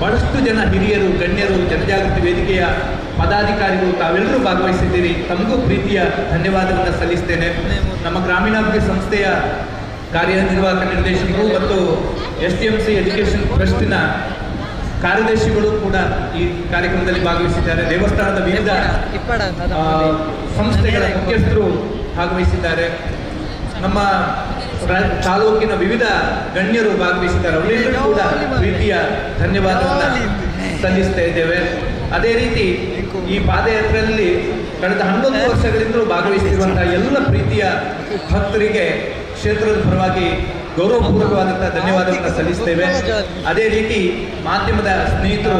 ಬಹಳಷ್ಟು ಜನ ಹಿರಿಯರು, ಗಣ್ಯರು, ಜನಜಾಗೃತಿ ವೇದಿಕೆಯ ಪದಾಧಿಕಾರಿಗಳು ತಾವೆಲ್ಲರೂ ಭಾಗವಹಿಸಿದ್ದೀರಿ. ತಮಗೂ ಪ್ರೀತಿಯ ಧನ್ಯವಾದವನ್ನು ಸಲ್ಲಿಸ್ತೇನೆ. ನಮ್ಮ ಗ್ರಾಮೀಣಾಭಿವೃದ್ಧಿ ಸಂಸ್ಥೆಯ ಕಾರ್ಯನಿರ್ವಾಹಕ ನಿರ್ದೇಶಕರು ಮತ್ತು STMC ಎಜುಕೇಷನ್ ಟ್ರಸ್ಟಿನ ಕಾರ್ಯದರ್ಶಿಗಳು ಕೂಡ ಈ ಕಾರ್ಯಕ್ರಮದಲ್ಲಿ ಭಾಗವಹಿಸಿದ್ದಾರೆ. ದೇವಸ್ಥಾನದ ವಿವಿಧ ಸಂಸ್ಥೆಗಳ ಮುಖ್ಯಸ್ಥರು ಭಾಗವಹಿಸಿದ್ದಾರೆ. ನಮ್ಮ ತಾಲೂಕಿನ ವಿವಿಧ ಗಣ್ಯರು ಭಾಗವಹಿಸಿದ್ದಾರೆ. ಅವರೆಲ್ಲರೂ ಕೂಡ ಪ್ರೀತಿಯ ಧನ್ಯವಾದವನ್ನು ಸಲ್ಲಿಸ್ತಾ ಇದ್ದೇವೆ. ಅದೇ ರೀತಿ ಈ ಪಾದಯಾತ್ರೆಯಲ್ಲಿ ಕಳೆದ 11 ವರ್ಷಗಳಿಂದಲೂ ಭಾಗವಹಿಸಿರುವಂತಹ ಎಲ್ಲ ಪ್ರೀತಿಯ ಭಕ್ತರಿಗೆ ಕ್ಷೇತ್ರದ ಪರವಾಗಿ ಗೌರವಪೂರ್ವಕವಾದಂತಹ ಧನ್ಯವಾದವನ್ನು ಸಲ್ಲಿಸ್ತೇವೆ. ಅದೇ ರೀತಿ ಮಾಧ್ಯಮದ ಸ್ನೇಹಿತರು